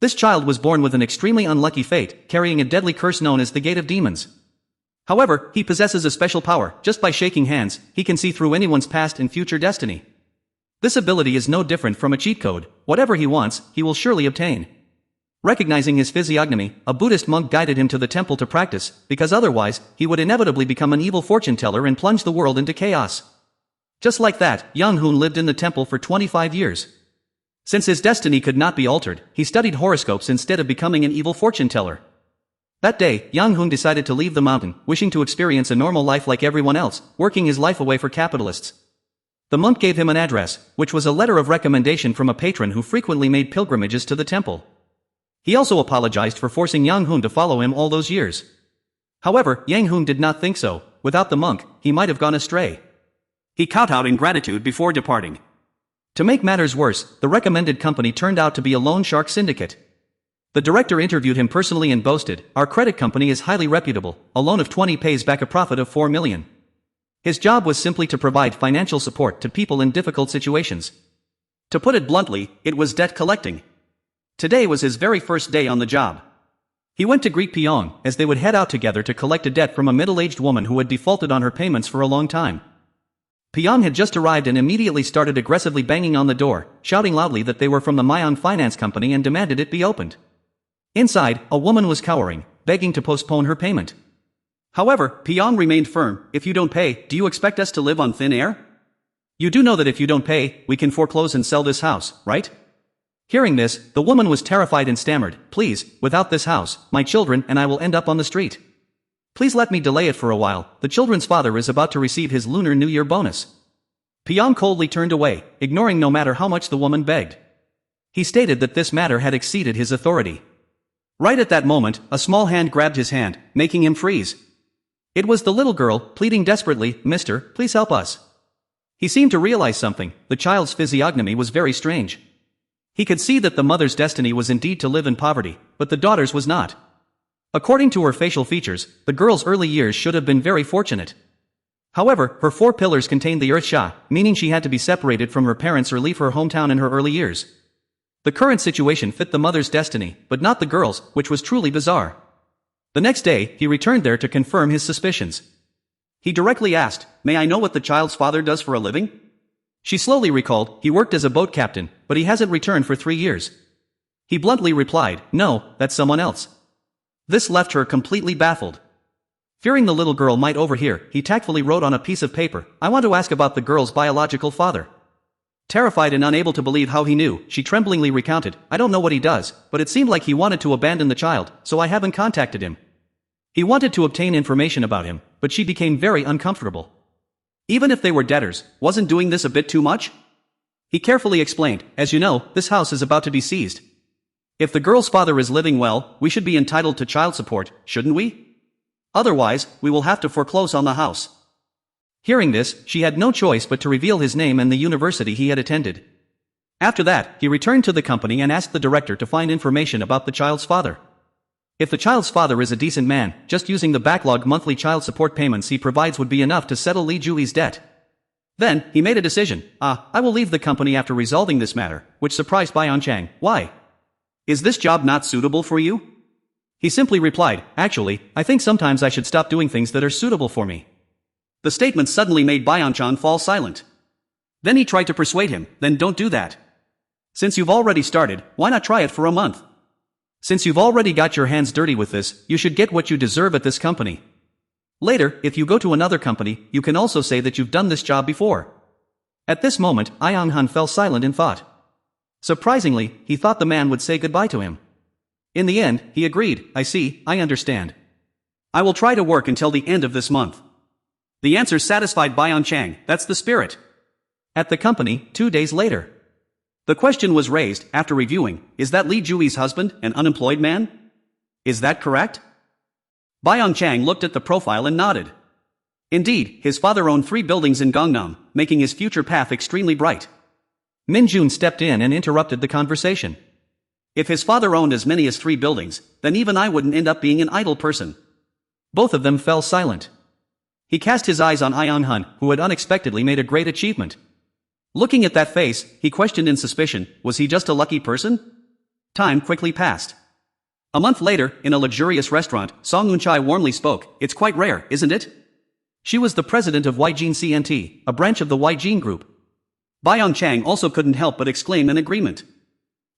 This child was born with an extremely unlucky fate, carrying a deadly curse known as the Gate of Demons. However, he possesses a special power. Just by shaking hands, he can see through anyone's past and future destiny. This ability is no different from a cheat code. Whatever he wants, he will surely obtain. Recognizing his physiognomy, a Buddhist monk guided him to the temple to practice, because otherwise, he would inevitably become an evil fortune teller and plunge the world into chaos. Just like that, young Hoon lived in the temple for 25 years. Since his destiny could not be altered, he studied horoscopes instead of becoming an evil fortune teller. That day, young Hoon decided to leave the mountain, wishing to experience a normal life like everyone else, working his life away for capitalists. The monk gave him an address, which was a letter of recommendation from a patron who frequently made pilgrimages to the temple. He also apologized for forcing young Hoon to follow him all those years. However, young Hoon did not think so. Without the monk, he might have gone astray. He kowtowed in gratitude before departing. To make matters worse, the recommended company turned out to be a loan shark syndicate. The director interviewed him personally and boasted, "Our credit company is highly reputable. A loan of 20 pays back a profit of 4 million. His job was simply to provide financial support to people in difficult situations. To put it bluntly, it was debt collecting. Today was his very first day on the job. He went to greet Pyong, as they would head out together to collect a debt from a middle-aged woman who had defaulted on her payments for a long time. Pyong had just arrived and immediately started aggressively banging on the door, shouting loudly that they were from the Mayan Finance Company and demanded it be opened. Inside, a woman was cowering, begging to postpone her payment. However, Pyong remained firm. "If you don't pay, do you expect us to live on thin air? You do know that if you don't pay, we can foreclose and sell this house, right?" Hearing this, the woman was terrified and stammered, "Please, without this house, my children and I will end up on the street. Please let me delay it for a while. The children's father is about to receive his Lunar New Year bonus." Pyong coldly turned away, ignoring no matter how much the woman begged. He stated that this matter had exceeded his authority. Right at that moment, a small hand grabbed his hand, making him freeze. It was the little girl, pleading desperately, "Mister, please help us." He seemed to realize something. The child's physiognomy was very strange. He could see that the mother's destiny was indeed to live in poverty, but the daughter's was not. According to her facial features, the girl's early years should have been very fortunate. However, her 4 pillars contained the earth sha, meaning she had to be separated from her parents or leave her hometown in her early years. The current situation fit the mother's destiny, but not the girl's, which was truly bizarre. The next day, he returned there to confirm his suspicions. He directly asked, "May I know what the child's father does for a living?" She slowly recalled, "He worked as a boat captain, but he hasn't returned for 3 years. He bluntly replied, "No, that's someone else." This left her completely baffled. Fearing the little girl might overhear, he tactfully wrote on a piece of paper, "I want to ask about the girl's biological father." Terrified and unable to believe how he knew, she tremblingly recounted, "I don't know what he does, but it seemed like he wanted to abandon the child, so I haven't contacted him." He wanted to obtain information about him, but she became very uncomfortable. Even if they were debtors, wasn't doing this a bit too much? He carefully explained, "As you know, this house is about to be seized. If the girl's father is living well, we should be entitled to child support, shouldn't we? Otherwise, we will have to foreclose on the house." Hearing this, she had no choice but to reveal his name and the university he had attended. After that, he returned to the company and asked the director to find information about the child's father. If the child's father is a decent man, just using the backlog monthly child support payments he provides would be enough to settle Li Jui's debt. Then, he made a decision. I will leave the company after resolving this matter, which surprised Bayan Chang. "Why? Is this job not suitable for you?" He simply replied, "Actually, I think sometimes I should stop doing things that are suitable for me." The statement suddenly made Bayan Chang fall silent. Then he tried to persuade him, "Then don't do that. Since you've already started, why not try it for a month? Since you've already got your hands dirty with this, you should get what you deserve at this company. Later, if you go to another company, you can also say that you've done this job before." At this moment, Ayang Han fell silent in thought. Surprisingly, he thought the man would say goodbye to him. In the end, he agreed, "I see, I understand. I will try to work until the end of this month." The answer satisfied Bayan Chang. That's the spirit. At the company, 2 days later. The question was raised, after reviewing, "Is that Li Jui's husband, an unemployed man? Is that correct?" Bayan Chang looked at the profile and nodded. Indeed, his father owned 3 buildings in Gangnam, making his future path extremely bright. Min Jun stepped in and interrupted the conversation. "If his father owned as many as 3 buildings, then even I wouldn't end up being an idle person." Both of them fell silent. He cast his eyes on Ayang Han, who had unexpectedly made a great achievement. Looking at that face, he questioned in suspicion, was he just a lucky person? Time quickly passed. A month later, in a luxurious restaurant, Song Eun-chai warmly spoke. It's quite rare, isn't it? She was the president of Yjin CNT, a branch of the Yjin group. Byung Chang also couldn't help but exclaim in agreement.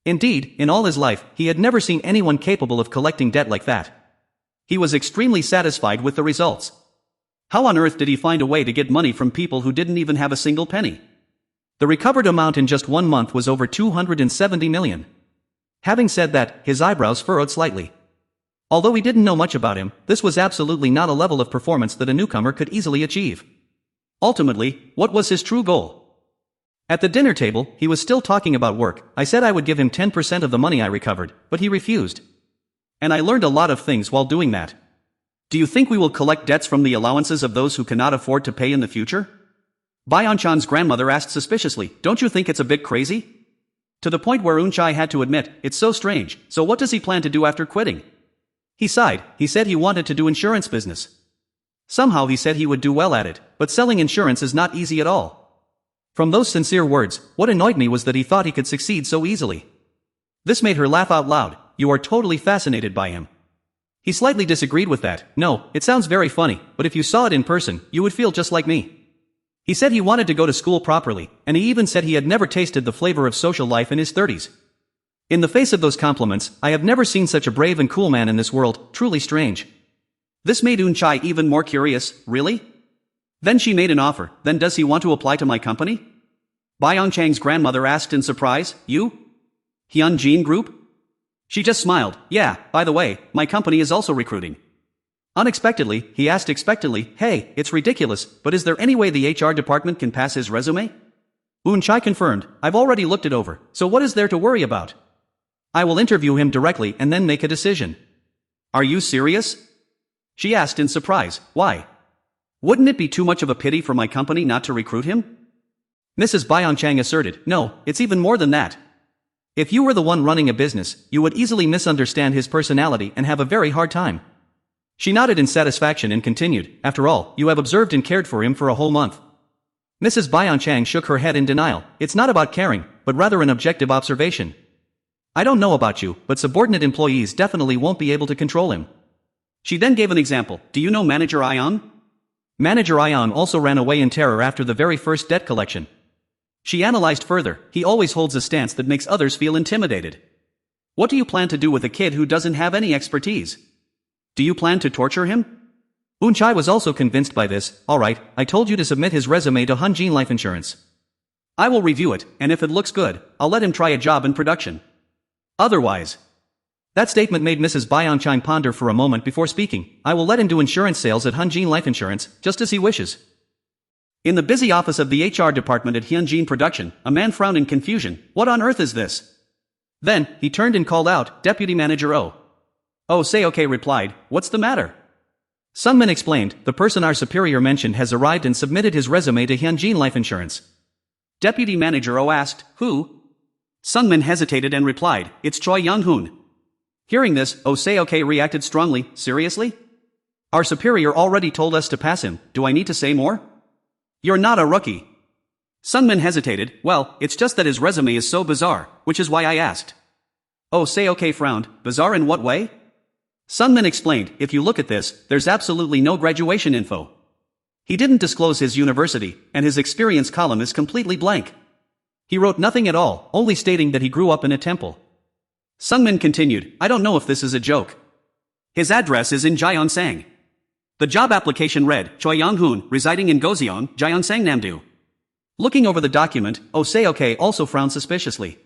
Indeed, in all his life, he had never seen anyone capable of collecting debt like that. He was extremely satisfied with the results. How on earth did he find a way to get money from people who didn't even have a single penny? The recovered amount in just 1 month was over 270 million. Having said that, his eyebrows furrowed slightly. Although he didn't know much about him, this was absolutely not a level of performance that a newcomer could easily achieve. Ultimately, what was his true goal? At the dinner table, he was still talking about work. I said I would give him 10% of the money I recovered, but he refused. And I learned a lot of things while doing that. Do you think we will collect debts from the allowances of those who cannot afford to pay in the future? Byung-chan's grandmother asked suspiciously, don't you think it's a bit crazy? To the point where Eun-chai had to admit, it's so strange, so what does he plan to do after quitting? He sighed. He said he wanted to do insurance business. Somehow he said he would do well at it, but selling insurance is not easy at all. From those sincere words, what annoyed me was that he thought he could succeed so easily. This made her laugh out loud. You are totally fascinated by him. He slightly disagreed with that. No, it sounds very funny, but if you saw it in person, you would feel just like me. He said he wanted to go to school properly, and he even said he had never tasted the flavor of social life in his 30s. In the face of those compliments, I have never seen such a brave and cool man in this world, truly strange. This made Eun-chai even more curious. Really? Then she made an offer. Then does he want to apply to my company? Byung Chang's grandmother asked in surprise. You? Hyunjin Group? She just smiled. Yeah, by the way, my company is also recruiting. Unexpectedly, he asked expectantly, hey, it's ridiculous, but is there any way the HR department can pass his resume? Eun-chai confirmed, I've already looked it over, so what is there to worry about? I will interview him directly and then make a decision. Are you serious? She asked in surprise, why? Wouldn't it be too much of a pity for my company not to recruit him? Mrs. Byung Chang asserted, no, it's even more than that. If you were the one running a business, you would easily misunderstand his personality and have a very hard time. She nodded in satisfaction and continued, after all, you have observed and cared for him for a whole month. Mrs. Byung Chang shook her head in denial. It's not about caring, but rather an objective observation. I don't know about you, but subordinate employees definitely won't be able to control him. She then gave an example. Do you know Manager Ion? Manager Ion also ran away in terror after the very first debt collection. She analyzed further. He always holds a stance that makes others feel intimidated. What do you plan to do with a kid who doesn't have any expertise? Do you plan to torture him? Eun-chai was also convinced by this. Alright, I told you to submit his resume to Hyunjin Life Insurance. I will review it, and if it looks good, I'll let him try a job in production. Otherwise. That statement made Mrs. Byung Chang ponder for a moment before speaking. I will let him do insurance sales at Hyunjin Life Insurance, just as he wishes. In the busy office of the HR department at Hyunjin Production, a man frowned in confusion. What on earth is this? Then, he turned and called out, Deputy Manager O. Oh, say okay replied, what's the matter? Sungmin explained, the person our superior mentioned has arrived and submitted his resume to Hyunjin Life Insurance. Deputy Manager O asked, who? Sungmin hesitated and replied, it's Choi Young-hoon. Hearing this, Oh say okay reacted strongly, seriously? Our superior already told us to pass him, do I need to say more? You're not a rookie. Sungmin hesitated, well, it's just that his resume is so bizarre, which is why I asked. Oh say okay frowned, bizarre in what way? Sungmin explained, if you look at this, there's absolutely no graduation info. He didn't disclose his university, and his experience column is completely blank. He wrote nothing at all, only stating that he grew up in a temple. Sungmin continued, I don't know if this is a joke. His address is in Gyeongsang. The job application read, Choi Young-hoon, residing in Goseong, Gyeongsang Namdo. Looking over the document, Oh say okay also frowned suspiciously.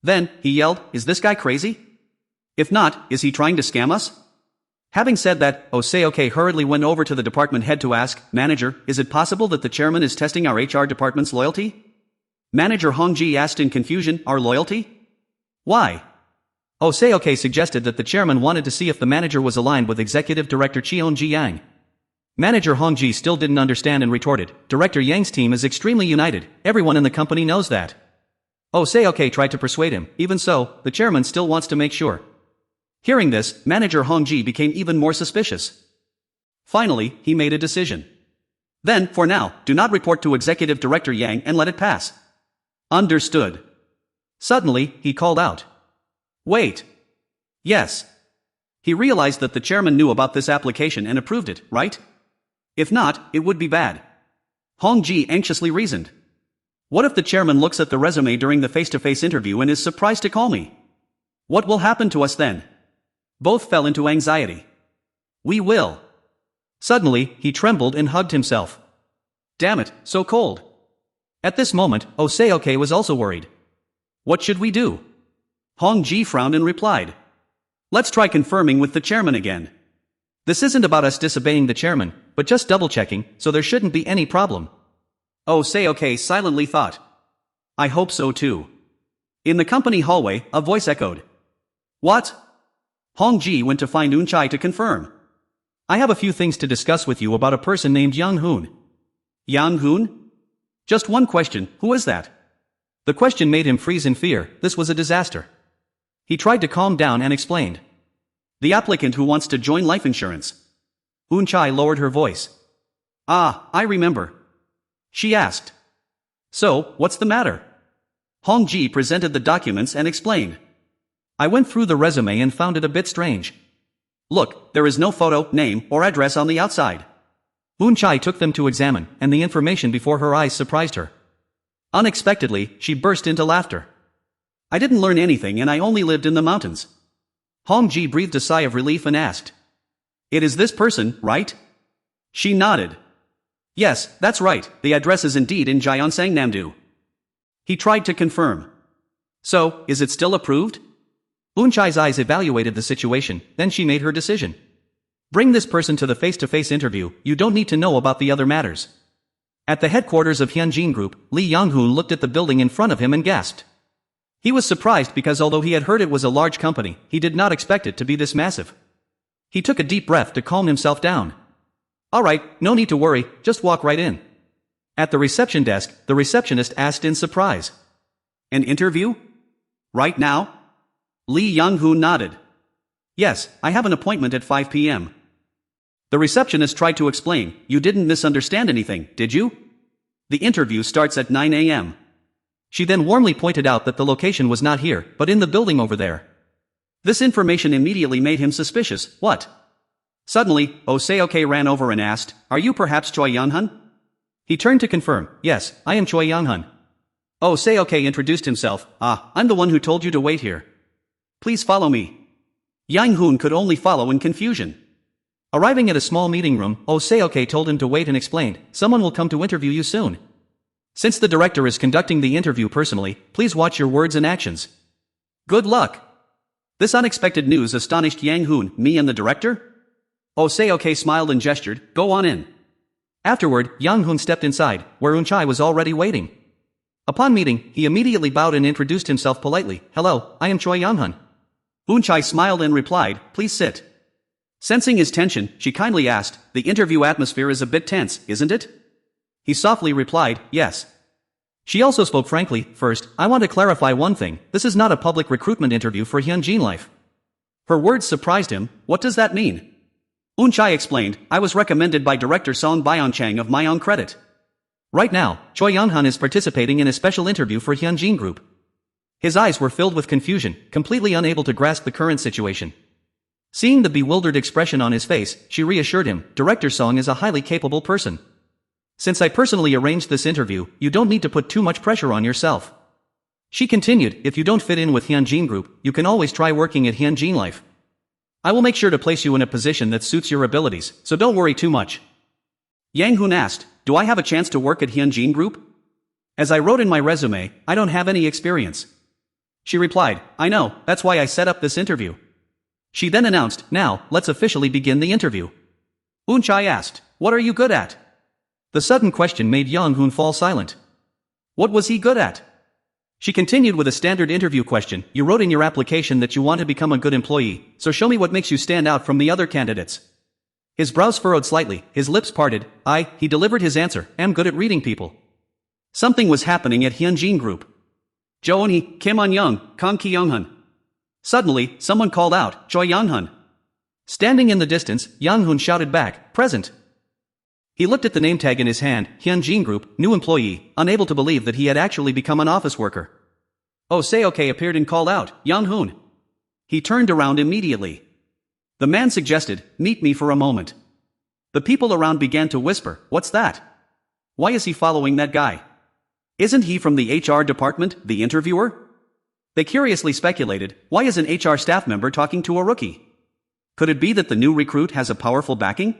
Then, he yelled, is this guy crazy? If not, is he trying to scam us? Having said that, Oh say okay hurriedly went over to the department head to ask, Manager, is it possible that the chairman is testing our HR department's loyalty? Manager Hong-ji asked in confusion, our loyalty? Why? Oh say okay suggested that the chairman wanted to see if the manager was aligned with Executive Director Cheon-ji Yang. Manager Hong-ji still didn't understand and retorted, Director Yang's team is extremely united, everyone in the company knows that. Oh say okay tried to persuade him, even so, the chairman still wants to make sure. Hearing this, Manager Hong-ji became even more suspicious. Finally, he made a decision. Then, for now, do not report to Executive Director Yang and let it pass. Understood. Suddenly, he called out. Wait. Yes. He realized that the chairman knew about this application and approved it, right? If not, it would be bad. Hong Ji anxiously reasoned. What if the chairman looks at the resume during the face-to-face interview and is surprised to call me? What will happen to us then? Both fell into anxiety. We will. Suddenly, he trembled and hugged himself. Damn it, so cold. At this moment, Oseoke was also worried. What should we do? Hong Ji frowned and replied. Let's try confirming with the chairman again. This isn't about us disobeying the chairman, but just double-checking, so there shouldn't be any problem. Oseoke silently thought. I hope so too. In the company hallway, a voice echoed. What? Hong Ji went to find Unchai to confirm. I have a few things to discuss with you about a person named Yang Hoon. Yang Hoon? Just one question, who is that? The question made him freeze in fear. This was a disaster. He tried to calm down and explained. The applicant who wants to join life insurance. Unchai lowered her voice. Ah, I remember. She asked. So, what's the matter? Hong Ji presented the documents and explained. I went through the resume and found it a bit strange. Look, there is no photo, name, or address on the outside. Unchai took them to examine, and the information before her eyes surprised her. Unexpectedly, she burst into laughter. I didn't learn anything and I only lived in the mountains. Hong Ji breathed a sigh of relief and asked. It is this person, right? She nodded. Yes, that's right, the address is indeed in Gyeongsang Namdo. He tried to confirm. So, is it still approved? Unchai's eyes evaluated the situation, then she made her decision. Bring this person to the face-to-face interview, you don't need to know about the other matters. At the headquarters of Hyunjin Group, Lee Young-hoon looked at the building in front of him and gasped. He was surprised because although he had heard it was a large company, he did not expect it to be this massive. He took a deep breath to calm himself down. Alright, no need to worry, just walk right in. At the reception desk, the receptionist asked in surprise. An interview? Right now? Lee Young-hoon nodded. Yes, I have an appointment at 5 p.m. The receptionist tried to explain, you didn't misunderstand anything, did you? The interview starts at 9 a.m. She then warmly pointed out that the location was not here, but in the building over there. This information immediately made him suspicious. What? Suddenly, Oseoke ran over and asked, Are you perhaps Choi Young-hun? He turned to confirm, Yes, I am Choi Young-hun. Oseoke introduced himself, I'm the one who told you to wait here. Please follow me. Yang-hoon could only follow in confusion. Arriving at a small meeting room, Oseoke told him to wait and explained, Someone will come to interview you soon. Since the director is conducting the interview personally, please watch your words and actions. Good luck. This unexpected news astonished Yang-hoon, me and the director? Oseoke smiled and gestured, go on in. Afterward, Yang-hoon stepped inside, where Unchai was already waiting. Upon meeting, he immediately bowed and introduced himself politely, Hello, I am Choi Young-hun. Unchai smiled and replied, Please sit. Sensing his tension, she kindly asked, The interview atmosphere is a bit tense, isn't it? He softly replied, Yes. She also spoke frankly, First, I want to clarify one thing, this is not a public recruitment interview for Hyunjin Life. Her words surprised him, What does that mean? Unchai explained, I was recommended by director Song Byong-chang of my own credit. Right now, Choi Young-hun is participating in a special interview for Hyunjin Group. His eyes were filled with confusion, completely unable to grasp the current situation. Seeing the bewildered expression on his face, she reassured him, Director Song is a highly capable person. Since I personally arranged this interview, you don't need to put too much pressure on yourself. She continued, if you don't fit in with Hyunjin Group, you can always try working at Hyunjin Life. I will make sure to place you in a position that suits your abilities, so don't worry too much. Yang-hoon asked, Do I have a chance to work at Hyunjin Group? As I wrote in my resume, I don't have any experience. She replied, I know, that's why I set up this interview. She then announced, Now, let's officially begin the interview. Unchai asked, What are you good at? The sudden question made Yang-hoon fall silent. What was he good at? She continued with a standard interview question, You wrote in your application that you want to become a good employee, so show me what makes you stand out from the other candidates. His brows furrowed slightly, his lips parted, he delivered his answer, am good at reading people. Something was happening at Hyunjin Group. Jo-eun-hee, Kim An-young, Kang Ki-young-hun. Suddenly, someone called out, Choi Young-hun. Standing in the distance, Yang-hoon shouted back, Present. He looked at the name tag in his hand, Hyunjin Group, new employee, unable to believe that he had actually become an office worker. Oseoke appeared and called out, Yang-hoon. He turned around immediately. The man suggested, "Meet me for a moment." The people around began to whisper, "What's that? Why is he following that guy? Isn't he from the HR department, the interviewer?" They curiously speculated, why is an HR staff member talking to a rookie? Could it be that the new recruit has a powerful backing?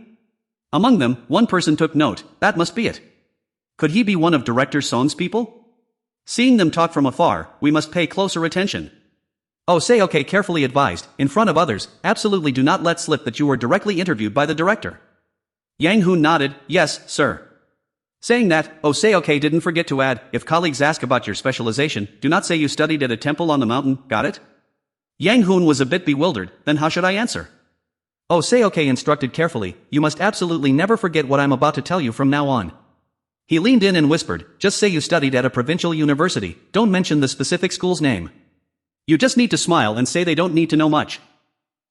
Among them, one person took note, that must be it. Could he be one of Director Song's people? Seeing them talk from afar, we must pay closer attention. Oh, say okay, carefully advised, in front of others, absolutely do not let slip that you were directly interviewed by the director. Yang Hoon nodded, "Yes, sir." Saying that, oh say okay, didn't forget to add, if colleagues ask about your specialization, do not say you studied at a temple on the mountain, got it? Yang Hoon was a bit bewildered, then how should I answer? Oh say okay, instructed carefully, you must absolutely never forget what I'm about to tell you from now on. He leaned in and whispered, just say you studied at a provincial university, don't mention the specific school's name. You just need to smile and say they don't need to know much.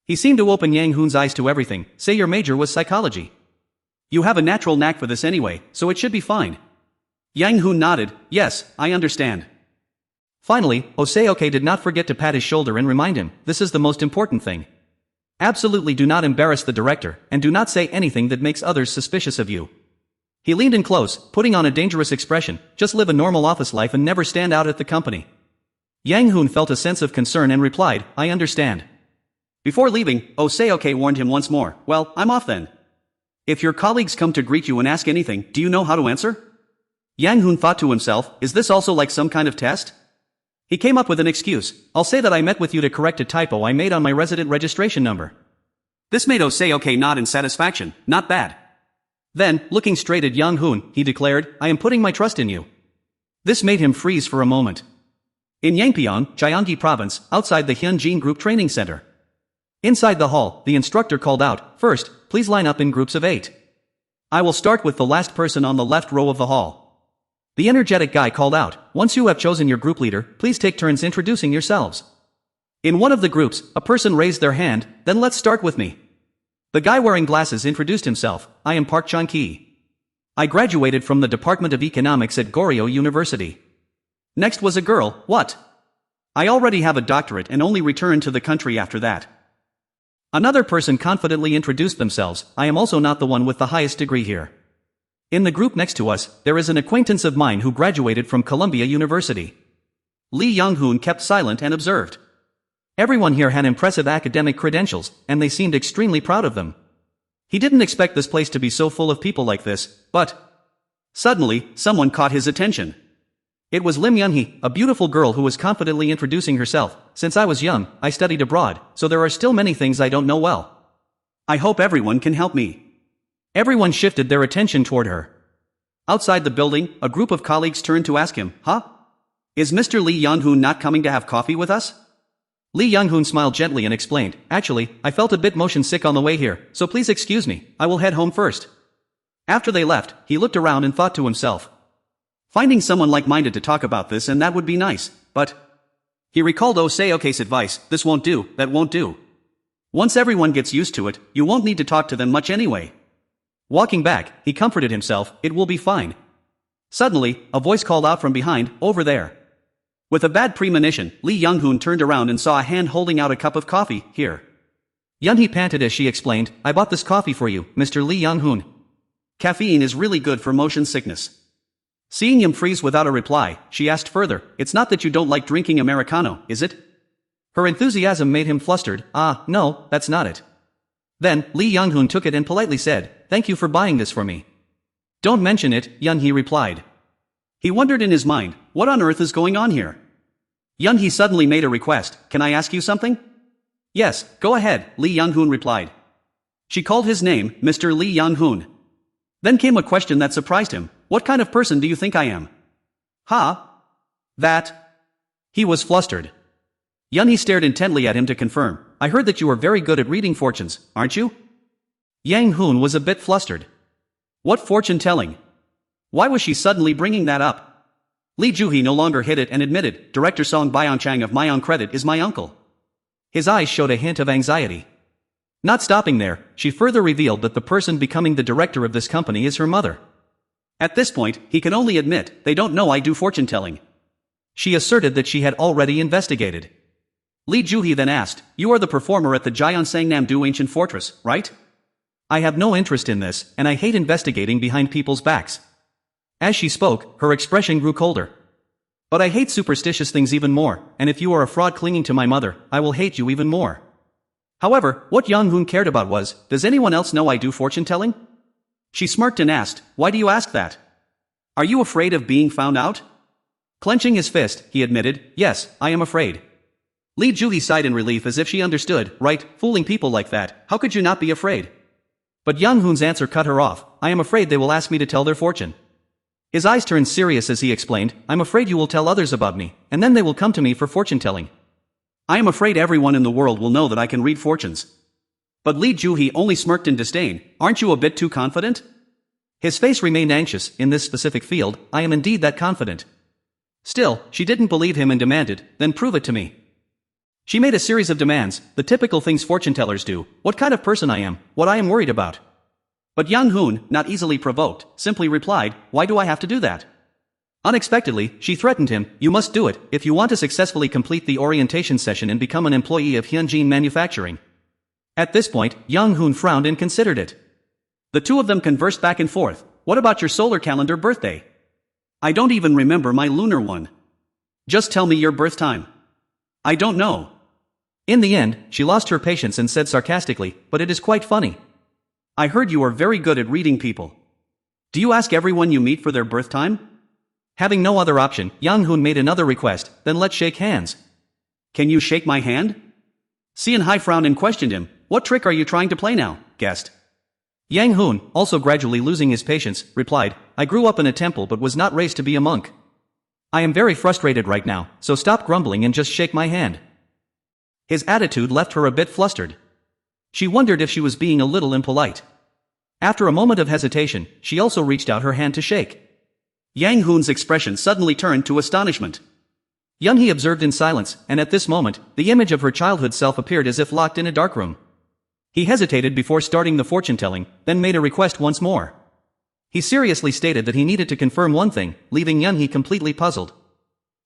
He seemed to open Yang Hoon's eyes to everything, say your major was psychology. You have a natural knack for this anyway, so it should be fine. Yang Hoon nodded, yes, I understand. Finally, Oseoke did not forget to pat his shoulder and remind him, this is the most important thing. Absolutely do not embarrass the director, and do not say anything that makes others suspicious of you. He leaned in close, putting on a dangerous expression, just live a normal office life and never stand out at the company. Yang Hoon felt a sense of concern and replied, I understand. Before leaving, Oseoke warned him once more, well, I'm off then. If your colleagues come to greet you and ask anything, do you know how to answer? Yang Hoon thought to himself, is this also like some kind of test? He came up with an excuse, I'll say that I met with you to correct a typo I made on my resident registration number. This made Oseoke nod in satisfaction, not bad. Then, looking straight at Yang Hoon, he declared, I am putting my trust in you. This made him freeze for a moment. In Yangpyeong, Gyeonggi Province, outside the Hyunjin Group Training Center. Inside the hall, the instructor called out, first, please line up in groups of 8. I will start with the last person on the left row of the hall. The energetic guy called out, once you have chosen your group leader, please take turns introducing yourselves. In one of the groups, a person raised their hand, then let's start with me. The guy wearing glasses introduced himself, I am Park Chun-ki. I graduated from the Department of Economics at Goryeo University. Next was a girl, what? I already have a doctorate and only returned to the country after that. Another person confidently introduced themselves, I am also not the one with the highest degree here. In the group next to us, there is an acquaintance of mine who graduated from Columbia University. Lee Young-hoon kept silent and observed. Everyone here had impressive academic credentials, and they seemed extremely proud of them. He didn't expect this place to be so full of people like this, but... Suddenly, someone caught his attention. It was Lim Yunhee, a beautiful girl who was confidently introducing herself. Since I was young, I studied abroad, so there are still many things I don't know well. I hope everyone can help me. Everyone shifted their attention toward her. Outside the building, a group of colleagues turned to ask him, huh? Is Mr. Lee Young-hoon not coming to have coffee with us? Lee Young-hoon smiled gently and explained, actually, I felt a bit motion sick on the way here, so please excuse me, I will head home first. After they left, he looked around and thought to himself, finding someone like-minded to talk about this and that would be nice, but... He recalled Oseoke's advice, this won't do, that won't do. Once everyone gets used to it, you won't need to talk to them much anyway. Walking back, he comforted himself, it will be fine. Suddenly, a voice called out from behind, over there. With a bad premonition, Lee Young-hoon turned around and saw a hand holding out a cup of coffee, here. Yunhee panted as she explained, I bought this coffee for you, Mr. Lee Young-hoon. Caffeine is really good for motion sickness. Seeing him freeze without a reply, she asked further, it's not that you don't like drinking Americano, is it? Her enthusiasm made him flustered, no, that's not it. Then, Lee Young-hoon took it and politely said, thank you for buying this for me. Don't mention it, Yunhee replied. He wondered in his mind, what on earth is going on here? Yunhee suddenly made a request, can I ask you something? Yes, go ahead, Lee Young-hoon replied. She called his name, Mr. Lee Young-hoon. Then came a question that surprised him, what kind of person do you think I am? That. He was flustered. Yunhee stared intently at him to confirm, I heard that you are very good at reading fortunes, aren't you? Yang Hoon was a bit flustered. What fortune-telling? Why was she suddenly bringing that up? Lee Joo-hee no longer hid it and admitted, Director Song Byung-chang of my own credit is my uncle. His eyes showed a hint of anxiety. Not stopping there, she further revealed that the person becoming the director of this company is her mother. At this point, he can only admit, they don't know I do fortune-telling. She asserted that she had already investigated. Li Juhi then asked, "You are the performer at the Gyeongsangnam-do ancient fortress, right?" "I have no interest in this, and I hate investigating behind people's backs." As she spoke, her expression grew colder. "But I hate superstitious things even more, and if you are a fraud clinging to my mother, I will hate you even more." However, what Young Hoon cared about was, "Does anyone else know I do fortune-telling?" She smirked and asked, "Why do you ask that? Are you afraid of being found out?" Clenching his fist, he admitted, "Yes, I am afraid." Li Juhi sighed in relief as if she understood, "Right, fooling people like that, how could you not be afraid?" But Young Hoon's answer cut her off, "I am afraid they will ask me to tell their fortune." His eyes turned serious as he explained, "I'm afraid you will tell others about me, and then they will come to me for fortune-telling. I am afraid everyone in the world will know that I can read fortunes." But Li Juhi only smirked in disdain, "Aren't you a bit too confident?" His face remained anxious. "In this specific field, I am indeed that confident." Still, she didn't believe him and demanded, "Then prove it to me." She made a series of demands, the typical things fortune-tellers do: what kind of person I am, what I am worried about. But Young Hoon, not easily provoked, simply replied, "Why do I have to do that?" Unexpectedly, she threatened him, "You must do it, if you want to successfully complete the orientation session and become an employee of Hyunjin Manufacturing." At this point, Young Hoon frowned and considered it. The two of them conversed back and forth. "What about your solar calendar birthday? I don't even remember my lunar one. Just tell me your birth time." "I don't know." In the end, she lost her patience and said sarcastically, "But it is quite funny. I heard you are very good at reading people. Do you ask everyone you meet for their birth time?" Having no other option, Young Hoon made another request, "Then let's shake hands." "Can you shake my hand?" Sean Hai frowned and questioned him, "What trick are you trying to play now, guest?" Yang Hoon, also gradually losing his patience, replied, "I grew up in a temple but was not raised to be a monk. I am very frustrated right now, so stop grumbling and just shake my hand." His attitude left her a bit flustered. She wondered if she was being a little impolite. After a moment of hesitation, she also reached out her hand to shake. Yang Hoon's expression suddenly turned to astonishment. Young Hee observed in silence, and at this moment, the image of her childhood self appeared as if locked in a dark room. He hesitated before starting the fortune-telling, then made a request once more. He seriously stated that he needed to confirm one thing, leaving Young Hee completely puzzled.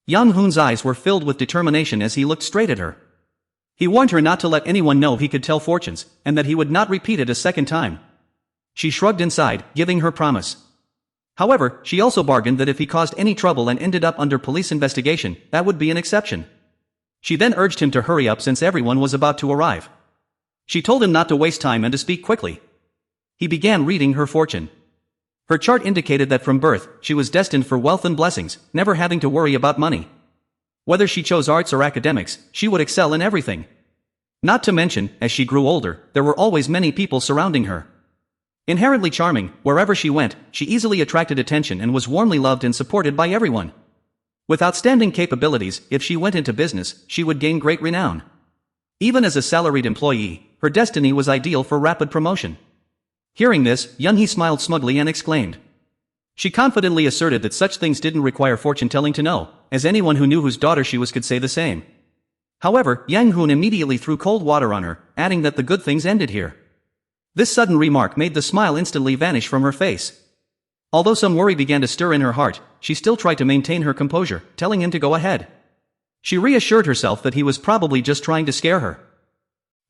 Young Hoon's eyes were filled with determination as he looked straight at her. He warned her not to let anyone know he could tell fortunes, and that he would not repeat it a second time. She shrugged inside, giving her promise. However, she also bargained that if he caused any trouble and ended up under police investigation, that would be an exception. She then urged him to hurry up since everyone was about to arrive. She told him not to waste time and to speak quickly. He began reading her fortune. Her chart indicated that from birth, she was destined for wealth and blessings, never having to worry about money. Whether she chose arts or academics, she would excel in everything. Not to mention, as she grew older, there were always many people surrounding her. Inherently charming, wherever she went, she easily attracted attention and was warmly loved and supported by everyone. With outstanding capabilities, if she went into business, she would gain great renown. Even as a salaried employee, her destiny was ideal for rapid promotion. Hearing this, Young Hee smiled smugly and exclaimed. She confidently asserted that such things didn't require fortune-telling to know, as anyone who knew whose daughter she was could say the same. However, Yang Hoon immediately threw cold water on her, adding that the good things ended here. This sudden remark made the smile instantly vanish from her face. Although some worry began to stir in her heart, she still tried to maintain her composure, telling him to go ahead. She reassured herself that he was probably just trying to scare her.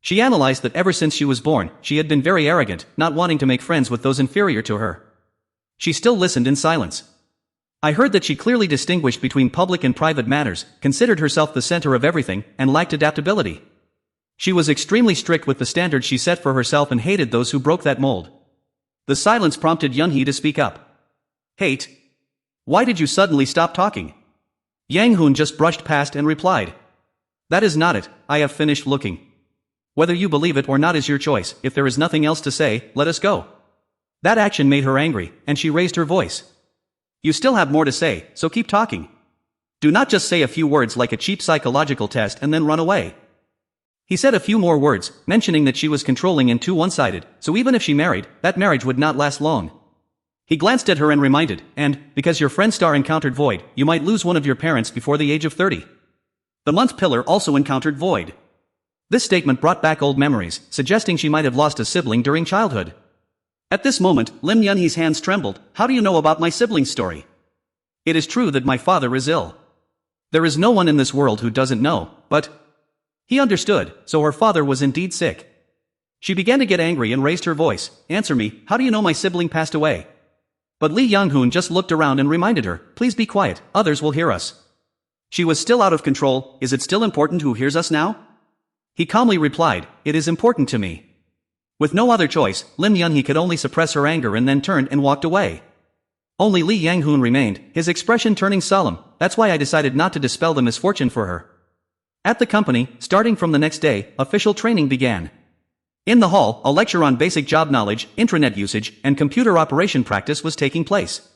She analyzed that ever since she was born, she had been very arrogant, not wanting to make friends with those inferior to her. She still listened in silence. I heard that she clearly distinguished between public and private matters, considered herself the center of everything, and lacked adaptability. She was extremely strict with the standards she set for herself and hated those who broke that mold. The silence prompted Young Hee to speak up. "Hate? Why did you suddenly stop talking?" Yang Hoon just brushed past and replied. "That is not it, I have finished looking. Whether you believe it or not is your choice. If there is nothing else to say, let us go." That action made her angry, and she raised her voice. "You still have more to say, so keep talking. Do not just say a few words like a cheap psychological test and then run away." He said a few more words, mentioning that she was controlling and too one-sided, so even if she married, that marriage would not last long. He glanced at her and reminded, "And, because your friend Star encountered Void, you might lose one of your parents before the age of 30. The month pillar also encountered Void." This statement brought back old memories, suggesting she might have lost a sibling during childhood. At this moment, Lim Yunhee's hands trembled. "How do you know about my sibling's story?" "It is true that my father is ill. There is no one in this world who doesn't know, but..." He understood, so her father was indeed sick. She began to get angry and raised her voice. Answer me, how do you know my sibling passed away? But Lee Young-hoon just looked around and reminded her, please be quiet, others will hear us. She was still out of control. Is it still important who hears us now? He calmly replied, it is important to me. With no other choice, Lim Yun-hee could only suppress her anger and then turned and walked away. Only Lee Yang-hoon remained, his expression turning solemn. That's why I decided not to dispel the misfortune for her. At the company, starting from the next day, official training began. In the hall, a lecture on basic job knowledge, intranet usage, and computer operation practice was taking place.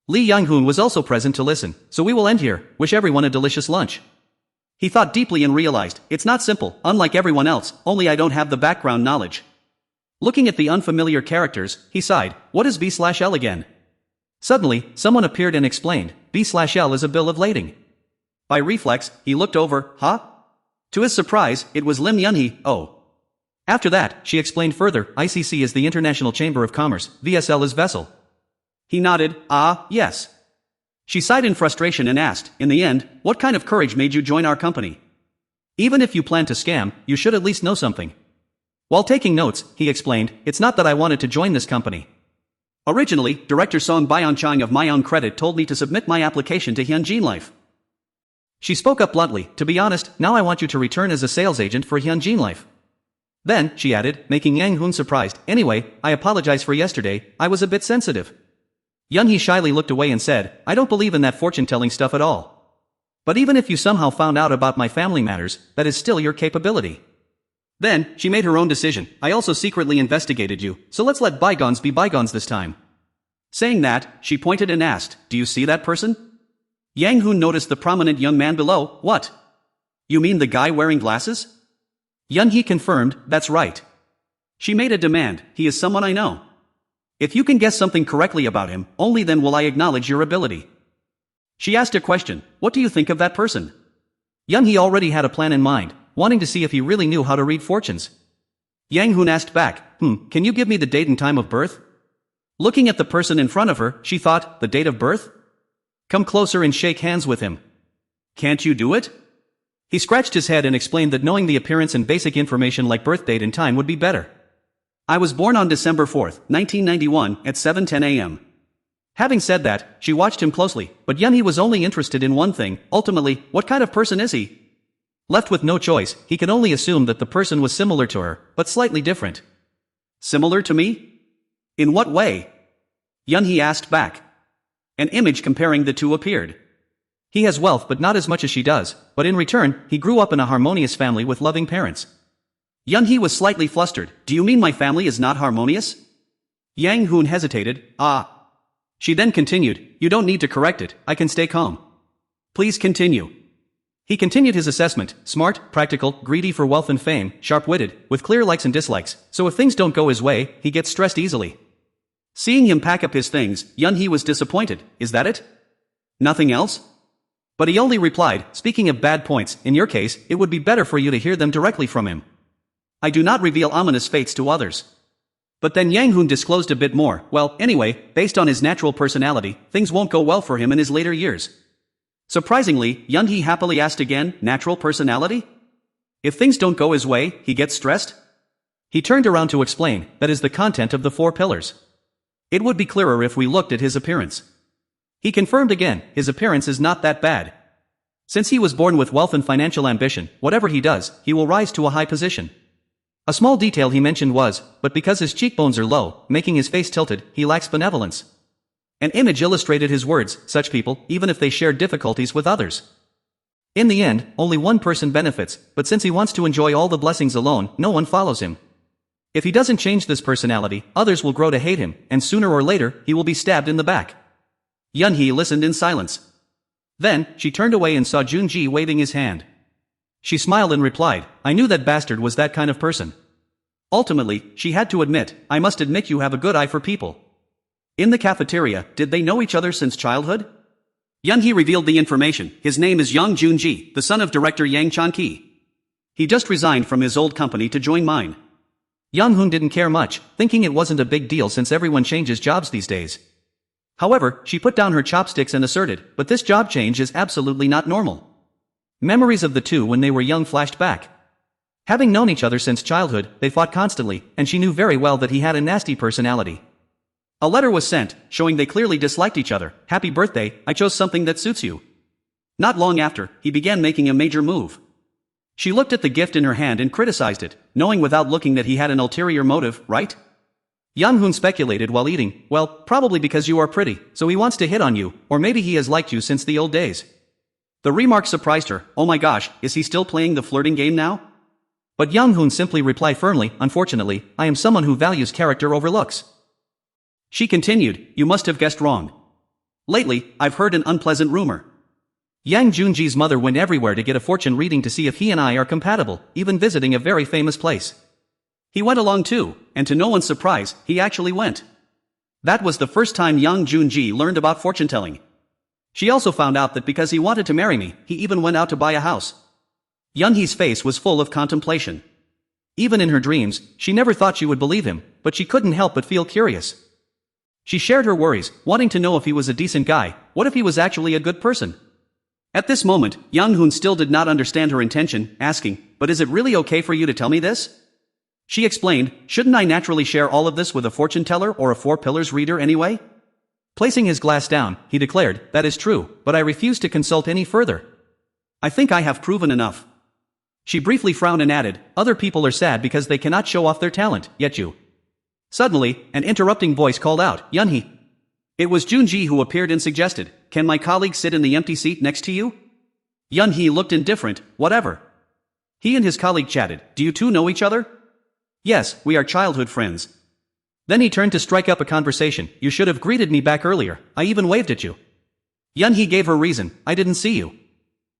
Lee Young-hoon was also present to listen, so we will end here. Wish everyone a delicious lunch. He thought deeply and realized, it's not simple, unlike everyone else, only I don't have the background knowledge. Looking at the unfamiliar characters, he sighed, what is B/L again? Suddenly, someone appeared and explained, B/L is a bill of lading. By reflex, he looked over, huh? To his surprise, it was Lim Yun-hee, oh. After that, she explained further, ICC is the International Chamber of Commerce, VSL is vessel. He nodded, ah, yes. She sighed in frustration and asked, in the end, what kind of courage made you join our company? Even if you plan to scam, you should at least know something. While taking notes, he explained, it's not that I wanted to join this company. Originally, Director Song Byon-chang of my own credit told me to submit my application to Hyunjin Life. She spoke up bluntly, to be honest, now I want you to return as a sales agent for Hyunjin Life. Then, she added, making Yang-hoon surprised, anyway, I apologize for yesterday, I was a bit sensitive. Yun-hee shyly looked away and said, I don't believe in that fortune-telling stuff at all. But even if you somehow found out about my family matters, that is still your capability. Then, she made her own decision, I also secretly investigated you, so let's let bygones be bygones this time. Saying that, she pointed and asked, do you see that person? Yang-hoon noticed the prominent young man below, what? You mean the guy wearing glasses? Yun-hee confirmed, that's right. She made a demand, he is someone I know. If you can guess something correctly about him, only then will I acknowledge your ability. She asked a question, what do you think of that person? Yun-hee already had a plan in mind, wanting to see if he really knew how to read fortunes. Yang-hoon asked back, can you give me the date and time of birth? Looking at the person in front of her, she thought, the date of birth? Come closer and shake hands with him. Can't you do it? He scratched his head and explained that knowing the appearance and basic information like birth date and time would be better. I was born on December 4th, 1991, at 7:10 a.m. Having said that, she watched him closely, but Yun-hee was only interested in one thing, ultimately, what kind of person is he? Left with no choice, he could only assume that the person was similar to her, but slightly different. Similar to me? In what way? Yun-hee asked back. An image comparing the two appeared. He has wealth but not as much as she does, but in return, he grew up in a harmonious family with loving parents. Yun-hee was slightly flustered, do you mean my family is not harmonious? Yang-hoon hesitated, ah. She then continued, you don't need to correct it, I can stay calm. Please continue. He continued his assessment, smart, practical, greedy for wealth and fame, sharp-witted, with clear likes and dislikes, so if things don't go his way, he gets stressed easily. Seeing him pack up his things, Yun-hee was disappointed, is that it? Nothing else? But he only replied, speaking of bad points, in your case, it would be better for you to hear them directly from him. I do not reveal ominous fates to others. But then Yang-hoon disclosed a bit more, well, anyway, based on his natural personality, things won't go well for him in his later years. Surprisingly, Yun-hee happily asked again, natural personality? If things don't go his way, he gets stressed? He turned around to explain, that is the content of the 4 pillars. It would be clearer if we looked at his appearance. He confirmed again, his appearance is not that bad. Since he was born with wealth and financial ambition, whatever he does, he will rise to a high position. A small detail he mentioned was, but because his cheekbones are low, making his face tilted, he lacks benevolence. An image illustrated his words, such people, even if they share difficulties with others. In the end, only one person benefits, but since he wants to enjoy all the blessings alone, no one follows him. If he doesn't change this personality, others will grow to hate him, and sooner or later, he will be stabbed in the back. Yun-hee listened in silence. Then, she turned away and saw Jun-ji waving his hand. She smiled and replied, I knew that bastard was that kind of person. Ultimately, she had to admit, I must admit you have a good eye for people. In the cafeteria, did they know each other since childhood? Yun-hee revealed the information, his name is Yang Jun-ji, the son of director Yang Chan-ki. He just resigned from his old company to join mine. Young-hoon didn't care much, thinking it wasn't a big deal since everyone changes jobs these days. However, she put down her chopsticks and asserted, but this job change is absolutely not normal. Memories of the two when they were young flashed back. Having known each other since childhood, they fought constantly, and she knew very well that he had a nasty personality. A letter was sent, showing they clearly disliked each other. "Happy birthday, I chose something that suits you." Not long after, he began making a major move. She looked at the gift in her hand and criticized it, knowing without looking that he had an ulterior motive, right? Young Hoon speculated while eating, "Well, probably because you are pretty, so he wants to hit on you, or maybe he has liked you since the old days." The remark surprised her. "Oh my gosh, is he still playing the flirting game now?" But Young Hoon simply replied firmly, "Unfortunately, I am someone who values character over looks." She continued, "You must have guessed wrong. Lately, I've heard an unpleasant rumor. Yang Junji's mother went everywhere to get a fortune reading to see if he and I are compatible, even visiting a very famous place. He went along too, and to no one's surprise, he actually went. That was the first time Yang Junji learned about fortune-telling. She also found out that because he wanted to marry me, he even went out to buy a house." Young-hee's face was full of contemplation. Even in her dreams, she never thought she would believe him, but she couldn't help but feel curious. She shared her worries, wanting to know if he was a decent guy. What if he was actually a good person? At this moment, Young Hoon still did not understand her intention, asking, "But is it really okay for you to tell me this?" She explained, "Shouldn't I naturally share all of this with a fortune teller or a Four Pillars reader anyway?" Placing his glass down, he declared, "That is true, but I refuse to consult any further. I think I have proven enough." She briefly frowned and added, "Other people are sad because they cannot show off their talent, yet you." Suddenly, an interrupting voice called out, "Yunhee." It was Junji who appeared and suggested, "Can my colleague sit in the empty seat next to you?" Yunhee looked indifferent. "Whatever." He and his colleague chatted. "Do you two know each other?" "Yes, we are childhood friends." Then he turned to strike up a conversation. "You should have greeted me back earlier, I even waved at you." Yunhee gave her reason, "I didn't see you."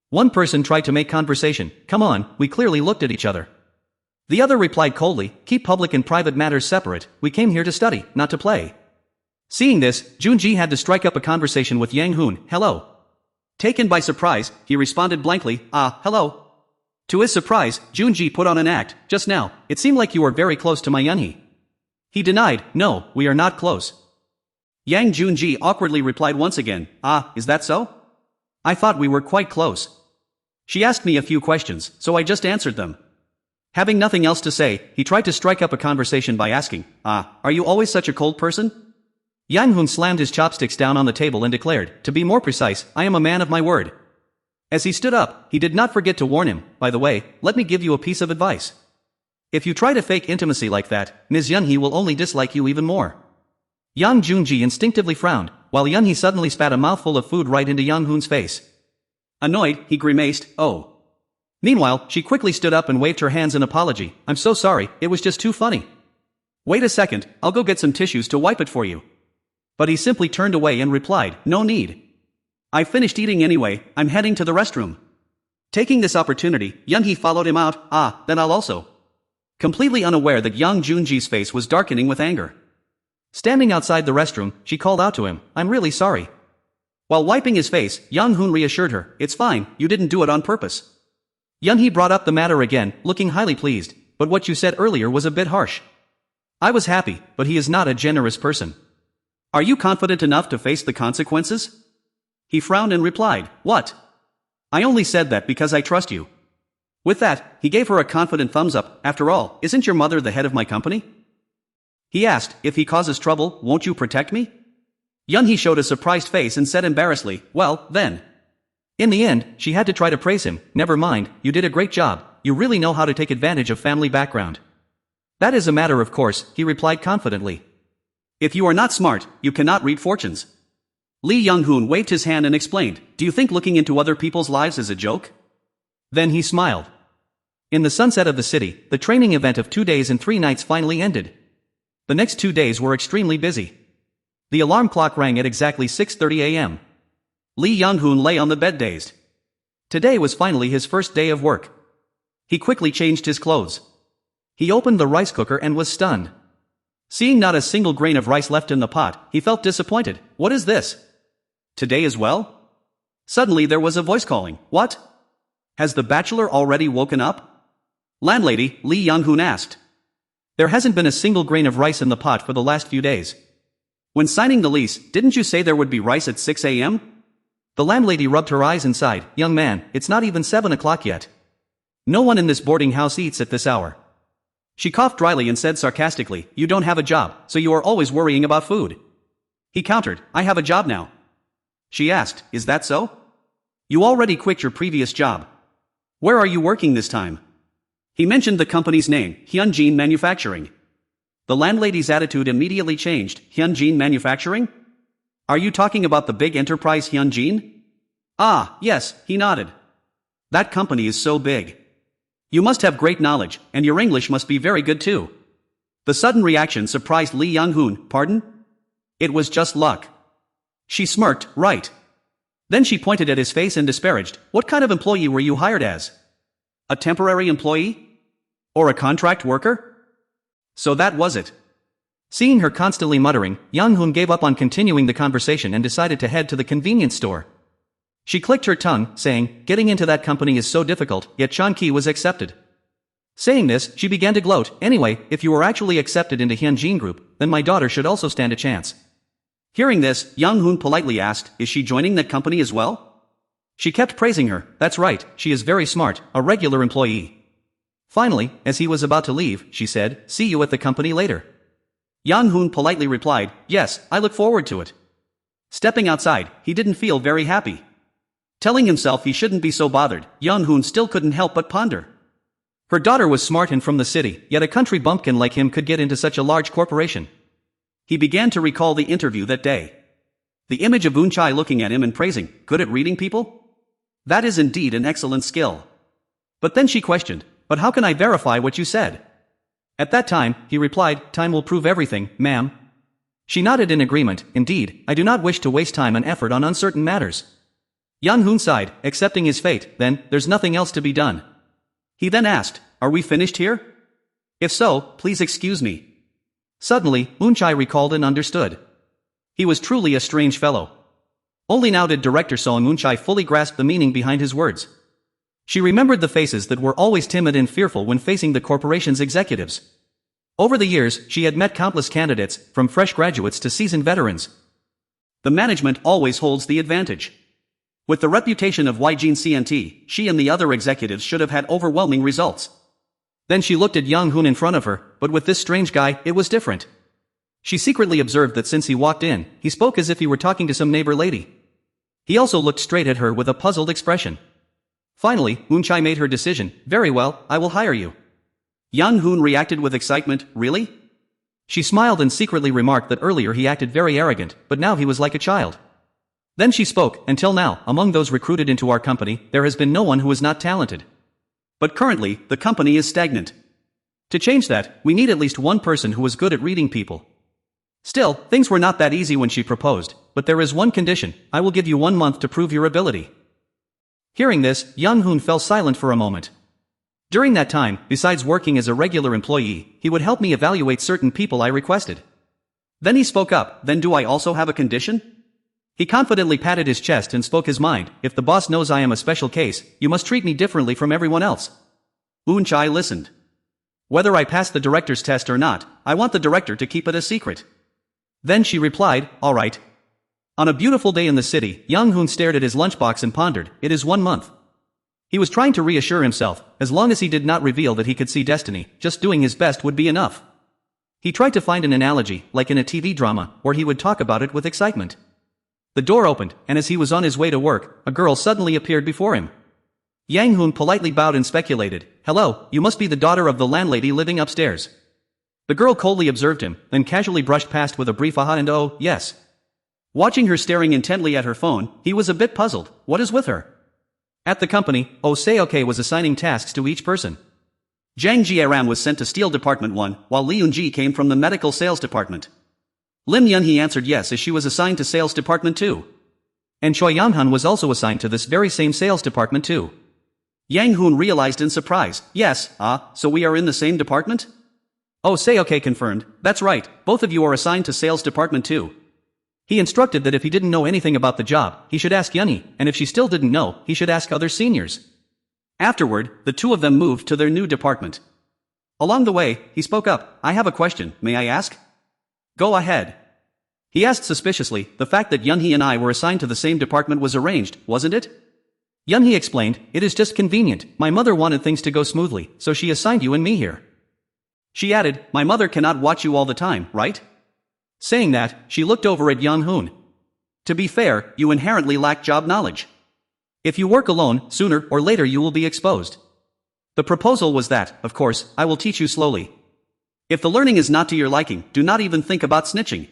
One person tried to make conversation. "Come on, we clearly looked at each other." The other replied coldly, "Keep public and private matters separate, we came here to study, not to play." Seeing this, Junji had to strike up a conversation with Yang Hoon. "Hello." Taken by surprise, he responded blankly, "Ah, hello." To his surprise, Junji put on an act. "Just now, it seemed like you were very close to my Yunhee." He denied, "No, we are not close." Yang Junji awkwardly replied once again, "Ah, is that so? I thought we were quite close. She asked me a few questions, so I just answered them." Having nothing else to say, he tried to strike up a conversation by asking, "Ah, are you always such a cold person?" Yang Hoon slammed his chopsticks down on the table and declared, "To be more precise, I am a man of my word." As he stood up, he did not forget to warn him, "By the way, let me give you a piece of advice. If you try to fake intimacy like that, Ms. Yunhee will only dislike you even more." Yang Junji instinctively frowned, while Yunhee suddenly spat a mouthful of food right into Yang Hoon's face. Annoyed, he grimaced, "Oh." Meanwhile, she quickly stood up and waved her hands in apology. "I'm so sorry, it was just too funny." "Wait a second, I'll go get some tissues to wipe it for you." But he simply turned away and replied, "No need. I finished eating anyway, I'm heading to the restroom." Taking this opportunity, Yunhee followed him out. "Ah, then I'll also." Completely unaware that Yang Junji's face was darkening with anger. Standing outside the restroom, she called out to him, "I'm really sorry." While wiping his face, Yang Hoon reassured her, "It's fine, you didn't do it on purpose." Yunhee brought up the matter again, looking highly pleased, "But what you said earlier was a bit harsh." "I was happy, but he is not a generous person." "Are you confident enough to face the consequences?" He frowned and replied, "What? I only said that because I trust you." With that, he gave her a confident thumbs up. "After all, isn't your mother the head of my company?" He asked, "If he causes trouble, won't you protect me?" Yunhee showed a surprised face and said embarrassedly, "Well, then." In the end, she had to try to praise him. "Never mind, you did a great job, you really know how to take advantage of family background." "That is a matter of course," he replied confidently. "If you are not smart, you cannot read fortunes." Lee Young-hoon waved his hand and explained, "Do you think looking into other people's lives is a joke?" Then he smiled. In the sunset of the city, the training event of 2 days and 3 nights finally ended. The next 2 days were extremely busy. The alarm clock rang at exactly 6:30 a.m. Lee Young-hoon lay on the bed dazed. Today was finally his first day of work. He quickly changed his clothes. He opened the rice cooker and was stunned. Seeing not a single grain of rice left in the pot, he felt disappointed. What is this? Today as well? Suddenly there was a voice calling, "What? Has the bachelor already woken up?" Landlady, Lee Young-hoon asked. "There hasn't been a single grain of rice in the pot for the last few days. When signing the lease, didn't you say there would be rice at 6 a.m.? The landlady rubbed her eyes and sighed, "Young man, it's not even 7 o'clock yet." No one in this boarding house eats at this hour. She coughed dryly and said sarcastically, you don't have a job, so you are always worrying about food. He countered, I have a job now. She asked, is that so? You already quit your previous job. Where are you working this time? He mentioned the company's name, Hyunjin Manufacturing. The landlady's attitude immediately changed, Hyunjin Manufacturing? Are you talking about the big enterprise Hyunjin? Ah, yes, he nodded. That company is so big. You must have great knowledge, and your English must be very good too. The sudden reaction surprised Lee Young-hoon, pardon? It was just luck. She smirked, right. Then she pointed at his face and disparaged, what kind of employee were you hired as? A temporary employee? Or a contract worker? So that was it. Seeing her constantly muttering, Young-hoon gave up on continuing the conversation and decided to head to the convenience store. She clicked her tongue, saying, getting into that company is so difficult, yet Chonki was accepted. Saying this, she began to gloat, anyway, if you were actually accepted into Hyunjin Group, then my daughter should also stand a chance. Hearing this, Young-hoon politely asked, is she joining that company as well? She kept praising her, that's right, she is very smart, a regular employee. Finally, as he was about to leave, she said, see you at the company later. Young-hoon politely replied, yes, I look forward to it. Stepping outside, he didn't feel very happy. Telling himself he shouldn't be so bothered, Young-hoon still couldn't help but ponder. Her daughter was smart and from the city, yet a country bumpkin like him could get into such a large corporation. He began to recall the interview that day. The image of Eun-chae looking at him and praising, good at reading people? That is indeed an excellent skill. But then she questioned, but how can I verify what you said? At that time, he replied, time will prove everything, ma'am. She nodded in agreement, indeed, I do not wish to waste time and effort on uncertain matters. Young-hoon sighed, accepting his fate, then, there's nothing else to be done. He then asked, are we finished here? If so, please excuse me. Suddenly, Eun-chae recalled and understood. He was truly a strange fellow. Only now did Director Song Eun-chae fully grasp the meaning behind his words. She remembered the faces that were always timid and fearful when facing the corporation's executives. Over the years, she had met countless candidates, from fresh graduates to seasoned veterans. The management always holds the advantage. With the reputation of Yjin CNT, she and the other executives should have had overwhelming results. Then she looked at Young-hoon in front of her, but with this strange guy, it was different. She secretly observed that since he walked in, he spoke as if he were talking to some neighbor lady. He also looked straight at her with a puzzled expression. Finally, Eun-chae made her decision, very well, I will hire you. Young-hoon reacted with excitement, really? She smiled and secretly remarked that earlier he acted very arrogant, but now he was like a child. Then she spoke, until now, among those recruited into our company, there has been no one who is not talented. But currently, the company is stagnant. To change that, we need at least one person who is good at reading people. Still, things were not that easy when she proposed, but there is one condition, I will give you 1 month to prove your ability. Hearing this, Young-hoon fell silent for a moment. During that time, besides working as a regular employee, he would help me evaluate certain people I requested. Then he spoke up, then do I also have a condition? He confidently patted his chest and spoke his mind, if the boss knows I am a special case, you must treat me differently from everyone else. Eun-chae listened. Whether I pass the director's test or not, I want the director to keep it a secret. Then she replied, all right. On a beautiful day in the city, Young-hoon stared at his lunchbox and pondered, it is 1 month. He was trying to reassure himself, as long as he did not reveal that he could see destiny, just doing his best would be enough. He tried to find an analogy, like in a TV drama, where he would talk about it with excitement. The door opened, and as he was on his way to work, a girl suddenly appeared before him. Young-hoon politely bowed and speculated, hello, you must be the daughter of the landlady living upstairs. The girl coldly observed him, then casually brushed past with a brief aha and oh, yes. Watching her staring intently at her phone, he was a bit puzzled, what is with her? At the company, Oh Seok was assigning tasks to each person. Jang Ji-aram was sent to Steel Department 1, while Lee Eun-ji came from the Medical Sales Department. Lim Yun-hee answered yes as she was assigned to Sales Department 2. And Choi Yang-han was also assigned to this very same Sales Department 2. Yang-hoon realized in surprise, yes, so we are in the same department? Oh Seok confirmed, that's right, both of you are assigned to Sales Department 2. He instructed that if he didn't know anything about the job, he should ask Yun-hee, and if she still didn't know, he should ask other seniors. Afterward, the two of them moved to their new department. Along the way, he spoke up, I have a question, may I ask? Go ahead. He asked suspiciously, the fact that Yun-hee and I were assigned to the same department was arranged, wasn't it? Yunhee explained, it is just convenient, my mother wanted things to go smoothly, so she assigned you and me here. She added, my mother cannot watch you all the time, right? Saying that, she looked over at young Hoon. To be fair, you inherently lack job knowledge. If you work alone, sooner or later you will be exposed. The proposal was that, of course, I will teach you slowly. If the learning is not to your liking, do not even think about snitching.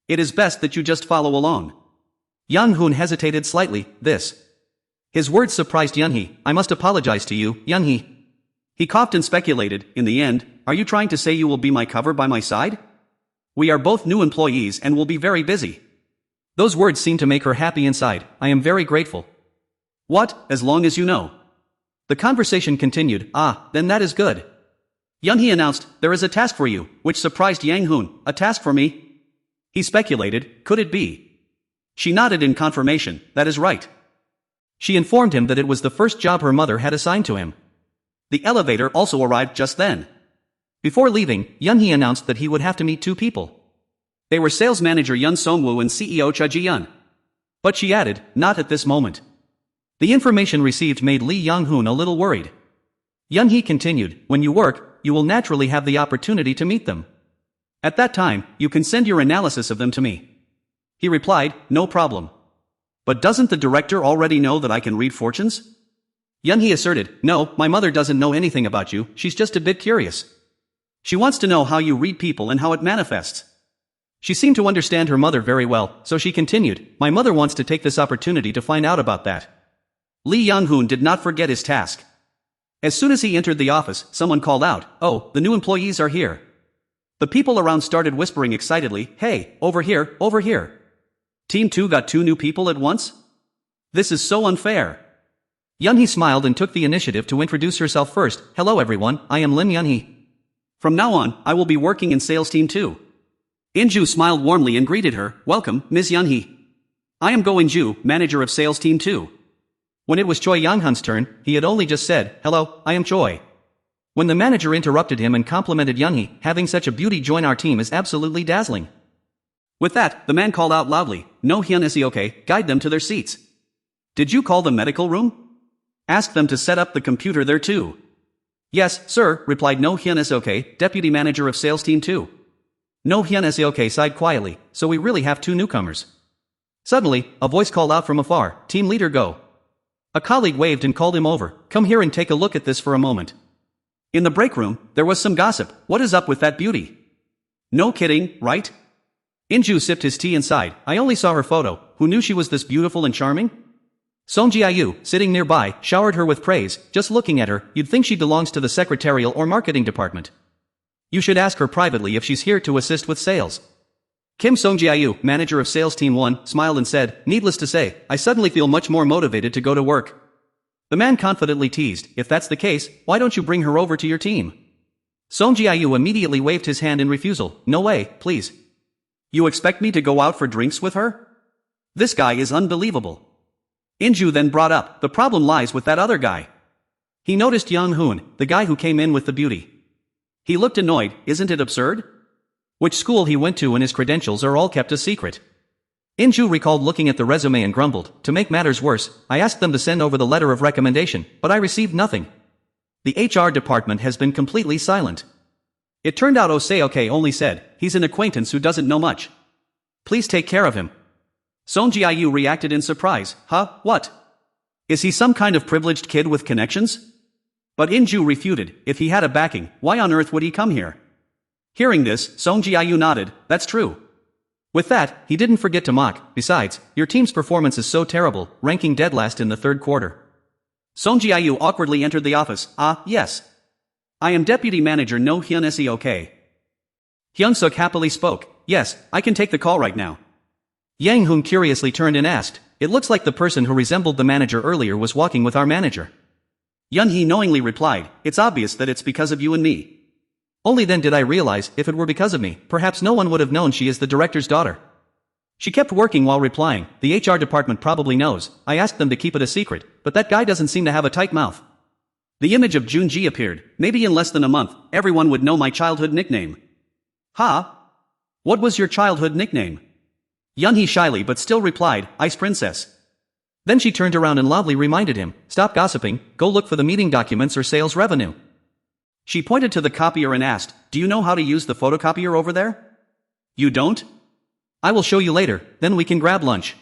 It is best that you just follow along. Young Hoon hesitated slightly, this. His words surprised Yunhee. I must apologize to you, Yunhee. He coughed and speculated, in the end, are you trying to say you will be my cover by my side? We are both new employees and will be very busy. Those words seemed to make her happy inside. I am very grateful. What, as long as you know? The conversation continued. Then that is good. Yunhee announced, there is a task for you, which surprised Yang Hoon. A task for me? He speculated, could it be? She nodded in confirmation, that is right. She informed him that it was the first job her mother had assigned to him. The elevator also arrived just then. Before leaving, Yunhee announced that he would have to meet two people. They were sales manager Yun Songwoo and CEO Cha Ji-yun. But she added, not at this moment. The information received made Lee Young-hoon a little worried. Yunhee continued, when you work, you will naturally have the opportunity to meet them. At that time, you can send your analysis of them to me. He replied, no problem. But doesn't the director already know that I can read fortunes? Yunhee asserted, no, my mother doesn't know anything about you, she's just a bit curious. She wants to know how you read people and how it manifests. She seemed to understand her mother very well, so she continued, my mother wants to take this opportunity to find out about that. Lee Young-hoon did not forget his task. As soon as he entered the office, someone called out, oh, the new employees are here. The people around started whispering excitedly, hey, over here, over here. Team 2 got 2 new people at once? This is so unfair. Yunhee smiled and took the initiative to introduce herself first. Hello everyone, I am Lim Yunhee. From now on, I will be working in sales team 2. Inju smiled warmly and greeted her, welcome, Ms. Yunhee. I am Go Inju, manager of sales team 2. When it was Choi Young-hun's turn, he had only just said, hello, I am Choi. When the manager interrupted him and complimented Yunhee, having such a beauty join our team is absolutely dazzling. With that, the man called out loudly, no Hyun is he okay, guide them to their seats. Did you call the medical room? Ask them to set up the computer there too. Yes, sir, replied No Hyun is okay, deputy manager of sales team 2. No Hyun is okay sighed quietly, so we really have 2 newcomers. Suddenly, a voice called out from afar, team leader go. A colleague waved and called him over, come here and take a look at this for a moment. In the break room, there was some gossip, what is up with that beauty? No kidding, right? Inju sipped his tea and sighed, I only saw her photo, who knew she was this beautiful and charming? Song Ji-ayu, sitting nearby, showered her with praise, just looking at her, you'd think she belongs to the secretarial or marketing department. You should ask her privately if she's here to assist with sales. Kim Song Ji-ayu, manager of sales team 1, smiled and said, needless to say, I suddenly feel much more motivated to go to work. The man confidently teased, if that's the case, why don't you bring her over to your team? Song Ji-ayu immediately waved his hand in refusal, no way, please. You expect me to go out for drinks with her? This guy is unbelievable. Inju then brought up, the problem lies with that other guy. He noticed Young Hoon, the guy who came in with the beauty. He looked annoyed, isn't it absurd? Which school he went to and his credentials are all kept a secret. Inju recalled looking at the resume and grumbled, to make matters worse, I asked them to send over the letter of recommendation, but I received nothing. The HR department has been completely silent. It turned out Oseoke only said, he's an acquaintance who doesn't know much. Please take care of him. Song Ji-ayu reacted in surprise, huh, what? Is he some kind of privileged kid with connections? But Inju refuted, if he had a backing, why on earth would he come here? Hearing this, Song Ji-ayu nodded, that's true. With that, he didn't forget to mock, besides, your team's performance is so terrible, ranking dead last in the 3rd quarter. Song Ji-ayu awkwardly entered the office, yes. I am deputy manager No Hyun Seok. Hyun-suk happily spoke, yes, I can take the call right now. Yang Hoon curiously turned and asked, it looks like the person who resembled the manager earlier was walking with our manager. Yunhee knowingly replied, it's obvious that it's because of you and me. Only then did I realize, if it were because of me, perhaps no one would have known she is the director's daughter. She kept working while replying, the HR department probably knows, I asked them to keep it a secret, but that guy doesn't seem to have a tight mouth. The image of Junji appeared, maybe in less than a month, everyone would know my childhood nickname. What was your childhood nickname? Yunhee shyly but still replied, Ice Princess. Then she turned around and loudly reminded him, "Stop gossiping, go look for the meeting documents or sales revenue." She pointed to the copier and asked, "Do you know how to use the photocopier over there?" "You don't?" "I will show you later, then we can grab lunch.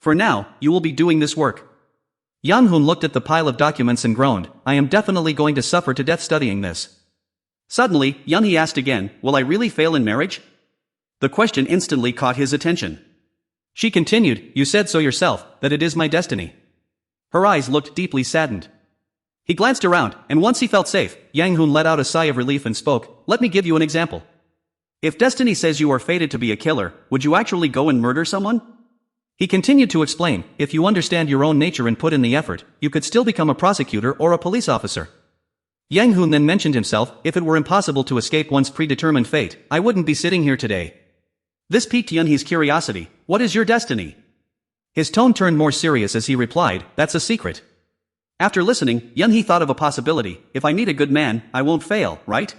For now, you will be doing this work." Yang Hoon looked at the pile of documents and groaned, "I am definitely going to suffer to death studying this." Suddenly, Yunhee asked again, "Will I really fail in marriage?" The question instantly caught his attention. She continued, "You said so yourself, that it is my destiny." Her eyes looked deeply saddened. He glanced around, and once he felt safe, Yang Hoon let out a sigh of relief and spoke, "Let me give you an example. If destiny says you are fated to be a killer, would you actually go and murder someone?" He continued to explain, "If you understand your own nature and put in the effort, you could still become a prosecutor or a police officer." Yang Hoon then mentioned himself, "If it were impossible to escape one's predetermined fate, I wouldn't be sitting here today." This piqued Yunhee's curiosity. "What is your destiny?" His tone turned more serious as he replied, "That's a secret." After listening, Yunhee thought of a possibility. "If I meet a good man, I won't fail, right?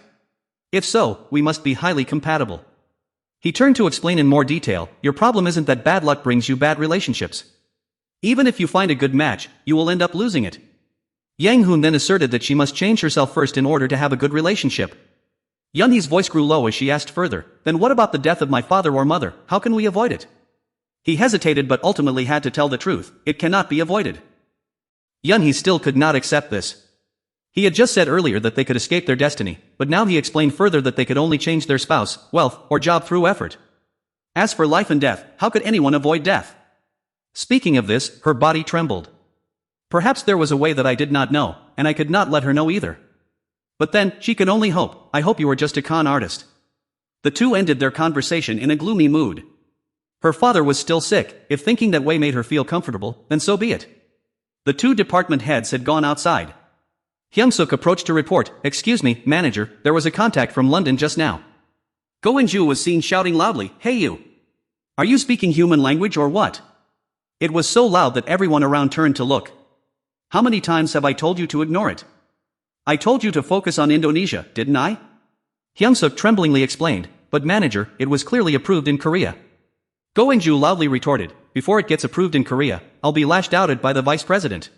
If so, we must be highly compatible." He turned to explain in more detail, "Your problem isn't that bad luck brings you bad relationships. Even if you find a good match, you will end up losing it." Yang Hoon then asserted that she must change herself first in order to have a good relationship. Yunhee's voice grew low as she asked further, "Then what about the death of my father or mother, how can we avoid it?" He hesitated but ultimately had to tell the truth, "It cannot be avoided." Yunhee still could not accept this. He had just said earlier that they could escape their destiny, but now he explained further that they could only change their spouse, wealth, or job through effort. As for life and death, how could anyone avoid death? Speaking of this, her body trembled. Perhaps there was a way that I did not know, and I could not let her know either. But then, she could only hope. "I hope you are just a con artist." The two ended their conversation in a gloomy mood. Her father was still sick. If thinking that way made her feel comfortable, then so be it. The two department heads had gone outside. Hyung-suk approached to report, "Excuse me, manager, there was a contact from London just now." Go In-ju was seen shouting loudly, "Hey you! Are you speaking human language or what?" It was so loud that everyone around turned to look. "How many times have I told you to ignore it? I told you to focus on Indonesia, didn't I?" Hyung-suk tremblingly explained, "But manager, it was clearly approved in Korea." Go In-ju loudly retorted, "Before it gets approved in Korea, I'll be lashed outed by the vice president."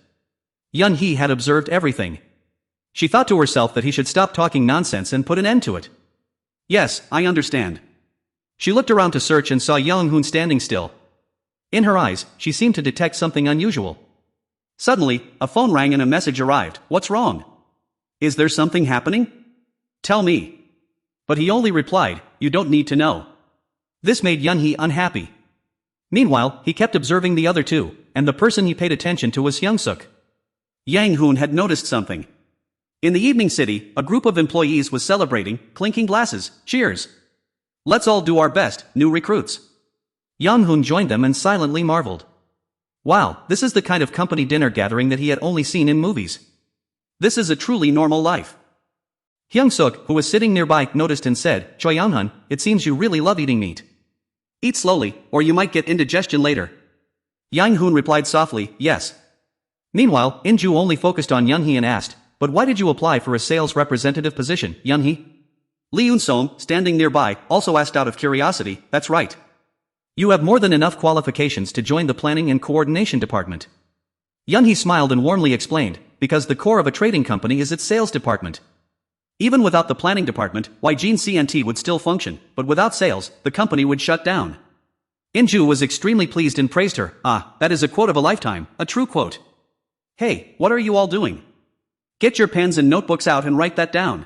Yunhee had observed everything. She thought to herself that he should stop talking nonsense and put an end to it. "Yes, I understand." She looked around to search and saw Yang Hoon standing still. In her eyes, she seemed to detect something unusual. Suddenly, a phone rang and a message arrived. "What's wrong? Is there something happening? Tell me." But he only replied, "You don't need to know." This made Yunhee unhappy. Meanwhile, he kept observing the other two, and the person he paid attention to was Hyung-suk. Yang Hoon had noticed something. In the evening city, a group of employees was celebrating, clinking glasses, cheers. "Let's all do our best, new recruits." Yang Hoon joined them and silently marveled. Wow, this is the kind of company dinner gathering that he had only seen in movies. This is a truly normal life. Hyung-suk, who was sitting nearby, noticed and said, "Choi Young-hun, it seems you really love eating meat. Eat slowly, or you might get indigestion later." Yang Hoon replied softly, "Yes." Meanwhile, In-ju only focused on Yunhee and asked, "But why did you apply for a sales representative position, Yunhee?" Lee Eun-som, standing nearby, also asked out of curiosity, "That's right. You have more than enough qualifications to join the planning and coordination department." Yunhee smiled and warmly explained, "Because the core of a trading company is its sales department. Even without the planning department, YGene CNT would still function, but without sales, the company would shut down." In-ju was extremely pleased and praised her. "Ah, that is a quote of a lifetime, a true quote. Hey, what are you all doing? Get your pens and notebooks out and write that down."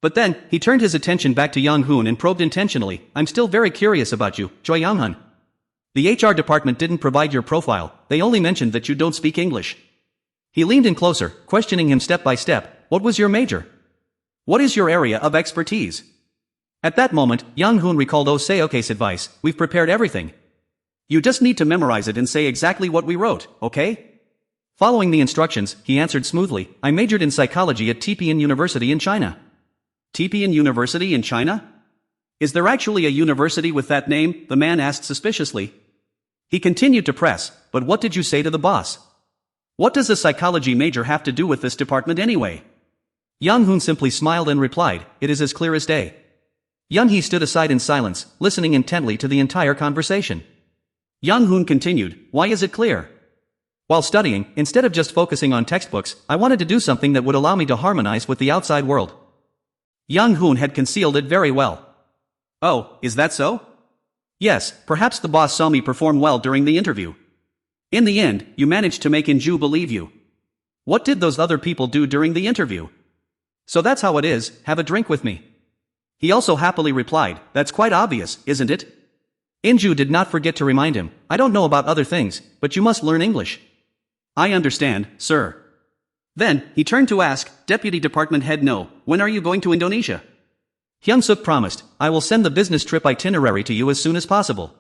But then, he turned his attention back to Yang Hoon and probed intentionally, "I'm still very curious about you, Choi Young-hun. The HR department didn't provide your profile, they only mentioned that you don't speak English." He leaned in closer, questioning him step by step, "What was your major? What is your area of expertise?" At that moment, Yang Hoon recalled Oh Seoke's advice, "We've prepared everything. You just need to memorize it and say exactly what we wrote, okay?" Following the instructions, he answered smoothly, "I majored in psychology at Tycoon University in China." Tycoon University in China? Is there actually a university with that name? The man asked suspiciously. He continued to press, "But what did you say to the boss? What does a psychology major have to do with this department anyway?" Yang Hoon simply smiled and replied, "It is as clear as day." Yunhee stood aside in silence, listening intently to the entire conversation. Yang Hoon continued, "Why is it clear?" While studying, instead of just focusing on textbooks, I wanted to do something that would allow me to harmonize with the outside world. Young Hoon had concealed it very well. Oh, is that so? Yes, perhaps the boss saw me perform well during the interview. In the end, you managed to make Inju believe you. What did those other people do during the interview? So that's how it is, have a drink with me. He also happily replied, that's quite obvious, isn't it? Inju did not forget to remind him, I don't know about other things, but you must learn English. I understand, sir. Then, he turned to ask, Deputy Department Head No, when are you going to Indonesia? Hyung-suk promised, I will send the business trip itinerary to you as soon as possible.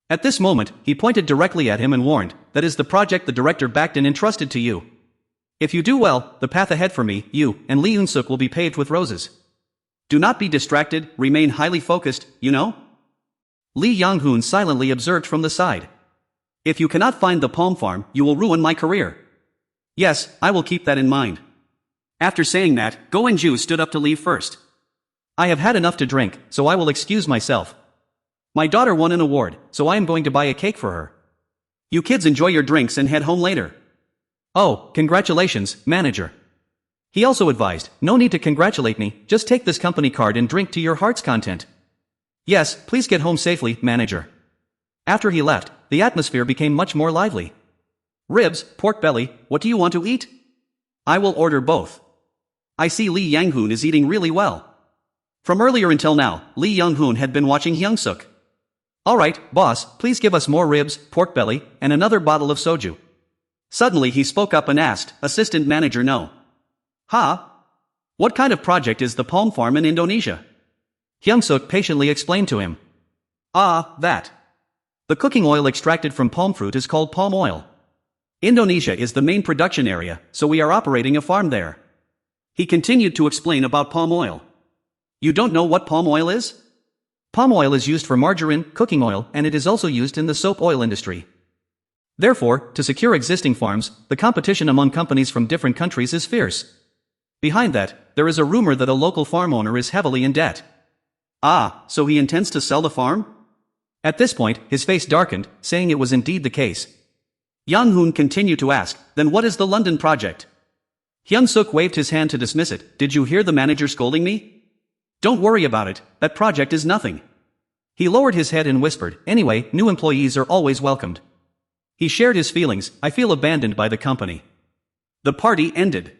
At this moment, he pointed directly at him and warned, that is the project the director backed and entrusted to you. If you do well, the path ahead for me, you, and Lee Yoon-suk will be paved with roses. Do not be distracted, remain highly focused, you know? Lee Yang-hoon silently observed from the side. If you cannot find the palm farm, you will ruin my career. Yes, I will keep that in mind. After saying that, Go In-ju stood up to leave first. I have had enough to drink, so I will excuse myself. My daughter won an award, so I am going to buy a cake for her. You kids enjoy your drinks and head home later. Oh, congratulations, manager. He also advised, no need to congratulate me, just take this company card and drink to your heart's content. Yes, please get home safely, manager. After he left, the atmosphere became much more lively. Ribs, pork belly, what do you want to eat? I will order both. I see Lee Yang-hoon is eating really well. From earlier until now, Lee Young-hoon had been watching Hyung-suk. Alright, boss, please give us more ribs, pork belly, and another bottle of soju. Suddenly he spoke up and asked, Assistant Manager No. Ha? What kind of project is the palm farm in Indonesia? Hyung-suk patiently explained to him. Ah, that. The cooking oil extracted from palm fruit is called palm oil. Indonesia is the main production area, so we are operating a farm there. He continued to explain about palm oil. You don't know what palm oil is? Palm oil is used for margarine, cooking oil, and it is also used in the soap oil industry. Therefore, to secure existing farms, the competition among companies from different countries is fierce. Behind that, there is a rumor that a local farm owner is heavily in debt. Ah, so he intends to sell the farm? At this point, his face darkened, saying it was indeed the case. Yang-hoon continued to ask, then what is the London project? Hyung-suk waved his hand to dismiss it. Did you hear the manager scolding me? Don't worry about it, that project is nothing. He lowered his head and whispered, anyway, new employees are always welcomed. He shared his feelings, I feel abandoned by the company. The party ended.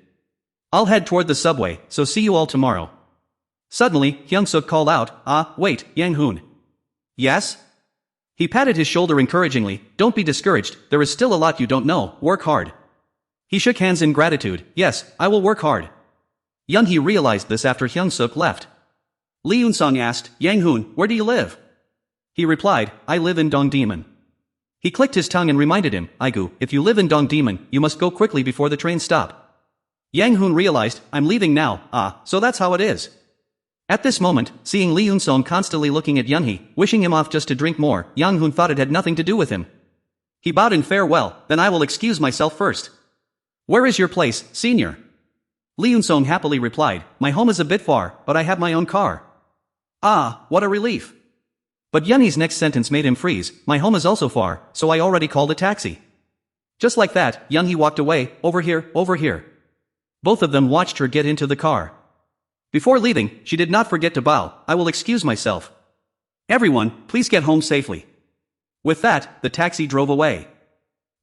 I'll head toward the subway, so see you all tomorrow. Suddenly, Hyung-suk called out, wait, Yang-hoon. Yes? He patted his shoulder encouragingly, don't be discouraged, there is still a lot you don't know, work hard. He shook hands in gratitude, yes, I will work hard. Young-hee realized this after Hyung-suk left. Lee Yoon-sung asked, Yang-hoon, where do you live? He replied, I live in Dongdaemun. He clicked his tongue and reminded him, Aigu, if you live in Dongdaemun, you must go quickly before the train stop. Yang-hoon realized, I'm leaving now, so that's how it is. At this moment, seeing Lee Yoon-sung constantly looking at Young-hee, wishing him off just to drink more, Yang-hoon thought it had nothing to do with him. He bowed in farewell, then I will excuse myself first. Where is your place, senior? Lee Yoon-sung happily replied, my home is a bit far, but I have my own car. Ah, what a relief. But Young-hee's next sentence made him freeze, my home is also far, so I already called a taxi. Just like that, Young-hee walked away, over here, over here. Both of them watched her get into the car. Before leaving, she did not forget to bow, I will excuse myself. Everyone, please get home safely. With that, the taxi drove away.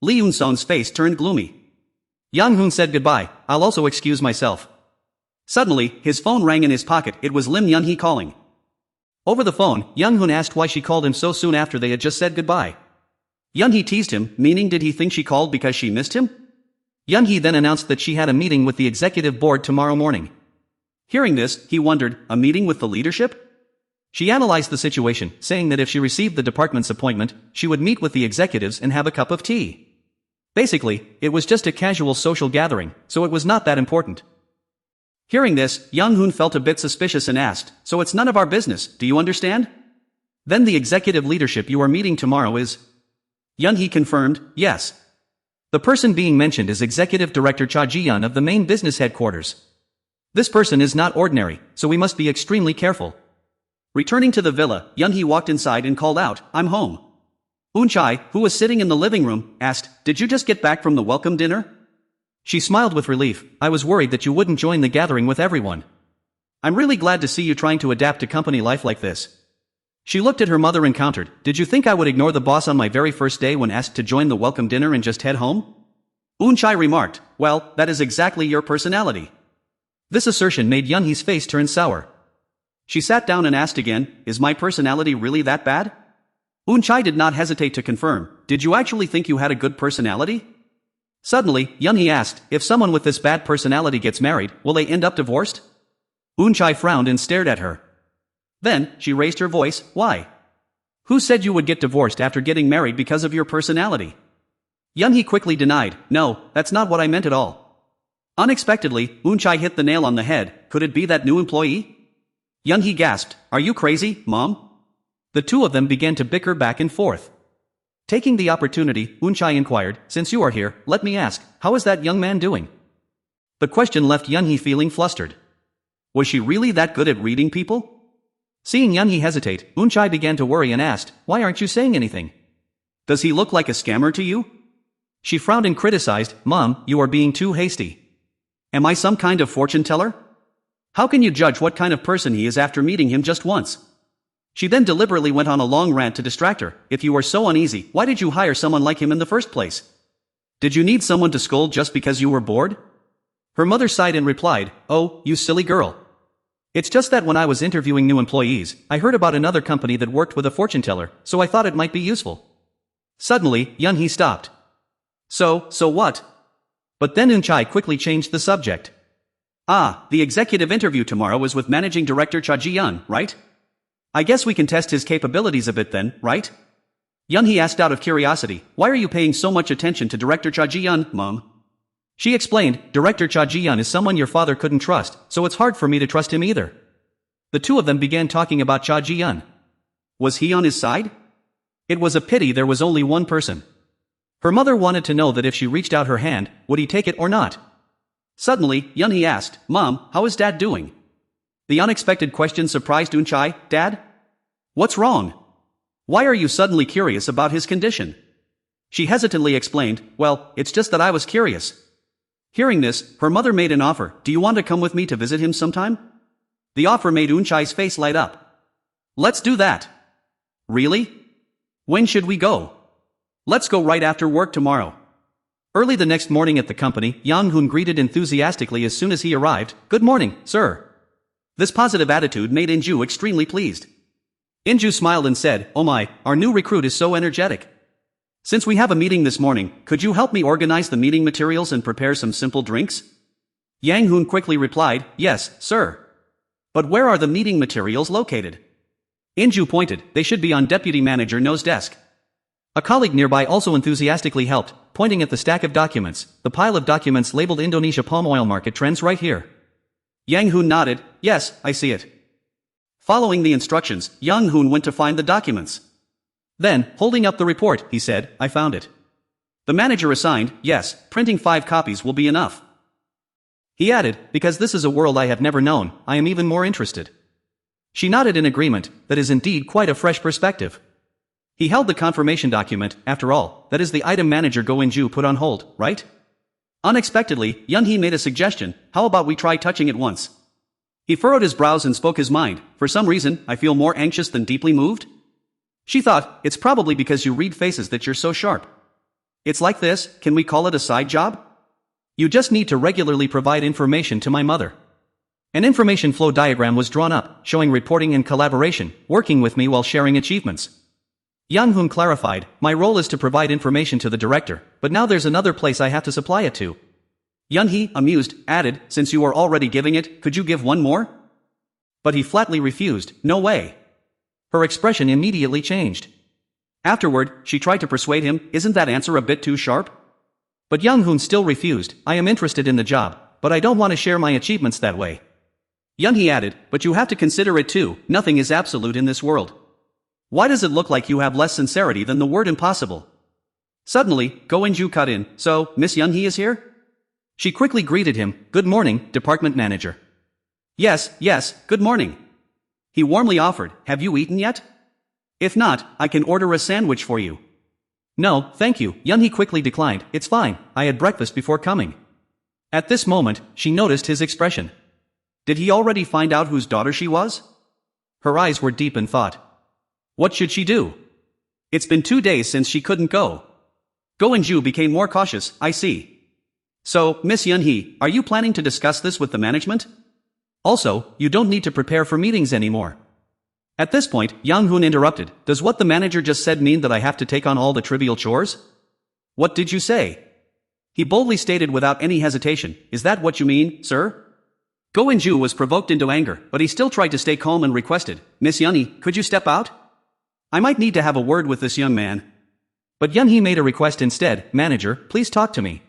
Lee Yoon-sung's face turned gloomy. Yang-hoon said goodbye, I'll also excuse myself. Suddenly, his phone rang in his pocket, it was Lim Young-hee calling. Over the phone, Yang-hoon asked why she called him so soon after they had just said goodbye. Young-hee teased him, meaning did he think she called because she missed him? Young-hee then announced that she had a meeting with the executive board tomorrow morning. Hearing this, he wondered, a meeting with the leadership? She analyzed the situation, saying that if she received the department's appointment, she would meet with the executives and have a cup of tea. Basically, it was just a casual social gathering, so it was not that important. Hearing this, Yang-hoon felt a bit suspicious and asked, so it's none of our business, do you understand? Then the executive leadership you are meeting tomorrow is? Young-hee confirmed, yes. The person being mentioned is Executive Director Cha Ji-yeon of the main business headquarters. This person is not ordinary, so we must be extremely careful. Returning to the villa, Young-hee walked inside and called out, I'm home. Eun-chae, who was sitting in the living room, asked, "Did you just get back from the welcome dinner?" She smiled with relief. "I was worried that you wouldn't join the gathering with everyone. I'm really glad to see you trying to adapt to company life like this." She looked at her mother and countered, "Did you think I would ignore the boss on my very first day when asked to join the welcome dinner and just head home?" Eun-chae remarked, "Well, that is exactly your personality." This assertion made Yeonhee's face turn sour. She sat down and asked again, "Is my personality really that bad?" Eun-chae did not hesitate to confirm, "Did you actually think you had a good personality?" Suddenly, Yeonhee asked, "If someone with this bad personality gets married, will they end up divorced?" Eun-chae frowned and stared at her. Then, she raised her voice, "Why? Who said you would get divorced after getting married because of your personality?" Yeonhee quickly denied, "No, that's not what I meant at all." Unexpectedly, Eun-chae hit the nail on the head. Could it be that new employee? Yeonhee gasped, "Are you crazy, Mom?" The two of them began to bicker back and forth. Taking the opportunity, Eun-chae inquired, "Since you are here, let me ask, how is that young man doing?" The question left Yeonhee feeling flustered. Was she really that good at reading people? Seeing Yeonhee hesitate, Eun-chae began to worry and asked, "Why aren't you saying anything? Does he look like a scammer to you?" She frowned and criticized, "Mom, you are being too hasty. Am I some kind of fortune teller? How can you judge what kind of person he is after meeting him just once?" She then deliberately went on a long rant to distract her. "If you are so uneasy, why did you hire someone like him in the first place? Did you need someone to scold just because you were bored?" Her mother sighed and replied, "Oh, you silly girl. It's just that when I was interviewing new employees, I heard about another company that worked with a fortune teller, so I thought it might be useful." Suddenly, Yeonhee stopped. So what? But then Eun-chae quickly changed the subject. "Ah, the executive interview tomorrow is with Managing Director Cha Ji-yeon, right? I guess we can test his capabilities a bit then, right?" Yeonhee asked out of curiosity, "Why are you paying so much attention to Director Cha Ji-yeon, Mom?" She explained, "Director Cha Ji-yeon is someone your father couldn't trust, so it's hard for me to trust him either." The two of them began talking about Cha Ji-yeon. Was he on his side? It was a pity there was only one person. Her mother wanted to know that if she reached out her hand, would he take it or not? Suddenly, Yeonhee asked, "Mom, how is Dad doing?" The unexpected question surprised Eun-chae. "Dad? What's wrong? Why are you suddenly curious about his condition?" She hesitantly explained, "Well, it's just that I was curious." Hearing this, her mother made an offer, "Do you want to come with me to visit him sometime?" The offer made Eun-chae's face light up. "Let's do that." "Really? When should we go?" "Let's go right after work tomorrow." Early the next morning at the company, Yang-hoon greeted enthusiastically as soon as he arrived, "Good morning, sir." This positive attitude made In-ju extremely pleased. In-ju smiled and said, "Oh my, our new recruit is so energetic. Since we have a meeting this morning, could you help me organize the meeting materials and prepare some simple drinks?" Yang-hoon quickly replied, "Yes, sir." "But where are the meeting materials located?" In-ju pointed, "They should be on Deputy Manager No's desk." A colleague nearby also enthusiastically helped, pointing at the stack of documents, the pile of documents labeled Indonesia palm oil market trends right here. Yang-hoon nodded, "Yes, I see it." Following the instructions, Yang-hoon went to find the documents. Then, holding up the report, he said, "I found it." The manager assigned, "Yes, printing 5 copies will be enough." He added, "Because this is a world I have never known, I am even more interested." She nodded in agreement. That is indeed quite a fresh perspective. He held the confirmation document. After all, that is the item manager Go In-ju put on hold, right? Unexpectedly, Yeonhee made a suggestion, "How about we try touching it once?" He furrowed his brows and spoke his mind, "For some reason, I feel more anxious than deeply moved." She thought, "It's probably because you read faces that you're so sharp. It's like this, can we call it a side job? You just need to regularly provide information to my mother." An information flow diagram was drawn up, showing reporting and collaboration, working with me while sharing achievements. Yang-hoon clarified, "My role is to provide information to the director, but now there's another place I have to supply it to." Yeonhee, amused, added, "Since you are already giving it, could you give one more?" But he flatly refused, "No way." Her expression immediately changed. Afterward, she tried to persuade him, "Isn't that answer a bit too sharp?" But Yang-hoon still refused, "I am interested in the job, but I don't want to share my achievements that way." Yeonhee added, "But you have to consider it too, nothing is absolute in this world. Why does it look like you have less sincerity than the word impossible?" Suddenly, Go In-ju cut in, "So, Miss Yeonhee is here?" She quickly greeted him, "Good morning, department manager." Yes, good morning." He warmly offered, "Have you eaten yet? If not, I can order a sandwich for you." No, thank you, Yunhee quickly declined. It's fine, I had breakfast before coming. At this moment, she noticed his expression. Did he already find out whose daughter she was? Her eyes were deep in thought. What should she do? It's been 2 days since she couldn't go. Go Inju became more cautious. I see. So, Miss Yunhee, are you planning to discuss this with the management? Also, you don't need to prepare for meetings anymore. At this point, Yang Hoon interrupted. Does what the manager just said mean that I have to take on all the trivial chores? What did you say? He boldly stated without any hesitation. Is that what you mean, sir? Go Inju was provoked into anger, but he still tried to stay calm and requested, Miss Yunhee, could you step out? I might need to have a word with this young man. But Yunhee made a request instead. Manager, please talk to me.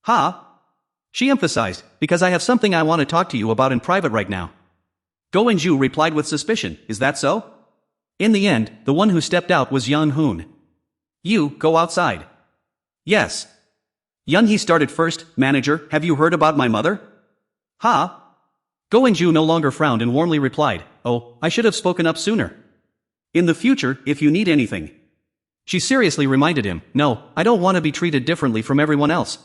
Ha? She emphasized, because I have something I want to talk to you about in private right now. Go Inju replied with suspicion. Is that so? In the end, the one who stepped out was Yang Hoon. You, go outside. Yes. Yunhee started first. Manager, have you heard about my mother? Ha? Go Inju no longer frowned and warmly replied, oh, I should have spoken up sooner. In the future, if you need anything. She seriously reminded him, no, I don't want to be treated differently from everyone else.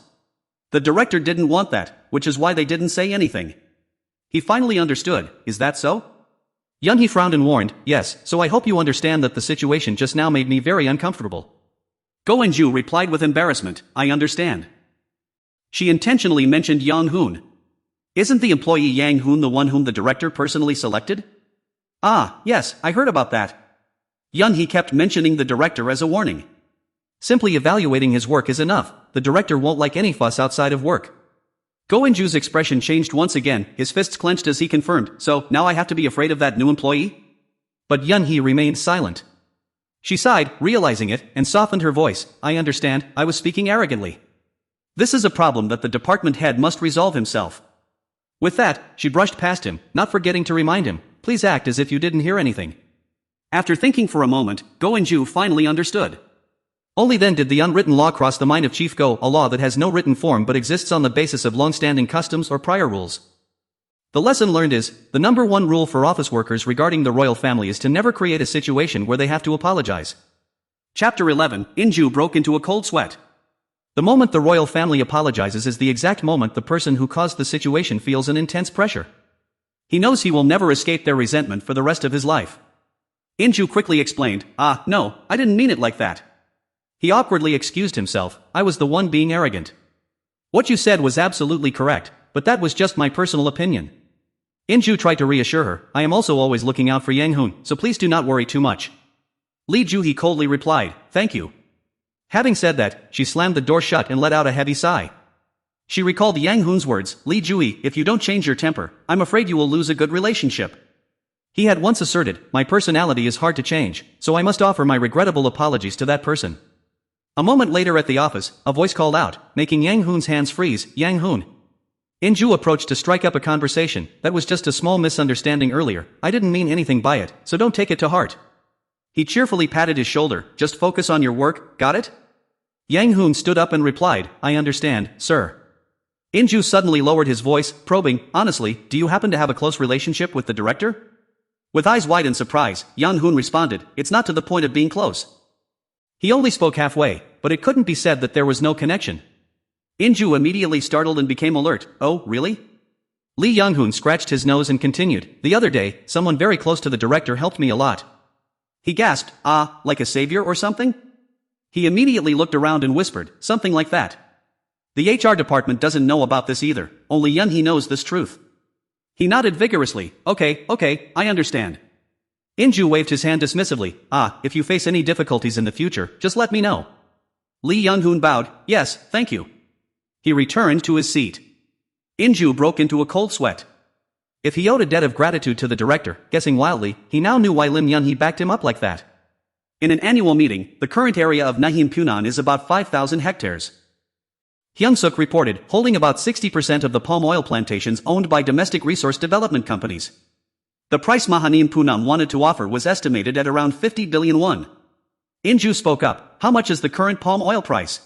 The director didn't want that, which is why they didn't say anything. He finally understood. Is that so? Yunhee frowned and warned, yes, so I hope you understand that the situation just now made me very uncomfortable. Go Inju replied with embarrassment, I understand. She intentionally mentioned Yang Hoon. Isn't the employee Yang Hoon the one whom the director personally selected? Ah, yes, I heard about that. Yunhee kept mentioning the director as a warning. Simply evaluating his work is enough. The director won't like any fuss outside of work. Go Inju's expression changed once again, his fists clenched as he confirmed, so now I have to be afraid of that new employee? But Yunhee remained silent. She sighed, realizing it, and softened her voice. I understand, I was speaking arrogantly. This is a problem that the department head must resolve himself. With that, she brushed past him, not forgetting to remind him, please act as if you didn't hear anything. After thinking for a moment, Go Inju finally understood. Only then did the unwritten law cross the mind of Chief Go, a law that has no written form but exists on the basis of long-standing customs or prior rules. The lesson learned is, the number one rule for office workers regarding the royal family is to never create a situation where they have to apologize. Chapter 11, Inju broke into a cold sweat. The moment the royal family apologizes is the exact moment the person who caused the situation feels an intense pressure. He knows he will never escape their resentment for the rest of his life. Inju quickly explained, no, I didn't mean it like that. He awkwardly excused himself, I was the one being arrogant. What you said was absolutely correct, but that was just my personal opinion. Inju tried to reassure her, I am also always looking out for Yang Hoon, so please do not worry too much. Li Juhee coldly replied, thank you. Having said that, she slammed the door shut and let out a heavy sigh. She recalled Yang Hoon's words, Li Juhee, if you don't change your temper, I'm afraid you will lose a good relationship. He had once asserted, my personality is hard to change, so I must offer my regrettable apologies to that person. A moment later at the office, a voice called out, making Yang Hoon's hands freeze, Yang Hoon. Inju approached to strike up a conversation. That was just a small misunderstanding earlier. I didn't mean anything by it, so don't take it to heart. He cheerfully patted his shoulder. Just focus on your work, got it? Yang Hoon stood up and replied, I understand, sir. Inju suddenly lowered his voice, probing, honestly, do you happen to have a close relationship with the director? With eyes wide in surprise, Yang Hoon responded, it's not to the point of being close. He only spoke halfway, but it couldn't be said that there was no connection. Inju immediately startled and became alert. Oh, really? Lee Young-hoon scratched his nose and continued, the other day, someone very close to the director helped me a lot. He gasped, like a savior or something? He immediately looked around and whispered, something like that. The HR department doesn't know about this either, only Yunhee knows this truth. He nodded vigorously, okay, I understand. Inju waved his hand dismissively, if you face any difficulties in the future, just let me know. Lee Young-hoon bowed, yes, thank you. He returned to his seat. Inju broke into a cold sweat. If he owed a debt of gratitude to the director, guessing wildly, he now knew why Lim Yunhee backed him up like that. In an annual meeting, the current area of Nahim Punan is about 5,000 hectares. Hyung-suk reported, holding about 60% of the palm oil plantations owned by domestic resource development companies. The price Mahanim Punam wanted to offer was estimated at around 50 billion won. Inju spoke up, how much is the current palm oil price?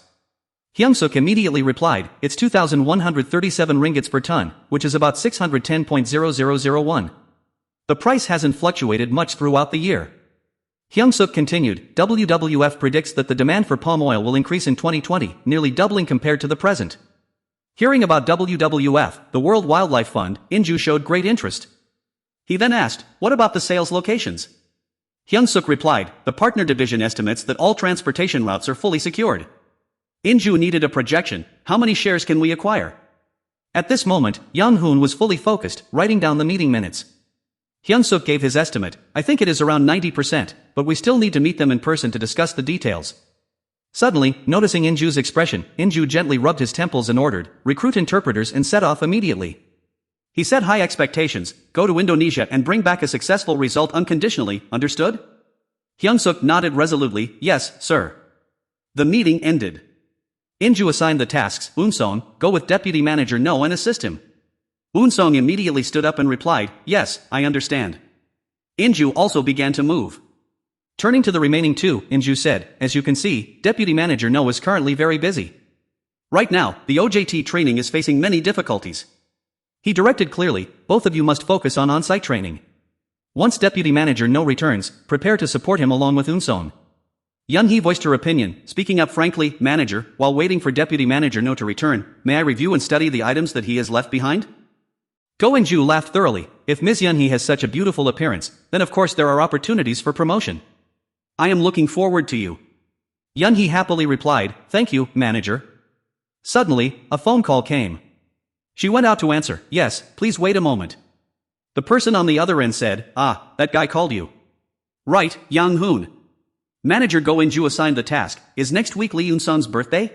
Hyung-suk immediately replied, it's 2,137 ringgits per ton, which is about 610.0001. The price hasn't fluctuated much throughout the year. Hyung-suk continued, WWF predicts that the demand for palm oil will increase in 2020, nearly doubling compared to the present. Hearing about WWF, the World Wildlife Fund, Inju showed great interest. He then asked, what about the sales locations? Hyung-suk replied, the partner division estimates that all transportation routes are fully secured. Inju needed a projection, how many shares can we acquire? At this moment, Hoon was fully focused, writing down the meeting minutes. Hyung-suk gave his estimate, I think it is around 90%, but we still need to meet them in person to discuss the details. Suddenly, noticing Inju's expression, Inju gently rubbed his temples and ordered, recruit interpreters and set off immediately. He set high expectations, go to Indonesia and bring back a successful result unconditionally, understood? Hyung-suk nodded resolutely, yes, sir. The meeting ended. Inju assigned the tasks, Eun-song, go with deputy manager No and assist him. Eun-song immediately stood up and replied, yes, I understand. Inju also began to move. Turning to the remaining two, Inju said, as you can see, deputy manager No is currently very busy. Right now, the OJT training is facing many difficulties. He directed clearly, both of you must focus on on-site training. Once deputy manager No returns, prepare to support him along with Eun-song. Yeon-hee voiced her opinion, speaking up frankly, manager, while waiting for deputy manager No to return, may I review and study the items that he has left behind? Go In-ju laughed thoroughly, if Ms. Yeon-hee has such a beautiful appearance, then of course there are opportunities for promotion. I am looking forward to you. Yeon-hee happily replied, thank you, manager. Suddenly, a phone call came. She went out to answer, yes, please wait a moment. The person on the other end said, that guy called you. Right, Yang Hoon. Manager Go In-ju assigned the task, is next week Lee Eun-sung's birthday?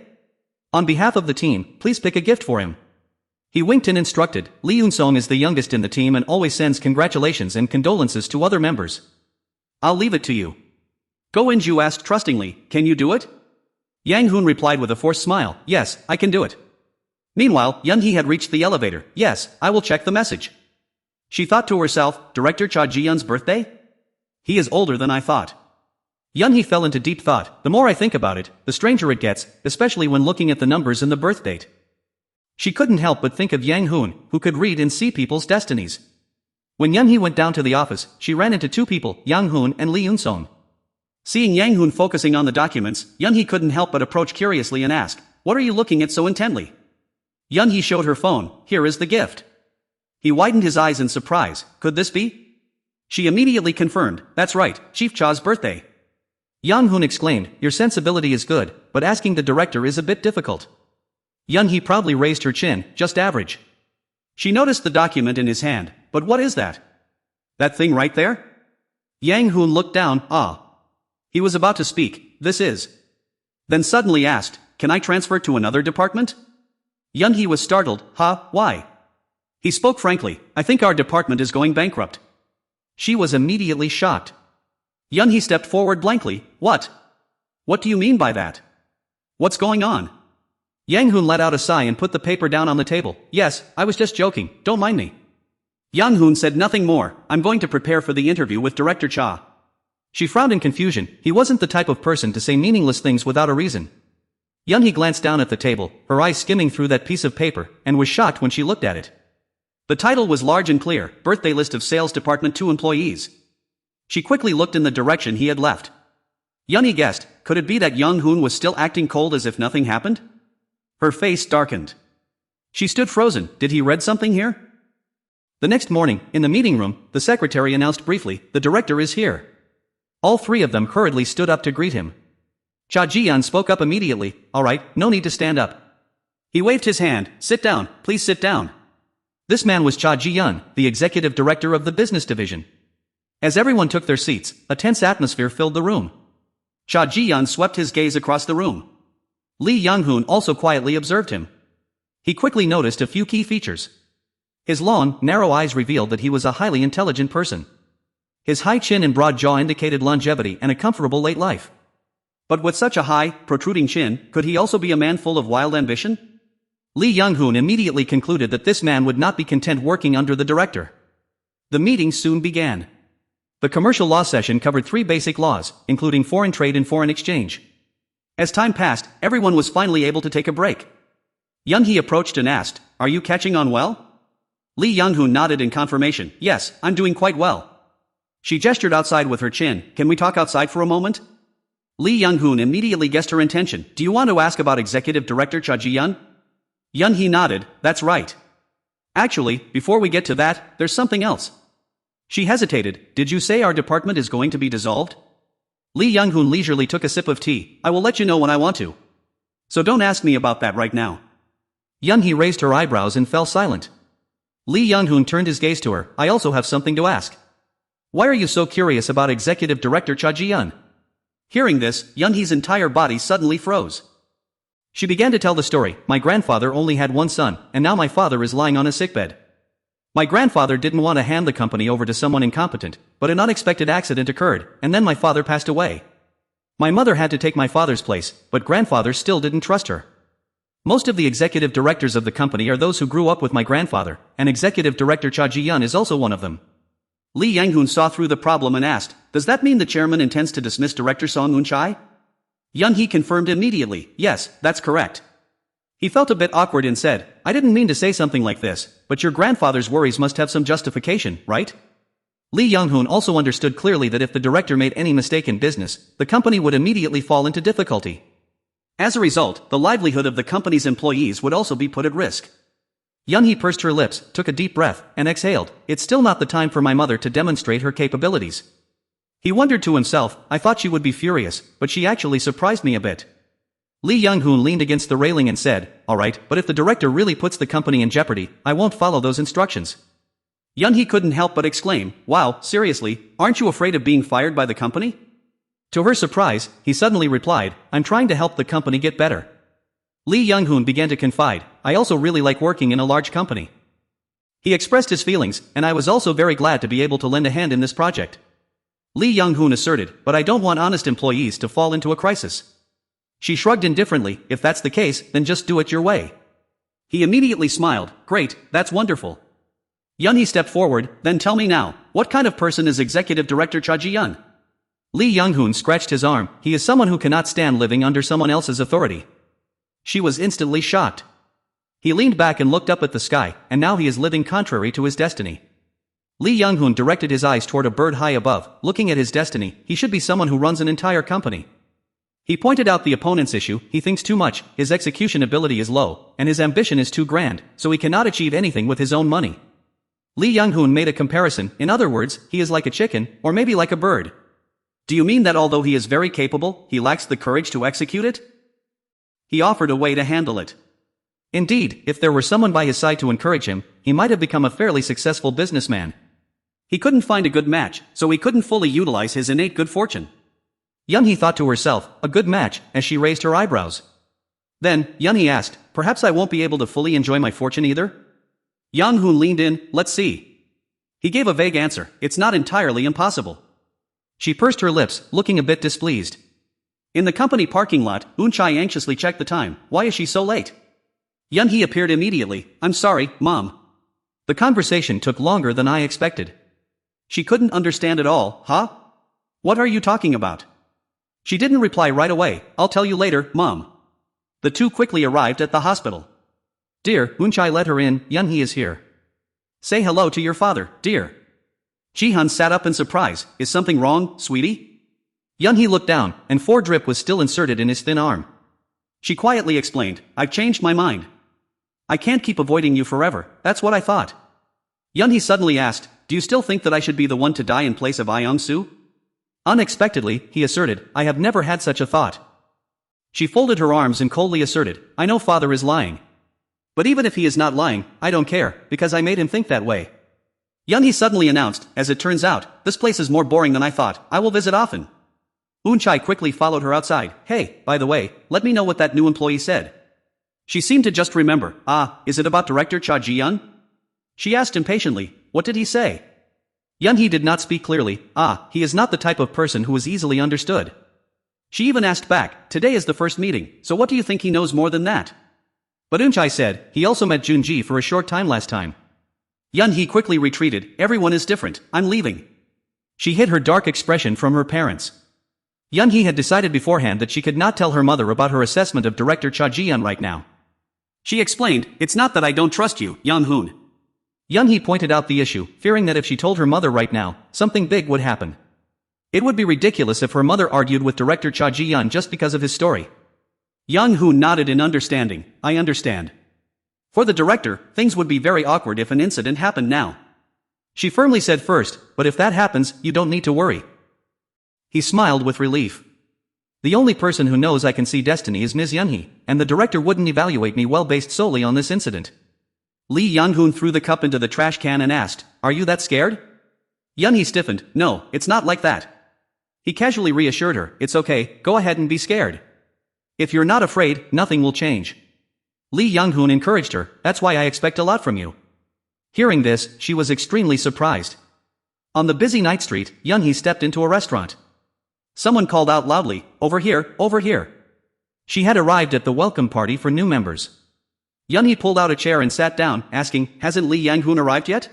On behalf of the team, please pick a gift for him. He winked and instructed, Lee Eun-sung is the youngest in the team and always sends congratulations and condolences to other members. I'll leave it to you. Go In-ju asked trustingly, can you do it? Yang Hoon replied with a forced smile, yes, I can do it. Meanwhile, Yeon-hee had reached the elevator, yes, I will check the message. She thought to herself, Director Cha Ji-yeon's birthday? He is older than I thought. Yeon-hee fell into deep thought, the more I think about it, the stranger it gets, especially when looking at the numbers in the birth date. She couldn't help but think of Yang Hoon, who could read and see people's destinies. When Yeon-hee went down to the office, she ran into two people, Yang Hoon and Lee Eun-sung. Seeing Yang Hoon focusing on the documents, Yeon-hee couldn't help but approach curiously and ask, what are you looking at so intently? Yeon-hee showed her phone, here is the gift. He widened his eyes in surprise, could this be? She immediately confirmed, that's right, Chief Cha's birthday. Yang Hoon exclaimed, your sensibility is good, but asking the director is a bit difficult. Yeon-hee proudly raised her chin, just average. She noticed the document in his hand, but what is that? That thing right there? Yang Hoon looked down, He was about to speak, this is. Then suddenly asked, can I transfer to another department? Yeon-hee was startled, why? He spoke frankly, I think our department is going bankrupt. She was immediately shocked. Yeon-hee stepped forward blankly, what? What do you mean by that? What's going on? Yang Hoon let out a sigh and put the paper down on the table, yes, I was just joking, don't mind me. Yang Hoon said nothing more, I'm going to prepare for the interview with Director Cha. She frowned in confusion, he wasn't the type of person to say meaningless things without a reason. Yeon-hee glanced down at the table, her eyes skimming through that piece of paper, and was shocked when she looked at it. The title was large and clear, Birthday List of Sales Department 2 Employees. She quickly looked in the direction he had left. Yeon-hee guessed, could it be that Yang Hoon was still acting cold as if nothing happened? Her face darkened. She stood frozen, did he read something here? The next morning, in the meeting room, the secretary announced briefly, the director is here. All three of them hurriedly stood up to greet him. Cha Ji-yeon spoke up immediately, all right, no need to stand up. He waved his hand, sit down, please sit down. This man was Cha Ji-yeon, the executive director of the business division. As everyone took their seats, a tense atmosphere filled the room. Cha Ji-yeon swept his gaze across the room. Lee Young-hoon also quietly observed him. He quickly noticed a few key features. His long, narrow eyes revealed that he was a highly intelligent person. His high chin and broad jaw indicated longevity and a comfortable late life. But with such a high, protruding chin, could he also be a man full of wild ambition? Lee Young-hoon immediately concluded that this man would not be content working under the director. The meeting soon began. The commercial law session covered 3 basic laws, including foreign trade and foreign exchange. As time passed, everyone was finally able to take a break. Yeon-hee approached and asked, are you catching on well? Lee Young-hoon nodded in confirmation, yes, I'm doing quite well. She gestured outside with her chin. Can we talk outside for a moment? Lee Young-hoon immediately guessed her intention. Do you want to ask about Executive Director Cha Ji-yun? Yun-hee nodded. That's right. Actually, before we get to that, there's something else. She hesitated. Did you say our department is going to be dissolved? Lee Young-hoon leisurely took a sip of tea. I will let you know when I want to. So don't ask me about that right now. Yun-hee raised her eyebrows and fell silent. Lee Young-hoon turned his gaze to her. I also have something to ask. Why are you so curious about Executive Director Cha Ji-yun? Hearing this, Yun-hee's entire body suddenly froze. She began to tell the story. My grandfather only had one son, and now my father is lying on a sickbed. My grandfather didn't want to hand the company over to someone incompetent, but an unexpected accident occurred, and then my father passed away. My mother had to take my father's place, but grandfather still didn't trust her. Most of the executive directors of the company are those who grew up with my grandfather, and Executive Director Cha Ji-yun is also one of them. Lee Yang-hoon saw through the problem and asked, does that mean the chairman intends to dismiss Director Song Eun-chai? Yun-hee confirmed immediately, yes, that's correct. He felt a bit awkward and said, I didn't mean to say something like this, but your grandfather's worries must have some justification, right? Lee Young-hoon also understood clearly that if the director made any mistake in business, the company would immediately fall into difficulty. As a result, the livelihood of the company's employees would also be put at risk. Yun-hee pursed her lips, took a deep breath, and exhaled. It's still not the time for my mother to demonstrate her capabilities. He wondered to himself, I thought she would be furious, but she actually surprised me a bit. Lee Young-hoon leaned against the railing and said, alright, but if the director really puts the company in jeopardy, I won't follow those instructions. Yun-hee couldn't help but exclaim, wow, seriously, aren't you afraid of being fired by the company? To her surprise, he suddenly replied, I'm trying to help the company get better. Lee Young-hoon began to confide, I also really like working in a large company. He expressed his feelings, and I was also very glad to be able to lend a hand in this project. Lee Young-hoon asserted, but I don't want honest employees to fall into a crisis. She shrugged indifferently, if that's the case, then just do it your way. He immediately smiled, great, that's wonderful. Yun-hee stepped forward, then tell me now, what kind of person is Executive Director Cha Ji-yun? Lee Young-hoon scratched his arm, he is someone who cannot stand living under someone else's authority. She was instantly shocked. He leaned back and looked up at the sky, and now he is living contrary to his destiny. Lee Young-hoon directed his eyes toward a bird high above, looking at his destiny, he should be someone who runs an entire company. He pointed out the opponent's issue, he thinks too much, his execution ability is low, and his ambition is too grand, so he cannot achieve anything with his own money. Lee Young-hoon made a comparison, in other words, he is like a chicken, or maybe like a bird. Do you mean that although he is very capable, he lacks the courage to execute it? He offered a way to handle it. Indeed, if there were someone by his side to encourage him, he might have become a fairly successful businessman. He couldn't find a good match, so he couldn't fully utilize his innate good fortune. Yun-hee thought to herself, a good match, as she raised her eyebrows. Then, Yun-hee asked, perhaps I won't be able to fully enjoy my fortune either? Young-hoon leaned in, let's see. He gave a vague answer, it's not entirely impossible. She pursed her lips, looking a bit displeased. In the company parking lot, Eun-chai anxiously checked the time. Why is she so late? Yun-hee appeared immediately. I'm sorry, Mom. The conversation took longer than I expected. She couldn't understand at all, huh? What are you talking about? She didn't reply right away. I'll tell you later, Mom. The two quickly arrived at the hospital. Dear, Eun-chai let her in, Yun-hee is here. Say hello to your father, dear. Ji-hun sat up in surprise. Is something wrong, sweetie? Yun-hee looked down, and 4-drip was still inserted in his thin arm. She quietly explained, I've changed my mind. I can't keep avoiding you forever, that's what I thought. Yun-hee suddenly asked, do you still think that I should be the one to die in place of Iong-soo? Unexpectedly, he asserted, I have never had such a thought. She folded her arms and coldly asserted, I know father is lying. But even if he is not lying, I don't care, because I made him think that way. Yun-hee suddenly announced, as it turns out, this place is more boring than I thought, I will visit often. Eun-chai quickly followed her outside. Hey, by the way, let me know what that new employee said. She seemed to just remember. Is it about Director Cha Ji-yun? She asked impatiently, what did he say? Yun-hee did not speak clearly. He is not the type of person who is easily understood. She even asked back, today is the first meeting, so what do you think he knows more than that? But Eun-chai said, he also met Junji for a short time last time. Yun-hee quickly retreated, everyone is different, I'm leaving. She hid her dark expression from her parents. Yun-hee had decided beforehand that she could not tell her mother about her assessment of Director Cha Ji-yun right now. She explained, it's not that I don't trust you, Young-hoon. Yun-hee pointed out the issue, fearing that if she told her mother right now, something big would happen. It would be ridiculous if her mother argued with director Cha Ji-yeon just because of his story. Young-hoon nodded in understanding. I understand. For the director, things would be very awkward if an incident happened now. She firmly said first, but if that happens, you don't need to worry. He smiled with relief. The only person who knows I can see destiny is Ms. Yun-hee, and the director wouldn't evaluate me well based solely on this incident. Lee Young-hoon threw the cup into the trash can and asked, Are you that scared? Yun-hee stiffened. No, it's not like that. He casually reassured her, It's okay, go ahead and be scared. If you're not afraid, nothing will change. Lee Young-hoon encouraged her, That's why I expect a lot from you. Hearing this, she was extremely surprised. On the busy night street, Yun-hee stepped into a restaurant. Someone called out loudly, Over here, over here. She had arrived at the welcome party for new members. Yun-hee pulled out a chair and sat down, asking, Hasn't Lee Yang-hoon arrived yet?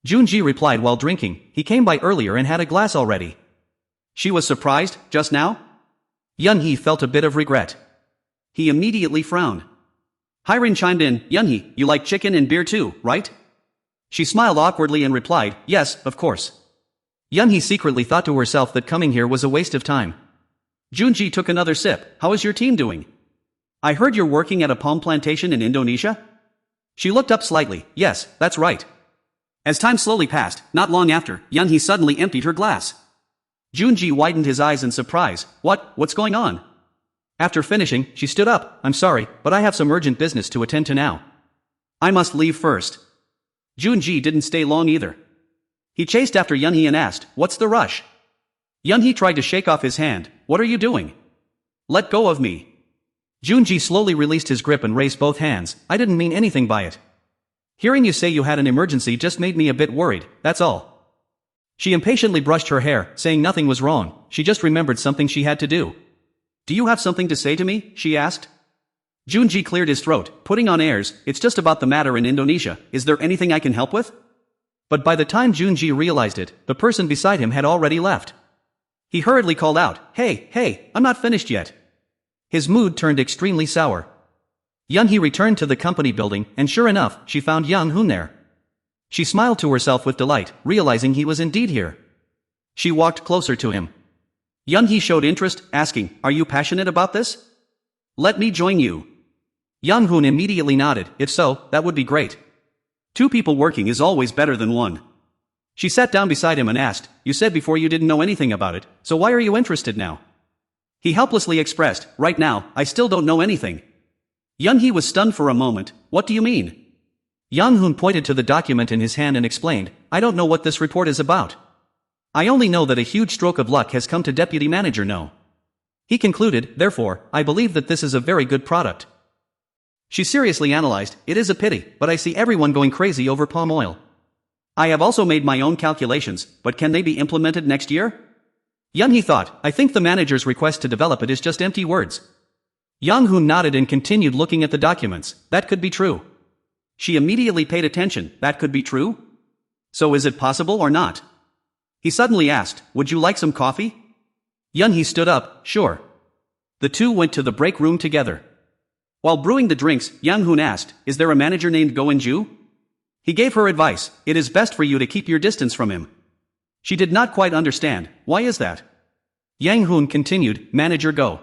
Joon-ji replied while drinking, He came by earlier and had a glass already. She was surprised, just now? Yun-hee felt a bit of regret. He immediately frowned. Hyrin chimed in, Yun-hee, you like chicken and beer too, right? She smiled awkwardly and replied, Yes, of course. Yun-hee secretly thought to herself that coming here was a waste of time. Joon-ji took another sip. How is your team doing? I heard you're working at a palm plantation in Indonesia? She looked up slightly. Yes, that's right. As time slowly passed, not long after, Yun-hee suddenly emptied her glass. Joon-ji widened his eyes in surprise. What's going on? After finishing, she stood up. I'm sorry, but I have some urgent business to attend to now. I must leave first. Joon-ji didn't stay long either. He chased after Yun-hee and asked, What's the rush? Yun-hee tried to shake off his hand. What are you doing? Let go of me. Joon-ji slowly released his grip and raised both hands. I didn't mean anything by it. Hearing you say you had an emergency just made me a bit worried, that's all. She impatiently brushed her hair, saying nothing was wrong, she just remembered something she had to do. Do you have something to say to me? She asked. Joon-ji cleared his throat, putting on airs, It's just about the matter in Indonesia, is there anything I can help with? But by the time Joon-ji realized it, the person beside him had already left. He hurriedly called out, Hey, I'm not finished yet. His mood turned extremely sour. Yun-hee returned to the company building, and sure enough, she found Young-hoon there. She smiled to herself with delight, realizing he was indeed here. She walked closer to him. Yun-hee showed interest, asking, Are you passionate about this? Let me join you. Young-hoon immediately nodded, If so, that would be great. 2 people working is always better than 1. She sat down beside him and asked, You said before you didn't know anything about it, so why are you interested now? He helplessly expressed, Right now, I still don't know anything. Yun-hee was stunned for a moment. What do you mean? Young-hoon pointed to the document in his hand and explained, I don't know what this report is about. I only know that a huge stroke of luck has come to Deputy Manager No. He concluded, Therefore, I believe that this is a very good product. She seriously analyzed, It is a pity, but I see everyone going crazy over palm oil. I have also made my own calculations, but can they be implemented next year? Yun-hee thought, I think the manager's request to develop it is just empty words. Young-hoon nodded and continued looking at the documents. That could be true. She immediately paid attention. That could be true? So is it possible or not? He suddenly asked, Would you like some coffee? Yun-hee stood up, Sure. The two went to the break room together. While brewing the drinks, Young-hoon asked, Is there a manager named Go In-ju? He gave her advice, It is best for you to keep your distance from him. She did not quite understand. Why is that? Yang-hoon continued, Manager Go.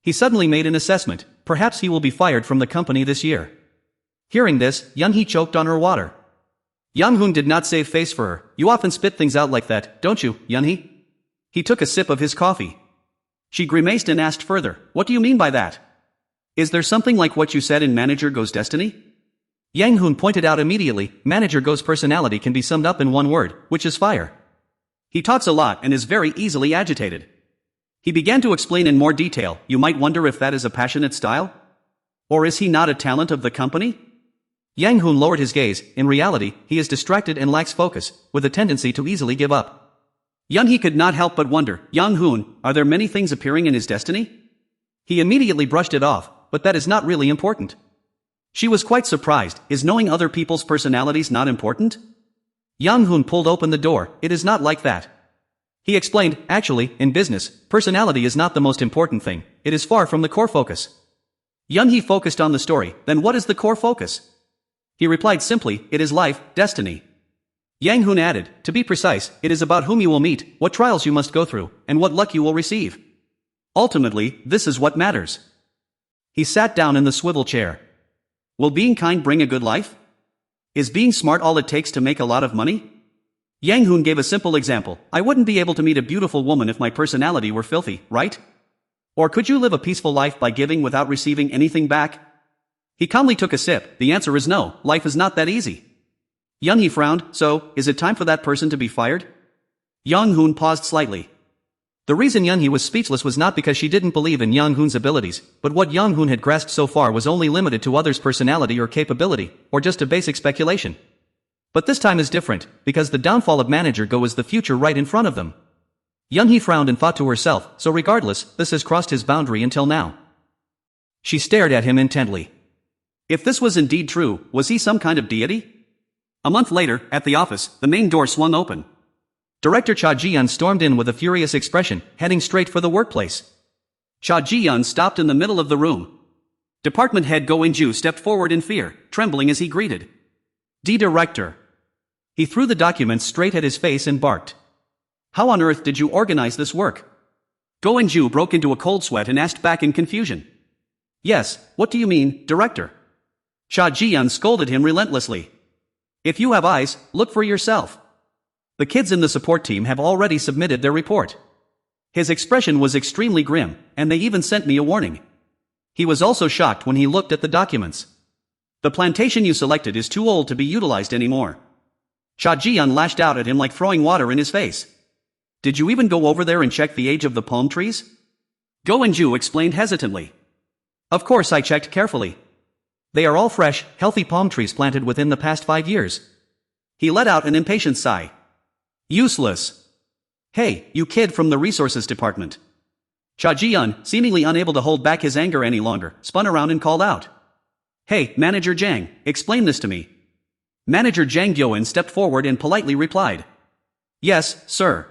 He suddenly made an assessment. Perhaps he will be fired from the company this year. Hearing this, Yun-hee choked on her water. Young-hoon did not save face for her. You often spit things out like that, don't you, Yun-hee? He took a sip of his coffee. She grimaced and asked further, What do you mean by that? Is there something like what you said in Manager Go's Destiny? Yang-hoon pointed out immediately, Manager Go's personality can be summed up in one word, which is fire. He talks a lot and is very easily agitated. He began to explain in more detail. You might wonder if that is a passionate style? Or is he not a talent of the company? Yang-hoon lowered his gaze. In reality, he is distracted and lacks focus, with a tendency to easily give up. Yun-hee could not help but wonder, Yang-hoon, are there many things appearing in his destiny? He immediately brushed it off, but that is not really important. She was quite surprised. Is knowing other people's personalities not important? Yang-hoon pulled open the door. It is not like that. He explained, Actually, in business, personality is not the most important thing. It is far from the core focus. Yun-hee focused on the story. Then what is the core focus? He replied simply, it is life, destiny. Yang Hoon added, to be precise, it is about whom you will meet, what trials you must go through, and what luck you will receive. Ultimately, this is what matters. He sat down in the swivel chair. Will being kind bring a good life? Is being smart all it takes to make a lot of money? Yang Hoon gave a simple example. I wouldn't be able to meet a beautiful woman if my personality were filthy, right? Or could you live a peaceful life by giving without receiving anything back? He calmly took a sip. The answer is no, life is not that easy. Young Hee frowned, so, is it time for that person to be fired? Young Hoon paused slightly. The reason Young Hee was speechless was not because she didn't believe in Young Hoon's abilities, but what Young Hoon had grasped so far was only limited to others' personality or capability, or just a basic speculation. But this time is different, because the downfall of Manager Go is the future right in front of them. Young Hee frowned and thought to herself, so regardless, this has crossed his boundary until now. She stared at him intently. If this was indeed true, was he some kind of deity? A month later, at the office, the main door swung open. Director Cha Ji-yeon stormed in with a furious expression, heading straight for the workplace. Cha Ji-yeon stopped in the middle of the room. Department head Go In-ju stepped forward in fear, trembling as he greeted. Director. He threw the documents straight at his face and barked. How on earth did you organize this work? Go In-ju broke into a cold sweat and asked back in confusion. Yes, what do you mean, Director? Cha Ji-yeon scolded him relentlessly. If you have eyes, look for yourself. The kids in the support team have already submitted their report. His expression was extremely grim, and they even sent me a warning. He was also shocked when he looked at the documents. The plantation you selected is too old to be utilized anymore. Cha Ji-yeon lashed out at him like throwing water in his face. Did you even go over there and check the age of the palm trees? Go In-ju explained hesitantly. Of course I checked carefully. They are all fresh, healthy palm trees planted within the past 5 years. He let out an impatient sigh. Useless. Hey, you kid from the resources department. Cha Ji-yeon, seemingly unable to hold back his anger any longer, spun around and called out. Hey, Manager Jang, explain this to me. Manager Jang Gyo-in stepped forward and politely replied. Yes, sir.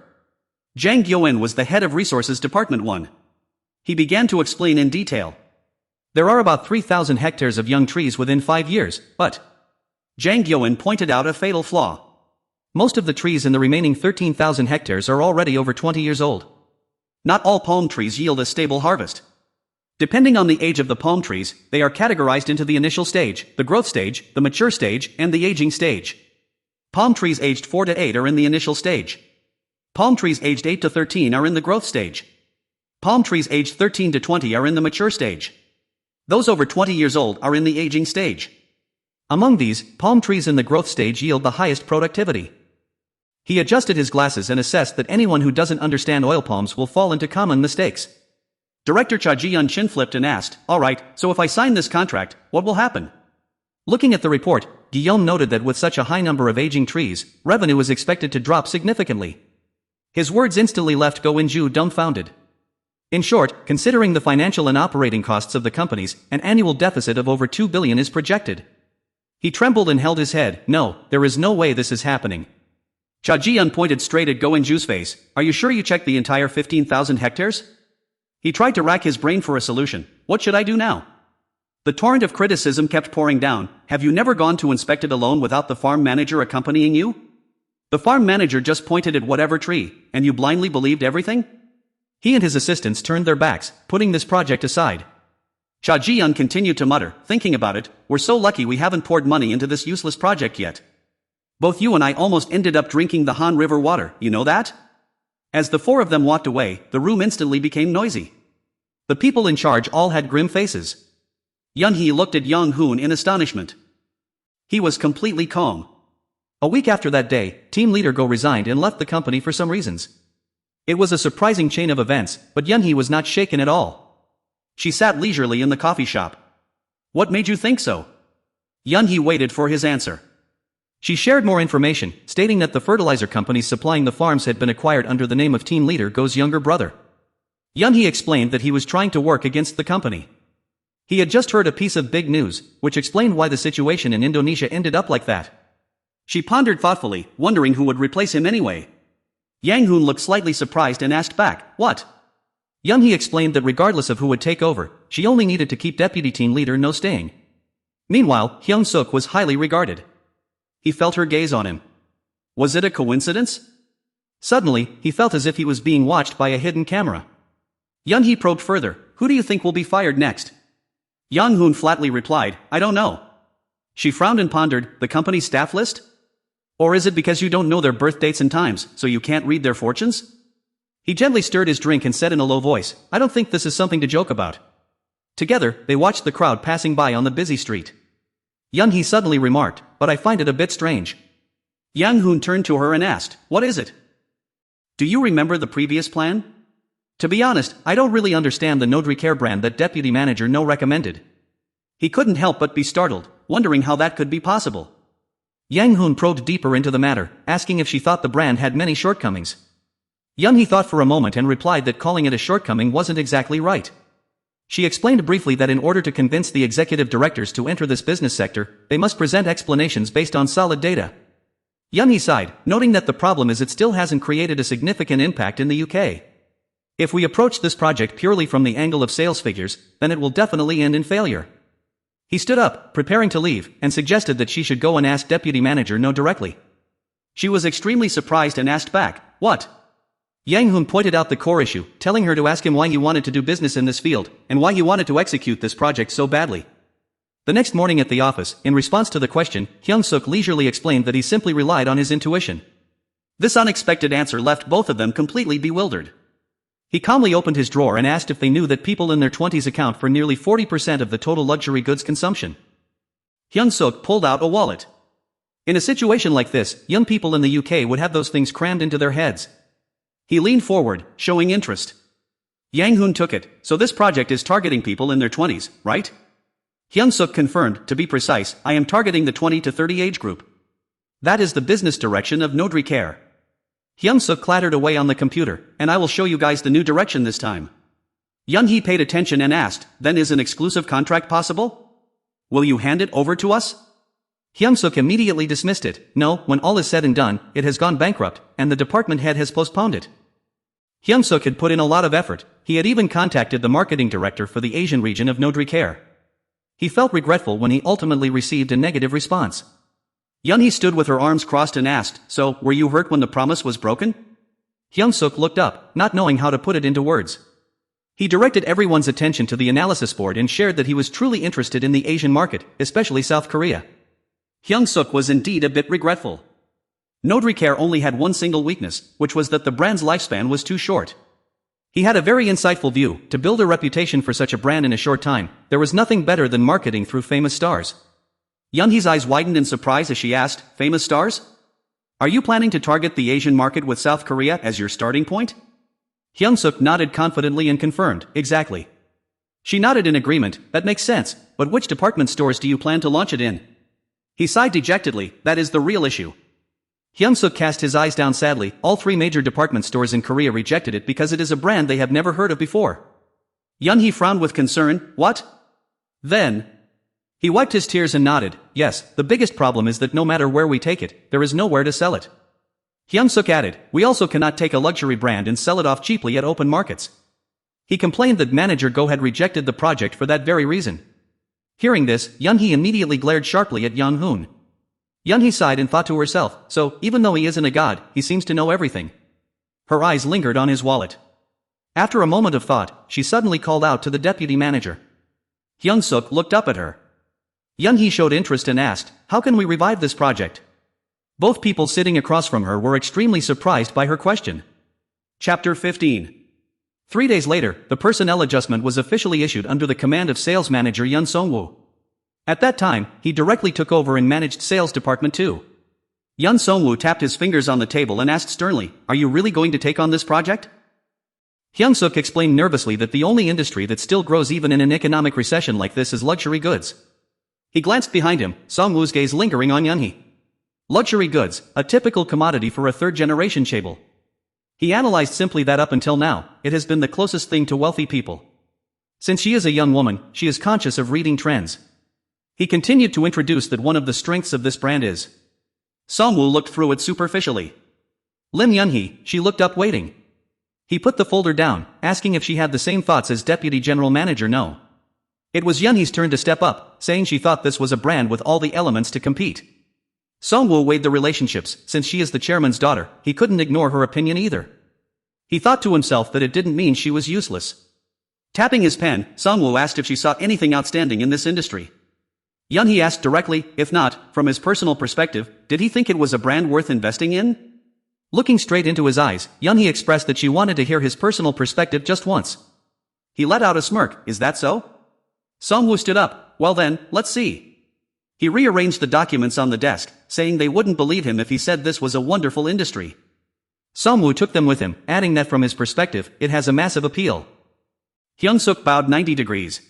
Jang Gyo-in was the head of Resources Department 1. He began to explain in detail. There are about 3,000 hectares of young trees within 5 years, but... Jang Gyo-in pointed out a fatal flaw. Most of the trees in the remaining 13,000 hectares are already over 20 years old. Not all palm trees yield a stable harvest. Depending on the age of the palm trees, they are categorized into the initial stage, the growth stage, the mature stage, and the aging stage. Palm trees aged 4 to 8 are in the initial stage. Palm trees aged 8 to 13 are in the growth stage. Palm trees aged 13 to 20 are in the mature stage. Those over 20 years old are in the aging stage. Among these, palm trees in the growth stage yield the highest productivity. He adjusted his glasses and assessed that anyone who doesn't understand oil palms will fall into common mistakes. Director Cha Ji-yeon chin flipped and asked, alright, so if I sign this contract, what will happen? Looking at the report, Guillaume noted that with such a high number of aging trees, revenue is expected to drop significantly. His words instantly left Go In-ju dumbfounded. In short, considering the financial and operating costs of the companies, an annual deficit of over 2 billion is projected. He trembled and held his head. No, there is no way this is happening. Cha Ji-yeon pointed straight at Go In-ju's face. Are you sure you checked the entire 15,000 hectares? He tried to rack his brain for a solution. What should I do now? The torrent of criticism kept pouring down. Have you never gone to inspect it alone without the farm manager accompanying you? The farm manager just pointed at whatever tree, and you blindly believed everything? He and his assistants turned their backs, putting this project aside. Cha Ji-yeon continued to mutter, thinking about it, we're so lucky we haven't poured money into this useless project yet. Both you and I almost ended up drinking the Han River water, you know that? As the four of them walked away, the room instantly became noisy. The people in charge all had grim faces. Young Hee looked at Young Hoon in astonishment. He was completely calm. A week after that day, team leader Go resigned and left the company for some reasons. It was a surprising chain of events, but Young Hee was not shaken at all. She sat leisurely in the coffee shop. What made you think so? Young Hee waited for his answer. She shared more information, stating that the fertilizer companies supplying the farms had been acquired under the name of team leader Go's younger brother. Young Hee explained that he was trying to work against the company. He had just heard a piece of big news, which explained why the situation in Indonesia ended up like that. She pondered thoughtfully, wondering who would replace him anyway. Yang Hoon looked slightly surprised and asked back, what? Young Hee explained that regardless of who would take over, she only needed to keep deputy team leader No staying. Meanwhile, Hyung-suk was highly regarded. He felt her gaze on him. Was it a coincidence? Suddenly, he felt as if he was being watched by a hidden camera. Yun-hee probed further. Who do you think will be fired next? Young-hoon flatly replied, I don't know. She frowned and pondered, the company's staff list? Or is it because you don't know their birth dates and times, so you can't read their fortunes? He gently stirred his drink and said in a low voice, I don't think this is something to joke about. Together, they watched the crowd passing by on the busy street. Yun-hee suddenly remarked, but I find it a bit strange. Young-hoon turned to her and asked, what is it? Do you remember the previous plan? To be honest, I don't really understand the Nodri Care brand that Deputy Manager No recommended. He couldn't help but be startled, wondering how that could be possible. Yang-hoon probed deeper into the matter, asking if she thought the brand had many shortcomings. Yun-hee thought for a moment and replied that calling it a shortcoming wasn't exactly right. She explained briefly that in order to convince the executive directors to enter this business sector, they must present explanations based on solid data. Yun-hee sighed, noting that the problem is it still hasn't created a significant impact in the UK. If we approach this project purely from the angle of sales figures, then it will definitely end in failure. He stood up, preparing to leave, and suggested that she should go and ask Deputy Manager No directly. She was extremely surprised and asked back, what? Yang-hoon pointed out the core issue, telling her to ask him why he wanted to do business in this field, and why he wanted to execute this project so badly. The next morning at the office, in response to the question, Hyung-suk leisurely explained that he simply relied on his intuition. This unexpected answer left both of them completely bewildered. He calmly opened his drawer and asked if they knew that people in their 20s account for nearly 40% of the total luxury goods consumption. Hyung-suk pulled out a wallet. In a situation like this, young people in the UK would have those things crammed into their heads. He leaned forward, showing interest. Yang-hoon took it, so this project is targeting people in their 20s, right? Hyung-suk confirmed, to be precise, I am targeting the 20 to 30 age group. That is the business direction of Nodri Care. Hyung-suk clattered away on the computer, and I will show you guys the new direction this time. Yun-hee paid attention and asked, then is an exclusive contract possible? Will you hand it over to us? Hyung-suk immediately dismissed it. No, when all is said and done, it has gone bankrupt, and the department head has postponed it. Hyung-suk had put in a lot of effort. He had even contacted the marketing director for the Asian region of Nodri Care. He felt regretful when he ultimately received a negative response. Yun-hee stood with her arms crossed and asked, so, were you hurt when the promise was broken? Hyung-suk looked up, not knowing how to put it into words. He directed everyone's attention to the analysis board and shared that he was truly interested in the Asian market, especially South Korea. Hyung-suk was indeed a bit regretful. Nodri Care only had one single weakness, which was that the brand's lifespan was too short. He had a very insightful view. To build a reputation for such a brand in a short time, there was nothing better than marketing through famous stars. Yun-hee's eyes widened in surprise as she asked, famous stars? Are you planning to target the Asian market with South Korea as your starting point? Hyung-suk nodded confidently and confirmed, exactly. She nodded in agreement, that makes sense, but which department stores do you plan to launch it in? He sighed dejectedly, that is the real issue. Hyung-suk cast his eyes down sadly, all three major department stores in Korea rejected it because it is a brand they have never heard of before. Yun-hee frowned with concern, what? Then... He wiped his tears and nodded, yes, the biggest problem is that no matter where we take it, there is nowhere to sell it. Hyung-suk added, we also cannot take a luxury brand and sell it off cheaply at open markets. He complained that manager Go had rejected the project for that very reason. Hearing this, Yun-hee immediately glared sharply at Young-hoon. Yun-hee sighed and thought to herself, so, even though he isn't a god, he seems to know everything. Her eyes lingered on his wallet. After a moment of thought, she suddenly called out to the deputy manager. Hyung-suk looked up at her. Yun-hee showed interest and asked, how can we revive this project? Both people sitting across from her were extremely surprised by her question. Chapter 15. 3 days later, the personnel adjustment was officially issued under the command of sales manager Yun Song-woo. At that time, he directly took over and managed sales department too. Yun Song-woo tapped his fingers on the table and asked sternly, are you really going to take on this project? Hyung-suk explained nervously that the only industry that still grows even in an economic recession like this is luxury goods. He glanced behind him, Song-woo's gaze lingering on Yun-hee. Luxury goods, a typical commodity for a third-generation Chaebol. He analyzed simply that up until now, it has been the closest thing to wealthy people. Since she is a young woman, she is conscious of reading trends. He continued to introduce that one of the strengths of this brand is. Song-woo looked through it superficially. Lim Yun-hee, she looked up waiting. He put the folder down, asking if she had the same thoughts as Deputy General Manager No. It was Yunhee's turn to step up, saying she thought this was a brand with all the elements to compete. Songwoo weighed the relationships, since she is the chairman's daughter, he couldn't ignore her opinion either. He thought to himself that it didn't mean she was useless. Tapping his pen, Songwoo asked if she saw anything outstanding in this industry. Yunhee asked directly, if not, from his personal perspective, did he think it was a brand worth investing in? Looking straight into his eyes, Yunhee expressed that she wanted to hear his personal perspective just once. He let out a smirk, is that so? Songwoo stood up, well then, let's see. He rearranged the documents on the desk, saying they wouldn't believe him if he said this was a wonderful industry. Songwoo took them with him, adding that from his perspective, it has a massive appeal. Hyung-suk bowed 90 degrees.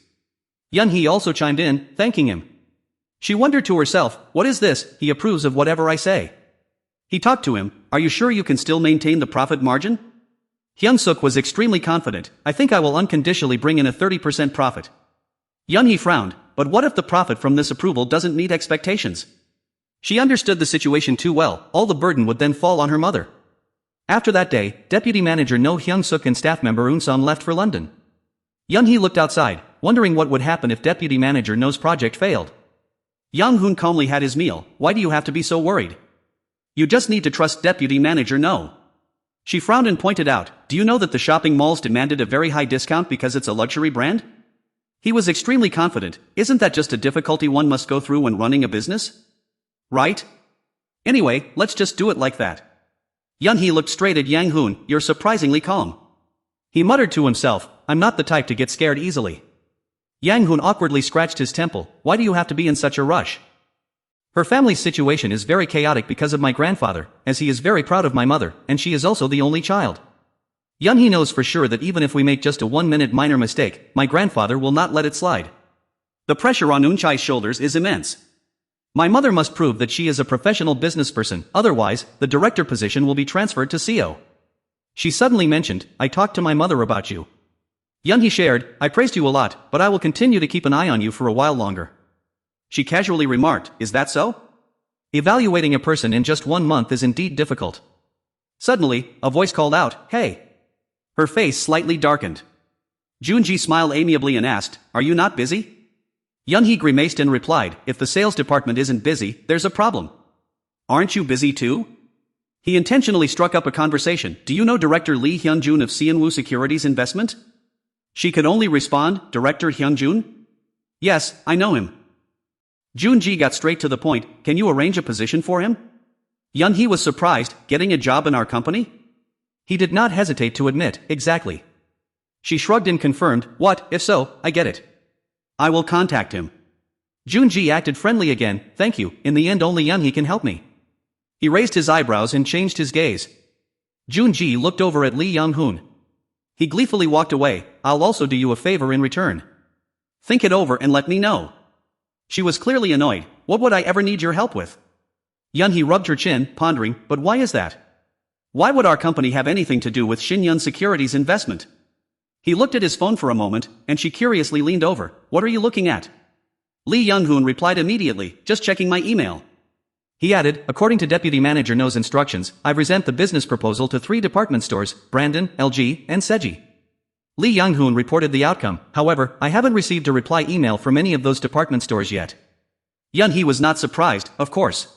Yunhee also chimed in, thanking him. She wondered to herself, what is this, he approves of whatever I say. He talked to him, are you sure you can still maintain the profit margin? Hyung-suk was extremely confident, I think I will unconditionally bring in a 30% profit. Yunhee frowned, but what if the profit from this approval doesn't meet expectations? She understood the situation too well, all the burden would then fall on her mother. After that day, Deputy Manager No Hyung-suk and staff member Eun-sun left for London. Yunhee looked outside, wondering what would happen if Deputy Manager No's project failed. Yang Hoon calmly had his meal, why do you have to be so worried? You just need to trust Deputy Manager No. She frowned and pointed out, do you know that the shopping malls demanded a very high discount because it's a luxury brand? He was extremely confident, isn't that just a difficulty one must go through when running a business? Right? Anyway, let's just do it like that. Yunhee looked straight at Yang Hoon, you're surprisingly calm. He muttered to himself, I'm not the type to get scared easily. Yang Hoon awkwardly scratched his temple, why do you have to be in such a rush? Her family's situation is very chaotic because of my grandfather, as he is very proud of my mother, and she is also the only child. Yunhee knows for sure that even if we make just a 1-minute minor mistake, my grandfather will not let it slide. The pressure on Eun-chai's shoulders is immense. My mother must prove that she is a professional businessperson, otherwise, the director position will be transferred to CEO. She suddenly mentioned, I talked to my mother about you. Yunhee shared, I praised you a lot, but I will continue to keep an eye on you for a while longer. She casually remarked, is that so? Evaluating a person in just 1 month is indeed difficult. Suddenly, a voice called out, hey. Her face slightly darkened. Junji smiled amiably and asked, are you not busy? Yunhee grimaced and replied, if the sales department isn't busy, there's a problem. Aren't you busy too? He intentionally struck up a conversation, do you know Director Lee Hyun-jun of Sienwoo Securities Investment? She could only respond, Director Hyun-jun? Yes, I know him. Junji got straight to the point, can you arrange a position for him? Yunhee was surprised, getting a job in our company? He did not hesitate to admit, exactly. She shrugged and confirmed, what, if so, I get it. I will contact him. Junji acted friendly again, thank you, in the end only Yunhee can help me. He raised his eyebrows and changed his gaze. Junji looked over at Lee Young-hoon. He gleefully walked away, I'll also do you a favor in return. Think it over and let me know. She was clearly annoyed, what would I ever need your help with? Yunhee rubbed her chin, pondering, but why is that? Why would our company have anything to do with Shinyun Securities Investment? He looked at his phone for a moment, and she curiously leaned over, what are you looking at? Lee Young-hoon replied immediately, just checking my email. He added, according to Deputy Manager No's instructions, I present the business proposal to 3 department stores, Brandon, LG, and Seji. Lee Young-hoon reported the outcome, however, I haven't received a reply email from any of those department stores yet. Yunhee was not surprised, of course.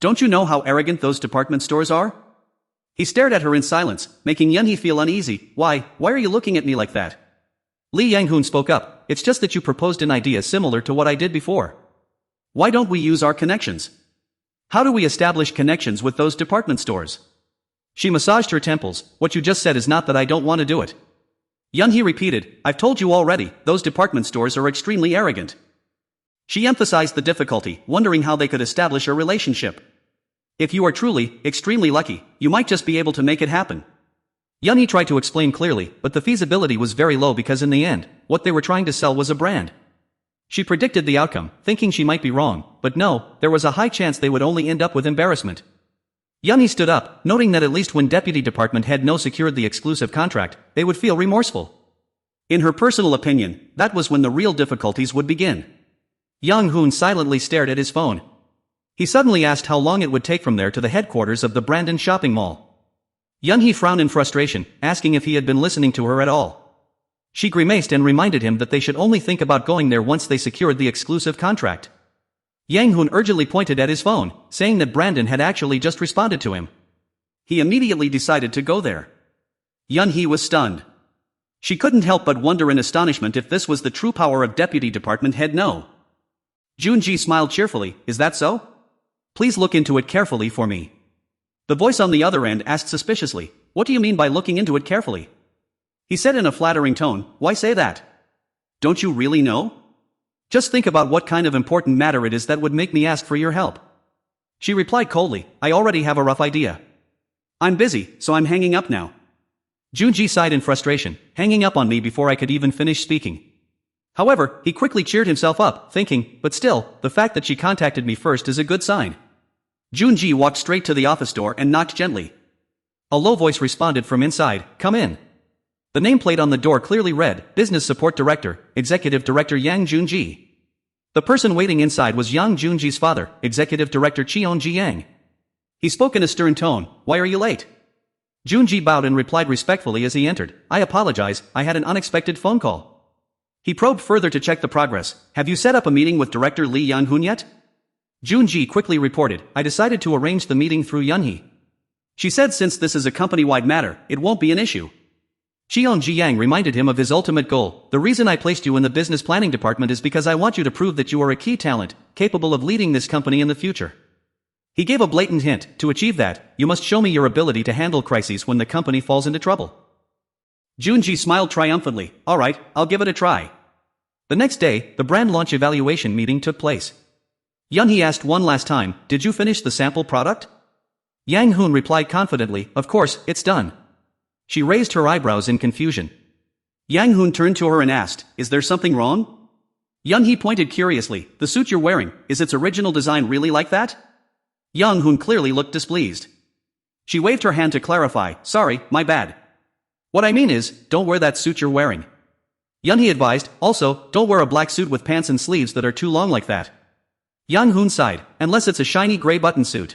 Don't you know how arrogant those department stores are? He stared at her in silence, making Yunhee feel uneasy, why are you looking at me like that? Lee Young-hoon spoke up, it's just that you proposed an idea similar to what I did before. Why don't we use our connections? How do we establish connections with those department stores? She massaged her temples, what you just said is not that I don't want to do it. Yunhee repeated, I've told you already, those department stores are extremely arrogant. She emphasized the difficulty, wondering how they could establish a relationship. If you are truly, extremely lucky, you might just be able to make it happen. Yunhee tried to explain clearly, but the feasibility was very low because in the end, what they were trying to sell was a brand. She predicted the outcome, thinking she might be wrong, but no, there was a high chance they would only end up with embarrassment. Yunhee stood up, noting that at least when Deputy Department Head No secured the exclusive contract, they would feel remorseful. In her personal opinion, that was when the real difficulties would begin. Young-hoon silently stared at his phone. He suddenly asked how long it would take from there to the headquarters of the Brandon shopping mall. Yunhee frowned in frustration, asking if he had been listening to her at all. She grimaced and reminded him that they should only think about going there once they secured the exclusive contract. Yang Hoon urgently pointed at his phone, saying that Brandon had actually just responded to him. He immediately decided to go there. Yun-hee was stunned. She couldn't help but wonder in astonishment if this was the true power of Deputy Department Head No. Jun-ji smiled cheerfully, "Is that so? Please look into it carefully for me." The voice on the other end asked suspiciously, "What do you mean by looking into it carefully?" He said in a flattering tone, "Why say that? Don't you really know? Just think about what kind of important matter it is that would make me ask for your help." She replied coldly, "I already have a rough idea. I'm busy, so I'm hanging up now." Jun-ji sighed in frustration, hanging up on me before I could even finish speaking. However, he quickly cheered himself up, thinking, but still, the fact that she contacted me first is a good sign. Jun-ji walked straight to the office door and knocked gently. A low voice responded from inside, "Come in." The nameplate on the door clearly read, Business Support Director, Executive Director Yang Jun-ji. The person waiting inside was Yang Jun-ji's father, Executive Director Cheon-ji Yang. He spoke in a stern tone, "Why are you late?" Jun-ji bowed and replied respectfully as he entered, "I apologize, I had an unexpected phone call." He probed further to check the progress. "Have you set up a meeting with Director Lee Yan-hoon yet?" Jun-ji quickly reported, "I decided to arrange the meeting through Yun-hee. She said since this is a company-wide matter, it won't be an issue." Cheon-ji Yang reminded him of his ultimate goal. "The reason I placed you in the business planning department is because I want you to prove that you are a key talent, capable of leading this company in the future." He gave a blatant hint. "To achieve that, you must show me your ability to handle crises when the company falls into trouble." Jun-ji smiled triumphantly, "Alright, I'll give it a try." The next day, the brand launch evaluation meeting took place. Yun-hee asked one last time, "Did you finish the sample product?" Yang Hoon replied confidently, "Of course, it's done." She raised her eyebrows in confusion. Yang Hoon turned to her and asked, "Is there something wrong?" Yun-hee pointed curiously, "The suit you're wearing, is its original design really like that?" Yang Hoon clearly looked displeased. She waved her hand to clarify, "Sorry, my bad. What I mean is, don't wear that suit you're wearing." Yun-hee advised, "Also, don't wear a black suit with pants and sleeves that are too long like that." Yang Hoon sighed, "Unless it's a shiny gray button suit."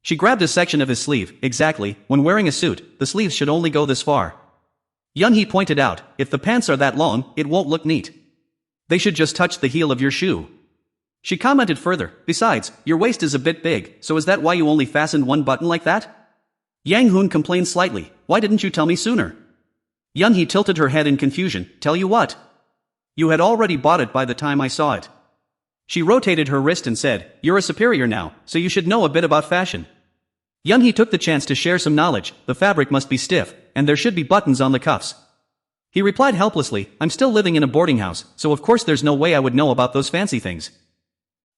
She grabbed a section of his sleeve. "Exactly, when wearing a suit, the sleeves should only go this far." Yun-hee pointed out, "If the pants are that long, it won't look neat. They should just touch the heel of your shoe." She commented further, "Besides, your waist is a bit big, so is that why you only fastened one button like that?" Yang Hoon complained slightly, "Why didn't you tell me sooner?" Yun-hee tilted her head in confusion, "Tell you what? You had already bought it by the time I saw it." She rotated her wrist and said, "You're a superior now, so you should know a bit about fashion." Yun-hee took the chance to share some knowledge. "The fabric must be stiff, and there should be buttons on the cuffs." He replied helplessly, "I'm still living in a boarding house, so of course there's no way I would know about those fancy things."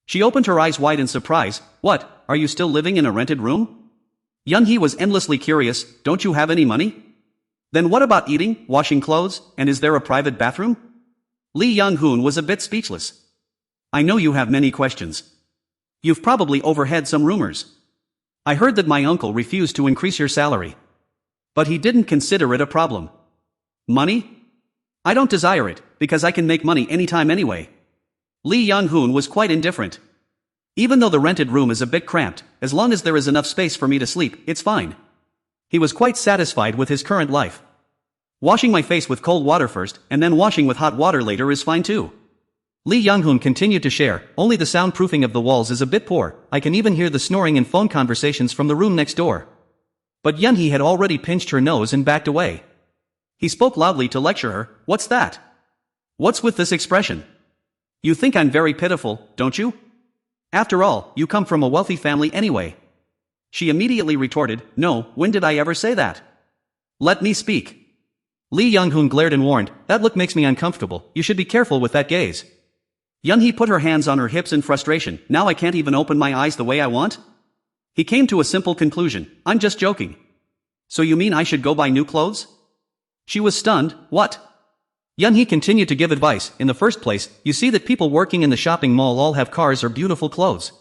She opened her eyes wide in surprise. "What, are you still living in a rented room?" Yun-hee was endlessly curious, "Don't you have any money? Then what about eating, washing clothes, and is there a private bathroom?" Lee Young-hoon was a bit speechless. "I know you have many questions. You've probably overheard some rumors. I heard that my uncle refused to increase your salary. But he didn't consider it a problem. Money? I don't desire it, because I can make money anytime anyway." Lee Young-hoon was quite indifferent. "Even though the rented room is a bit cramped, as long as there is enough space for me to sleep, it's fine." He was quite satisfied with his current life. "Washing my face with cold water first, and then washing with hot water later is fine too." Lee Young-hoon continued to share, "Only the soundproofing of the walls is a bit poor, I can even hear the snoring and phone conversations from the room next door." But Yun-hee had already pinched her nose and backed away. He spoke loudly to lecture her, "What's that? What's with this expression? You think I'm very pitiful, don't you? After all, you come from a wealthy family anyway." She immediately retorted, "No, when did I ever say that? Let me speak." Lee Young-hoon glared and warned, "That look makes me uncomfortable, you should be careful with that gaze." Yun-hee put her hands on her hips in frustration, "Now I can't even open my eyes the way I want?" He came to a simple conclusion, "I'm just joking." "So you mean I should go buy new clothes?" She was stunned, "What?" Yun-hee continued to give advice, "In the first place, you see that people working in the shopping mall all have cars or beautiful clothes.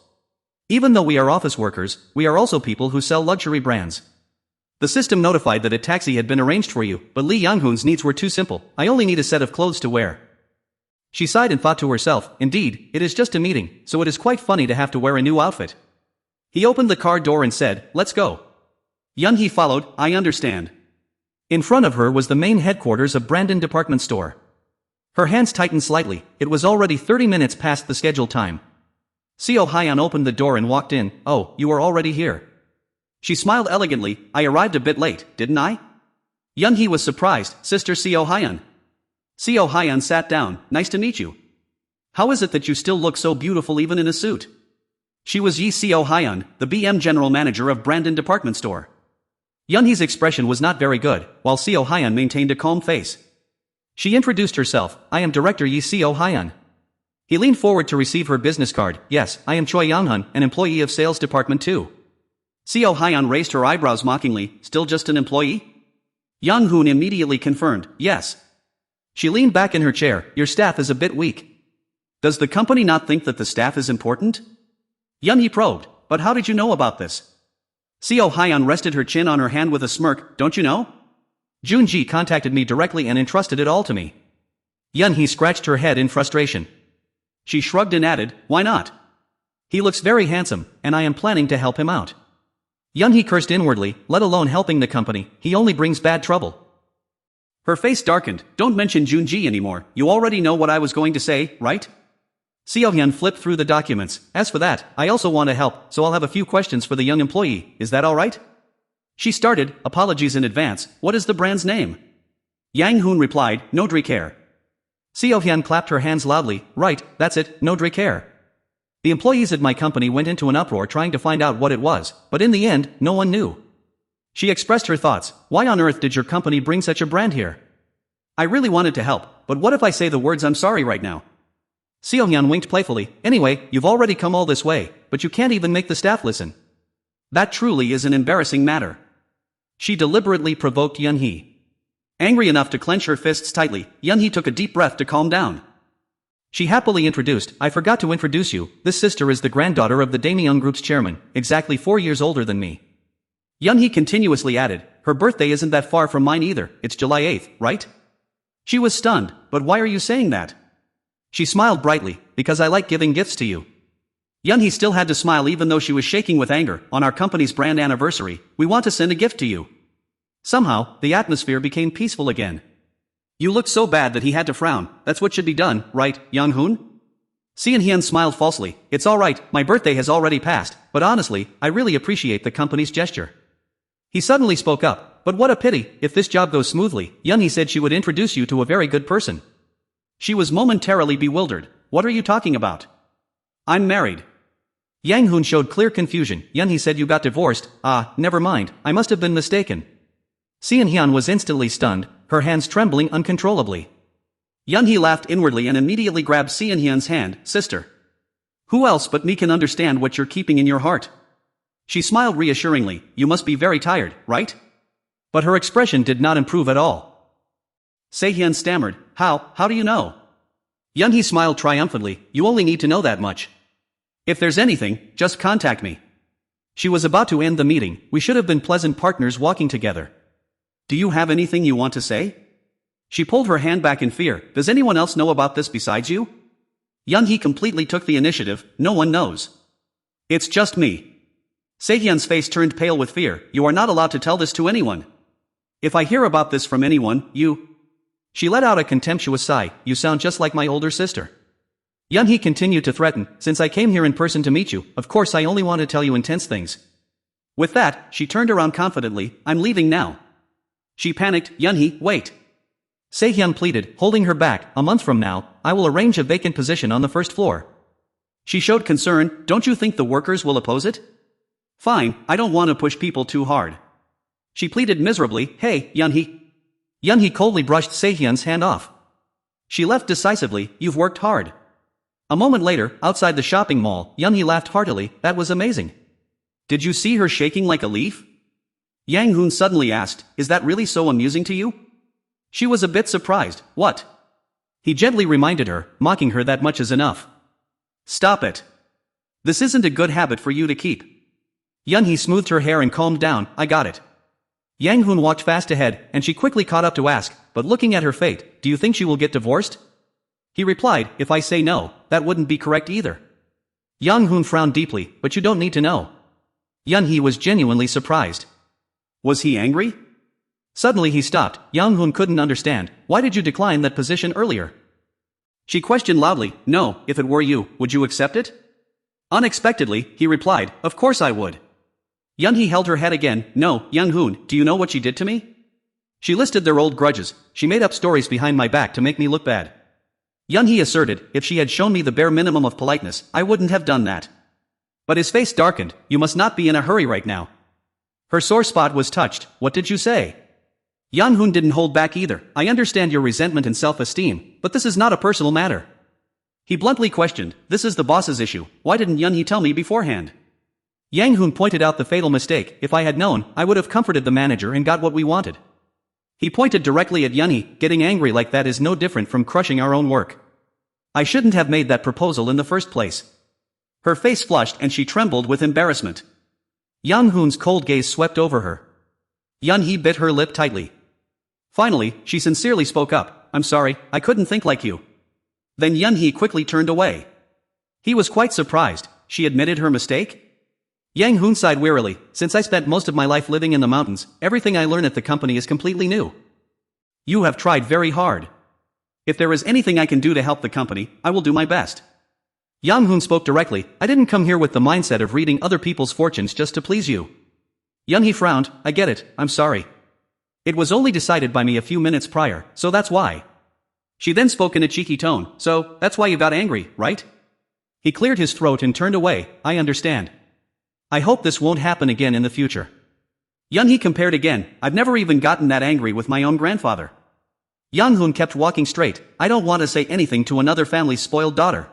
Even though we are office workers, we are also people who sell luxury brands. The system notified that a taxi had been arranged for you, but Lee Young-hoon's needs were too simple. I only need a set of clothes to wear." She sighed and thought to herself, "Indeed, it is just a meeting, so it is quite funny to have to wear a new outfit." He opened the car door and said, "Let's go." Yun-hee followed, "I understand." In front of her was the main headquarters of Brandon Department Store. Her hands tightened slightly. It was already 30 minutes past the scheduled time. Seo Hyun opened the door and walked in. "Oh, you are already here." She smiled elegantly. "I arrived a bit late, didn't I?" Young-hee was surprised. "Sister Seo Hyun." Seo Hyun sat down. "Nice to meet you. How is it that you still look so beautiful even in a suit?" She was Yi Seo Hyun, the BM general manager of Brandon Department Store. Young-hee's expression was not very good, while Seo Hyun maintained a calm face. She introduced herself. "I am Director Yi Seo Hyun." He leaned forward to receive her business card. "Yes, I am Choi Young-hun, an employee of Sales Department 2. Seo Hyun raised her eyebrows mockingly. "Still just an employee?" Young-hoon immediately confirmed. "Yes." She leaned back in her chair. "Your staff is a bit weak. Does the company not think that the staff is important?" Young-hee probed. "But how did you know about this?" Seo Hyun rested her chin on her hand with a smirk. "Don't you know? Joon-ji contacted me directly and entrusted it all to me." Young-hee scratched her head in frustration. She shrugged and added, "Why not? He looks very handsome, and I am planning to help him out." Young-hee cursed inwardly. Let alone helping the company, he only brings bad trouble. Her face darkened. "Don't mention Joon-ji anymore. You already know what I was going to say, right?" Seo-hyun flipped through the documents. "As for that, I also want to help, so I'll have a few questions for the young employee. Is that alright?" She started. "Apologies in advance. What is the brand's name?" Yang-hoon replied, "Nodri Care." Seo-hyun clapped her hands loudly. "Right, that's it, Nodri Care. The employees at my company went into an uproar trying to find out what it was, but in the end, no one knew." She expressed her thoughts. "Why on earth did your company bring such a brand here? I really wanted to help, but what if I say the words I'm sorry right now?" Seo-hyun winked playfully. "Anyway, you've already come all this way, but you can't even make the staff listen. That truly is an embarrassing matter." She deliberately provoked Young-hee. Angry enough to clench her fists tightly, Young-hee took a deep breath to calm down. She happily introduced. "I forgot to introduce you, this sister is the granddaughter of the Daemyeon Group's chairman, exactly 4 years older than me." Young-hee continuously added, "Her birthday isn't that far from mine either, it's July 8th, right?" She was stunned. "But why are you saying that?" She smiled brightly. "Because I like giving gifts to you." Young-hee still had to smile even though she was shaking with anger. "On our company's brand anniversary, we want to send a gift to you." Somehow, the atmosphere became peaceful again. "You look so bad that he had to frown. That's what should be done, right, Young-hoon?" Seon-hyun smiled falsely. "It's alright, my birthday has already passed, but honestly, I really appreciate the company's gesture." He suddenly spoke up. "But what a pity, if this job goes smoothly, Young-hee said she would introduce you to a very good person." She was momentarily bewildered. "What are you talking about? I'm married." Yang-hoon showed clear confusion. "Young-hee said you got divorced." "Ah, never mind, I must have been mistaken." Seon-hyun was instantly stunned, her hands trembling uncontrollably. Young-hee laughed inwardly and immediately grabbed Seon-hyun's hand. "Sister, who else but me can understand what you're keeping in your heart?" She smiled reassuringly. "You must be very tired, right?" But her expression did not improve at all. Sehyun stammered. How do you know?" Young-hee smiled triumphantly. "You only need to know that much. If there's anything, just contact me." She was about to end the meeting. "We should have been pleasant partners walking together. Do you have anything you want to say?" She pulled her hand back in fear. "Does anyone else know about this besides you?" Young-hee completely took the initiative. "No one knows. It's just me." Sehyun's face turned pale with fear. "You are not allowed to tell this to anyone. If I hear about this from anyone, you—" She let out a contemptuous sigh. "You sound just like my older sister." Young-hee continued to threaten. "Since I came here in person to meet you, of course I only want to tell you intense things." With that, she turned around confidently. "I'm leaving now." She panicked. "Young-hee, wait." Sehyun pleaded, holding her back. "A month from now, I will arrange a vacant position on the first floor." She showed concern. "Don't you think the workers will oppose it?" "Fine, I don't want to push people too hard." She pleaded miserably. "Hey, Young-hee." Young-hee coldly brushed Sehyun's hand off. She left decisively. "You've worked hard." A moment later, outside the shopping mall, Young-hee laughed heartily. "That was amazing." "Did you see her shaking like a leaf?" Yang-hoon suddenly asked. "Is that really so amusing to you?" She was a bit surprised. "What?" He gently reminded her, mocking her. "That much is enough. Stop it. This isn't a good habit for you to keep." Young-hee smoothed her hair and calmed down. "I got it." Yang-hoon walked fast ahead, and she quickly caught up to ask, "But looking at her fate, do you think she will get divorced?" He replied, "If I say no, that wouldn't be correct either." Yang-hoon frowned deeply. "But you don't need to know." Young-hee was genuinely surprised. Was he angry? Suddenly he stopped. Yang Hoon couldn't understand. Why did you decline that position earlier? She questioned loudly. No, if it were you, would you accept it? Unexpectedly, he replied, of course I would. Yun-hee held her head again. No, Young Hoon, do you know what she did to me? She listed their old grudges. She made up stories behind my back to make me look bad. Yun-hee asserted, if she had shown me the bare minimum of politeness, I wouldn't have done that. But his face darkened. You must not be in a hurry right now. Her sore spot was touched. What did you say? Yang Hoon didn't hold back either. I understand your resentment and self-esteem, but this is not a personal matter. He bluntly questioned, this is the boss's issue. Why didn't Yun-hee tell me beforehand? Yang Hoon pointed out the fatal mistake. If I had known, I would have comforted the manager and got what we wanted. He pointed directly at Yun-hee. Getting angry like that is no different from crushing our own work. I shouldn't have made that proposal in the first place. Her face flushed and she trembled with embarrassment. Yang Hoon's cold gaze swept over her. Yun-hee bit her lip tightly. Finally, she sincerely spoke up. I'm sorry, I couldn't think like you. Then Yun-hee quickly turned away. He was quite surprised. She admitted her mistake? Yang Hoon sighed wearily. Since I spent most of my life living in the mountains, everything I learn at the company is completely new. You have tried very hard. If there is anything I can do to help the company, I will do my best. Yang Hoon spoke directly. I didn't come here with the mindset of reading other people's fortunes just to please you. Yun-hee frowned. I get it, I'm sorry. It was only decided by me a few minutes prior, so that's why. She then spoke in a cheeky tone. So, that's why you got angry, right? He cleared his throat and turned away. I understand. I hope this won't happen again in the future. Yun-hee compared again. I've never even gotten that angry with my own grandfather. Yang Hoon kept walking straight. I don't want to say anything to another family's spoiled daughter.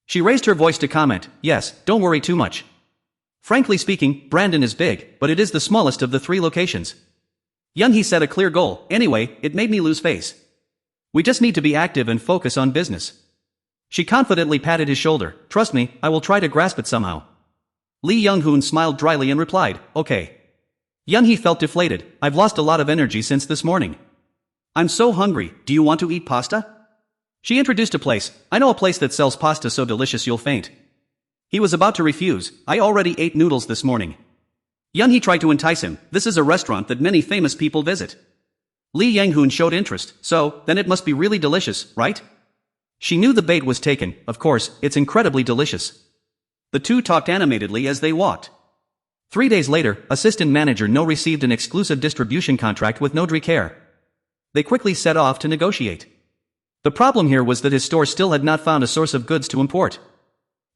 She raised her voice to comment. Yes, don't worry too much. Frankly speaking, Brandon is big, but it is the smallest of the 3 locations. Yun-hee set a clear goal. Anyway, it made me lose face. We just need to be active and focus on business. She confidently patted his shoulder. Trust me, I will try to grasp it somehow. Lee Young-hoon smiled dryly and replied, okay. Yun-hee felt deflated. I've lost a lot of energy since this morning. I'm so hungry. Do you want to eat pasta? She introduced a place. I know a place that sells pasta so delicious you'll faint. He was about to refuse. I already ate noodles this morning. Yun-hee tried to entice him. This is a restaurant that many famous people visit. Lee Yang-hoon showed interest. So, then it must be really delicious, right? She knew the bait was taken. Of course, it's incredibly delicious. The two talked animatedly as they walked. 3 days later, assistant manager No received an exclusive distribution contract with Nodri Care. They quickly set off to negotiate. The problem here was that his store still had not found a source of goods to import.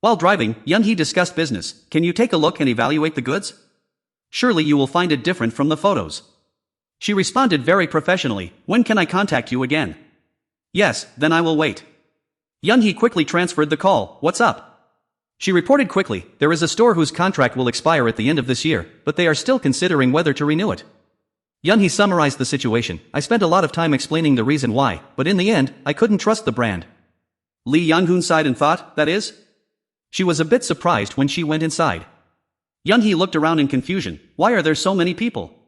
While driving, Yun-hee discussed business. Can you take a look and evaluate the goods? Surely you will find it different from the photos. She responded very professionally. When can I contact you again? Yes, then I will wait. Yun-hee quickly transferred the call. What's up? She reported quickly. There is a store whose contract will expire at the end of this year, but they are still considering whether to renew it. Yun-hee summarized the situation. I spent a lot of time explaining the reason why, but in the end, I couldn't trust the brand. Lee Young-hoon sighed and thought, that is? She was a bit surprised when she went inside. Yun-hee looked around in confusion. Why are there so many people?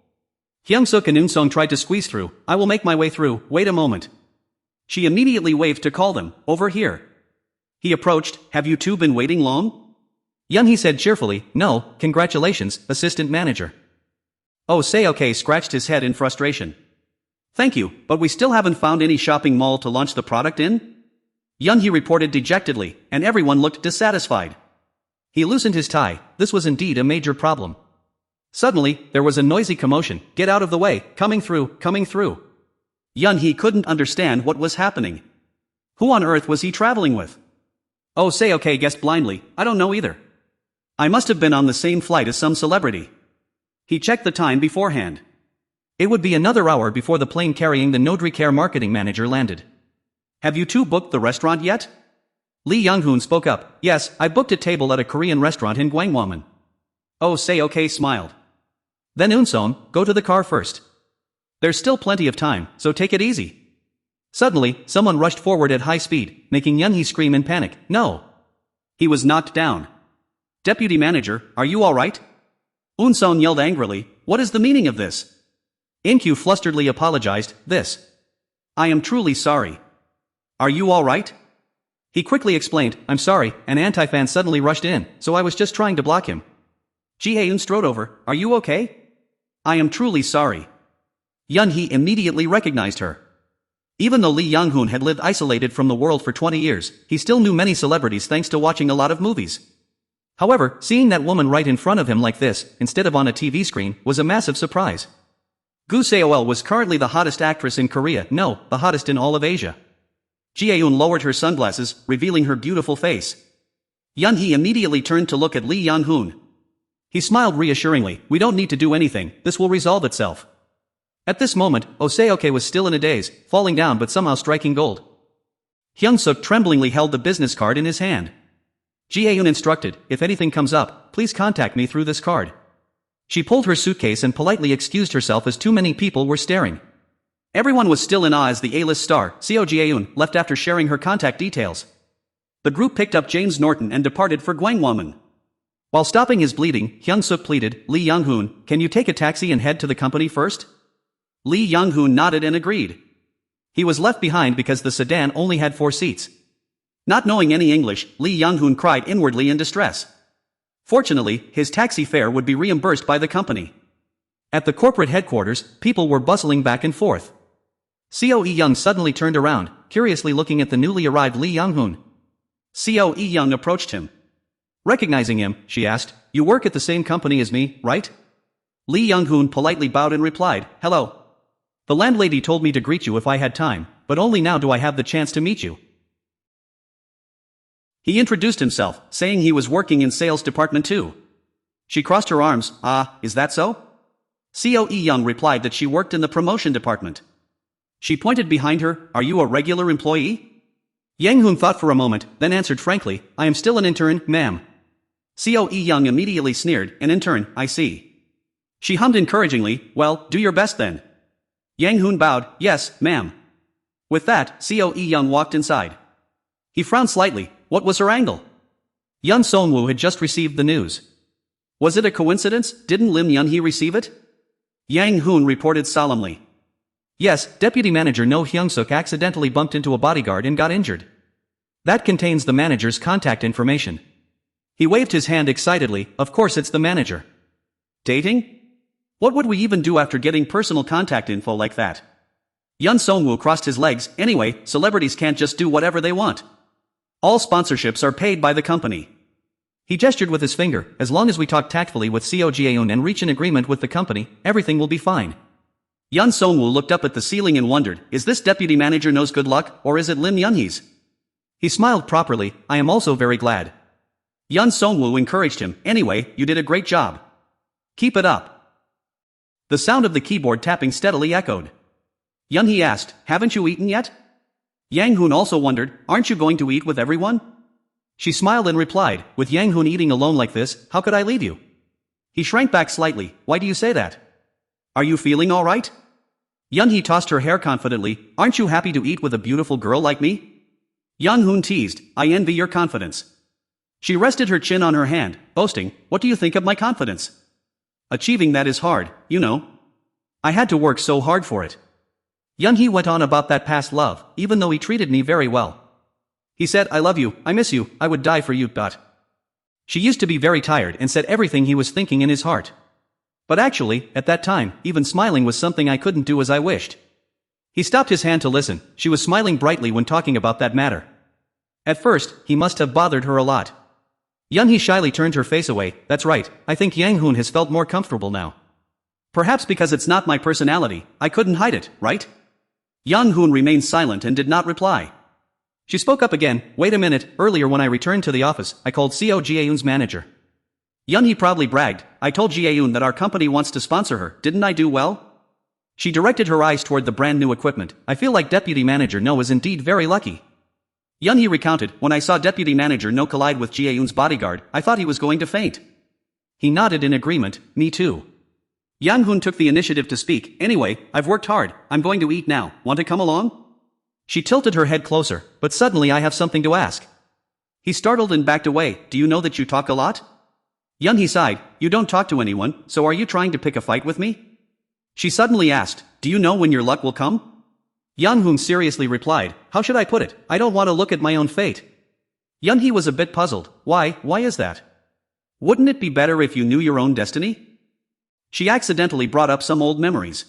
Hyung-suk and Eun-sung tried to squeeze through. I will make my way through. Wait a moment. She immediately waved to call them. Over here. He approached. Have you two been waiting long? Yun-hee said cheerfully. No, congratulations, assistant manager. Oh, Say-okay scratched his head in frustration. Thank you, but we still haven't found any shopping mall to launch the product in? Yun-hee reported dejectedly, and everyone looked dissatisfied. He loosened his tie. This was indeed a major problem. Suddenly, there was a noisy commotion. Get out of the way, coming through, coming through. Yun-hee couldn't understand what was happening. Who on earth was he traveling with? Oh, Say-okay guessed blindly. I don't know either. I must have been on the same flight as some celebrity. He checked the time beforehand. It would be another hour before the plane carrying the Nodri Care marketing manager landed. Have you two booked the restaurant yet? Lee Young-hoon spoke up. Yes, I booked a table at a Korean restaurant in Gwangwamun. Oh, Say-okay smiled. Then Eun-sung, go to the car first. There's still plenty of time, so take it easy. Suddenly, someone rushed forward at high speed, making Yun-hee scream in panic. No! He was knocked down. Deputy manager, are you alright? Eun-sung yelled angrily. What is the meaning of this? In-kyu flusteredly apologized. This. I am truly sorry. Are you alright? He quickly explained. I'm sorry, an anti-fan suddenly rushed in, so I was just trying to block him. Ji-haeun strode over. Are you okay? I am truly sorry. Yun-hee immediately recognized her. Even though Lee Young-hoon had lived isolated from the world for 20 years, he still knew many celebrities thanks to watching a lot of movies. However, seeing that woman right in front of him like this, instead of on a TV screen, was a massive surprise. Gu Seol was currently the hottest actress in Korea, no, the hottest in all of Asia. Ji-eun lowered her sunglasses, revealing her beautiful face. Yun-hee immediately turned to look at Lee Young-hoon. He smiled reassuringly, we don't need to do anything, this will resolve itself. At this moment, Oh Seok was still in a daze, falling down but somehow striking gold. Hyung-suk tremblingly held the business card in his hand. Ji-eun instructed, if anything comes up, please contact me through this card. She pulled her suitcase and politely excused herself as too many people were staring. Everyone was still in awe as the A-list star, Seo Ji-eun, left after sharing her contact details. The group picked up James Norton and departed for Gwangwon. While stopping his bleeding, Hyung-suk pleaded, Lee Young-hoon, can you take a taxi and head to the company first? Lee Young-hoon nodded and agreed. He was left behind because the sedan only had 4 seats. Not knowing any English, Lee Young-hoon cried inwardly in distress. Fortunately, his taxi fare would be reimbursed by the company. At the corporate headquarters, people were bustling back and forth. Seo E-young suddenly turned around, curiously looking at the newly arrived Lee Young-hoon. Seo E-young approached him. Recognizing him, she asked, you work at the same company as me, right? Lee Young-hoon politely bowed and replied, hello. The landlady told me to greet you if I had time, but only now do I have the chance to meet you. He introduced himself, saying he was working in sales department too. She crossed her arms, ah, is that so? Seo E-young replied that she worked in the promotion department. She pointed behind her, are you a regular employee? Yang-hoon thought for a moment, then answered frankly, I am still an intern, ma'am. Seo E-young immediately sneered, an intern, I see. She hummed encouragingly, well, do your best then. Yang-hoon bowed, yes, ma'am. With that, Seo E-young walked inside. He frowned slightly, what was her angle? Yun Song-woo had just received the news. Was it a coincidence, didn't Lim Yun-hee receive it? Yang-hoon reported solemnly. Yes, Deputy Manager No Hyung-suk accidentally bumped into a bodyguard and got injured. That contains the manager's contact information. He waved his hand excitedly, of course it's the manager. Dating? What would we even do after getting personal contact info like that? Yun Song-woo crossed his legs, anyway, celebrities can't just do whatever they want. All sponsorships are paid by the company. He gestured with his finger, as long as we talk tactfully with Seo Ji-eun and reach an agreement with the company, everything will be fine. Yun Song-woo looked up at the ceiling and wondered, is this deputy manager knows good luck, or is it Lim Yun-hee's? He smiled properly, I am also very glad. Yun Song-woo encouraged him, anyway, you did a great job. Keep it up. The sound of the keyboard tapping steadily echoed. Yun-hee asked, haven't you eaten yet? Yang-hoon also wondered, aren't you going to eat with everyone? She smiled and replied, with Yang-hoon eating alone like this, how could I leave you? He shrank back slightly, why do you say that? Are you feeling alright? Yun-hee tossed her hair confidently, aren't you happy to eat with a beautiful girl like me? Yang-hoon teased, I envy your confidence. She rested her chin on her hand, boasting, what do you think of my confidence? Achieving that is hard, you know. I had to work so hard for it. Yun-hee went on about that past love, even though he treated me very well. He said, I love you, I miss you, I would die for you, but... She used to be very tired and said everything he was thinking in his heart. But actually, at that time, even smiling was something I couldn't do as I wished. He stopped his hand to listen, she was smiling brightly when talking about that matter. At first, he must have bothered her a lot. Yun-hee shyly turned her face away, that's right, I think Yang-hoon has felt more comfortable now. Perhaps because it's not my personality, I couldn't hide it, right? Yang-hoon remained silent and did not reply. She spoke up again, wait a minute, earlier when I returned to the office, I called Seo Ji-eun's manager. Yun-hee proudly bragged, I told Ji-eun that our company wants to sponsor her, didn't I do well? She directed her eyes toward the brand new equipment, I feel like Deputy Manager No is indeed very lucky. Yun-hee recounted, when I saw Deputy Manager No collide with Ji-eun's bodyguard, I thought he was going to faint. He nodded in agreement, me too. Yang-hoon took the initiative to speak, anyway, I've worked hard, I'm going to eat now, want to come along? She tilted her head closer, but suddenly I have something to ask. He startled and backed away, do you know that you talk a lot? Yun-hee sighed, you don't talk to anyone, so are you trying to pick a fight with me? She suddenly asked, do you know when your luck will come? Yang-hoon seriously replied, how should I put it, I don't want to look at my own fate. Yun-hee was a bit puzzled, why is that? Wouldn't it be better if you knew your own destiny? She accidentally brought up some old memories.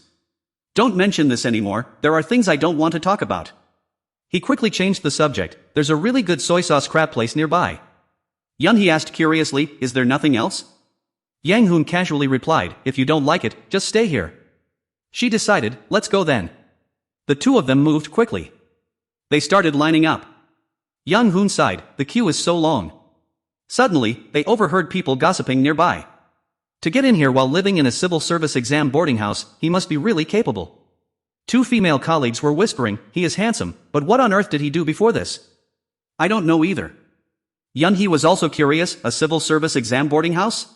Don't mention this anymore, there are things I don't want to talk about. He quickly changed the subject. There's a really good soy sauce crab place nearby. Yunhee asked curiously, is there nothing else? Yang Hoon casually replied, if you don't like it, just stay here. She decided, let's go then. The two of them moved quickly. They started lining up. Yang Hoon sighed, the queue is so long. Suddenly, they overheard people gossiping nearby. To get in here while living in a civil service exam boarding house, he must be really capable. Two female colleagues were whispering, he is handsome, but what on earth did he do before this? I don't know either. Yunhee was also curious, a civil service exam boarding house?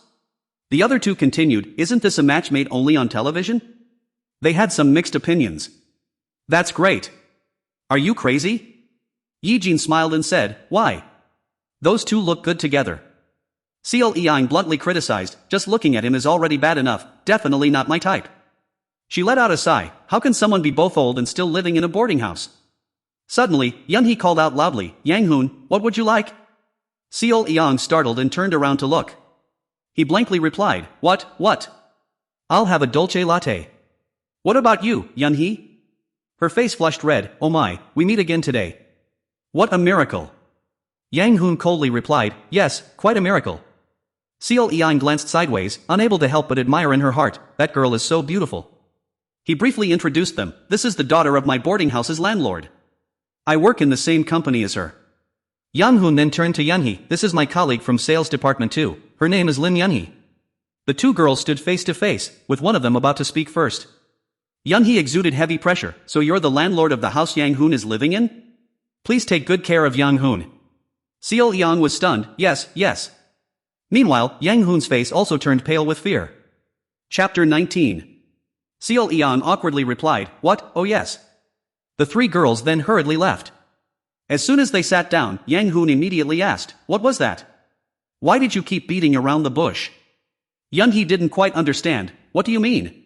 The other two continued, isn't this a match made only on television? They had some mixed opinions. That's great. Are you crazy? Yijin smiled and said, why? Those two look good together. Seol Yang bluntly criticized, just looking at him is already bad enough, definitely not my type. She let out a sigh, how can someone be both old and still living in a boarding house? Suddenly, Yunhee called out loudly, Yang Hoon, what would you like? Seol Yang startled and turned around to look. He blankly replied, what? I'll have a dolce latte. What about you, Yunhee? Her face flushed red, oh my, we meet again today. What a miracle. Yang Hoon coldly replied, yes, quite a miracle. Seol Yang glanced sideways, unable to help but admire in her heart, that girl is so beautiful. He briefly introduced them, this is the daughter of my boarding house's landlord. I work in the same company as her. Yang Hoon then turned to Yunhee, this is my colleague from sales department too, her name is Lin Yunhee. The two girls stood face to face, with one of them about to speak first. Yunhee exuded heavy pressure, so you're the landlord of the house Yang Hoon is living in? Please take good care of Yang Hoon. Seol Yang was stunned, yes. Meanwhile, Yang Hoon's face also turned pale with fear. Chapter 19. Seol Yang awkwardly replied, what, oh yes. The three girls then hurriedly left. As soon as they sat down, Yang Hoon immediately asked, what was that? Why did you keep beating around the bush? Yunhee didn't quite understand, what do you mean?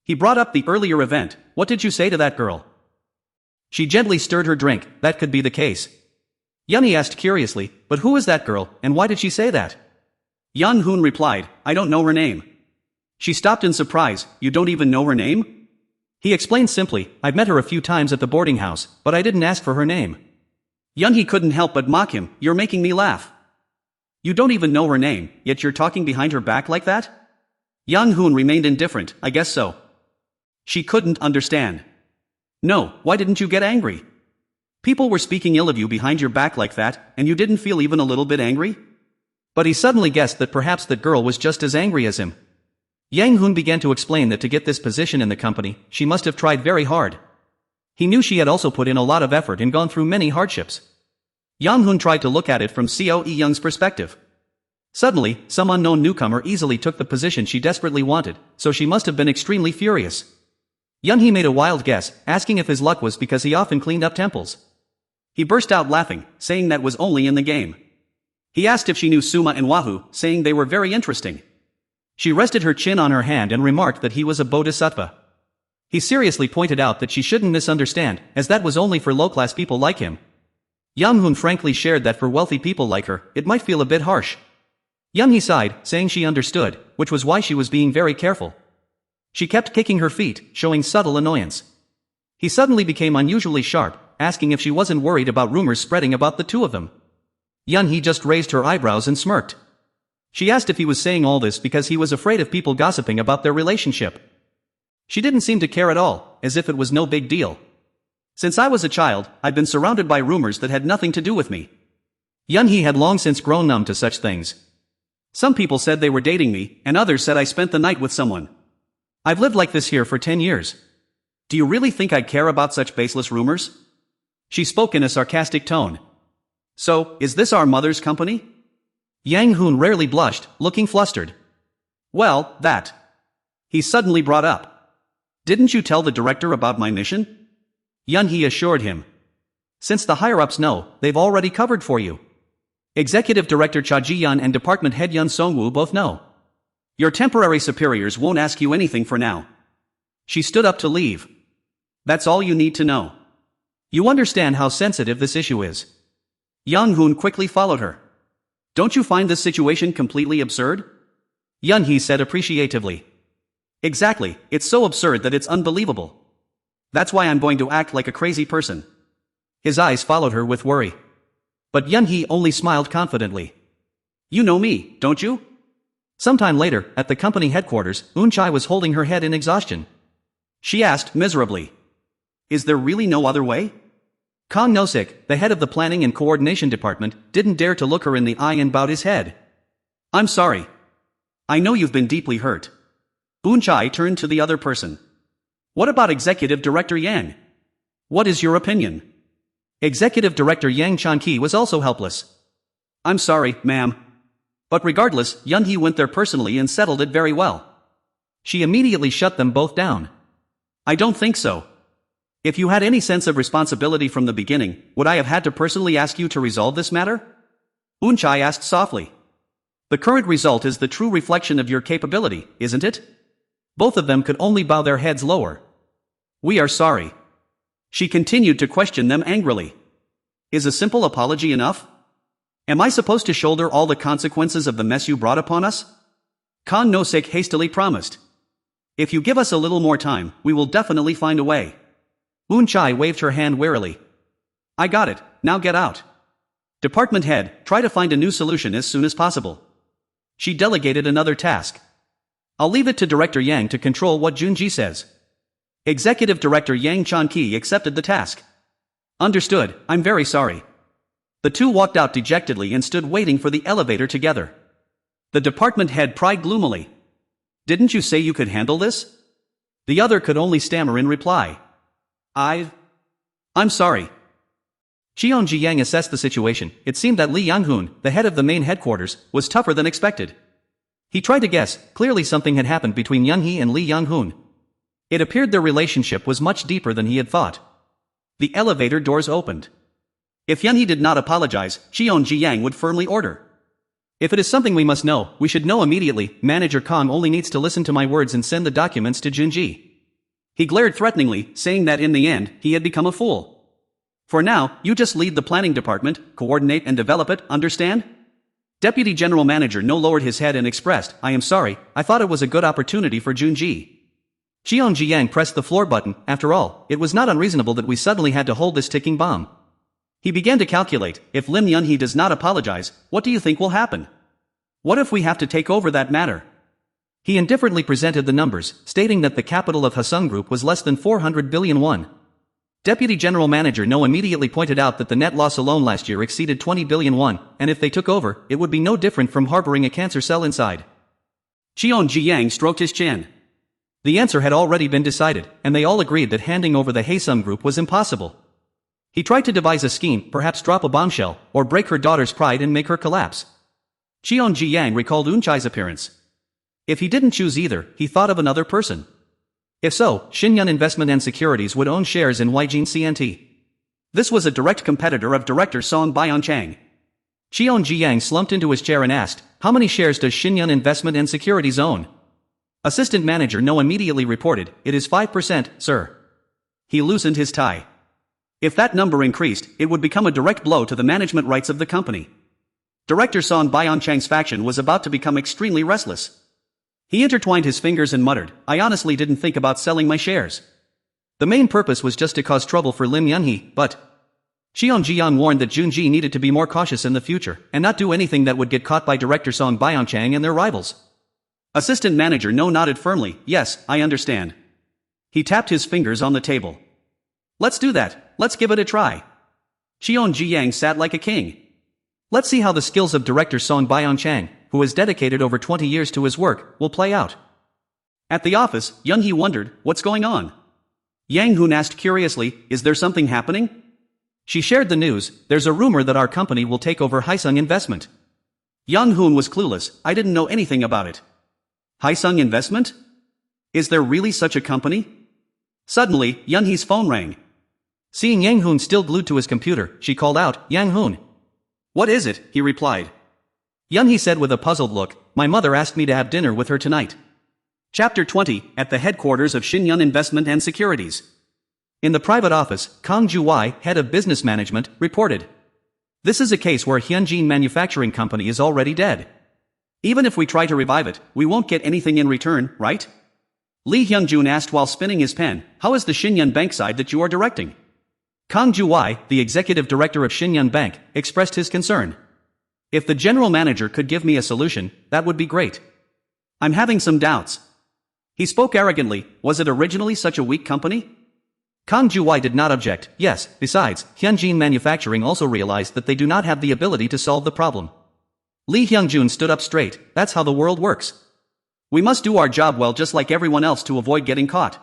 He brought up the earlier event, what did you say to that girl? She gently stirred her drink, that could be the case. Yunhee asked curiously, but who is that girl, and why did she say that? Yang Hoon replied, I don't know her name. She stopped in surprise, you don't even know her name? He explained simply, I've met her a few times at the boarding house, but I didn't ask for her name. Yunhee couldn't help but mock him, you're making me laugh. You don't even know her name, yet you're talking behind her back like that? Yang Hoon remained indifferent, I guess so. She couldn't understand. No, why didn't you get angry? People were speaking ill of you behind your back like that, and you didn't feel even a little bit angry? But he suddenly guessed that perhaps that girl was just as angry as him. Yang Hoon began to explain that to get this position in the company, she must have tried very hard. He knew she had also put in a lot of effort and gone through many hardships. Yang Hoon tried to look at it from Seo Young's perspective. Suddenly, some unknown newcomer easily took the position she desperately wanted, so she must have been extremely furious. Yunhee made a wild guess, asking if his luck was because he often cleaned up temples. He burst out laughing, saying that was only in the game. He asked if she knew Suma and Wahoo, saying they were very interesting. She rested her chin on her hand and remarked that he was a bodhisattva. He seriously pointed out that she shouldn't misunderstand, as that was only for low-class people like him. Yang Hoon frankly shared that for wealthy people like her, it might feel a bit harsh. Yunhee sighed, saying she understood, which was why she was being very careful. She kept kicking her feet, showing subtle annoyance. He suddenly became unusually sharp, asking if she wasn't worried about rumors spreading about the two of them. Yunhee just raised her eyebrows and smirked. She asked if he was saying all this because he was afraid of people gossiping about their relationship. She didn't seem to care at all, as if it was no big deal. Since I was a child, I'd been surrounded by rumors that had nothing to do with me. Yunhee had long since grown numb to such things. Some people said they were dating me, and others said I spent the night with someone. I've lived like this here for 10 years. Do you really think I'd care about such baseless rumors? She spoke in a sarcastic tone. So, is this our mother's company? Yang Hoon rarely blushed, looking flustered. Well, that. He suddenly brought up. Didn't you tell the director about my mission? Yunhee assured him. Since the higher-ups know, they've already covered for you. Executive Director Cha Ji-yeon and Department Head Yun Song-woo both know. Your temporary superiors won't ask you anything for now. She stood up to leave. That's all you need to know. You understand how sensitive this issue is. Yang Hoon quickly followed her. Don't you find this situation completely absurd? Yunhee said appreciatively. Exactly, it's so absurd that it's unbelievable. That's why I'm going to act like a crazy person. His eyes followed her with worry. But Yun-hee only smiled confidently. You know me, don't you? Sometime later, at the company headquarters, Eun-chai was holding her head in exhaustion. She asked miserably. Is there really no other way? Kang No-sik, the head of the planning and coordination department, didn't dare to look her in the eye and bowed his head. I'm sorry. I know you've been deeply hurt. Eun-chai turned to the other person. What about Executive Director Yang? What is your opinion? Executive Director Yang Chan-ki was also helpless. I'm sorry, ma'am. But regardless, Yun-hee went there personally and settled it very well. She immediately shut them both down. I don't think so. If you had any sense of responsibility from the beginning, would I have had to personally ask you to resolve this matter? Eun-chai asked softly. The current result is the true reflection of your capability, isn't it? Both of them could only bow their heads lower. We are sorry. She continued to question them angrily. Is a simple apology enough? Am I supposed to shoulder all the consequences of the mess you brought upon us? Kang No-sik hastily promised. If you give us a little more time, we will definitely find a way. Eun-chai waved her hand wearily. I got it, now get out. Department head, try to find a new solution as soon as possible. She delegated another task. I'll leave it to Director Yang to control what Junji says. Executive Director Yang Chan-ki accepted the task. Understood, I'm very sorry. The two walked out dejectedly and stood waiting for the elevator together. The department head cried gloomily. Didn't you say you could handle this? The other could only stammer in reply. I'm sorry. Cheon Ji-yang assessed the situation. It seemed that Lee Yang-hoon, the head of the main headquarters, was tougher than expected. He tried to guess. Clearly something had happened between Yun-hee and Lee Yang-hoon. It appeared their relationship was much deeper than he had thought. The elevator doors opened. If Yun-hee did not apologize, Cheon Ji-yang would firmly order. If it is something we must know, we should know immediately. Manager Kang only needs to listen to my words and send the documents to Junji. He glared threateningly, saying that in the end, he had become a fool. For now, you just lead the planning department, coordinate and develop it, understand? Deputy General Manager No lowered his head and expressed, I am sorry, I thought it was a good opportunity for Junji. Cheon Ji-yang pressed the floor button. After all, it was not unreasonable that we suddenly had to hold this ticking bomb. He began to calculate, if Lim Yun-hee does not apologize, what do you think will happen? What if we have to take over that matter? He indifferently presented the numbers, stating that the capital of Haesung Group was less than 400 billion won. Deputy General Manager No immediately pointed out that the net loss alone last year exceeded 20 billion won, and if they took over, it would be no different from harboring a cancer cell inside. Cheon Ji-yang stroked his chin. The answer had already been decided, and they all agreed that handing over the Haesung Group was impossible. He tried to devise a scheme, perhaps drop a bombshell, or break her daughter's pride and make her collapse. Cheon Ji-yang recalled Eun-chai's appearance. If he didn't choose either, he thought of another person. If so, Shinyun Investment and Securities would own shares in Yijin CNT. This was a direct competitor of Director Song Byung-chang. Cheon Ji-yang slumped into his chair and asked, how many shares does Shinyun Investment and Securities own? Assistant Manager No immediately reported, it is 5%, sir. He loosened his tie. If that number increased, it would become a direct blow to the management rights of the company. Director Song Byung-chang's faction was about to become extremely restless. He intertwined his fingers and muttered, I honestly didn't think about selling my shares. The main purpose was just to cause trouble for Lim Yun-hee, but Cheon Ji-yang warned that Junji needed to be more cautious in the future, and not do anything that would get caught by Director Song Byung-chang and their rivals. Assistant Manager No nodded firmly, yes, I understand. He tapped his fingers on the table. Let's do that, let's give it a try. Cheon Ji-yang sat like a king. Let's see how the skills of Director Song Byung-chang, who has dedicated over 20 years to his work, will play out. At the office, Yun-hee wondered, what's going on? Yang-hoon asked curiously, is there something happening? She shared the news, there's a rumor that our company will take over Haesung Investment. Yang-hoon was clueless, I didn't know anything about it. Haesung Investment? Is there really such a company? Suddenly, Yun-hee's phone rang. Seeing Yang-hoon still glued to his computer, she called out, Yang-hoon. What is it? He replied. Yun-hee said with a puzzled look, my mother asked me to have dinner with her tonight. Chapter 20, at the headquarters of Shinyun Investment and Securities. In the private office, Kang Ju-wai, head of business management, reported. This is a case where Hyunjin Manufacturing Company is already dead. Even if we try to revive it, we won't get anything in return, right? Lee Hyungjun asked while spinning his pen, how is the Shinyun Bank side that you are directing? Kang Ju-wai, the executive director of Shinyun Bank, expressed his concern. If the general manager could give me a solution, that would be great. I'm having some doubts. He spoke arrogantly. Was it originally such a weak company? Kang Ju-wai did not object. Yes, besides, Hyunjin Manufacturing also realized that they do not have the ability to solve the problem. Lee Hyungjun stood up straight. That's how the world works. We must do our job well just like everyone else to avoid getting caught.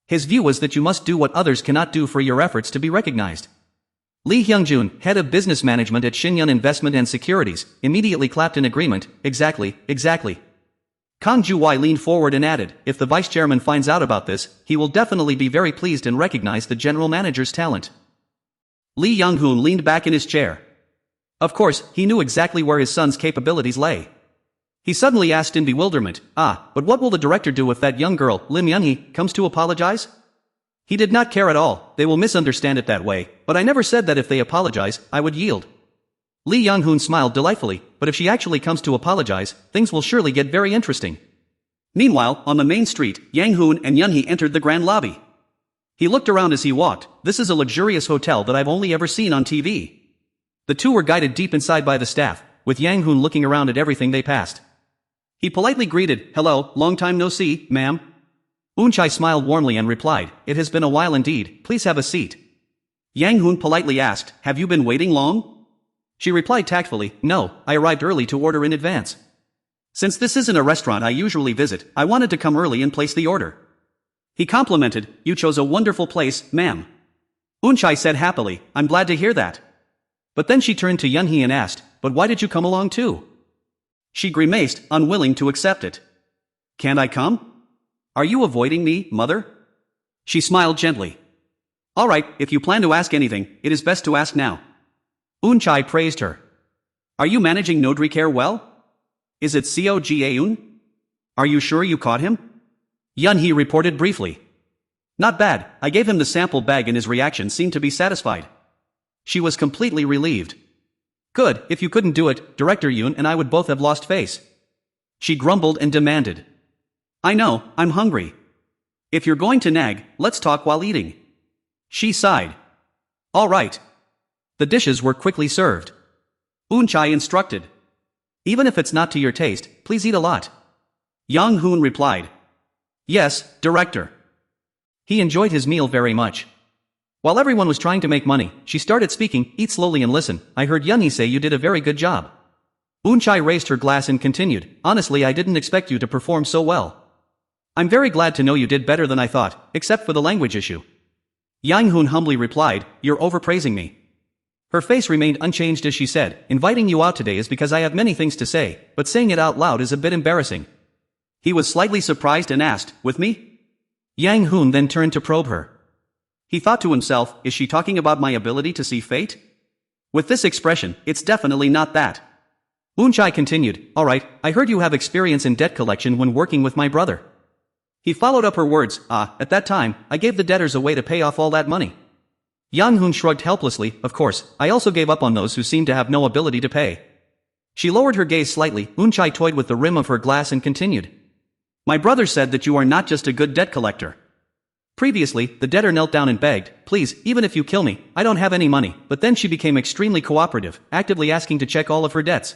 His view was that you must do what others cannot do for your efforts to be recognized. Lee Hyungjun, head of business management at Shinyun Investment and Securities, immediately clapped in agreement. Exactly. Kang Ju-wai leaned forward and added, if the vice chairman finds out about this, he will definitely be very pleased and recognize the general manager's talent. Lee Young-hoon leaned back in his chair. Of course, he knew exactly where his son's capabilities lay. He suddenly asked in bewilderment, but what will the director do if that young girl, Lim Yunhee, comes to apologize? He did not care at all. They will misunderstand it that way, but I never said that if they apologize, I would yield. Lee Young-hoon smiled delightfully, but if she actually comes to apologize, things will surely get very interesting. Meanwhile, on the main street, Yang-hoon and Yunhee entered the grand lobby. He looked around as he walked. This is a luxurious hotel that I've only ever seen on TV. The two were guided deep inside by the staff, with Yang-hoon looking around at everything they passed. He politely greeted, hello, long time no see, ma'am. Eun-chai smiled warmly and replied, it has been a while indeed, please have a seat. Yang-hoon politely asked, have you been waiting long? She replied tactfully, no, I arrived early to order in advance. Since this isn't a restaurant I usually visit, I wanted to come early and place the order. He complimented, you chose a wonderful place, ma'am. Eun-chai said happily, I'm glad to hear that. But then she turned to Yunhee and asked, but why did you come along too? She grimaced, unwilling to accept it. Can't I come? Are you avoiding me, mother? She smiled gently. All right, if you plan to ask anything, it is best to ask now. Eun-chai praised her. Are you managing Nodri Care well? Is it Cogaeun? Are you sure you caught him? Yunhee reported briefly. Not bad, I gave him the sample bag and his reaction seemed to be satisfied. She was completely relieved. Good, if you couldn't do it, Director Yoon and I would both have lost face. She grumbled and demanded. I know, I'm hungry. If you're going to nag, let's talk while eating. She sighed. All right. The dishes were quickly served. Eun-chai instructed. Even if it's not to your taste, please eat a lot. Yang-hoon replied. Yes, Director. He enjoyed his meal very much. While everyone was trying to make money, she started speaking, eat slowly and listen, I heard Yunhee say you did a very good job. Eun-chai raised her glass and continued, honestly I didn't expect you to perform so well. I'm very glad to know you did better than I thought, except for the language issue. Yang-hoon humbly replied, you're overpraising me. Her face remained unchanged as she said, inviting you out today is because I have many things to say, but saying it out loud is a bit embarrassing. He was slightly surprised and asked, with me? Yang-hoon then turned to probe her. He thought to himself, is she talking about my ability to see fate? With this expression, it's definitely not that. Eun-chai continued, alright, I heard you have experience in debt collection when working with my brother. He followed up her words, at that time, I gave the debtors a way to pay off all that money. Yang-hoon shrugged helplessly, of course, I also gave up on those who seemed to have no ability to pay. She lowered her gaze slightly, Eun-chai toyed with the rim of her glass and continued. My brother said that you are not just a good debt collector. Previously, the debtor knelt down and begged, please, even if you kill me, I don't have any money, but then she became extremely cooperative, actively asking to check all of her debts.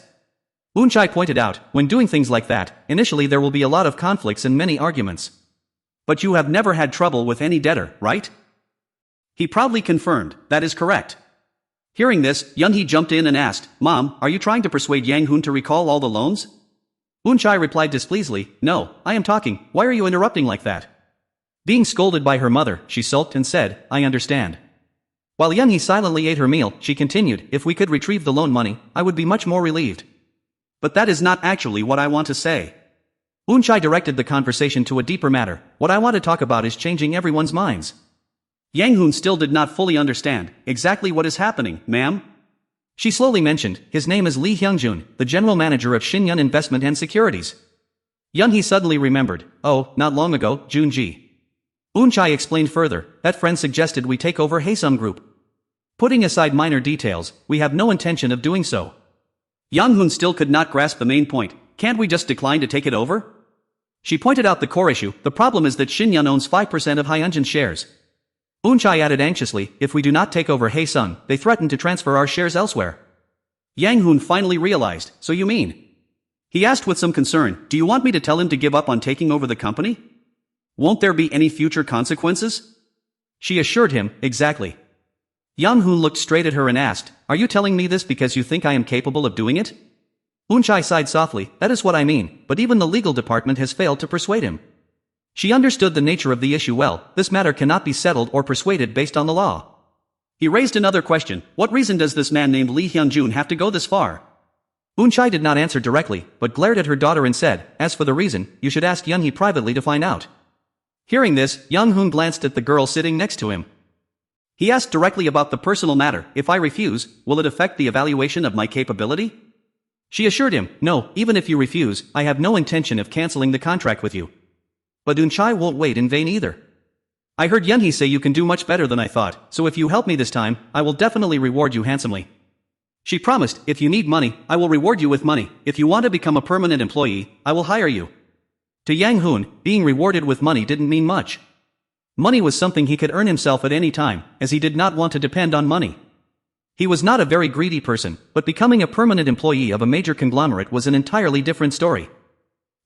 Eun-chai pointed out, when doing things like that, initially there will be a lot of conflicts and many arguments. But you have never had trouble with any debtor, right? He proudly confirmed, that is correct. Hearing this, Yunhee jumped in and asked, Mom, are you trying to persuade Yang-hoon to recall all the loans? Eun-chai replied displeasedly, no, I am talking, why are you interrupting like that? Being scolded by her mother, she sulked and said, I understand. While Yunhee silently ate her meal, she continued, if we could retrieve the loan money, I would be much more relieved. But that is not actually what I want to say. Eun-chai directed the conversation to a deeper matter, what I want to talk about is changing everyone's minds. Yang-hoon still did not fully understand, exactly what is happening, ma'am? She slowly mentioned, his name is Lee Hyungjun, the general manager of Shinyun Investment and Securities. Yunhee suddenly remembered, oh, not long ago, Junji. Eun-chai explained further, that friend suggested we take over Haesum Group. Putting aside minor details, we have no intention of doing so. Yang-hoon still could not grasp the main point, can't we just decline to take it over? She pointed out the core issue. The problem is that Shin-yun owns 5% of Hyunjin's shares. Eun-chae added anxiously, if we do not take over Hae-sung, they threaten to transfer our shares elsewhere. Yang Hoon finally realized, so you mean? He asked with some concern, do you want me to tell him to give up on taking over the company? Won't there be any future consequences? She assured him, exactly. Yang Hoon looked straight at her and asked, are you telling me this because you think I am capable of doing it? Eun-chae sighed softly, that is what I mean, but even the legal department has failed to persuade him. She understood the nature of the issue well. This matter cannot be settled or persuaded based on the law. He raised another question, what reason does this man named Lee Hyun-jun have to go this far? Eun-chae did not answer directly, but glared at her daughter and said, as for the reason, you should ask Yun-hee privately to find out. Hearing this, Yang Hoon glanced at the girl sitting next to him. He asked directly about the personal matter, if I refuse, will it affect the evaluation of my capability? She assured him, no, even if you refuse, I have no intention of canceling the contract with you. But Eun-chae won't wait in vain either. I heard Yun-hee say you can do much better than I thought, so if you help me this time, I will definitely reward you handsomely. She promised, if you need money, I will reward you with money. If you want to become a permanent employee, I will hire you. To Yang Hoon, being rewarded with money didn't mean much. Money was something he could earn himself at any time, as he did not want to depend on money. He was not a very greedy person, but becoming a permanent employee of a major conglomerate was an entirely different story.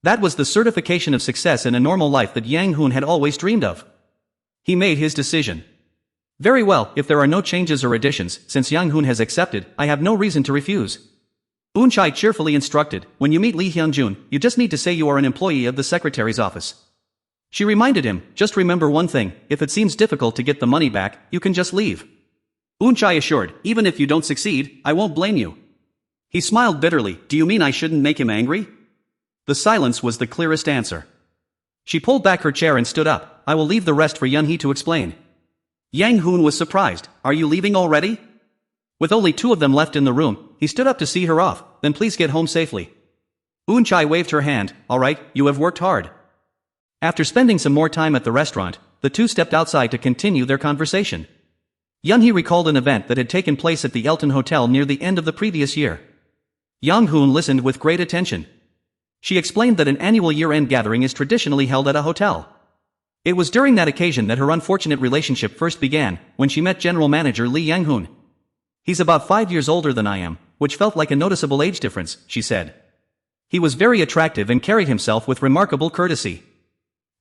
That was the certification of success in a normal life that Yang Hoon had always dreamed of. He made his decision. Very well, if there are no changes or additions, since Yang Hoon has accepted, I have no reason to refuse. Eun-chae cheerfully instructed, when you meet Lee Hyun-jun, you just need to say you are an employee of the secretary's office. She reminded him, just remember one thing, if it seems difficult to get the money back, you can just leave. Eun-chae assured, even if you don't succeed, I won't blame you. He smiled bitterly, do you mean I shouldn't make him angry? The silence was the clearest answer. She pulled back her chair and stood up, I will leave the rest for Yun-hee to explain. Yang Hoon was surprised, are you leaving already? With only two of them left in the room, he stood up to see her off, then please get home safely. Eun-chae waved her hand, alright, you have worked hard. After spending some more time at the restaurant, the two stepped outside to continue their conversation. Yun-hee recalled an event that had taken place at the Elton Hotel near the end of the previous year. Yang Hoon listened with great attention. She explained that an annual year-end gathering is traditionally held at a hotel. It was during that occasion that her unfortunate relationship first began, when she met General Manager Lee Yang-hoon. He's about 5 years older than I am, which felt like a noticeable age difference, she said. He was very attractive and carried himself with remarkable courtesy.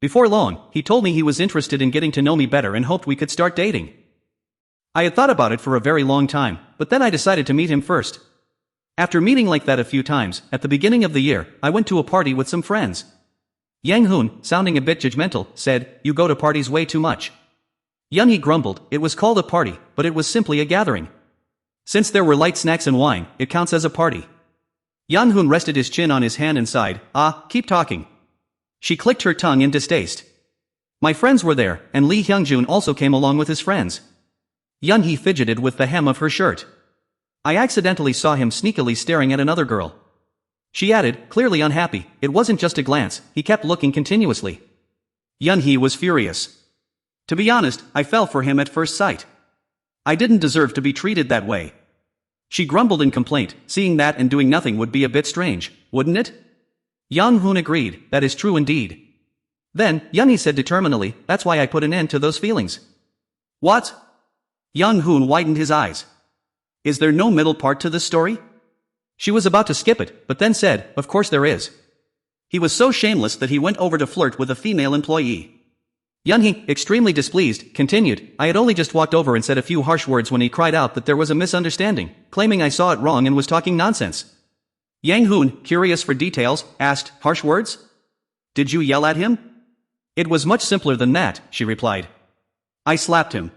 Before long, he told me he was interested in getting to know me better and hoped we could start dating. I had thought about it for a very long time, but then I decided to meet him first. After meeting like that a few times, at the beginning of the year, I went to a party with some friends. Yang Hoon, sounding a bit judgmental, said, you go to parties way too much. Yun-hee grumbled, it was called a party, but it was simply a gathering. Since there were light snacks and wine, it counts as a party. Yang Hoon rested his chin on his hand and sighed, keep talking. She clicked her tongue in distaste. My friends were there, and Lee Hyun-jun also came along with his friends. Yun-hee fidgeted with the hem of her shirt. I accidentally saw him sneakily staring at another girl. She added, clearly unhappy, it wasn't just a glance, he kept looking continuously. Yun-hee was furious. To be honest, I fell for him at first sight. I didn't deserve to be treated that way. She grumbled in complaint, seeing that and doing nothing would be a bit strange, wouldn't it? Yang Hoon agreed, that is true indeed. Then, Yun-hee said determinedly, that's why I put an end to those feelings. What? Yang Hoon widened his eyes. Is there no middle part to this story? She was about to skip it, but then said, of course there is. He was so shameless that he went over to flirt with a female employee. Yun-hee, extremely displeased, continued, I had only just walked over and said a few harsh words when he cried out that there was a misunderstanding, claiming I saw it wrong and was talking nonsense. Yang Hoon, curious for details, asked, harsh words? Did you yell at him? It was much simpler than that, she replied. I slapped him.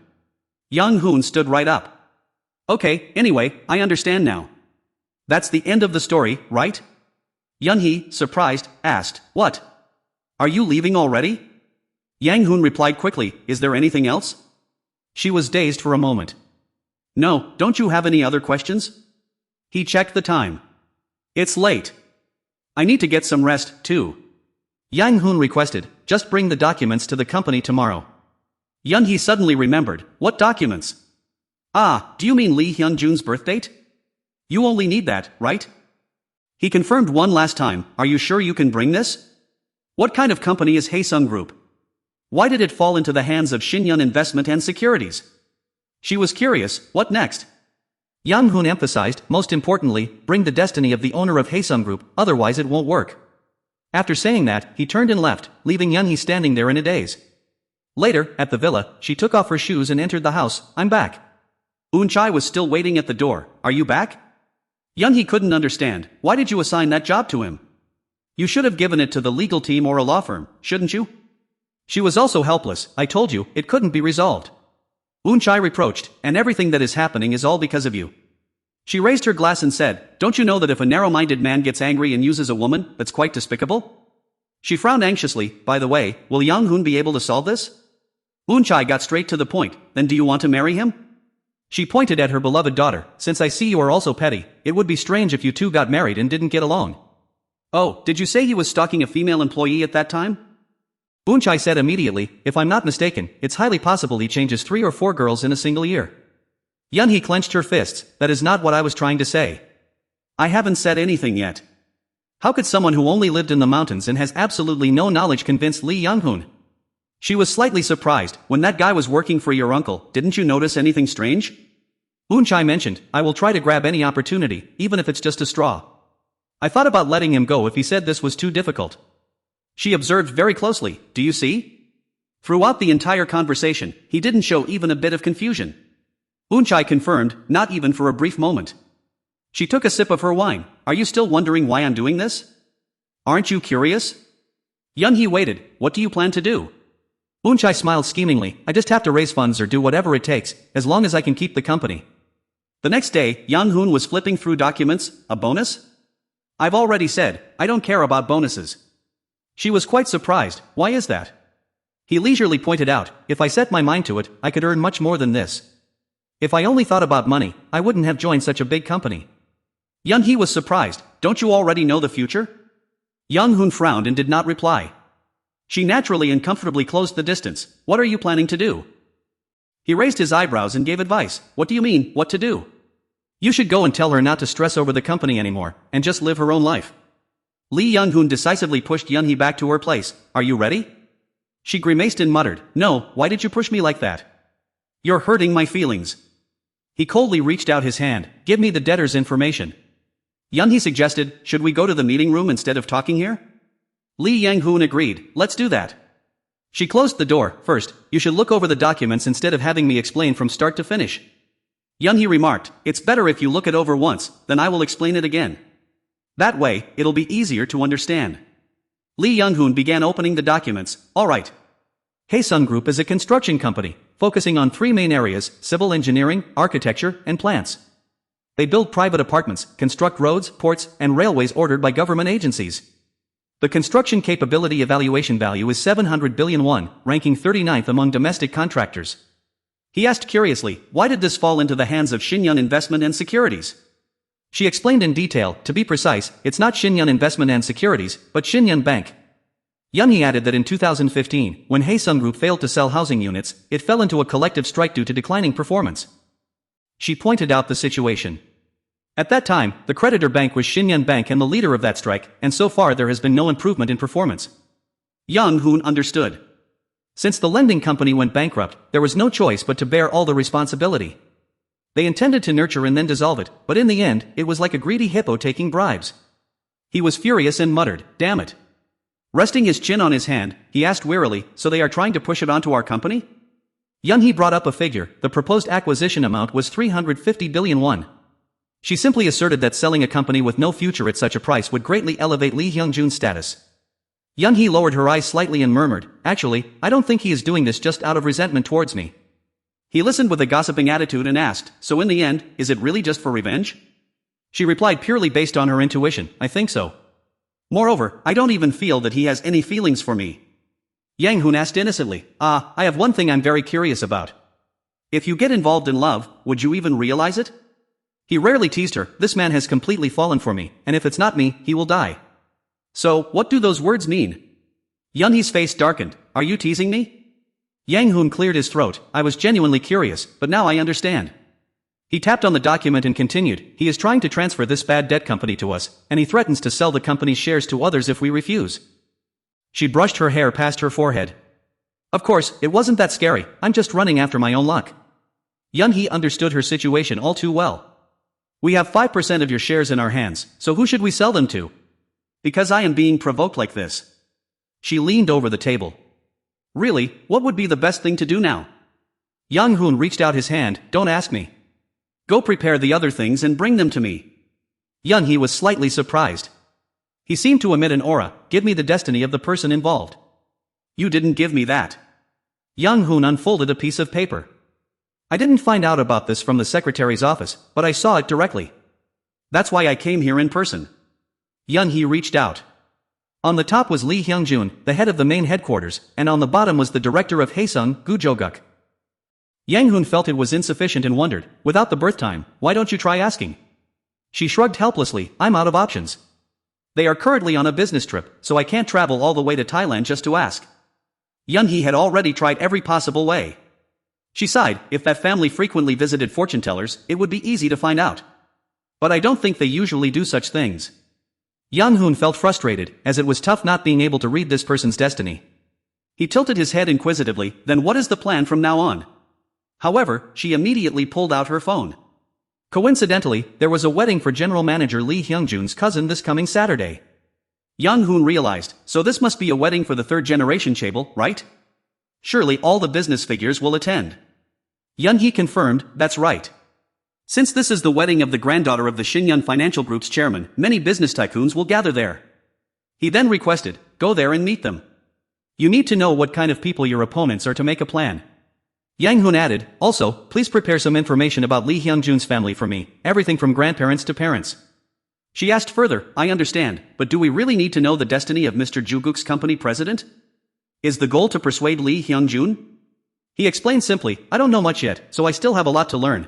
Yang Hoon stood right up. Okay, anyway, I understand now. That's the end of the story, right? Yun-hee, surprised, asked, what? Are you leaving already? Yang Hoon replied quickly, is there anything else? She was dazed for a moment. No, don't you have any other questions? He checked the time. It's late. I need to get some rest, too. Yang Hoon requested, just bring the documents to the company tomorrow. Yun-hee suddenly remembered, what documents? Do you mean Lee Hyun-jun's birth date? You only need that, right? He confirmed one last time, are you sure you can bring this? What kind of company is Haesung Group? Why did it fall into the hands of Shinyun Investment and Securities? She was curious, what next? Yang Hoon emphasized, most importantly, bring the destiny of the owner of Haesung Group, otherwise it won't work. After saying that, he turned and left, leaving Young-hee standing there in a daze. Later, at the villa, she took off her shoes and entered the house. I'm back. Eun-chai was still waiting at the door. Are you back? Young-hee couldn't understand. Why did you assign that job to him? You should have given it to the legal team or a law firm, shouldn't you? She was also helpless. I told you, it couldn't be resolved. Eun-chai reproached, and everything that is happening is all because of you. She raised her glass and said, don't you know that if a narrow-minded man gets angry and uses a woman, that's quite despicable? She frowned anxiously. By the way, will Yang Hoon be able to solve this? Eun-chai got straight to the point. Then do you want to marry him? She pointed at her beloved daughter. Since I see you are also petty, it would be strange if you two got married and didn't get along. Oh, did you say he was stalking a female employee at that time? Eun-chai said immediately, if I'm not mistaken, it's highly possible he changes 3 or 4 girls in a single year. Young-hee clenched her fists. That is not what I was trying to say. I haven't said anything yet. How could someone who only lived in the mountains and has absolutely no knowledge convince Lee Young-hoon? She was slightly surprised. When that guy was working for your uncle, didn't you notice anything strange? Eun-chai mentioned, I will try to grab any opportunity, even if it's just a straw. I thought about letting him go if he said this was too difficult. She observed very closely. Do you see? Throughout the entire conversation, he didn't show even a bit of confusion. Eun-chai confirmed, not even for a brief moment. She took a sip of her wine. Are you still wondering why I'm doing this? Aren't you curious? Young-hee waited. What do you plan to do? Eun-chai smiled schemingly. I just have to raise funds or do whatever it takes, as long as I can keep the company. The next day, Yang Hoon was flipping through documents. A bonus? I've already said, I don't care about bonuses. She was quite surprised. Why is that? He leisurely pointed out, if I set my mind to it, I could earn much more than this. If I only thought about money, I wouldn't have joined such a big company. Young-hee was surprised. Don't you already know the future? Young Hoon frowned and did not reply. She naturally and comfortably closed the distance. What are you planning to do? He raised his eyebrows and gave advice. What do you mean, what to do? You should go and tell her not to stress over the company anymore, and just live her own life. Lee Young-hoon decisively pushed Young-hee back to her place. Are you ready? She grimaced and muttered, no, why did you push me like that? You're hurting my feelings. He coldly reached out his hand. Give me the debtor's information. Young-hee suggested, should we go to the meeting room instead of talking here? Lee Yang-hoon agreed, let's do that. She closed the door. First, you should look over the documents instead of having me explain from start to finish. Young-hee remarked, it's better if you look it over once, then I will explain it again. That way, it'll be easier to understand. Lee Young-hoon began opening the documents. Alright. Haesung Group is a construction company, focusing on 3 main areas, civil engineering, architecture, and plants. They build private apartments, construct roads, ports, and railways ordered by government agencies. The construction capability evaluation value is 700 billion won, ranking 39th among domestic contractors. He asked curiously, why did this fall into the hands of Shinyun Investment and Securities? She explained in detail. To be precise, it's not Shinyun Investment and Securities, but Shinyun Bank. Young-hee added that in 2015, when Haesung Group failed to sell housing units, it fell into a collective strike due to declining performance. She pointed out the situation. At that time, the creditor bank was Shinyun Bank and the leader of that strike, and so far there has been no improvement in performance. Young Hoon understood. Since the lending company went bankrupt, there was no choice but to bear all the responsibility. They intended to nurture and then dissolve it, but in the end, it was like a greedy hippo taking bribes. He was furious and muttered, damn it. Resting his chin on his hand, he asked wearily, so they are trying to push it onto our company? Young-hee brought up a figure. The proposed acquisition amount was 350 billion won. She simply asserted that selling a company with no future at such a price would greatly elevate Lee Hyung-jun's status. Young-hee lowered her eyes slightly and murmured, actually, I don't think he is doing this just out of resentment towards me. He listened with a gossiping attitude and asked, so in the end, is it really just for revenge? She replied purely based on her intuition, I think so. Moreover, I don't even feel that he has any feelings for me. Yang Hoon asked innocently, I have one thing I'm very curious about. If you get involved in love, would you even realize it? He rarely teased her. This man has completely fallen for me, and if it's not me, he will die. So, what do those words mean? Young-hee's face darkened. Are you teasing me? Yang Hoon cleared his throat. I was genuinely curious, but now I understand. He tapped on the document and continued, he is trying to transfer this bad debt company to us, and he threatens to sell the company's shares to others if we refuse. She brushed her hair past her forehead. Of course, it wasn't that scary, I'm just running after my own luck. Young-hee understood her situation all too well. We have 5% of your shares in our hands, so who should we sell them to? Because I am being provoked like this. She leaned over the table. Really, what would be the best thing to do now? Young-hoon reached out his hand, don't ask me. Go prepare the other things and bring them to me. Young-hee was slightly surprised. He seemed to emit an aura, give me the destiny of the person involved. You didn't give me that. Young-hoon unfolded a piece of paper. I didn't find out about this from the secretary's office, but I saw it directly. That's why I came here in person. Young-hee reached out. On the top was Lee Hyung-jun, the head of the main headquarters, and on the bottom was the director of Haesung, Gujoguk. Yang-hoon felt it was insufficient and wondered, without the birth time, why don't you try asking? She shrugged helplessly, I'm out of options. They are currently on a business trip, so I can't travel all the way to Thailand just to ask. Young-hee had already tried every possible way. She sighed, if that family frequently visited fortune tellers, it would be easy to find out. But I don't think they usually do such things. Young-hoon felt frustrated, as it was tough not being able to read this person's destiny. He tilted his head inquisitively, then what is the plan from now on? However, she immediately pulled out her phone. Coincidentally, there was a wedding for General Manager Lee Hyung-jun's cousin this coming Saturday. Young-hoon realized, so this must be a wedding for the third generation Chaebol, right? Surely all the business figures will attend. Young-hee confirmed, that's right. Since this is the wedding of the granddaughter of the Shinyun Financial Group's chairman, many business tycoons will gather there. He then requested, go there and meet them. You need to know what kind of people your opponents are to make a plan. Yang-hoon added, also, please prepare some information about Lee Hyung-jun's family for me, everything from grandparents to parents. She asked further, I understand, but do we really need to know the destiny of Mr. Juguk's company president? Is the goal to persuade Lee Hyung-jun? He explained simply, I don't know much yet, so I still have a lot to learn.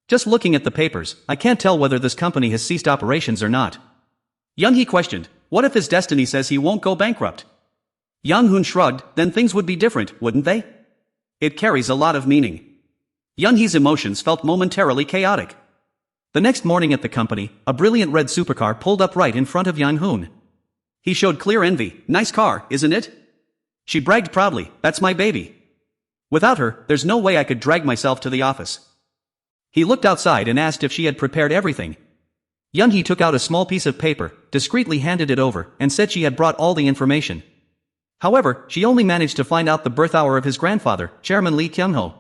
Just looking at the papers, I can't tell whether this company has ceased operations or not. Young-hee questioned, what if his destiny says he won't go bankrupt? Young-hoon shrugged, then things would be different, wouldn't they? It carries a lot of meaning. Young-hee's emotions felt momentarily chaotic. The next morning at the company, a brilliant red supercar pulled up right in front of Young-hoon. He showed clear envy, nice car, isn't it? She bragged proudly, that's my baby. Without her, there's no way I could drag myself to the office. He looked outside and asked if she had prepared everything. Young-hee took out a small piece of paper, discreetly handed it over, and said she had brought all the information. However, she only managed to find out the birth hour of his grandfather, Chairman Lee Kyung-ho.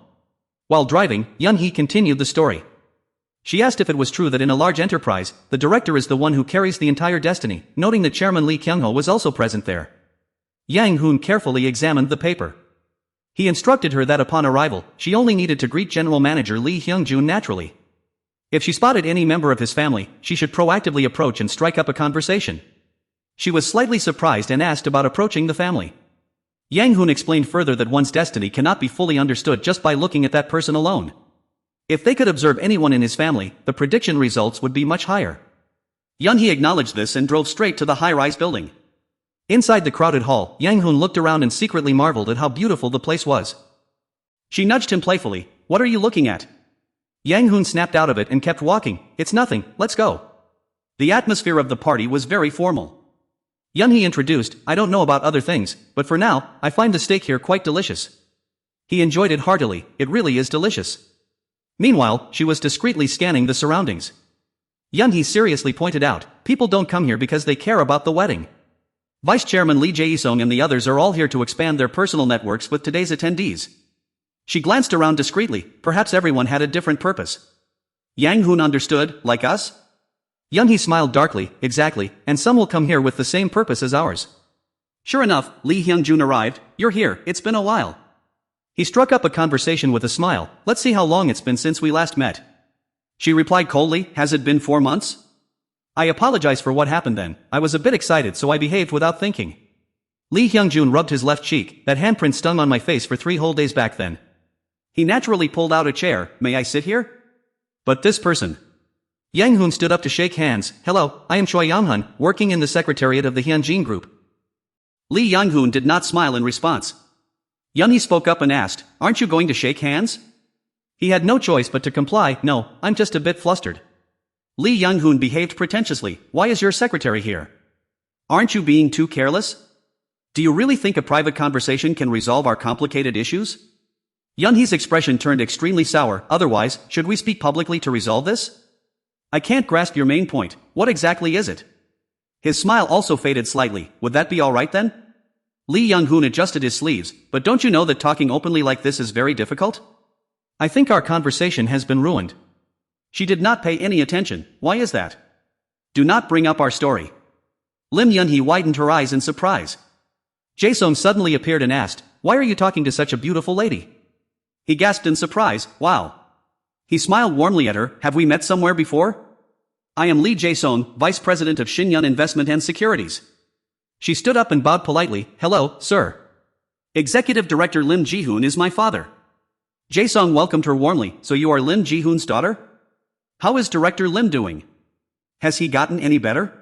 While driving, Young-hee continued the story. She asked if it was true that in a large enterprise, the director is the one who carries the entire destiny, noting that Chairman Lee Kyung-ho was also present there. Yang-hoon carefully examined the paper. He instructed her that upon arrival, she only needed to greet General Manager Lee Hyung-jun naturally. If she spotted any member of his family, she should proactively approach and strike up a conversation. She was slightly surprised and asked about approaching the family. Yang-hoon explained further that one's destiny cannot be fully understood just by looking at that person alone. If they could observe anyone in his family, the prediction results would be much higher. Young-hee acknowledged this and drove straight to the high-rise building. Inside the crowded hall, Yang-hoon looked around and secretly marveled at how beautiful the place was. She nudged him playfully, what are you looking at? Yang-hoon snapped out of it and kept walking, it's nothing, let's go. The atmosphere of the party was very formal. Young-hee introduced, I don't know about other things, but for now, I find the steak here quite delicious. He enjoyed it heartily, it really is delicious. Meanwhile, she was discreetly scanning the surroundings. Young-hee seriously pointed out, people don't come here because they care about the wedding. Vice Chairman Lee Jae-sung and the others are all here to expand their personal networks with today's attendees. She glanced around discreetly, perhaps everyone had a different purpose. Yang-hoon understood, like us? Young-hee smiled darkly, exactly, and some will come here with the same purpose as ours. Sure enough, Lee Hyung-jun arrived, you're here, it's been a while. He struck up a conversation with a smile, let's see how long it's been since we last met. She replied coldly, has it been 4 months? I apologize for what happened then, I was a bit excited so I behaved without thinking. Lee Hyung-jun rubbed his left cheek, that handprint stung on my face for 3 whole days back then. He naturally pulled out a chair, may I sit here? But this person. Yang-hoon stood up to shake hands, hello, I am Choi Yang-hun, working in the secretariat of the Hyunjin Group. Lee Yang-hoon did not smile in response. Young-hee spoke up and asked, aren't you going to shake hands? He had no choice but to comply, no, I'm just a bit flustered. Lee Yang-hoon behaved pretentiously, why is your secretary here? Aren't you being too careless? Do you really think a private conversation can resolve our complicated issues? Yunhee's expression turned extremely sour. Otherwise, should we speak publicly to resolve this? I can't grasp your main point. What exactly is it? His smile also faded slightly. Would that be alright then? Lee Young-hoon adjusted his sleeves. But don't you know that talking openly like this is very difficult? I think our conversation has been ruined. She did not pay any attention. Why is that? Do not bring up our story. Lim Yunhee widened her eyes in surprise. Jae-sung suddenly appeared and asked, "Why are you talking to such a beautiful lady?" He gasped in surprise. Wow. He smiled warmly at her. Have we met somewhere before? I am Lee Jae-sung, Vice President of Shinyun Investment and Securities. She stood up and bowed politely. "Hello, sir. Executive Director Lim Ji-hoon is my father." Jae-sung welcomed her warmly. So you are Lim Ji-hoon's daughter? How is Director Lim doing? Has he gotten any better?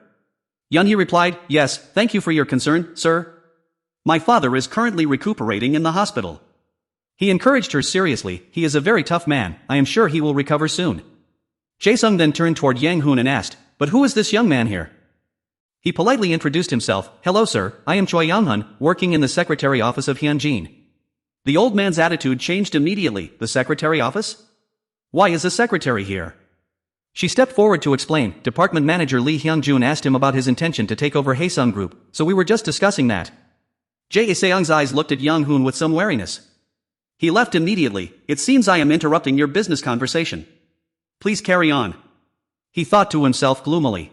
Yunhee replied, "Yes, thank you for your concern, sir. My father is currently recuperating in the hospital." He encouraged her seriously. "He is a very tough man. I am sure he will recover soon." Jae-sung then turned toward Yang-hoon and asked, "But who is this young man here?" He politely introduced himself. "Hello sir, I am Choi Young-hun, working in the secretary office of Hyunjin." The old man's attitude changed immediately. The secretary office? Why is a secretary here? She stepped forward to explain. Department manager Lee Hyung-jun asked him about his intention to take over Haesung Group, so we were just discussing that. Jae-seung's eyes looked at Young-hoon with some wariness. He left immediately. It seems I am interrupting your business conversation. Please carry on. He thought to himself gloomily.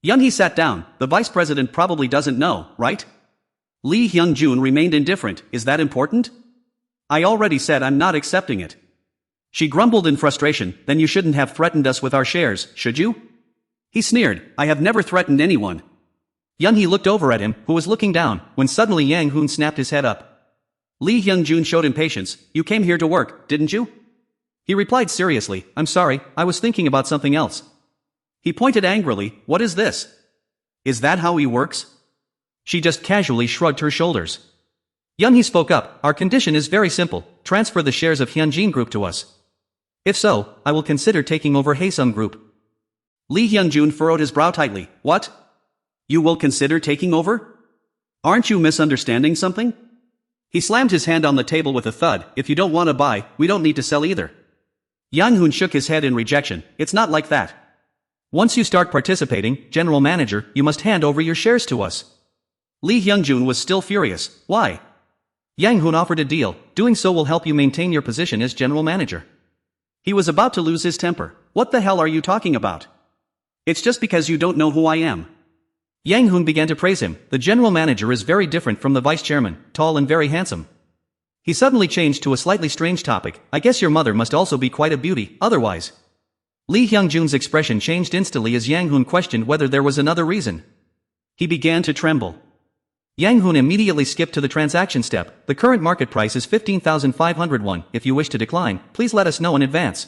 Young-hee sat down. The vice president probably doesn't know, right? Lee Hyung-jun remained indifferent. Is that important? I already said I'm not accepting it. She grumbled in frustration. Then you shouldn't have threatened us with our shares, should you? He sneered. I have never threatened anyone. Young-hee looked over at him, who was looking down, when suddenly Yang-hoon snapped his head up. Lee Hyung-jun showed impatience. You came here to work, didn't you? He replied seriously, "I'm sorry, I was thinking about something else." He pointed angrily. What is this? Is that how he works? She just casually shrugged her shoulders. Young-hee spoke up. Our condition is very simple. Transfer the shares of Hyunjin Group to us. If so, I will consider taking over Haesung Group. Lee Hyung-jun furrowed his brow tightly. What? You will consider taking over? Aren't you misunderstanding something? He slammed his hand on the table with a thud. If you don't want to buy, we don't need to sell either. Yang-hoon shook his head in rejection. It's not like that. Once you start participating, General Manager, you must hand over your shares to us. Lee Hyung-jun was still furious. Why? Yang-hoon offered a deal. Doing so will help you maintain your position as General Manager. He was about to lose his temper. What the hell are you talking about? It's just because you don't know who I am. Yang-hoon began to praise him. The General Manager is very different from the Vice Chairman, tall and very handsome. He suddenly changed to a slightly strange topic. I guess your mother must also be quite a beauty, otherwise. Lee Hyung-jun's expression changed instantly as Yang-hoon questioned whether there was another reason. He began to tremble. Yang-hoon immediately skipped to the transaction step. The current market price is 15,500 won. If you wish to decline, please let us know in advance.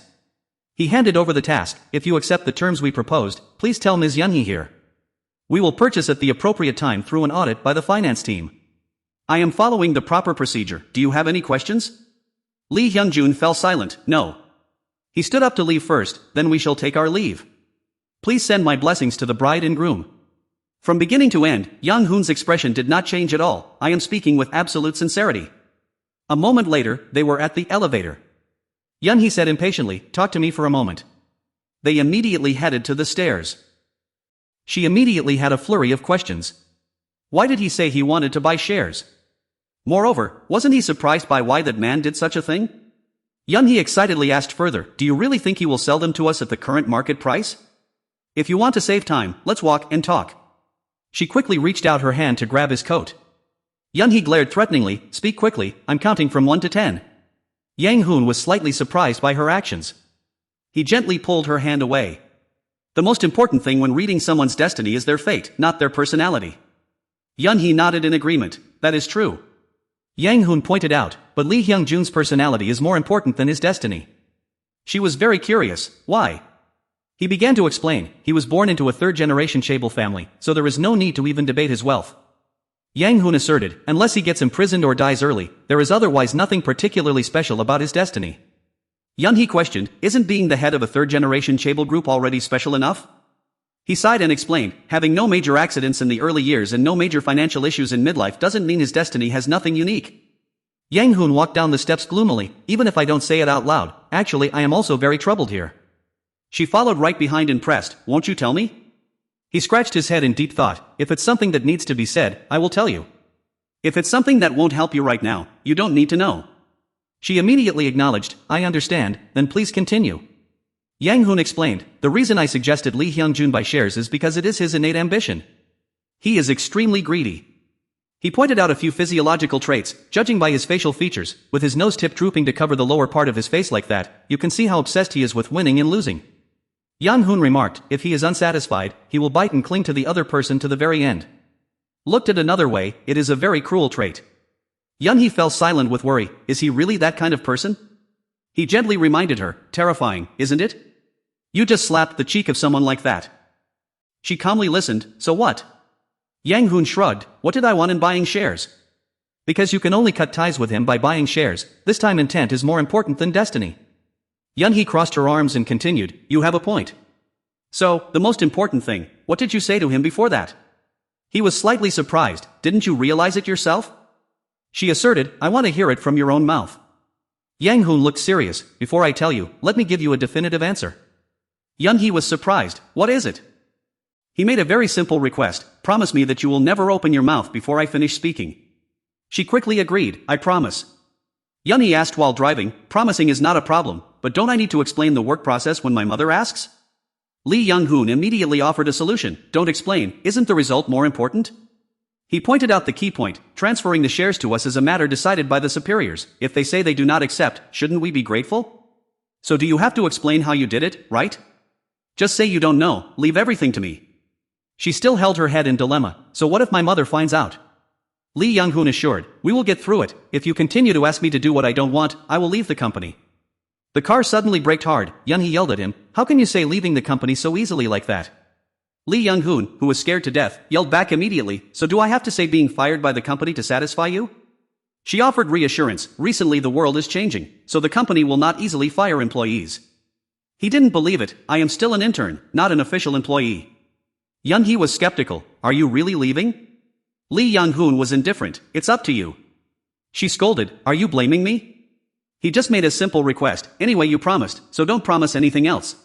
He handed over the task. If you accept the terms we proposed, please tell Ms. Yunhee here. We will purchase at the appropriate time through an audit by the finance team. I am following the proper procedure. Do you have any questions? Lee Hyung-jun fell silent. No. He stood up to leave first, then we shall take our leave. Please send my blessings to the bride and groom. From beginning to end, Yang-hoon's expression did not change at all. I am speaking with absolute sincerity. A moment later, they were at the elevator. Yunhee said impatiently, talk to me for a moment. They immediately headed to the stairs. She immediately had a flurry of questions. Why did he say he wanted to buy shares? Moreover, wasn't he surprised by why that man did such a thing? Yunhee excitedly asked further, do you really think he will sell them to us at the current market price? If you want to save time, let's walk and talk. She quickly reached out her hand to grab his coat. Yunhee glared threateningly, speak quickly, I'm counting from 1 to 10. Yang-hoon was slightly surprised by her actions. He gently pulled her hand away. The most important thing when reading someone's destiny is their fate, not their personality. Yunhee nodded in agreement. That is true. Yang-hoon pointed out, but Lee Hyung-jun's personality is more important than his destiny. She was very curious. Why? He began to explain. He was born into a third-generation Chaebol family, so there is no need to even debate his wealth. Yang-hoon asserted, unless he gets imprisoned or dies early, there is otherwise nothing particularly special about his destiny. Yunhee questioned, isn't being the head of a third-generation Chaebol group already special enough? He sighed and explained, having no major accidents in the early years and no major financial issues in midlife doesn't mean his destiny has nothing unique. Yang Hoon walked down the steps gloomily. Even if I don't say it out loud, actually I am also very troubled here. She followed right behind and pressed, won't you tell me? He scratched his head in deep thought. If it's something that needs to be said, I will tell you. If it's something that won't help you right now, you don't need to know. She immediately acknowledged, I understand, then please continue. Yang Hoon explained, the reason I suggested Lee Hyung-jun buy shares is because it is his innate ambition. He is extremely greedy. He pointed out a few physiological traits, judging by his facial features, with his nose tip drooping to cover the lower part of his face like that, you can see how obsessed he is with winning and losing. Yang Hoon remarked, if he is unsatisfied, he will bite and cling to the other person to the very end. Looked at another way, it is a very cruel trait. Yun-hee fell silent with worry, is he really that kind of person? He gently reminded her, terrifying, isn't it? You just slapped the cheek of someone like that. She calmly listened, so what? Yang Hoon shrugged, what did I want in buying shares? Because you can only cut ties with him by buying shares, this time intent is more important than destiny. Yun-hee crossed her arms and continued, you have a point. So, the most important thing, what did you say to him before that? He was slightly surprised, didn't you realize it yourself? She asserted, I want to hear it from your own mouth. Yang Hoon looked serious, before I tell you, let me give you a definitive answer. Yun-hee was surprised, what is it? He made a very simple request, promise me that you will never open your mouth before I finish speaking. She quickly agreed, I promise. Yun-hee asked while driving, promising is not a problem, but don't I need to explain the work process when my mother asks? Lee Young-hoon immediately offered a solution, don't explain, isn't the result more important? He pointed out the key point, transferring the shares to us is a matter decided by the superiors, if they say they do not accept, shouldn't we be grateful? So do you have to explain how you did it, right? Just say you don't know, leave everything to me. She still held her head in dilemma, so what if my mother finds out? Lee Young-hoon assured, we will get through it, if you continue to ask me to do what I don't want, I will leave the company. The car suddenly braked hard, Yun-hee yelled at him, how can you say leaving the company so easily like that? Lee Young-hoon, who was scared to death, yelled back immediately, so do I have to say being fired by the company to satisfy you? She offered reassurance, recently the world is changing, so the company will not easily fire employees. He didn't believe it, I am still an intern, not an official employee. Yun-hee was skeptical, are you really leaving? Lee Young-hoon was indifferent, it's up to you. She scolded, are you blaming me? He just made a simple request, anyway you promised, so don't promise anything else.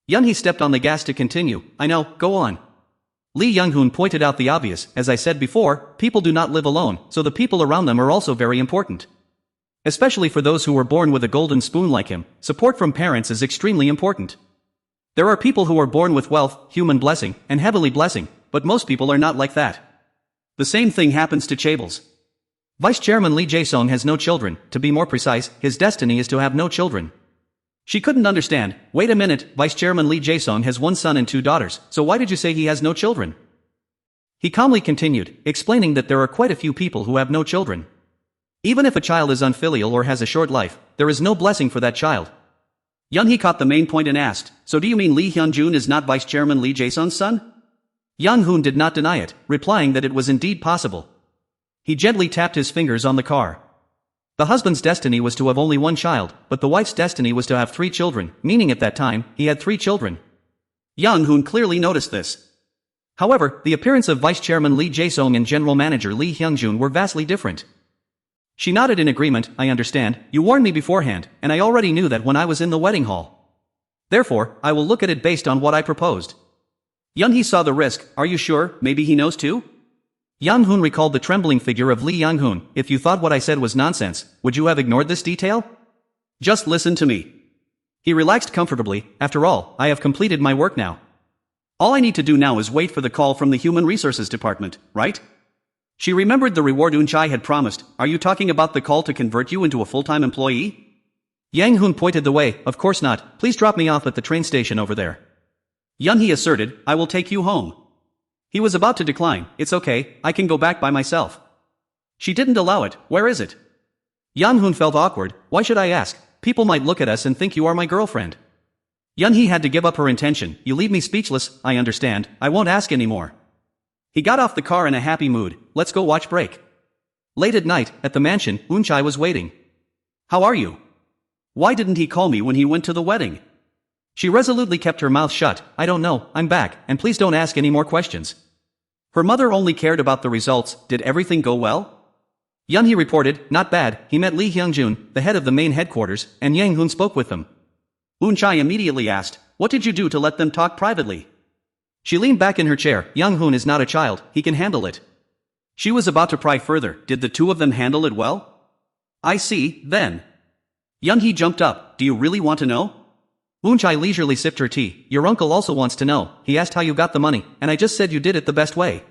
Yun-hee stepped on the gas to continue, I know, go on. Lee Young-hoon pointed out the obvious, as I said before, people do not live alone, so the people around them are also very important. Especially for those who were born with a golden spoon like him, support from parents is extremely important. There are people who are born with wealth, human blessing, and heavenly blessing, but most people are not like that. The same thing happens to Chaebol. Vice Chairman Lee Jae-sung has no children, to be more precise, his destiny is to have no children. She couldn't understand, wait a minute, Vice Chairman Lee Jae-sung has one son and 2 daughters, so why did you say he has no children? He calmly continued, explaining that there are quite a few people who have no children. Even if a child is unfilial or has a short life, there is no blessing for that child. Yun-hee caught the main point and asked, so do you mean Lee Hyun-jun is not Vice Chairman Lee Jae-sung's son? Young-hoon did not deny it, replying that it was indeed possible. He gently tapped his fingers on the car. The husband's destiny was to have only 1 child, but the wife's destiny was to have 3 children, meaning at that time, he had 3 children. Young-hoon clearly noticed this. However, the appearance of Vice Chairman Lee Jae-sung and General Manager Lee Hyung-jun were vastly different. She nodded in agreement, I understand, you warned me beforehand, and I already knew that when I was in the wedding hall. Therefore, I will look at it based on what I proposed. Yun-hee saw the risk, are you sure, maybe he knows too? Young-hoon recalled the trembling figure of Lee Young-hoon, if you thought what I said was nonsense, would you have ignored this detail? Just listen to me. He relaxed comfortably, after all, I have completed my work now. All I need to do now is wait for the call from the Human Resources Department, right? She remembered the reward Eun-chai had promised, are you talking about the call to convert you into a full-time employee? Yang-hoon pointed the way, of course not, please drop me off at the train station over there. Yun-hee asserted, I will take you home. He was about to decline, it's okay, I can go back by myself. She didn't allow it, where is it? Young-hoon felt awkward, why should I ask, people might look at us and think you are my girlfriend. Yun-hee had to give up her intention, you leave me speechless, I understand, I won't ask anymore. He got off the car in a happy mood, let's go watch break. Late at night, at the mansion, Eun-chai was waiting. How are you? Why didn't he call me when he went to the wedding? She resolutely kept her mouth shut. I don't know, I'm back, and please don't ask any more questions. Her mother only cared about the results. Did everything go well? Yunhee reported, not bad. He met Lee Hyungjun, the head of the main headquarters, and Yang Hoon spoke with them. Eun-chae immediately asked, what did you do to let them talk privately? She leaned back in her chair. Yang Hoon is not a child, he can handle it. She was about to pry further. Did the two of them handle it well? I see, then. Yunhee jumped up. Do you really want to know? Eun-chae leisurely sipped her tea. Your uncle also wants to know. He asked how you got the money, and I just said you did it the best way.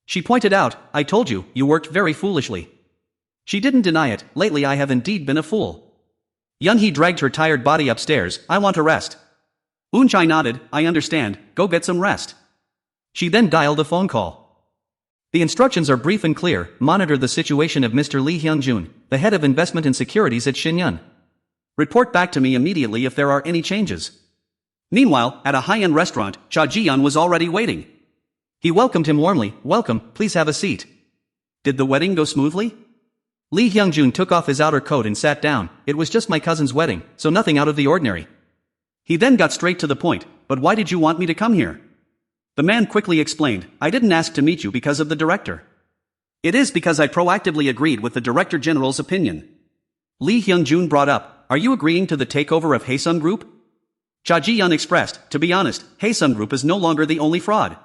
She pointed out, I told you, you worked very foolishly. She didn't deny it. Lately I have indeed been a fool. Yunhee dragged her tired body upstairs. I want a rest. Eun-chae nodded. I understand. Go get some rest. She then dialed a phone call. The instructions are brief and clear. Monitor the situation of Mr. Lee Hyungjun, the head of investment and securities at Shinyun. Report back to me immediately if there are any changes. Meanwhile, at a high-end restaurant, Cha Ji-yeon was already waiting. He welcomed him warmly. Welcome, please have a seat. Did the wedding go smoothly? Lee Hyungjun took off his outer coat and sat down. It was just my cousin's wedding, so nothing out of the ordinary. He then got straight to the point. But why did you want me to come here? The man quickly explained, I didn't ask to meet you because of the director. It is because I proactively agreed with the Director General's opinion. Lee Hyungjun brought up, are you agreeing to the takeover of Haesung Group? Cha Ji-yeon expressed, to be honest, Haesung Group is no longer the only fraud.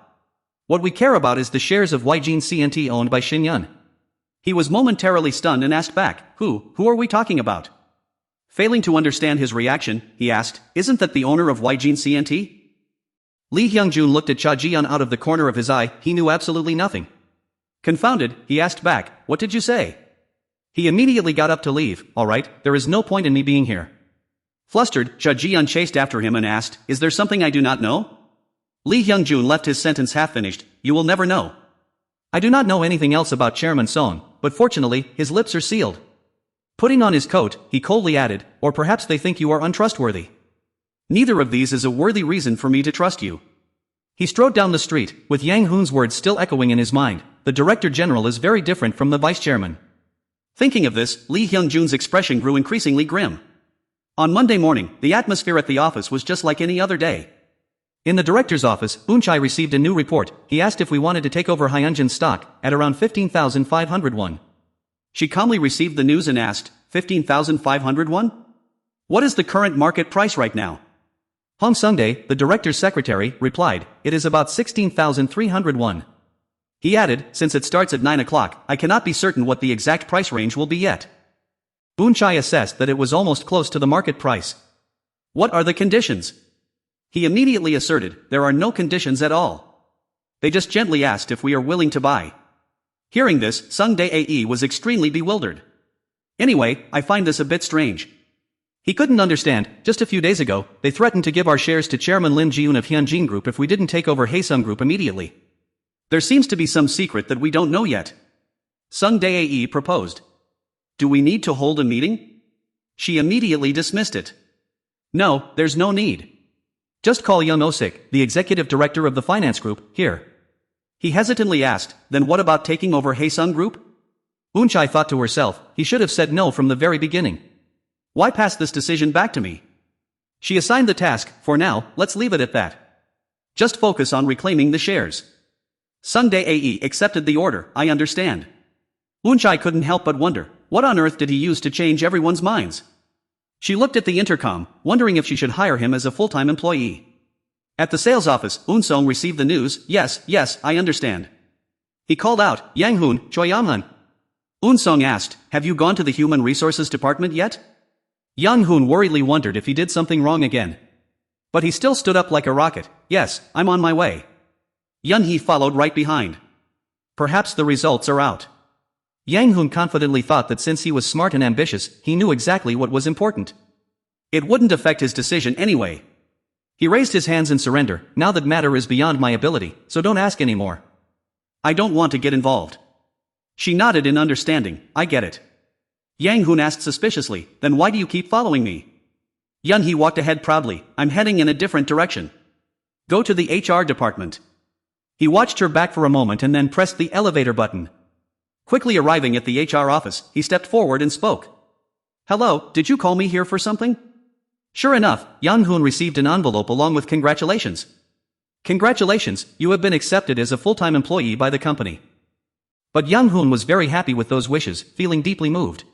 What we care about is the shares of Ygene CNT owned by Shinyun. He was momentarily stunned and asked back, Who are we talking about? Failing to understand his reaction, he asked, isn't that the owner of Ygene CNT? Lee Hyungjun looked at Cha Ji-yeon out of the corner of his eye. He knew absolutely nothing. Confounded, he asked back, what did you say? He immediately got up to leave. All right, there is no point in me being here. Flustered, Cha Ji-yeon chased after him and asked, is there something I do not know? Lee Hyungjun left his sentence half-finished, you will never know. I do not know anything else about Chairman Song, but fortunately, his lips are sealed. Putting on his coat, he coldly added, or perhaps they think you are untrustworthy. Neither of these is a worthy reason for me to trust you. He strode down the street, with Yang Hoon's words still echoing in his mind. The Director General is very different from the Vice Chairman. Thinking of this, Lee Hyungjun's expression grew increasingly grim. On Monday morning, the atmosphere at the office was just like any other day. In the director's office, Eun-chae received a new report. He asked if we wanted to take over Hyunjin's stock, at around 15,500 won. She calmly received the news and asked, 15,500 won? What is the current market price right now? Hong Sung-dae, the director's secretary, replied, it is about 16,300 won. He added, since it starts at 9 o'clock, I cannot be certain what the exact price range will be yet. Eun-chae assessed that it was almost close to the market price. What are the conditions? He immediately asserted, there are no conditions at all. They just gently asked if we are willing to buy. Hearing this, Sung-dae Ae was extremely bewildered. Anyway, I find this a bit strange. He couldn't understand. Just a few days ago, they threatened to give our shares to Chairman Lim Ji-eun of Hyunjin Group if we didn't take over Haesung Group immediately. There seems to be some secret that we don't know yet. Sung-dae Ae proposed. Do we need to hold a meeting? She immediately dismissed it. No, there's no need. Just call Young Oh-sik, the executive director of the finance group, here. He hesitantly asked, then what about taking over Haesung Group? Eun-chae thought to herself, he should have said no from the very beginning. Why pass this decision back to me? She assigned the task, for now, let's leave it at that. Just focus on reclaiming the shares. Sung-dae Ae accepted the order, I understand. Eun-chae couldn't help but wonder, what on earth did he use to change everyone's minds? She looked at the intercom, wondering if she should hire him as a full-time employee. At the sales office, Eun-sung received the news, yes, I understand. He called out, Yang Hoon, Choi Yam-hun. Eun-sung asked, have you gone to the Human Resources Department yet? Yang Hoon worriedly wondered if he did something wrong again. But he still stood up like a rocket. Yes, I'm on my way. Yunhee followed right behind. Perhaps the results are out. Yang Hoon confidently thought that since he was smart and ambitious, he knew exactly what was important. It wouldn't affect his decision anyway. He raised his hands in surrender. Now that matter is beyond my ability, so don't ask any more. I don't want to get involved. She nodded in understanding, I get it. Yang Hoon asked suspiciously, then why do you keep following me? Yunhee walked ahead proudly, I'm heading in a different direction. Go to the HR department. He watched her back for a moment and then pressed the elevator button. Quickly arriving at the HR office, he stepped forward and spoke. Hello, did you call me here for something? Sure enough, Yang Hoon received an envelope along with congratulations. Congratulations, you have been accepted as a full-time employee by the company. But Yang Hoon was very happy with those wishes, feeling deeply moved.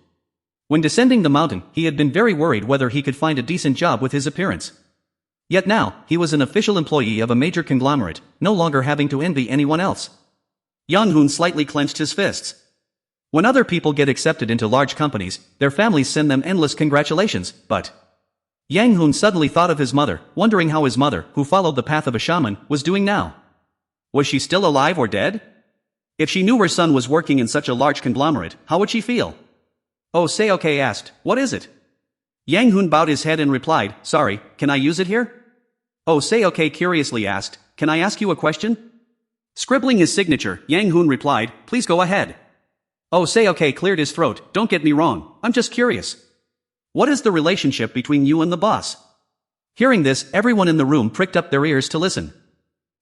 When descending the mountain, he had been very worried whether he could find a decent job with his appearance. Yet now, he was an official employee of a major conglomerate, no longer having to envy anyone else. Yang Hoon slightly clenched his fists. When other people get accepted into large companies, their families send them endless congratulations, but Yang Hoon suddenly thought of his mother, wondering how his mother, who followed the path of a shaman, was doing now. Was she still alive or dead? If she knew her son was working in such a large conglomerate, how would she feel? Oh Seok asked, what is it? Yang Hoon bowed his head and replied, sorry, can I use it here? Oh Seok curiously asked, can I ask you a question? Scribbling his signature, Yang Hoon replied, please go ahead. Oh Seok cleared his throat, don't get me wrong, I'm just curious. What is the relationship between you and the boss? Hearing this, everyone in the room pricked up their ears to listen.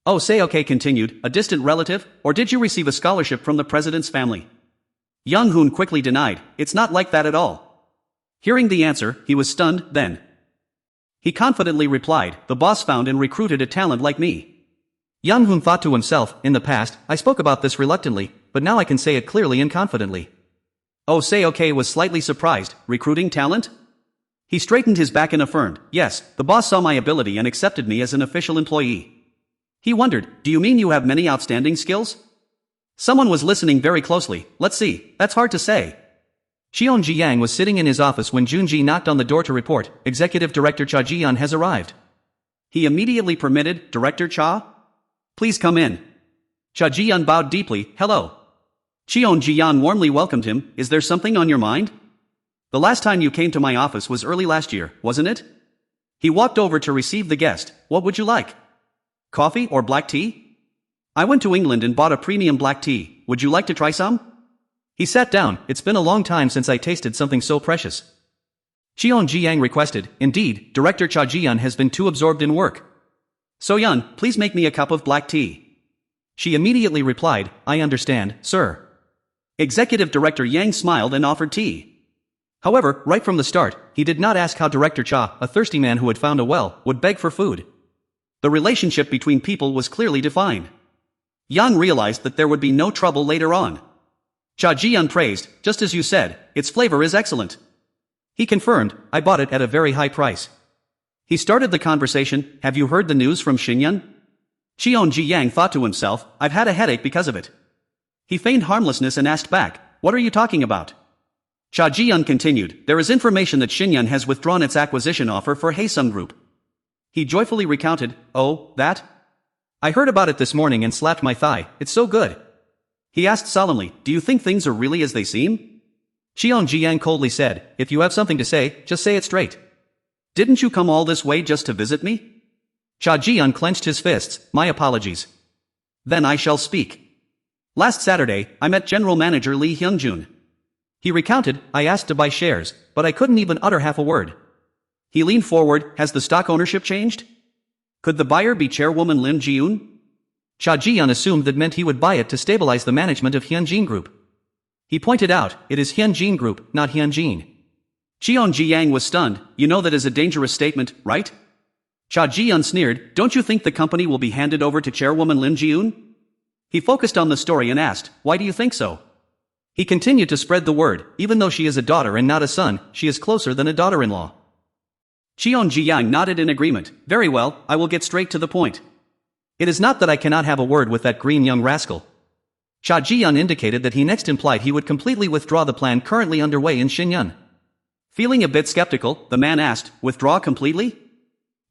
Oh Seok continued, a distant relative, or did you receive a scholarship from the president's family? Yang Hoon quickly denied, it's not like that at all. Hearing the answer, he was stunned, then he confidently replied, the boss found and recruited a talent like me. Yang Hoon thought to himself, in the past, I spoke about this reluctantly, but now I can say it clearly and confidently. Oh Seok was slightly surprised, recruiting talent? He straightened his back and affirmed, yes, the boss saw my ability and accepted me as an official employee. He wondered, do you mean you have many outstanding skills? Someone was listening very closely, let's see, that's hard to say. Cheon Ji-yang was sitting in his office when Junji knocked on the door to report, Executive Director Cha Ji-yeon has arrived. He immediately permitted, Director Cha? Please come in. Cha Ji-yeon bowed deeply, hello. Cheon Ji-yeon warmly welcomed him, is there something on your mind? The last time you came to my office was early last year, wasn't it? He walked over to receive the guest, what would you like? Coffee or black tea? I went to England and bought a premium black tea, would you like to try some? He sat down, it's been a long time since I tasted something so precious. Cheon Ji-yang requested, indeed, Director Cha Ji-yeon has been too absorbed in work. So-yeon, please make me a cup of black tea. She immediately replied, I understand, sir. Executive Director Yang smiled and offered tea. However, right from the start, he did not ask how Director Cha, a thirsty man who had found a well, would beg for food. The relationship between people was clearly defined. Yang realized that there would be no trouble later on. Cha Ji-yeon praised, just as you said, its flavor is excellent. He confirmed, I bought it at a very high price. He started the conversation, have you heard the news from Xinyan? Cheon Ji-yang thought to himself, I've had a headache because of it. He feigned harmlessness and asked back, what are you talking about? Cha Ji-yeon continued, there is information that Xinyan has withdrawn its acquisition offer for Haesung Group. He joyfully recounted, oh, that? I heard about it this morning and slapped my thigh, it's so good. He asked solemnly, do you think things are really as they seem? Cheon Ji-yang coldly said, if you have something to say, just say it straight. Didn't you come all this way just to visit me? Cha Ji-yeon clenched his fists, my apologies. Then I shall speak. Last Saturday, I met General Manager Lee Hyung-jun. He recounted, I asked to buy shares, but I couldn't even utter half a word. He leaned forward, has the stock ownership changed? Could the buyer be Chairwoman Lim Ji-eun? Cha Ji-yeon assumed that meant he would buy it to stabilize the management of Hyunjin Group. He pointed out, it is Hyunjin Group, not Hyunjin. Cheon Ji-yang was stunned, you know that is a dangerous statement, right? Cha Ji-yeon sneered, don't you think the company will be handed over to Chairwoman Lim Ji-eun? He focused on the story and asked, why do you think so? He continued to spread the word, even though she is a daughter and not a son, she is closer than a daughter-in-law. Cheon Ji-yang nodded in agreement, very well, I will get straight to the point. It is not that I cannot have a word with that green young rascal. Cha Ji-yeon indicated that he next implied he would completely withdraw the plan currently underway in Xinyan. Feeling a bit skeptical, the man asked, withdraw completely?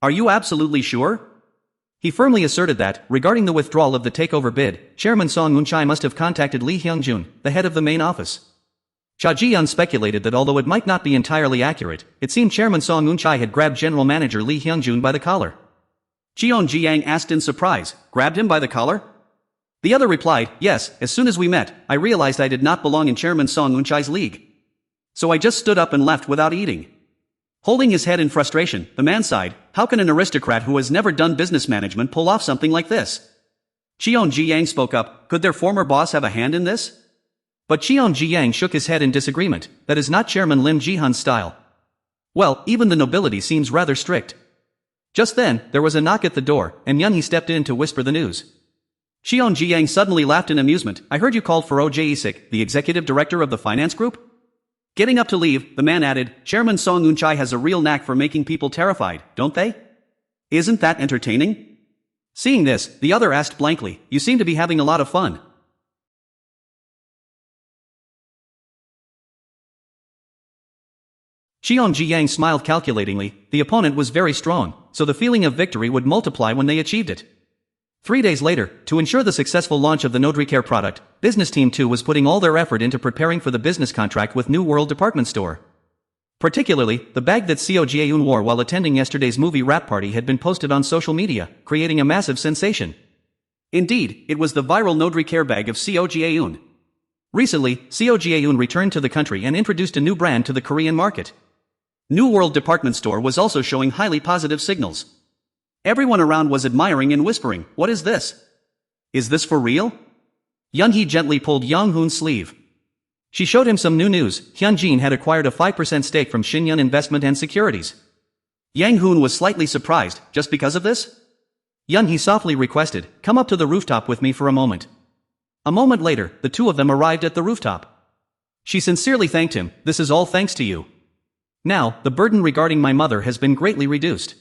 Are you absolutely sure? He firmly asserted that, regarding the withdrawal of the takeover bid, Chairman Song Un-chai must have contacted Lee Hyung-jun, the head of the main office. Cha Ji-yeon speculated that although it might not be entirely accurate, it seemed Chairman Song Un-chai had grabbed General Manager Lee Hyung-jun by the collar. Cheon Ji-yang asked in surprise, grabbed him by the collar? The other replied, yes, as soon as we met, I realized I did not belong in Chairman Song Un-chai's league. So I just stood up and left without eating. Holding his head in frustration, the man sighed, how can an aristocrat who has never done business management pull off something like this? Cheon Ji-yang spoke up, could their former boss have a hand in this? But Cheon Ji-yang shook his head in disagreement, that is not Chairman Lim Ji-hun's style. Well, even the nobility seems rather strict. Just then, there was a knock at the door, and Yunhee stepped in to whisper the news. Xion Jiang suddenly laughed in amusement. I heard you called for O.J. Isik, the executive director of the finance group? Getting up to leave, the man added, Chairman Song Eunchai has a real knack for making people terrified, don't they? Isn't that entertaining? Seeing this, the other asked blankly, you seem to be having a lot of fun. Xion Jiang smiled calculatingly. The opponent was very strong, so the feeling of victory would multiply when they achieved it. 3 days later, to ensure the successful launch of the Nodricare product, Business Team 2 was putting all their effort into preparing for the business contract with New World Department Store. Particularly, the bag that Seo Jae-eun wore while attending yesterday's movie wrap party had been posted on social media, creating a massive sensation. Indeed, it was the viral Nodricare bag of Seo Jae-eun. Recently, Seo Jae-eun returned to the country and introduced a new brand to the Korean market. New World Department Store was also showing highly positive signals. Everyone around was admiring and whispering, what is this? Is this for real? Yunhee gently pulled Yang Hoon's sleeve. She showed him some new news. Hyunjin had acquired a 5% stake from Shinyun Investment and Securities. Yang Hoon was slightly surprised, just because of this? Yunhee softly requested, come up to the rooftop with me for a moment. A moment later, the two of them arrived at the rooftop. She sincerely thanked him, this is all thanks to you. Now, the burden regarding my mother has been greatly reduced.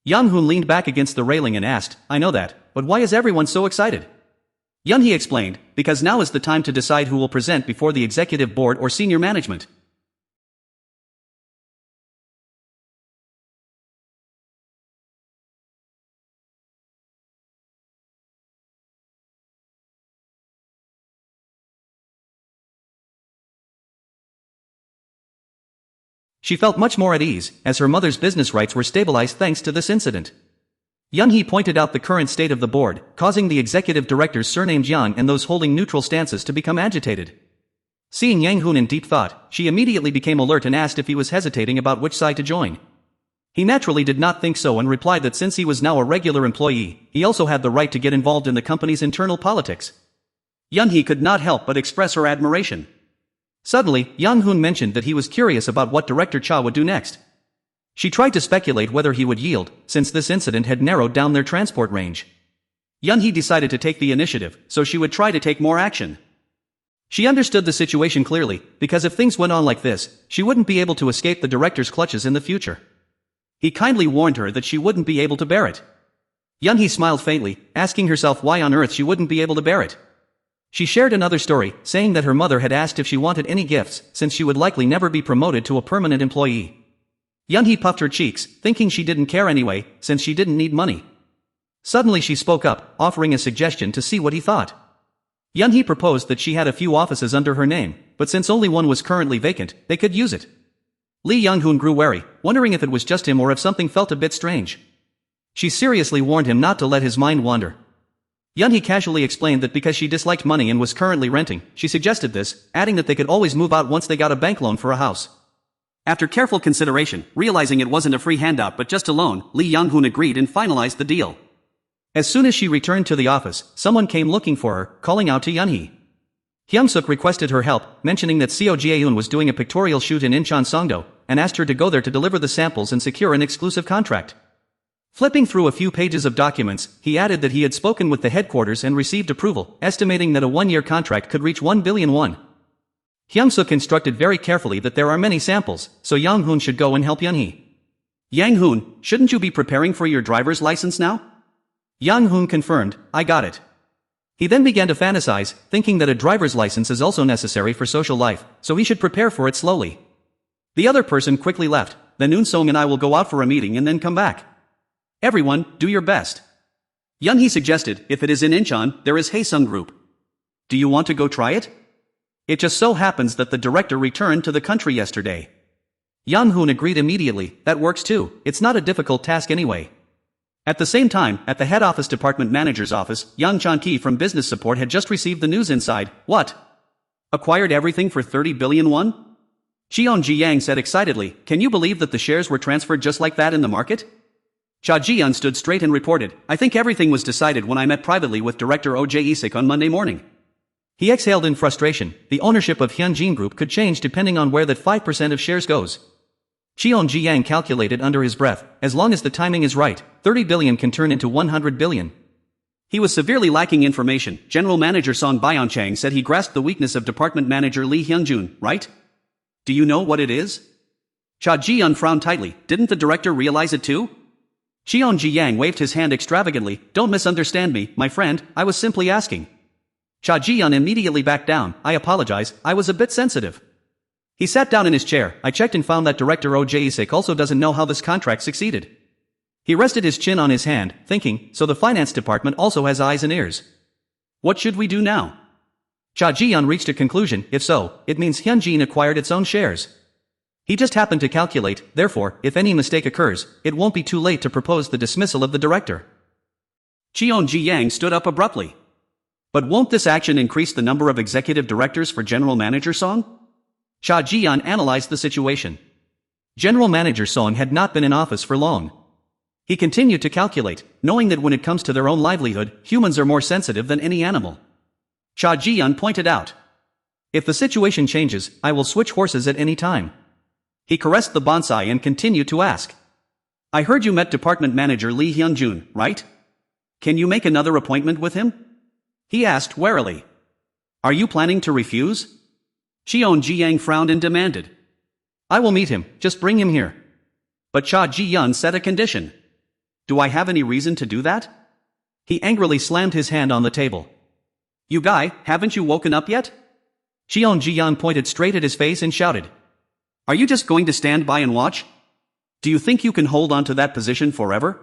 Yang Hoon leaned back against the railing and asked, I know that, but why is everyone so excited? Yunhee explained, because now is the time to decide who will present before the executive board or senior management. She felt much more at ease, as her mother's business rights were stabilized thanks to this incident. Yunhee pointed out the current state of the board, causing the executive directors surnamed Yang and those holding neutral stances to become agitated. Seeing Yang Hoon in deep thought, she immediately became alert and asked if he was hesitating about which side to join. He naturally did not think so and replied that since he was now a regular employee, he also had the right to get involved in the company's internal politics. Yunhee could not help but express her admiration. Suddenly, Yang Hoon mentioned that he was curious about what Director Cha would do next. She tried to speculate whether he would yield, since this incident had narrowed down their transport range. Yunhee decided to take the initiative, so she would try to take more action. She understood the situation clearly, because if things went on like this, she wouldn't be able to escape the director's clutches in the future. He kindly warned her that she wouldn't be able to bear it. Yunhee smiled faintly, asking herself why on earth she wouldn't be able to bear it. She shared another story, saying that her mother had asked if she wanted any gifts, since she would likely never be promoted to a permanent employee. Yunhee puffed her cheeks, thinking she didn't care anyway, since she didn't need money. Suddenly she spoke up, offering a suggestion to see what he thought. Yunhee proposed that she had a few offices under her name, but since only one was currently vacant, they could use it. Lee Young-hoon grew wary, wondering if it was just him or if something felt a bit strange. She seriously warned him not to let his mind wander. Yunhee casually explained that because she disliked money and was currently renting, she suggested this, adding that they could always move out once they got a bank loan for a house. After careful consideration, realizing it wasn't a free handout but just a loan, Lee Young-hoon agreed and finalized the deal. As soon as she returned to the office, someone came looking for her, calling out to Yunhee. Hyung-suk requested her help, mentioning that Seo Jae-eun was doing a pictorial shoot in Incheon Songdo, and asked her to go there to deliver the samples and secure an exclusive contract. Flipping through a few pages of documents, he added that he had spoken with the headquarters and received approval, estimating that a one-year contract could reach 1 billion won. Hyung-suk instructed very carefully that there are many samples, so Yang-hoon should go and help Yunhee. Yang-hoon, shouldn't you be preparing for your driver's license now? Yang-hoon confirmed, I got it. He then began to fantasize, thinking that a driver's license is also necessary for social life, so he should prepare for it slowly. The other person quickly left, then Eun-song and I will go out for a meeting and then come back. Everyone, do your best. Yunhee suggested, if it is in Incheon, there is Haesung Group. Do you want to go try it? It just so happens that the director returned to the country yesterday. Yang-hoon agreed immediately, that works too, it's not a difficult task anyway. At the same time, at the head office department manager's office, Yang Chan-ki from business support had just received the news inside. What? Acquired everything for 30 billion won? Cheon Ji-yang said excitedly, can you believe that the shares were transferred just like that in the market? Cha Ji-yeon stood straight and reported, I think everything was decided when I met privately with Director O.J. Isik on Monday morning. He exhaled in frustration, the ownership of Hyunjin Group could change depending on where that 5% of shares goes. Cheon Ji-yang calculated under his breath, as long as the timing is right, 30 billion can turn into 100 billion. He was severely lacking information. General Manager Song Byong-chang said he grasped the weakness of Department Manager Lee Hyung-jun, right? Do you know what it is? Cha Ji-yun frowned tightly. Didn't the director realize it too? Cheon Ji-yang waved his hand extravagantly. Don't misunderstand me, my friend, I was simply asking. Cha Ji-yun immediately backed down. I apologize, I was a bit sensitive. He sat down in his chair. I checked and found that Director Oh Jae-sik also doesn't know how this contract succeeded. He rested his chin on his hand, thinking, so the finance department also has eyes and ears. What should we do now? Cha Ji-yun reached a conclusion. If so, it means Hyunjin acquired its own shares. He just happened to calculate, therefore, if any mistake occurs, it won't be too late to propose the dismissal of the director. Cheon Ji-yang stood up abruptly. But won't this action increase the number of executive directors for General Manager Song? Cha Ji-yun analyzed the situation. General Manager Song had not been in office for long. He continued to calculate, knowing that when it comes to their own livelihood, humans are more sensitive than any animal. Cha Ji-yun pointed out. If the situation changes, I will switch horses at any time. He caressed the bonsai and continued to ask. I heard you met Department Manager Lee Hyung-jun, right? Can you make another appointment with him? He asked warily. Are you planning to refuse? Cheon Ji-yang frowned and demanded. I will meet him, just bring him here. But Cha Ji-yun set a condition. Do I have any reason to do that? He angrily slammed his hand on the table. You guy, haven't you woken up yet? Cheon Ji-yun pointed straight at his face and shouted. Are you just going to stand by and watch? Do you think you can hold on to that position forever?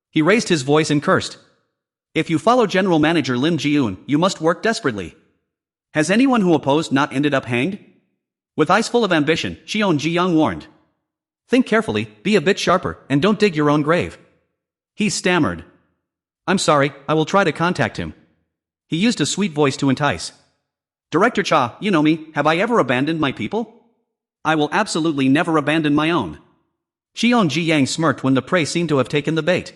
He raised his voice and cursed. If you follow General Manager Lim Ji-eun, you must work desperately. Has anyone who opposed not ended up hanged? With eyes full of ambition, Cheon Ji-young warned. Think carefully, be a bit sharper, and don't dig your own grave. He stammered. I'm sorry, I will try to contact him. He used a sweet voice to entice. Director Cha, you know me, have I ever abandoned my people? I will absolutely never abandon my own. Cheon Ji-yang smirked when the prey seemed to have taken the bait.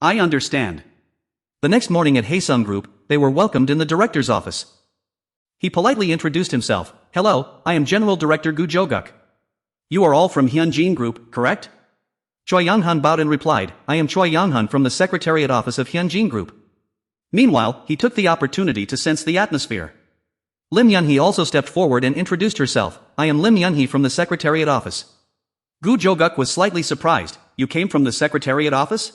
I understand. The next morning at Haesung Group, they were welcomed in the director's office. He politely introduced himself. Hello, I am General Director Gu Joguk. You are all from Hyunjin Group, correct? Choi Young-han bowed and replied, I am Choi Young-han from the Secretariat Office of Hyunjin Group. Meanwhile, he took the opportunity to sense the atmosphere. Lim Yun-hee also stepped forward and introduced herself. I am Lim Yun-hee from the Secretariat Office. Gu Joguk was slightly surprised. You came from the Secretariat Office?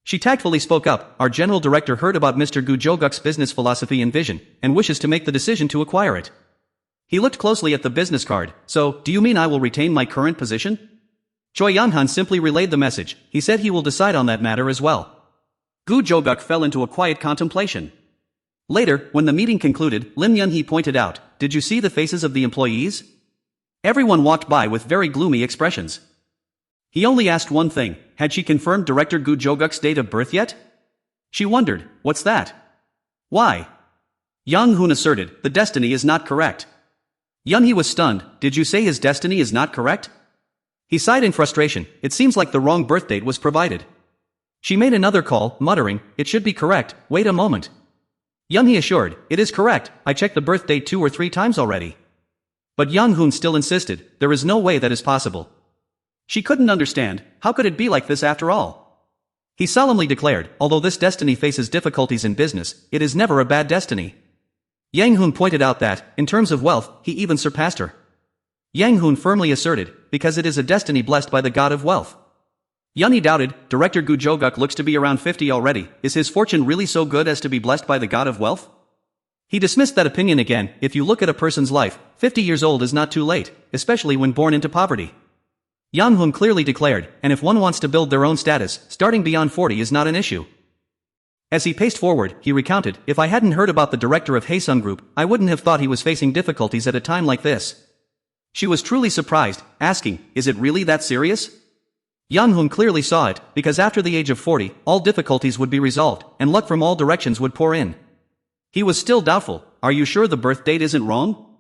She tactfully spoke up. Our General Director heard about Mr. Gu Joguk's business philosophy and vision, and wishes to make the decision to acquire it. He looked closely at the business card. So, do you mean I will retain my current position? Choi Young-han simply relayed the message. He said he will decide on that matter as well. Gu Joguk fell into a quiet contemplation. Later, when the meeting concluded, Lim Yun-hee pointed out, did you see the faces of the employees? Everyone walked by with very gloomy expressions. He only asked one thing, had she confirmed Director Gu Joguk's date of birth yet? She wondered, what's that? Why? Yang Hoon asserted, the destiny is not correct. Yun-hee was stunned, did you say his destiny is not correct? He sighed in frustration, it seems like the wrong birth date was provided. She made another call, muttering, it should be correct, wait a moment. Yun-hee assured, it is correct, I checked the birth date 2 or 3 times already. But Yang Hoon still insisted, there is no way that is possible. She couldn't understand, how could it be like this after all? He solemnly declared, although this destiny faces difficulties in business, it is never a bad destiny. Yang Hoon pointed out that, in terms of wealth, he even surpassed her. Yang Hoon firmly asserted, because it is a destiny blessed by the god of wealth. Yun-hee doubted, Director Gu Joguk looks to be around 50 already, is his fortune really so good as to be blessed by the god of wealth? He dismissed that opinion again, if you look at a person's life, 50 years old is not too late, especially when born into poverty. Yang Hoon clearly declared, and if one wants to build their own status, starting beyond 40 is not an issue. As he paced forward, he recounted, if I hadn't heard about the director of Haesung Group, I wouldn't have thought he was facing difficulties at a time like this. She was truly surprised, asking, is it really that serious? Yang Hoon clearly saw it, because after the age of 40, all difficulties would be resolved, and luck from all directions would pour in. He was still doubtful, are you sure the birth date isn't wrong?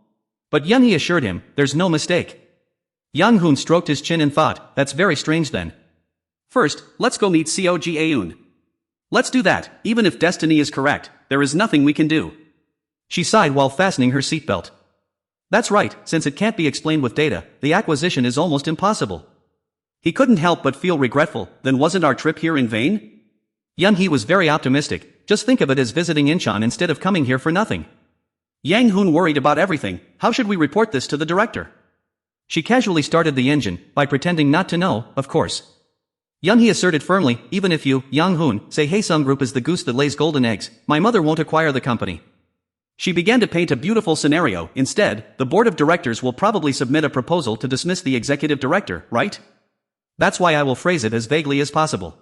But Yun-hee assured him, there's no mistake. Yang Hoon stroked his chin and thought, that's very strange then. First, let's go meet Seo Ji-eun. Let's do that, even if destiny is correct, there is nothing we can do. She sighed while fastening her seatbelt. That's right, since it can't be explained with data, the acquisition is almost impossible. He couldn't help but feel regretful. Then wasn't our trip here in vain? Yun He was very optimistic. Just think of it as visiting Incheon instead of coming here for nothing. Yang Hoon worried about everything. How should we report this to the director? She casually started the engine, by pretending not to know, of course. Yun He asserted firmly, even if you, Yang Hoon, say Haesung Group is the goose that lays golden eggs, my mother won't acquire the company. She began to paint a beautiful scenario. Instead, the board of directors will probably submit a proposal to dismiss the executive director, right? That's why I will phrase it as vaguely as possible.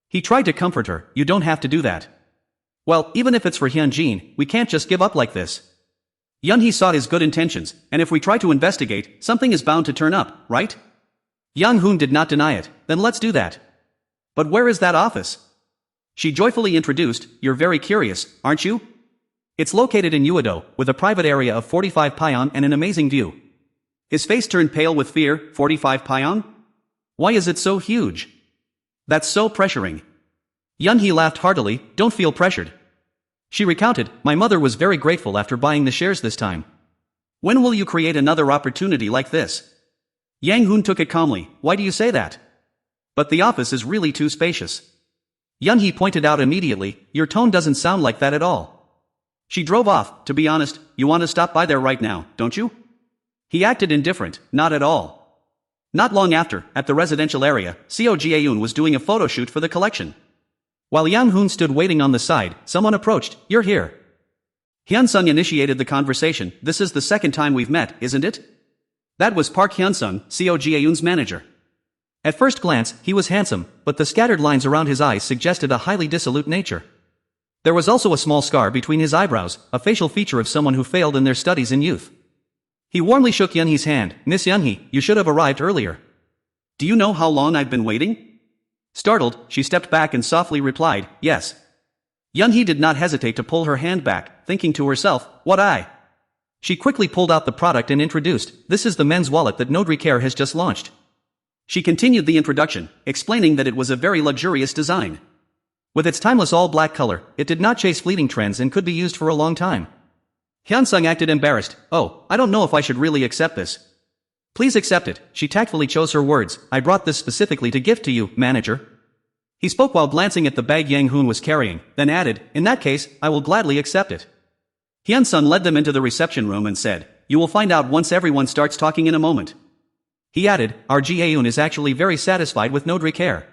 He tried to comfort her, you don't have to do that. Well, even if it's for Hyunjin, we can't just give up like this. Yun He saw his good intentions, and if we try to investigate, something is bound to turn up, right? Yang Hoon did not deny it. Then let's do that. But where is that office? She joyfully introduced, you're very curious, aren't you? It's located in Uedo, with a private area of 45 payon and an amazing view. His face turned pale with fear. 45 payon? Why is it so huge? That's so pressuring. Yun He laughed heartily, don't feel pressured. She recounted, my mother was very grateful after buying the shares this time. When will you create another opportunity like this? Yang Hoon took it calmly, why do you say that? But the office is really too spacious. Yun He pointed out immediately, your tone doesn't sound like that at all. She drove off. To be honest, you want to stop by there right now, don't you? He acted indifferent, not at all. Not long after, at the residential area, Seo Jae-eun was doing a photo shoot for the collection. While Yang Hoon stood waiting on the side, someone approached, you're here. Hyun-sung initiated the conversation, this is the second time we've met, isn't it? That was Park Hyun-sung, Seo Jae-eun's manager. At first glance, he was handsome, but the scattered lines around his eyes suggested a highly dissolute nature. There was also a small scar between his eyebrows, a facial feature of someone who failed in their studies in youth. He warmly shook Yun He's hand, Miss Yun He, you should have arrived earlier. Do you know how long I've been waiting? Startled, she stepped back and softly replied, yes. Yun He did not hesitate to pull her hand back, thinking to herself, what I? She quickly pulled out the product and introduced, this is the men's wallet that Nodri Care has just launched. She continued the introduction, explaining that it was a very luxurious design. With its timeless all-black color, it did not chase fleeting trends and could be used for a long time. Hyun-sung acted embarrassed. Oh, I don't know if I should really accept this. Please accept it, she tactfully chose her words, I brought this specifically to gift to you, manager. He spoke while glancing at the bag Yang Hoon was carrying, then added, in that case, I will gladly accept it. Hyun-sung led them into the reception room and said, you will find out once everyone starts talking in a moment. He added, our Jae-eun is actually very satisfied with Nodri Care.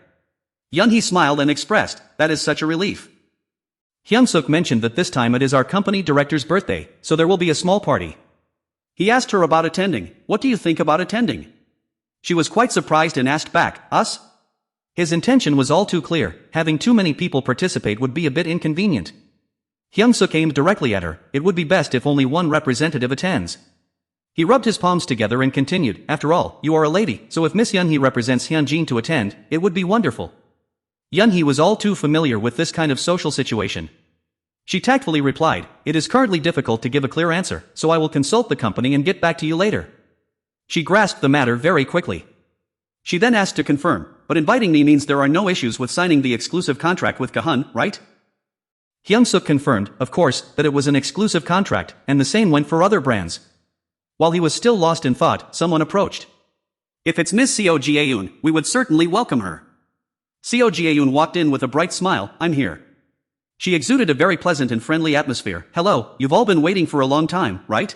Yun He smiled and expressed, that is such a relief. Hyun-suk mentioned that this time it is our company director's birthday, so there will be a small party. He asked her about attending. What do you think about attending? She was quite surprised and asked back, us? His intention was all too clear, having too many people participate would be a bit inconvenient. Hyun-suk aimed directly at her, it would be best if only one representative attends. He rubbed his palms together and continued, after all, you are a lady, so if Miss Yun He represents Hyunjin to attend, it would be wonderful. Yun He was all too familiar with this kind of social situation. She tactfully replied, it is currently difficult to give a clear answer, so I will consult the company and get back to you later. She grasped the matter very quickly. She then asked to confirm, but inviting me means there are no issues with signing the exclusive contract with Kahun, right? Hyun-suk confirmed, of course, that it was an exclusive contract, and the same went for other brands. While he was still lost in thought, someone approached. If it's Miss Seo Jae-eun, we would certainly welcome her. Seo Jae-eun walked in with a bright smile, I'm here. She exuded a very pleasant and friendly atmosphere. Hello, you've all been waiting for a long time, right?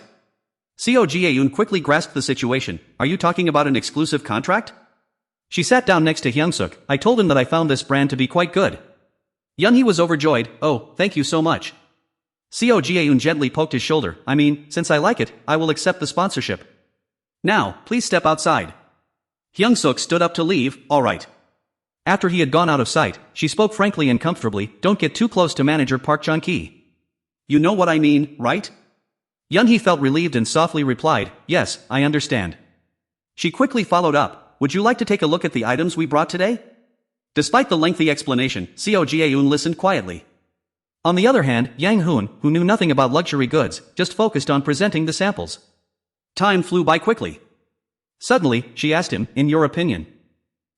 Seo Jae-eun quickly grasped the situation. Are you talking about an exclusive contract? She sat down next to Hyun-suk. I told him that I found this brand to be quite good. Yun He was overjoyed. Oh, thank you so much. Seo Jae-eun gently poked his shoulder. I mean, since I like it, I will accept the sponsorship. Now, please step outside. Hyun-suk stood up to leave. All right. After he had gone out of sight, she spoke frankly and comfortably, don't get too close to manager Park Jun-ki. You know what I mean, right? Yun He felt relieved and softly replied, yes, I understand. She quickly followed up, would you like to take a look at the items we brought today? Despite the lengthy explanation, Seo Jae-eun listened quietly. On the other hand, Yang Hoon, who knew nothing about luxury goods, just focused on presenting the samples. Time flew by quickly. Suddenly, she asked him, in your opinion.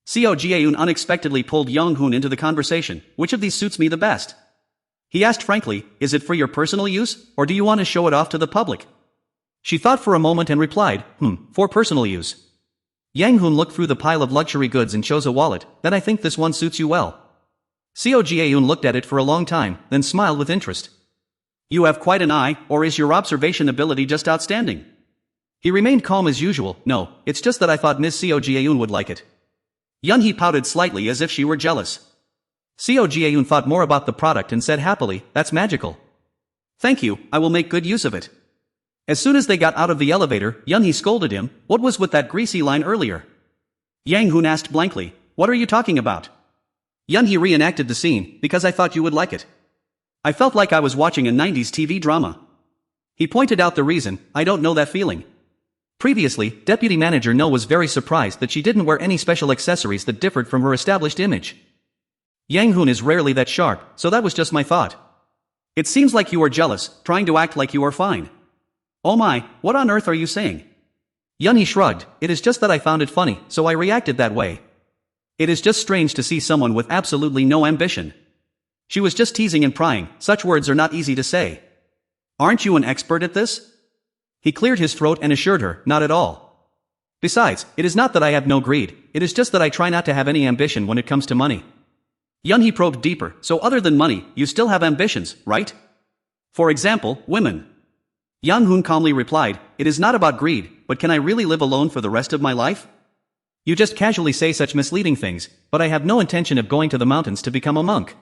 Seo Jae-eun unexpectedly pulled Yang Hoon into the conversation, which of these suits me the best? He asked frankly, is it for your personal use, or do you want to show it off to the public? She thought for a moment and replied, for personal use. Yang Hoon looked through the pile of luxury goods and chose a wallet. Then I think this one suits you well. Seo Jae-eun looked at it for a long time, then smiled with interest. You have quite an eye, or is your observation ability just outstanding? He remained calm as usual. No, it's just that I thought Miss Seo Jae-eun would like it. Yun-hee pouted slightly as if she were jealous. Seo Jae-eun thought more about the product and said happily, that's magical. Thank you, I will make good use of it. As soon as they got out of the elevator, Yun-hee scolded him, what was with that greasy line earlier? Yang Hoon asked blankly, what are you talking about? Yun-hee reenacted the scene, because I thought you would like it. I felt like I was watching a 90s TV drama. He pointed out the reason, I don't know that feeling. Previously, Deputy Manager No was very surprised that she didn't wear any special accessories that differed from her established image. Yang Hoon is rarely that sharp, so that was just my thought. It seems like you are jealous, trying to act like you are fine. Oh my, what on earth are you saying? Yun-hee shrugged, it is just that I found it funny, so I reacted that way. It is just strange to see someone with absolutely no ambition. She was just teasing and prying, such words are not easy to say. Aren't you an expert at this? He cleared his throat and assured her, not at all. Besides, it is not that I have no greed, it is just that I try not to have any ambition when it comes to money. Yun-hee probed deeper, so other than money, you still have ambitions, right? For example, women. Yang Hoon calmly replied, it is not about greed, but can I really live alone for the rest of my life? You just casually say such misleading things, but I have no intention of going to the mountains to become a monk.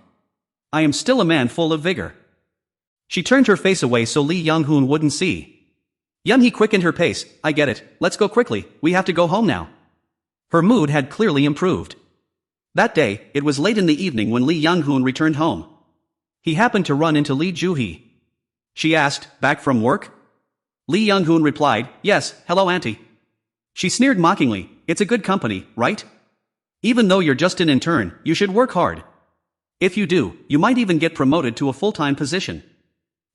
I am still a man full of vigor. She turned her face away so Lee Young-hoon wouldn't see. Yun-hee quickened her pace, I get it, let's go quickly, we have to go home now. Her mood had clearly improved. That day, it was late in the evening when Lee Young-hoon returned home. He happened to run into Lee Joo-hee. She asked, back from work? Lee Young-hoon replied, yes, hello auntie. She sneered mockingly, it's a good company, right? Even though you're just an intern, you should work hard. If you do, you might even get promoted to a full-time position.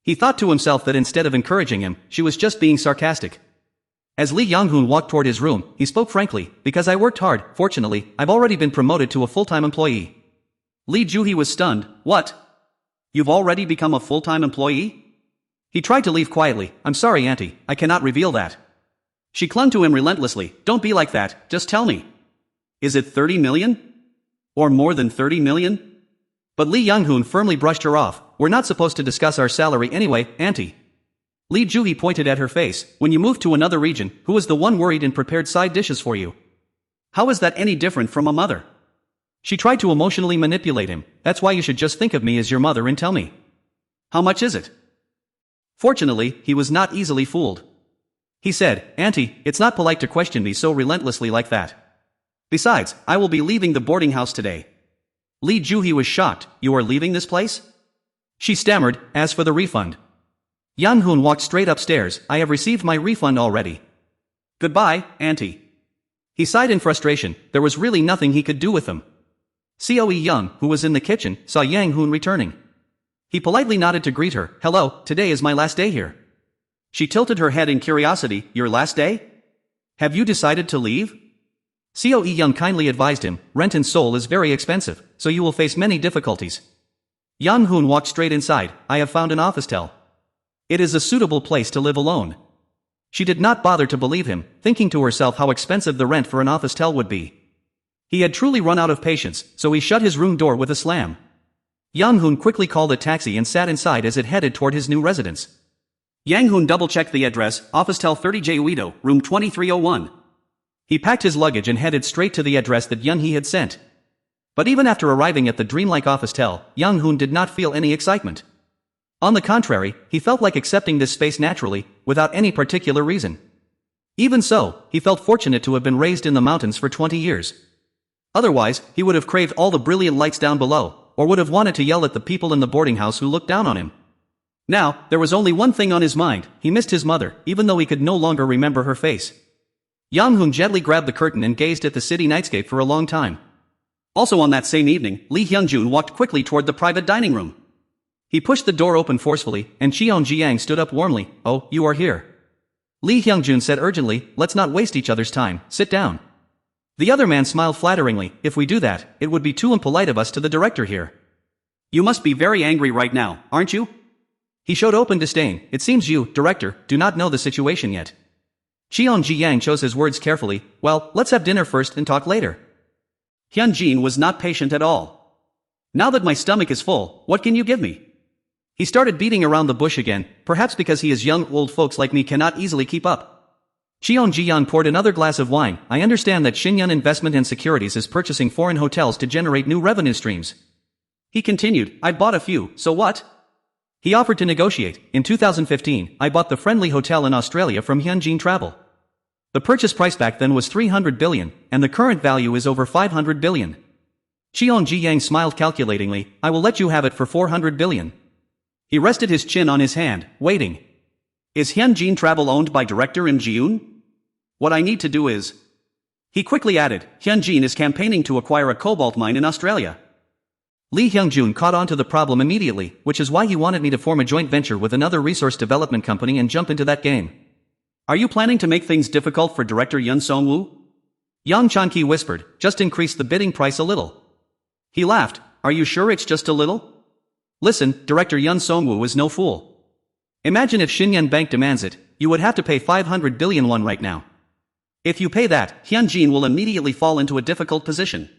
He thought to himself that instead of encouraging him, she was just being sarcastic. As Lee Young-hoon walked toward his room, he spoke frankly, because I worked hard, fortunately, I've already been promoted to a full-time employee. Lee Joo-hee was stunned, what? You've already become a full-time employee? He tried to leave quietly, I'm sorry auntie, I cannot reveal that. She clung to him relentlessly, don't be like that, just tell me. Is it 30 million? Or more than 30 million? But Lee Young-hoon firmly brushed her off, we're not supposed to discuss our salary anyway, auntie. Lee Joo-hee pointed at her face, when you moved to another region, who was the one worried and prepared side dishes for you? How is that any different from a mother? She tried to emotionally manipulate him, that's why you should just think of me as your mother and tell me. How much is it? Fortunately, he was not easily fooled. He said, auntie, it's not polite to question me so relentlessly like that. Besides, I will be leaving the boarding house today. Lee Joo-hee was shocked, you are leaving this place? She stammered, as for the refund. Young-hoon walked straight upstairs, I have received my refund already. Goodbye, auntie. He sighed in frustration, there was really nothing he could do with them. Seo Young, who was in the kitchen, saw Yang-hoon returning. He politely nodded to greet her, hello, today is my last day here. She tilted her head in curiosity, your last day? Have you decided to leave? Seo Young kindly advised him, rent in Seoul is very expensive, so you will face many difficulties. Yang-hoon walked straight inside, I have found an officetel. It is a suitable place to live alone. She did not bother to believe him, thinking to herself how expensive the rent for an officetel would be. He had truly run out of patience, so he shut his room door with a slam. Yang-hoon quickly called a taxi and sat inside as it headed toward his new residence. Yang-hoon double-checked the address, officetel 30J Uido, room 2301. He packed his luggage and headed straight to the address that Yun-hee had sent. But even after arriving at the dreamlike officetel, Yang-hoon did not feel any excitement. On the contrary, he felt like accepting this space naturally, without any particular reason. Even so, he felt fortunate to have been raised in the mountains for 20 years. Otherwise, he would have craved all the brilliant lights down below, or would have wanted to yell at the people in the boarding house who looked down on him. Now, there was only one thing on his mind, he missed his mother, even though he could no longer remember her face. Yang-hoon gently grabbed the curtain and gazed at the city nightscape for a long time. Also on that same evening, Lee Hyung-joon walked quickly toward the private dining room. He pushed the door open forcefully, and Cheon-jiang stood up warmly, oh, you are here. Lee Hyung-joon said urgently, let's not waste each other's time, sit down. The other man smiled flatteringly, if we do that, it would be too impolite of us to the director here. You must be very angry right now, aren't you? He showed open disdain. It seems you, director, do not know the situation yet. Cheon Ji-yang chose his words carefully. Well, let's have dinner first and talk later. Hyunjin was not patient at all. Now that my stomach is full, what can you give me? He started beating around the bush again, perhaps because he is young old folks like me cannot easily keep up. Cheon Ji-yang poured another glass of wine. I understand that Shinyun Investment and Securities is purchasing foreign hotels to generate new revenue streams. He continued, I bought a few, so what? He offered to negotiate. In 2015, I bought the Friendly Hotel in Australia from Hyunjin Travel. The purchase price back then was 300 billion, and the current value is over 500 billion. Cheon Ji-yang smiled calculatingly. I will let you have it for 400 billion. He rested his chin on his hand, waiting. Is Hyunjin Travel owned by director Im Ji-yoon? What I need to do is... He quickly added, Hyunjin is campaigning to acquire a cobalt mine in Australia. Lee Hyung-joon caught on to the problem immediately, which is why he wanted me to form a joint venture with another resource development company and jump into that game. Are you planning to make things difficult for director Yun Song-woo? Yang Chan-ki whispered, just increase the bidding price a little. He laughed, are you sure it's just a little? Listen, director Yun Song-woo is no fool. Imagine if Shinyun Bank demands it, you would have to pay 500 billion won right now. If you pay that, Hyunjin will immediately fall into a difficult position.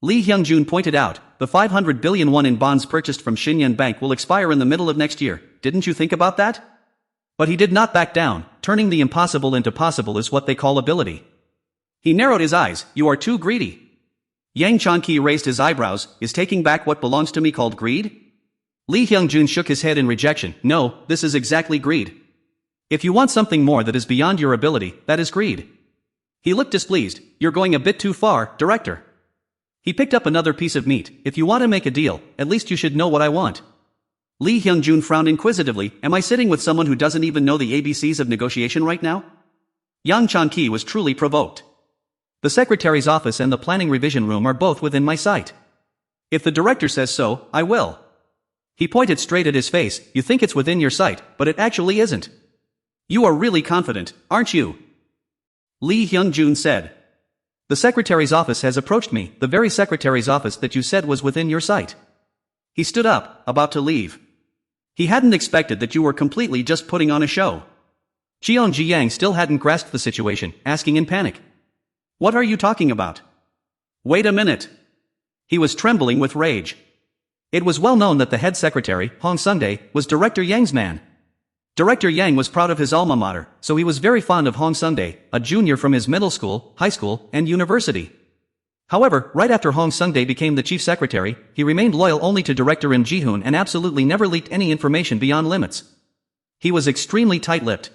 Lee Hyung-joon pointed out, the 500 billion won in bonds purchased from Shinyun Bank will expire in the middle of next year. Didn't you think about that? But he did not back down. Turning the impossible into possible is what they call ability. He narrowed his eyes. You are too greedy. Yang Chan-ki raised his eyebrows. Is taking back what belongs to me called greed? Lee Hyung-joon shook his head in rejection. No, this is exactly greed. If you want something more that is beyond your ability, that is greed. He looked displeased. You're going a bit too far, director. He picked up another piece of meat. If you want to make a deal, at least you should know what I want. Lee Hyung-joon frowned inquisitively. Am I sitting with someone who doesn't even know the ABCs of negotiation right now? Yang Chan-ki was truly provoked. The secretary's office and the planning revision room are both within my sight. If the director says so, I will. He pointed straight at his face. You think it's within your sight, but it actually isn't. You are really confident, aren't you? Lee Hyung-joon said. The secretary's office has approached me, the very secretary's office that you said was within your sight. He stood up, about to leave. He hadn't expected that you were completely just putting on a show. Cheon Ji-yang still hadn't grasped the situation, asking in panic. What are you talking about? Wait a minute. He was trembling with rage. It was well known that the head secretary, Hong Sundae, was Director Yang's man. Director Yang was proud of his alma mater, so he was very fond of Hong Sundae, a junior from his middle school, high school, and university. However, right after Hong Sundae became the chief secretary, he remained loyal only to Director Im Ji-hoon and absolutely never leaked any information beyond limits. He was extremely tight-lipped.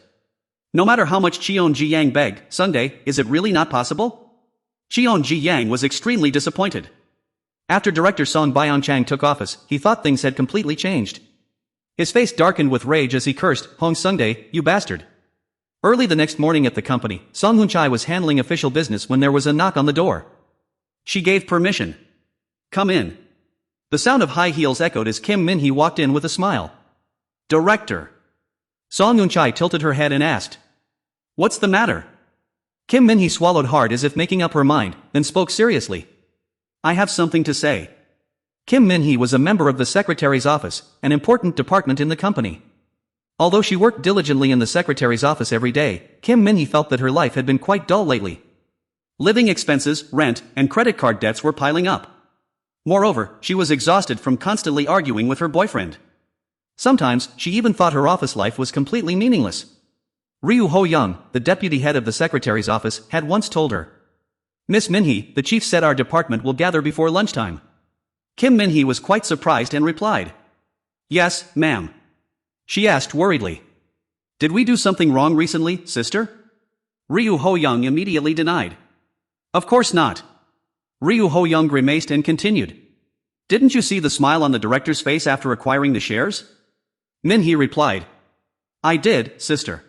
No matter how much Cheon Ji-yang begged, Sundae, is it really not possible? Cheon Ji-yang was extremely disappointed. After Director Song Byung-chang took office, he thought things had completely changed. His face darkened with rage as he cursed, Hong Sundae, you bastard. Early the next morning at the company, Song Hoon-chai was handling official business when there was a knock on the door. She gave permission. Come in. The sound of high heels echoed as Kim Min-hee walked in with a smile. Director. Song Hoon-chai tilted her head and asked. What's the matter? Kim Min-hee swallowed hard as if making up her mind, then spoke seriously. I have something to say. Kim Min-hee was a member of the secretary's office, an important department in the company. Although she worked diligently in the secretary's office every day, Kim Min-hee felt that her life had been quite dull lately. Living expenses, rent, and credit card debts were piling up. Moreover, she was exhausted from constantly arguing with her boyfriend. Sometimes, she even thought her office life was completely meaningless. Ryu Ho-young, the deputy head of the secretary's office, had once told her. Miss Min-hee, the chief said our department will gather before lunchtime. Kim Min-hee was quite surprised and replied. Yes, ma'am. She asked worriedly. Did we do something wrong recently, sister? Ryu Ho-young immediately denied. Of course not. Ryu Ho-young grimaced and continued. Didn't you see the smile on the director's face after acquiring the shares? Min-hee replied. I did, sister.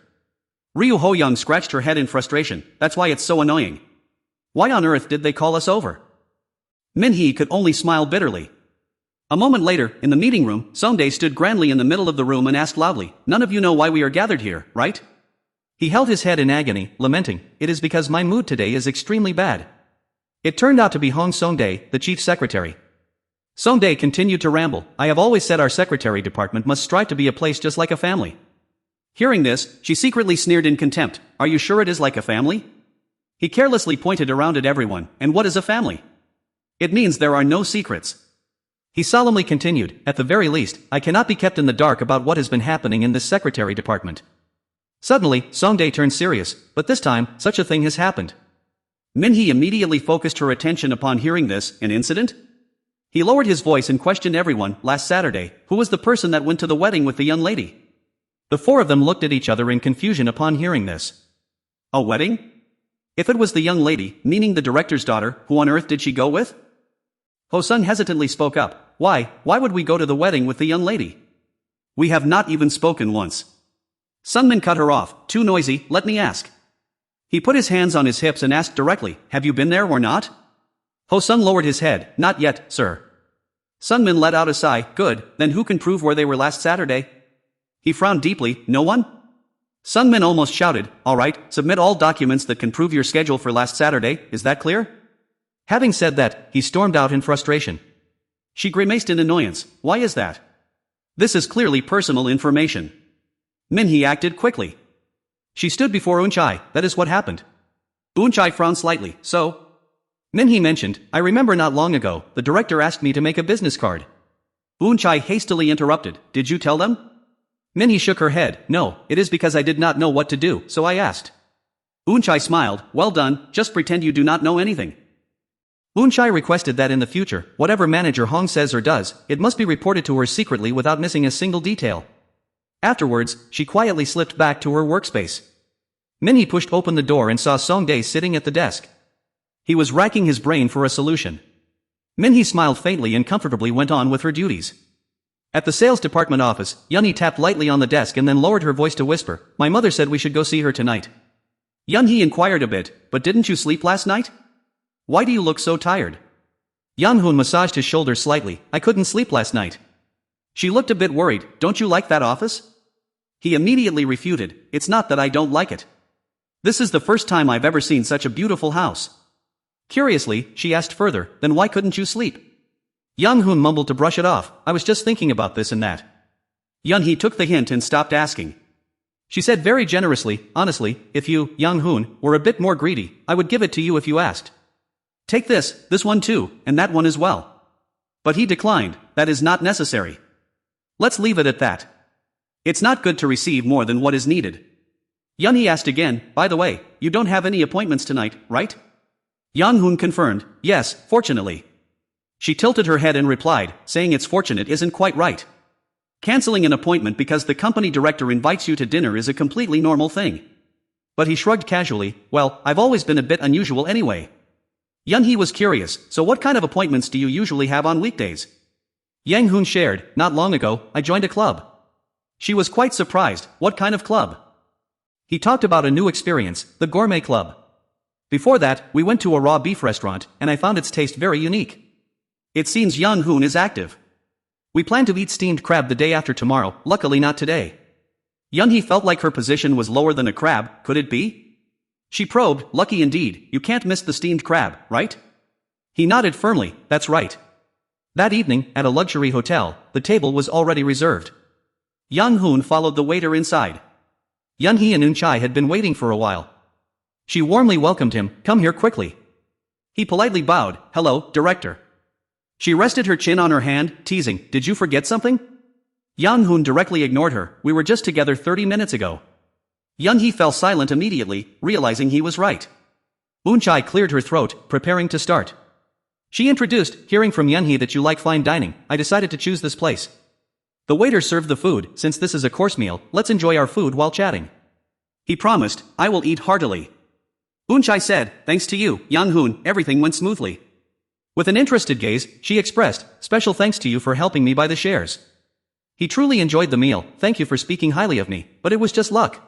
Ryu Ho-young scratched her head in frustration. That's why it's so annoying. Why on earth did they call us over? Min-hee could only smile bitterly. A moment later, in the meeting room, Song-dae stood grandly in the middle of the room and asked loudly, None of you know why we are gathered here, right? He held his head in agony, lamenting, It is because my mood today is extremely bad. It turned out to be Hong Song-dae, the chief secretary. Songdae continued to ramble. I have always said our secretary department must strive to be a place just like a family. Hearing this, she secretly sneered in contempt. Are you sure it is like a family? He carelessly pointed around at everyone. And what is a family? It means there are no secrets. He solemnly continued, at the very least, I cannot be kept in the dark about what has been happening in this secretary department. Suddenly, Songdae turned serious, but this time, such a thing has happened. Minhee immediately focused her attention upon hearing this. An incident? He lowered his voice and questioned everyone. Last Saturday, who was the person that went to the wedding with the young lady? The four of them looked at each other in confusion upon hearing this. A wedding? If it was the young lady, meaning the director's daughter, who on earth did she go with? Ho-sung hesitantly spoke up. Why would we go to the wedding with the young lady? We have not even spoken once. Sungmin cut her off. Too noisy, let me ask. He put his hands on his hips and asked directly, have you been there or not? Ho-sung lowered his head. Not yet, sir. Sungmin let out a sigh. Good, then who can prove where they were last Saturday? He frowned deeply. No one? Sungmin almost shouted. All right, submit all documents that can prove your schedule for last Saturday, is that clear? Having said that, he stormed out in frustration. She grimaced in annoyance. Why is that? This is clearly personal information. Minhee acted quickly. She stood before Eunchai. That is what happened. Eunchai frowned slightly. So? Minhee mentioned, I remember not long ago, the director asked me to make a business card. Eunchai hastily interrupted. Did you tell them? Minhee shook her head. No, it is because I did not know what to do, so I asked. Eunchai smiled. Well done, just pretend you do not know anything. Eunchai requested that in the future, whatever manager Hong says or does, it must be reported to her secretly without missing a single detail. Afterwards, she quietly slipped back to her workspace. Minhee pushed open the door and saw Songdae sitting at the desk. He was racking his brain for a solution. Minhee smiled faintly and comfortably went on with her duties. At the sales department office, Yeonhee tapped lightly on the desk and then lowered her voice to whisper, My mother said we should go see her tonight. Yeonhee inquired a bit, but didn't you sleep last night? Why do you look so tired? Hoon massaged his shoulder slightly. I couldn't sleep last night. She looked a bit worried. Don't you like that office? He immediately refuted. It's not that I don't like it. This is the first time I've ever seen such a beautiful house. Curiously, she asked further, then why couldn't you sleep? Hoon mumbled to brush it off. I was just thinking about this and that. Yeonhee took the hint and stopped asking. She said very generously, honestly, if you, Hoon, were a bit more greedy, I would give it to you if you asked. Take this one too, and that one as well. But he declined. That is not necessary. Let's leave it at that. It's not good to receive more than what is needed. Yeonhee asked again, by the way, you don't have any appointments tonight, right? Hoon confirmed, yes, fortunately. She tilted her head and replied, saying it's fortunate isn't quite right. Canceling an appointment because the company director invites you to dinner is a completely normal thing. But he shrugged casually, well, I've always been a bit unusual anyway. Yeonhee was curious, so what kind of appointments do you usually have on weekdays? Hoon shared, not long ago, I joined a club. She was quite surprised. What kind of club? He talked about a new experience, the Gourmet Club. Before that, we went to a raw beef restaurant, and I found its taste very unique. It seems Hoon is active. We plan to eat steamed crab the day after tomorrow, luckily not today. Yeonhee felt like her position was lower than a crab, could it be? She probed, lucky indeed, you can't miss the steamed crab, right? He nodded firmly, that's right. That evening, at a luxury hotel, the table was already reserved. Hoon followed the waiter inside. Yeonhee and Eunchai had been waiting for a while. She warmly welcomed him, come here quickly. He politely bowed, hello, director. She rested her chin on her hand, teasing, did you forget something? Hoon directly ignored her, we were just together 30 minutes ago. Yeonhee fell silent immediately, realizing he was right. Eunchai cleared her throat, preparing to start. She introduced, hearing from Yeonhee that you like fine dining, I decided to choose this place. The waiter served the food, since this is a course meal, let's enjoy our food while chatting. He promised, I will eat heartily. Eunchai said, thanks to you, Hoon, everything went smoothly. With an interested gaze, she expressed, special thanks to you for helping me buy the shares. He truly enjoyed the meal, thank you for speaking highly of me, but it was just luck.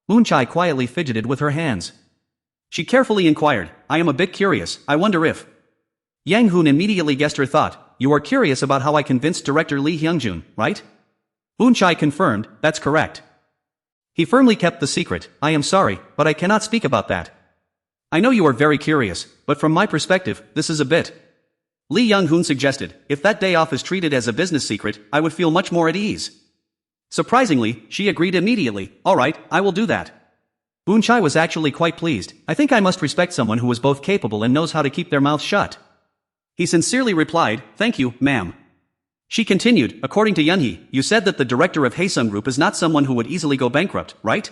Eunchai quietly fidgeted with her hands. She carefully inquired, I am a bit curious, I wonder if... Hoon immediately guessed her thought, you are curious about how I convinced director Lee Hyungjun, right? Eunchai confirmed, that's correct. He firmly kept the secret, I am sorry, but I cannot speak about that. I know you are very curious, but from my perspective, this is a bit... Lee Young-hoon suggested, if that day off is treated as a business secret, I would feel much more at ease. Surprisingly, she agreed immediately. Alright, I will do that. Woon-chae was actually quite pleased. I think I must respect someone who is both capable and knows how to keep their mouth shut. He sincerely replied, thank you, ma'am. She continued, according to Yunhee, you said that the director of Haesung Group is not someone who would easily go bankrupt, right?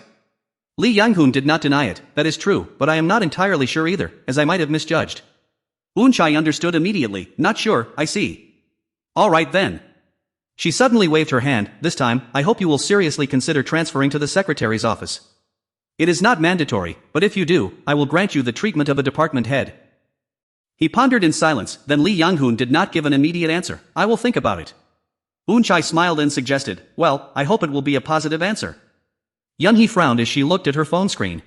Lee Young-hoon did not deny it. That is true, but I am not entirely sure either, as I might have misjudged. Woon-chae understood immediately. Not sure, I see. Alright then. She suddenly waved her hand. This time, I hope you will seriously consider transferring to the secretary's office. It is not mandatory, but if you do, I will grant you the treatment of a department head. He pondered in silence, then Lee Young-hoon did not give an immediate answer. I will think about it. Woon-chae smiled and suggested, well, I hope it will be a positive answer. Yunhee frowned as she looked at her phone screen.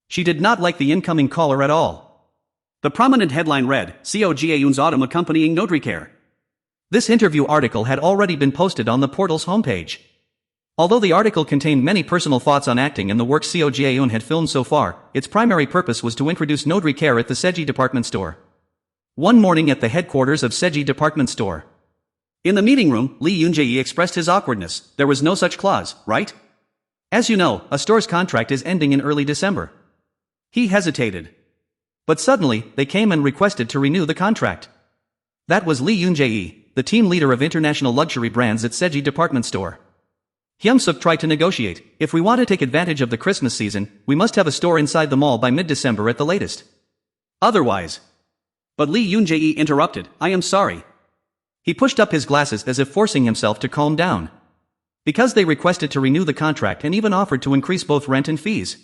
She did not like the incoming caller at all. The prominent headline read, Co Jaeun's autumn accompanying notary care. This interview article had already been posted on the portal's homepage. Although the article contained many personal thoughts on acting and the work Co Jaeun had filmed so far, its primary purpose was to introduce notary care at the Seji department store. One morning at the headquarters of Seji department store. In the meeting room, Lee Yoon-jae expressed his awkwardness. There was no such clause, right? As you know, a store's contract is ending in early December. He hesitated. But suddenly, they came and requested to renew the contract. That was Lee Yoon-jae, the team leader of international luxury brands at Seji department store. Hyung-suk tried to negotiate. If we want to take advantage of the Christmas season, we must have a store inside the mall by mid-December at the latest. Otherwise. But Lee Yoon-jae interrupted, I am sorry. He pushed up his glasses as if forcing himself to calm down. Because they requested to renew the contract and even offered to increase both rent and fees.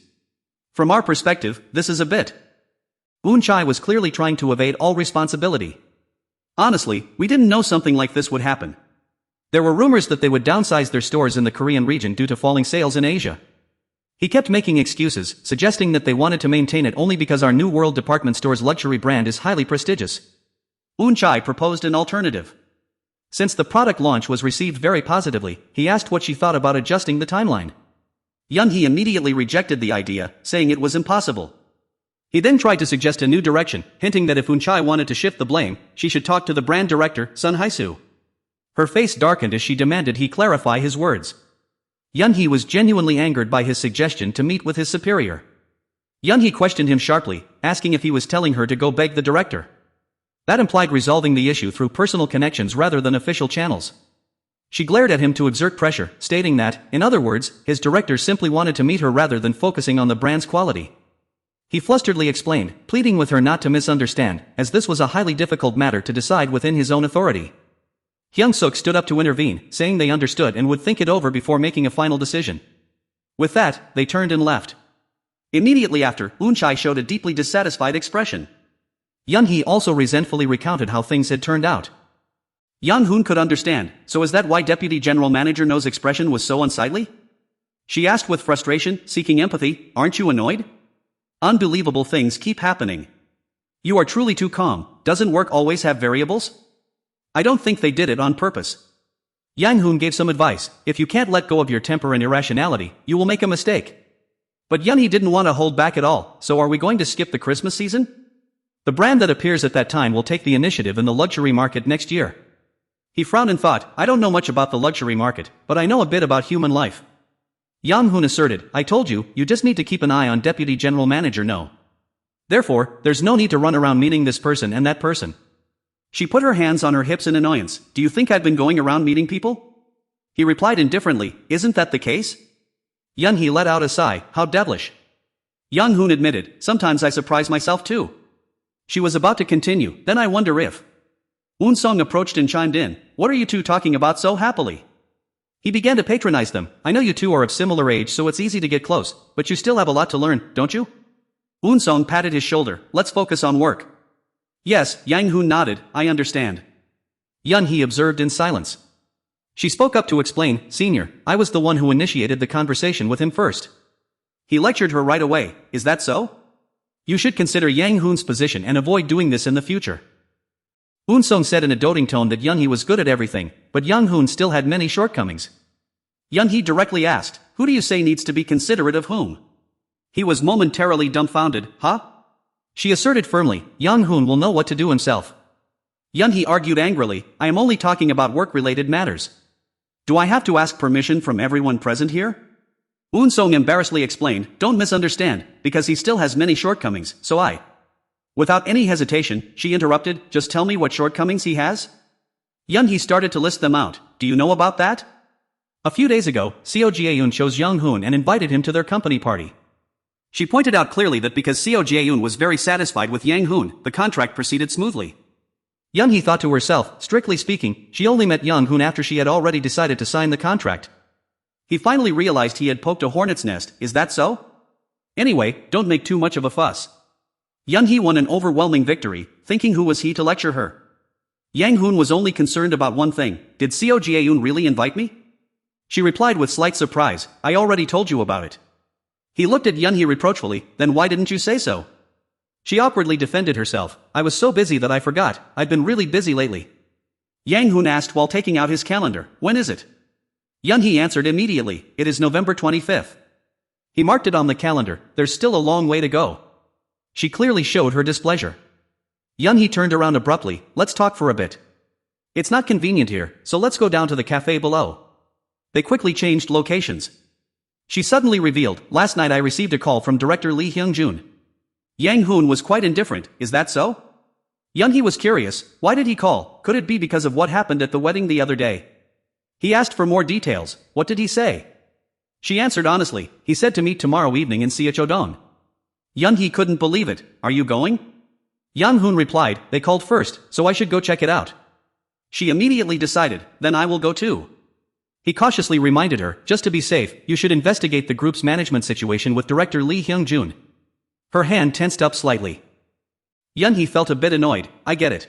From our perspective, this is a bit. Woon-chae was clearly trying to evade all responsibility. Honestly, we didn't know something like this would happen. There were rumors that they would downsize their stores in the Korean region due to falling sales in Asia. He kept making excuses, suggesting that they wanted to maintain it only because our New World department store's luxury brand is highly prestigious. Woon-chae proposed an alternative. Since the product launch was received very positively, he asked what she thought about adjusting the timeline. Yunhee immediately rejected the idea, saying it was impossible. He then tried to suggest a new direction, hinting that if Woon-chae wanted to shift the blame, she should talk to the brand director, Sun Hae-soo. Her face darkened as she demanded he clarify his words. Yunhee was genuinely angered by his suggestion to meet with his superior. Yunhee questioned him sharply, asking if he was telling her to go beg the director. That implied resolving the issue through personal connections rather than official channels. She glared at him to exert pressure, stating that, in other words, his director simply wanted to meet her rather than focusing on the brand's quality. He flusteredly explained, pleading with her not to misunderstand, as this was a highly difficult matter to decide within his own authority. Hyung-suk stood up to intervene, saying they understood and would think it over before making a final decision. With that, they turned and left. Immediately after, Woon-chae showed a deeply dissatisfied expression. Yunhee also resentfully recounted how things had turned out. Young-hoon could understand, so is that why Deputy General Manager No's expression was so unsightly? She asked with frustration, seeking empathy, aren't you annoyed? Unbelievable things keep happening. You are truly too calm. Doesn't work always have variables? I don't think they did it on purpose. Yang-hoon gave some advice. If you can't let go of your temper and irrationality, you will make a mistake. But Yunhee didn't want to hold back at all, so are we going to skip the Christmas season? The brand that appears at that time will take the initiative in the luxury market next year. He frowned and thought, I don't know much about the luxury market, but I know a bit about human life. Yang-hoon asserted, I told you, you just need to keep an eye on Deputy General Manager No. Therefore, there's no need to run around meeting this person and that person. She put her hands on her hips in annoyance. Do you think I've been going around meeting people? He replied indifferently, isn't that the case? Yunhee let out a sigh, how devilish. Young-hoon admitted, sometimes I surprise myself too. She was about to continue, then I wonder if. Woon-sung approached and chimed in, what are you two talking about so happily? He began to patronize them. I know you two are of similar age so it's easy to get close, but you still have a lot to learn, don't you? Woon-sung patted his shoulder, let's focus on work. Yes, Yang-hoon nodded, I understand. Yunhee observed in silence. She spoke up to explain, Senior, I was the one who initiated the conversation with him first. He lectured her right away, is that so? You should consider Yang-hoon's position and avoid doing this in the future. Woon-sung said in a doting tone that Yunhee was good at everything, but Yang-hoon still had many shortcomings. Yunhee directly asked, who do you say needs to be considerate of whom? He was momentarily dumbfounded, huh? She asserted firmly, Yang-hoon will know what to do himself. Yunhee argued angrily, I am only talking about work-related matters. Do I have to ask permission from everyone present here? Eun-song embarrassedly explained, don't misunderstand, because he still has many shortcomings, so I. Without any hesitation, she interrupted, just tell me what shortcomings he has? Yunhee started to list them out, do you know about that? A few days ago, Seo Jae-yoon chose Young Hoon and invited him to their company party. She pointed out clearly that because Seo Jae-yoon was very satisfied with Yang Hoon, the contract proceeded smoothly. Yunhee thought to herself, strictly speaking, she only met Young Hoon after she had already decided to sign the contract. He finally realized he had poked a hornet's nest, is that so? Anyway, don't make too much of a fuss. Yunhee won an overwhelming victory, thinking who was he to lecture her. Yang Hoon was only concerned about one thing, did Seo Jae-yoon really invite me? She replied with slight surprise, I already told you about it. He looked at Yunhee reproachfully, then why didn't you say so? She awkwardly defended herself, I was so busy that I forgot, I've been really busy lately. Yang Hoon asked while taking out his calendar, when is it? Yunhee answered immediately, it is November 25th. He marked it on the calendar, there's still a long way to go. She clearly showed her displeasure. Yunhee turned around abruptly, let's talk for a bit. It's not convenient here, so let's go down to the cafe below. They quickly changed locations. She suddenly revealed, last night I received a call from director Lee Hyung-jun. Yang Hoon was quite indifferent, is that so? Yunhee was curious, why did he call, could it be because of what happened at the wedding the other day? He asked for more details, what did he say? She answered honestly, he said to meet tomorrow evening in Seochodon. Yunhee couldn't believe it, are you going? Yang Hoon replied, they called first, so I should go check it out. She immediately decided, then I will go too. He cautiously reminded her, just to be safe, you should investigate the group's management situation with director Lee Hyung-jun. Her hand tensed up slightly. Yunhee felt a bit annoyed, I get it.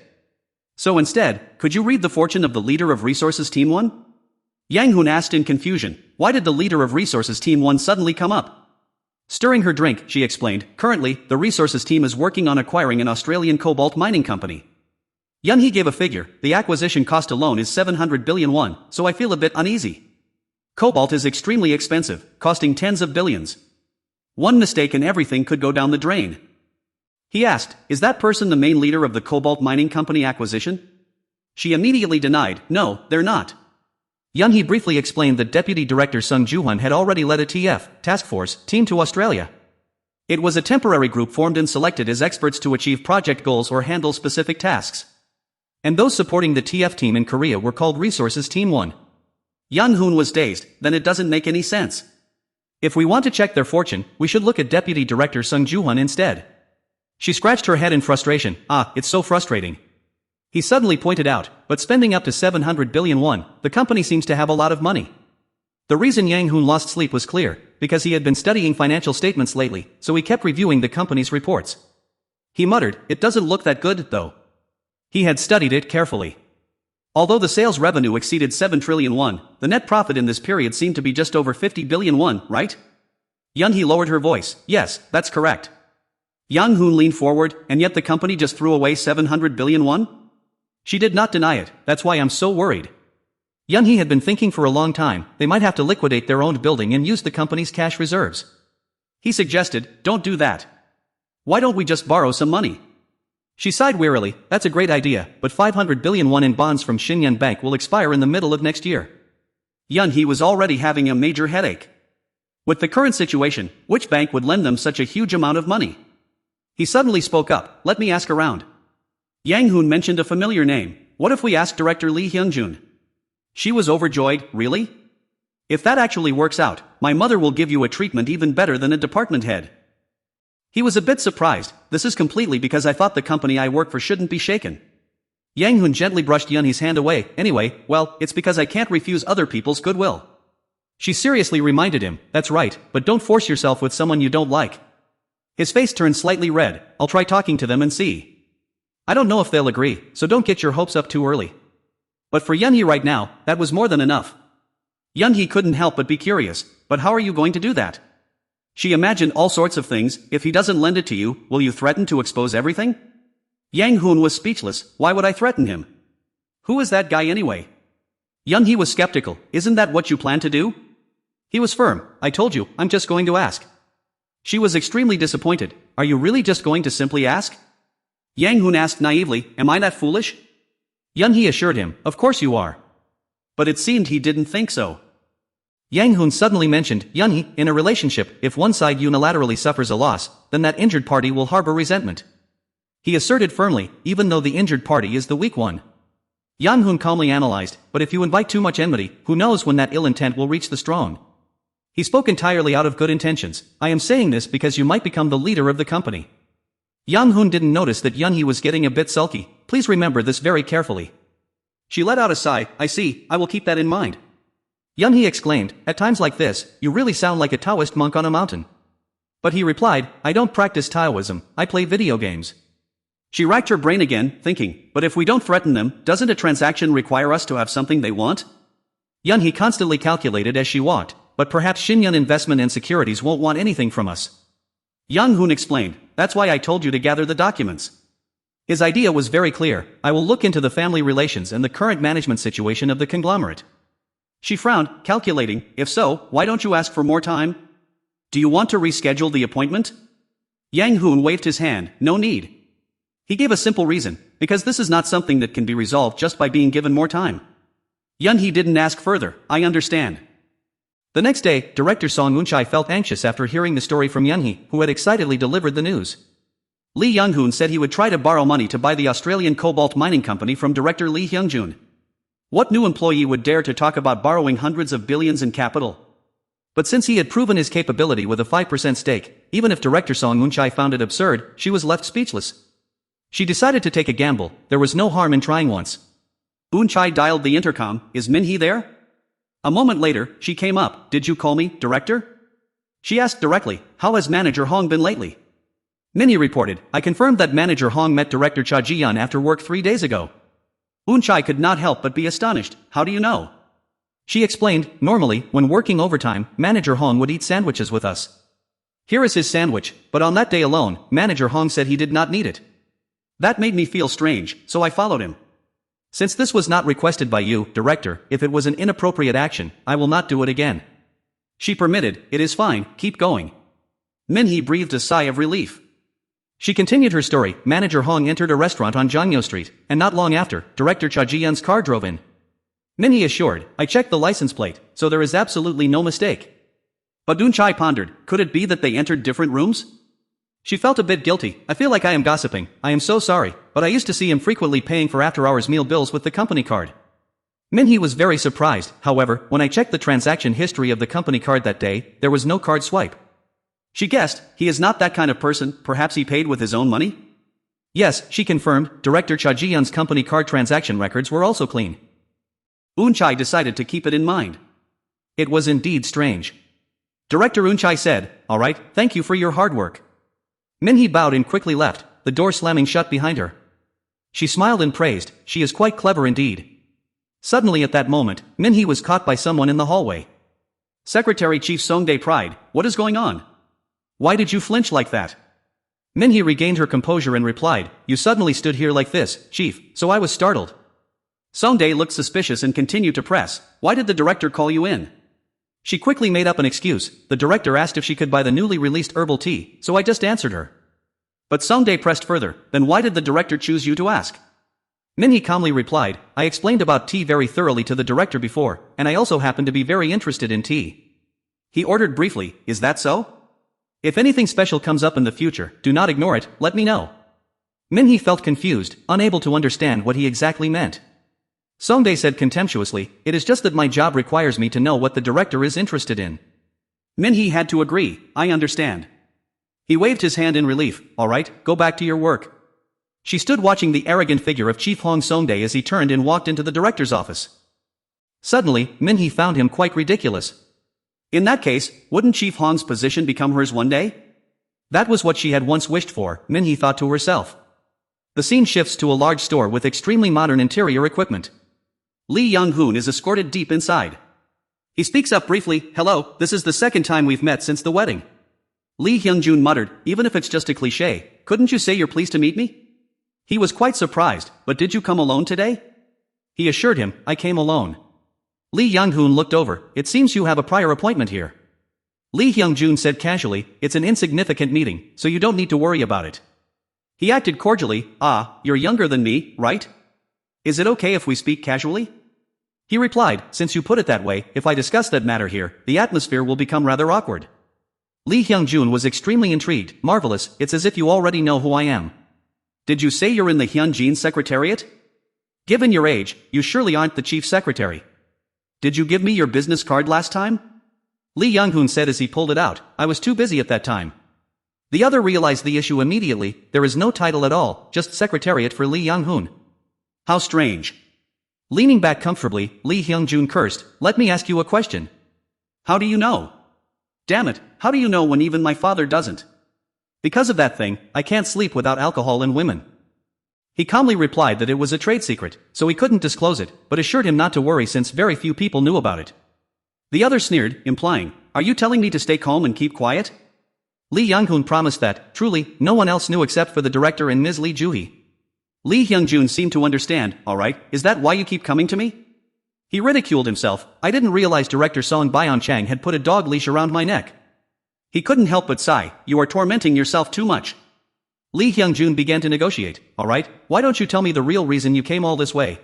So instead, could you read the fortune of the leader of Resources Team 1? Yang Hoon asked in confusion, why did the leader of Resources Team 1 suddenly come up? Stirring her drink, she explained, currently, the Resources team is working on acquiring an Australian cobalt mining company. Yunhee gave a figure, the acquisition cost alone is 700 billion won, so I feel a bit uneasy. Cobalt is extremely expensive, costing tens of billions. One mistake and everything could go down the drain. He asked, is that person the main leader of the cobalt mining company acquisition? She immediately denied, no, they're not. Yunhee briefly explained that Deputy Director Sung Joo-hun had already led a TF, task force, team to Australia. It was a temporary group formed and selected as experts to achieve project goals or handle specific tasks. And those supporting the TF team in Korea were called Resources Team 1. Yang Hoon was dazed, then it doesn't make any sense. If we want to check their fortune, we should look at Deputy Director Sung Joo-hun instead. She scratched her head in frustration, it's so frustrating. He suddenly pointed out, but spending up to 700 billion won, the company seems to have a lot of money. The reason Yang Hoon lost sleep was clear, because he had been studying financial statements lately, so he kept reviewing the company's reports. He muttered, it doesn't look that good, though. He had studied it carefully. Although the sales revenue exceeded 7 trillion won, the net profit in this period seemed to be just over 50 billion won, right? Yunhee lowered her voice, yes, that's correct. Yang Hoon leaned forward, and yet the company just threw away 700 billion won? She did not deny it, that's why I'm so worried. Yunhee had been thinking for a long time, they might have to liquidate their owned building and use the company's cash reserves. He suggested, don't do that. Why don't we just borrow some money? She sighed wearily, that's a great idea, but 500 billion won in bonds from Shinyan Bank will expire in the middle of next year. Yunhee was already having a major headache. With the current situation, which bank would lend them such a huge amount of money? He suddenly spoke up, let me ask around. Yang Hoon mentioned a familiar name, what if we ask Director Lee Hyung-jun? She was overjoyed, really? If that actually works out, my mother will give you a treatment even better than a department head. He was a bit surprised, this is completely because I thought the company I work for shouldn't be shaken. Yang Hoon gently brushed Yunhee's hand away, anyway, well, it's because I can't refuse other people's goodwill. She seriously reminded him, that's right, but don't force yourself with someone you don't like. His face turned slightly red, I'll try talking to them and see. I don't know if they'll agree, so don't get your hopes up too early. But for Yunhee right now, that was more than enough. Yunhee couldn't help but be curious, but how are you going to do that? She imagined all sorts of things, if he doesn't lend it to you, will you threaten to expose everything? Yang Hoon was speechless, why would I threaten him? Who is that guy anyway? Yunhee was skeptical, isn't that what you plan to do? He was firm, I told you, I'm just going to ask. She was extremely disappointed, are you really just going to simply ask? Yang Hoon asked naively, am I that foolish? Yun-hee assured him, of course you are. But it seemed he didn't think so. Yang Hoon suddenly mentioned, Yun-hee, in a relationship, if one side unilaterally suffers a loss, then that injured party will harbor resentment. He asserted firmly, even though the injured party is the weak one. Yang Hoon calmly analyzed, but if you invite too much enmity, who knows when that ill intent will reach the strong. He spoke entirely out of good intentions. I am saying this because you might become the leader of the company. Yang Hoon didn't notice that Yun-hee was getting a bit sulky. Please remember this very carefully. She let out a sigh. I see, I will keep that in mind. Yun-hee exclaimed, at times like this, you really sound like a Taoist monk on a mountain. But he replied, I don't practice Taoism, I play video games. She racked her brain again, thinking, but if we don't threaten them, doesn't a transaction require us to have something they want? Yun-hee constantly calculated as she walked, but perhaps Shinyun Investment and Securities won't want anything from us. Yang Hoon explained, that's why I told you to gather the documents. His idea was very clear, I will look into the family relations and the current management situation of the conglomerate. She frowned, calculating, if so, why don't you ask for more time? Do you want to reschedule the appointment? Yang Hoon waved his hand, no need. He gave a simple reason, because this is not something that can be resolved just by being given more time. Yun-hee didn't ask further, I understand. The next day, Director Song Eun-chai felt anxious after hearing the story from Yun-hee, who had excitedly delivered the news. Lee Young-hoon said he would try to borrow money to buy the Australian cobalt mining company from Director Lee Hyung-jun. What new employee would dare to talk about borrowing hundreds of billions in capital? But since he had proven his capability with a 5% stake, even if Director Song Eun-chai found it absurd, she was left speechless. She decided to take a gamble. There was no harm in trying once. Eun-chai dialed the intercom. Is Min-hee there? A moment later, she came up. Did you call me, Director? She asked directly, how has Manager Hong been lately? Min-hee reported, I confirmed that Manager Hong met Director Cha Ji-yeon after work 3 days ago. Eun-chai could not help but be astonished. How do you know? She explained, normally, when working overtime, Manager Hong would eat sandwiches with us. Here is his sandwich, but on that day alone, Manager Hong said he did not need it. That made me feel strange, so I followed him. Since this was not requested by you, Director, if it was an inappropriate action, I will not do it again. She permitted, it is fine, keep going. Min-hee breathed a sigh of relief. She continued her story. Manager Hong entered a restaurant on Jongyo Street, and not long after, Director Cha Ji-yeon's car drove in. Min-hee assured, I checked the license plate, so there is absolutely no mistake. But Eun-chai pondered, could it be that they entered different rooms? She felt a bit guilty. I feel like I am gossiping. I am so sorry, but I used to see him frequently paying for after-hours meal bills with the company card. Min-hee was very surprised, however, when I checked the transaction history of the company card that day, there was no card swipe. She guessed, he is not that kind of person, perhaps he paid with his own money? Yes, she confirmed, Director Cha Ji-yeon's company card transaction records were also clean. Eun-chai decided to keep it in mind. It was indeed strange. Director Eun-chai said, all right, thank you for your hard work. Min-hee bowed and quickly left, the door slamming shut behind her. She smiled and praised, she is quite clever indeed. Suddenly at that moment, Min-hee was caught by someone in the hallway. Secretary Chief Song-dae cried, what is going on? Why did you flinch like that? Min-hee regained her composure and replied, you suddenly stood here like this, Chief, so I was startled. Song-dae looked suspicious and continued to press, why did the director call you in? She quickly made up an excuse. The director asked if she could buy the newly released herbal tea, so I just answered her. But Song-dae pressed further, then why did the director choose you to ask? Min-hee calmly replied, I explained about tea very thoroughly to the director before, and I also happen to be very interested in tea. He ordered briefly, is that so? If anything special comes up in the future, do not ignore it, let me know. Min-hee felt confused, unable to understand what he exactly meant. Song-dae said contemptuously, it is just that my job requires me to know what the director is interested in. Min-hee had to agree, I understand. He waved his hand in relief, all right, go back to your work. She stood watching the arrogant figure of Chief Hong Song-dae as he turned and walked into the director's office. Suddenly, Min-hee found him quite ridiculous. In that case, wouldn't Chief Hong's position become hers one day? That was what she had once wished for, Min-hee thought to herself. The scene shifts to a large store with extremely modern interior equipment. Lee Young-hoon is escorted deep inside. He speaks up briefly, hello, this is the second time we've met since the wedding. Lee Hyung-jun muttered, even if it's just a cliché, couldn't you say you're pleased to meet me? He was quite surprised, but did you come alone today? He assured him, I came alone. Lee Young-hoon looked over, it seems you have a prior appointment here. Lee Hyung-jun said casually, it's an insignificant meeting, so you don't need to worry about it. He acted cordially, you're younger than me, right? Is it okay if we speak casually? He replied, since you put it that way, if I discuss that matter here, the atmosphere will become rather awkward. Lee Hyung-jun was extremely intrigued. Marvelous, it's as if you already know who I am. Did you say you're in the Hyunjin Secretariat? Given your age, you surely aren't the chief secretary. Did you give me your business card last time? Lee Young-hoon said as he pulled it out. I was too busy at that time. The other realized the issue immediately. There is no title at all, just secretariat for Lee Young-hoon. How strange. Leaning back comfortably, Lee Hyung-jun cursed. Let me ask you a question. How do you know? Damn it, how do you know when even my father doesn't? Because of that thing, I can't sleep without alcohol and women. He calmly replied that it was a trade secret, so he couldn't disclose it, but assured him not to worry since very few people knew about it. The other sneered, implying, are you telling me to stay calm and keep quiet? Lee Young-hoon promised that, truly, no one else knew except for the director and Ms. Lee Joo-hee. Lee Hyung-jun seemed to understand. Alright, is that why you keep coming to me? He ridiculed himself. I didn't realize director Song Byon-chang had put a dog leash around my neck. He couldn't help but sigh. You are tormenting yourself too much. Lee Hyung-jun began to negotiate. Alright, why don't you tell me the real reason you came all this way?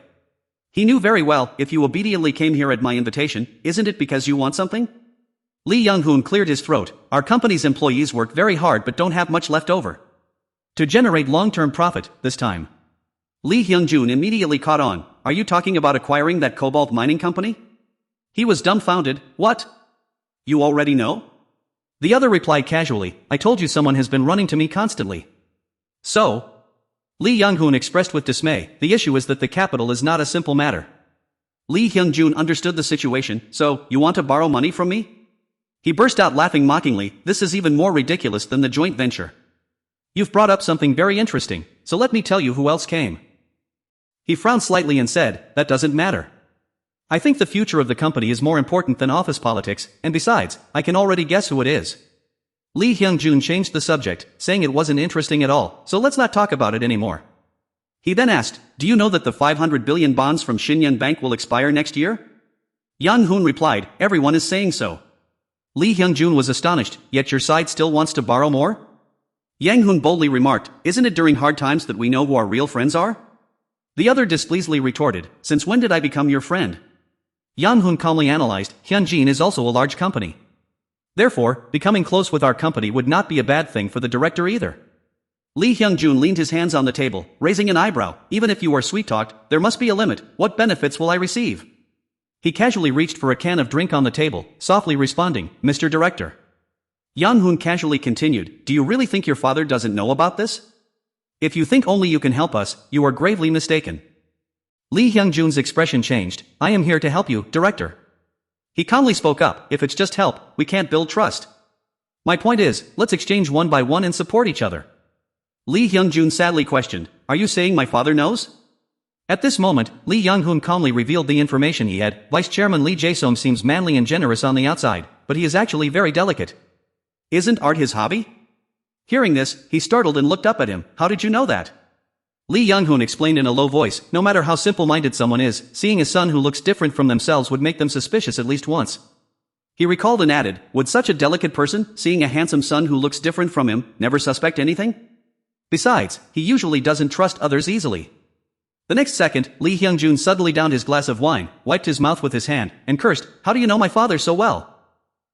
He knew very well, if you obediently came here at my invitation, isn't it because you want something? Lee Young-hoon cleared his throat. Our company's employees work very hard but don't have much left over. To generate long-term profit, this time. Lee Hyung-jun immediately caught on. Are you talking about acquiring that cobalt mining company? He was dumbfounded. What? You already know? The other replied casually. I told you someone has been running to me constantly. So? Lee Young-hoon expressed with dismay. The issue is that the capital is not a simple matter. Lee Hyung-jun understood the situation. So, you want to borrow money from me? He burst out laughing mockingly. This is even more ridiculous than the joint venture. You've brought up something very interesting, so let me tell you who else came. He frowned slightly and said, that doesn't matter. I think the future of the company is more important than office politics, and besides, I can already guess who it is. Lee Hyung-jun changed the subject, saying it wasn't interesting at all, so let's not talk about it anymore. He then asked, do you know that the 500 billion bonds from Shinyan Bank will expire next year? Yang-hoon replied, everyone is saying so. Lee Hyung-jun was astonished, yet your side still wants to borrow more? Yang-hoon boldly remarked, isn't it during hard times that we know who our real friends are? The other displeasedly retorted, since when did I become your friend? Yang-hoon calmly analyzed, Hyunjin is also a large company. Therefore, becoming close with our company would not be a bad thing for the director either. Lee Hyung-jun leaned his hands on the table, raising an eyebrow. Even if you are sweet-talked, there must be a limit. What benefits will I receive? He casually reached for a can of drink on the table, softly responding, Mr. Director. Yang-hoon casually continued, do you really think your father doesn't know about this? If you think only you can help us, you are gravely mistaken. Lee Hyung-jun's expression changed. I am here to help you, Director. He calmly spoke up, if it's just help, we can't build trust. My point is, let's exchange one by one and support each other. Lee Hyung-jun sadly questioned, are you saying my father knows? At this moment, Lee Young-hoon calmly revealed the information he had. Vice Chairman Lee Jae-sung seems manly and generous on the outside, but he is actually very delicate. Isn't art his hobby? Hearing this, he startled and looked up at him. How did you know that? Lee Young-hoon explained in a low voice, no matter how simple-minded someone is, seeing a son who looks different from themselves would make them suspicious at least once. He recalled and added, would such a delicate person, seeing a handsome son who looks different from him, never suspect anything? Besides, he usually doesn't trust others easily. The next second, Lee Hyung-jun suddenly downed his glass of wine, wiped his mouth with his hand, and cursed, how do you know my father so well?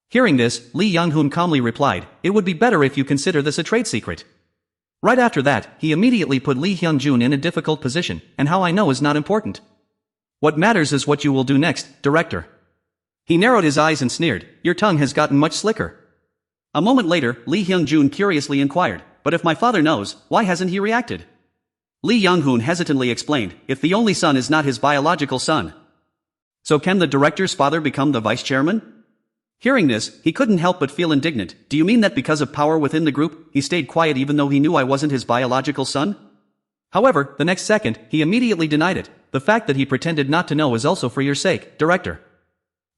Hearing this, Lee Young-hoon calmly replied, it would be better if you consider this a trade secret. Right after that, he immediately put Lee Hyung-jun in a difficult position, and how I know is not important. What matters is what you will do next, Director. He narrowed his eyes and sneered, your tongue has gotten much slicker. A moment later, Lee Hyung-jun curiously inquired, but if my father knows, why hasn't he reacted? Lee Young-hoon hesitantly explained, if the only son is not his biological son. So can the director's father become the vice chairman? Hearing this, he couldn't help but feel indignant. Do you mean that because of power within the group, he stayed quiet even though he knew I wasn't his biological son? However, the next second, he immediately denied it. The fact that he pretended not to know is also for your sake, Director.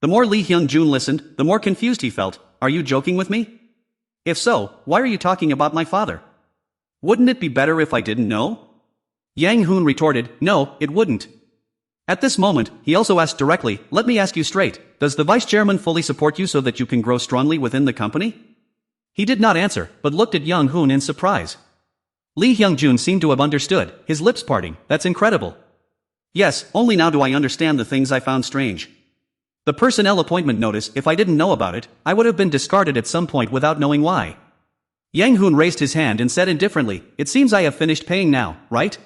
The more Lee Hyung-jun listened, the more confused he felt. Are you joking with me? If so, why are you talking about my father? Wouldn't it be better if I didn't know? Yang-hoon retorted, no, it wouldn't. At this moment, he also asked directly, let me ask you straight, does the vice chairman fully support you so that you can grow strongly within the company? He did not answer, but looked at Young-hoon in surprise. Lee Hyung-jun seemed to have understood, his lips parting, that's incredible. Yes, only now do I understand the things I found strange. The personnel appointment notice, if I didn't know about it, I would have been discarded at some point without knowing why. Yang Hoon raised his hand and said indifferently, it seems I have finished paying now, right?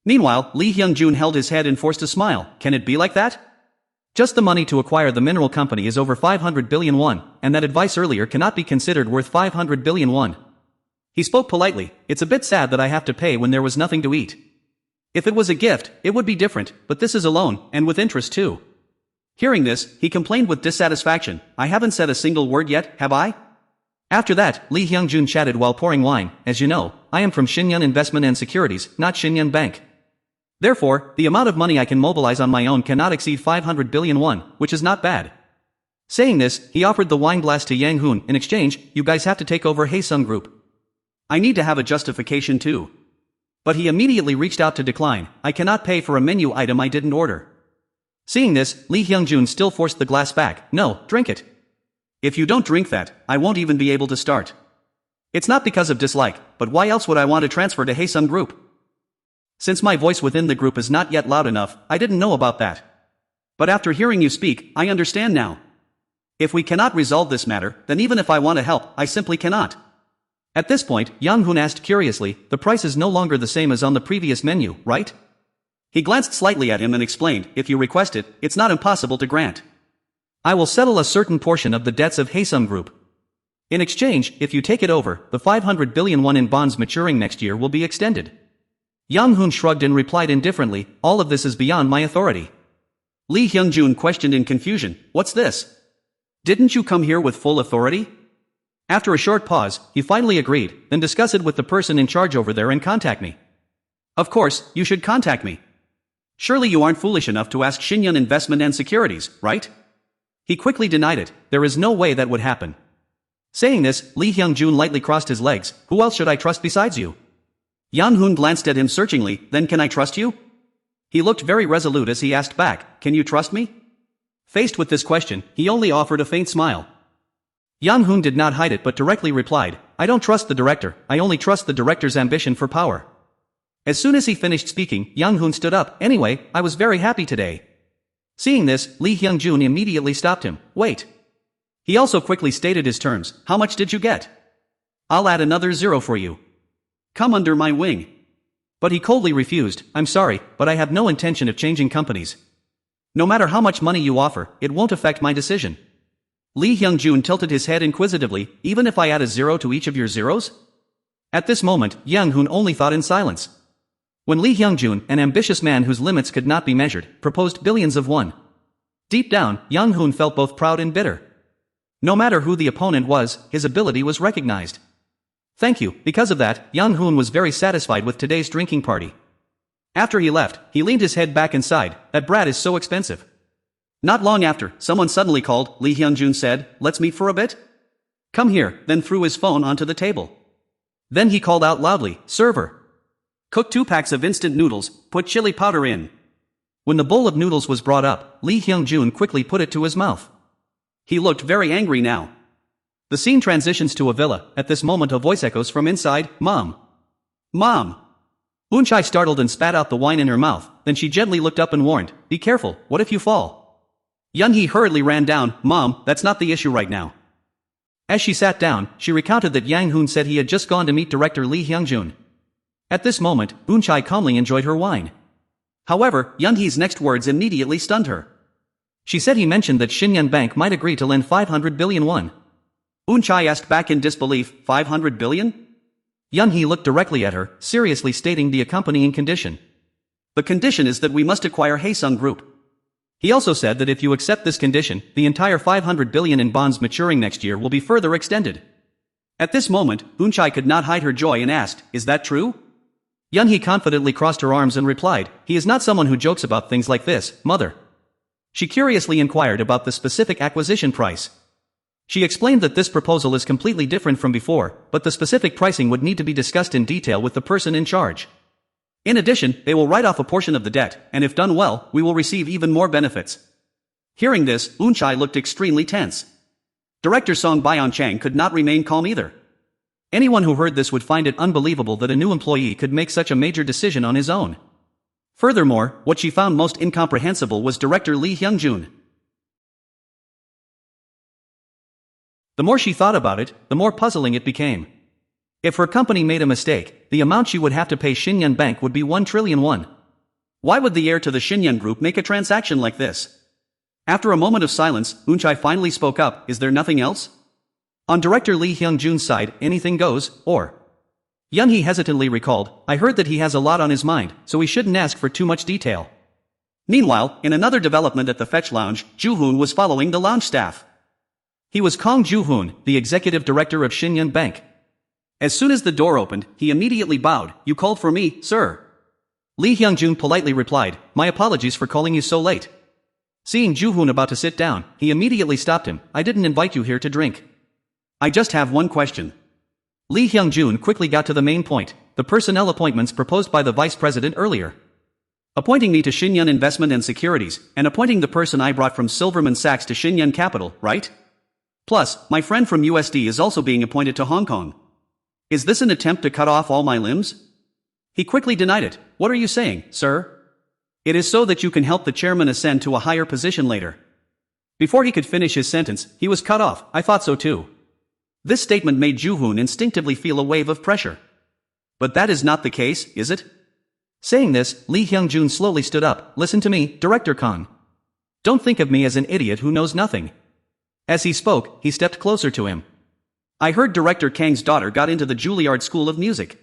Meanwhile, Lee Hyung-jun held his head and forced a smile. Can it be like that? Just the money to acquire the mineral company is over 500 billion won, and that advice earlier cannot be considered worth 500 billion won. He spoke politely, it's a bit sad that I have to pay when there was nothing to eat. If it was a gift, it would be different, but this is a loan, and with interest too. Hearing this, he complained with dissatisfaction, I haven't said a single word yet, have I? After that, Lee Hyung-jun chatted while pouring wine, as you know, I am from Shinyeon Investment and Securities, not Shinyeon Bank. Therefore, the amount of money I can mobilize on my own cannot exceed 500 billion won, which is not bad. Saying this, he offered the wine glass to Yang Hoon. In exchange, you guys have to take over Haesung Group. I need to have a justification too. But he immediately reached out to decline, I cannot pay for a menu item I didn't order. Seeing this, Lee Hyung-jun still forced the glass back, no, drink it. If you don't drink that, I won't even be able to start. It's not because of dislike, but why else would I want to transfer to Haesung Group? Since my voice within the group is not yet loud enough, I didn't know about that. But after hearing you speak, I understand now. If we cannot resolve this matter, then even if I want to help, I simply cannot. At this point, Yang Hoon asked curiously, the price is no longer the same as on the previous menu, right? He glanced slightly at him and explained, if you request it, it's not impossible to grant. I will settle a certain portion of the debts of Haesung Group. In exchange, if you take it over, the 500 billion won in bonds maturing next year will be extended. Yang Hoon shrugged and replied indifferently, all of this is beyond my authority. Lee Hyung-jun questioned in confusion, what's this? Didn't you come here with full authority? After a short pause, he finally agreed, then discuss it with the person in charge over there and contact me. Of course, you should contact me. Surely you aren't foolish enough to ask Shinyeon Investment and Securities, right? He quickly denied it, there is no way that would happen. Saying this, Lee Hyung-jun lightly crossed his legs, who else should I trust besides you? Yang Hoon glanced at him searchingly, then can I trust you? He looked very resolute as he asked back, can you trust me? Faced with this question, he only offered a faint smile. Yang Hoon did not hide it but directly replied, I don't trust the director, I only trust the director's ambition for power. As soon as he finished speaking, Yang Hoon stood up, anyway, I was very happy today. Seeing this, Lee Hyung-jun immediately stopped him, wait. He also quickly stated his terms, how much did you get? I'll add another 0 for you. Come under my wing. But he coldly refused, I'm sorry, but I have no intention of changing companies. No matter how much money you offer, it won't affect my decision. Lee Hyung-jun tilted his head inquisitively, even if I add a 0 to each of your zeros? At this moment, Yang Hoon only thought in silence. When Lee Hyung-jun, an ambitious man whose limits could not be measured, proposed billions of won. Deep down, Yang Hoon felt both proud and bitter. No matter who the opponent was, his ability was recognized. Thank you, because of that, Yang Hoon was very satisfied with today's drinking party. After he left, he leaned his head back and sighed, that brat is so expensive. Not long after, someone suddenly called, Lee Hyung-jun said, let's meet for a bit? Come here, then threw his phone onto the table. Then he called out loudly, server. Cook 2 packs of instant noodles, put chili powder in. When the bowl of noodles was brought up, Lee Hyung-jun quickly put it to his mouth. He looked very angry now. The scene transitions to a villa. At this moment a voice echoes from inside, Mom. Mom. Eun-chae startled and spat out the wine in her mouth, then she gently looked up and warned, be careful, what if you fall? Yun-hee hurriedly ran down, Mom, that's not the issue right now. As she sat down, she recounted that Yang Hoon said he had just gone to meet director Lee Hyung-jun. At this moment, Eun-chae calmly enjoyed her wine. However, Yun-hee's next words immediately stunned her. She said he mentioned that Shinyeon Bank might agree to lend 500 billion won. Eun-chae asked back in disbelief, 500 billion? Yun-hee looked directly at her, seriously stating the accompanying condition. The condition is that we must acquire Haesung Group. He also said that if you accept this condition, the entire 500 billion in bonds maturing next year will be further extended. At this moment, Eun-chae could not hide her joy and asked, is that true? Yun-hee confidently crossed her arms and replied, he is not someone who jokes about things like this, mother. She curiously inquired about the specific acquisition price. She explained that this proposal is completely different from before, but the specific pricing would need to be discussed in detail with the person in charge. In addition, they will write off a portion of the debt, and if done well, we will receive even more benefits. Hearing this, Eun-chae looked extremely tense. Director Song Byeon-chang could not remain calm either. Anyone who heard this would find it unbelievable that a new employee could make such a major decision on his own. Furthermore, what she found most incomprehensible was director Lee Hyung-jun. The more she thought about it, the more puzzling it became. If her company made a mistake, the amount she would have to pay Shinyan Bank would be 1 trillion won. Why would the heir to the Shinyan Group make a transaction like this? After a moment of silence, Eunchai finally spoke up, is there nothing else? On director Lee Hyung-jun's side, anything goes, or... Yun-hee hesitantly recalled, I heard that he has a lot on his mind, so we shouldn't ask for too much detail. Meanwhile, in another development at the Fetch Lounge, Ju-hoon was following the lounge staff. He was Kong Ju-hoon, the executive director of Shinyan Bank. As soon as the door opened, he immediately bowed, you called for me, sir. Lee Hyung-jun politely replied, my apologies for calling you so late. Seeing Ju-hoon about to sit down, he immediately stopped him, I didn't invite you here to drink. I just have one question. Lee Hyung-jun quickly got to the main point, the personnel appointments proposed by the vice president earlier. Appointing me to Shinyan Investment and Securities, and appointing the person I brought from Silverman Sachs to Shinyan Capital, right? Plus, my friend from USD is also being appointed to Hong Kong. Is this an attempt to cut off all my limbs? He quickly denied it. What are you saying, sir? It is so that you can help the chairman ascend to a higher position later. Before he could finish his sentence, he was cut off. I thought so too. This statement made Ju-hoon instinctively feel a wave of pressure. But that is not the case, is it? Saying this, Lee Hyung-jun slowly stood up. Listen to me, Director Kong. Don't think of me as an idiot who knows nothing. As he spoke, he stepped closer to him. I heard Director Kang's daughter got into the Juilliard School of Music.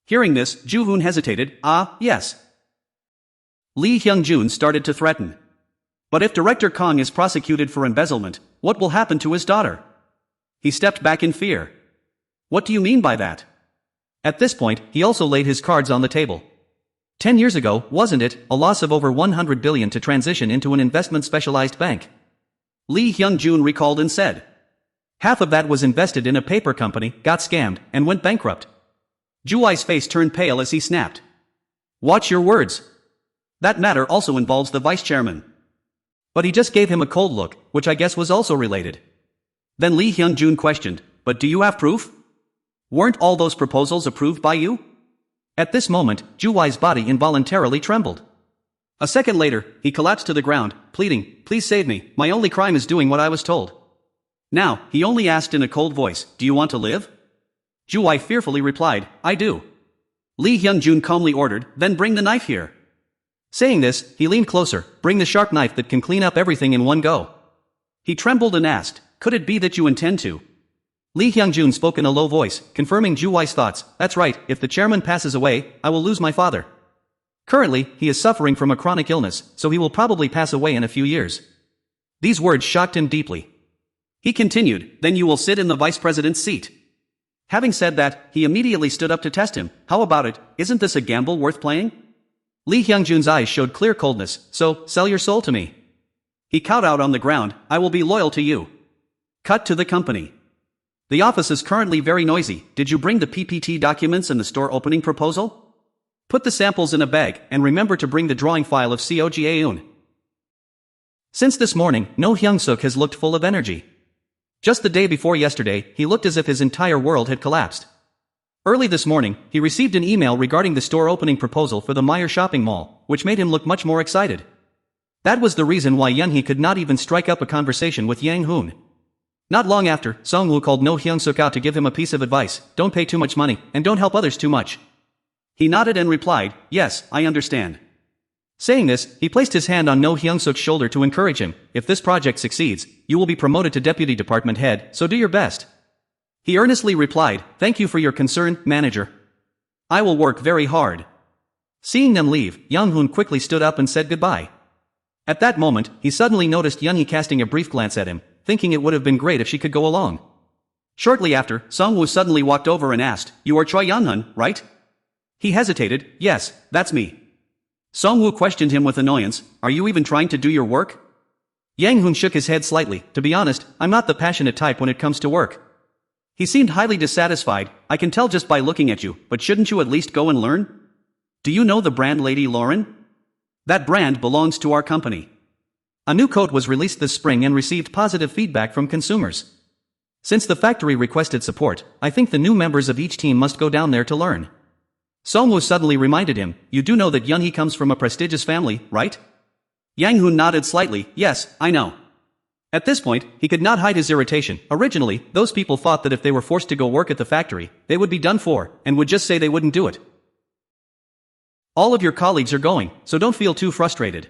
Hearing this, Ju-hoon hesitated. Ah, yes. Lee Hyung-jun started to threaten. But if Director Kong is prosecuted for embezzlement, what will happen to his daughter? He stepped back in fear. What do you mean by that? At this point, he also laid his cards on the table. 10 years ago, wasn't it, a loss of over 100 billion to transition into an investment-specialized bank? Lee Hyung-jun recalled and said. Half of that was invested in a paper company, got scammed, and went bankrupt. Ju-ai's face turned pale as he snapped. Watch your words. That matter also involves the vice chairman. But he just gave him a cold look, which I guess was also related. Then Lee Hyung-jun questioned, but do you have proof? Weren't all those proposals approved by you? At this moment, Ju-ai's body involuntarily trembled. A second later, he collapsed to the ground, pleading, please save me, my only crime is doing what I was told. Now, he only asked in a cold voice, do you want to live? Ju-ai fearfully replied, I do. Lee Hyung-jun calmly ordered, then bring the knife here. Saying this, he leaned closer, bring the sharp knife that can clean up everything in one go. He trembled and asked, could it be that you intend to? Lee Hyung-jun spoke in a low voice, confirming Ju-ai's thoughts, that's right, if the chairman passes away, I will lose my father. Currently, he is suffering from a chronic illness, so he will probably pass away in a few years. These words shocked him deeply. He continued, then you will sit in the vice president's seat. Having said that, he immediately stood up to test him. How about it, isn't this a gamble worth playing? Lee Hyung-jun's eyes showed clear coldness, so, sell your soul to me. He cowed out on the ground, I will be loyal to you. Cut to the company. The office is currently very noisy. Did you bring the PPT documents and the store opening proposal? Put the samples in a bag, and remember to bring the drawing file of Cogaeun. Since this morning, No Hyung-suk has looked full of energy. Just the day before yesterday, he looked as if his entire world had collapsed. Early this morning, he received an email regarding the store opening proposal for the Meyer shopping mall, which made him look much more excited. That was the reason why Yun-hee could not even strike up a conversation with Yang Hoon. Not long after, Song-woo called No Hyung-suk out to give him a piece of advice, don't pay too much money, and don't help others too much. He nodded and replied, yes, I understand. Saying this, he placed his hand on No Hyung-suk's shoulder to encourage him, if this project succeeds, you will be promoted to deputy department head, so do your best. He earnestly replied, thank you for your concern, manager. I will work very hard. Seeing them leave, Yang-hoon quickly stood up and said goodbye. At that moment, he suddenly noticed Yun-hee casting a brief glance at him, thinking it would have been great if she could go along. Shortly after, Song-woo suddenly walked over and asked, you are Choi Yan-hun, right? He hesitated, yes, that's me. Song-woo questioned him with annoyance, are you even trying to do your work? Yang-hoon shook his head slightly, to be honest, I'm not the passionate type when it comes to work. He seemed highly dissatisfied, I can tell just by looking at you, but shouldn't you at least go and learn? Do you know the brand Lady Lauren? That brand belongs to our company. A new coat was released this spring and received positive feedback from consumers. Since the factory requested support, I think the new members of each team must go down there to learn. Songwoo suddenly reminded him, you do know that Yunhee comes from a prestigious family, right? Yang Hoon nodded slightly, yes, I know. At this point, he could not hide his irritation. Originally, those people thought that if they were forced to go work at the factory, they would be done for, and would just say they wouldn't do it. All of your colleagues are going, so don't feel too frustrated.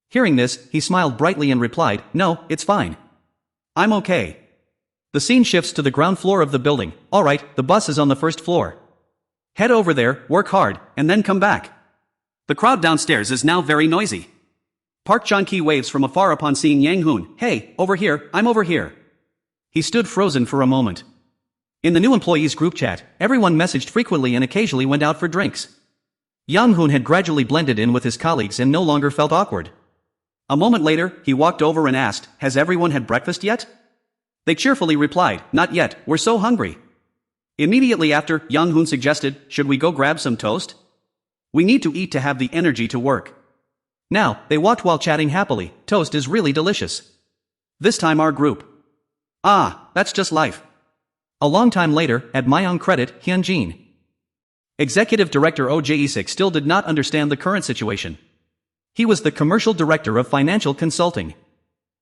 Hearing this, he smiled brightly and replied, no, it's fine. I'm okay. The scene shifts to the ground floor of the building. Alright, the bus is on the first floor. Head over there, work hard, and then come back. The crowd downstairs is now very noisy. Park Chan-ki waves from afar upon seeing Yang Hoon. Hey, over here, I'm over here. He stood frozen for a moment. In the new employees group chat, everyone messaged frequently and occasionally went out for drinks. Yang Hoon had gradually blended in with his colleagues and no longer felt awkward. A moment later, he walked over and asked, has everyone had breakfast yet? They cheerfully replied, not yet, we're so hungry. Immediately after, Yang Hoon suggested, should we go grab some toast? We need to eat to have the energy to work. Now, they walked while chatting happily. Toast is really delicious. This time our group. Ah, that's just life. A long time later, at Myeong Credit, Hyunjin. Executive Director Oh Jae-sik still did not understand the current situation. He was the commercial director of financial consulting.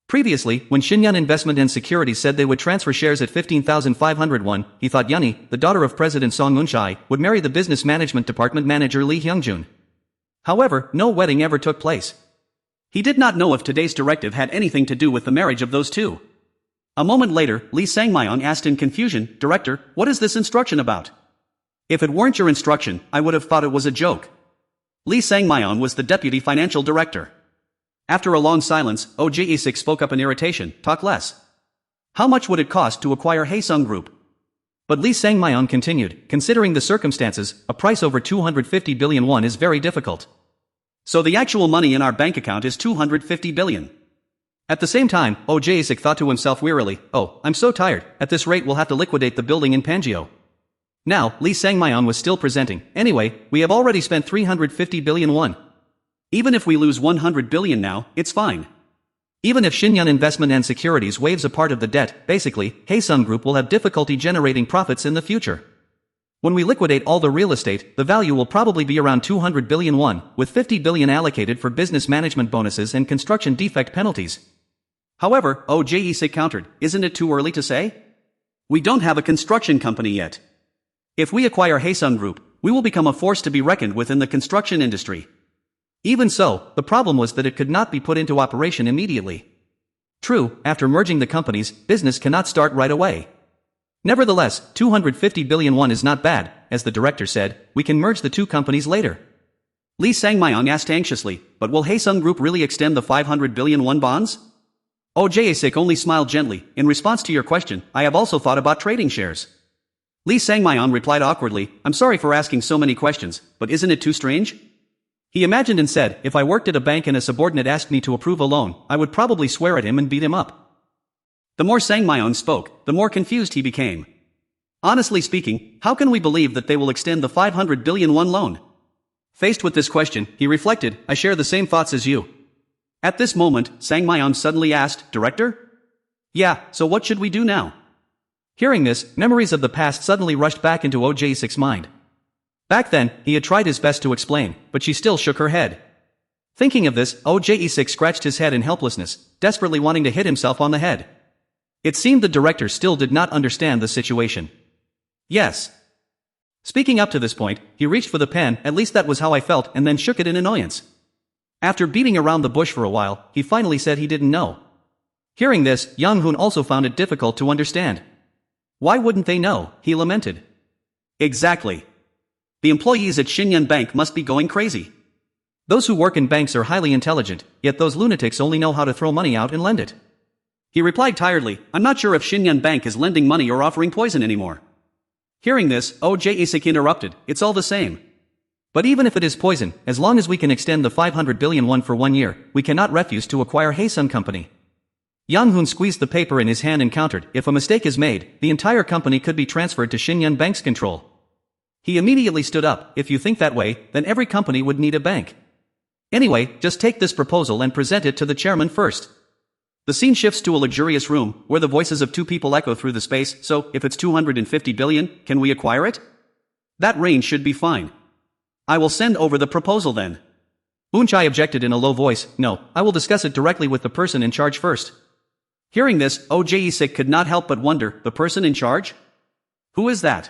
Previously, when Shinyan Investment and Securities said they would transfer shares at 15,500 won, he thought Yunhee, the daughter of President Song Eun-shai, would marry the business management department manager Lee Hyung-jun. However, no wedding ever took place. He did not know if today's directive had anything to do with the marriage of those two. A moment later, Lee Sang-myung asked in confusion, Director, what is this instruction about? If it weren't your instruction, I would have thought it was a joke. Lee Sang-myung was the deputy financial director. After a long silence, Oh Jae-sik spoke up in irritation, talk less. How much would it cost to acquire Haesung Group? But Lee Sang-myung continued, considering the circumstances, a price over 250 billion won is very difficult. So the actual money in our bank account is 250 billion. At the same time, Oh Jae-sik thought to himself wearily, oh, I'm so tired, at this rate we'll have to liquidate the building in Pangeo. Now, Lee Sang-myung was still presenting, anyway, we have already spent 350 billion won. Even if we lose 100 billion now, it's fine. Even if Shinyan Investment and Securities waives a part of the debt, basically, Haesung Group will have difficulty generating profits in the future. When we liquidate all the real estate, the value will probably be around 200 billion won, with 50 billion allocated for business management bonuses and construction defect penalties. However, Oh Jae-sik countered, isn't it too early to say? We don't have a construction company yet. If we acquire Haesung Group, we will become a force to be reckoned with in the construction industry. Even so, the problem was that it could not be put into operation immediately. True, after merging the companies, business cannot start right away. Nevertheless, 250 billion won is not bad, as the director said, we can merge the two companies later. Lee Sang-myung asked anxiously, but will Haesung Group really extend the 500 billion won bonds? Oh Jae-sik only smiled gently, in response to your question, I have also thought about trading shares. Lee Sang-myung replied awkwardly, I'm sorry for asking so many questions, but isn't it too strange? He imagined and said, if I worked at a bank and a subordinate asked me to approve a loan, I would probably swear at him and beat him up. The more Sang-myung spoke, the more confused he became. Honestly speaking, how can we believe that they will extend the 500 billion won loan? Faced with this question, he reflected, I share the same thoughts as you. At this moment, Sang-myung suddenly asked, Director? Yeah, so what should we do now? Hearing this, memories of the past suddenly rushed back into Oh Jae-sik's mind. Back then, he had tried his best to explain, but she still shook her head. Thinking of this, Oh Jae-sik scratched his head in helplessness, desperately wanting to hit himself on the head. It seemed the director still did not understand the situation. Yes. Speaking up to this point, he reached for the pen, at least that was how I felt, and then shook it in annoyance. After beating around the bush for a while, he finally said he didn't know. Hearing this, Yang Hoon also found it difficult to understand. Why wouldn't they know? He lamented. Exactly. The employees at Shinyan Bank must be going crazy. Those who work in banks are highly intelligent, yet those lunatics only know how to throw money out and lend it. He replied tiredly, I'm not sure if Shinyan Bank is lending money or offering poison anymore. Hearing this, Oh Jae-sik interrupted, it's all the same. But even if it is poison, as long as we can extend the 500 billion won for 1 year, we cannot refuse to acquire Haesung Company. Yang Hoon squeezed the paper in his hand and countered, if a mistake is made, the entire company could be transferred to Shinyan Bank's control. He immediately stood up, if you think that way, then every company would need a bank. Anyway, just take this proposal and present it to the chairman first. The scene shifts to a luxurious room, where the voices of two people echo through the space, so, if it's 250 billion, can we acquire it? That range should be fine. I will send over the proposal then. Hoon objected in a low voice, no, I will discuss it directly with the person in charge first. Hearing this, Jae-sik could not help but wonder, the person in charge? Who is that?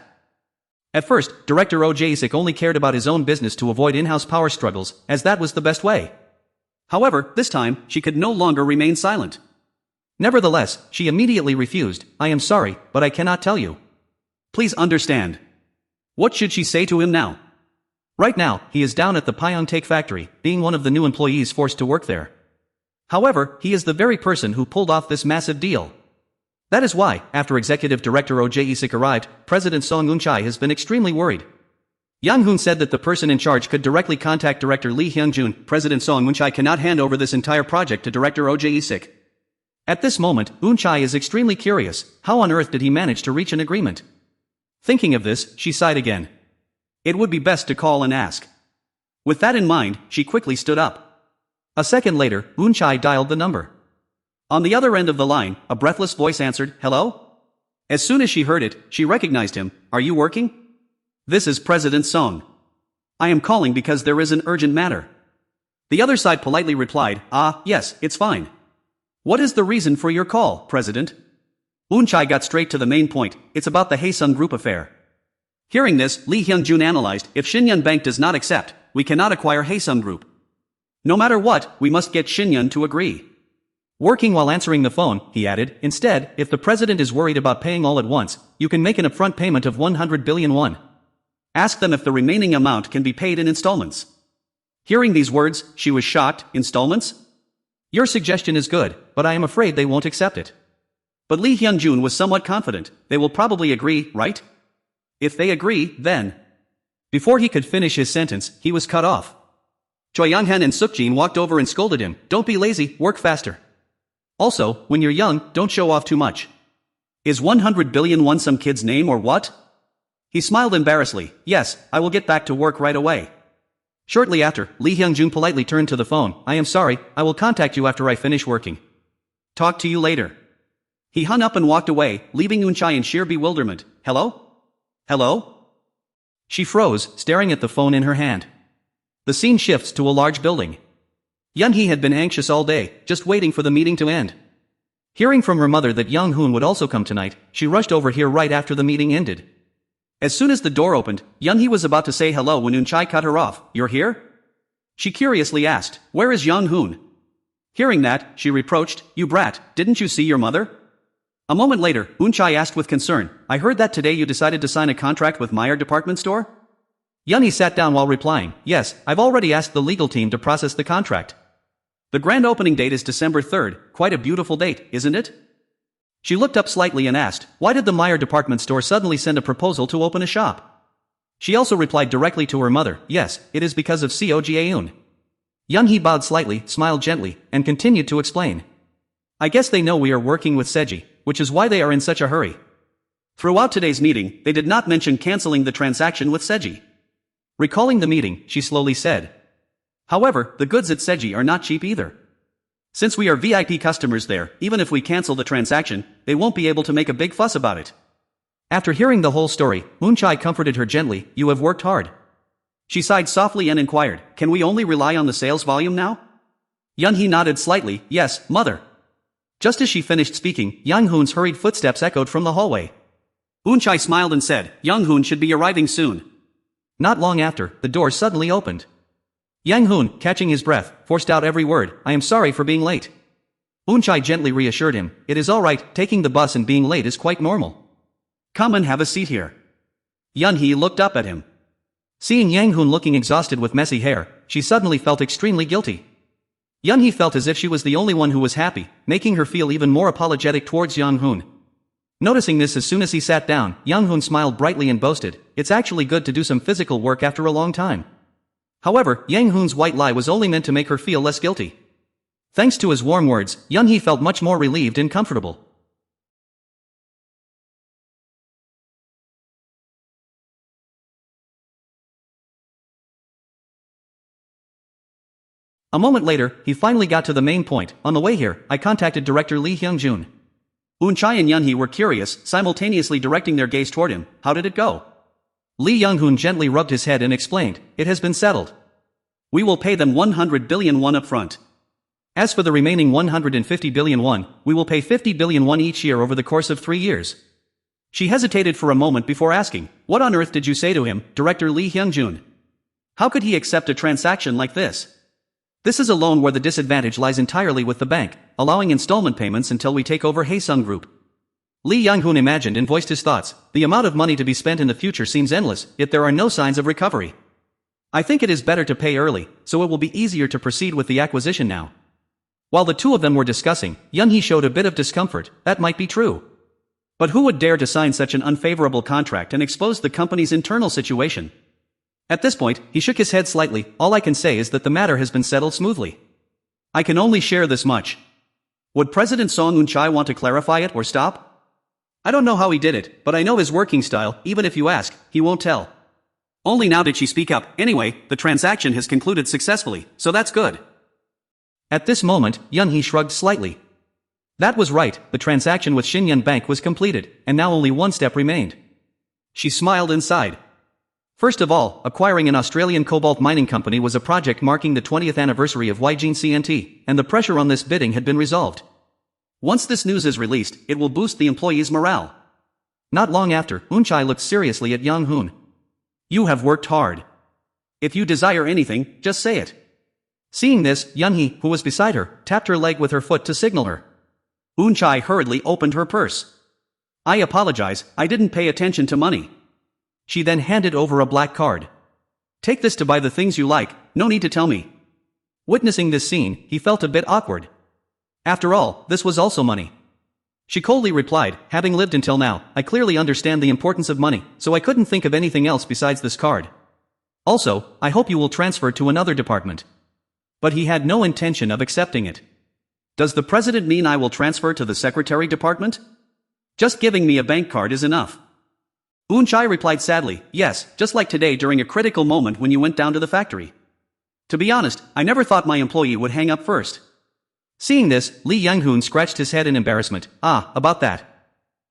At first, Director Jae-sik only cared about his own business to avoid in-house power struggles, as that was the best way. However, this time, she could no longer remain silent. Nevertheless, she immediately refused, I am sorry, but I cannot tell you. Please understand. What should she say to him now? Right now, he is down at the Pyeongtaek factory, being one of the new employees forced to work there. However, he is the very person who pulled off this massive deal. That is why, after Executive Director Jae-sik arrived, President Song Eun-chai has been extremely worried. Yang Hoon said that the person in charge could directly contact Director Lee Hyung-jun. President Song Eun-chai cannot hand over this entire project to Director Jae-sik. At this moment, Eun-chai is extremely curious, how on earth did he manage to reach an agreement? Thinking of this, she sighed again. It would be best to call and ask. With that in mind, she quickly stood up. A second later, Eun-chai dialed the number. On the other end of the line, a breathless voice answered, hello? As soon as she heard it, she recognized him. Are you working? This is President Song. I am calling because there is an urgent matter. The other side politely replied, yes, it's fine. What is the reason for your call, President? Eun-chai got straight to the main point, it's about the Haesung Group affair. Hearing this, Lee Hyung-jun analyzed, if Shinyeon Bank does not accept, we cannot acquire Haesung Group. No matter what, we must get Shinyeon to agree. Working while answering the phone, he added, instead, if the president is worried about paying all at once, you can make an upfront payment of 100 billion won. Ask them if the remaining amount can be paid in installments. Hearing these words, she was shocked, installments? Your suggestion is good, but I am afraid they won't accept it. But Lee Hyung-jun was somewhat confident, they will probably agree, right? If they agree, then... Before he could finish his sentence, he was cut off. Choi Young-han and Suk-jin walked over and scolded him, don't be lazy, work faster. Also, when you're young, don't show off too much. Is 100 billion won some kid's name or what? He smiled embarrassedly, yes, I will get back to work right away. Shortly after, Lee Hyung-jun politely turned to the phone, I am sorry, I will contact you after I finish working. Talk to you later. He hung up and walked away, leaving Eun-chai in sheer bewilderment. Hello? Hello? She froze, staring at the phone in her hand. The scene shifts to a large building. Yeon-hee had been anxious all day, just waiting for the meeting to end. Hearing from her mother that Young Hoon would also come tonight, she rushed over here right after the meeting ended. As soon as the door opened, Yeon-hee was about to say hello when Eun-chai cut her off. You're here? She curiously asked, where is Young Hoon? Hearing that, she reproached, you brat, didn't you see your mother? A moment later, Eun-chai asked with concern, I heard that today you decided to sign a contract with Meyer department store? Yeon-hee sat down while replying, yes, I've already asked the legal team to process the contract. The grand opening date is December 3rd, quite a beautiful date, isn't it? She looked up slightly and asked, why did the Meyer department store suddenly send a proposal to open a shop? She also replied directly to her mother, yes, it is because of Seojaeun. Yeon-hee bowed slightly, smiled gently, and continued to explain. I guess they know we are working with Seji, which is why they are in such a hurry. Throughout today's meeting, they did not mention canceling the transaction with Seji. Recalling the meeting, she slowly said. However, the goods at Seji are not cheap either. Since we are VIP customers there, even if we cancel the transaction, they won't be able to make a big fuss about it. After hearing the whole story, Eun-chai comforted her gently, you have worked hard. She sighed softly and inquired, can we only rely on the sales volume now? Yeon-hee nodded slightly, yes, mother. Just as she finished speaking, Young Hoon's hurried footsteps echoed from the hallway. Eun-chai smiled and said, Young Hoon should be arriving soon. Not long after, the door suddenly opened. Yang Hoon, catching his breath, forced out every word, I am sorry for being late. Eun-chai gently reassured him, it is alright, taking the bus and being late is quite normal. Come and have a seat here. Yeon-hee looked up at him. Seeing Yang Hoon looking exhausted with messy hair, she suddenly felt extremely guilty. Yeon-hee felt as if she was the only one who was happy, making her feel even more apologetic towards Yang Hoon. Noticing this as soon as he sat down, Yang Hoon smiled brightly and boasted, it's actually good to do some physical work after a long time. However, Yang Hoon's white lie was only meant to make her feel less guilty. Thanks to his warm words, Yeon-hee felt much more relieved and comfortable. A moment later, he finally got to the main point. On the way here, I contacted Director Lee Hyung-jun. Eun-chai and Yeon-hee were curious, simultaneously directing their gaze toward him. How did it go? Lee Young-hoon gently rubbed his head and explained, "It has been settled. We will pay them 100 billion won up front. As for the remaining 150 billion won, we will pay 50 billion won each year over the course of 3 years." She hesitated for a moment before asking, "What on earth did you say to him, Director Lee Hyung-jun? How could he accept a transaction like this? This is a loan where the disadvantage lies entirely with the bank, allowing installment payments until we take over Haesung Group." Lee Young-hoon imagined and voiced his thoughts. The amount of money to be spent in the future seems endless, yet there are no signs of recovery. "I think it is better to pay early, so it will be easier to proceed with the acquisition now." While the two of them were discussing, Young-hee showed a bit of discomfort. That might be true. But who would dare to sign such an unfavorable contract and expose the company's internal situation? At this point, he shook his head slightly. "All I can say is that the matter has been settled smoothly. I can only share this much." Would President Song Eun-chai want to clarify it or stop? "I don't know how he did it, but I know his working style. Even if you ask, he won't tell." Only now did she speak up. "Anyway, the transaction has concluded successfully, so that's good." At this moment, Young-hee shrugged slightly. That was right, the transaction with Shinyeon Bank was completed, and now only one step remained. She smiled and sighed. First of all, acquiring an Australian cobalt mining company was a project marking the 20th anniversary of Ygene CNT, and the pressure on this bidding had been resolved. Once this news is released, it will boost the employees' morale. Not long after, Eun-chai looked seriously at Young-hoon. "You have worked hard. If you desire anything, just say it." Seeing this, Young-hee, who was beside her, tapped her leg with her foot to signal her. Eun-chai hurriedly opened her purse. "I apologize, I didn't pay attention to money." She then handed over a black card. "Take this to buy the things you like, no need to tell me." Witnessing this scene, he felt a bit awkward. After all, this was also money. She coldly replied, "Having lived until now, I clearly understand the importance of money, so I couldn't think of anything else besides this card. Also, I hope you will transfer to another department." But he had no intention of accepting it. "Does the president mean I will transfer to the secretary department? Just giving me a bank card is enough." Eun-chai replied sadly, "Yes, just like today during a critical moment when you went down to the factory. To be honest, I never thought my employee would hang up first." Seeing this, Lee Young-hoon scratched his head in embarrassment. About that."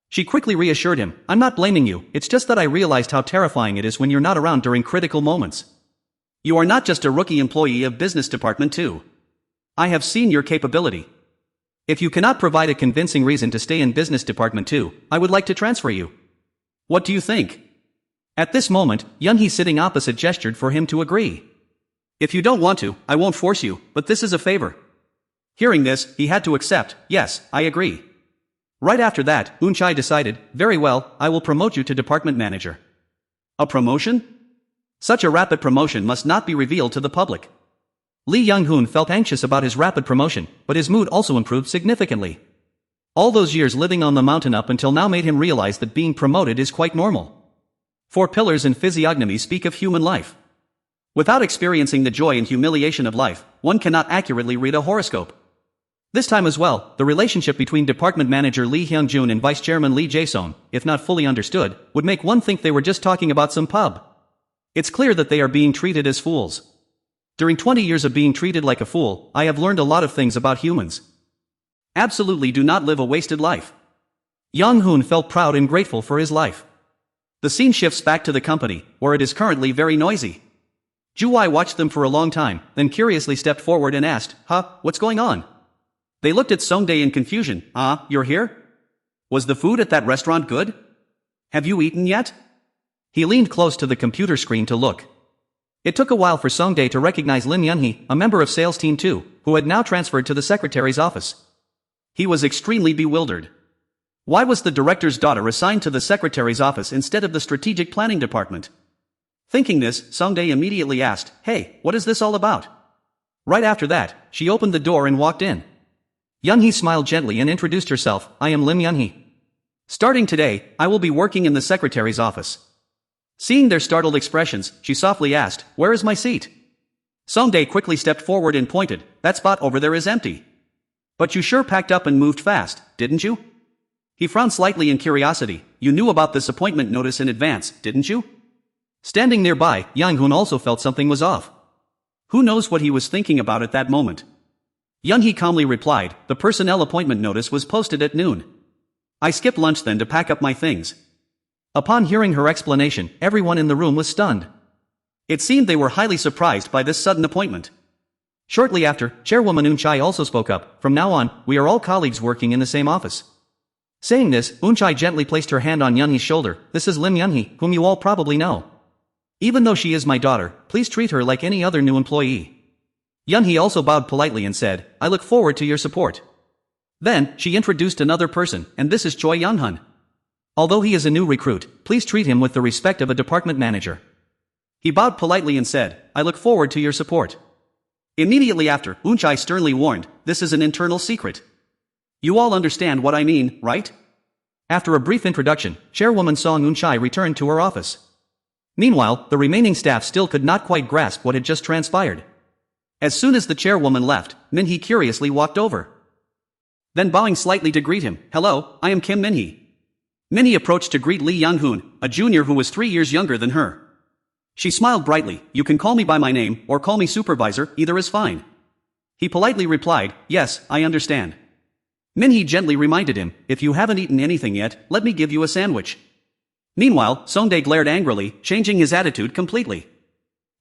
She quickly reassured him, "I'm not blaming you, it's just that I realized how terrifying it is when you're not around during critical moments. You are not just a rookie employee of business department too. I have seen your capability. If you cannot provide a convincing reason to stay in business department too, I would like to transfer you. What do you think?" At this moment, Young-hee sitting opposite gestured for him to agree. "If you don't want to, I won't force you, but this is a favor." Hearing this, he had to accept. "Yes, I agree." Right after that, Eun-chai decided, "Very well, I will promote you to department manager." A promotion? Such a rapid promotion must not be revealed to the public. Lee Young-hoon felt anxious about his rapid promotion, but his mood also improved significantly. All those years living on the mountain up until now made him realize that being promoted is quite normal. 4 pillars and physiognomy speak of human life. Without experiencing the joy and humiliation of life, one cannot accurately read a horoscope. This time as well, the relationship between department manager Lee Hyung-jun and vice chairman Lee Jae-sung, if not fully understood, would make one think they were just talking about some pub. It's clear that they are being treated as fools. During 20 years of being treated like a fool, I have learned a lot of things about humans. Absolutely do not live a wasted life. Young-hoon felt proud and grateful for his life. The scene shifts back to the company, where it is currently very noisy. Ju-wai watched them for a long time, then curiously stepped forward and asked, "What's going on?" They looked at Song-dae in confusion. You're here? Was the food at that restaurant good? Have you eaten yet?" He leaned close to the computer screen to look. It took a while for Song-dae to recognize Lim Yun-hee, a member of sales team 2, who had now transferred to the secretary's office. He was extremely bewildered. Why was the director's daughter assigned to the secretary's office instead of the strategic planning department? Thinking this, Song-dae immediately asked, "Hey, what is this all about?" Right after that, she opened the door and walked in. Young-hee smiled gently and introduced herself, "I am Lim Yun-hee. Starting today, I will be working in the secretary's office." Seeing their startled expressions, she softly asked, "Where is my seat?" Song-dae quickly stepped forward and pointed, "That spot over there is empty." "But you sure packed up and moved fast, didn't you?" He frowned slightly in curiosity. "You knew about this appointment notice in advance, didn't you?" Standing nearby, Young-hoon also felt something was off. Who knows what he was thinking about at that moment? Young-hee calmly replied, "The personnel appointment notice was posted at noon. I skipped lunch then to pack up my things." Upon hearing her explanation, everyone in the room was stunned. It seemed they were highly surprised by this sudden appointment. Shortly after, Chairwoman Eun-chae also spoke up. From now on, we are all colleagues working in the same office. Saying this, Eun-chae gently placed her hand on Yunhee's shoulder. This is Lim Yunhee, whom you all probably know. Even though she is my daughter, please treat her like any other new employee. Yunhee also bowed politely and said, I look forward to your support. Then, she introduced another person, and this is Choi Young-hun. Although he is a new recruit, please treat him with the respect of a department manager. He bowed politely and said, I look forward to your support. Immediately after, Eun-chae sternly warned, this is an internal secret. You all understand what I mean, right? After a brief introduction, Chairwoman Song Eun-chae returned to her office. Meanwhile, the remaining staff still could not quite grasp what had just transpired. As soon as the chairwoman left, Min-hee curiously walked over. Then bowing slightly to greet him, hello, I am Kim Min-hee. Min-hee approached to greet Lee Young-hoon, a junior who was 3 years younger than her. She smiled brightly, you can call me by my name, or call me supervisor, either is fine. He politely replied, yes, I understand. Min-hee gently reminded him, if you haven't eaten anything yet, let me give you a sandwich. Meanwhile, Songdae glared angrily, changing his attitude completely.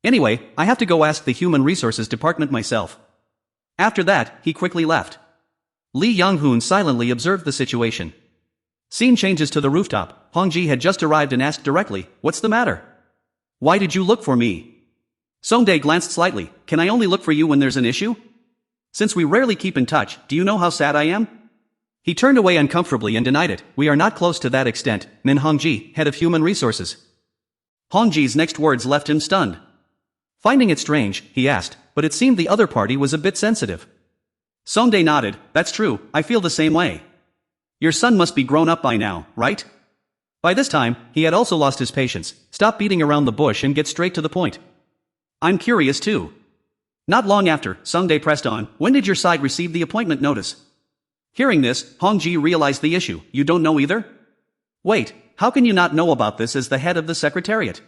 Anyway, I have to go ask the Human Resources Department myself. After that, he quickly left. Lee Young-hoon silently observed the situation. Scene changes to the rooftop. Hongji had just arrived and asked directly, what's the matter? Why did you look for me? Songdae glanced slightly, can I only look for you when there's an issue? Since we rarely keep in touch, do you know how sad I am? He turned away uncomfortably and denied it, we are not close to that extent, Min Hongji, head of human resources. Hongji's next words left him stunned. Finding it strange, he asked, but it seemed the other party was a bit sensitive. Songdae nodded, that's true, I feel the same way. Your son must be grown up by now, right? By this time, he had also lost his patience. Stop beating around the bush and get straight to the point. I'm curious too. Not long after, Songdae pressed on, when did your side receive the appointment notice? Hearing this, Hongji realized the issue, you don't know either? Wait, how can you not know about this as the head of the secretariat?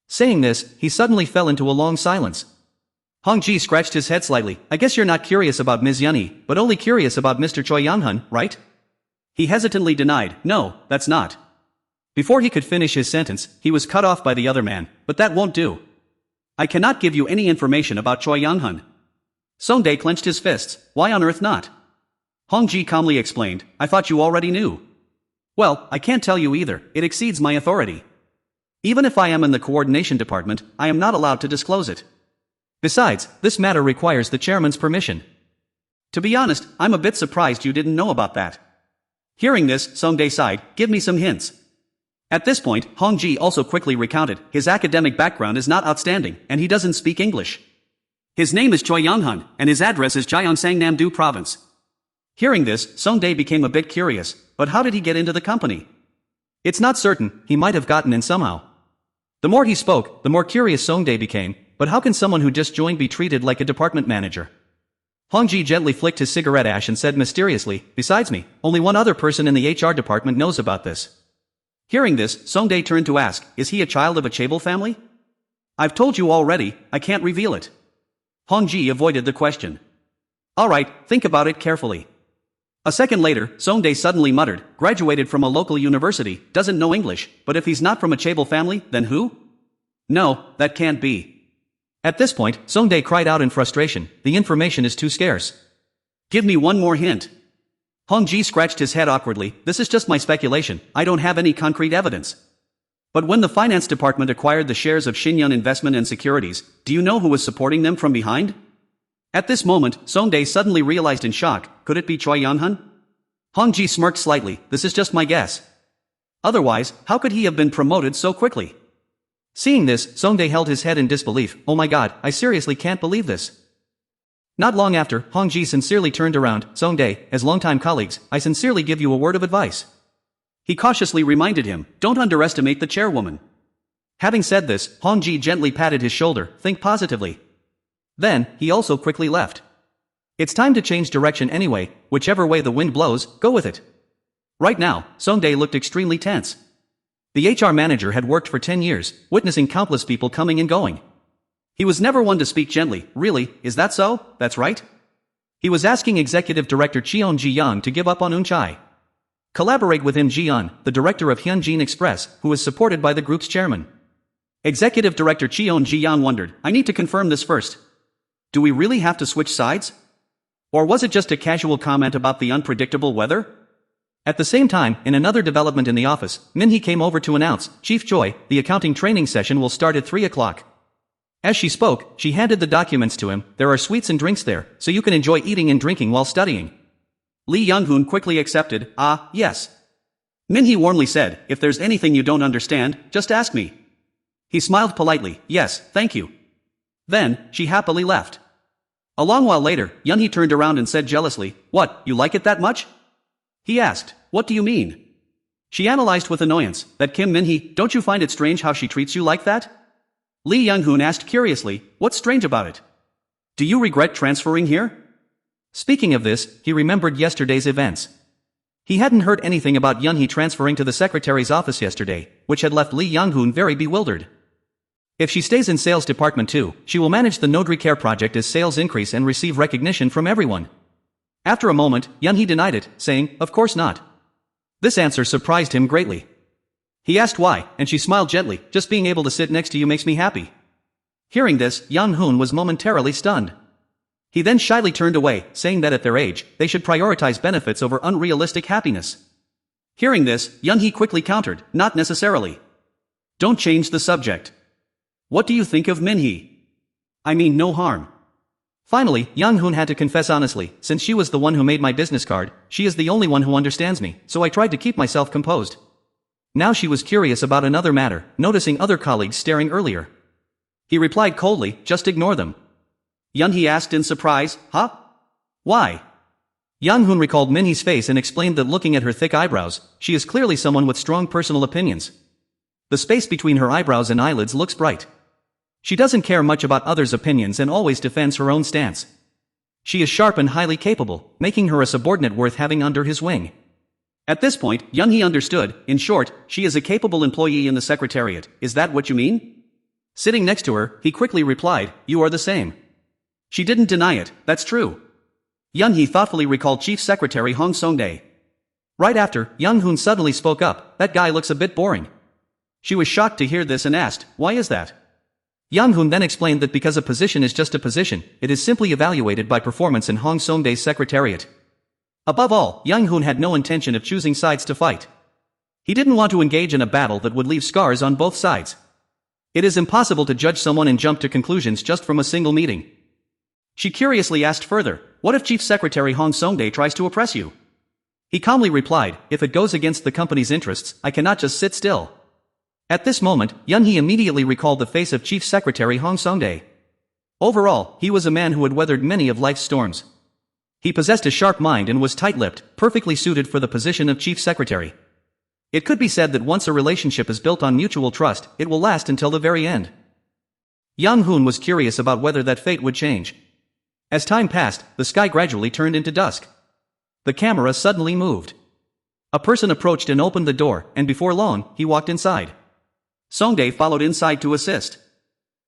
Saying this, he suddenly fell into a long silence. Hongji scratched his head slightly, I guess you're not curious about Ms. Yunhee, but only curious about Mr. Choi Young-hun, right? He hesitantly denied, no, that's not. Before he could finish his sentence, he was cut off by the other man, but that won't do. I cannot give you any information about Choi Young-hun. Songdae clenched his fists, why on earth not? Hongji calmly explained, I thought you already knew. Well, I can't tell you either, it exceeds my authority. Even if I am in the coordination department, I am not allowed to disclose it. Besides, this matter requires the chairman's permission. To be honest, I'm a bit surprised you didn't know about that. Hearing this, Songdae sighed, give me some hints. At this point, Hongji also quickly recounted, his academic background is not outstanding, and he doesn't speak English. His name is Choi Young-hun, and his address is Gyeongsang-namdo Province. Hearing this, Songdae became a bit curious, but how did he get into the company? It's not certain, he might have gotten in somehow. The more he spoke, the more curious Songdae became, but how can someone who just joined be treated like a department manager? Hongji gently flicked his cigarette ash and said mysteriously, besides me, only one other person in the HR department knows about this. Hearing this, Songdae turned to ask, is he a child of a Chaebol family? I've told you already, I can't reveal it. Hongji avoided the question. Alright, think about it carefully. A second later, Songdae suddenly muttered, graduated from a local university, doesn't know English, but if he's not from a Chaebol family, then who? No, that can't be. At this point, Songdae cried out in frustration, the information is too scarce. Give me one more hint. Hongji scratched his head awkwardly, this is just my speculation, I don't have any concrete evidence. But when the finance department acquired the shares of Shinyun Investment and Securities, do you know who was supporting them from behind? At this moment, Songdae suddenly realized in shock, could it be Choi Young-hun? Hongji smirked slightly, this is just my guess. Otherwise, how could he have been promoted so quickly? Seeing this, Songdae held his head in disbelief, oh my god, I seriously can't believe this. Not long after, Hongji sincerely turned around, Songdae, as longtime colleagues, I sincerely give you a word of advice. He cautiously reminded him, don't underestimate the chairwoman. Having said this, Hongji gently patted his shoulder, think positively. Then, he also quickly left. It's time to change direction anyway, whichever way the wind blows, go with it. Right now, Songdae looked extremely tense. The HR manager had worked for 10 years, witnessing countless people coming and going. He was never one to speak gently, really, is that so? That's right? He was asking Executive Director Cheon Ji-young to give up on Eun-chae. Collaborate with him Ji-yeon, the director of Hyunjin Express, who is supported by the group's chairman. Executive Director Cheon Ji-yeon wondered, I need to confirm this first. Do we really have to switch sides? Or was it just a casual comment about the unpredictable weather? At the same time, in another development in the office, Min-hee came over to announce, Chief Choi, the accounting training session will start at 3 o'clock. As she spoke, she handed the documents to him. There are sweets and drinks there, so you can enjoy eating and drinking while studying. Lee Young-hoon quickly accepted, yes. Min-hee warmly said, if there's anything you don't understand, just ask me. He smiled politely, yes, thank you. Then, she happily left. A long while later, Yun-hee turned around and said jealously, What, you like it that much? He asked, What do you mean? She analyzed with annoyance, that Kim Min-hee, don't you find it strange how she treats you like that? Lee Young-hoon asked curiously, What's strange about it? Do you regret transferring here? Speaking of this, he remembered yesterday's events. He hadn't heard anything about Yun-hee transferring to the secretary's office yesterday, which had left Lee Young-hoon very bewildered. If she stays in sales department too, she will manage the Nodri Care project as sales increase and receive recognition from everyone. After a moment, Yun-hee denied it, saying, Of course not. This answer surprised him greatly. He asked why, and she smiled gently, just being able to sit next to you makes me happy. Hearing this, Young-hoon was momentarily stunned. He then shyly turned away, saying that at their age, they should prioritize benefits over unrealistic happiness. Hearing this, Yun-hee quickly countered, Not necessarily. Don't change the subject. What do you think of Min-hee? I mean no harm. Finally, Young-hoon had to confess honestly, since she was the one who made my business card, she is the only one who understands me, so I tried to keep myself composed. Now she was curious about another matter, noticing other colleagues staring earlier. He replied coldly, Just ignore them. Yun-hee asked in surprise, Huh? Why? Young-hoon recalled Min-hee's face and explained that looking at her thick eyebrows, she is clearly someone with strong personal opinions. The space between her eyebrows and eyelids looks bright. She doesn't care much about others' opinions and always defends her own stance. She is sharp and highly capable, making her a subordinate worth having under his wing. At this point, Yun-hee understood, in short, she is a capable employee in the secretariat, is that what you mean? Sitting next to her, he quickly replied, You are the same. She didn't deny it, that's true. Yun-hee thoughtfully recalled Chief Secretary Hong Song-dae. Right after, Young-hoon suddenly spoke up, That guy looks a bit boring. She was shocked to hear this and asked, Why is that? Young-hoon then explained that because a position is just a position, it is simply evaluated by performance in Hong Song-dae's secretariat. Above all, Young-hoon had no intention of choosing sides to fight. He didn't want to engage in a battle that would leave scars on both sides. It is impossible to judge someone and jump to conclusions just from a single meeting. She curiously asked further, What if Chief Secretary Hong Song-dae tries to oppress you? He calmly replied, If it goes against the company's interests, I cannot just sit still. At this moment, Yun-hee immediately recalled the face of Chief Secretary Hong Song-dae. Overall, he was a man who had weathered many of life's storms. He possessed a sharp mind and was tight-lipped, perfectly suited for the position of Chief Secretary. It could be said that once a relationship is built on mutual trust, it will last until the very end. Young-hoon was curious about whether that fate would change. As time passed, the sky gradually turned into dusk. The camera suddenly moved. A person approached and opened the door, and before long, he walked inside. Song-dae followed inside to assist.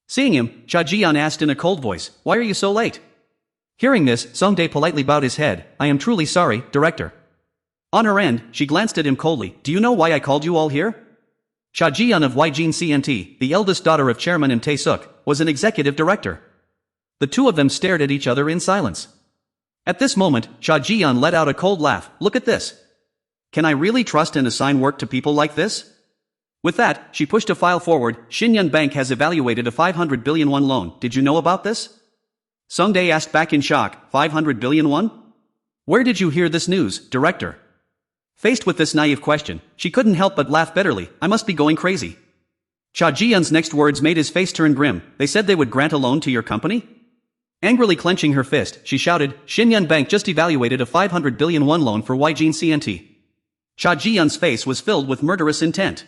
Seeing him, Cha Ji-yeon asked in a cold voice, Why are you so late? Hearing this, Song-dae politely bowed his head, I am truly sorry, Director. On her end, she glanced at him coldly, Do you know why I called you all here? Cha Ji-yeon of Yjin CNT, the eldest daughter of Chairman Im Tae-suk, was an executive director. The two of them stared at each other in silence. At this moment, Cha Ji-yeon let out a cold laugh, Look at this. Can I really trust and assign work to people like this? With that, she pushed a file forward, Shinyeon Bank has evaluated a 500 billion won loan, did you know about this? Song-dae asked back in shock, 500 billion won? Where did you hear this news, Director? Faced with this naive question, she couldn't help but laugh bitterly, I must be going crazy. Cha Ji-yeon's next words made his face turn grim, they said they would grant a loan to your company? Angrily clenching her fist, she shouted, Shinyeon Bank just evaluated a 500 billion won loan for Yjin CNT. Cha Ji-yeon's face was filled with murderous intent.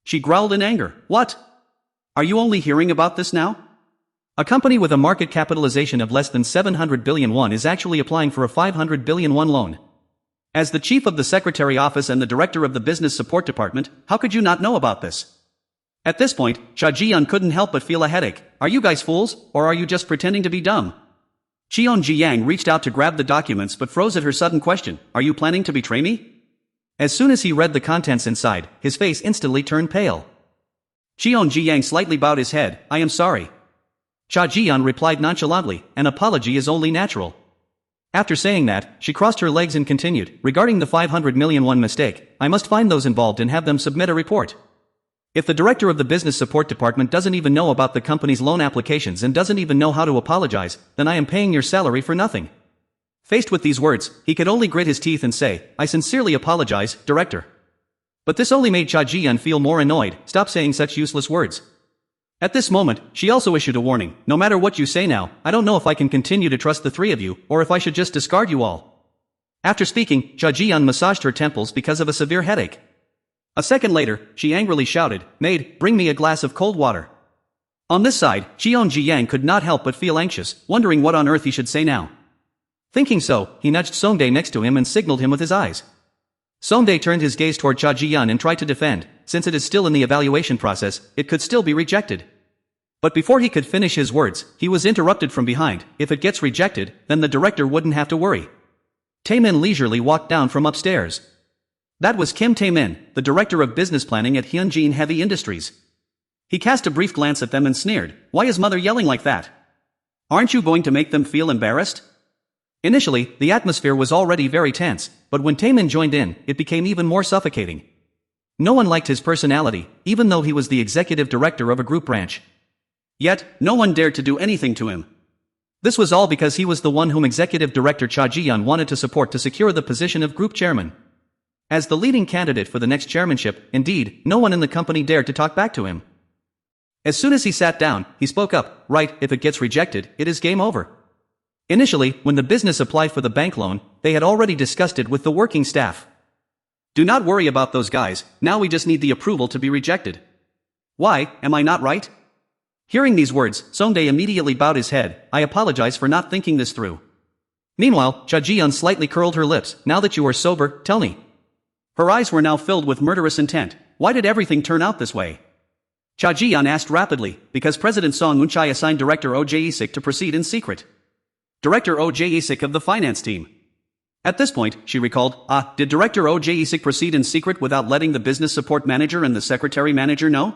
She growled in anger, What? Are you only hearing about this now? A company with a market capitalization of less than 700 billion won is actually applying for a 500 billion won loan. As the chief of the secretary office and the director of the business support department, how could you not know about this? At this point, Cha Ji-yeon couldn't help but feel a headache. Are you guys fools, or are you just pretending to be dumb? Cheon Ji-yang reached out to grab the documents but froze at her sudden question, Are you planning to betray me? As soon as he read the contents inside, his face instantly turned pale. Cheon Jiyang slightly bowed his head. I am sorry. Cha Jian replied nonchalantly, an apology is only natural. After saying that, she crossed her legs and continued, regarding the 500 million won mistake, I must find those involved and have them submit a report. If the director of the business support department doesn't even know about the company's loan applications and doesn't even know how to apologize, then I am paying your salary for nothing. Faced with these words, he could only grit his teeth and say, I sincerely apologize, director. But this only made Cha Jian feel more annoyed. Stop saying such useless words. At this moment, she also issued a warning, no matter what you say now, I don't know if I can continue to trust the three of you, or if I should just discard you all. After speaking, Cha Jian massaged her temples because of a severe headache. A second later, she angrily shouted, Maid, bring me a glass of cold water. On this side, Cheon Jiyang could not help but feel anxious, wondering what on earth he should say now. Thinking so, he nudged Songdae next to him and signaled him with his eyes. Songdae turned his gaze toward Cha Jian and tried to defend, since it is still in the evaluation process, it could still be rejected. But before he could finish his words, he was interrupted from behind. If it gets rejected, then the director wouldn't have to worry. Taemin leisurely walked down from upstairs. That was Kim Taemin, the director of business planning at Hyunjin Heavy Industries. He cast a brief glance at them and sneered, why is mother yelling like that? Aren't you going to make them feel embarrassed? Initially, the atmosphere was already very tense, but when Taemin joined in, it became even more suffocating. No one liked his personality, even though he was the executive director of a group branch. Yet, no one dared to do anything to him. This was all because he was the one whom executive director Cha Jian wanted to support to secure the position of group chairman. As the leading candidate for the next chairmanship, indeed, no one in the company dared to talk back to him. As soon as he sat down, he spoke up, right, if it gets rejected, it is game over. Initially, when the business applied for the bank loan, they had already discussed it with the working staff. Do not worry about those guys, now we just need the approval to be rejected. Why, am I not right? Hearing these words, Songdae immediately bowed his head, I apologize for not thinking this through. Meanwhile, Cha Jian slightly curled her lips, now that you are sober, tell me. Her eyes were now filled with murderous intent, why did everything turn out this way? Cha Jian asked rapidly, because President Song Eunchai assigned Director Oh Jae-sik to proceed in secret. Director Oh Jae-sik of the finance team. At this point, she recalled, did Director Oh Jae-sik proceed in secret without letting the business support manager and the secretary manager know?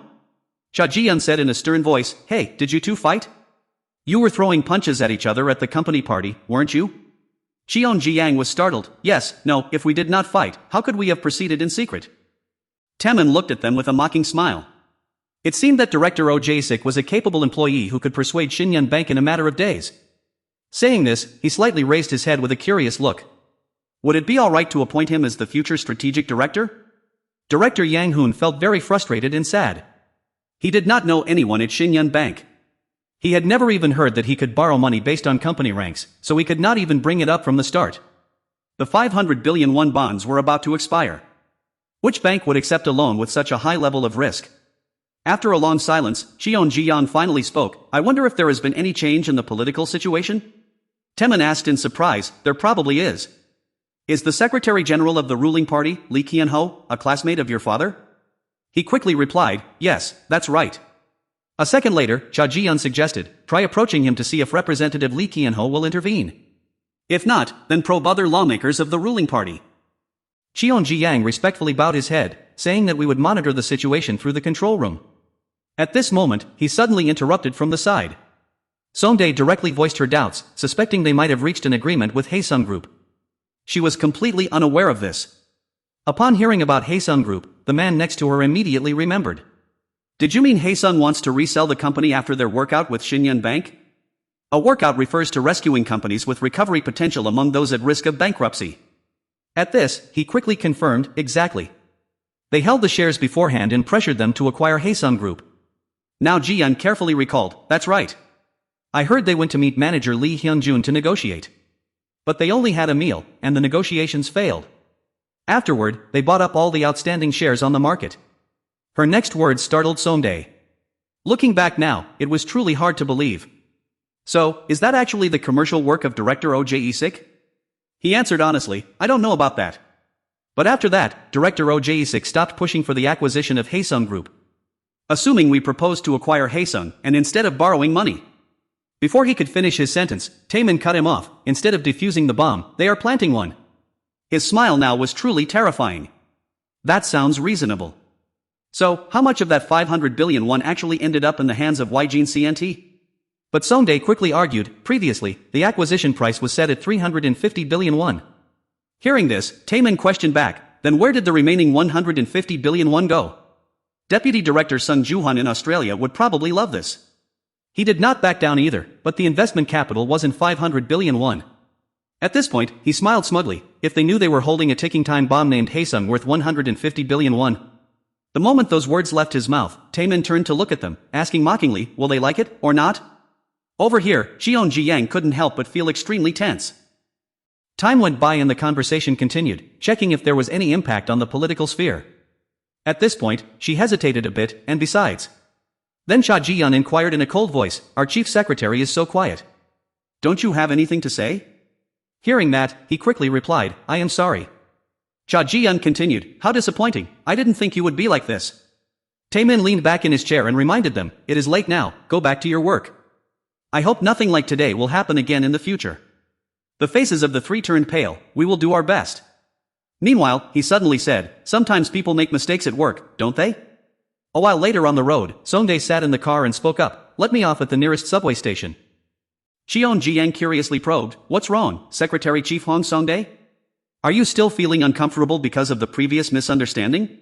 Cha Jian said in a stern voice, hey, did you two fight? You were throwing punches at each other at the company party, weren't you? Cheon Jiyang was startled, yes, no, if we did not fight, how could we have proceeded in secret? Taemin looked at them with a mocking smile. It seemed that Director Oh Jae-sik was a capable employee who could persuade Shinyan Bank in a matter of days. Saying this, he slightly raised his head with a curious look. Would it be alright to appoint him as the future strategic director? Director Yang Hoon felt very frustrated and sad. He did not know anyone at Shinyan Bank. He had never even heard that he could borrow money based on company ranks, so he could not even bring it up from the start. The 500 billion won bonds were about to expire. Which bank would accept a loan with such a high level of risk? After a long silence, Cheon Jiyan finally spoke, I wonder if there has been any change in the political situation? Taemin asked in surprise, there probably is. Is the Secretary General of the ruling party, Lee Kian-ho, a classmate of your father? He quickly replied, yes, that's right. A second later, Cha Jian suggested, try approaching him to see if Representative Lee Kian-ho will intervene. If not, then probe other lawmakers of the ruling party. Cheon Jiyang respectfully bowed his head, saying that we would monitor the situation through the control room. At this moment, he suddenly interrupted from the side. Songdae directly voiced her doubts, suspecting they might have reached an agreement with Haesung Group. She was completely unaware of this. Upon hearing about Haesung Group, the man next to her immediately remembered. Did you mean Haesung wants to resell the company after their workout with Shinyan Bank? A workout refers to rescuing companies with recovery potential among those at risk of bankruptcy. At this, he quickly confirmed, exactly. They held the shares beforehand and pressured them to acquire Haesung Group. Now Jian carefully recalled, that's right. I heard they went to meet manager Lee Hyun-jun to negotiate. But they only had a meal, and the negotiations failed. Afterward, they bought up all the outstanding shares on the market. Her next words startled Songdae. Looking back now, it was truly hard to believe. So, is that actually the commercial work of Director Oh Jae-sik? He answered honestly, I don't know about that. But after that, Director Oh Jae-sik stopped pushing for the acquisition of Haesung Group. Assuming we proposed to acquire Haesung, and instead of borrowing money. Before he could finish his sentence, Taemin cut him off, instead of defusing the bomb, they are planting one. His smile now was truly terrifying. That sounds reasonable. So, how much of that 500 billion won actually ended up in the hands of Yjin CNT? But Songdae quickly argued, previously, the acquisition price was set at 350 billion won. Hearing this, Taemin questioned back, then where did the remaining 150 billion won go? Deputy Director Sung Joo-han in Australia would probably love this. He did not back down either, but the investment capital wasn't 500 billion won. At this point, he smiled smugly. If they knew they were holding a ticking time bomb named Haesung worth 150 billion won. The moment those words left his mouth, Taemin turned to look at them, asking mockingly, will they like it, or not? Over here, Cheon Ji-yang couldn't help but feel extremely tense. Time went by and the conversation continued, checking if there was any impact on the political sphere. At this point, she hesitated a bit, and besides. Then Cha Ji-yeon inquired in a cold voice, our chief secretary is so quiet. Don't you have anything to say? Hearing that, he quickly replied, I am sorry. Cha Ji-yeon continued, how disappointing, I didn't think you would be like this. Taemin leaned back in his chair and reminded them, it is late now, go back to your work. I hope nothing like today will happen again in the future. The faces of the three turned pale, we will do our best. Meanwhile, he suddenly said, sometimes people make mistakes at work, don't they? A while later on the road, Songdae sat in the car and spoke up, let me off at the nearest subway station. Cheon Ji-yang curiously probed, what's wrong, Secretary Chief Hong Songdae? Are you still feeling uncomfortable because of the previous misunderstanding?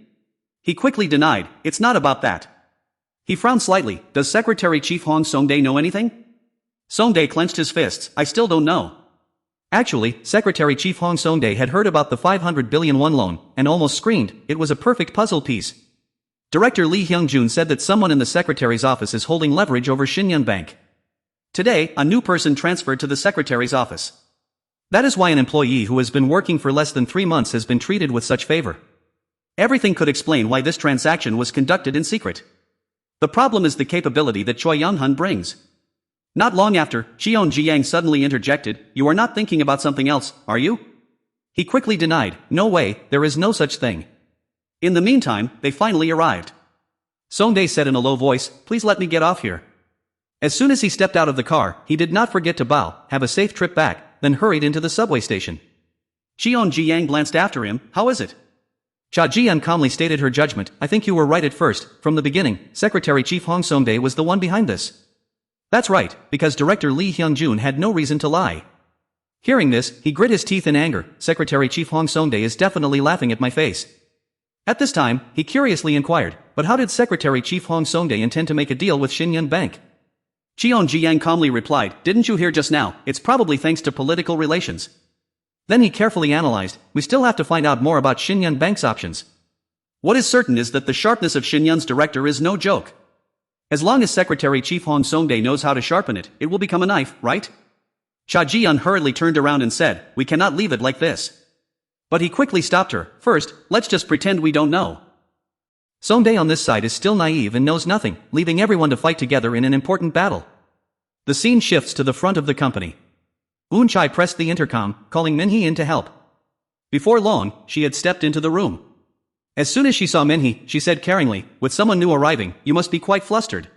He quickly denied, it's not about that. He frowned slightly, does Secretary Chief Hong Songdae know anything? Songdae clenched his fists, I still don't know. Actually, Secretary Chief Hong Songdae had heard about the 500 billion won loan, and almost screamed, it was a perfect puzzle piece. Director Lee Hyung-jun said that someone in the secretary's office is holding leverage over Shinyeon Bank. Today, a new person transferred to the secretary's office. That is why an employee who has been working for less than 3 months has been treated with such favor. Everything could explain why this transaction was conducted in secret. The problem is the capability that Choi Young-hun brings. Not long after, Cheon Ji-yang suddenly interjected, you are not thinking about something else, are you? He quickly denied, no way, there is no such thing. In the meantime, they finally arrived. Songdae said in a low voice, please let me get off here. As soon as he stepped out of the car, he did not forget to bow, have a safe trip back, then hurried into the subway station. Cheon Ji-yang glanced after him, how is it? Cha Ji-yeon calmly stated her judgment, I think you were right at first, from the beginning, Secretary Chief Hong Songdae was the one behind this. That's right, because Director Lee Hyung-jun had no reason to lie. Hearing this, he grit his teeth in anger, Secretary Chief Hong Songdae is definitely laughing at my face. At this time, he curiously inquired, but how did Secretary Chief Hong Songdae intend to make a deal with Shinyeon Bank? Cheon Ji-yang calmly replied, didn't you hear just now, it's probably thanks to political relations. Then he carefully analyzed, we still have to find out more about Shinyeon Bank's options. What is certain is that the sharpness of Shinyeon's director is no joke. As long as Secretary Chief Hong Songdae knows how to sharpen it, it will become a knife, right? Cha Ji-yeon hurriedly turned around and said, we cannot leave it like this. But he quickly stopped her, first, let's just pretend we don't know. Songdae on this side is still naive and knows nothing, leaving everyone to fight together in an important battle. The scene shifts to the front of the company. Woon Chai pressed the intercom, calling Minhee in to help. Before long, she had stepped into the room. As soon as she saw Minhee, she said caringly, with someone new arriving, you must be quite flustered.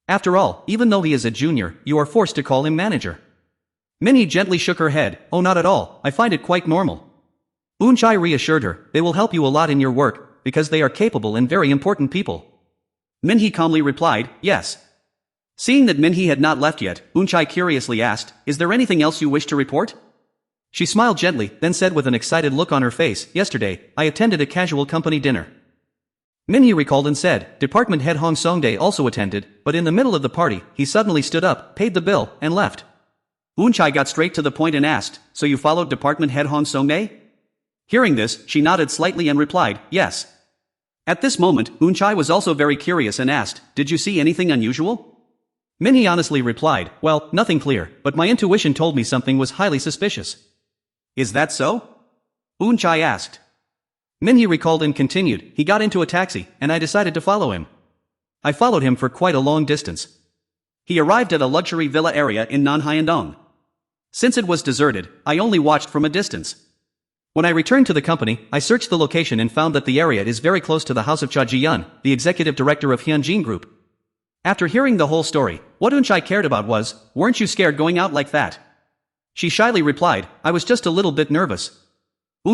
After all, even though he is a junior, you are forced to call him manager. Minhee gently shook her head, oh not at all, I find it quite normal. Woon Chai reassured her, they will help you a lot in your work, because they are capable and very important people. Minhee calmly replied, yes. Seeing that Minhee had not left yet, Woon Chai curiously asked, is there anything else you wish to report? She smiled gently, then said with an excited look on her face, yesterday, I attended a casual company dinner. Minhee recalled and said, Department Head Hong Songdae also attended, but in the middle of the party, he suddenly stood up, paid the bill, and left. Woon Chai got straight to the point and asked, so you followed Department Head Hong Songdae? Hearing this, she nodded slightly and replied, yes. At this moment, Woon Chai was also very curious and asked, did you see anything unusual? Minhee honestly replied, well, nothing clear, but my intuition told me something was highly suspicious. Is that so? Woon Chai asked. Minhee recalled and continued, he got into a taxi, and I decided to follow him. I followed him for quite a long distance. He arrived at a luxury villa area in Nanhyandong. Since it was deserted, I only watched from a distance. When I returned to the company, I searched the location and found that the area is very close to the house of Cha Ji-yeon, the executive director of Hyunjin Group. After hearing the whole story, what Woon Chai cared about was, weren't you scared going out like that? She shyly replied, I was just a little bit nervous.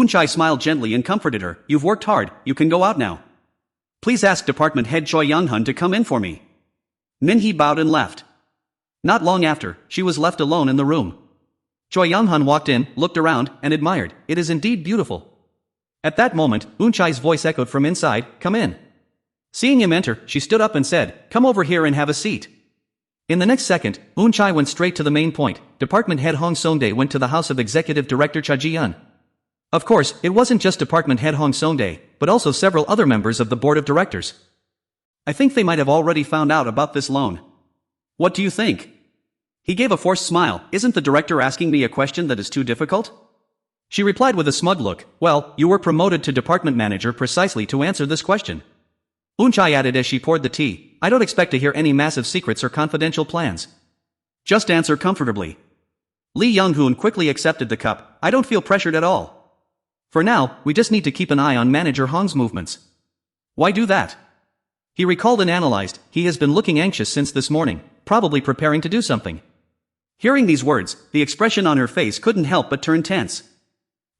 Chai smiled gently and comforted her. You've worked hard, you can go out now. Please ask department head Choi Young-hun to come in for me. Min-hee bowed and left. Not long after, she was left alone in the room. Choi Young-hun walked in, looked around, and admired. It is indeed beautiful. At that moment, Chai's voice echoed from inside, come in. Seeing him enter, she stood up and said, come over here and have a seat. In the next second, Chai went straight to the main point. Department head Hong Song-dae went to the house of executive director Cha Ji-yeon. Of course, it wasn't just department head Hong Song-dae, but also several other members of the board of directors. I think they might have already found out about this loan. What do you think? He gave a forced smile. Isn't the director asking me a question that is too difficult? She replied with a smug look, well, you were promoted to department manager precisely to answer this question. Chai added as she poured the tea, I don't expect to hear any massive secrets or confidential plans. Just answer comfortably. Lee Young-hoon quickly accepted the cup. I don't feel pressured at all. For now, we just need to keep an eye on manager Hong's movements. Why do that? He recalled and analyzed. He has been looking anxious since this morning, probably preparing to do something. Hearing these words, the expression on her face couldn't help but turn tense.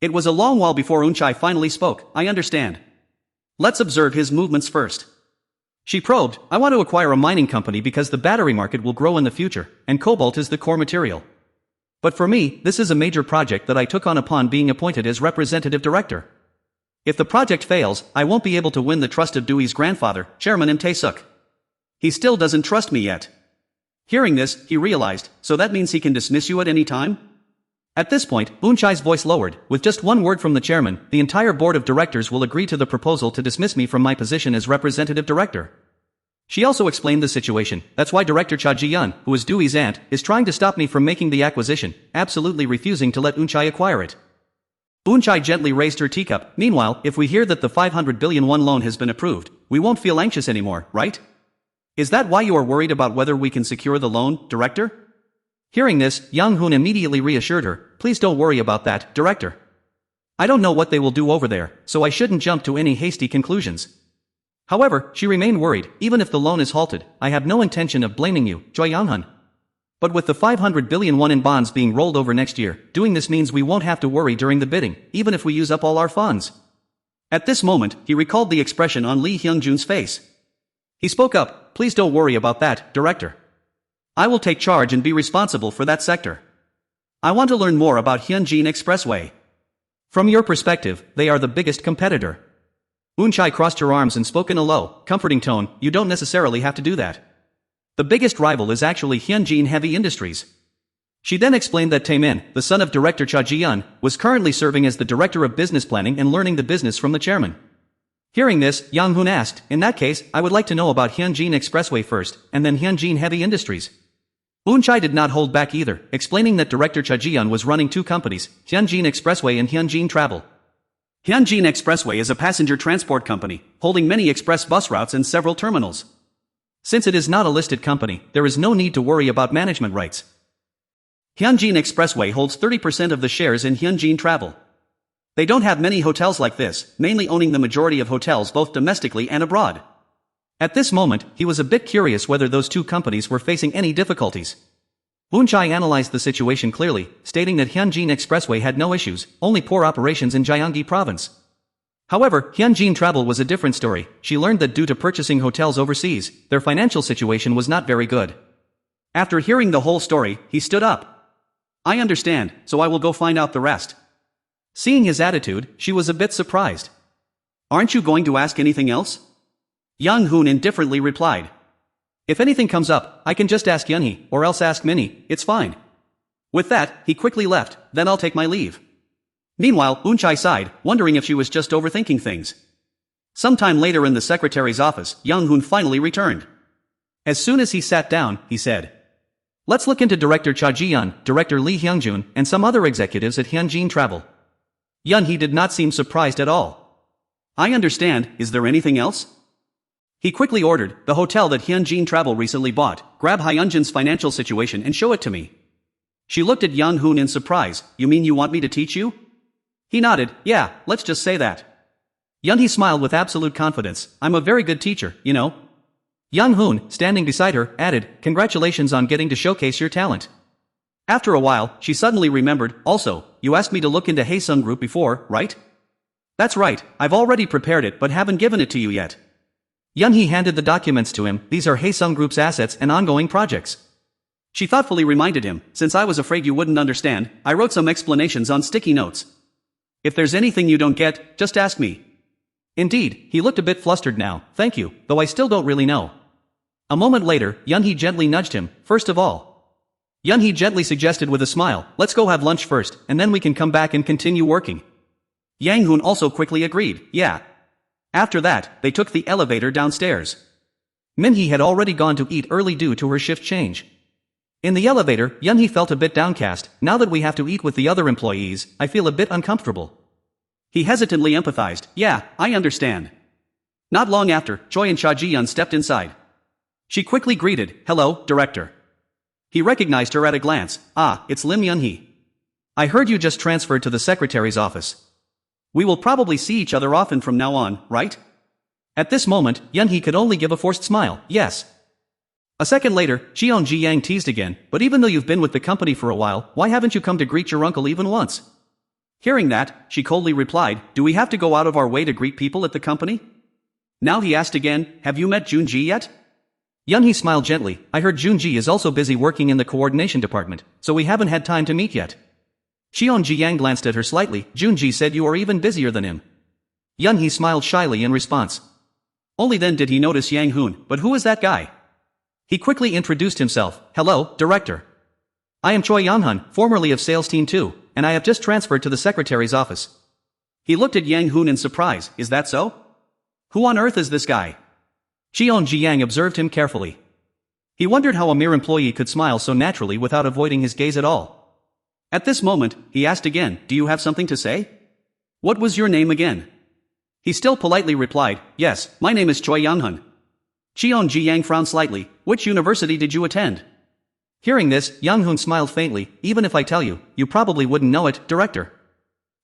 It was a long while before Chai finally spoke. I understand. Let's observe his movements first. She probed, I want to acquire a mining company because the battery market will grow in the future, and cobalt is the core material. But for me, this is a major project that I took on upon being appointed as representative director. If the project fails, I won't be able to win the trust of Dewey's grandfather, Chairman Im Tae-suk. He still doesn't trust me yet. Hearing this, he realized, so that means he can dismiss you at any time? At this point, Chai's voice lowered. With just one word from the chairman, the entire board of directors will agree to the proposal to dismiss me from my position as representative director. She also explained the situation. That's why Director Cha Ji-yeon, who is Dewey's aunt, is trying to stop me from making the acquisition, absolutely refusing to let Chai acquire it. Chai gently raised her teacup. Meanwhile, if we hear that the 500 billion won loan has been approved, we won't feel anxious anymore, right? Is that why you are worried about whether we can secure the loan, Director? Hearing this, Young-hoon immediately reassured her, please don't worry about that, Director. I don't know what they will do over there, so I shouldn't jump to any hasty conclusions. However, she remained worried. Even if the loan is halted, I have no intention of blaming you, Choi Young-hun. But with the 500 billion won in bonds being rolled over next year, doing this means we won't have to worry during the bidding, even if we use up all our funds. At this moment, he recalled the expression on Lee Hyung-jun's face. He spoke up, please don't worry about that, Director. I will take charge and be responsible for that sector. I want to learn more about Hyunjin Expressway. From your perspective, they are the biggest competitor. Chai crossed her arms and spoke in a low, comforting tone, you don't necessarily have to do that. The biggest rival is actually Hyunjin Heavy Industries. She then explained that Tae-min, the son of Director Cha Ji-yeon, was currently serving as the Director of Business Planning and learning the business from the chairman. Hearing this, Young-hoon asked, in that case, I would like to know about Hyunjin Expressway first, and then Hyunjin Heavy Industries. Chai did not hold back either, explaining that Director Cha Ji-yeon was running two companies, Hyunjin Expressway and Hyunjin Travel. Hyunjin Expressway is a passenger transport company, holding many express bus routes and several terminals. Since it is not a listed company, there is no need to worry about management rights. Hyunjin Expressway holds 30% of the shares in Hyunjin Travel. They don't have many hotels like this, mainly owning the majority of hotels both domestically and abroad. At this moment, he was a bit curious whether those two companies were facing any difficulties. Chai analyzed the situation clearly, stating that Hyunjin Expressway had no issues, only poor operations in Gyeonggi province. However, Hyunjin Travel was a different story. She learned that due to purchasing hotels overseas, their financial situation was not very good. After hearing the whole story, he stood up. I understand, so I will go find out the rest. Seeing his attitude, she was a bit surprised. Aren't you going to ask anything else? Young-hoon indifferently replied. If anything comes up, I can just ask Yunhee, or else ask Minnie, it's fine. With that, he quickly left, then I'll take my leave. Meanwhile, Chai sighed, wondering if she was just overthinking things. Sometime later in the secretary's office, Young-hoon finally returned. As soon as he sat down, he said, let's look into Director Cha Ji-yeon, Director Lee Hyung-jun, and some other executives at Hyunjin Travel. Yunhee did not seem surprised at all. I understand, is there anything else? He quickly ordered, the hotel that Hyunjin Travel recently bought, grab Hyunjin's financial situation and show it to me. She looked at Young-hoon in surprise, you mean you want me to teach you? He nodded, yeah, let's just say that. Yunhee smiled with absolute confidence, I'm a very good teacher, you know. Young-hoon, standing beside her, added, congratulations on getting to showcase your talent. After a while, she suddenly remembered, also, you asked me to look into Haesung Group before, right? That's right, I've already prepared it but haven't given it to you yet. Yunhee handed the documents to him. These are Haesung Group's assets and ongoing projects. She thoughtfully reminded him, since I was afraid you wouldn't understand, I wrote some explanations on sticky notes. If there's anything you don't get, just ask me. Indeed, he looked a bit flustered now. Thank you, though I still don't really know. A moment later, Yunhee gently nudged him. First of all, Yunhee gently suggested with a smile, let's go have lunch first, and then we can come back and continue working. Yang Hoon also quickly agreed, yeah. After that, they took the elevator downstairs. Minhee had already gone to eat early due to her shift change. In the elevator, Yunhee felt a bit downcast. Now that we have to eat with the other employees, I feel a bit uncomfortable. He hesitantly empathized, yeah, I understand. Not long after, Choi and Cha Ji-yeon stepped inside. She quickly greeted, hello, director. He recognized her at a glance, it's Lim Yunhee. I heard you just transferred to the secretary's office. We will probably see each other often from now on, right? At this moment, Yunhee could only give a forced smile, yes. A second later, Cheon Ji-yang teased again, but even though you've been with the company for a while, why haven't you come to greet your uncle even once? Hearing that, she coldly replied, do we have to go out of our way to greet people at the company? Now he asked again, have you met Junji yet? Yunhee smiled gently, I heard Junji is also busy working in the coordination department, so we haven't had time to meet yet. Cheon Ji-yang glanced at her slightly, Junji said you are even busier than him. Yunhee smiled shyly in response. Only then did he notice Yang Hoon, but who is that guy? He quickly introduced himself, hello, director. I am Choi Yang-hun, formerly of Sales Team 2, and I have just transferred to the secretary's office. He looked at Yang Hoon in surprise, is that so? Who on earth is this guy? Cheon Ji-yang observed him carefully. He wondered how a mere employee could smile so naturally without avoiding his gaze at all. At this moment, he asked again, do you have something to say? What was your name again? He still politely replied, yes, my name is Choi Yang-hun. Cheon Ji-yang frowned slightly, which university did you attend? Hearing this, Yang Hoon smiled faintly, even if I tell you, you probably wouldn't know it, director.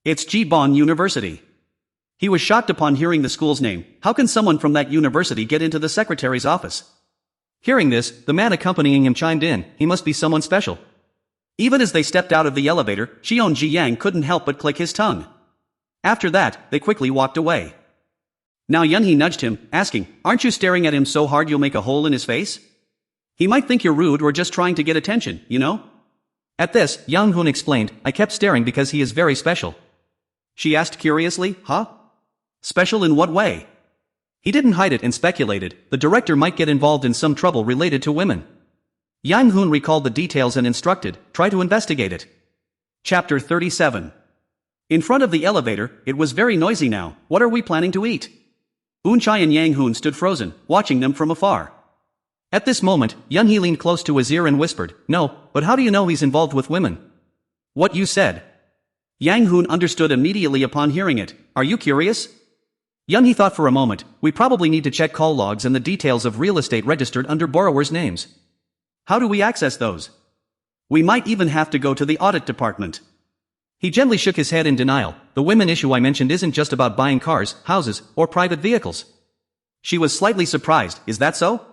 It's Jibon University. He was shocked upon hearing the school's name. How can someone from that university get into the secretary's office? Hearing this, the man accompanying him chimed in, he must be someone special. Even as they stepped out of the elevator, Cheon Ji-yang couldn't help but click his tongue. After that, they quickly walked away. Now Yunhee nudged him, asking, aren't you staring at him so hard you'll make a hole in his face? He might think you're rude or just trying to get attention, you know? At this, Yang Hoon explained, I kept staring because he is very special. She asked curiously, huh? Special in what way? He didn't hide it and speculated, the director might get involved in some trouble related to women. Yang Hoon recalled the details and instructed, try to investigate it. Chapter 37. In front of the elevator, it was very noisy now. What are we planning to eat? Eun-chai and Yang Hoon stood frozen, watching them from afar. At this moment, Yunhee leaned close to his ear and whispered, no, but how do you know he's involved with women? What you said. Yang Hoon understood immediately upon hearing it. Are you curious? Yunhee thought for a moment, we probably need to check call logs and the details of real estate registered under borrowers' names. How do we access those? We might even have to go to the audit department. He gently shook his head in denial. The women issue I mentioned isn't just about buying cars, houses, or private vehicles. She was slightly surprised, is that so?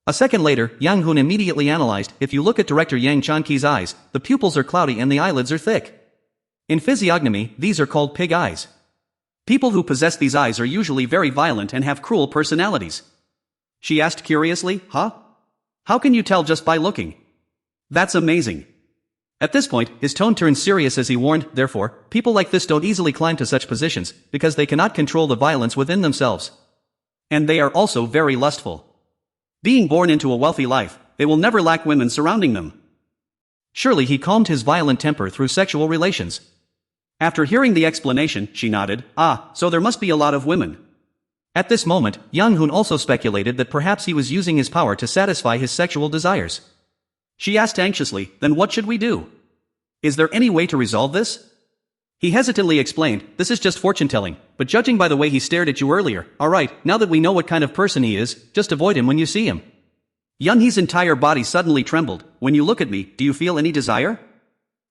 A second later, Yang Hoon immediately analyzed, if you look at director Yang Chan-ki's eyes, the pupils are cloudy and the eyelids are thick. In physiognomy, these are called pig eyes. People who possess these eyes are usually very violent and have cruel personalities. She asked curiously, huh? How can you tell just by looking? That's amazing. At this point, his tone turned serious as he warned, therefore, people like this don't easily climb to such positions, because they cannot control the violence within themselves. And they are also very lustful. Being born into a wealthy life, they will never lack women surrounding them. Surely he calmed his violent temper through sexual relations. After hearing the explanation, she nodded, so there must be a lot of women. At this moment, Yang Hoon also speculated that perhaps he was using his power to satisfy his sexual desires. She asked anxiously, then what should we do? Is there any way to resolve this? He hesitantly explained, this is just fortune-telling, but judging by the way he stared at you earlier, alright, now that we know what kind of person he is, just avoid him when you see him. Yunhee's entire body suddenly trembled. When you look at me, do you feel any desire?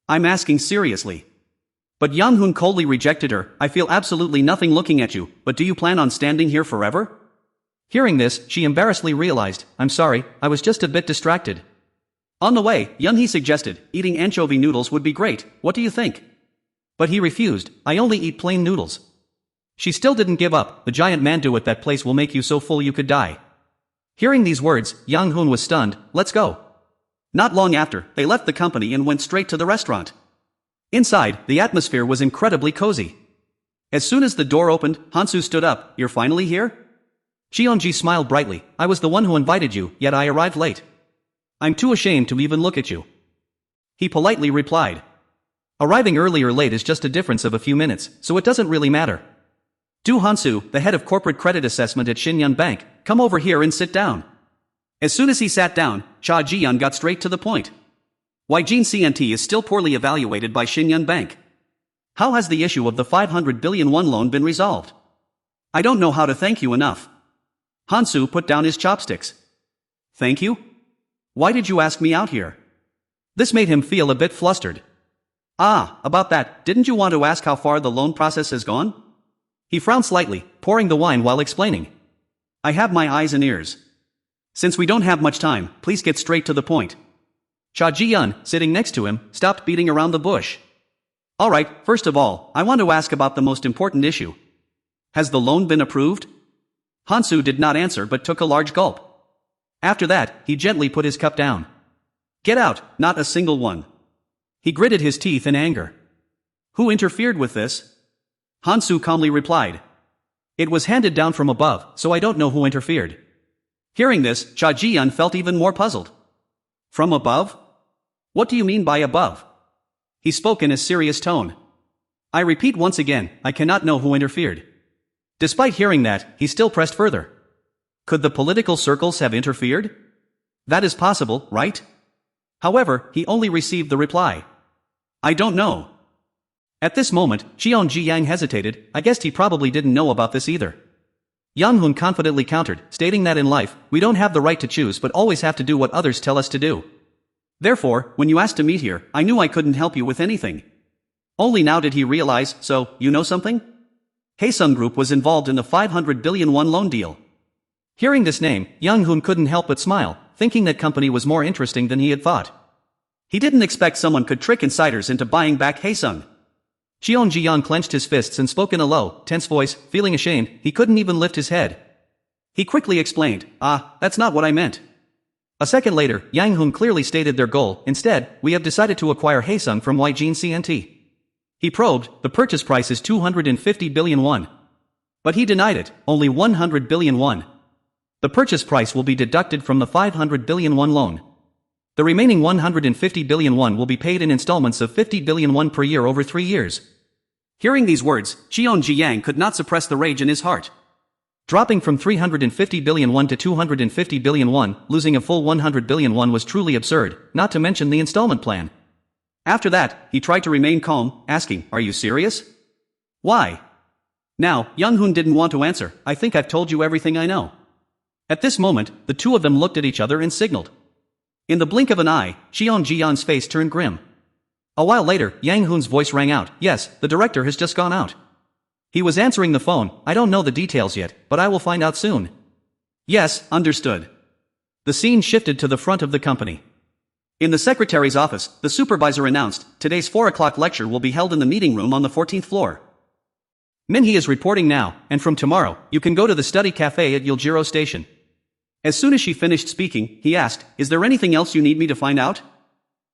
I'm asking seriously. But Yang Hoon coldly rejected her, I feel absolutely nothing looking at you, but do you plan on standing here forever? Hearing this, she embarrassedly realized, I'm sorry, I was just a bit distracted. On the way, Young-hee suggested, eating anchovy noodles would be great, what do you think? But he refused, I only eat plain noodles. She still didn't give up, the giant mandu at that place will make you so full you could die. Hearing these words, Yang Hoon was stunned, let's go. Not long after, they left the company and went straight to the restaurant. Inside, the atmosphere was incredibly cozy. As soon as the door opened, Hansu stood up, you're finally here? Cheonji smiled brightly, I was the one who invited you, yet I arrived late. I'm too ashamed to even look at you. He politely replied. Arriving early or late is just a difference of a few minutes, so it doesn't really matter. Do Hansu, the head of corporate credit assessment at Shinyan Bank, come over here and sit down. As soon as he sat down, Cha Ji-yeon got straight to the point. Why Jin CNT is still poorly evaluated by Shinyan Bank? How has the issue of the 500 billion won loan been resolved? I don't know how to thank you enough. Hansu put down his chopsticks. Thank you? Why did you ask me out here? This made him feel a bit flustered. Ah, about that, didn't you want to ask how far the loan process has gone? He frowned slightly, pouring the wine while explaining. I have my eyes and ears. Since we don't have much time, please get straight to the point. Cha Ji-yeon, sitting next to him, stopped beating around the bush. Alright, first of all, I want to ask about the most important issue. Has the loan been approved? Hansu did not answer but took a large gulp. After that, he gently put his cup down. Get out, not a single one. He gritted his teeth in anger. Who interfered with this? Hansu calmly replied. It was handed down from above, so I don't know who interfered. Hearing this, Cha Ji-yeon felt even more puzzled. From above? What do you mean by above? He spoke in a serious tone. I repeat once again, I cannot know who interfered. Despite hearing that, he still pressed further. Could the political circles have interfered? That is possible, right? However, he only received the reply. I don't know. At this moment, Cheon Ji-yang hesitated, I guessed he probably didn't know about this either. Yang Hoon confidently countered, stating that in life, we don't have the right to choose but always have to do what others tell us to do. Therefore, when you asked to meet here, I knew I couldn't help you with anything. Only now did he realize, so, you know something? Haesung Group was involved in the 500 billion won loan deal. Hearing this name, Yang Hoon couldn't help but smile, thinking that company was more interesting than he had thought. He didn't expect someone could trick insiders into buying back Haesung. Cheon Ji-yang clenched his fists and spoke in a low, tense voice, feeling ashamed, he couldn't even lift his head. He quickly explained, that's not what I meant. A second later, Yang Hoon clearly stated their goal, instead, we have decided to acquire Haesung from Jin CNT. He probed, the purchase price is 250 billion won. But he denied it, only 100 billion won. The purchase price will be deducted from the 500 billion won loan. The remaining 150 billion won will be paid in installments of 50 billion won per year over 3 years. Hearing these words, Cheon Ji-yang could not suppress the rage in his heart. Dropping from 350 billion won to 250 billion won, losing a full 100 billion won was truly absurd, not to mention the installment plan. After that, he tried to remain calm, asking, are you serious? Why? Now, Young Hoon didn't want to answer, I think I've told you everything I know. At this moment, the two of them looked at each other and signaled. In the blink of an eye, Cheon Ji-yeon's face turned grim. A while later, Yang Hoon's voice rang out, yes, the director has just gone out. He was answering the phone, I don't know the details yet, but I will find out soon. Yes, understood. The scene shifted to the front of the company. In the secretary's office, the supervisor announced, today's 4 o'clock lecture will be held in the meeting room on the 14th floor. Minhee is reporting now, and from tomorrow, you can go to the study cafe at Yeoljiro Station. As soon as she finished speaking, he asked, is there anything else you need me to find out?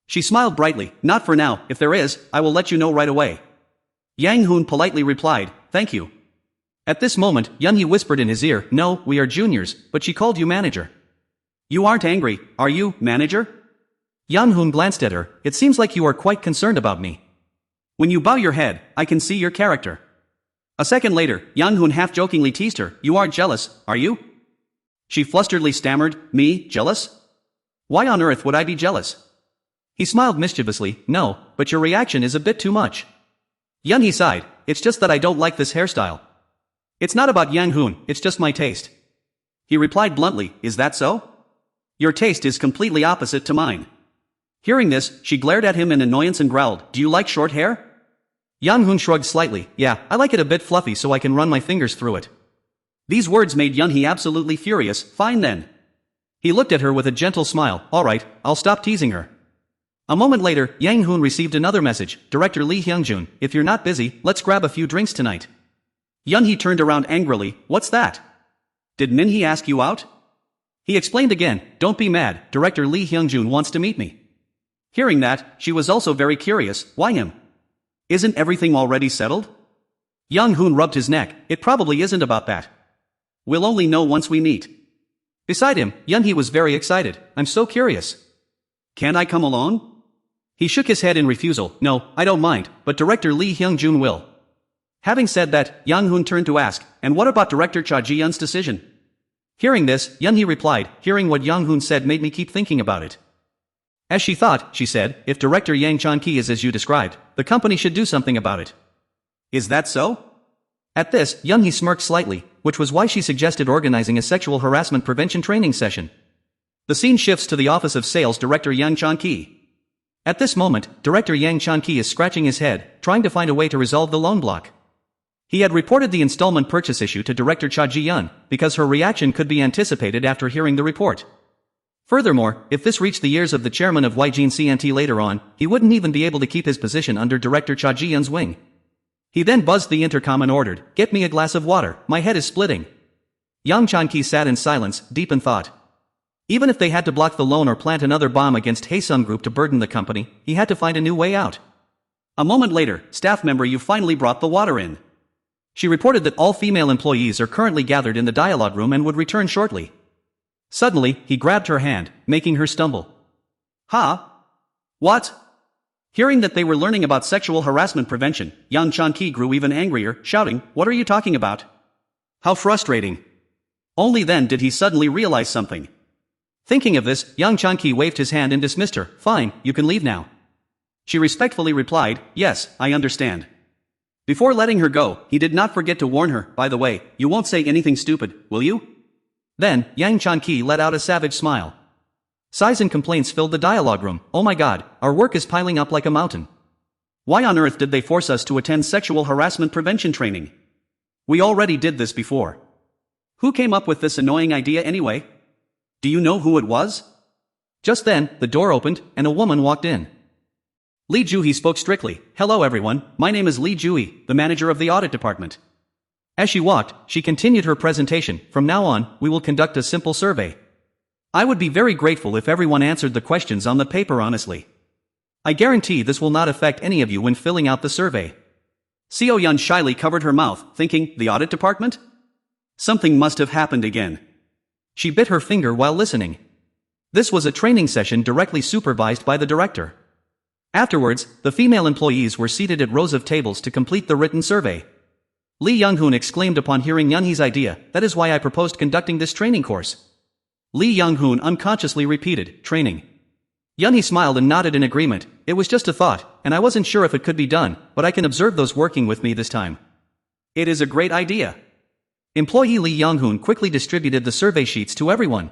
She smiled brightly, not for now, if there is, I will let you know right away. Yang Hoon politely replied, thank you. At this moment, Young-hee whispered in his ear, no, we are juniors, but she called you manager. You aren't angry, are you, manager? Yang Hoon glanced at her, it seems like you are quite concerned about me. When you bow your head, I can see your character. A second later, Yang Hoon half-jokingly teased her, you aren't jealous, are you? She flusteredly stammered, me, jealous? Why on earth would I be jealous? He smiled mischievously, no, but your reaction is a bit too much. Young-hee sighed, it's just that I don't like this hairstyle. It's not about Yang Hoon, it's just my taste. He replied bluntly, is that so? Your taste is completely opposite to mine. Hearing this, she glared at him in annoyance and growled, do you like short hair? Yang Hoon shrugged slightly, yeah, I like it a bit fluffy so I can run my fingers through it. These words made Young-hee absolutely furious, fine then. He looked at her with a gentle smile. Alright, I'll stop teasing her. A moment later, Yang Hoon received another message. Director Lee Hyungjun, if you're not busy, let's grab a few drinks tonight. Yunhee turned around angrily. What's that? Did Minhee ask you out? He explained again. Don't be mad, Director Lee Hyungjun wants to meet me. Hearing that, she was also very curious. Why him? Isn't everything already settled? Yang Hoon rubbed his neck. It probably isn't about that. We'll only know once we meet. Beside him, Yunhee was very excited. I'm so curious. Can I come along? He shook his head in refusal. No, I don't mind, but Director Lee Hyungjun will. Having said that, Yang Hoon turned to ask, and what about Director Cha Ji-yeon's decision? Hearing this, Yunhee replied, hearing what Yang Hoon said made me keep thinking about it. As she thought, she said, if Director Yang Chan-ki is as you described, the company should do something about it. Is that so? At this, Yunhee smirked slightly, which was why she suggested organizing a sexual harassment prevention training session. The scene shifts to the office of Sales Director Yang Chan-ki. At this moment, Director Yang Chan-ki is scratching his head, trying to find a way to resolve the loan block. He had reported the installment purchase issue to Director Cha Ji-yeon, because her reaction could be anticipated after hearing the report. Furthermore, if this reached the ears of the chairman of YGN CNT later on, he wouldn't even be able to keep his position under Director Cha Ji-yeon's wing. He then buzzed the intercom and ordered, "Get me a glass of water, my head is splitting." Yang Chan-ki sat in silence, deep in thought. Even if they had to block the loan or plant another bomb against Haesung Group to burden the company, he had to find a new way out. A moment later, staff member Yu finally brought the water in. She reported that all female employees are currently gathered in the dialogue room and would return shortly. Suddenly, he grabbed her hand, making her stumble. Huh? What? Hearing that they were learning about sexual harassment prevention, Yang Chan-ki grew even angrier, shouting, "What are you talking about?" How frustrating. Only then did he suddenly realize something. Thinking of this, Yang Chan-ki waved his hand and dismissed her. Fine, you can leave now. She respectfully replied, yes, I understand. Before letting her go, he did not forget to warn her, by the way, you won't say anything stupid, will you? Then, Yang Chan-ki let out a savage smile. Sighs and complaints filled the dialogue room. Oh my god, our work is piling up like a mountain. Why on earth did they force us to attend sexual harassment prevention training? We already did this before. Who came up with this annoying idea anyway? Do you know who it was? Just then, the door opened, and a woman walked in. Lee Joo-hee spoke strictly. Hello everyone, my name is Lee Joo-hee, the manager of the audit department. As she walked, she continued her presentation. From now on, we will conduct a simple survey. I would be very grateful if everyone answered the questions on the paper honestly. I guarantee this will not affect any of you when filling out the survey. Seo-yeon shyly covered her mouth, thinking, the audit department? Something must have happened again. She bit her finger while listening. This was a training session directly supervised by the director. Afterwards, the female employees were seated at rows of tables to complete the written survey. Lee Young-hoon exclaimed upon hearing Yunhee's idea, that is why I proposed conducting this training course. Lee Young-hoon unconsciously repeated, training. Yunhee smiled and nodded in agreement. It was just a thought, and I wasn't sure if it could be done, but I can observe those working with me this time. It is a great idea. Employee Lee Young-hoon quickly distributed the survey sheets to everyone.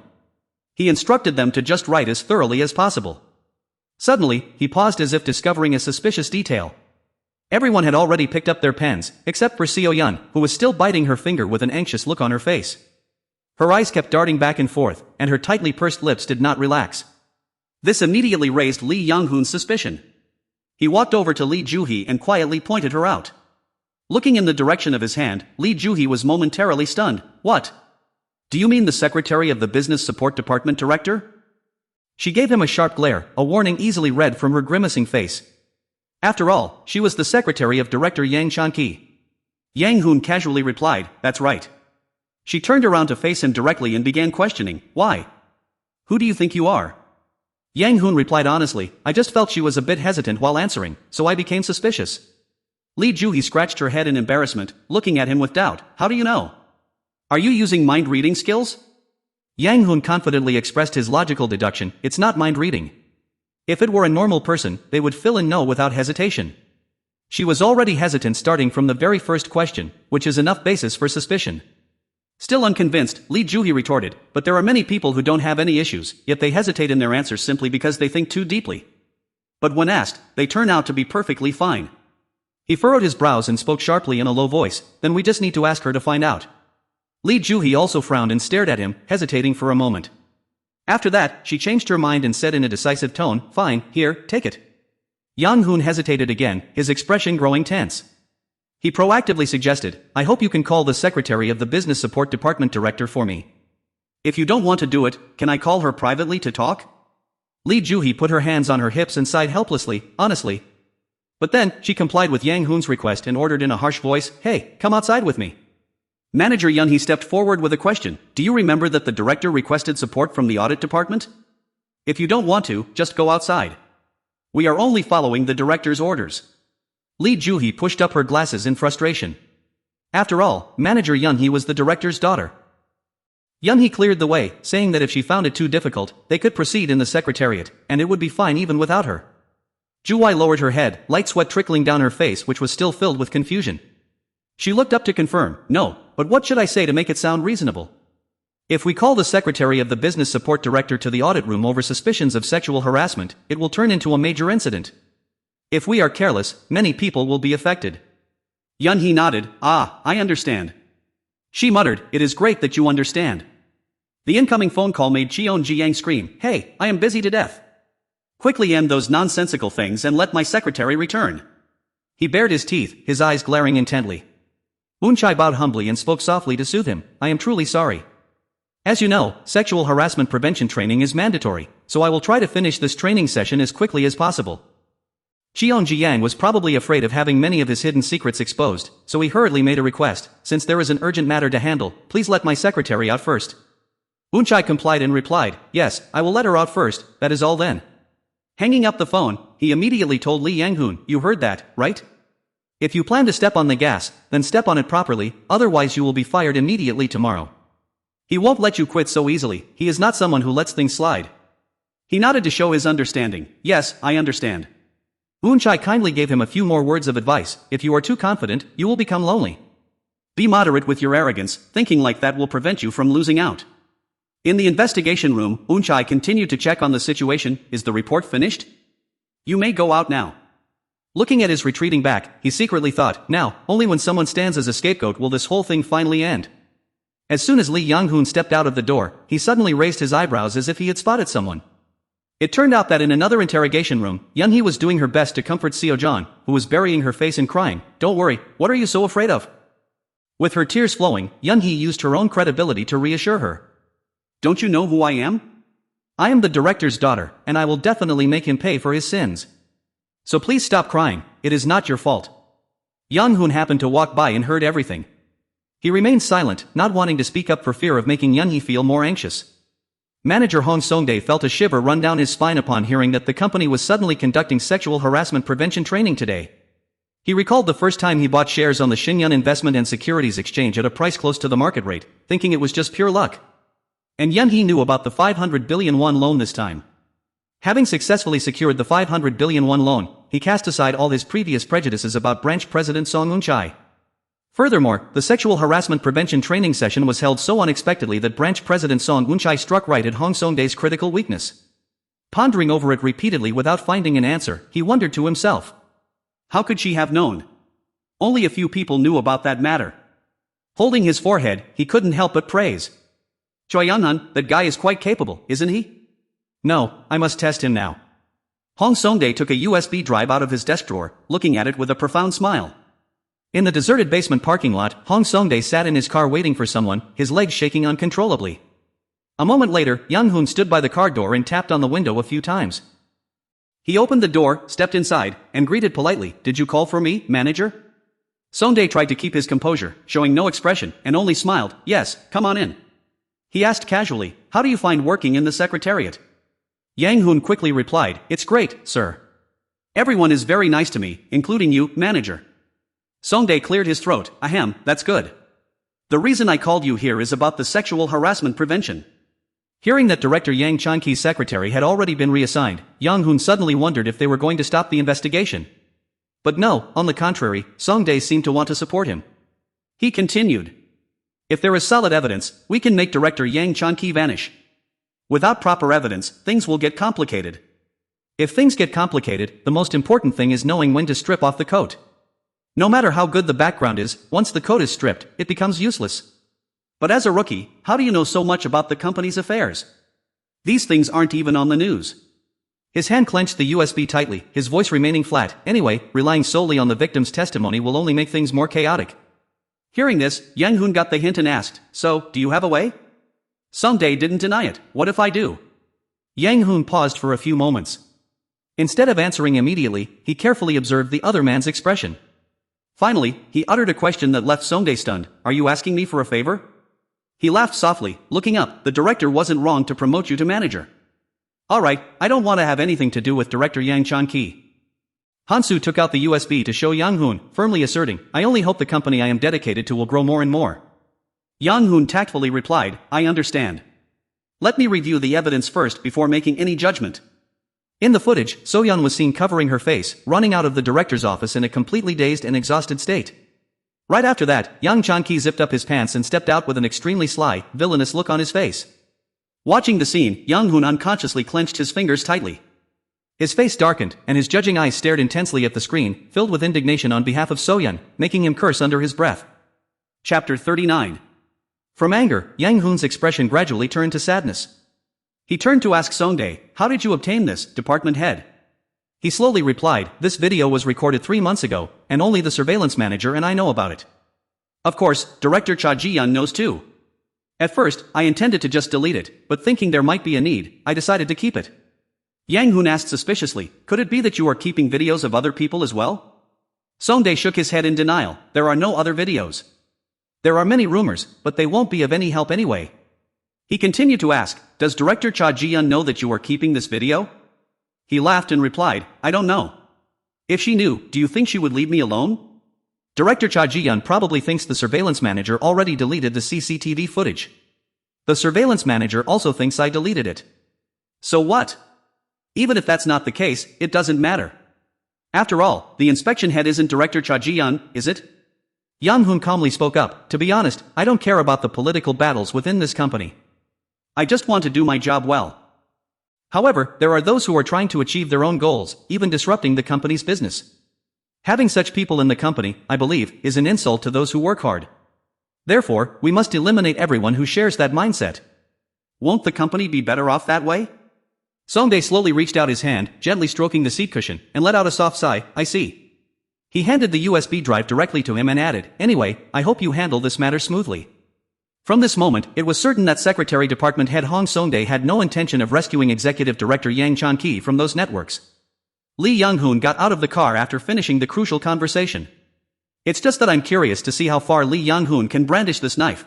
He instructed them to just write as thoroughly as possible. Suddenly, he paused as if discovering a suspicious detail. Everyone had already picked up their pens, except for Seo-yeon, who was still biting her finger with an anxious look on her face. Her eyes kept darting back and forth, and her tightly pursed lips did not relax. This immediately raised Lee Young-hoon's suspicion. He walked over to Lee Joo-hee and quietly pointed her out. Looking in the direction of his hand, Lee Joo-hee was momentarily stunned. What? Do you mean the secretary of the business support department director? She gave him a sharp glare, a warning easily read from her grimacing face. After all, she was the secretary of Director Yang Chan-ki. Yang Hoon casually replied, that's right. She turned around to face him directly and began questioning, why? Who do you think you are? Yang Hoon replied honestly, I just felt she was a bit hesitant while answering, so I became suspicious. Lee Joo-hee scratched her head in embarrassment, looking at him with doubt. How do you know? Are you using mind-reading skills? Yang Hoon confidently expressed his logical deduction, it's not mind-reading. If it were a normal person, they would fill in no without hesitation. She was already hesitant starting from the very first question, which is enough basis for suspicion. Still unconvinced, Lee Joo-hee retorted, but there are many people who don't have any issues, yet they hesitate in their answers simply because they think too deeply. But when asked, they turn out to be perfectly fine. He furrowed his brows and spoke sharply in a low voice, then we just need to ask her to find out. Lee Joo-hee also frowned and stared at him, hesitating for a moment. After that, she changed her mind and said in a decisive tone, "Fine, here, take it." Yang Hoon hesitated again, his expression growing tense. He proactively suggested, "I hope you can call the secretary of the business support department director for me." If you don't want to do it, can I call her privately to talk? Lee Juhee put her hands on her hips and sighed helplessly, honestly. But then, she complied with Yang Hoon's request and ordered in a harsh voice, "Hey, come outside with me." Manager Yun-hee stepped forward with a question. Do you remember that the director requested support from the audit department? If you don't want to, just go outside. We are only following the director's orders. Lee Juhee pushed up her glasses in frustration. After all, Manager Yun-hee was the director's daughter. Yun-hee cleared the way, saying that if she found it too difficult, they could proceed in the secretariat, and it would be fine even without her. Ju-wai lowered her head, light sweat trickling down her face which was still filled with confusion. She looked up to confirm, "No, but what should I say to make it sound reasonable? If we call the secretary of the business support director to the audit room over suspicions of sexual harassment, it will turn into a major incident. If we are careless, many people will be affected." Yun-hee nodded. I understand. She muttered, "It is great that you understand." The incoming phone call made Cheon Jiang scream, "Hey, I am busy to death. Quickly end those nonsensical things and let my secretary return." He bared his teeth, his eyes glaring intently. Eun-chai bowed humbly and spoke softly to soothe him, "I am truly sorry. As you know, sexual harassment prevention training is mandatory, so I will try to finish this training session as quickly as possible." Cheon Jiang was probably afraid of having many of his hidden secrets exposed, so he hurriedly made a request, "Since there is an urgent matter to handle, please let my secretary out first." Eun-chai complied and replied, "Yes, I will let her out first, that is all then." Hanging up the phone, he immediately told Lee Yang-hoon, "You heard that, right? If you plan to step on the gas, then step on it properly, otherwise you will be fired immediately tomorrow. He won't let you quit so easily, he is not someone who lets things slide." He nodded to show his understanding. "Yes, I understand." Eun-chai kindly gave him a few more words of advice, "If you are too confident, you will become lonely. Be moderate with your arrogance, thinking like that will prevent you from losing out." In the investigation room, Eun-chai continued to check on the situation. "Is the report finished? You may go out now." Looking at his retreating back, he secretly thought, "Now, only when someone stands as a scapegoat will this whole thing finally end." As soon as Lee Yang-hoon stepped out of the door, he suddenly raised his eyebrows as if he had spotted someone. It turned out that in another interrogation room, Yun-hee was doing her best to comfort Seo-jeon, who was burying her face and crying, "Don't worry, what are you so afraid of?" With her tears flowing, Yun-hee used her own credibility to reassure her. "Don't you know who I am? I am the director's daughter, and I will definitely make him pay for his sins. So please stop crying, it is not your fault." Yang-hoon happened to walk by and heard everything. He remained silent, not wanting to speak up for fear of making Yun-hee feel more anxious. Manager Hong Song-dae felt a shiver run down his spine upon hearing that the company was suddenly conducting sexual harassment prevention training today. He recalled the first time he bought shares on the Shinyun Investment and Securities Exchange at a price close to the market rate, thinking it was just pure luck. And Yun-hee knew about the 500 billion won loan this time. Having successfully secured the 500 billion won loan, he cast aside all his previous prejudices about branch president Song Eun-chai. Furthermore, the sexual harassment prevention training session was held so unexpectedly that branch president Song Eun-chai struck right at Hong Song-dae's critical weakness. Pondering over it repeatedly without finding an answer, he wondered to himself. How could she have known? Only a few people knew about that matter. Holding his forehead, he couldn't help but praise. Choi Young-hun, that guy is quite capable, isn't he? No, I must test him now. Hong Song-dae took a USB drive out of his desk drawer, looking at it with a profound smile. In the deserted basement parking lot, Hong Song-dae sat in his car waiting for someone, his legs shaking uncontrollably. A moment later, Young-hoon stood by the car door and tapped on the window a few times. He opened the door, stepped inside, and greeted politely, "Did you call for me, manager?" Song-dae tried to keep his composure, showing no expression, and only smiled. "Yes, come on in." He asked casually, "How do you find working in the secretariat?" Yang-hoon quickly replied, "It's great, sir. Everyone is very nice to me, including you, manager." Song-dae cleared his throat. "Ahem, that's good. The reason I called you here is about the sexual harassment prevention." Hearing that Director Yang Chan-ki's secretary had already been reassigned, Yang-hoon suddenly wondered if they were going to stop the investigation. But no, on the contrary, Song-dae seemed to want to support him. He continued. "If there is solid evidence, we can make Director Yang Chan-ki vanish. Without proper evidence, things will get complicated. If things get complicated, the most important thing is knowing when to strip off the coat. No matter how good the background is, once the coat is stripped, it becomes useless. But as a rookie, how do you know so much about the company's affairs?" These things aren't even on the news. His hand clenched the USB tightly, his voice remaining flat. Anyway, relying solely on the victim's testimony will only make things more chaotic. Hearing this, Yang Hoon got the hint and asked, "So, do you have a way?" Songdae didn't deny it. "What if I do?" Yang Hoon paused for a few moments. Instead of answering immediately, he carefully observed the other man's expression. Finally, he uttered a question that left Songdae stunned. "Are you asking me for a favor?" He laughed softly, looking up. "The director wasn't wrong to promote you to manager." "Alright, I don't want to have anything to do with Director Yang Chan-ki." Hansu took out the USB to show Yang Hoon, firmly asserting, "I only hope the company I am dedicated to will grow more and more." Yang Hoon tactfully replied, "I understand. Let me review the evidence first before making any judgment." In the footage, So-yeon was seen covering her face, running out of the director's office in a completely dazed and exhausted state. Right after that, Yang Chan-ki zipped up his pants and stepped out with an extremely sly, villainous look on his face. Watching the scene, Yang Hoon unconsciously clenched his fingers tightly. His face darkened, and his judging eyes stared intensely at the screen, filled with indignation on behalf of So-yeon, making him curse under his breath. Chapter 39. From anger, Yang Hoon's expression gradually turned to sadness. He turned to ask Songdae, "How did you obtain this, department head?" He slowly replied, "This video was recorded 3 months ago, and only the surveillance manager and I know about it. Of course, Director Cha Ji-yeon knows too. At first, I intended to just delete it, but thinking there might be a need, I decided to keep it." Yang Hoon asked suspiciously, "Could it be that you are keeping videos of other people as well?" Songdae shook his head in denial. "There are no other videos." "There are many rumors, but they won't be of any help anyway." He continued to ask, "Does Director Cha Ji-yeon know that you are keeping this video?" He laughed and replied, "I don't know. If she knew, do you think she would leave me alone?" Director Cha Ji-yeon probably thinks the surveillance manager already deleted the CCTV footage. The surveillance manager also thinks I deleted it. So what? Even if that's not the case, it doesn't matter. After all, the inspection head isn't Director Cha Ji-yeon, is it? Yang Hoon calmly spoke up. "To be honest, I don't care about the political battles within this company. I just want to do my job well." However, there are those who are trying to achieve their own goals, even disrupting the company's business. Having such people in the company, I believe, is an insult to those who work hard. Therefore, we must eliminate everyone who shares that mindset. Won't the company be better off that way? Songdae slowly reached out his hand, gently stroking the seat cushion, and let out a soft sigh. "I see." He handed the USB drive directly to him and added, "Anyway, I hope you handle this matter smoothly." From this moment, it was certain that Secretary Department Head Hong Songdae had no intention of rescuing Executive Director Yang Chan-ki from those networks. Lee Young-hoon got out of the car after finishing the crucial conversation. "It's just that I'm curious to see how far Lee Young-hoon can brandish this knife."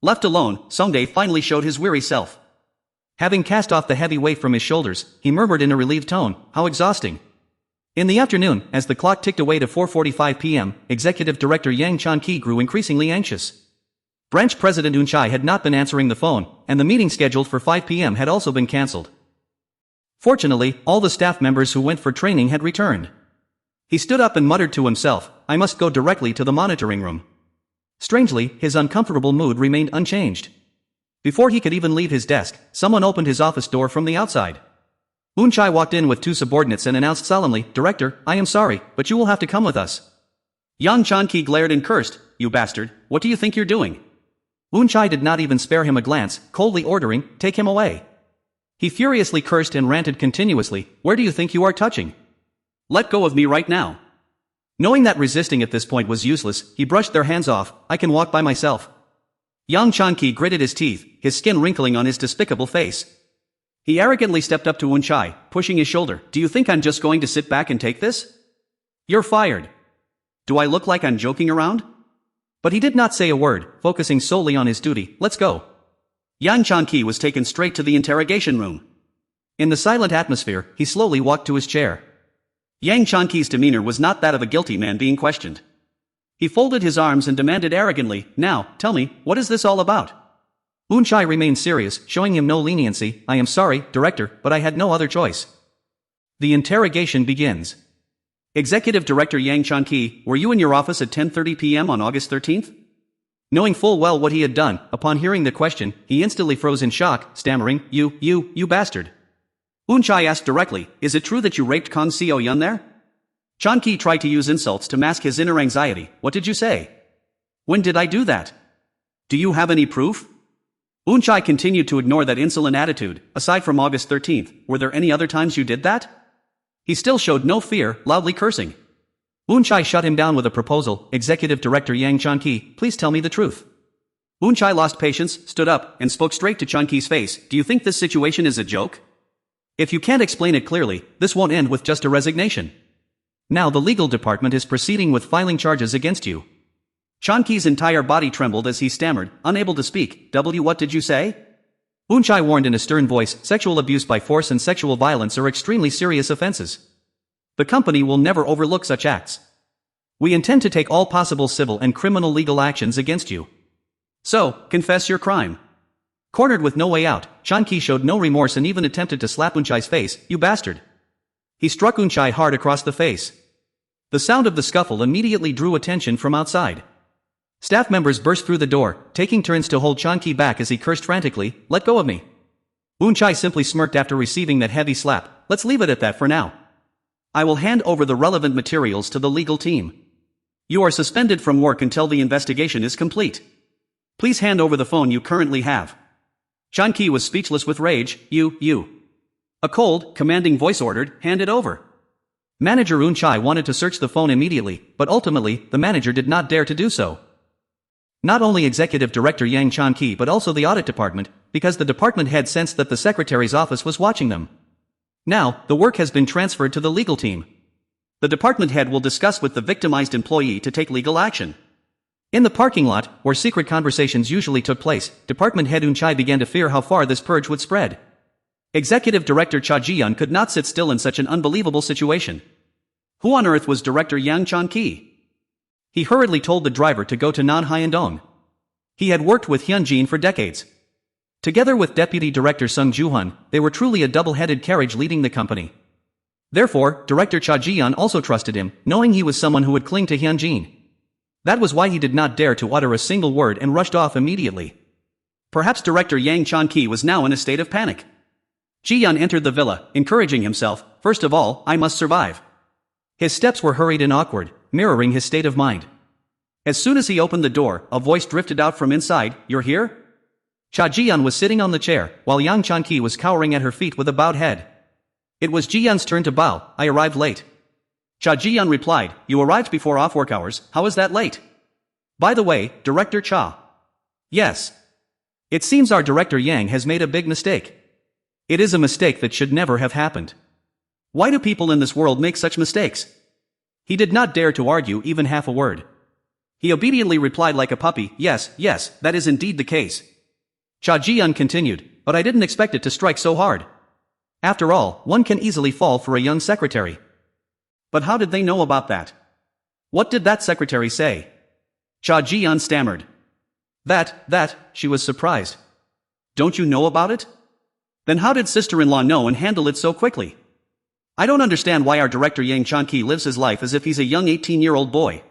Left alone, Songdae finally showed his weary self. Having cast off the heavy weight from his shoulders, he murmured in a relieved tone, "How exhausting." In the afternoon, as the clock ticked away to 4:45 p.m., Executive Director Yang Chan-ki grew increasingly anxious. Branch President Eun Chai had not been answering the phone, and the meeting scheduled for 5 p.m. had also been cancelled. Fortunately, all the staff members who went for training had returned. He stood up and muttered to himself, "I must go directly to the monitoring room." Strangely, his uncomfortable mood remained unchanged. Before he could even leave his desk, someone opened his office door from the outside. Eun Chai walked in with 2 subordinates and announced solemnly, "Director, I am sorry, but you will have to come with us." Yang Chan-ki glared and cursed, "You bastard, what do you think you're doing?" Eun Chai did not even spare him a glance, coldly ordering, "Take him away." He furiously cursed and ranted continuously, "Where do you think you are touching? Let go of me right now." Knowing that resisting at this point was useless, he brushed their hands off. "I can walk by myself." Yang Chan-ki gritted his teeth, his skin wrinkling on his despicable face. He arrogantly stepped up to Eun Chai, pushing his shoulder. "Do you think I'm just going to sit back and take this? You're fired. Do I look like I'm joking around?" But he did not say a word, focusing solely on his duty. "Let's go." Yang Chan-ki was taken straight to the interrogation room. In the silent atmosphere, he slowly walked to his chair. Yang Chan-ki's demeanor was not that of a guilty man being questioned. He folded his arms and demanded arrogantly, "Now, tell me, what is this all about?" Eun Chai remained serious, showing him no leniency. "I am sorry, Director, but I had no other choice." The interrogation begins. "Executive Director Yang Chan-ki, were you in your office at 10:30 p.m. on August 13th? Knowing full well what he had done, upon hearing the question, he instantly froze in shock, stammering, You bastard." Eun Chai asked directly, "Is it true that you raped Kang Seo-yeon there?" Chan-ki tried to use insults to mask his inner anxiety. "What did you say? When did I do that? Do you have any proof?" Unchai continued to ignore that insolent attitude. Aside from August 13th, were there any other times you did that? He still showed no fear, loudly cursing. Unchai shut him down with a proposal. Executive Director Yang Chanki, please tell me the truth. Unchai lost patience, stood up, and spoke straight to Chanki's face. Do you think this situation is a joke? If you can't explain it clearly, this won't end with just a resignation. Now the legal department is proceeding with filing charges against you. Chanki's entire body trembled as he stammered, unable to speak. What did you say? Unchai warned in a stern voice, sexual abuse by force and sexual violence are extremely serious offenses. The company will never overlook such acts. We intend to take all possible civil and criminal legal actions against you. So, confess your crime. Cornered with no way out, Chanki showed no remorse and even attempted to slap Unchai's face. You bastard. He struck Unchai hard across the face. The sound of the scuffle immediately drew attention from outside. Staff members burst through the door, taking turns to hold Chanki back as he cursed frantically, "Let go of me." Unchai simply smirked after receiving that heavy slap. "Let's leave it at that for now. I will hand over the relevant materials to the legal team. You are suspended from work until the investigation is complete. Please hand over the phone you currently have." Chanki was speechless with rage. You. A cold, commanding voice ordered, "Hand it over." Manager Unchai wanted to search the phone immediately, but ultimately, the manager did not dare to do so. Not only Executive Director Yang Chanki but also the audit department, because the department head sensed that the secretary's office was watching them. Now, the work has been transferred to the legal team. The department head will discuss with the victimized employee to take legal action. In the parking lot, where secret conversations usually took place, Department Head Unchai began to fear how far this purge would spread. Executive Director Cha Ji-yeon could not sit still in such an unbelievable situation. Who on earth was Director Yang Chan-ki? He hurriedly told the driver to go to Nan Hyundong. He had worked with Hyunjin for decades. Together with Deputy Director Sung Joo-hun, they were truly a double-headed carriage leading the company. Therefore, Director Cha Ji-yeon also trusted him, knowing he was someone who would cling to Hyunjin. That was why he did not dare to utter a single word and rushed off immediately. Perhaps Director Yang Chan-ki was now in a state of panic. Ji-yeon entered the villa, encouraging himself, "First of all, I must survive." His steps were hurried and awkward, mirroring his state of mind. As soon as he opened the door, a voice drifted out from inside, "You're here?" Cha Ji-yeon was sitting on the chair, while Yang Chan-ki was cowering at her feet with a bowed head. It was Ji-yeon's turn to bow. "I arrived late." Cha Ji-yeon replied, "You arrived before off-work hours, how is that late?" "By the way, Director Cha." "Yes. It seems our Director Yang has made a big mistake. It is a mistake that should never have happened. Why do people in this world make such mistakes?" He did not dare to argue even half a word. He obediently replied like a puppy, yes, that is indeed the case." Cha Ji-yeon continued, "But I didn't expect it to strike so hard. After all, one can easily fall for a young secretary." "But how did they know about that? What did that secretary say?" Cha Ji-yeon stammered. That, she was surprised. "Don't you know about it? Then how did sister-in-law know and handle it so quickly? I don't understand why our Director Yang Chan-ki lives his life as if he's a young 18-year-old boy."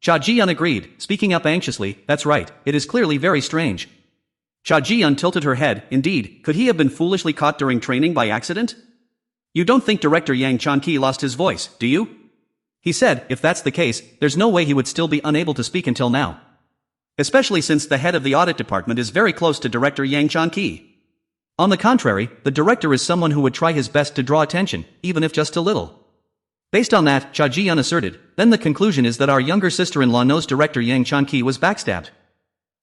Cha Ji-yeon agreed, speaking up anxiously, "That's right, it is clearly very strange." Cha Ji-yeon tilted her head. Indeed, could he have been foolishly caught during training by accident? "You don't think Director Yang Chan-ki lost his voice, do you?" He said, "If that's the case, there's no way he would still be unable to speak until now. Especially since the head of the audit department is very close to Director Yang Chan-ki. On the contrary, the director is someone who would try his best to draw attention, even if just a little." Based on that, Cha Ji-yeon asserted, "Then the conclusion is that our younger sister-in-law knows Director Yang Chan-ki was backstabbed.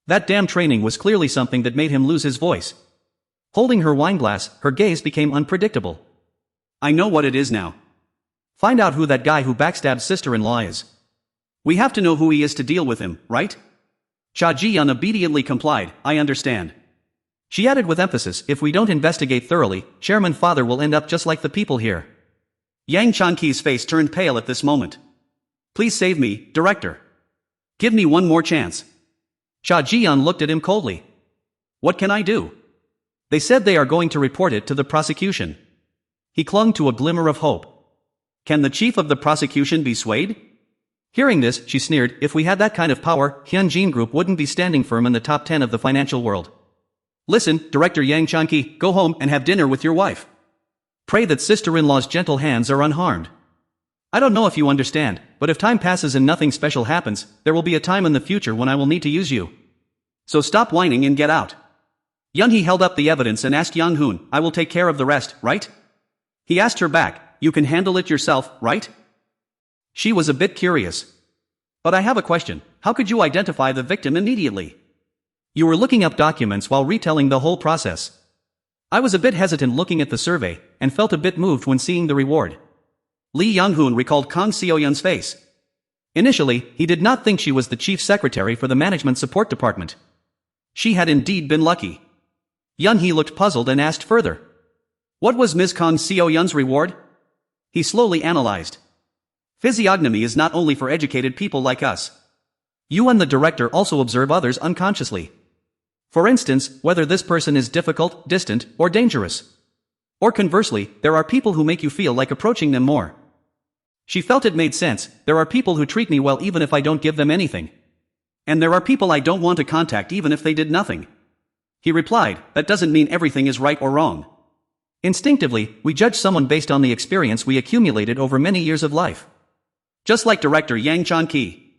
That damn training was clearly something that made him lose his voice." Holding her wineglass, her gaze became unpredictable. "I know what it is now. Find out who that guy who backstabbed sister-in-law is. We have to know who he is to deal with him, right?" Cha Ji-yeon obediently complied, "I understand." She added with emphasis, "If we don't investigate thoroughly, Chairman Father will end up just like the people here." Yang Chan-ki's face turned pale at this moment. "Please save me, Director. Give me one more chance." Cha Ji-yeon looked at him coldly. "What can I do?" "They said they are going to report it to the prosecution." He clung to a glimmer of hope. "Can the chief of the prosecution be swayed?" Hearing this, she sneered, "If we had that kind of power, Hyunjin Group wouldn't be standing firm in the top 10 of the financial world. Listen, Director Yang Chan-ki, go home and have dinner with your wife. Pray that sister-in-law's gentle hands are unharmed. I don't know if you understand, but if time passes and nothing special happens, there will be a time in the future when I will need to use you. So stop whining and get out." Yunhee held up the evidence and asked Young Hoon, I will take care of the rest, right? He asked her back, you can handle it yourself, right? She was a bit curious. But I have a question, how could you identify the victim immediately? You were looking up documents while retelling the whole process. I was a bit hesitant looking at the survey, and felt a bit moved when seeing the reward. Lee Young-hoon recalled Kang Seo-yeon's face. Initially, he did not think she was the chief secretary for the management support department. She had indeed been lucky. Yunhee looked puzzled and asked further. What was Ms. Kang Seo-yeon's reward? He slowly analyzed. Physiognomy is not only for educated people like us. You and the director also observe others unconsciously. For instance, whether this person is difficult, distant, or dangerous. Or conversely, there are people who make you feel like approaching them more. She felt it made sense, there are people who treat me well even if I don't give them anything. And there are people I don't want to contact even if they did nothing. He replied, that doesn't mean everything is right or wrong. Instinctively, we judge someone based on the experience we accumulated over many years of life. Just like director Yang Chan-ki.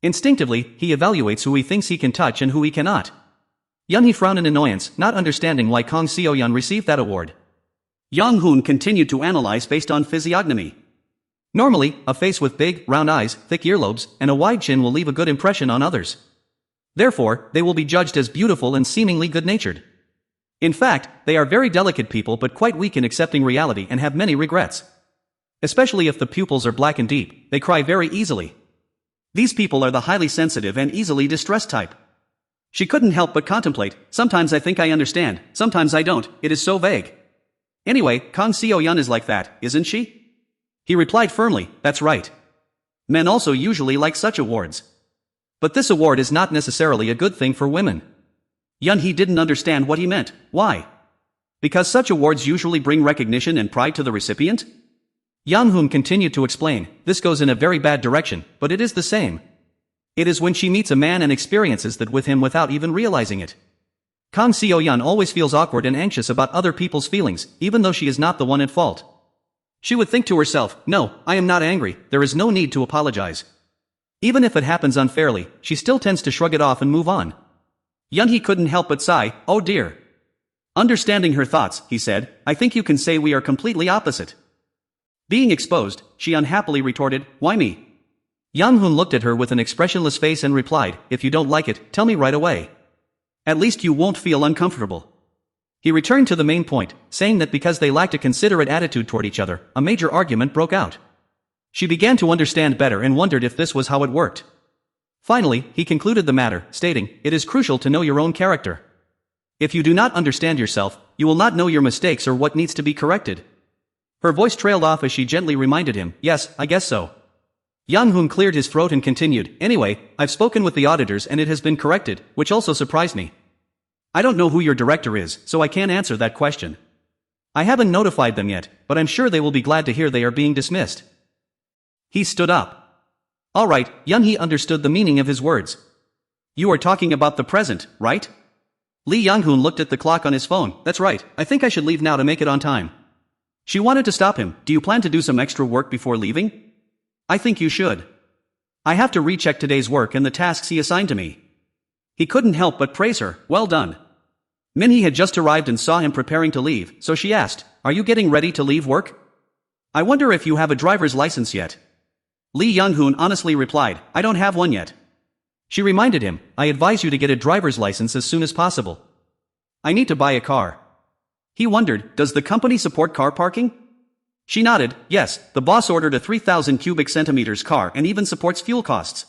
Instinctively, he evaluates who he thinks he can touch and who he cannot. Yunhee frowned in annoyance, not understanding why Kang Seo-yeon received that award. Young Hoon continued to analyze based on physiognomy. Normally, a face with big, round eyes, thick earlobes, and a wide chin will leave a good impression on others. Therefore, they will be judged as beautiful and seemingly good-natured. In fact, they are very delicate people but quite weak in accepting reality and have many regrets. Especially if the pupils are black and deep, they cry very easily. These people are the highly sensitive and easily distressed type. She couldn't help but contemplate, sometimes I think I understand, sometimes I don't, it is so vague. Anyway, Kang Seo-yeon is like that, isn't she? He replied firmly, that's right. Men also usually like such awards. But this award is not necessarily a good thing for women. Yunhee didn't understand what he meant, why? Because such awards usually bring recognition and pride to the recipient? Young Hoon continued to explain, this goes in a very bad direction, but it is the same. It is when she meets a man and experiences that with him without even realizing it. Kang Seo-yeon always feels awkward and anxious about other people's feelings, even though she is not the one at fault. She would think to herself, no, I am not angry, there is no need to apologize. Even if it happens unfairly, she still tends to shrug it off and move on. Yunhee couldn't help but sigh, oh dear. Understanding her thoughts, he said, I think you can say we are completely opposite. Being exposed, she unhappily retorted, why me? Young Hoon looked at her with an expressionless face and replied, if you don't like it, tell me right away. At least you won't feel uncomfortable. He returned to the main point, saying that because they lacked a considerate attitude toward each other, a major argument broke out. She began to understand better and wondered if this was how it worked. Finally, he concluded the matter, stating, it is crucial to know your own character. If you do not understand yourself, you will not know your mistakes or what needs to be corrected. Her voice trailed off as she gently reminded him, yes, I guess so. Young Hoon cleared his throat and continued, anyway, I've spoken with the auditors and it has been corrected, which also surprised me. I don't know who your director is, so I can't answer that question. I haven't notified them yet, but I'm sure they will be glad to hear they are being dismissed. He stood up. Alright, Yunhee understood the meaning of his words. You are talking about the present, right? Lee Young-hoon looked at the clock on his phone, that's right, I think I should leave now to make it on time. She wanted to stop him, do you plan to do some extra work before leaving? I think you should. I have to recheck today's work and the tasks he assigned to me. He couldn't help but praise her, well done. Minhee had just arrived and saw him preparing to leave, so she asked, are you getting ready to leave work? I wonder if you have a driver's license yet. Lee Young-hoon honestly replied, I don't have one yet. She reminded him, I advise you to get a driver's license as soon as possible. I need to buy a car. He wondered, does the company support car parking? She nodded, yes, the boss ordered a 3,000 cubic centimeters car and even supports fuel costs.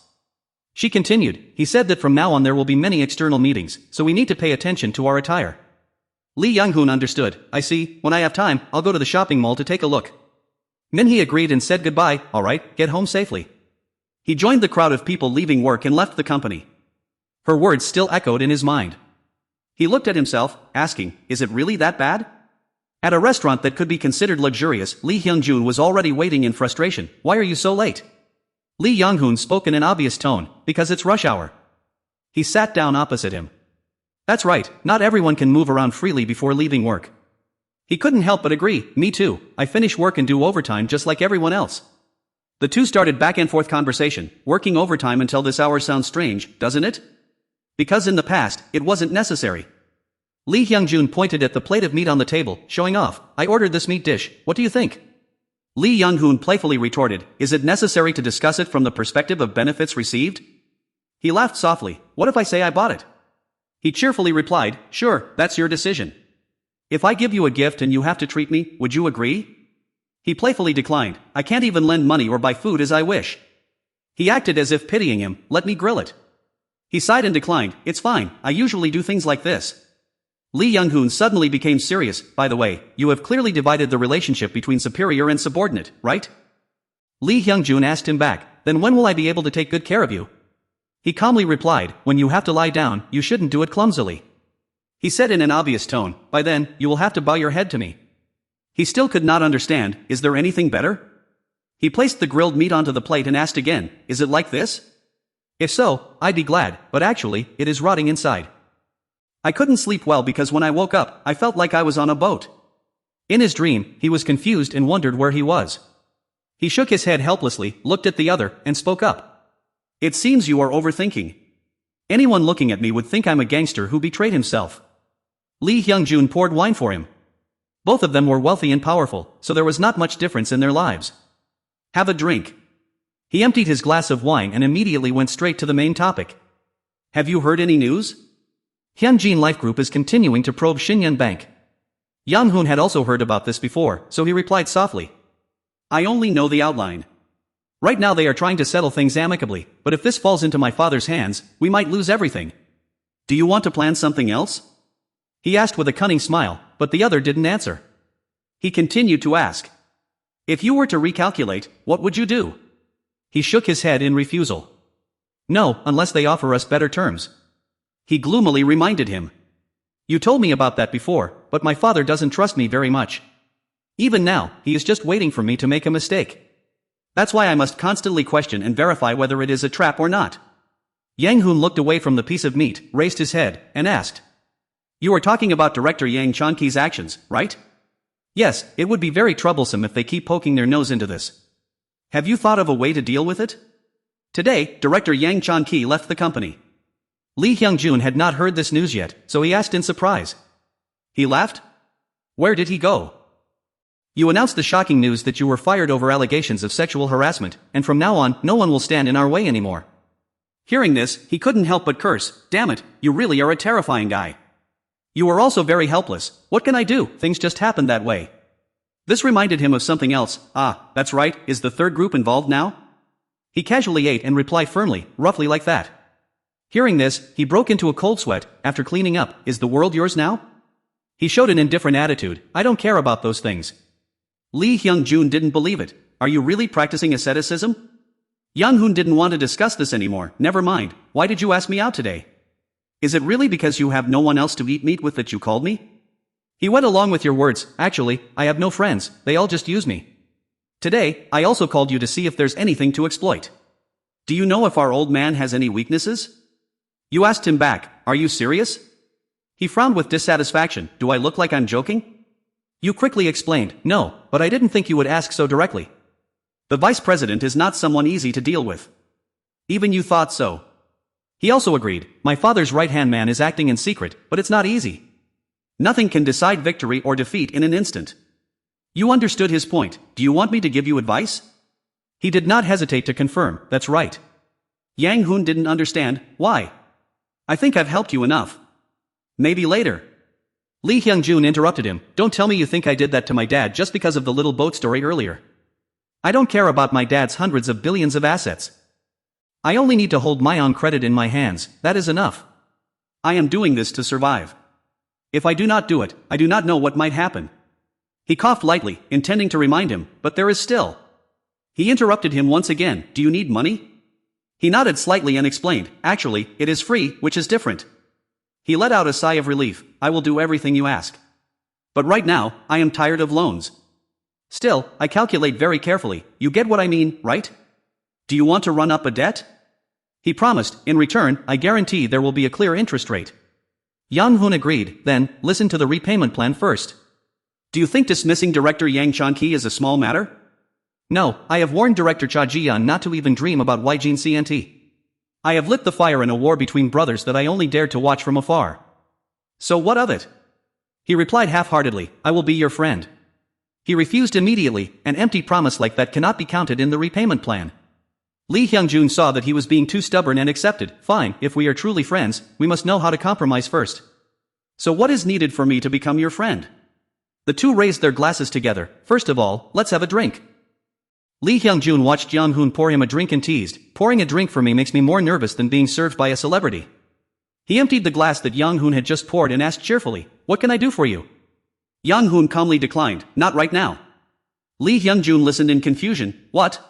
She continued, he said that from now on there will be many external meetings, so we need to pay attention to our attire. Lee Young-hoon understood, I see, when I have time, I'll go to the shopping mall to take a look. Minhee agreed and said goodbye, alright, get home safely. He joined the crowd of people leaving work and left the company. Her words still echoed in his mind. He looked at himself, asking, is it really that bad? At a restaurant that could be considered luxurious, Lee Hyung-joon was already waiting in frustration, why are you so late? Lee Young-hoon spoke in an obvious tone, because it's rush hour. He sat down opposite him. That's right, not everyone can move around freely before leaving work. He couldn't help but agree, me too, I finish work and do overtime just like everyone else. The two started back and forth conversation, working overtime until this hour sounds strange, doesn't it? Because in the past, it wasn't necessary. Lee Hyung-jun pointed at the plate of meat on the table, showing off. I ordered this meat dish, what do you think? Lee Young-hoon playfully retorted, is it necessary to discuss it from the perspective of benefits received? He laughed softly, what if I say I bought it? He cheerfully replied, sure, that's your decision. If I give you a gift and you have to treat me, would you agree? He playfully declined, I can't even lend money or buy food as I wish. He acted as if pitying him, let me grill it. He sighed and declined, it's fine, I usually do things like this. Lee Young-hoon suddenly became serious, by the way, you have clearly divided the relationship between superior and subordinate, right? Lee Hyung-jun asked him back, then when will I be able to take good care of you? He calmly replied, when you have to lie down, you shouldn't do it clumsily. He said in an obvious tone, by then, you will have to bow your head to me. He still could not understand, is there anything better? He placed the grilled meat onto the plate and asked again, is it like this? If so, I'd be glad, but actually, it is rotting inside. I couldn't sleep well because when I woke up, I felt like I was on a boat. In his dream, he was confused and wondered where he was. He shook his head helplessly, looked at the other, and spoke up. It seems you are overthinking. Anyone looking at me would think I'm a gangster who betrayed himself. Lee Hyung-jun poured wine for him. Both of them were wealthy and powerful, so there was not much difference in their lives. Have a drink. He emptied his glass of wine and immediately went straight to the main topic. Have you heard any news? Hyunjin Life Group is continuing to probe Shinyan Bank. Yang-hoon had also heard about this before, so he replied softly. I only know the outline. Right now they are trying to settle things amicably, but if this falls into my father's hands, we might lose everything. Do you want to plan something else? He asked with a cunning smile, but the other didn't answer. He continued to ask. If you were to recalculate, what would you do? He shook his head in refusal. No, unless they offer us better terms. He gloomily reminded him. You told me about that before, but my father doesn't trust me very much. Even now, he is just waiting for me to make a mistake. That's why I must constantly question and verify whether it is a trap or not. Yang Hoon looked away from the piece of meat, raised his head, and asked. You are talking about Director Yang Chan-ki's actions, right? Yes, it would be very troublesome if they keep poking their nose into this. Have you thought of a way to deal with it? Today, Director Yang Chan-ki left the company. Lee Hyung-jun had not heard this news yet, so he asked in surprise. He laughed? Where did he go? You announced the shocking news that you were fired over allegations of sexual harassment, and from now on, no one will stand in our way anymore. Hearing this, he couldn't help but curse, damn it, you really are a terrifying guy. You are also very helpless, what can I do, things just happened that way. This reminded him of something else, that's right, is the third group involved now? He casually ate and replied firmly, roughly like that. Hearing this, he broke into a cold sweat, after cleaning up, is the world yours now? He showed an indifferent attitude, I don't care about those things. Lee Hyung-jun didn't believe it, are you really practicing asceticism? Yang-hoon didn't want to discuss this anymore, never mind, why did you ask me out today? Is it really because you have no one else to eat meat with that you called me? He went along with your words, actually, I have no friends, they all just use me. Today, I also called you to see if there's anything to exploit. Do you know if our old man has any weaknesses? You asked him back, are you serious? He frowned with dissatisfaction, do I look like I'm joking? You quickly explained, no, but I didn't think you would ask so directly. The vice president is not someone easy to deal with. Even you thought so. He also agreed, my father's right-hand man is acting in secret, but it's not easy. Nothing can decide victory or defeat in an instant. You understood his point, do you want me to give you advice? He did not hesitate to confirm, that's right. Yang Hoon didn't understand, why? I think I've helped you enough. Maybe later. Lee Hyung-jun interrupted him, don't tell me you think I did that to my dad just because of the little boat story earlier. I don't care about my dad's hundreds of billions of assets. I only need to hold my own credit in my hands, that is enough. I am doing this to survive. If I do not do it, I do not know what might happen. He coughed lightly, intending to remind him, but there is still. He interrupted him once again, do you need money? He nodded slightly and explained, actually, it is free, which is different. He let out a sigh of relief, I will do everything you ask. But right now, I am tired of loans. Still, I calculate very carefully, you get what I mean, right? Do you want to run up a debt? He promised, in return, I guarantee there will be a clear interest rate. Yang Hoon agreed, then, listen to the repayment plan first. Do you think dismissing Director Yang Chan-ki is a small matter? No, I have warned Director Cha Ji-yeon not to even dream about Ygin CNT. I have lit the fire in a war between brothers that I only dared to watch from afar. So what of it? He replied half-heartedly, I will be your friend. He refused immediately, an empty promise like that cannot be counted in the repayment plan. Lee Hyung-jun saw that he was being too stubborn and accepted, fine, if we are truly friends, we must know how to compromise first. So what is needed for me to become your friend? The two raised their glasses together. First of all, let's have a drink. Lee Hyung-jun watched Young-hoon pour him a drink and teased, pouring a drink for me makes me more nervous than being served by a celebrity. He emptied the glass that Young-hoon had just poured and asked cheerfully, what can I do for you? Young-hoon calmly declined, not right now. Lee Hyung-jun listened in confusion, what?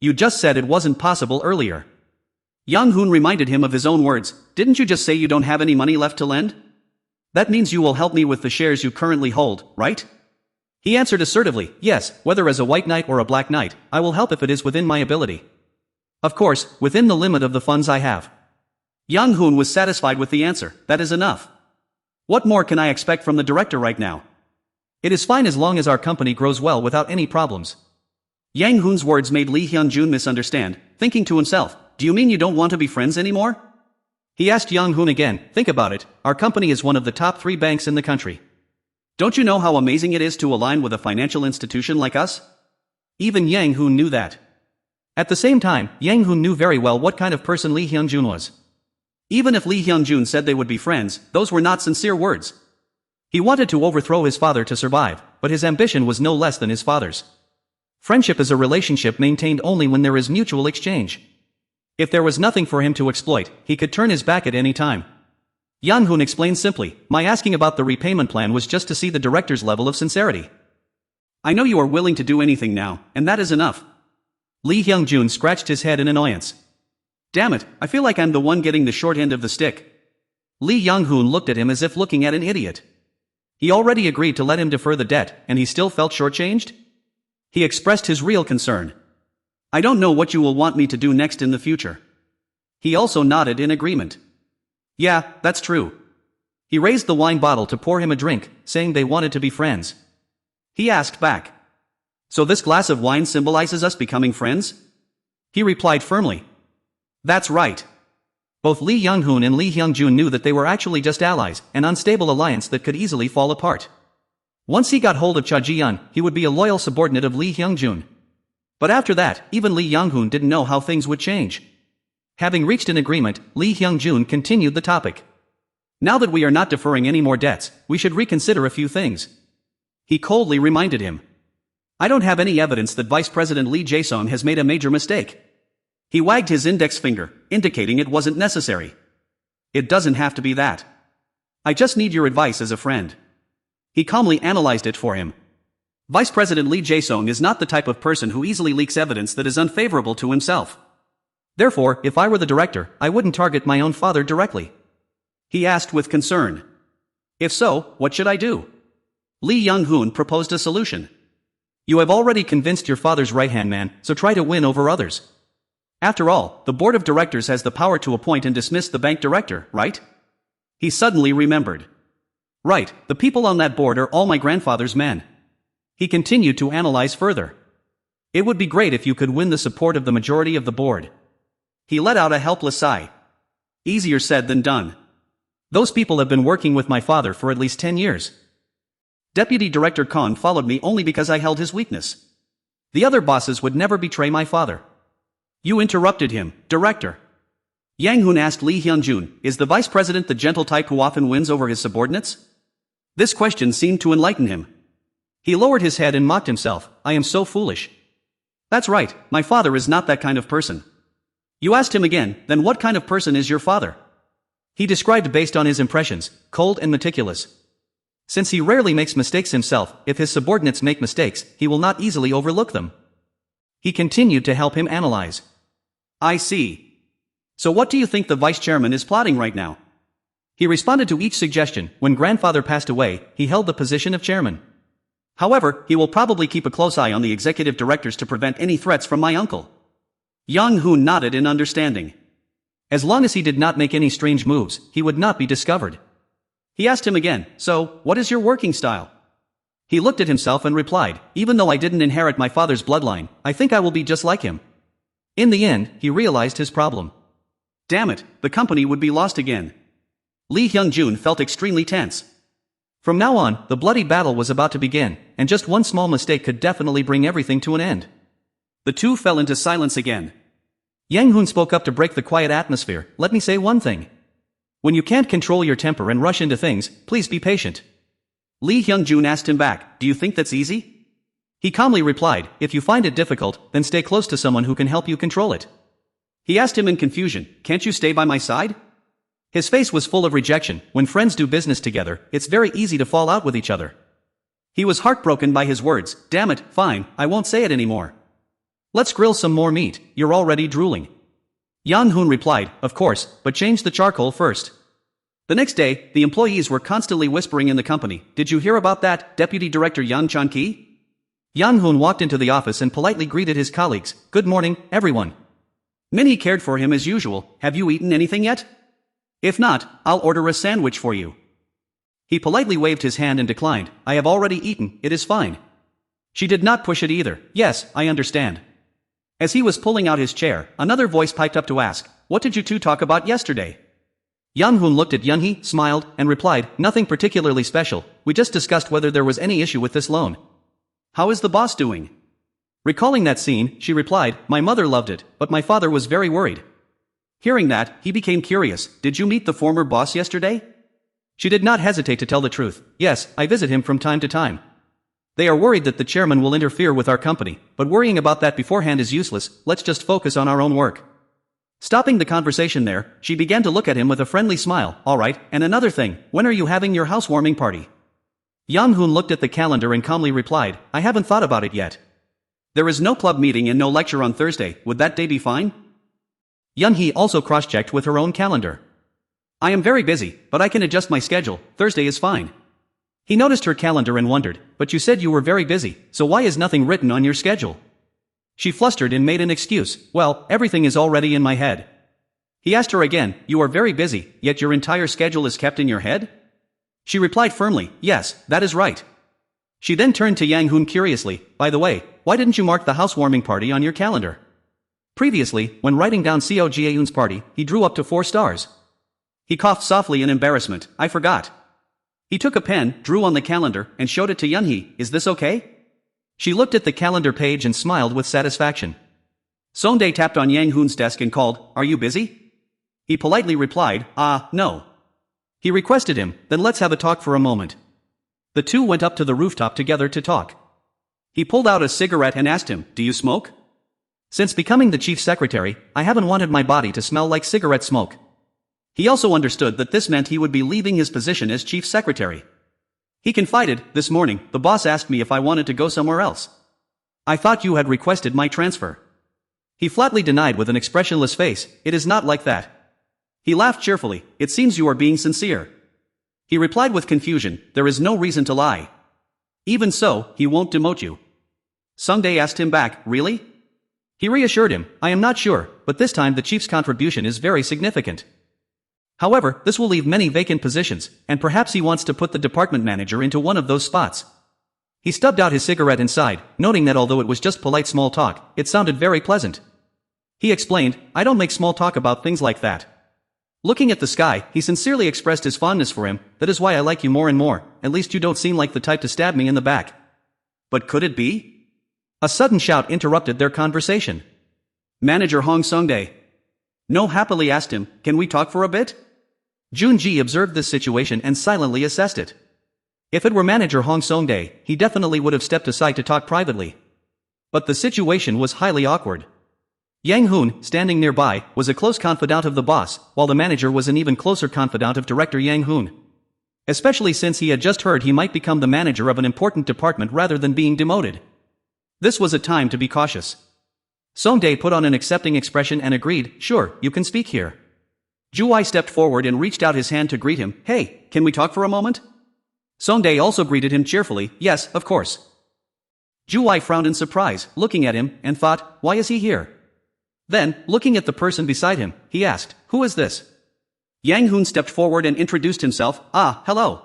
You just said it wasn't possible earlier. Young-hoon reminded him of his own words, didn't you just say you don't have any money left to lend? That means you will help me with the shares you currently hold, right? He answered assertively, yes, whether as a white knight or a black knight, I will help if it is within my ability. Of course, within the limit of the funds I have. Young-hoon was satisfied with the answer, that is enough. What more can I expect from the director right now? It is fine as long as our company grows well without any problems. Yang-hoon's words made Lee Hyun-jun misunderstand, thinking to himself, do you mean you don't want to be friends anymore? He asked Young-hoon again, think about it, our company is one of the top 3 banks in the country. Don't you know how amazing it is to align with a financial institution like us? Even Yang-hoon knew that. At the same time, Yang-hoon knew very well what kind of person Lee Hyun-jun was. Even if Lee Hyun-jun said they would be friends, those were not sincere words. He wanted to overthrow his father to survive, but his ambition was no less than his father's. Friendship is a relationship maintained only when there is mutual exchange. If there was nothing for him to exploit, he could turn his back at any time. Young-hoon explained simply, my asking about the repayment plan was just to see the director's level of sincerity. I know you are willing to do anything now, and that is enough. Lee Hyung-jun scratched his head in annoyance. Damn it, I feel like I'm the one getting the short end of the stick. Lee Young-hoon looked at him as if looking at an idiot. He already agreed to let him defer the debt, and he still felt shortchanged? He expressed his real concern. I don't know what you will want me to do next in the future. He also nodded in agreement. Yeah, that's true. He raised the wine bottle to pour him a drink, saying they wanted to be friends. He asked back. So this glass of wine symbolizes us becoming friends? He replied firmly. That's right. Both Lee Young-hoon and Lee Hyung-jun knew that they were actually just allies, an unstable alliance that could easily fall apart. Once he got hold of Cha Ji-yeon, he would be a loyal subordinate of Lee Hyung-jun. But after that, even Lee Young-hoon didn't know how things would change. Having reached an agreement, Lee Hyung-jun continued the topic. Now that we are not deferring any more debts, we should reconsider a few things. He coldly reminded him. I don't have any evidence that Vice President Lee Jae-sung has made a major mistake. He wagged his index finger, indicating it wasn't necessary. It doesn't have to be that. I just need your advice as a friend. He calmly analyzed it for him. Vice President Lee Jae-sung is not the type of person who easily leaks evidence that is unfavorable to himself. Therefore, if I were the director, I wouldn't target my own father directly. He asked with concern. If so, what should I do? Lee Young-hoon proposed a solution. You have already convinced your father's right-hand man, so try to win over others. After all, the board of directors has the power to appoint and dismiss the bank director, right? He suddenly remembered. Right, the people on that board are all my grandfather's men. He continued to analyze further. It would be great if you could win the support of the majority of the board. He let out a helpless sigh. Easier said than done. Those people have been working with my father for at least 10 years. Deputy Director Khan followed me only because I held his weakness. The other bosses would never betray my father. You interrupted him, Director. Yang-hoon asked Lee Hyun-jun, is the vice president the gentle type who often wins over his subordinates? This question seemed to enlighten him. He lowered his head and mocked himself, I am so foolish. That's right, my father is not that kind of person. You asked him again, then what kind of person is your father? He described based on his impressions, cold and meticulous. Since he rarely makes mistakes himself, if his subordinates make mistakes, he will not easily overlook them. He continued to help him analyze. I see. So what do you think the vice chairman is plotting right now? He responded to each suggestion. When grandfather passed away, he held the position of chairman. However, he will probably keep a close eye on the executive directors to prevent any threats from my uncle. Young-hoon nodded in understanding. As long as he did not make any strange moves, he would not be discovered. He asked him again, so, what is your working style? He looked at himself and replied, even though I didn't inherit my father's bloodline, I think I will be just like him. In the end, he realized his problem. Damn it, the company would be lost again. Lee Hyung-jun felt extremely tense. From now on, the bloody battle was about to begin, and just one small mistake could definitely bring everything to an end. The two fell into silence again. Yang Hoon spoke up to break the quiet atmosphere. Let me say one thing. When you can't control your temper and rush into things, please be patient. Lee Hyung-jun asked him back, do you think that's easy? He calmly replied, if you find it difficult, then stay close to someone who can help you control it. He asked him in confusion, can't you stay by my side? His face was full of rejection. When friends do business together, it's very easy to fall out with each other. He was heartbroken by his words. Damn it, fine, I won't say it anymore. Let's grill some more meat, you're already drooling. Yang Hoon replied, of course, but change the charcoal first. The next day, the employees were constantly whispering in the company, did you hear about that, Deputy Director Yang Chan-ki? Yang Hoon walked into the office and politely greeted his colleagues, good morning, everyone. Many cared for him as usual, have you eaten anything yet? If not, I'll order a sandwich for you. He politely waved his hand and declined, I have already eaten, it is fine. She did not push it either, yes, I understand. As he was pulling out his chair, another voice piped up to ask, what did you two talk about yesterday? Yang Hoon looked at Young-hee, smiled, and replied, nothing particularly special, we just discussed whether there was any issue with this loan. How is the boss doing? Recalling that scene, she replied, my mother loved it, but my father was very worried. Hearing that, he became curious, did you meet the former boss yesterday? She did not hesitate to tell the truth, yes, I visit him from time to time. They are worried that the chairman will interfere with our company, but worrying about that beforehand is useless, let's just focus on our own work. Stopping the conversation there, she began to look at him with a friendly smile, alright, and another thing, when are you having your housewarming party? Yang Hoon looked at the calendar and calmly replied, I haven't thought about it yet. There is no club meeting and no lecture on Thursday, would that day be fine? Young-hee also cross-checked with her own calendar. I am very busy, but I can adjust my schedule, Thursday is fine. He noticed her calendar and wondered, but you said you were very busy, so why is nothing written on your schedule? She flustered and made an excuse, well, everything is already in my head. He asked her again, you are very busy, yet your entire schedule is kept in your head? She replied firmly, yes, that is right. She then turned to Yang Hoon curiously, by the way, why didn't you mark the housewarming party on your calendar? Previously, when writing down Seo Jae-eun's party, he drew up to 4 stars. He coughed softly in embarrassment, I forgot. He took a pen, drew on the calendar, and showed it to Young-hee, is this okay? She looked at the calendar page and smiled with satisfaction. Songdae tapped on Yang Hoon's desk and called, are you busy? He politely replied, no. He requested him, then let's have a talk for a moment. The two went up to the rooftop together to talk. He pulled out a cigarette and asked him, do you smoke? Since becoming the chief secretary, I haven't wanted my body to smell like cigarette smoke. He also understood that this meant he would be leaving his position as chief secretary. He confided, this morning, the boss asked me if I wanted to go somewhere else. I thought you had requested my transfer. He flatly denied with an expressionless face, it is not like that. He laughed cheerfully, it seems you are being sincere. He replied with confusion, there is no reason to lie. Even so, he won't demote you. Songdae asked him back, really? He reassured him, I am not sure, but this time the chief's contribution is very significant. However, this will leave many vacant positions, and perhaps he wants to put the department manager into one of those spots. He stubbed out his cigarette and sighed, noting that although it was just polite small talk, it sounded very pleasant. He explained, I don't make small talk about things like that. Looking at the sky, he sincerely expressed his fondness for him, that is why I like you more and more, at least you don't seem like the type to stab me in the back. But could it be? A sudden shout interrupted their conversation. Manager Hong Songdae. No happily asked him, can we talk for a bit? Jun-ji observed this situation and silently assessed it. If it were manager Hong Songdae, he definitely would have stepped aside to talk privately. But the situation was highly awkward. Yang Hoon, standing nearby, was a close confidant of the boss, while the manager was an even closer confidant of Director Yang Hoon. Especially since he had just heard he might become the manager of an important department rather than being demoted. This was a time to be cautious. Songdae put on an accepting expression and agreed, sure, you can speak here. Ju-wai stepped forward and reached out his hand to greet him, hey, can we talk for a moment? Songdae also greeted him cheerfully, yes, of course. Ju-wai frowned in surprise, looking at him, and thought, why is he here? Then, looking at the person beside him, he asked, who is this? Yang Hoon stepped forward and introduced himself, hello.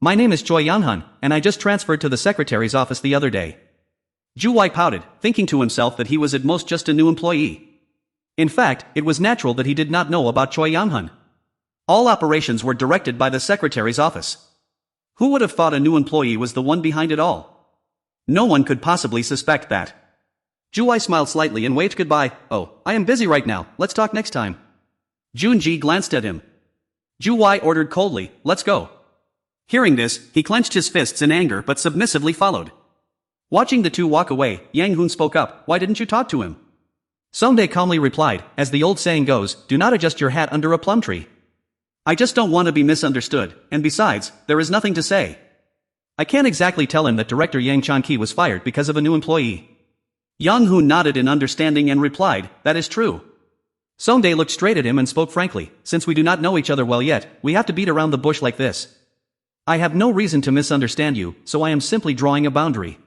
My name is Choi Yang-hun, and I just transferred to the secretary's office the other day. Ju-wai pouted, thinking to himself that he was at most just a new employee. In fact, it was natural that he did not know about Choi Yang-hun. All operations were directed by the secretary's office. Who would have thought a new employee was the one behind it all? No one could possibly suspect that. Juwai smiled slightly and waved goodbye. Oh, I am busy right now, let's talk next time. Junji glanced at him. Juwai ordered coldly, let's go. Hearing this, he clenched his fists in anger but submissively followed. Watching the two walk away, Yang Hoon spoke up, why didn't you talk to him? Songdae calmly replied, as the old saying goes, do not adjust your hat under a plum tree. I just don't want to be misunderstood, and besides, there is nothing to say. I can't exactly tell him that Director Yang Chan-ki was fired because of a new employee. Yang Hoon nodded in understanding and replied, that is true. Songdae looked straight at him and spoke frankly, since we do not know each other well yet, we have to beat around the bush like this. I have no reason to misunderstand you, so I am simply drawing a boundary.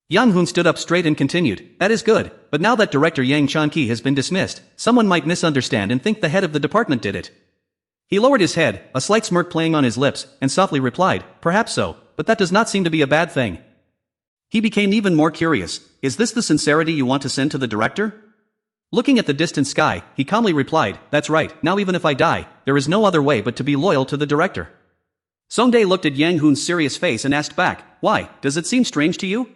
Yang Hoon stood up straight and continued, that is good, but now that Director Yang Chan-ki has been dismissed, someone might misunderstand and think the head of the department did it. He lowered his head, a slight smirk playing on his lips, and softly replied, perhaps so, but that does not seem to be a bad thing. He became even more curious, is this the sincerity you want to send to the director? Looking at the distant sky, he calmly replied, that's right, now even if I die, there is no other way but to be loyal to the director. Songdae looked at Yang Hoon's serious face and asked back, why, does it seem strange to you?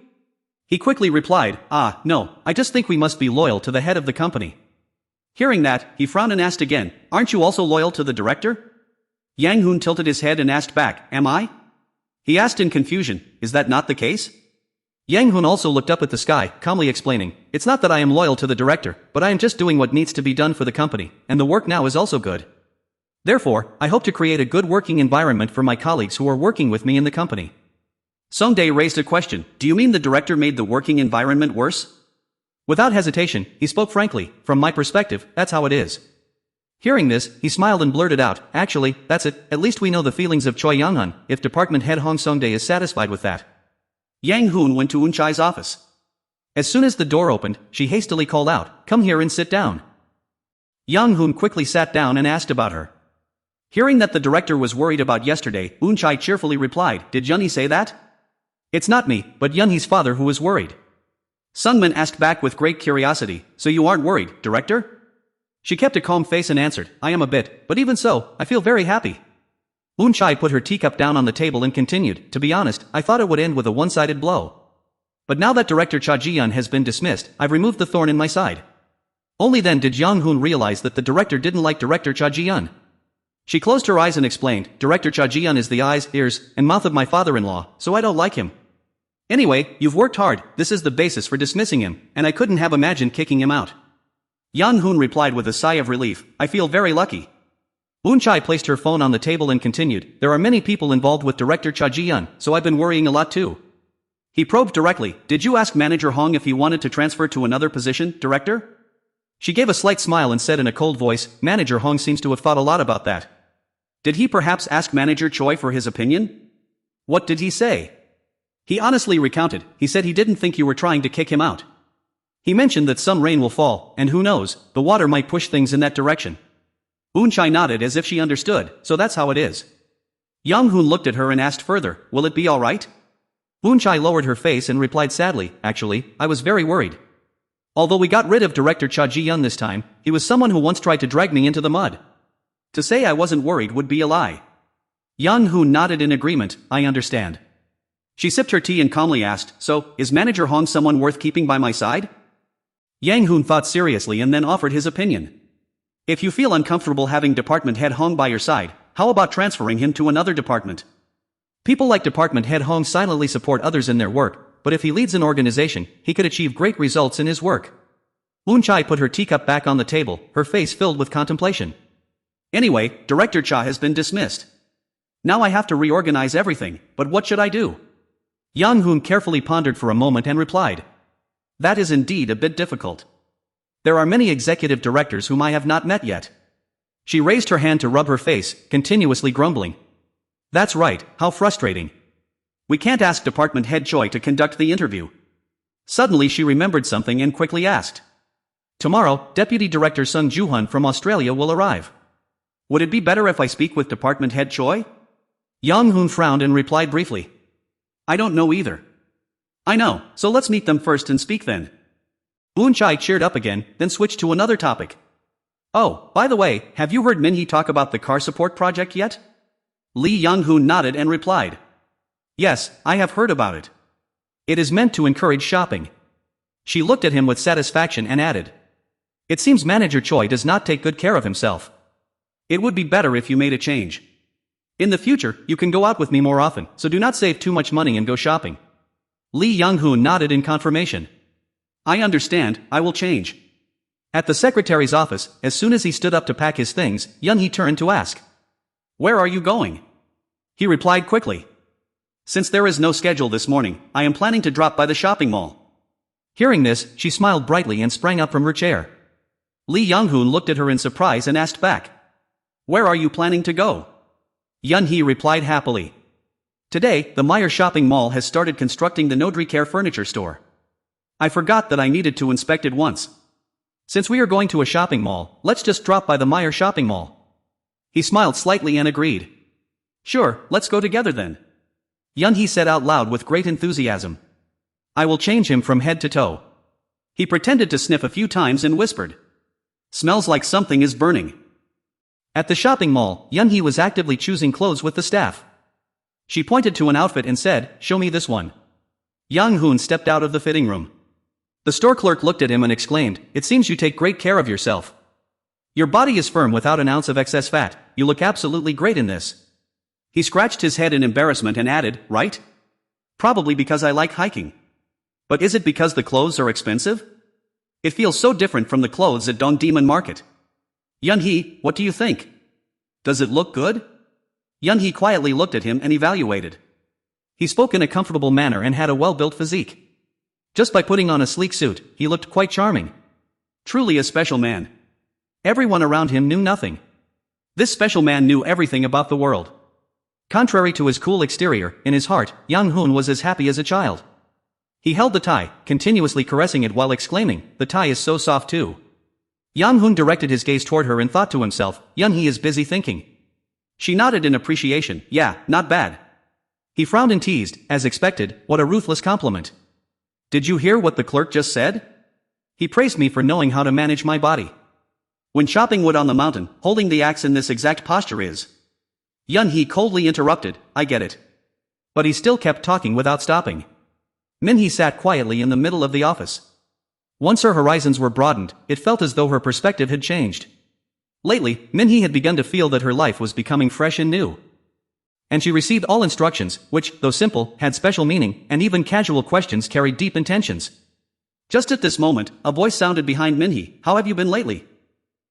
He quickly replied, no, I just think we must be loyal to the head of the company. Hearing that, he frowned and asked again, aren't you also loyal to the director? Yang Hoon tilted his head and asked back, am I? He asked in confusion, is that not the case? Yang Hoon also looked up at the sky, calmly explaining, it's not that I am loyal to the director, but I am just doing what needs to be done for the company, and the work now is also good. Therefore, I hope to create a good working environment for my colleagues who are working with me in the company. Songdae raised a question, do you mean the director made the working environment worse? Without hesitation, he spoke frankly, from my perspective, that's how it is. Hearing this, he smiled and blurted out, actually, that's it, at least we know the feelings of Choi Young-hun, if department head Hong Songdae is satisfied with that. Yang Hoon went to Eunchai's office. As soon as the door opened, she hastily called out, come here and sit down. Yang Hoon quickly sat down and asked about her. Hearing that the director was worried about yesterday, Eunchai cheerfully replied, did Yunhee say that? It's not me, but Yunhee's father who is worried. Sungmin asked back with great curiosity, so you aren't worried, director? She kept a calm face and answered, I am a bit, but even so, I feel very happy. Eunchai put her teacup down on the table and continued, to be honest, I thought it would end with a one-sided blow. But now that Director Cha Ji-yeon has been dismissed, I've removed the thorn in my side. Only then did Yang Hoon realize that the director didn't like Director Cha Ji-yeon. She closed her eyes and explained, Director Cha Ji-yeon is the eyes, ears, and mouth of my father-in-law, so I don't like him. Anyway, you've worked hard, this is the basis for dismissing him, and I couldn't have imagined kicking him out. Yang Hoon replied with a sigh of relief, I feel very lucky. Eunchai placed her phone on the table and continued, there are many people involved with Director Cha Ji-yeon, so I've been worrying a lot too. He probed directly, did you ask Manager Hong if he wanted to transfer to another position, Director? She gave a slight smile and said in a cold voice, Manager Hong seems to have thought a lot about that. Did he perhaps ask Manager Choi for his opinion? What did he say? He honestly recounted, he said he didn't think you were trying to kick him out. He mentioned that some rain will fall, and who knows, the water might push things in that direction. Eunchai nodded as if she understood, so that's how it is. Yang Hoon looked at her and asked further, will it be alright? Eunchai lowered her face and replied sadly, actually, I was very worried. Although we got rid of Director Cha Ji-yeon this time, he was someone who once tried to drag me into the mud. To say I wasn't worried would be a lie. Yang Hoon nodded in agreement, I understand. She sipped her tea and calmly asked, so, is Manager Hong someone worth keeping by my side? Yang Hoon thought seriously and then offered his opinion. If you feel uncomfortable having department head Hong by your side, how about transferring him to another department? People like department head Hong silently support others in their work, but if he leads an organization, he could achieve great results in his work. Eunchai put her teacup back on the table, her face filled with contemplation. Anyway, Director Cha has been dismissed. Now I have to reorganize everything, but what should I do? Yang Hoon carefully pondered for a moment and replied. That is indeed a bit difficult. There are many executive directors whom I have not met yet. She raised her hand to rub her face, continuously grumbling. That's right, how frustrating. We can't ask Department Head Choi to conduct the interview. Suddenly she remembered something and quickly asked. Tomorrow, Deputy Director Sung Joo-hun from Australia will arrive. Would it be better if I speak with Department Head Choi? Yang Hoon frowned and replied briefly. I don't know either. I know, so let's meet them first and speak then. Eunchai cheered up again, then switched to another topic. Oh, by the way, have you heard Minhee talk about the car support project yet? Lee Young-hoon nodded and replied. Yes, I have heard about it. It is meant to encourage shopping. She looked at him with satisfaction and added. It seems Manager Choi does not take good care of himself. It would be better if you made a change. In the future, you can go out with me more often, so do not save too much money and go shopping. Lee Young-hoon nodded in confirmation. I understand, I will change. At the secretary's office, as soon as he stood up to pack his things, Young-hee turned to ask. Where are you going? He replied quickly. Since there is no schedule this morning, I am planning to drop by the shopping mall. Hearing this, she smiled brightly and sprang up from her chair. Lee Young-hoon looked at her in surprise and asked back. Where are you planning to go? Young-hee replied happily. Today, the Meyer Shopping Mall has started constructing the Nodri Care furniture store. I forgot that I needed to inspect it once. Since we are going to a shopping mall, let's just drop by the Meyer Shopping Mall. He smiled slightly and agreed. Sure, let's go together then. Young-hee said out loud with great enthusiasm. I will change him from head to toe. He pretended to sniff a few times and whispered. Smells like something is burning. At the shopping mall, Young-hee was actively choosing clothes with the staff. She pointed to an outfit and said, show me this one. Young-hoon stepped out of the fitting room. The store clerk looked at him and exclaimed, it seems you take great care of yourself. Your body is firm without an ounce of excess fat, you look absolutely great in this. He scratched his head in embarrassment and added, right? Probably because I like hiking. But is it because the clothes are expensive? It feels so different from the clothes at Dongdaemun Market. Young-hee, what do you think? Does it look good? Young-hee quietly looked at him and evaluated. He spoke in a comfortable manner and had a well-built physique. Just by putting on a sleek suit, he looked quite charming. Truly a special man. Everyone around him knew nothing. This special man knew everything about the world. Contrary to his cool exterior, in his heart, Young-hoon was as happy as a child. He held the tie, continuously caressing it while exclaiming, the tie is so soft too. Young-hoon directed his gaze toward her and thought to himself, Young-hee is busy thinking. She nodded in appreciation, yeah, not bad. He frowned and teased, as expected, what a ruthless compliment. Did you hear what the clerk just said? He praised me for knowing how to manage my body. When chopping wood on the mountain, holding the axe in this exact posture is. Young-hee coldly interrupted, I get it. But he still kept talking without stopping. Minhee sat quietly in the middle of the office. Once her horizons were broadened, it felt as though her perspective had changed. Lately, Minhee had begun to feel that her life was becoming fresh and new. And she received all instructions, which, though simple, had special meaning, and even casual questions carried deep intentions. Just at this moment, a voice sounded behind Minhee, how have you been lately?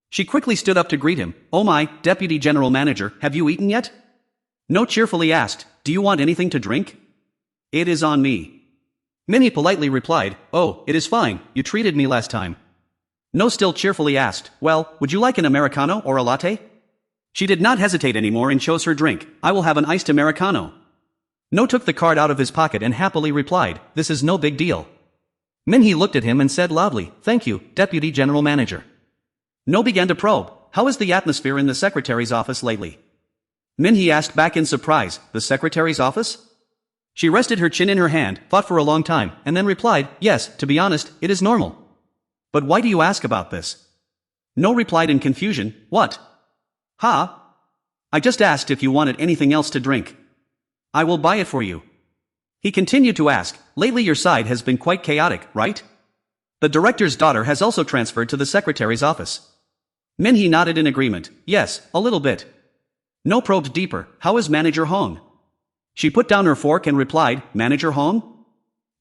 She quickly stood up to greet him, oh my, Deputy General Manager, have you eaten yet? No cheerfully asked, do you want anything to drink? It is on me. Minhee politely replied, oh, it is fine, you treated me last time. No still cheerfully asked, well, would you like an Americano or a latte? She did not hesitate anymore and chose her drink, I will have an iced Americano. No took the card out of his pocket and happily replied, this is no big deal. Minhee looked at him and said loudly, thank you, Deputy General Manager. No began to probe, how is the atmosphere in the secretary's office lately? Minhee asked back in surprise, the secretary's office? She rested her chin in her hand, thought for a long time, and then replied, yes, to be honest, it is normal. But why do you ask about this? No replied in confusion, what? Ha? I just asked if you wanted anything else to drink. I will buy it for you. He continued to ask, lately your side has been quite chaotic, right? The director's daughter has also transferred to the secretary's office. Minhee nodded in agreement, yes, a little bit. No probed deeper, how is Manager Hoon? She put down her fork and replied, Manager Hoon?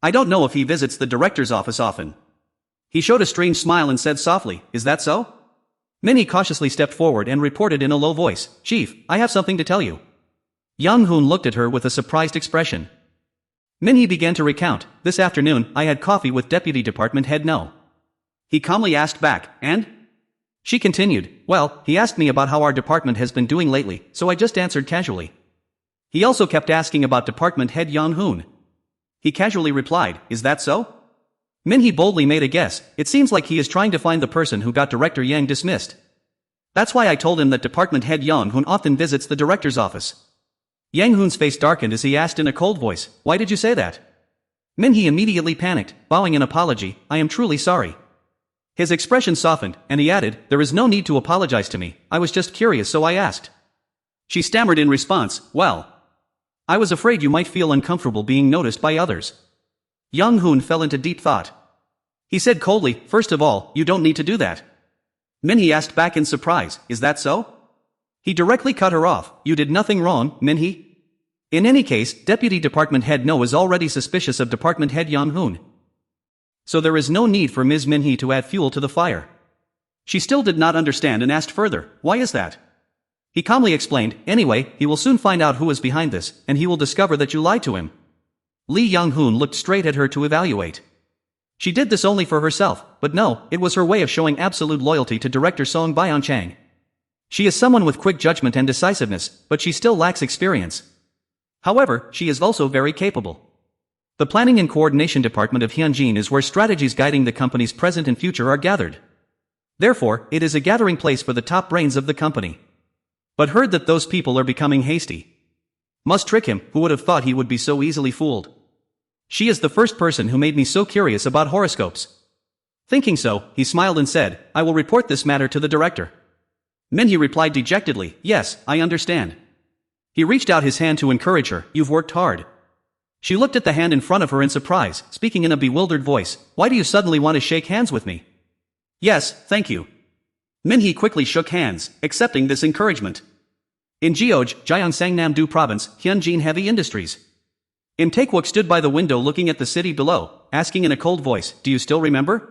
I don't know if he visits the director's office often. He showed a strange smile and said softly, is that so? Minhee cautiously stepped forward and reported in a low voice, Chief, I have something to tell you. Young-hoon looked at her with a surprised expression. Minhee began to recount, this afternoon, I had coffee with Deputy Department Head No. He calmly asked back, and? She continued, well, he asked me about how our department has been doing lately, so I just answered casually. He also kept asking about Department Head Young-hoon. He casually replied, is that so? Minhee boldly made a guess, it seems like he is trying to find the person who got Director Yang dismissed. That's why I told him that Department Head Young-hoon often visits the director's office. Yang-hoon's face darkened as he asked in a cold voice, why did you say that? Minhee immediately panicked, bowing an apology, I am truly sorry. His expression softened, and he added, "There is no need to apologize to me, I was just curious so I asked." She stammered in response, "Well, I was afraid you might feel uncomfortable being noticed by others." Young Hoon fell into deep thought. He said coldly, "First of all, you don't need to do that." Minhee asked back in surprise, "Is that so?" He directly cut her off, "You did nothing wrong, Minhee." In any case, Deputy Department Head No is already suspicious of Department Head Young Hoon. So there is no need for Ms. Minhee to add fuel to the fire. She still did not understand and asked further, "Why is that?" He calmly explained, "Anyway, he will soon find out who is behind this, and he will discover that you lied to him." Lee Young-hoon looked straight at her to evaluate. She did this only for herself, but no, it was her way of showing absolute loyalty to director Song Byung-chang. She is someone with quick judgment and decisiveness, but she still lacks experience. However, she is also very capable. The Planning and Coordination Department of Hyunjin is where strategies guiding the company's present and future are gathered. Therefore, it is a gathering place for the top brains of the company. But heard that those people are becoming hasty. Must trick him, who would have thought he would be so easily fooled. She is the first person who made me so curious about horoscopes. Thinking so, he smiled and said, "I will report this matter to the director." Minhee replied dejectedly, "Yes, I understand." He reached out his hand to encourage her, "You've worked hard." She looked at the hand in front of her in surprise, speaking in a bewildered voice, "Why do you suddenly want to shake hands with me?" "Yes, thank you." Minhee quickly shook hands, accepting this encouragement. In Jeoj, Gyeongsangnam-do Province, Hyunjin Heavy Industries. Im Taekwok stood by the window looking at the city below, asking in a cold voice, "Do you still remember?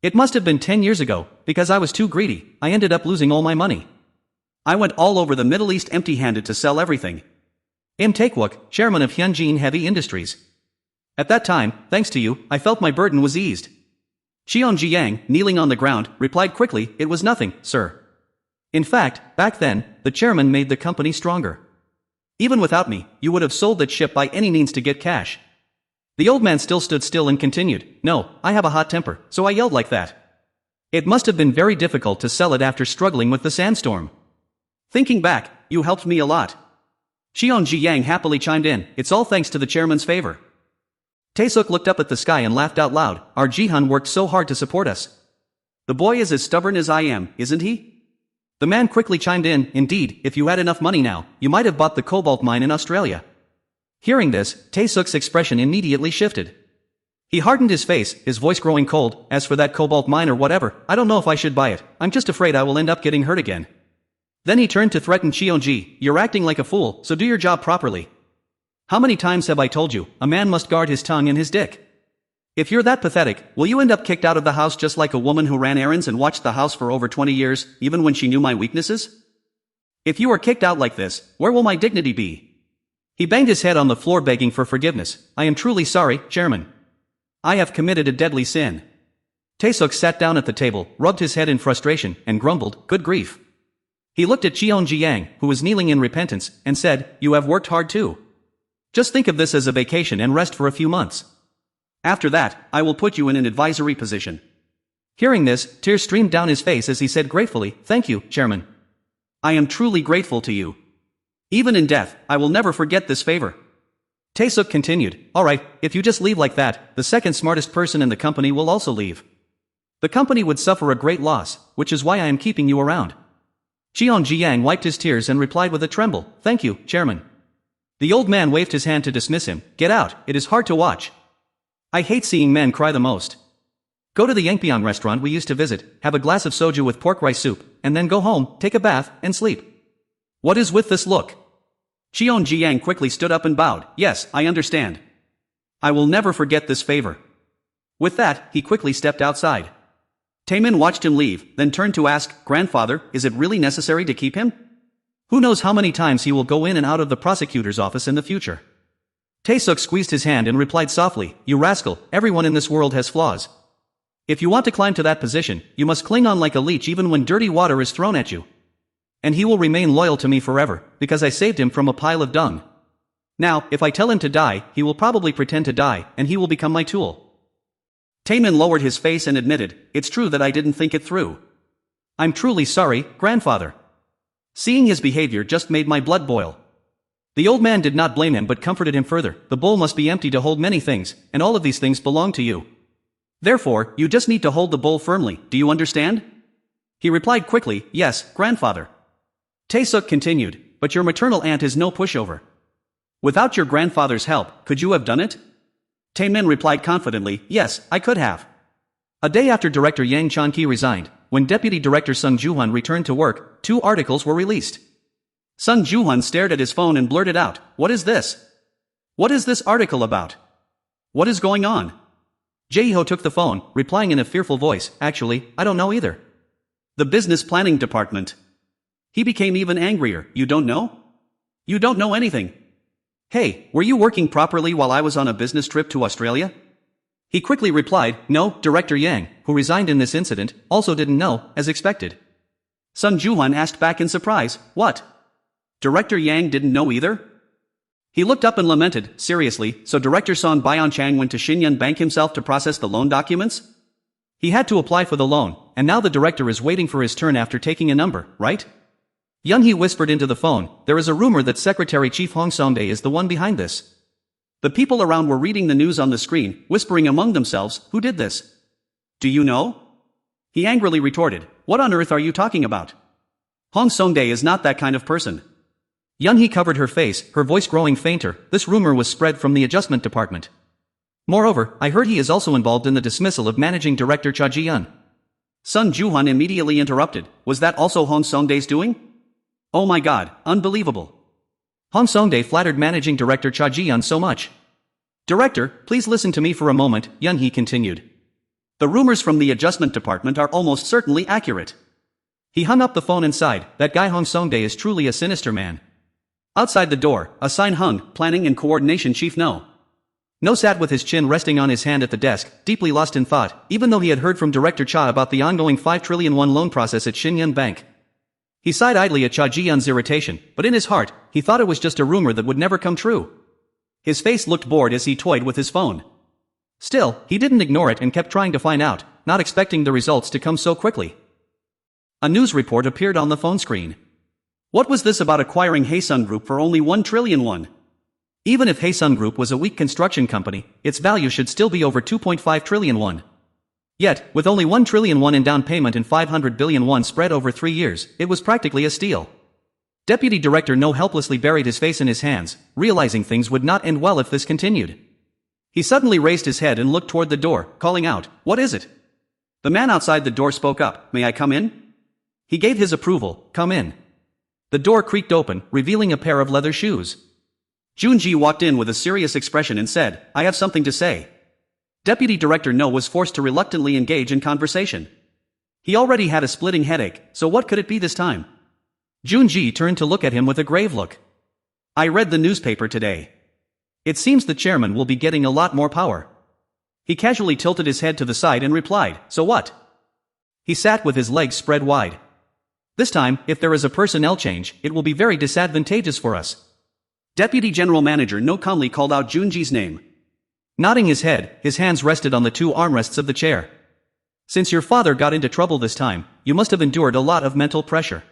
It must have been 10 years ago, because I was too greedy, I ended up losing all my money. I went all over the Middle East empty-handed to sell everything." Im Taekwok, chairman of Hyunjin Heavy Industries. "At that time, thanks to you, I felt my burden was eased." Cheon Jiang, kneeling on the ground, replied quickly, "It was nothing, sir. In fact, back then, the chairman made the company stronger. Even without me, you would have sold that ship by any means to get cash." The old man still stood still and continued, "No, I have a hot temper, so I yelled like that. It must have been very difficult to sell it after struggling with the sandstorm. Thinking back, you helped me a lot." Cheon Jiang happily chimed in, "It's all thanks to the chairman's favor." Tae-suk looked up at the sky and laughed out loud, "Our Ji-hun worked so hard to support us. The boy is as stubborn as I am, isn't he?" The man quickly chimed in, "Indeed, if you had enough money now, you might have bought the cobalt mine in Australia." Hearing this, Tae-suk's expression immediately shifted. He hardened his face, his voice growing cold, "As for that cobalt mine or whatever, I don't know if I should buy it, I'm just afraid I will end up getting hurt again." Then he turned to threaten Cheon-ji, "You're acting like a fool, so do your job properly. How many times have I told you, a man must guard his tongue and his dick? If you're that pathetic, will you end up kicked out of the house just like a woman who ran errands and watched the house for over 20 years, even when she knew my weaknesses? If you are kicked out like this, where will my dignity be?" He banged his head on the floor begging for forgiveness. "I am truly sorry, Chairman. I have committed a deadly sin." Tae-suk sat down at the table, rubbed his head in frustration, and grumbled, "Good grief." He looked at Cheon Jiang, who was kneeling in repentance, and said, "You have worked hard too. Just think of this as a vacation and rest for a few months. After that, I will put you in an advisory position." Hearing this, tears streamed down his face as he said gratefully, "Thank you, Chairman. I am truly grateful to you. Even in death, I will never forget this favor." Tae-suk continued, "All right, if you just leave like that, the second smartest person in the company will also leave. The company would suffer a great loss, which is why I am keeping you around." Cheon Jiang wiped his tears and replied with a tremble, "Thank you, Chairman." The old man waved his hand to dismiss him, "Get out, it is hard to watch. I hate seeing men cry the most. Go to the Yangpyeong restaurant we used to visit, have a glass of soju with pork rice soup, and then go home, take a bath, and sleep. What is with this look?" Cheon Jiang quickly stood up and bowed, "Yes, I understand. I will never forget this favor." With that, he quickly stepped outside. Taemin watched him leave, then turned to ask, "Grandfather, is it really necessary to keep him? Who knows how many times he will go in and out of the prosecutor's office in the future?" Tae-suk squeezed his hand and replied softly, "You rascal, everyone in this world has flaws. If you want to climb to that position, you must cling on like a leech even when dirty water is thrown at you. And he will remain loyal to me forever, because I saved him from a pile of dung. Now, if I tell him to die, he will probably pretend to die, and he will become my tool." Taemin lowered his face and admitted, "It's true that I didn't think it through. I'm truly sorry, Grandfather." Seeing his behavior just made my blood boil. The old man did not blame him but comforted him further, "The bowl must be empty to hold many things, and all of these things belong to you. Therefore, you just need to hold the bowl firmly, do you understand? He replied quickly, yes, grandfather. Tae-suk continued, but your maternal aunt is no pushover. Without your grandfather's help, could you have done it? Tae-min replied confidently, yes, I could have. A day after Director Yang Chan-ki resigned, when Deputy Director Sung Joo-hun returned to work, 2 articles were released. Sung Joo-hun stared at his phone and blurted out, what is this? What is this article about? What is going on? Jae-ho took the phone, replying in a fearful voice, actually, I don't know either. The business planning department. He became even angrier, you don't know? You don't know anything. Hey, were you working properly while I was on a business trip to Australia? He quickly replied, no, Director Yang, who resigned in this incident, also didn't know, as expected. Sung Joo-hun asked back in surprise, what? Director Yang didn't know either? He looked up and lamented, seriously, so Director Song Byon-chang went to Shinyun Bank himself to process the loan documents? He had to apply for the loan, and now the director is waiting for his turn after taking a number, right? Young-hee whispered into the phone, there is a rumor that Secretary Chief Hong Song-dae is the one behind this. The people around were reading the news on the screen, whispering among themselves, who did this? Do you know? He angrily retorted, what on earth are you talking about? Hong Song-dae is not that kind of person. Young-hee covered her face, her voice growing fainter. This rumor was spread from the adjustment department. Moreover, I heard he is also involved in the dismissal of Managing Director Cha Ji-yeon. Sung Joo-hun immediately interrupted, was that also Hong Song-dae's doing? Oh my god, unbelievable. Hong Song-dae flattered Managing Director Cha Ji-yeon so much. Director, please listen to me for a moment, Young-hee continued. The rumors from the adjustment department are almost certainly accurate. He hung up the phone and sighed, that guy Hong Song-dae is truly a sinister man. Outside the door, a sign hung, Planning and Coordination Chief No. No sat with his chin resting on his hand at the desk, deeply lost in thought, even though he had heard from Director Cha about the ongoing 5 trillion won loan process at Shinyun Bank. He sighed idly at Cha Ji-yeon's irritation, but in his heart, he thought it was just a rumor that would never come true. His face looked bored as he toyed with his phone. Still, he didn't ignore it and kept trying to find out, not expecting the results to come so quickly. A news report appeared on the phone screen. What was this about acquiring Haesun Group for only 1 trillion won? Even if Haesun Group was a weak construction company, its value should still be over 2.5 trillion won. Yet, with only 1 trillion won in down payment and 500 billion won spread over 3 years, it was practically a steal. Deputy Director No helplessly buried his face in his hands, realizing things would not end well if this continued. He suddenly raised his head and looked toward the door, calling out, what is it? The man outside the door spoke up, may I come in? He gave his approval, come in. The door creaked open, revealing a pair of leather shoes. Junji walked in with a serious expression and said, I have something to say. Deputy Director No was forced to reluctantly engage in conversation. He already had a splitting headache, so what could it be this time? Junji turned to look at him with a grave look. I read the newspaper today. It seems the chairman will be getting a lot more power. He casually tilted his head to the side and replied, so what? He sat with his legs spread wide. This time, if there is a personnel change, it will be very disadvantageous for us. Deputy General Manager No calmly called out Junji's name. Nodding his head, his hands rested on the 2 armrests of the chair. Since your father got into trouble this time, you must have endured a lot of mental pressure.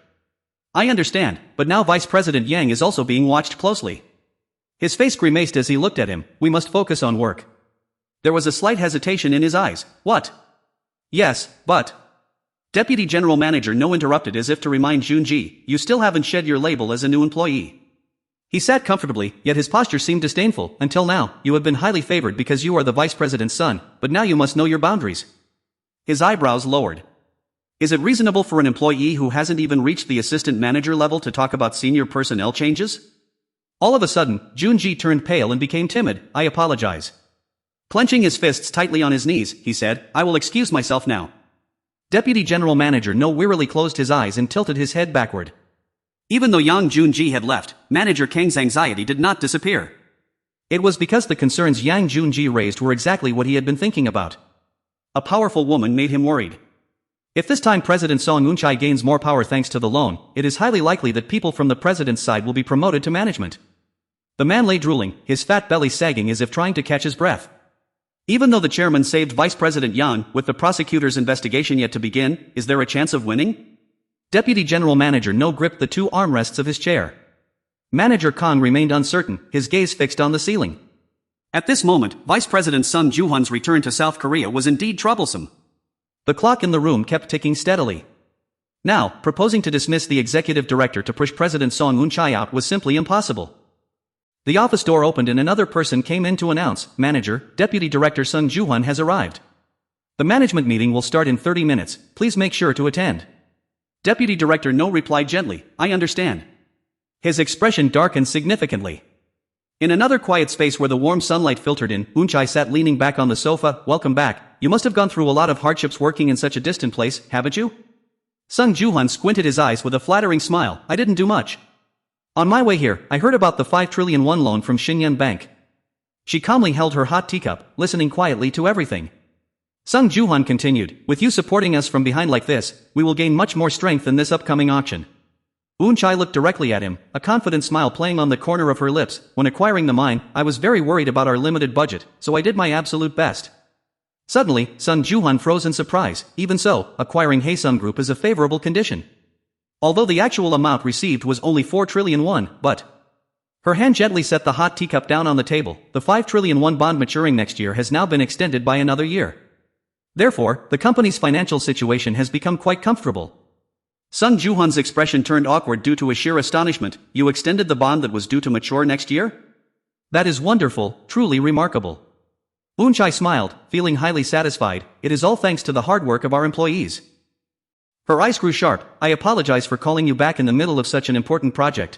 I understand, but now Vice President Yang is also being watched closely. His face grimaced as he looked at him, we must focus on work. There was a slight hesitation in his eyes, what? Yes, but... Deputy General Manager No interrupted as if to remind Junji, you still haven't shed your label as a new employee. He sat comfortably, yet his posture seemed disdainful. Until now, you have been highly favored because you are the vice president's son, but now you must know your boundaries. His eyebrows lowered. Is it reasonable for an employee who hasn't even reached the assistant manager level to talk about senior personnel changes? All of a sudden, Junji turned pale and became timid, I apologize. Clenching his fists tightly on his knees, he said, I will excuse myself now. Deputy General Manager No wearily closed his eyes and tilted his head backward. Even though Yang Junji had left, Manager Kang's anxiety did not disappear. It was because the concerns Yang Junji raised were exactly what he had been thinking about. A powerful woman made him worried. If this time President Song Eun-chai gains more power thanks to the loan, it is highly likely that people from the president's side will be promoted to management. The man lay drooling, his fat belly sagging as if trying to catch his breath. Even though the chairman saved Vice President Yang, with the prosecutor's investigation yet to begin, is there a chance of winning? Deputy General Manager No gripped the 2 armrests of his chair. Manager Kang remained uncertain, his gaze fixed on the ceiling. At this moment, Vice President Sung Ju-hun's return to South Korea was indeed troublesome. The clock in the room kept ticking steadily. Now, proposing to dismiss the executive director to push President Song Eun-chae out was simply impossible. The office door opened and another person came in to announce, "Manager, Deputy Director Sung Ju-hun has arrived. The management meeting will start in 30 minutes, please make sure to attend." Deputy Director No replied gently, "I understand." His expression darkened significantly. In another quiet space where the warm sunlight filtered in, Eun-chae sat leaning back on the sofa. "Welcome back. You must have gone through a lot of hardships working in such a distant place, haven't you?" Sung Ju-hun squinted his eyes with a flattering smile. "I didn't do much. On my way here, I heard about the 5 trillion won loan from Shinyan Bank." She calmly held her hot teacup, listening quietly to everything. Sung Ju-hun continued, "With you supporting us from behind like this, we will gain much more strength in this upcoming auction." Eun-chae looked directly at him, a confident smile playing on the corner of her lips. "When acquiring the mine, I was very worried about our limited budget, so I did my absolute best." Suddenly, Sung Ju-hun froze in surprise. Even so, acquiring Haesung Group is a favorable condition. Although the actual amount received was only 4 trillion won, but... Her hand gently set the hot teacup down on the table. The 5 trillion won bond maturing next year has now been extended by another year. Therefore, the company's financial situation has become quite comfortable. Sung Ju-hun's expression turned awkward due to a sheer astonishment. "You extended the bond that was due to mature next year?" "That is wonderful, truly remarkable." Eun-chae smiled, feeling highly satisfied. "It is all thanks to the hard work of our employees." Her eyes grew sharp. "I apologize for calling you back in the middle of such an important project."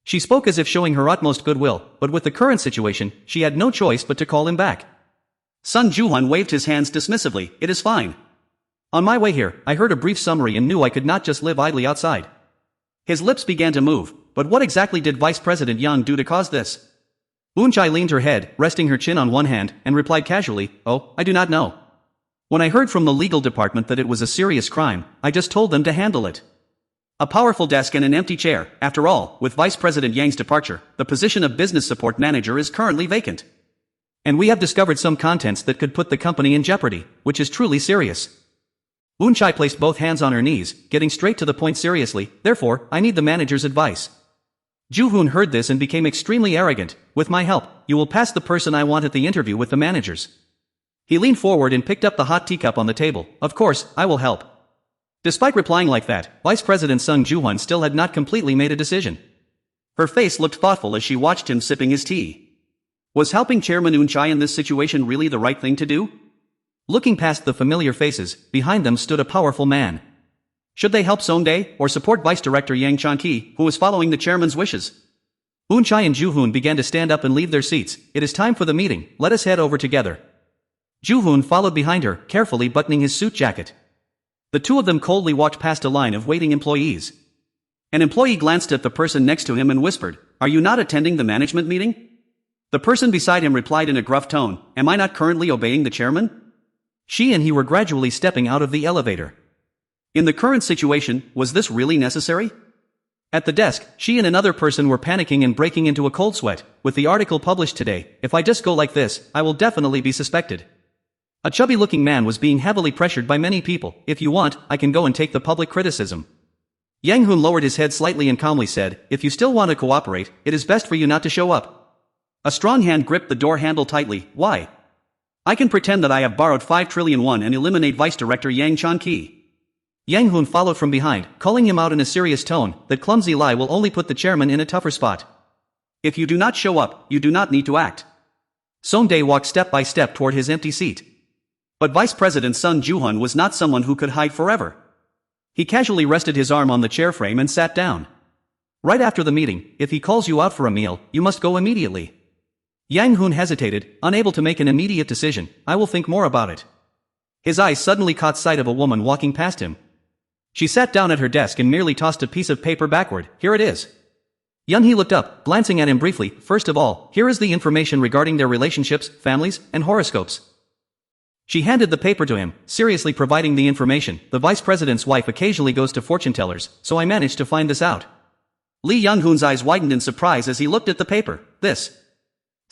She spoke as if showing her utmost goodwill, but with the current situation, she had no choice but to call him back. Sung Ju-hun waved his hands dismissively. "It is fine. On my way here, I heard a brief summary and knew I could not just live idly outside." His lips began to move. But what exactly did Vice President Yang do to cause this? Eun-chae leaned her head, resting her chin on one hand, and replied casually, "Oh, I do not know. When I heard from the legal department that it was a serious crime, I just told them to handle it." A powerful desk and an empty chair. After all, with Vice President Yang's departure, the position of business support manager is currently vacant. And we have discovered some contents that could put the company in jeopardy, which is truly serious. Eun-chae placed both hands on her knees, getting straight to the point seriously. "Therefore, I need the manager's advice." Ju-hoon heard this and became extremely arrogant. "With my help, you will pass the person I want at the interview with the managers." He leaned forward and picked up the hot teacup on the table. "Of course, I will help." Despite replying like that, Vice President Sung Ju-hun still had not completely made a decision. Her face looked thoughtful as she watched him sipping his tea. Was helping Chairman Eun-chae in this situation really the right thing to do? Looking past the familiar faces, behind them stood a powerful man. Should they help Song-dae, or support Vice Director Yang Chan-ki, who was following the chairman's wishes? Eun-chae and Ju-hoon began to stand up and leave their seats. "It is time for the meeting, let us head over together." Ju-hoon followed behind her, carefully buttoning his suit jacket. The two of them coldly walked past a line of waiting employees. An employee glanced at the person next to him and whispered, "Are you not attending the management meeting?" The person beside him replied in a gruff tone, "Am I not currently obeying the chairman?" She and he were gradually stepping out of the elevator. In the current situation, was this really necessary? At the desk, she and another person were panicking and breaking into a cold sweat. "With the article published today, if I just go like this, I will definitely be suspected." A chubby-looking man was being heavily pressured by many people. "If you want, I can go and take the public criticism." Yang Hoon lowered his head slightly and calmly said, "If you still want to cooperate, it is best for you not to show up." A strong hand gripped the door handle tightly. "Why? I can pretend that I have borrowed 5 trillion won and eliminate Vice Director Yang Chan-ki." Yang Hoon followed from behind, calling him out in a serious tone. "That clumsy lie will only put the chairman in a tougher spot. If you do not show up, you do not need to act." Song-dae walked step by step toward his empty seat. But Vice President Sung Ju-hun was not someone who could hide forever. He casually rested his arm on the chair frame and sat down. "Right after the meeting, if he calls you out for a meal, you must go immediately." Yang Hoon hesitated, unable to make an immediate decision. "I will think more about it." His eyes suddenly caught sight of a woman walking past him. She sat down at her desk and merely tossed a piece of paper backward. "Here it is." Young-hee looked up, glancing at him briefly. "First of all, here is the information regarding their relationships, families, and horoscopes." She handed the paper to him, seriously providing the information. "The vice president's wife occasionally goes to fortune tellers, so I managed to find this out." Lee Young-hoon's eyes widened in surprise as he looked at the paper. "This."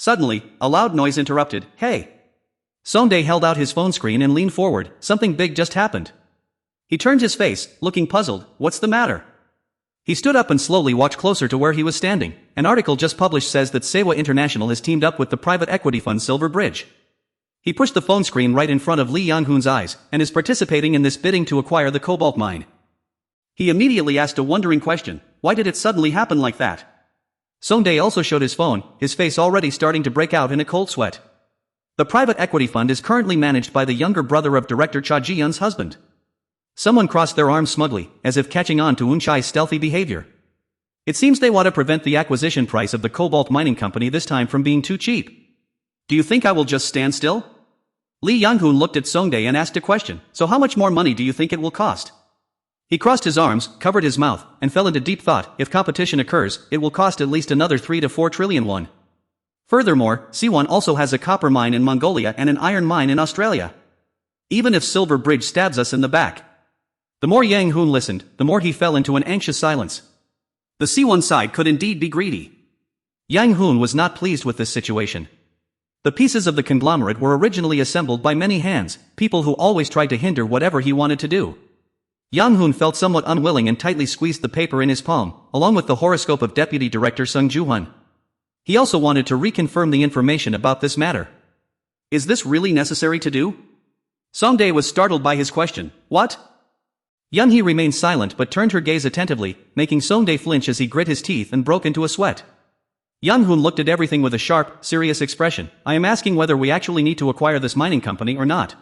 Suddenly, a loud noise interrupted. "Hey!" Song-dae held out his phone screen and leaned forward. "Something big just happened." He turned his face, looking puzzled. "What's the matter?" He stood up and slowly walked closer to where he was standing. An article just published says that Sewa International has teamed up with the private equity fund Silver Bridge. He pushed the phone screen right in front of Lee Young-hoon's eyes, and is participating in this bidding to acquire the cobalt mine. He immediately asked a wondering question: why did it suddenly happen like that? Songdae also showed his phone, his face already starting to break out in a cold sweat. The private equity fund is currently managed by the younger brother of director Cha Ji-yeon's husband. Someone crossed their arms smugly, as if catching on to Eun-chai's stealthy behavior. It seems they want to prevent the acquisition price of the cobalt mining company this time from being too cheap. Do you think I will just stand still? Lee Young-hoon looked at Songdae and asked a question: so how much more money do you think it will cost? He crossed his arms, covered his mouth, and fell into deep thought. If competition occurs, it will cost at least another 3 to 4 trillion won. Furthermore, Siwon also has a copper mine in Mongolia and an iron mine in Australia. Even if Silver Bridge stabs us in the back. The more Yang Hoon listened, the more he fell into an anxious silence. The Siwon side could indeed be greedy. Yang Hoon was not pleased with this situation. The pieces of the conglomerate were originally assembled by many hands, people who always tried to hinder whatever he wanted to do. Yang Hoon felt somewhat unwilling and tightly squeezed the paper in his palm, along with the horoscope of Deputy Director Sung Joo-hun. He also wanted to reconfirm the information about this matter. Is this really necessary to do? Songdae was startled by his question. What? Yeon-hee remained silent but turned her gaze attentively, making Songdae flinch as he grit his teeth and broke into a sweat. Young-hoon looked at everything with a sharp, serious expression. I am asking whether we actually need to acquire this mining company or not.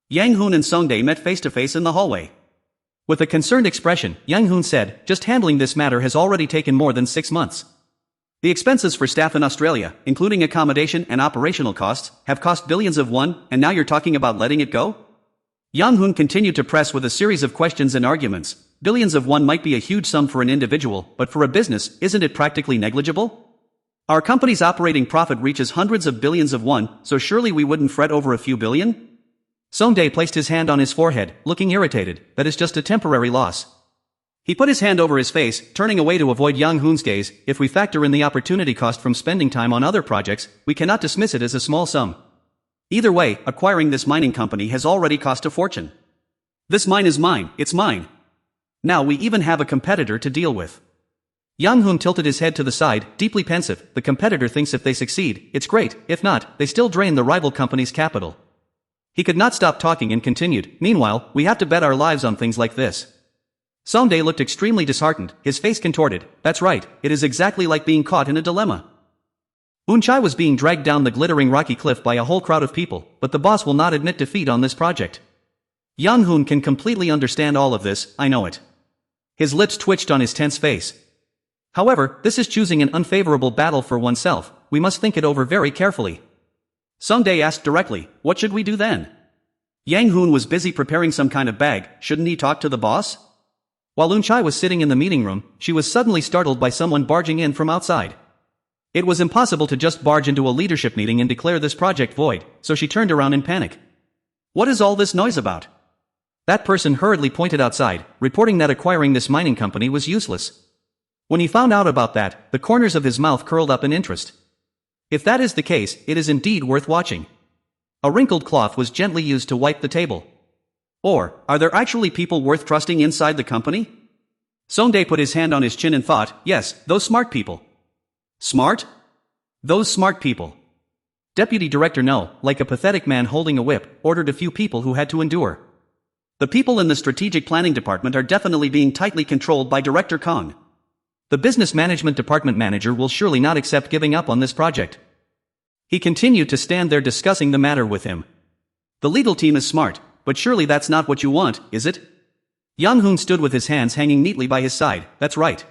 Yang-hoon and Songdae met face to face in the hallway. With a concerned expression, Yang-hoon said, just handling this matter has already taken more than 6 months. The expenses for staff in Australia, including accommodation and operational costs, have cost billions of won, and now you're talking about letting it go? Yang-hoon continued to press with a series of questions and arguments. Billions of won might be a huge sum for an individual, but for a business, isn't it practically negligible? Our company's operating profit reaches hundreds of billions of won, so surely we wouldn't fret over a few billion? Songdae placed his hand on his forehead, looking irritated. That is just a temporary loss. He put his hand over his face, turning away to avoid Yang-hoon's gaze. If we factor in the opportunity cost from spending time on other projects, we cannot dismiss it as a small sum. Either way, acquiring this mining company has already cost a fortune. This mine is mine, it's mine. Now we even have a competitor to deal with. Yang-hoon tilted his head to the side, deeply pensive. The competitor thinks if they succeed, it's great. If not, they still drain the rival company's capital. He could not stop talking and continued, meanwhile, we have to bet our lives on things like this. Songdae looked extremely disheartened, his face contorted. That's right, it is exactly like being caught in a dilemma. Eun-chai was being dragged down the glittering rocky cliff by a whole crowd of people, but the boss will not admit defeat on this project. Yang-hoon can completely understand all of this, I know it. His lips twitched on his tense face. However, this is choosing an unfavorable battle for oneself. We must think it over very carefully. Songdae asked directly, what should we do then? Yang-hoon was busy preparing some kind of bag. Shouldn't he talk to the boss? While Eun-chai was sitting in the meeting room, she was suddenly startled by someone barging in from outside. It was impossible to just barge into a leadership meeting and declare this project void, so she turned around in panic. What is all this noise about? That person hurriedly pointed outside, reporting that acquiring this mining company was useless. When he found out about that, the corners of his mouth curled up in interest. If that is the case, it is indeed worth watching. A wrinkled cloth was gently used to wipe the table. Or, are there actually people worth trusting inside the company? Songdae put his hand on his chin and thought, yes, those smart people. Smart? Those smart people. Deputy Director No, like a pathetic man holding a whip, ordered a few people who had to endure. The people in the strategic planning department are definitely being tightly controlled by Director Kong. The business management department manager will surely not accept giving up on this project. He continued to stand there discussing the matter with him. The legal team is smart, but surely that's not what you want, is it? Yang-hoon stood with his hands hanging neatly by his side. That's right.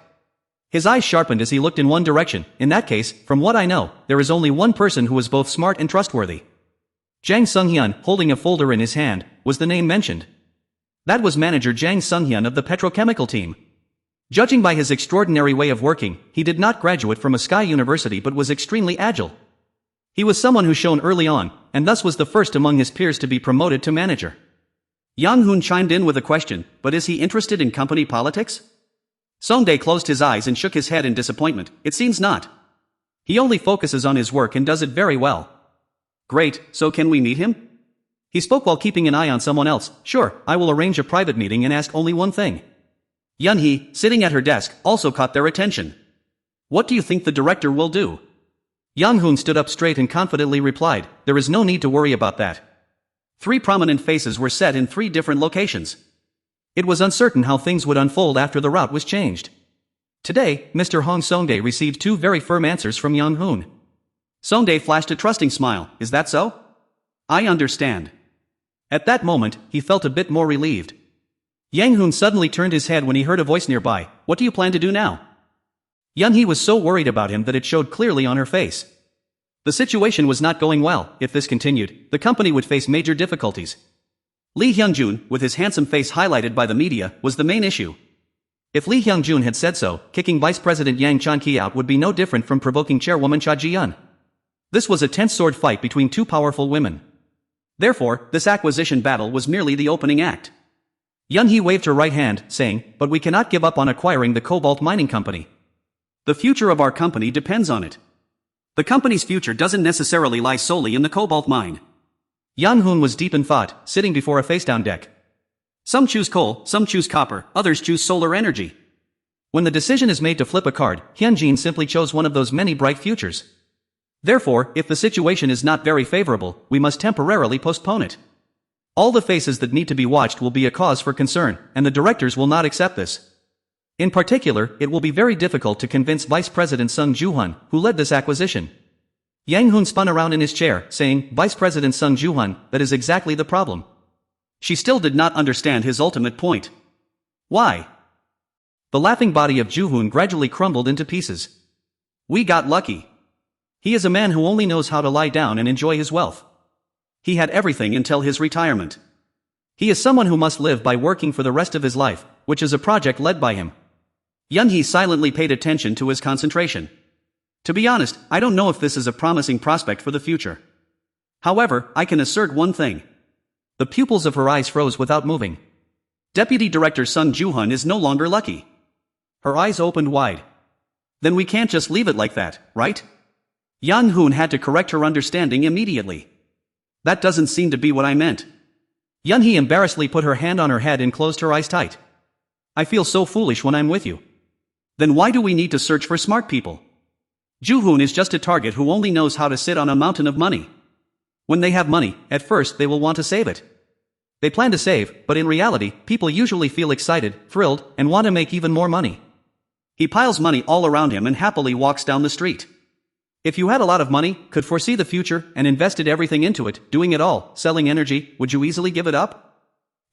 His eyes sharpened as he looked in one direction. In that case, from what I know, there is only one person who is both smart and trustworthy. Jang Sung-hyun, holding a folder in his hand, was the name mentioned. That was manager Jang Sung-hyun of the petrochemical team. Judging by his extraordinary way of working, he did not graduate from a Sky University but was extremely agile. He was someone who shone early on, and thus was the first among his peers to be promoted to manager. Yang-hoon chimed in with a question, but is he interested in company politics? Songdae closed his eyes and shook his head in disappointment. It seems not. He only focuses on his work and does it very well. Great, so can we meet him? He spoke while keeping an eye on someone else. Sure, I will arrange a private meeting and ask only one thing. Yun-hee, sitting at her desk, also caught their attention. What do you think the director will do? Yang-hoon stood up straight and confidently replied, there is no need to worry about that. 3 prominent faces were set in 3 different locations. It was uncertain how things would unfold after the route was changed. Today, Mr. Hong Songdae received 2 very firm answers from Yang-hoon. Songdae flashed a trusting smile, is that so? I understand. At that moment, he felt a bit more relieved. Yang-hoon suddenly turned his head when he heard a voice nearby, what do you plan to do now? Yun-hee was so worried about him that it showed clearly on her face. The situation was not going well. If this continued, the company would face major difficulties. Lee Hyung-jun, with his handsome face highlighted by the media, was the main issue. If Lee Hyung-jun had said so, kicking Vice President Yang Chan-ki out would be no different from provoking Chairwoman Cha Ji-yeon. This was a tense sword fight between 2 powerful women. Therefore, this acquisition battle was merely the opening act. Yun-hee waved her right hand, saying, but we cannot give up on acquiring the cobalt mining company. The future of our company depends on it. The company's future doesn't necessarily lie solely in the cobalt mine. Yang-hoon was deep in thought, sitting before a face-down deck. Some choose coal, some choose copper, others choose solar energy. When the decision is made to flip a card, Hyun-jin simply chose one of those many bright futures. Therefore, if the situation is not very favorable, we must temporarily postpone it. All the faces that need to be watched will be a cause for concern, and the directors will not accept this. In particular, it will be very difficult to convince Vice President Sung Joo-hun, who led this acquisition. Yang-hoon spun around in his chair, saying, Vice President Sung Joo-hun, that is exactly the problem. She still did not understand his ultimate point. Why? The laughing body of Joo-hoon gradually crumbled into pieces. We got lucky. He is a man who only knows how to lie down and enjoy his wealth. He had everything until his retirement. He is someone who must live by working for the rest of his life, which is a project led by him. Yun-hee silently paid attention to his concentration. To be honest, I don't know if this is a promising prospect for the future. However, I can assert one thing. The pupils of her eyes froze without moving. Deputy Director Sung Joo-hun is no longer lucky. Her eyes opened wide. Then we can't just leave it like that, right? Yang-hoon had to correct her understanding immediately. That doesn't seem to be what I meant. Yun-hee embarrassedly put her hand on her head and closed her eyes tight. I feel so foolish when I'm with you. Then why do we need to search for smart people? Joo-hoon is just a target who only knows how to sit on a mountain of money. When they have money, at first they will want to save it. They plan to save, but in reality, people usually feel excited, thrilled, and want to make even more money. He piles money all around him and happily walks down the street. If you had a lot of money, could foresee the future, and invested everything into it, doing it all, selling energy, would you easily give it up?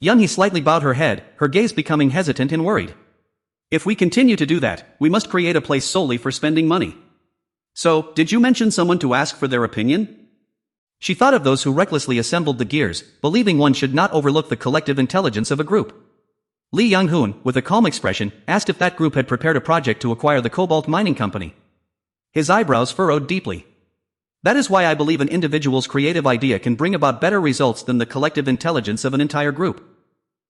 Yun-hee slightly bowed her head, her gaze becoming hesitant and worried. If we continue to do that, we must create a place solely for spending money. So, did you mention someone to ask for their opinion? She thought of those who recklessly assembled the gears, believing one should not overlook the collective intelligence of a group. Lee Young-hoon, with a calm expression, asked if that group had prepared a project to acquire the cobalt mining company. His eyebrows furrowed deeply. That is why I believe an individual's creative idea can bring about better results than the collective intelligence of an entire group.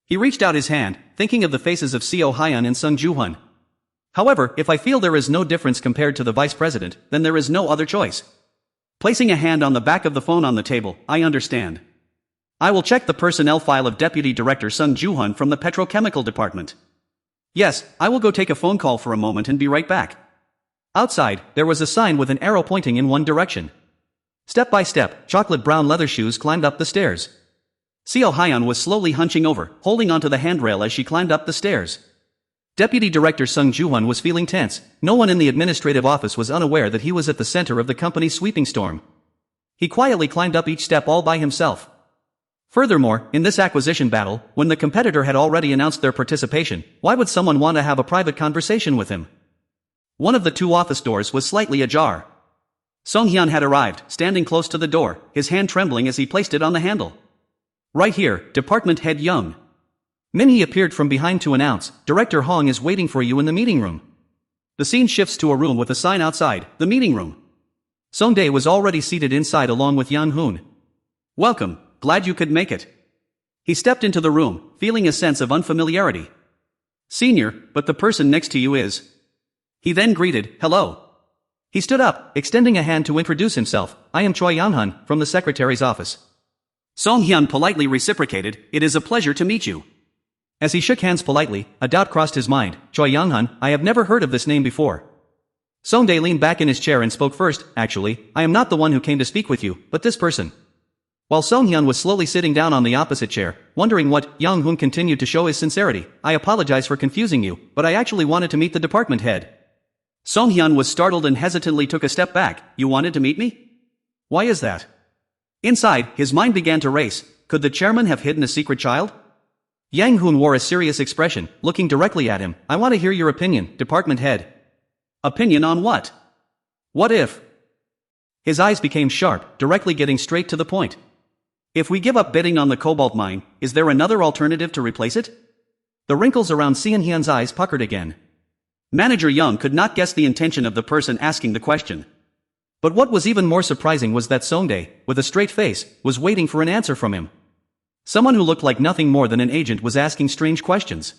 He reached out his hand, thinking of the faces of Seo Hyun and Sung Joo-hun. However, if I feel there is no difference compared to the vice president, then there is no other choice. Placing a hand on the back of the phone on the table, I understand. I will check the personnel file of Deputy Director Sung Joo-hun from the Petrochemical Department. Yes, I will go take a phone call for a moment and be right back. Outside, there was a sign with an arrow pointing in one direction. Step by step, chocolate brown leather shoes climbed up the stairs. Seo Hyun was slowly hunching over, holding onto the handrail as she climbed up the stairs. Deputy Director Sung Joo-hun was feeling tense. No one in the administrative office was unaware that he was at the center of the company's sweeping storm. He quietly climbed up each step all by himself. Furthermore, in this acquisition battle, when the competitor had already announced their participation, why would someone want to have a private conversation with him? One of the 2 office doors was slightly ajar. Song-hyun had arrived, standing close to the door, his hand trembling as he placed it on the handle. Right here, Department Head Young. Min-hee appeared from behind to announce, Director Hong is waiting for you in the meeting room. The scene shifts to a room with a sign outside, the meeting room. Songdae was already seated inside along with Yang-hoon. Welcome, glad you could make it. He stepped into the room, feeling a sense of unfamiliarity. Senior, but the person next to you is... He then greeted, hello. He stood up, extending a hand to introduce himself. I am Choi Yang-hun, from the secretary's office. Song-hyun politely reciprocated, it is a pleasure to meet you. As he shook hands politely, a doubt crossed his mind. Choi Young-hun, I have never heard of this name before. Songdae leaned back in his chair and spoke first. Actually, I am not the one who came to speak with you, but this person. While Songhyun was slowly sitting down on the opposite chair, wondering what, Young-hoon continued to show his sincerity. I apologize for confusing you, but I actually wanted to meet the department head. Songhyun was startled and hesitantly took a step back. You wanted to meet me? Why is that? Inside, his mind began to race. Could the chairman have hidden a secret child? Yang Hoon wore a serious expression, looking directly at him. I want to hear your opinion, department head. Opinion on what? What if? His eyes became sharp, directly getting straight to the point. If we give up bidding on the cobalt mine, is there another alternative to replace it? The wrinkles around Seon Hyun's eyes puckered again. Manager Young could not guess the intention of the person asking the question. But what was even more surprising was that Songdae, with a straight face, was waiting for an answer from him. Someone who looked like nothing more than an agent was asking strange questions.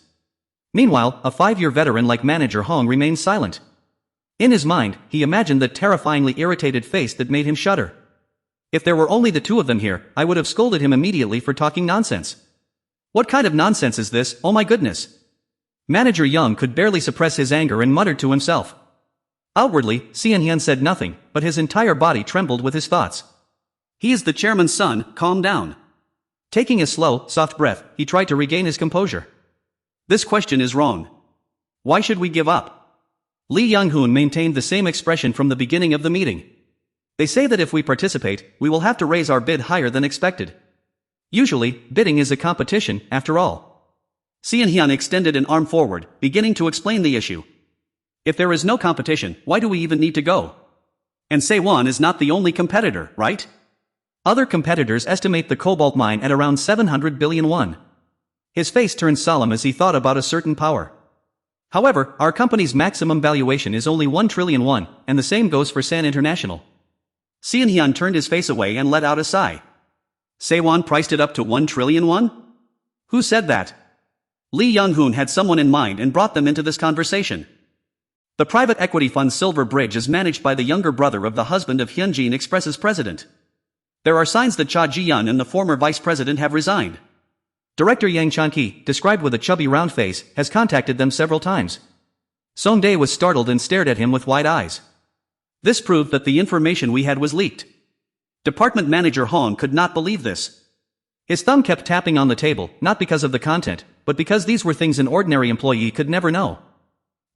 Meanwhile, a 5-year veteran like Manager Hong remained silent. In his mind, he imagined the terrifyingly irritated face that made him shudder. If there were only the two of them here, I would have scolded him immediately for talking nonsense. What kind of nonsense is this, oh my goodness? Manager Young could barely suppress his anger and muttered to himself. Outwardly, Seon Hyun said nothing, but his entire body trembled with his thoughts. He is the chairman's son, calm down. Taking a slow, soft breath, he tried to regain his composure. This question is wrong. Why should we give up? Lee Young-hoon maintained the same expression from the beginning of the meeting. They say that if we participate, we will have to raise our bid higher than expected. Usually, bidding is a competition, after all. Seon Hyun extended an arm forward, beginning to explain the issue. If there is no competition, why do we even need to go? And Saewon is not the only competitor, right? Other competitors estimate the cobalt mine at around 700 billion won. His face turned solemn as he thought about a certain power. However, our company's maximum valuation is only 1 trillion won, and the same goes for San International. Seon Hyun turned his face away and let out a sigh. Saewon priced it up to 1 trillion won? Who said that? Lee Young-hoon had someone in mind and brought them into this conversation. The private equity fund Silver Bridge is managed by the younger brother of the husband of Hyunjin Express's president. There are signs that Cha Ji-yeon and the former vice president have resigned. Director Yang Chan-ki, described with a chubby round face, has contacted them several times. Songdae was startled and stared at him with wide eyes. This proved that the information we had was leaked. Department manager Hong could not believe this. His thumb kept tapping on the table, not because of the content, but because these were things an ordinary employee could never know.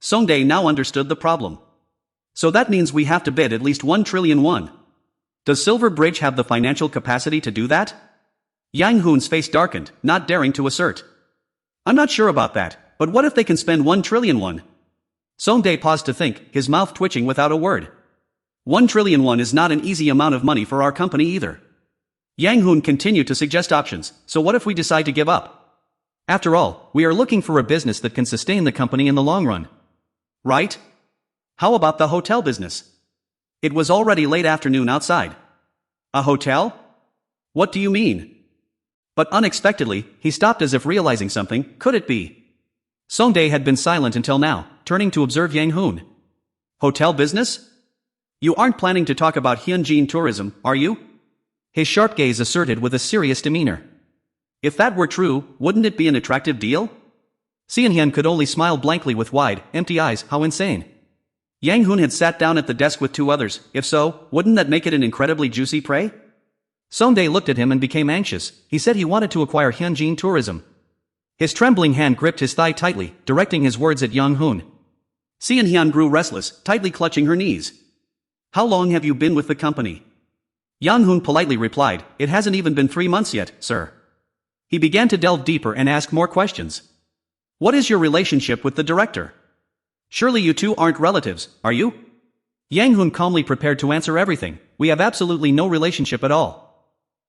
Songdae now understood the problem. So that means we have to bid at least 1 trillion won. Does Silver Bridge have the financial capacity to do that? Yang Hoon's face darkened, not daring to assert. I'm not sure about that, but what if they can spend 1 trillion won? Songdae paused to think, his mouth twitching without a word. 1 trillion won is not an easy amount of money for our company either. Yang Hoon continued to suggest options, so what if we decide to give up? After all, we are looking for a business that can sustain the company in the long run. Right? How about the hotel business? It was already late afternoon outside. A hotel? What do you mean? But unexpectedly, he stopped as if realizing something. Could it be? Songdae had been silent until now, turning to observe Yang Hoon. Hotel business? You aren't planning to talk about Hyunjin tourism, are you? His sharp gaze asserted with a serious demeanor. If that were true, wouldn't it be an attractive deal? Seon Hyun could only smile blankly with wide, empty eyes. How insane. Yang Hoon had sat down at the desk with two others. If so, wouldn't that make it an incredibly juicy prey? Songdae looked at him and became anxious. He said he wanted to acquire Hyunjin tourism. His trembling hand gripped his thigh tightly, directing his words at Yang Hoon. Seon Hyun grew restless, tightly clutching her knees. How long have you been with the company? Yang Hoon politely replied, It hasn't even been 3 months yet, sir. He began to delve deeper and ask more questions. What is your relationship with the director? Surely you two aren't relatives, are you? Yang Hoon calmly prepared to answer everything. We have absolutely no relationship at all.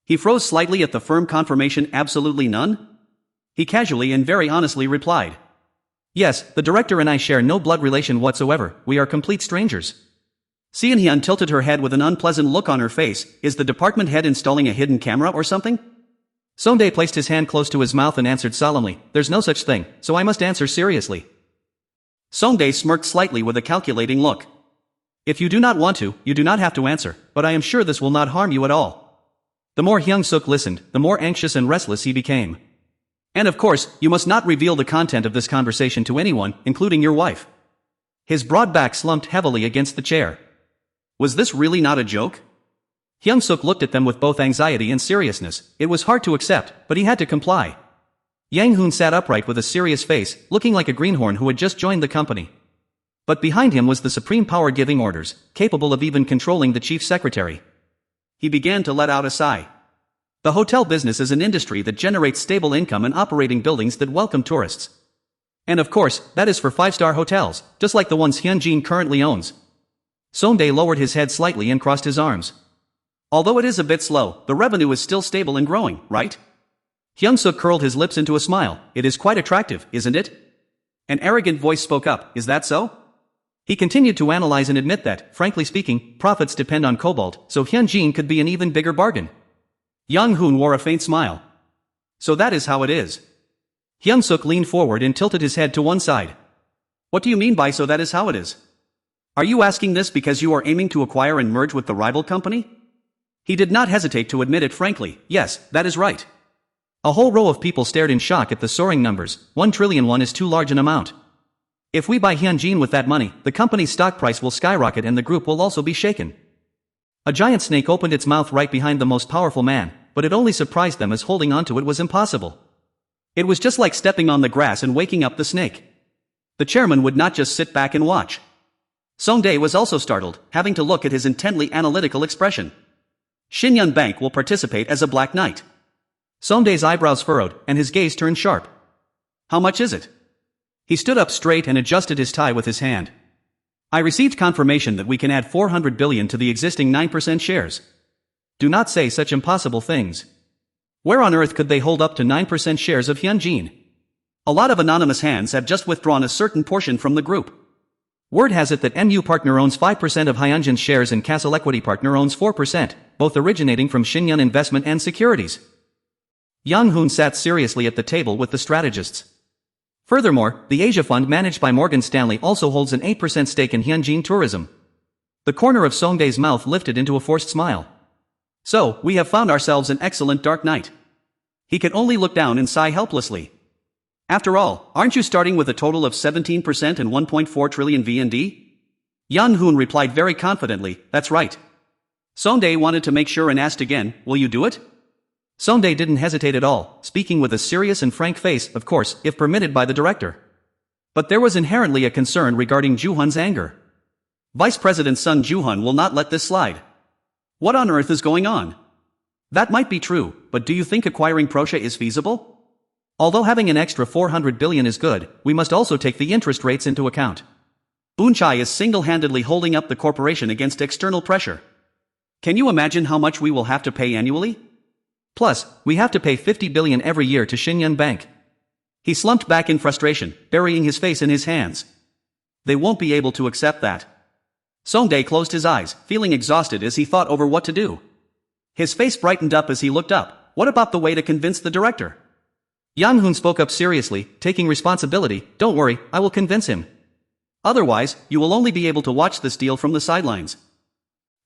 He froze slightly at the firm confirmation. Absolutely none? He casually and very honestly replied. Yes, the director and I share no blood relation whatsoever. We are complete strangers. Seon Hyun tilted her head with an unpleasant look on her face. Is the department head installing a hidden camera or something? Songdae placed his hand close to his mouth and answered solemnly, There's no such thing, so I must answer seriously. Songdae smirked slightly with a calculating look. If you do not want to, you do not have to answer, but I am sure this will not harm you at all. The more Hyung-suk listened, the more anxious and restless he became. And of course, you must not reveal the content of this conversation to anyone, including your wife. His broad back slumped heavily against the chair. Was this really not a joke? Hyung-suk looked at them with both anxiety and seriousness. It was hard to accept, but he had to comply. Yang Hoon sat upright with a serious face, looking like a greenhorn who had just joined the company. But behind him was the supreme power giving orders, capable of even controlling the chief secretary. He began to let out a sigh. The hotel business is an industry that generates stable income and operating buildings that welcome tourists. And of course, that is for 5-star hotels, just like the ones Hyunjin currently owns. Songdae lowered his head slightly and crossed his arms. Although it is a bit slow, the revenue is still stable and growing, right? Hyung-suk curled his lips into a smile. It is quite attractive, isn't it? An arrogant voice spoke up. Is that so? He continued to analyze and admit that, frankly speaking, profits depend on cobalt, so Hyunjin could be an even bigger bargain. Young Hoon wore a faint smile. So that is how it is. Hyung-suk leaned forward and tilted his head to one side. What do you mean by so that is how it is? Are you asking this because you are aiming to acquire and merge with the rival company? He did not hesitate to admit it frankly. Yes, that is right. A whole row of people stared in shock at the soaring numbers. 1 trillion won is too large an amount. If we buy Hyunjin with that money, the company's stock price will skyrocket and the group will also be shaken. A giant snake opened its mouth right behind the most powerful man, but it only surprised them as holding onto it was impossible. It was just like stepping on the grass and waking up the snake. The chairman would not just sit back and watch. Songdae was also startled, having to look at his intently analytical expression. Shinyun Bank will participate as a Black Knight. Songdae's eyebrows furrowed, and his gaze turned sharp. How much is it? He stood up straight and adjusted his tie with his hand. I received confirmation that we can add 400 billion to the existing 9% shares. Do not say such impossible things. Where on earth could they hold up to 9% shares of Hyunjin? A lot of anonymous hands have just withdrawn a certain portion from the group. Word has it that MU Partner owns 5% of Hyunjin's shares and Castle Equity Partner owns 4%, both originating from Shinyun Investment and Securities. Yang Hoon sat seriously at the table with the strategists. Furthermore, the Asia Fund managed by Morgan Stanley also holds an 8% stake in Hyunjin Tourism. The corner of Songdae's mouth lifted into a forced smile. So, we have found ourselves an excellent dark night. He could only look down and sigh helplessly. After all, aren't you starting with a total of 17% and 1.4 trillion VND? Yan Hoon replied very confidently, that's right. Songdae wanted to make sure and asked again, will you do it? Songdae didn't hesitate at all, speaking with a serious and frank face, of course, if permitted by the director. But there was inherently a concern regarding Ju-hun's anger. Vice President Sun Ju-hun will not let this slide. What on earth is going on? That might be true, but do you think acquiring Proscia is feasible? Although having an extra 400 billion is good, we must also take the interest rates into account. Boonchai is single-handedly holding up the corporation against external pressure. Can you imagine how much we will have to pay annually? Plus, we have to pay 50 billion every year to Shinyun Bank. He slumped back in frustration, burying his face in his hands. They won't be able to accept that. Songdae closed his eyes, feeling exhausted as he thought over what to do. His face brightened up as he looked up. What about the way to convince the director? Yang Hoon spoke up seriously, taking responsibility. Don't worry, I will convince him. Otherwise, you will only be able to watch this deal from the sidelines.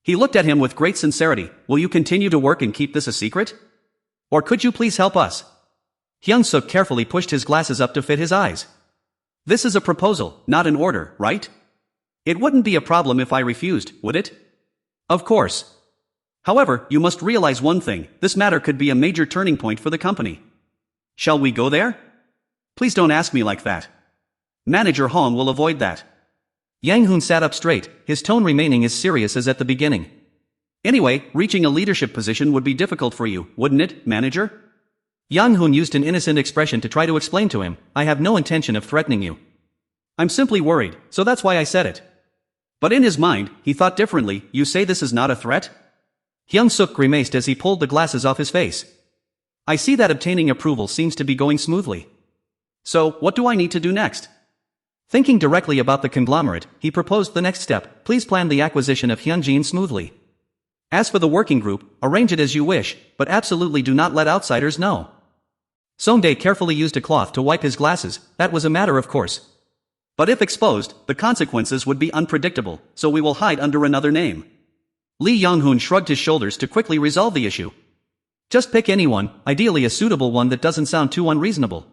He looked at him with great sincerity. Will you continue to work and keep this a secret? Or could you please help us? Hyung-suk carefully pushed his glasses up to fit his eyes. This is a proposal, not an order, right? It wouldn't be a problem if I refused, would it? Of course. However, you must realize one thing, this matter could be a major turning point for the company. Shall we go there? Please don't ask me like that. Manager Hong will avoid that. Yang Hoon sat up straight, his tone remaining as serious as at the beginning. Anyway, reaching a leadership position would be difficult for you, wouldn't it, manager? Yang Hoon used an innocent expression to try to explain to him, I have no intention of threatening you. I'm simply worried, so that's why I said it. But in his mind, he thought differently. You say this is not a threat? Hyung-suk grimaced as he pulled the glasses off his face. I see that obtaining approval seems to be going smoothly. So, what do I need to do next? Thinking directly about the conglomerate, he proposed the next step. Please plan the acquisition of Hyunjin smoothly. As for the working group, arrange it as you wish, but absolutely do not let outsiders know. Songdae carefully used a cloth to wipe his glasses. That was a matter of course. But if exposed, the consequences would be unpredictable, so we will hide under another name. Lee Young-hoon shrugged his shoulders to quickly resolve the issue. Just pick anyone, ideally a suitable one that doesn't sound too unreasonable.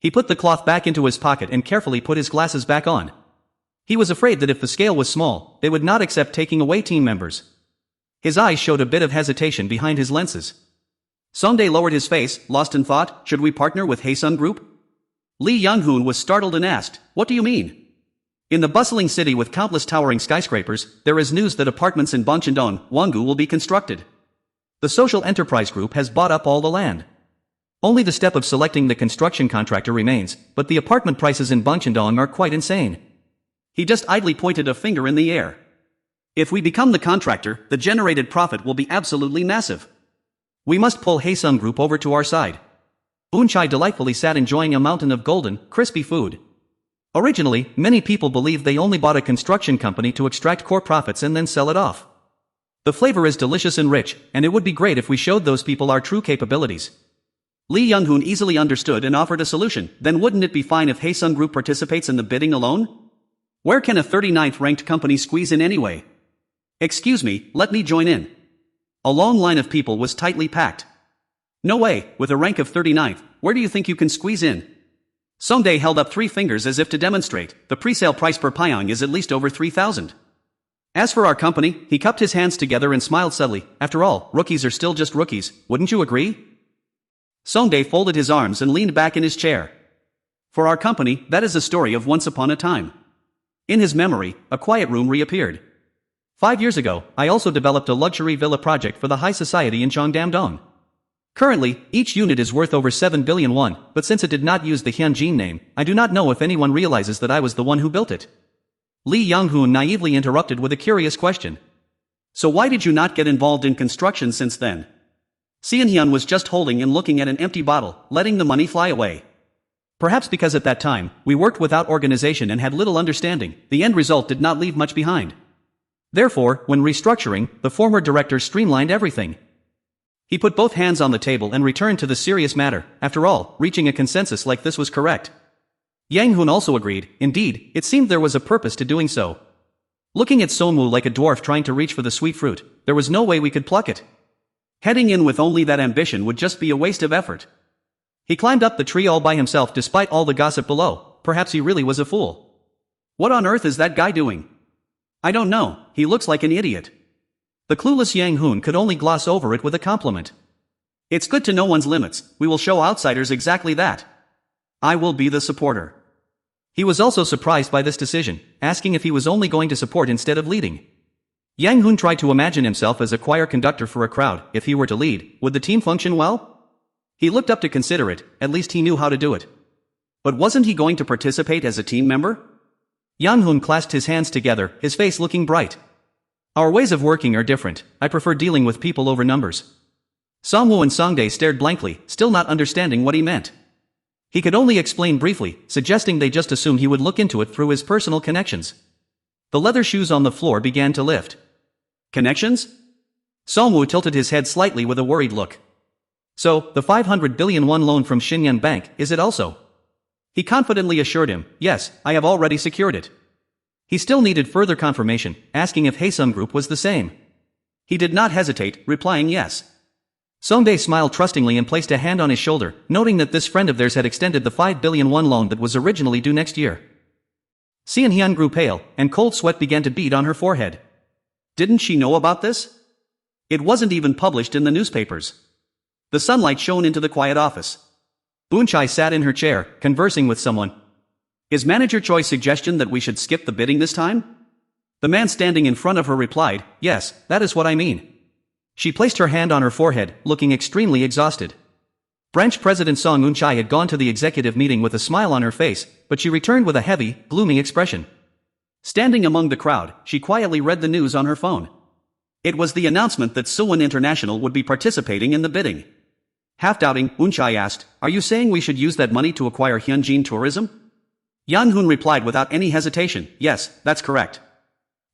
He put the cloth back into his pocket and carefully put his glasses back on. He was afraid that if the scale was small, they would not accept taking away team members. His eyes showed a bit of hesitation behind his lenses. Songdae lowered his face, lost in thought. Should we partner with Haesung Group? Lee Young-hoon was startled and asked, what do you mean? In the bustling city with countless towering skyscrapers, there is news that apartments in Bangcheon, Wongu will be constructed. The social enterprise group has bought up all the land. Only the step of selecting the construction contractor remains, but the apartment prices in Bangcheon are quite insane. He just idly pointed a finger in the air. If we become the contractor, the generated profit will be absolutely massive. We must pull Haesung Group over to our side. Eun-chae delightfully sat enjoying a mountain of golden, crispy food. Originally, many people believed they only bought a construction company to extract core profits and then sell it off. The flavor is delicious and rich, and it would be great if we showed those people our true capabilities. Lee Young-hoon easily understood and offered a solution. Then wouldn't it be fine if Haesung Group participates in the bidding alone? Where can a 39th ranked company squeeze in anyway? Excuse me, let me join in. A long line of people was tightly packed. No way, with a rank of 39th, where do you think you can squeeze in? Songdae held up 3 fingers as if to demonstrate. The pre-sale price per pyong is at least over 3,000. As for our company, he cupped his hands together and smiled subtly. After all, rookies are still just rookies, wouldn't you agree? Songdae folded his arms and leaned back in his chair. For our company, that is a story of once upon a time. In his memory, a quiet room reappeared. 5 years ago, I also developed a luxury villa project for the high society in Cheongdam-dong. Currently, each unit is worth over 7 billion won, but since it did not use the Hyunjin name, I do not know if anyone realizes that I was the one who built it. Lee Young-hoon naively interrupted with a curious question. So why did you not get involved in construction since then? Seon-hyun was just holding and looking at an empty bottle, letting the money fly away. Perhaps because at that time, we worked without organization and had little understanding, the end result did not leave much behind. Therefore, when restructuring, the former director streamlined everything. He put both hands on the table and returned to the serious matter. After all, reaching a consensus like this was correct. Yang Hoon also agreed. Indeed, it seemed there was a purpose to doing so. Looking at Sonwoo like a dwarf trying to reach for the sweet fruit, there was no way we could pluck it. Heading in with only that ambition would just be a waste of effort. He climbed up the tree all by himself despite all the gossip below. Perhaps he really was a fool. What on earth is that guy doing? I don't know, he looks like an idiot. The clueless Yang Hoon could only gloss over it with a compliment. It's good to know one's limits. We will show outsiders exactly that. I will be the supporter. He was also surprised by this decision, asking if he was only going to support instead of leading. Yang Hoon tried to imagine himself as a choir conductor for a crowd. If he were to lead, would the team function well? He looked up to consider it, at least he knew how to do it. But wasn't he going to participate as a team member? Yang Hoon clasped his hands together, his face looking bright. Our ways of working are different. I prefer dealing with people over numbers. Songwoo and Songdae stared blankly, still not understanding what he meant. He could only explain briefly, suggesting they just assumed he would look into it through his personal connections. The leather shoes on the floor began to lift. Connections? Songwoo tilted his head slightly with a worried look. So, the 500 billion won loan from Shinyan Bank, is it also? He confidently assured him, yes, I have already secured it. He still needed further confirmation, asking if Haesung Group was the same. He did not hesitate, replying yes. Songdae smiled trustingly and placed a hand on his shoulder, noting that this friend of theirs had extended the 5 billion won loan that was originally due next year. Seon-hyun grew pale, and cold sweat began to bead on her forehead. Didn't she know about this? It wasn't even published in the newspapers. The sunlight shone into the quiet office. Eun-chae sat in her chair, conversing with someone. Is Manager Choi's suggestion that we should skip the bidding this time? The man standing in front of her replied, yes, that is what I mean. She placed her hand on her forehead, looking extremely exhausted. Branch President Song Eun-chae had gone to the executive meeting with a smile on her face, but she returned with a heavy, gloomy expression. Standing among the crowd, she quietly read the news on her phone. It was the announcement that Suwon International would be participating in the bidding. Half doubting, Eun-chae asked, are you saying we should use that money to acquire Hyunjin Tourism? Yang Hoon replied without any hesitation, yes, that's correct.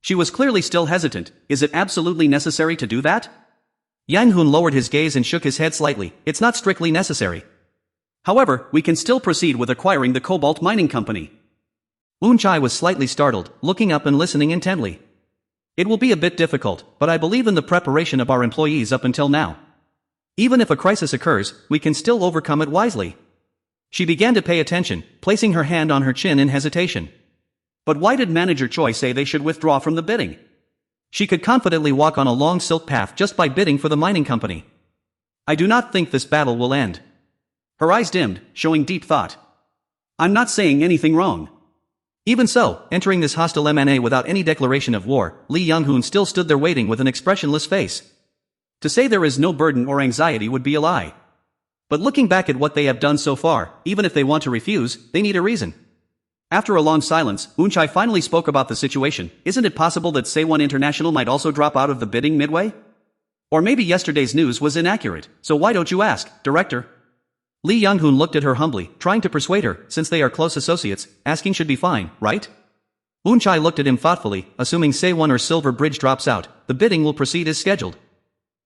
She was clearly still hesitant. Is it absolutely necessary to do that? Yang Hoon lowered his gaze and shook his head slightly. It's not strictly necessary. However, we can still proceed with acquiring the cobalt mining company. Eun-chae was slightly startled, looking up and listening intently. It will be a bit difficult, but I believe in the preparation of our employees up until now. Even if a crisis occurs, we can still overcome it wisely. She began to pay attention, placing her hand on her chin in hesitation. But why did Manager Choi say they should withdraw from the bidding? She could confidently walk on a long silk path just by bidding for the mining company. I do not think this battle will end. Her eyes dimmed, showing deep thought. I'm not saying anything wrong. Even so, entering this hostile M&A without any declaration of war, Lee Young-hoon still stood there waiting with an expressionless face. To say there is no burden or anxiety would be a lie. But looking back at what they have done so far, even if they want to refuse, they need a reason. After a long silence, Eun-chae finally spoke about the situation. Isn't it possible that Saewon International might also drop out of the bidding midway? Or maybe yesterday's news was inaccurate, so why don't you ask, Director? Lee Young-hoon looked at her humbly, trying to persuade her, since they are close associates, asking should be fine, right? Eun-chae looked at him thoughtfully, assuming Saewon or Silver Bridge drops out, the bidding will proceed as scheduled.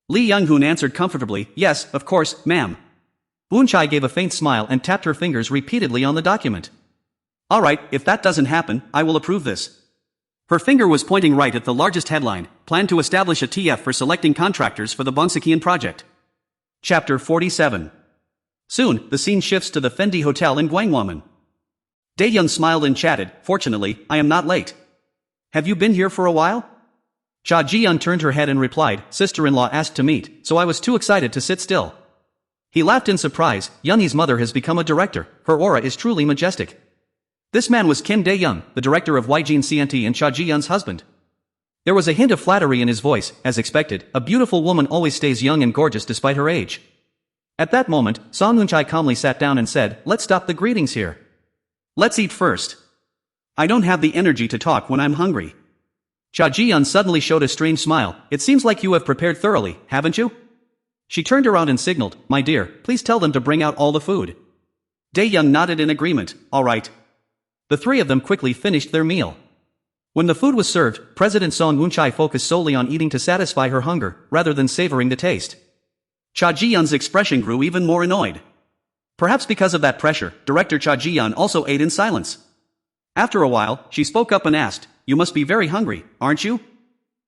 Lee Young-hoon answered comfortably, yes, of course, ma'am. Eun-chae gave a faint smile and tapped her fingers repeatedly on the document. Alright, if that doesn't happen, I will approve this. Her finger was pointing right at the largest headline, plan to establish a TF for selecting contractors for the Bongsekian project. Chapter 47. Soon, the scene shifts to the Fendi Hotel in Gwanghwamun. Dae-young smiled and chatted, fortunately, I am not late. Have you been here for a while? Cha Ji-yeon turned her head and replied, sister-in-law asked to meet, so I was too excited to sit still. He laughed in surprise, Yeonhee's mother has become a director, her aura is truly majestic. This man was Kim Dae-young, the director of YGN CNT and Cha Ji-yeon's husband. There was a hint of flattery in his voice, as expected, a beautiful woman always stays young and gorgeous despite her age. At that moment, Song Eun-chae calmly sat down and said, let's stop the greetings here. Let's eat first. I don't have the energy to talk when I'm hungry. Cha Ji-yeon suddenly showed a strange smile, it seems like you have prepared thoroughly, haven't you? She turned around and signaled, my dear, please tell them to bring out all the food. Dae-young nodded in agreement, all right. The three of them quickly finished their meal. When the food was served, President Song Eun-chae focused solely on eating to satisfy her hunger, rather than savoring the taste. Cha Ji-yeon's expression grew even more annoyed. Perhaps because of that pressure, Director Cha Ji-yeon also ate in silence. After a while, she spoke up and asked, you must be very hungry, aren't you?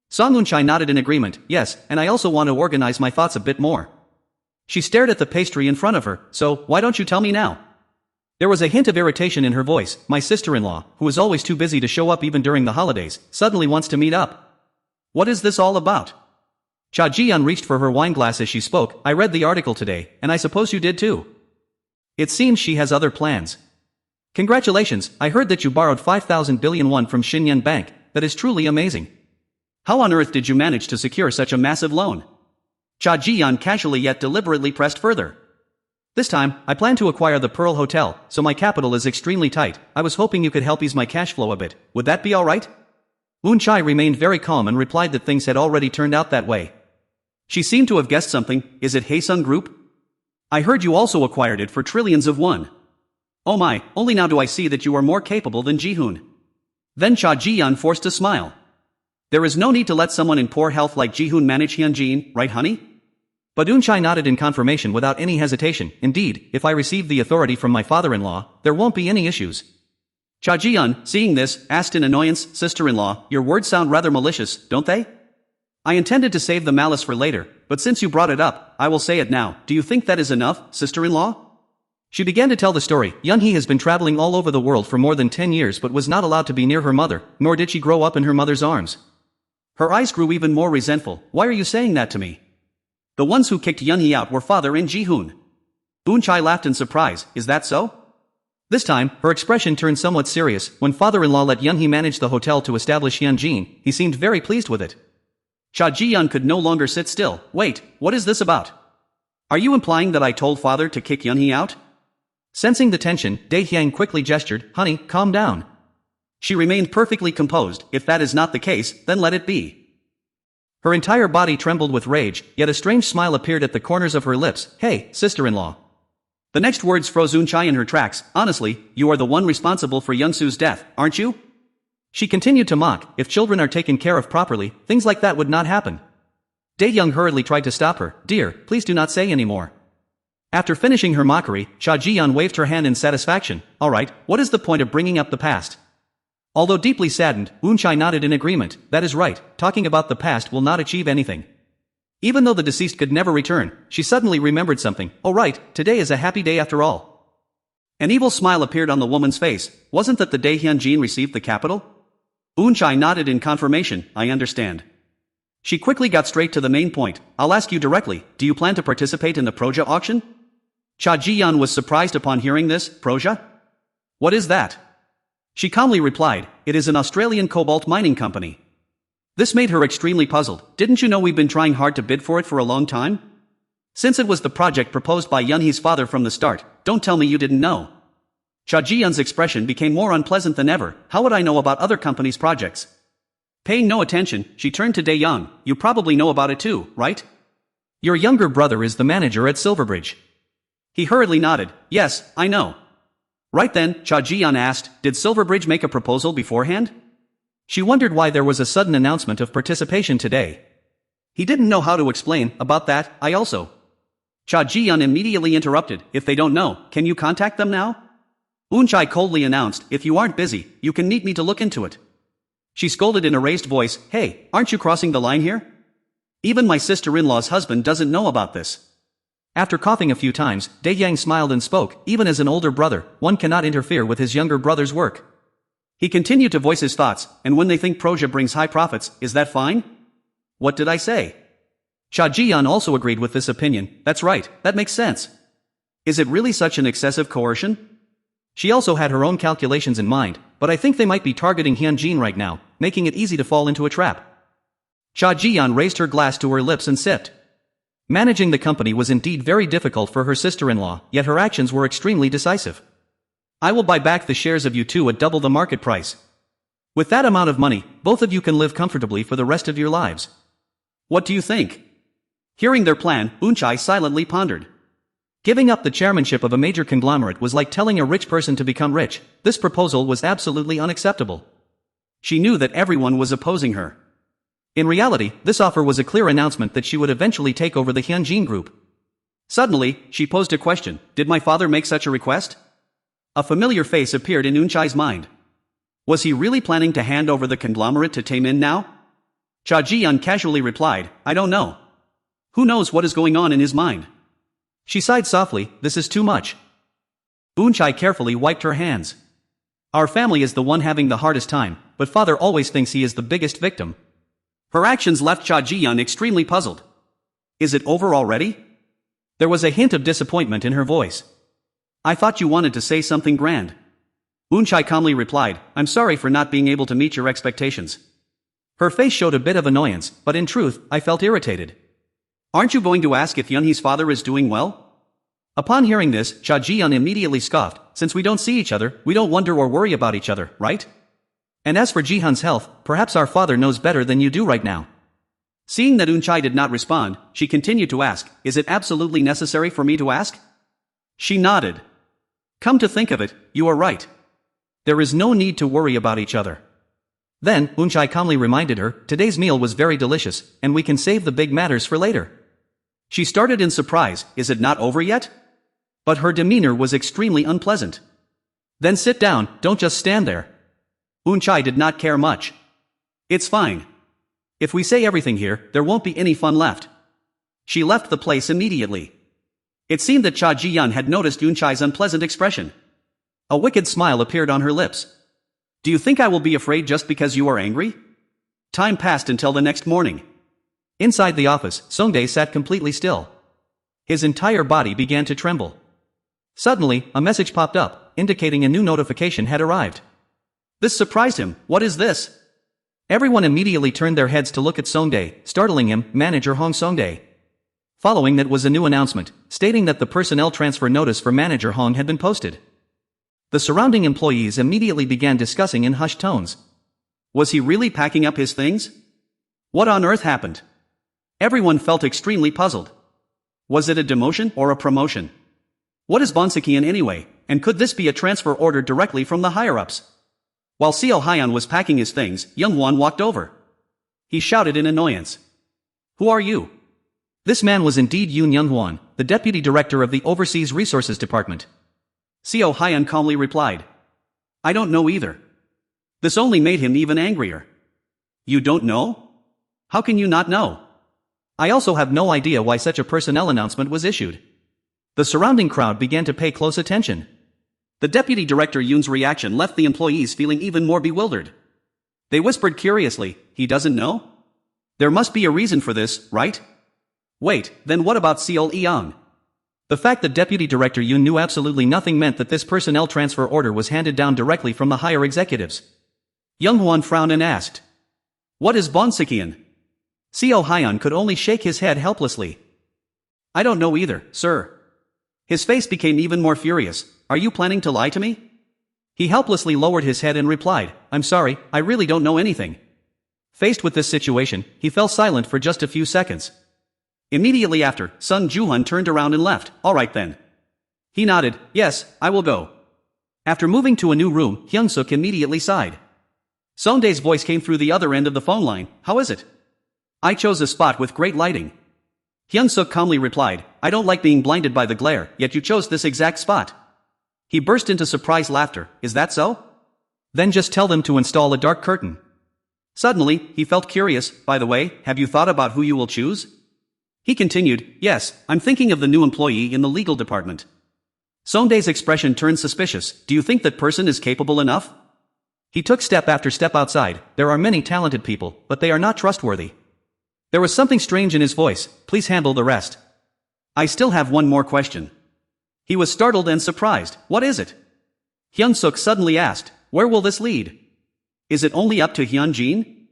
Song Eun-chae nodded in agreement, yes, and I also want to organize my thoughts a bit more. She stared at the pastry in front of her, so, why don't you tell me now? There was a hint of irritation in her voice, my sister-in-law, who is always too busy to show up even during the holidays, suddenly wants to meet up. What is this all about? Cha Ji-yeon reached for her wine glass as she spoke, I read the article today, and I suppose you did too. It seems she has other plans. Congratulations, I heard that you borrowed 5,000 billion won from Shinyan Bank, that is truly amazing. How on earth did you manage to secure such a massive loan? Cha Ji-yeon casually yet deliberately pressed further. This time, I plan to acquire the Pearl Hotel, so my capital is extremely tight, I was hoping you could help ease my cash flow a bit, would that be alright? Eun-chae remained very calm and replied that things had already turned out that way. She seemed to have guessed something, is it Haesung Group? I heard you also acquired it for trillions of won. Oh my, only now do I see that you are more capable than Ji-hoon. Then Cha Ji-yeon forced a smile. There is no need to let someone in poor health like Ji-hoon manage Hyunjin, right honey? But Eun-chae nodded in confirmation without any hesitation, indeed, if I receive the authority from my father-in-law, there won't be any issues. Cha Ji-yeon, seeing this, asked in annoyance, sister-in-law, your words sound rather malicious, don't they? I intended to save the malice for later, but since you brought it up, I will say it now, do you think that is enough, sister-in-law? She began to tell the story, Yeonhee has been traveling all over the world for more than 10 years but was not allowed to be near her mother, nor did she grow up in her mother's arms. Her eyes grew even more resentful, why are you saying that to me? The ones who kicked Yeonhee out were father and Ji-hoon. Eun-chae laughed in surprise, is that so? This time, her expression turned somewhat serious, when father-in-law let Yeonhee manage the hotel to establish Hyunjin, he seemed very pleased with it. Cha Ji-yeon could no longer sit still, wait, what is this about? Are you implying that I told father to kick Yeonhee out? Sensing the tension, Dae-hyang quickly gestured, honey, calm down. She remained perfectly composed, if that is not the case, then let it be. Her entire body trembled with rage, yet a strange smile appeared at the corners of her lips, hey, sister-in-law. The next words froze Eun-chae in her tracks, honestly, you are the one responsible for Young-soo's death, aren't you? She continued to mock, if children are taken care of properly, things like that would not happen. Dae-young hurriedly tried to stop her, dear, please do not say any more. After finishing her mockery, Cha Ji-yeon waved her hand in satisfaction, alright, what is the point of bringing up the past? Although deeply saddened, Eun-chae nodded in agreement, that is right, talking about the past will not achieve anything. Even though the deceased could never return, she suddenly remembered something. Oh right, today is a happy day after all. An evil smile appeared on the woman's face. Wasn't that the day Hyunjin received the capital? Eunchai nodded in confirmation. I understand. She quickly got straight to the main point. I'll ask you directly, do you plan to participate in the Proja auction? Cha Ji-yeon was surprised upon hearing this. Proja? What is that? She calmly replied, it is an Australian cobalt mining company. This made her extremely puzzled. Didn't you know we've been trying hard to bid for it for a long time? Since it was the project proposed by Yunhee's father from the start, don't tell me you didn't know. Cha Ji-yeon's expression became more unpleasant than ever. How would I know about other companies' projects? Paying no attention, she turned to Dae-young. You probably know about it too, right? Your younger brother is the manager at Silverbridge. He hurriedly nodded. Yes, I know. Right then, Cha Ji-yeon asked, did Silverbridge make a proposal beforehand? She wondered why there was a sudden announcement of participation today. He didn't know how to explain. About that, I also. Cha Ji-yeon immediately interrupted. If they don't know, can you contact them now? Eunchai coldly announced, if you aren't busy, you can need me to look into it. She scolded in a raised voice, hey, aren't you crossing the line here? Even my sister-in-law's husband doesn't know about this. After coughing a few times, Dae-yang smiled and spoke, even as an older brother, one cannot interfere with his younger brother's work. He continued to voice his thoughts, and when they think Proja brings high profits, is that fine? What did I say? Cha Ji-yeon also agreed with this opinion. That's right, that makes sense. Is it really such an excessive coercion? She also had her own calculations in mind, but I think they might be targeting Hyunjin right now, making it easy to fall into a trap. Cha Ji-yeon raised her glass to her lips and sipped. Managing the company was indeed very difficult for her sister-in-law, yet her actions were extremely decisive. I will buy back the shares of you two at double the market price. With that amount of money, both of you can live comfortably for the rest of your lives. What do you think? Hearing their plan, Eunchai silently pondered. Giving up the chairmanship of a major conglomerate was like telling a rich person to become rich. This proposal was absolutely unacceptable. She knew that everyone was opposing her. In reality, this offer was a clear announcement that she would eventually take over the Hyunjin group. Suddenly, she posed a question. Did my father make such a request? A familiar face appeared in Eunchai's mind. Was he really planning to hand over the conglomerate to Taemin now? Cha Ji-yeon casually replied, I don't know. Who knows what is going on in his mind? She sighed softly, this is too much. Eunchai carefully wiped her hands. Our family is the one having the hardest time, but father always thinks he is the biggest victim. Her actions left Cha Ji-yeon extremely puzzled. Is it over already? There was a hint of disappointment in her voice. I thought you wanted to say something grand. Eunchai calmly replied, I'm sorry for not being able to meet your expectations. Her face showed a bit of annoyance, but in truth, I felt irritated. Aren't you going to ask if Yunhee's father is doing well? Upon hearing this, Cha Ji-yeon immediately scoffed, since we don't see each other, we don't wonder or worry about each other, right? And as for Ji-hun's health, perhaps our father knows better than you do right now. Seeing that Eunchai did not respond, she continued to ask, is it absolutely necessary for me to ask? She nodded. Come to think of it, you are right. There is no need to worry about each other. Then, Eunchai calmly reminded her, today's meal was very delicious, and we can save the big matters for later. She started in surprise, is it not over yet? But her demeanor was extremely unpleasant. Then sit down, don't just stand there. Eunchai did not care much. It's fine. If we say everything here, there won't be any fun left. She left the place immediately. It seemed that Cha Ji-yeon had noticed Eunchai's unpleasant expression. A wicked smile appeared on her lips. Do you think I will be afraid just because you are angry? Time passed until the next morning. Inside the office, Songdae sat completely still. His entire body began to tremble. Suddenly, a message popped up, indicating a new notification had arrived. This surprised him. What is this? Everyone immediately turned their heads to look at Songdae, startling him, Manager Hong Songdae. Following that was a new announcement, stating that the personnel transfer notice for Manager Hong had been posted. The surrounding employees immediately began discussing in hushed tones. Was he really packing up his things? What on earth happened? Everyone felt extremely puzzled. Was it a demotion or a promotion? What is Bonsekian anyway, and could this be a transfer ordered directly from the higher-ups? While Seo Hyun was packing his things, Young Won walked over. He shouted in annoyance. Who are you? This man was indeed Yoon Young-hwan, the deputy director of the Overseas Resources Department. Seo Hyun calmly replied. I don't know either. This only made him even angrier. You don't know? How can you not know? I also have no idea why such a personnel announcement was issued. The surrounding crowd began to pay close attention. The deputy director Yoon's reaction left the employees feeling even more bewildered. They whispered curiously, he doesn't know? There must be a reason for this, right? Wait, then what about Seol Eung? The fact that Deputy Director Yoon knew absolutely nothing meant that this personnel transfer order was handed down directly from the higher executives. Young Hwan frowned and asked. What is Bonsikian? Seo Hyun could only shake his head helplessly. I don't know either, sir. His face became even more furious. Are you planning to lie to me? He helplessly lowered his head and replied, I'm sorry, I really don't know anything. Faced with this situation, he fell silent for just a few seconds. Immediately after, Sung Joo-hun turned around and left. All right then. He nodded, yes, I will go. After moving to a new room, Hyung-suk immediately sighed. Sondae's voice came through the other end of the phone line. How is it? I chose a spot with great lighting. Hyung-suk calmly replied, I don't like being blinded by the glare, yet you chose this exact spot. He burst into surprised laughter. Is that so? Then just tell them to install a dark curtain. Suddenly, he felt curious. By the way, have you thought about who you will choose? He continued, yes, I'm thinking of the new employee in the legal department. Sondae's expression turned suspicious. Do you think that person is capable enough? He took step after step outside. There are many talented people, but they are not trustworthy. There was something strange in his voice. Please handle the rest. I still have one more question. He was startled and surprised. What is it? Hyun-suk suddenly asked, where will this lead? Is it only up to Hyun-jin?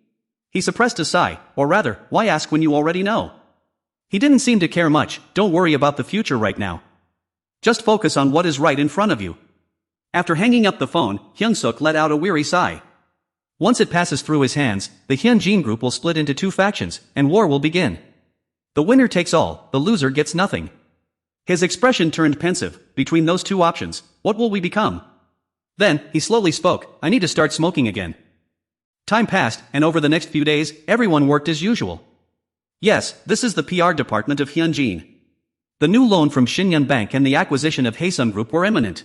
He suppressed a sigh, or rather, why ask when you already know? He didn't seem to care much. Don't worry about the future right now. Just focus on what is right in front of you. After hanging up the phone, Hyun-suk let out a weary sigh. Once it passes through his hands, the Hyun-jin group will split into two factions, and war will begin. The winner takes all, the loser gets nothing. His expression turned pensive. Between those two options, what will we become? Then, he slowly spoke, I need to start smoking again. Time passed, and over the next few days, everyone worked as usual. Yes, this is the PR department of Hyun-jin. The new loan from Shinyeon Bank and the acquisition of Haesum Group were imminent.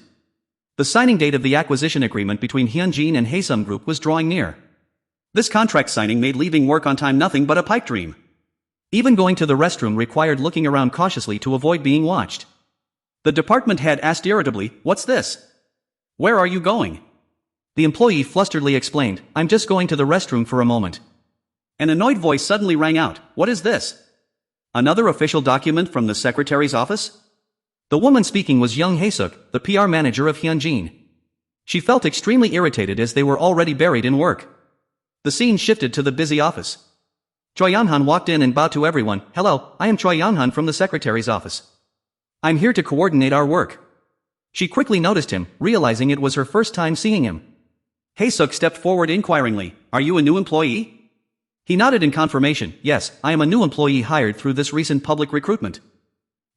The signing date of the acquisition agreement between Hyun-jin and Haesum Group was drawing near. This contract signing made leaving work on time nothing but a pipe dream. Even going to the restroom required looking around cautiously to avoid being watched. The department head asked irritably, what's this? Where are you going? The employee flusteredly explained, I'm just going to the restroom for a moment. An annoyed voice suddenly rang out, what is this? Another official document from the secretary's office? The woman speaking was Young Hae-suk, the PR manager of Hyun-jin. She felt extremely irritated as they were already buried in work. The scene shifted to the busy office. Choi Yeon-han walked in and bowed to everyone. Hello, I am Choi Yeon-han from the secretary's office. I'm here to coordinate our work. She quickly noticed him, realizing it was her first time seeing him. Hae-suk stepped forward inquiringly, are you a new employee? He nodded in confirmation, yes, I am a new employee hired through this recent public recruitment.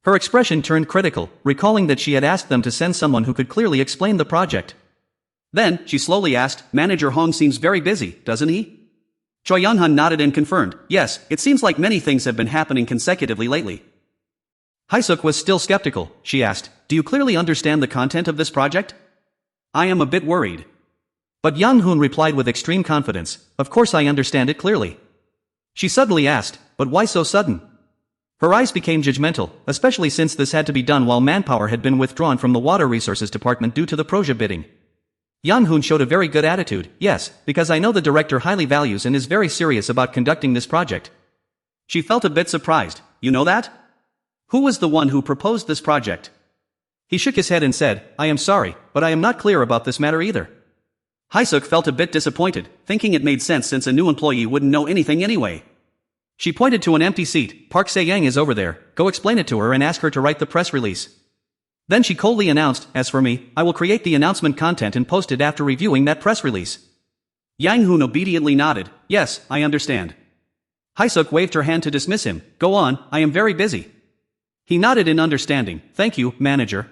Her expression turned critical, recalling that she had asked them to send someone who could clearly explain the project. Then, she slowly asked, Manager Hong seems very busy, doesn't he? Choi Yeon-han nodded and confirmed, yes, it seems like many things have been happening consecutively lately. Hae-suk was still skeptical. She asked, do you clearly understand the content of this project? I am a bit worried. But Young Hoon replied with extreme confidence, of course I understand it clearly. She suddenly asked, but why so sudden? Her eyes became judgmental, especially since this had to be done while manpower had been withdrawn from the Water Resources Department due to the Proja bidding. Young Hoon showed a very good attitude, yes, because I know the director highly values and is very serious about conducting this project. She felt a bit surprised, you know that? Who was the one who proposed this project? He shook his head and said, I am sorry, but I am not clear about this matter either. Hae-suk felt a bit disappointed, thinking it made sense since a new employee wouldn't know anything anyway. She pointed to an empty seat. Park Se-yang is over there, go explain it to her and ask her to write the press release. Then she coldly announced, as for me, I will create the announcement content and post it after reviewing that press release. Yang Hoon obediently nodded, yes, I understand. Hae-suk waved her hand to dismiss him, go on, I am very busy. He nodded in understanding, thank you, manager.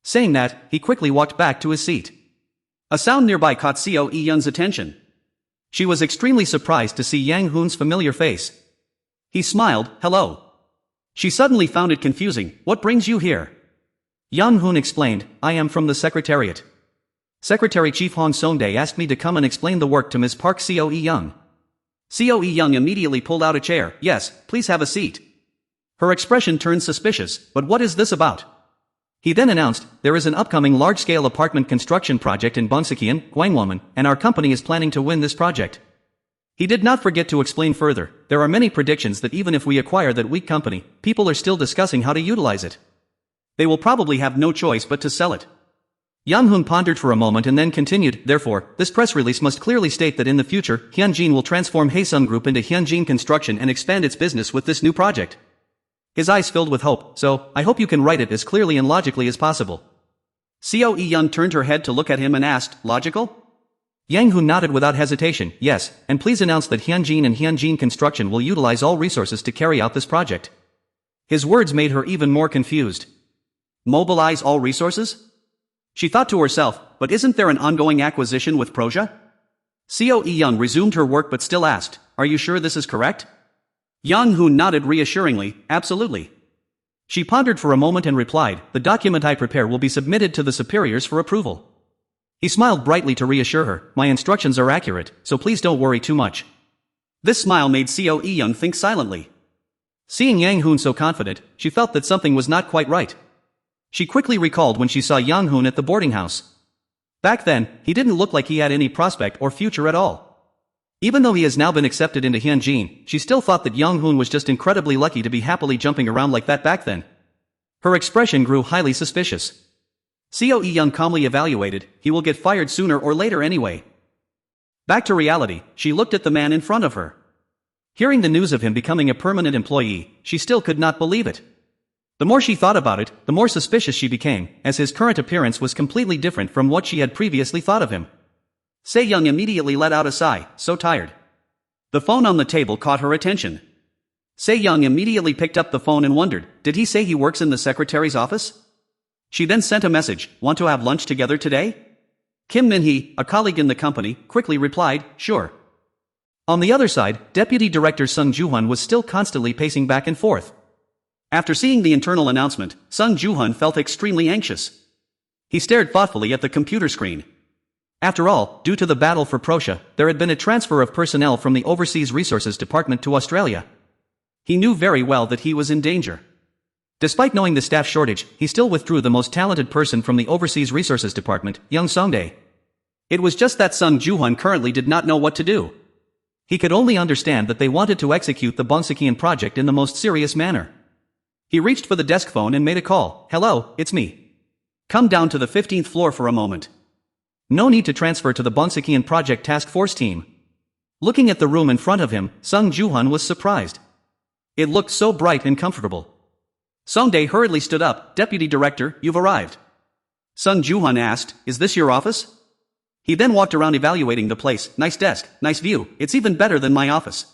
Saying that, he quickly walked back to his seat. A sound nearby caught Seo E-young's attention. She was extremely surprised to see Yang Hoon's familiar face. He smiled, hello. She suddenly found it confusing, what brings you here? Yang Hoon explained, I am from the secretariat. Secretary Chief Hong Song-dae asked me to come and explain the work to Ms. Park Seo E-young. Coe Young immediately pulled out a chair. Yes, please have a seat. Her expression turned suspicious, but what is this about? He then announced, there is an upcoming large-scale apartment construction project in Bonsakien, Gwangwon, and our company is planning to win this project. He did not forget to explain further, there are many predictions that even if we acquire that weak company, people are still discussing how to utilize it. They will probably have no choice but to sell it. Yang Hoon pondered for a moment and then continued, therefore, this press release must clearly state that in the future, Hyunjin will transform Haesung Group into Hyunjin Construction and expand its business with this new project. His eyes filled with hope, so, I hope you can write it as clearly and logically as possible. Coe Young turned her head to look at him and asked, logical? Yang Hoon nodded without hesitation, yes, and please announce that Hyunjin and Hyunjin Construction will utilize all resources to carry out this project. His words made her even more confused. Mobilize all resources? She thought to herself, but isn't there an ongoing acquisition with Proja? Coe Young resumed her work but still asked, are you sure this is correct? Yang Hoon nodded reassuringly, absolutely. She pondered for a moment and replied, the document I prepare will be submitted to the superiors for approval. He smiled brightly to reassure her, my instructions are accurate, so please don't worry too much. This smile made Coe Young think silently. Seeing Yang Hoon so confident, she felt that something was not quite right. She quickly recalled when she saw Yang Hoon at the boarding house. Back then, he didn't look like he had any prospect or future at all. Even though he has now been accepted into Hyunjin, she still thought that Yang Hoon was just incredibly lucky to be happily jumping around like that back then. Her expression grew highly suspicious. Coe Young calmly evaluated, he will get fired sooner or later anyway. Back to reality, she looked at the man in front of her. Hearing the news of him becoming a permanent employee, she still could not believe it. The more she thought about it, the more suspicious she became, as his current appearance was completely different from what she had previously thought of him. Se Young immediately let out a sigh, so tired. The phone on the table caught her attention. Se Young immediately picked up the phone and wondered, did he say he works in the secretary's office? She then sent a message, want to have lunch together today? Kim Min-hee, a colleague in the company, quickly replied, sure. On the other side, Deputy Director Sung Joo-hun was still constantly pacing back and forth. After seeing the internal announcement, Sung Joo-hun felt extremely anxious. He stared thoughtfully at the computer screen. After all, due to the battle for Proja, there had been a transfer of personnel from the Overseas Resources Department to Australia. He knew very well that he was in danger. Despite knowing the staff shortage, he still withdrew the most talented person from the Overseas Resources Department, young Songdae. It was just that Sung Joo-hun currently did not know what to do. He could only understand that they wanted to execute the Bonsakien project in the most serious manner. He reached for the desk phone and made a call. Hello, it's me. Come down to the 15th floor for a moment. No need to transfer to the Bonsakien project task force team. Looking at the room in front of him, Sung Joo-hun was surprised. It looked so bright and comfortable. Songdae hurriedly stood up. Deputy Director, you've arrived. Sung Joo-hun asked, is this your office? He then walked around evaluating the place. Nice desk, nice view, it's even better than my office.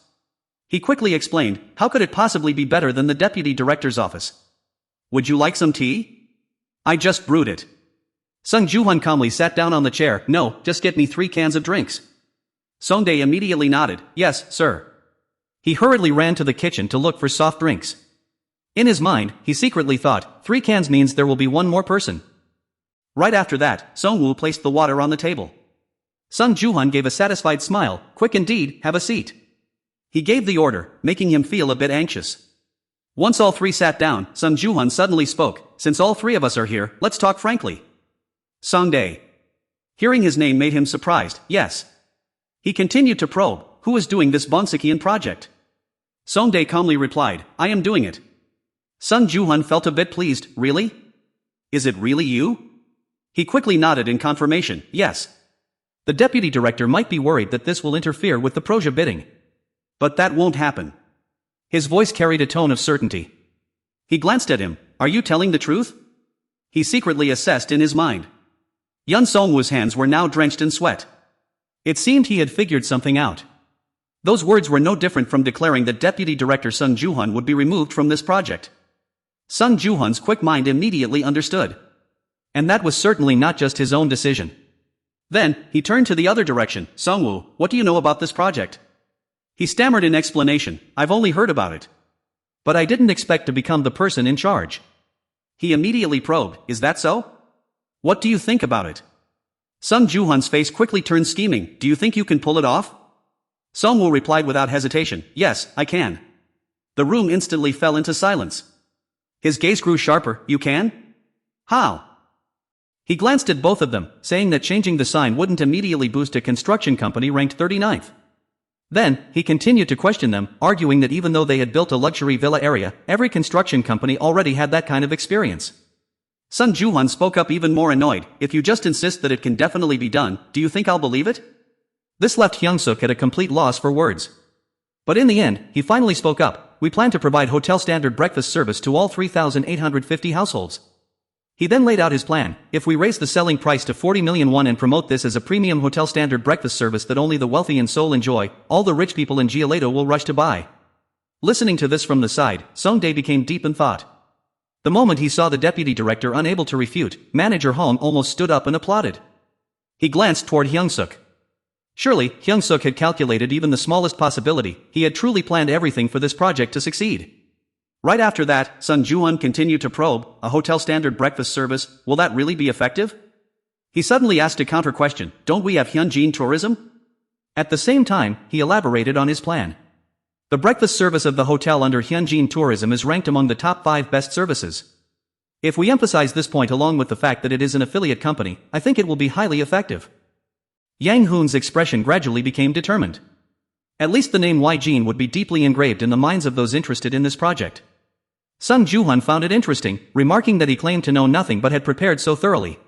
He quickly explained, how could it possibly be better than the Deputy Director's office? Would you like some tea? I just brewed it. Sung Joo-hun calmly sat down on the chair. No, just get me 3 cans of drinks. Songdae immediately nodded. Yes, sir. He hurriedly ran to the kitchen to look for soft drinks. In his mind, he secretly thought, 3 cans means there will be one more person. Right after that, Songwoo placed the water on the table. Sung Joo-hun gave a satisfied smile. Quick indeed, have a seat. He gave the order, making him feel a bit anxious. Once all 3 sat down, Sung Joo-hun suddenly spoke, since all 3 of us are here, let's talk frankly. Songdae. Hearing his name made him surprised, yes. He continued to probe, who is doing this Bonsakien project? Songdae calmly replied, I am doing it. Sung Joo-hun felt a bit pleased, really? Is it really you? He quickly nodded in confirmation, yes. The Deputy Director might be worried that this will interfere with the Proja bidding. But that won't happen. His voice carried a tone of certainty. He glanced at him. Are you telling the truth? He secretly assessed in his mind. Yun Songwoo's hands were now drenched in sweat. It seemed he had figured something out. Those words were no different from declaring that Deputy Director Sung Joo-hun would be removed from this project. Sung Joo-hun's quick mind immediately understood. And that was certainly not just his own decision. Then, he turned to the other direction. Songwoo, what do you know about this project? He stammered in explanation, I've only heard about it. But I didn't expect to become the person in charge. He immediately probed, is that so? What do you think about it? Sung Joo-hun's face quickly turned scheming, do you think you can pull it off? Songwoo replied without hesitation, yes, I can. The room instantly fell into silence. His gaze grew sharper, you can? How? He glanced at both of them, saying that changing the sign wouldn't immediately boost a construction company ranked 39th. Then, he continued to question them, arguing that even though they had built a luxury villa area, every construction company already had that kind of experience. Sun Juhan spoke up even more annoyed, if you just insist that it can definitely be done, do you think I'll believe it? This left Hyung-suk at a complete loss for words. But in the end, he finally spoke up, we plan to provide hotel standard breakfast service to all 3,850 households. He then laid out his plan, if we raise the selling price to 40 million won and promote this as a premium hotel standard breakfast service that only the wealthy in Seoul enjoy, all the rich people in Jeollado will rush to buy. Listening to this from the side, Songdae became deep in thought. The moment he saw the deputy director unable to refute, manager Hong almost stood up and applauded. He glanced toward Hyung-suk. Surely, Hyung-suk had calculated even the smallest possibility, he had truly planned everything for this project to succeed. Right after that, Sun Juhan continued to probe, a hotel standard breakfast service, will that really be effective? He suddenly asked a counter-question, don't we have Hyunjin tourism? At the same time, he elaborated on his plan. The breakfast service of the hotel under Hyunjin Tourism is ranked among the top 5 best services. If we emphasize this point along with the fact that it is an affiliate company, I think it will be highly effective. Yang Hoon's expression gradually became determined. At least the name Jin would be deeply engraved in the minds of those interested in this project. Sun Juhan found it interesting, remarking that he claimed to know nothing but had prepared so thoroughly.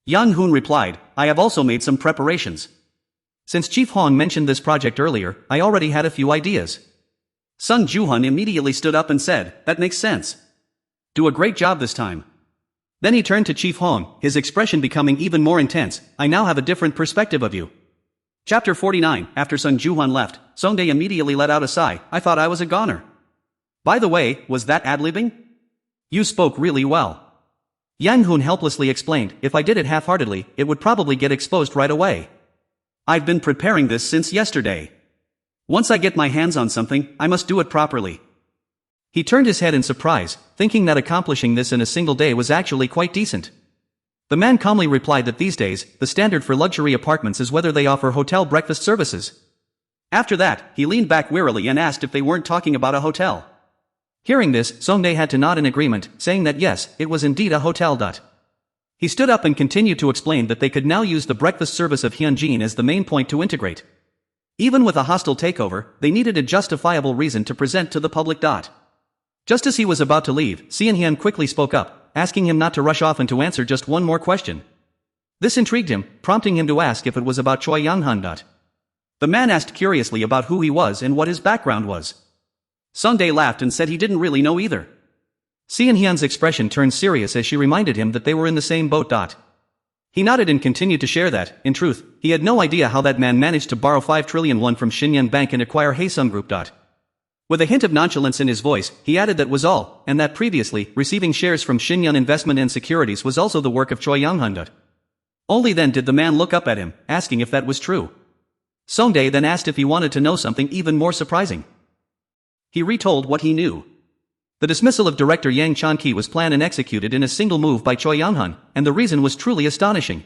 Yang Hoon replied, I have also made some preparations. Since Chief Hong mentioned this project earlier, I already had a few ideas. Sun Juhan immediately stood up and said, that makes sense. Do a great job this time. Then he turned to Chief Hong, his expression becoming even more intense, I now have a different perspective of you. Chapter 49, after Sun Juhan left, Songdae immediately let out a sigh, I thought I was a goner. By the way, was that ad-libbing? You spoke really well. Yang Hoon helplessly explained, if I did it half-heartedly, it would probably get exposed right away. I've been preparing this since yesterday. Once I get my hands on something, I must do it properly. He turned his head in surprise, thinking that accomplishing this in a single day was actually quite decent. The man calmly replied that these days, the standard for luxury apartments is whether they offer hotel breakfast services. After that, he leaned back wearily and asked if they weren't talking about a hotel. Hearing this, Songdae had to nod in agreement, saying that yes, it was indeed a hotel. He stood up and continued to explain that they could now use the breakfast service of Hyunjin as the main point to integrate. Even with a hostile takeover, they needed a justifiable reason to present to the public. Just as he was about to leave, Seon-hyun quickly spoke up, asking him not to rush off and to answer just one more question. This intrigued him, prompting him to ask if it was about Choi Young-han. The man asked curiously about who he was and what his background was. Songdae laughed and said he didn't really know either. Seon-hyun's expression turned serious as she reminded him that they were in the same boat. He nodded and continued to share that, in truth, he had no idea how that man managed to borrow 5 trillion won from Shinyeon Bank and acquire Haesung Group. With a hint of nonchalance in his voice, he added that was all, and that previously, receiving shares from Shinyeon Investment and Securities was also the work of Choi Young-han. Only then did the man look up at him, asking if that was true. Songdae then asked if he wanted to know something even more surprising. He retold what he knew. The dismissal of director Yang Chan-ki was planned and executed in a single move by Choi Young-han, and the reason was truly astonishing.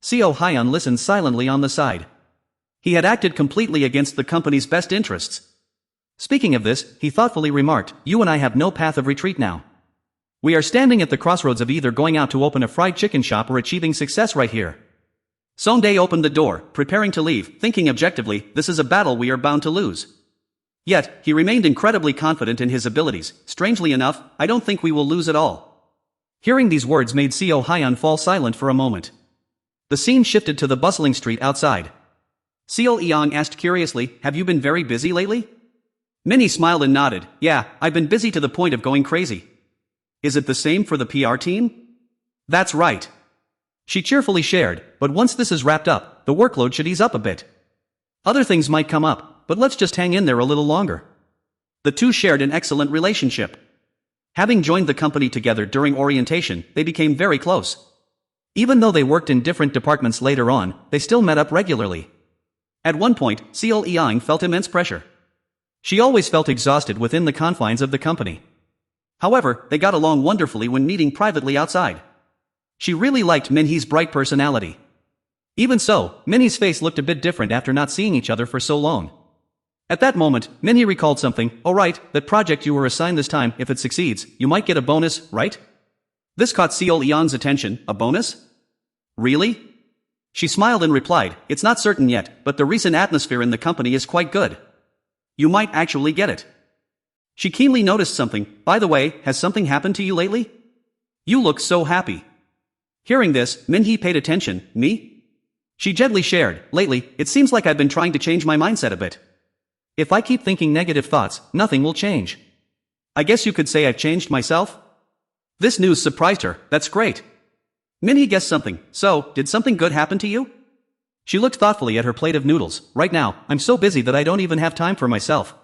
Seo Hyun listened silently on the side. He had acted completely against the company's best interests. Speaking of this, he thoughtfully remarked, you and I have no path of retreat now. We are standing at the crossroads of either going out to open a fried chicken shop or achieving success right here. Songdae opened the door, preparing to leave, thinking objectively, this is a battle we are bound to lose. Yet, he remained incredibly confident in his abilities. Strangely enough, I don't think we will lose at all. Hearing these words made Seo Hyun fall silent for a moment. The scene shifted to the bustling street outside. Seo Eong asked curiously, have you been very busy lately? Minnie smiled and nodded, yeah, I've been busy to the point of going crazy. Is it the same for the PR team? That's right. She cheerfully shared, but once this is wrapped up, the workload should ease up a bit. Other things might come up, but let's just hang in there a little longer. The two shared an excellent relationship. Having joined the company together during orientation, they became very close. Even though they worked in different departments later on, they still met up regularly. At one point, Seo Eong felt immense pressure. She always felt exhausted within the confines of the company. However, they got along wonderfully when meeting privately outside. She really liked Minhee's bright personality. Even so, Minhee's face looked a bit different after not seeing each other for so long. At that moment, Minhee recalled something. "Oh right, that project you were assigned this time, if it succeeds, you might get a bonus, right?" This caught Seo Eon's attention. A bonus? Really? She smiled and replied, "It's not certain yet, but the recent atmosphere in the company is quite good. You might actually get it." She keenly noticed something. "By the way, has something happened to you lately? You look so happy." Hearing this, Minhee paid attention. "Me?" She gently shared, "Lately, it seems like I've been trying to change my mindset a bit. If I keep thinking negative thoughts, nothing will change. I guess you could say I've changed myself?" This news surprised her. "That's great." Minhee guessed something. "So, did something good happen to you?" She looked thoughtfully at her plate of noodles. "Right now, I'm so busy that I don't even have time for myself."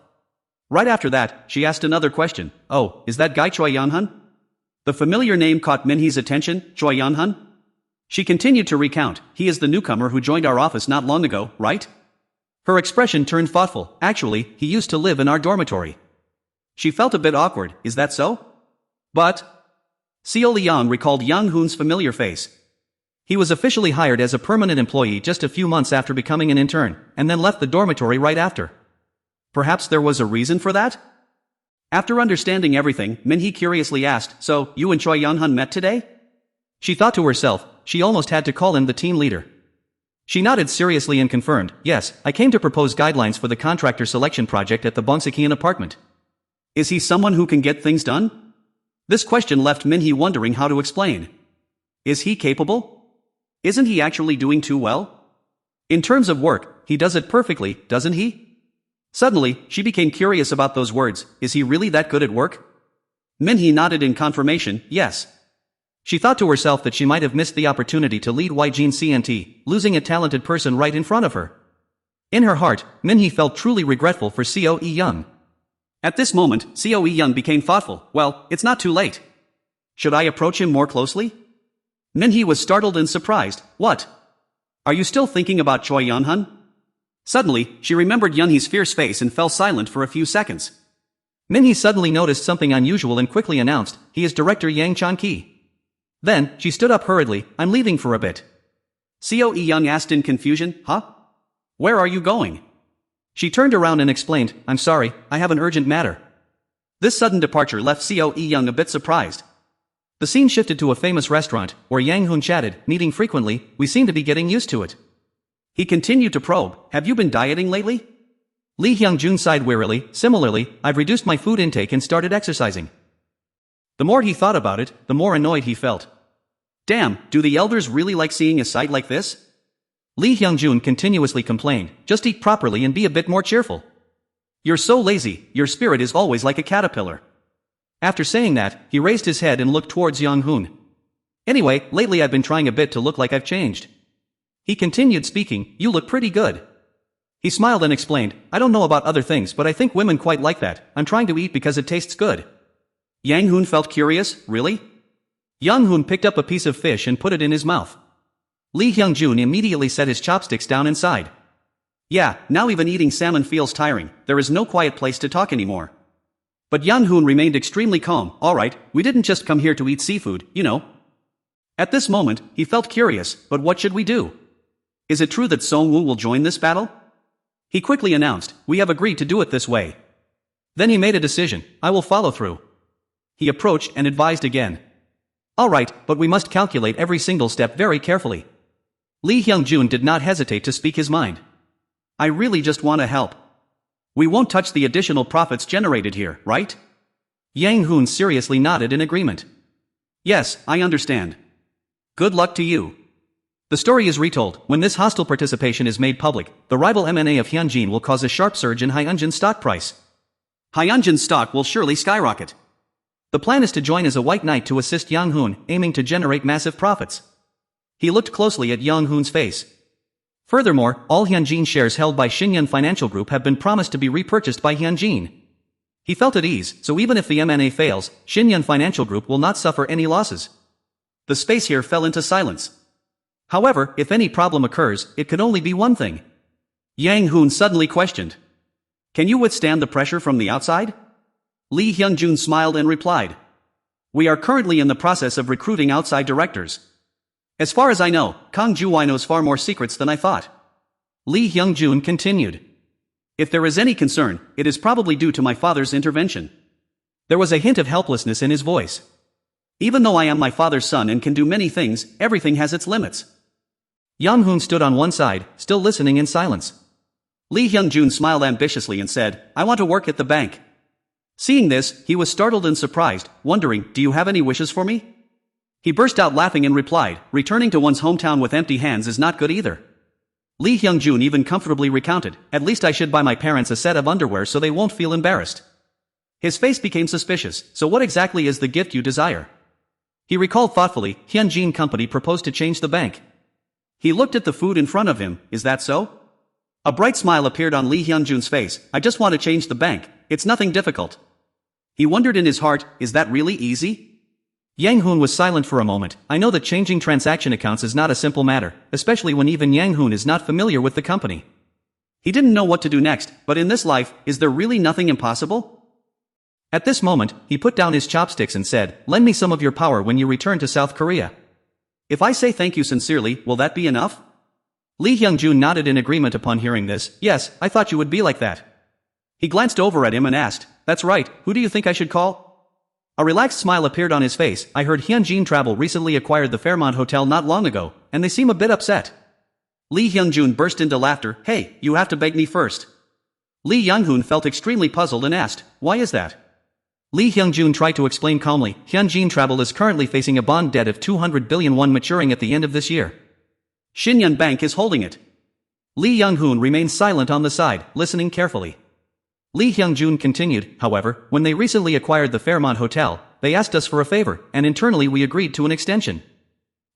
Right after that, she asked another question. "Oh, is that guy Choi Yeon-hun?" The familiar name caught Minhee's attention. Choi Yeon-hun? She continued to recount. "He is the newcomer who joined our office not long ago, right?" Her expression turned thoughtful. "Actually, he used to live in our dormitory." She felt a bit awkward. "Is that so?" "But..." Seo Leon recalled Yang Hoon's familiar face. He was officially hired as a permanent employee just a few months after becoming an intern, and then left the dormitory right after. Perhaps there was a reason for that? After understanding everything, Minhee curiously asked, "So, you and Choi Yeon-hun met today?" She thought to herself, she almost had to call him the team leader. She nodded seriously and confirmed, "Yes, I came to propose guidelines for the contractor selection project at the Bongsekian apartment." Is he someone who can get things done? This question left Minhee wondering how to explain. Is he capable? Isn't he actually doing too well? In terms of work, he does it perfectly, doesn't he? Suddenly, she became curious about those words. Is he really that good at work? Minhee nodded in confirmation, yes. She thought to herself that she might have missed the opportunity to lead Yjin CNT, losing a talented person right in front of her. In her heart, Minhee felt truly regretful for Seo E-young. At this moment, Seo E-young became thoughtful. Well, it's not too late. Should I approach him more closely? Minhee was startled and surprised. What? Are you still thinking about Choi Yeon-hun? Suddenly, she remembered Yeonhee's fierce face and fell silent for a few seconds. Minhee suddenly noticed something unusual and quickly announced, "He is Director Yang Chan-ki." Then, she stood up hurriedly. "I'm leaving for a bit." Seo E-young asked in confusion, "Huh? Where are you going?" She turned around and explained, "I'm sorry, I have an urgent matter." This sudden departure left Seo E-young a bit surprised. The scene shifted to a famous restaurant, where Yang Hoon chatted, meeting frequently. "We seem to be getting used to it." He continued to probe, "Have you been dieting lately?" Lee Hyung-jun sighed wearily. "Similarly, I've reduced my food intake and started exercising." The more he thought about it, the more annoyed he felt. Damn, do the elders really like seeing a sight like this? Lee Hyung-jun continuously complained, "Just eat properly and be a bit more cheerful. You're so lazy, your spirit is always like a caterpillar." After saying that, he raised his head and looked towards Yang Hoon. "Anyway, lately I've been trying a bit to look like I've changed." He continued speaking, "You look pretty good." He smiled and explained, "I don't know about other things but I think women quite like that. I'm trying to eat because it tastes good." Yang Hoon felt curious, "Really?" Yang Hoon picked up a piece of fish and put it in his mouth. Lee Hyung-jun immediately set his chopsticks down inside. Yeah, now even eating salmon feels tiring, there is no quiet place to talk anymore. But Yang Hoon remained extremely calm. "Alright, we didn't just come here to eat seafood, you know." At this moment, he felt curious, "But what should we do? Is it true that Song-woo will join this battle?" He quickly announced, "We have agreed to do it this way." Then he made a decision, "I will follow through." He approached and advised again. "Alright, but we must calculate every single step very carefully." Lee Hyung-jun did not hesitate to speak his mind. "I really just want to help. We won't touch the additional profits generated here, right?" Yang Hoon seriously nodded in agreement. "Yes, I understand. Good luck to you." The story is retold. When this hostile participation is made public, the rival M&A of Hyunjin will cause a sharp surge in Hyunjin's stock price. Hyunjin's stock will surely skyrocket. The plan is to join as a white knight to assist Yang Hoon, aiming to generate massive profits. He looked closely at Yang Hoon's face. Furthermore, all Hyunjin shares held by Shinyun Financial Group have been promised to be repurchased by Hyunjin. He felt at ease, so even if the M&A fails, Shinyun Financial Group will not suffer any losses. The space here fell into silence. However, if any problem occurs, it could only be one thing. Yang Hoon suddenly questioned. "Can you withstand the pressure from the outside?" Lee Hyung-jun smiled and replied. "We are currently in the process of recruiting outside directors. As far as I know, Kang Juwai knows far more secrets than I thought. Lee Hyung-jun continued. If there is any concern, it is probably due to my father's intervention. There was a hint of helplessness in his voice. Even though I am my father's son and can do many things, everything has its limits. Yang Hoon stood on one side, still listening in silence. Lee Hyung-jun smiled ambitiously and said, I want to work at the bank. Seeing this, he was startled and surprised, wondering, do you have any wishes for me? He burst out laughing and replied, returning to one's hometown with empty hands is not good either. Lee Hyung-jun even comfortably recounted, at least I should buy my parents a set of underwear so they won't feel embarrassed. His face became suspicious, so what exactly is the gift you desire? He recalled thoughtfully, Hyunjin Company proposed to change the bank. He looked at the food in front of him, is that so? A bright smile appeared on Lee Hyun-jun's face, I just want to change the bank, it's nothing difficult. He wondered in his heart, is that really easy? Yang Hoon was silent for a moment. I know that changing transaction accounts is not a simple matter, especially when even Yang Hoon is not familiar with the company. He didn't know what to do next, but in this life, is there really nothing impossible? At this moment, he put down his chopsticks and said, lend me some of your power when you return to South Korea. If I say thank you sincerely, will that be enough? Lee Hyung-jun nodded in agreement upon hearing this. Yes, I thought you would be like that. He glanced over at him and asked, that's right, who do you think I should call? A relaxed smile appeared on his face. I heard Hyunjin Travel recently acquired the Fairmont Hotel not long ago, and they seem a bit upset. Lee Hyung-jun burst into laughter. Hey, you have to beg me first. Lee Young-hoon felt extremely puzzled and asked, why is that? Lee Hyung-jun tried to explain calmly, Hyunjin Travel is currently facing a bond debt of 200 billion won maturing at the end of this year. Shinyeon Bank is holding it. Lee Young-hoon remained silent on the side, listening carefully. Lee Hyung-jun continued, however, when they recently acquired the Fairmont Hotel, they asked us for a favor, and internally we agreed to an extension.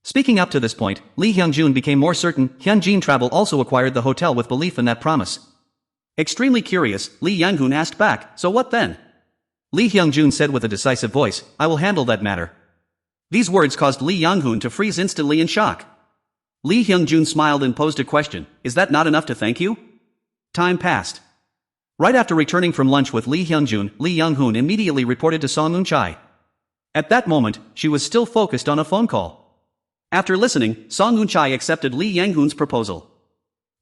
Speaking up to this point, Lee Hyung-jun became more certain, Hyunjin Travel also acquired the hotel with belief in that promise. Extremely curious, Lee Young-hoon asked back, so what then? Lee Hyung-jun said with a decisive voice, I will handle that matter. These words caused Lee Young-hoon to freeze instantly in shock. Lee Hyung-jun smiled and posed a question, is that not enough to thank you? Time passed. Right after returning from lunch with Lee Hyung-jun, Lee Young-hoon immediately reported to Song Eun-chai. At that moment, she was still focused on a phone call. After listening, Song Eun-chai accepted Lee Yang-hoon's proposal.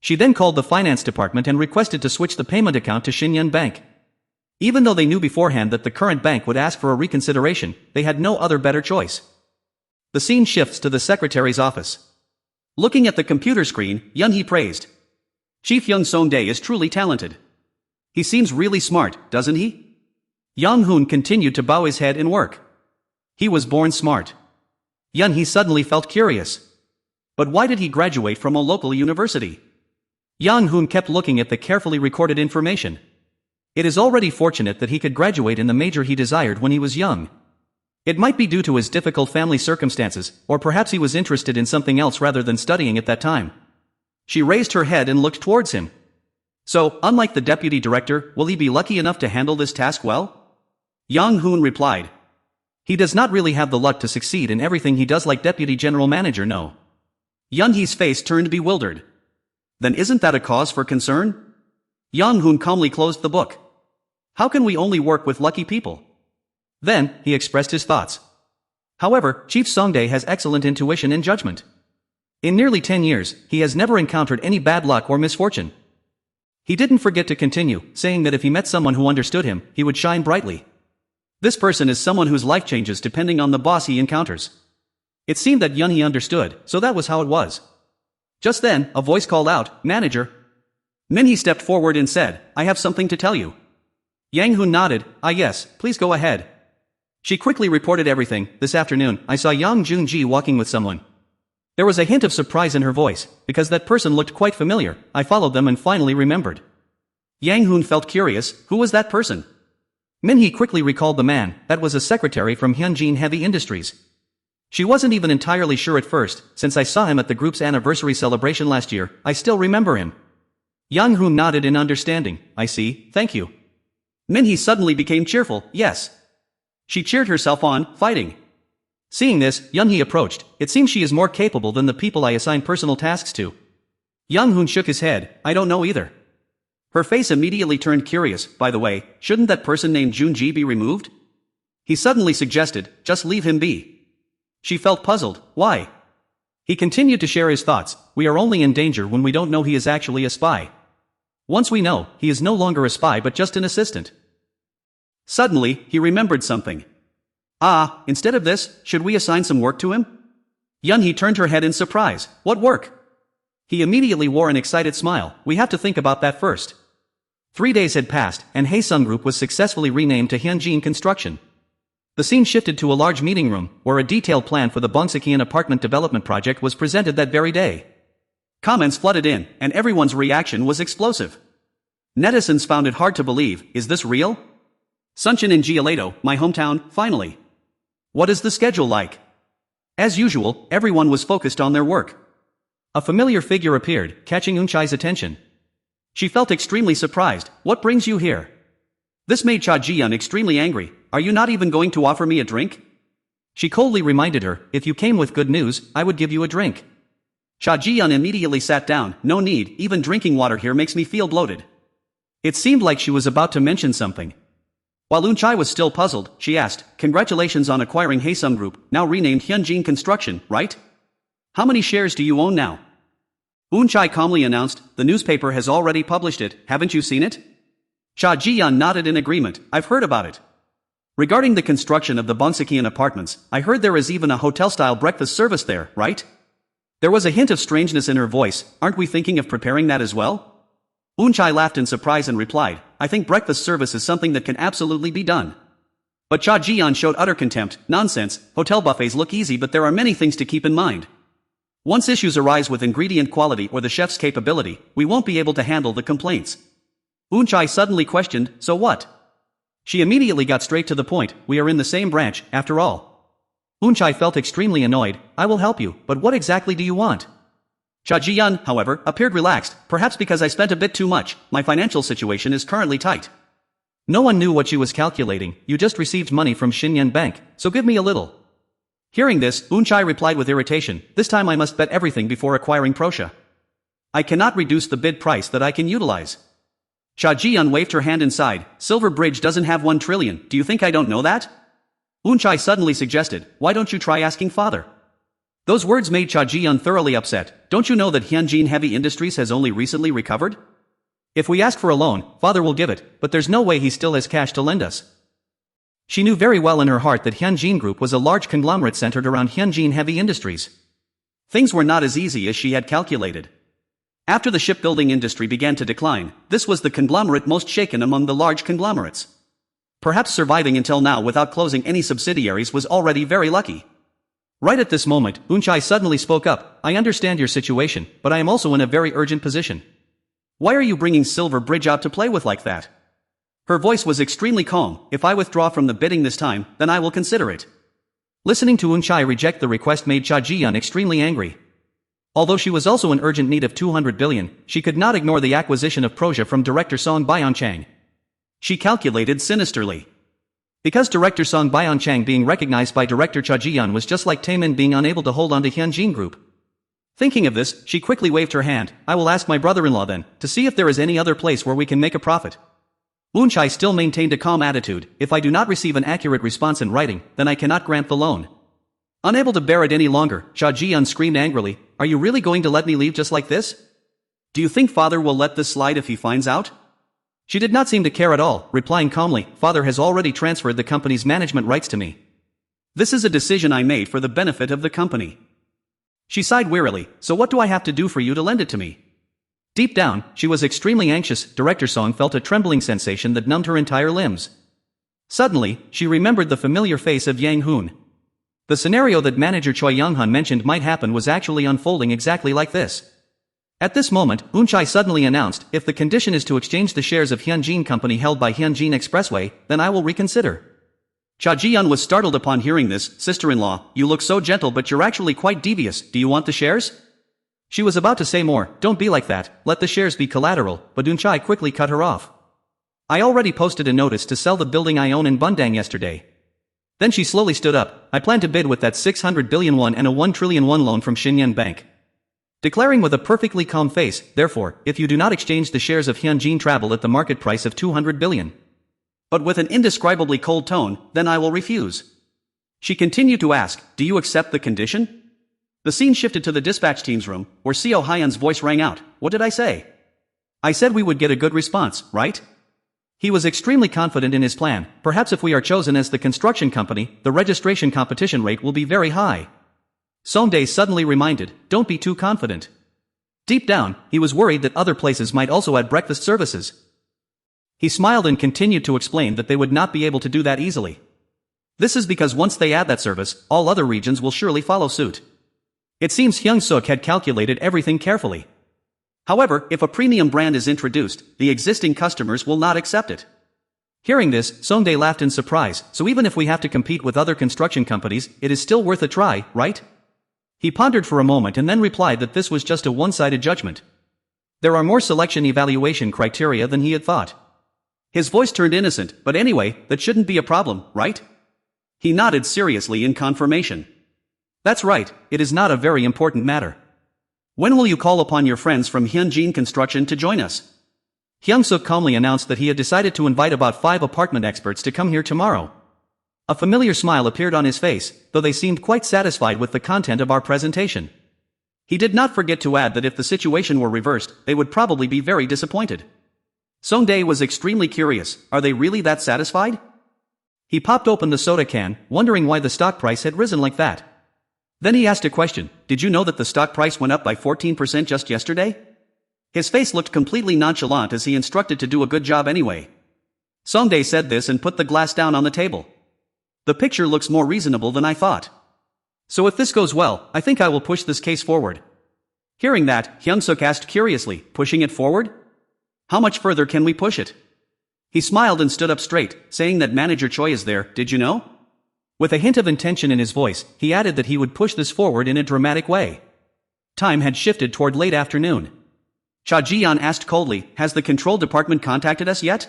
She then called the finance department and requested to switch the payment account to Shinyeon Bank. Even though they knew beforehand that the current bank would ask for a reconsideration, they had no other better choice. The scene shifts to the secretary's office. Looking at the computer screen, Yun-hee praised. Chief Young-song-dae is truly talented. He seems really smart, doesn't he? Young-hoon continued to bow his head in work. He was born smart. Yun-hee suddenly felt curious. But why did he graduate from a local university? Young-hoon kept looking at the carefully recorded information. It is already fortunate that he could graduate in the major he desired when he was young. It might be due to his difficult family circumstances, or perhaps he was interested in something else rather than studying at that time. She raised her head and looked towards him. So, unlike the deputy director, will he be lucky enough to handle this task well? Young-hoon replied. He does not really have the luck to succeed in everything he does like deputy general manager, no. Yun-hee's face turned bewildered. Then isn't that a cause for concern? Young-hoon calmly closed the book. How can we only work with lucky people? Then, he expressed his thoughts. However, Chief Song-dae has excellent intuition and judgment. In nearly 10 years, he has never encountered any bad luck or misfortune. He didn't forget to continue, saying that if he met someone who understood him, he would shine brightly. This person is someone whose life changes depending on the boss he encounters. It seemed that Yun-hee understood, so that was how it was. Just then, a voice called out, Manager. Min-hee stepped forward and said, I have something to tell you. Yang-hoon nodded, ah yes, please go ahead. She quickly reported everything. This afternoon, I saw Yang Jun-ji walking with someone. There was a hint of surprise in her voice, because that person looked quite familiar. I followed them and finally remembered. Yang-hoon felt curious, who was that person? Min-hee quickly recalled the man, that was a secretary from Hyunjin Heavy Industries. She wasn't even entirely sure at first, since I saw him at the group's anniversary celebration last year, I still remember him. Yang-hoon nodded in understanding, I see, thank you. Min-hee suddenly became cheerful, yes. She cheered herself on, fighting. Seeing this, Yun-hee approached. It seems she is more capable than the people I assign personal tasks to. Young-hoon shook his head, I don't know either. Her face immediately turned curious, by the way, shouldn't that person named Jun-ji be removed? He suddenly suggested, just leave him be. She felt puzzled, why? He continued to share his thoughts. We are only in danger when we don't know he is actually a spy. Once we know, he is no longer a spy but just an assistant. Suddenly, he remembered something. Ah, instead of this, should we assign some work to him? Yunhee turned her head in surprise. What work? He immediately wore an excited smile. We have to think about that first. 3 days had passed, and Haesung Group was successfully renamed to Hyunjin Construction. The scene shifted to a large meeting room, where a detailed plan for the Bongsekian apartment development project was presented that very day. Comments flooded in, and everyone's reaction was explosive. Netizens found it hard to believe. Is this real? Suncheon in Jeollado, my hometown, finally. What is the schedule like? As usual, everyone was focused on their work. A familiar figure appeared, catching Eunchai's attention. She felt extremely surprised. What brings you here? This made Cha Ji-yeon extremely angry. Are you not even going to offer me a drink? She coldly reminded her, if you came with good news, I would give you a drink. Cha Ji-yeon immediately sat down. No need, even drinking water here makes me feel bloated. It seemed like she was about to mention something. While Eunchai was still puzzled, she asked, congratulations on acquiring Haesung Group, now renamed Hyunjin Construction, right? How many shares do you own now? Eunchai calmly announced, the newspaper has already published it, haven't you seen it? Cha Ji-yeon nodded in agreement. I've heard about it. Regarding the construction of the Bongsekian apartments, I heard there is even a hotel-style breakfast service there, right? There was a hint of strangeness in her voice. Aren't we thinking of preparing that as well? Eunchai laughed in surprise and replied, I think breakfast service is something that can absolutely be done. But Cha Ji-yeon showed utter contempt. Nonsense, hotel buffets look easy but there are many things to keep in mind. Once issues arise with ingredient quality or the chef's capability, we won't be able to handle the complaints. Eunchai suddenly questioned, so what? She immediately got straight to the point, we are in the same branch, after all. Eunchai felt extremely annoyed. I will help you, but what exactly do you want? Cha Ji-yeon, however, appeared relaxed, perhaps because I spent a bit too much. My financial situation is currently tight. No one knew what she was calculating. You just received money from Shinyan Bank, so give me a little. Hearing this, Eunchai replied with irritation, this time I must bet everything before acquiring Proscia. I cannot reduce the bid price that I can utilize. Cha Ji-yeon waved her hand inside. Silver Bridge doesn't have 1 trillion, do you think I don't know that? Eunchai suddenly suggested, why don't you try asking father? Those words made Cha Ji-yeon thoroughly upset. Don't you know that Hyunjin Heavy Industries has only recently recovered? If we ask for a loan, father will give it, but there's no way he still has cash to lend us. She knew very well in her heart that Hyunjin Group was a large conglomerate centered around Hyunjin Heavy Industries. Things were not as easy as she had calculated. After the shipbuilding industry began to decline, this was the conglomerate most shaken among the large conglomerates. Perhaps surviving until now without closing any subsidiaries was already very lucky. Right at this moment, Eunchai suddenly spoke up, I understand your situation, but I am also in a very urgent position. Why are you bringing Silver Bridge out to play with like that? Her voice was extremely calm, if I withdraw from the bidding this time, then I will consider it. Listening to Eunchai reject the request made Cha Ji-yeon extremely angry. Although she was also in urgent need of 200 billion, she could not ignore the acquisition of Proscia from director Song Byung-chang. She calculated sinisterly. Because director Song Byung-chang being recognized by director Cha Ji-yeon was just like Taemin being unable to hold on to Hyunjin Group. Thinking of this, she quickly waved her hand. I will ask my brother-in-law then, to see if there is any other place where we can make a profit. Eunchai still maintained a calm attitude. If I do not receive an accurate response in writing, then I cannot grant the loan. Unable to bear it any longer, Cha Ji-yeon screamed angrily, are you really going to let me leave just like this? Do you think father will let this slide if he finds out? She did not seem to care at all, replying calmly, father has already transferred the company's management rights to me. This is a decision I made for the benefit of the company. She sighed wearily, so what do I have to do for you to lend it to me? Deep down, she was extremely anxious. Director Song felt a trembling sensation that numbed her entire limbs. Suddenly, she remembered the familiar face of Yang Hoon. The scenario that manager Choi Young-hun mentioned might happen was actually unfolding exactly like this. At this moment, Eunchai suddenly announced, if the condition is to exchange the shares of Hyunjin Company held by Hyunjin Expressway, then I will reconsider. Cha Ji-yeon was startled upon hearing this. Sister-in-law, you look so gentle but you're actually quite devious. Do you want the shares? She was about to say more, don't be like that, let the shares be collateral, but Eunchai quickly cut her off. I already posted a notice to sell the building I own in Bundang yesterday. Then she slowly stood up, I plan to bid with that 600 billion won and a 1 trillion won loan from Shinyan Bank. Declaring with a perfectly calm face, therefore, if you do not exchange the shares of Hyunjin Travel at the market price of 200 billion. But with an indescribably cold tone, then I will refuse. She continued to ask, do you accept the condition? The scene shifted to the dispatch team's room, where Seo Hyun's voice rang out. What did I say? I said we would get a good response, right? He was extremely confident in his plan. Perhaps if we are chosen as the construction company, the registration competition rate will be very high. Songdae suddenly reminded, don't be too confident. Deep down, he was worried that other places might also add breakfast services. He smiled and continued to explain that they would not be able to do that easily. This is because once they add that service, all other regions will surely follow suit. It seems Hyung-suk had calculated everything carefully. However, if a premium brand is introduced, the existing customers will not accept it. Hearing this, Songdae laughed in surprise. So even if we have to compete with other construction companies, it is still worth a try, right? He pondered for a moment and then replied that this was just a one-sided judgment. There are more selection evaluation criteria than he had thought. His voice turned innocent, but anyway, that shouldn't be a problem, right? He nodded seriously in confirmation. That's right, it is not a very important matter. When will you call upon your friends from Hyunjin Construction to join us? Hyung-suk calmly announced that he had decided to invite about 5 apartment experts to come here tomorrow. A familiar smile appeared on his face, though they seemed quite satisfied with the content of our presentation. He did not forget to add that if the situation were reversed, they would probably be very disappointed. Songdae was extremely curious. Are they really that satisfied? He popped open the soda can, wondering why the stock price had risen like that. Then he asked a question. Did you know that the stock price went up by 14% just yesterday? His face looked completely nonchalant as he instructed to do a good job anyway. Songdae said this and put the glass down on the table. The picture looks more reasonable than I thought. So if this goes well, I think I will push this case forward. Hearing that, Hyung-suk asked curiously, pushing it forward? How much further can we push it? He smiled and stood up straight, saying that Manager Choi is there, did you know? With a hint of intention in his voice, he added that he would push this forward in a dramatic way. Time had shifted toward late afternoon. Cha Ji-yeon asked coldly, has the control department contacted us yet?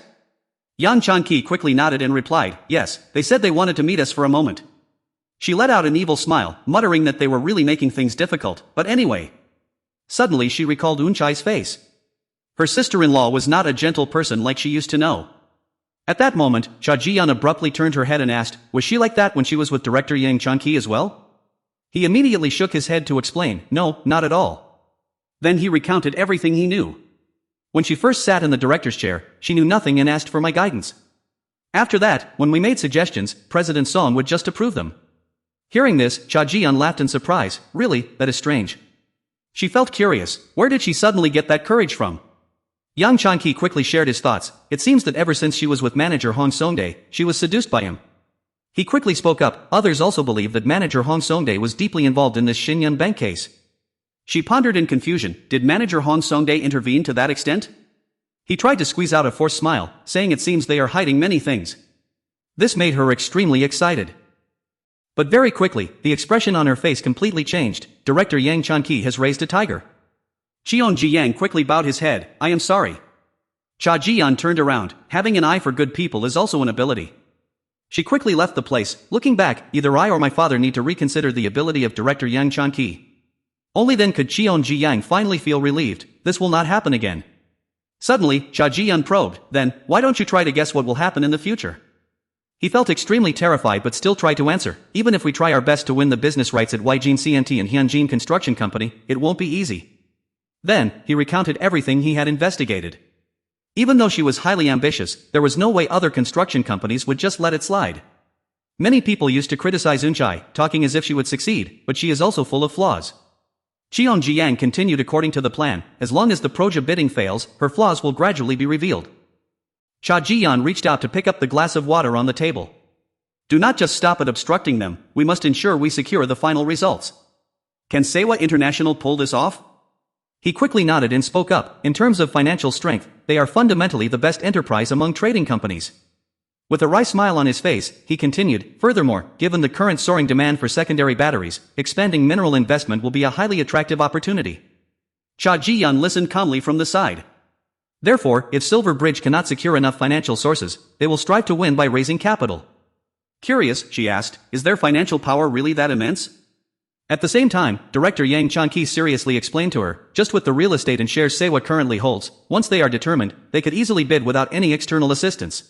Yang Chan-ki quickly nodded and replied, yes, they said they wanted to meet us for a moment. She let out an evil smile, muttering that they were really making things difficult, but anyway. Suddenly she recalled Eun-chai's face. Her sister-in-law was not a gentle person like she used to know. At that moment, Cha Ji-yeon abruptly turned her head and asked, was she like that when she was with director Yang Chan-ki as well? He immediately shook his head to explain, no, not at all. Then he recounted everything he knew. When she first sat in the director's chair, she knew nothing and asked for my guidance. After that, when we made suggestions, President Song would just approve them. Hearing this, Cha Ji-yeon laughed in surprise. Really, that is strange. She felt curious. Where did she suddenly get that courage from? Yang Chan-ki quickly shared his thoughts. It seems that ever since she was with manager Hong Songdae, she was seduced by him. He quickly spoke up. Others also believe that manager Hong Songdae was deeply involved in this Shinyun Bank case. She pondered in confusion. Did manager Hong Songdae intervene to that extent? He tried to squeeze out a forced smile, saying it seems they are hiding many things. This made her extremely excited. But very quickly, the expression on her face completely changed. Director Yang Chan-ki has raised a tiger. Cheon Ji-yang quickly bowed his head. I am sorry. Cha Ji-yeon turned around. Having an eye for good people is also an ability. She quickly left the place. Looking back, either I or my father need to reconsider the ability of director Yang Chan-ki. Only then could Cheon Ji-yang finally feel relieved. This will not happen again. Suddenly, Cha Ji-yeon probed. Then, why don't you try to guess what will happen in the future? He felt extremely terrified but still tried to answer. Even if we try our best to win the business rights at Yjin CNT and Hyunjin Construction Company, it won't be easy. Then, he recounted everything he had investigated. Even though she was highly ambitious, there was no way other construction companies would just let it slide. Many people used to criticize Eun-chai, talking as if she would succeed, but she is also full of flaws. Cheon Ji-yang continued according to the plan. As long as the proja bidding fails, her flaws will gradually be revealed. Cha Ji-yeon reached out to pick up the glass of water on the table. Do not just stop at obstructing them, we must ensure we secure the final results. Can Sewa International pull this off? He quickly nodded and spoke up. In terms of financial strength, they are fundamentally the best enterprise among trading companies. With a wry smile on his face, he continued, furthermore, given the current soaring demand for secondary batteries, expanding mineral investment will be a highly attractive opportunity. Cha Ji-yeon listened calmly from the side. Therefore, if Silver Bridge cannot secure enough financial sources, they will strive to win by raising capital. Curious, she asked, is their financial power really that immense? At the same time, Director Yang Chan-ki seriously explained to her, just with the real estate and shares Sewa currently holds, once they are determined, they could easily bid without any external assistance.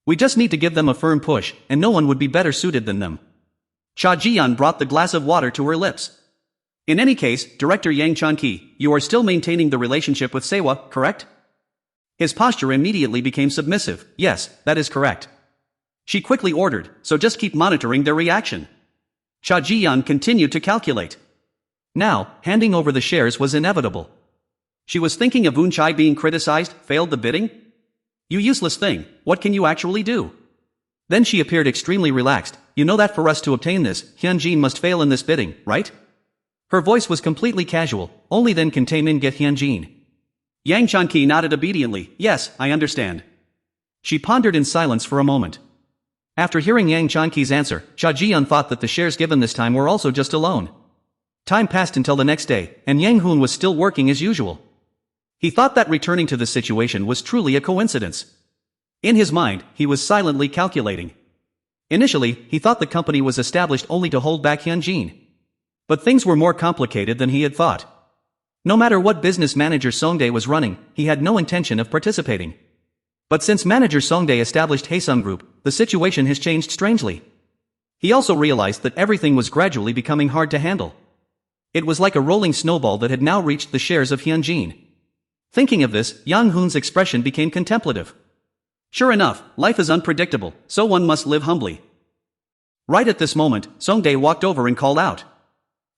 We just need to give them a firm push, and no one would be better suited than them. Cha Ji-yeon brought the glass of water to her lips. In any case, Director Yang Chan-ki, you are still maintaining the relationship with Sewa, correct? His posture immediately became submissive. Yes, that is correct. She quickly ordered, so just keep monitoring their reaction. Cha Ji-yeon continued to calculate. Now, handing over the shares was inevitable. She was thinking of Woon-chae being criticized, failed the bidding? You useless thing, what can you actually do? Then she appeared extremely relaxed. You know that for us to obtain this, Hyunjin must fail in this bidding, right? Her voice was completely casual, only then can Taemin get Hyunjin. Yang Chan-ki nodded obediently. Yes, I understand. She pondered in silence for a moment. After hearing Yang Chan-ki's answer, Cha Ji-yeon thought that the shares given this time were also just a loan. Time passed until the next day, and Yang Hoon was still working as usual. He thought that returning to the situation was truly a coincidence. In his mind, he was silently calculating. Initially, he thought the company was established only to hold back Hyunjin. But things were more complicated than he had thought. No matter what business manager Songdae was running, he had no intention of participating. But since manager Songdae established Haesung Group, the situation has changed strangely. He also realized that everything was gradually becoming hard to handle. It was like a rolling snowball that had now reached the shares of Hyunjin. Thinking of this, Yang Hoon's expression became contemplative. Sure enough, life is unpredictable, so one must live humbly. Right at this moment, Songdae walked over and called out.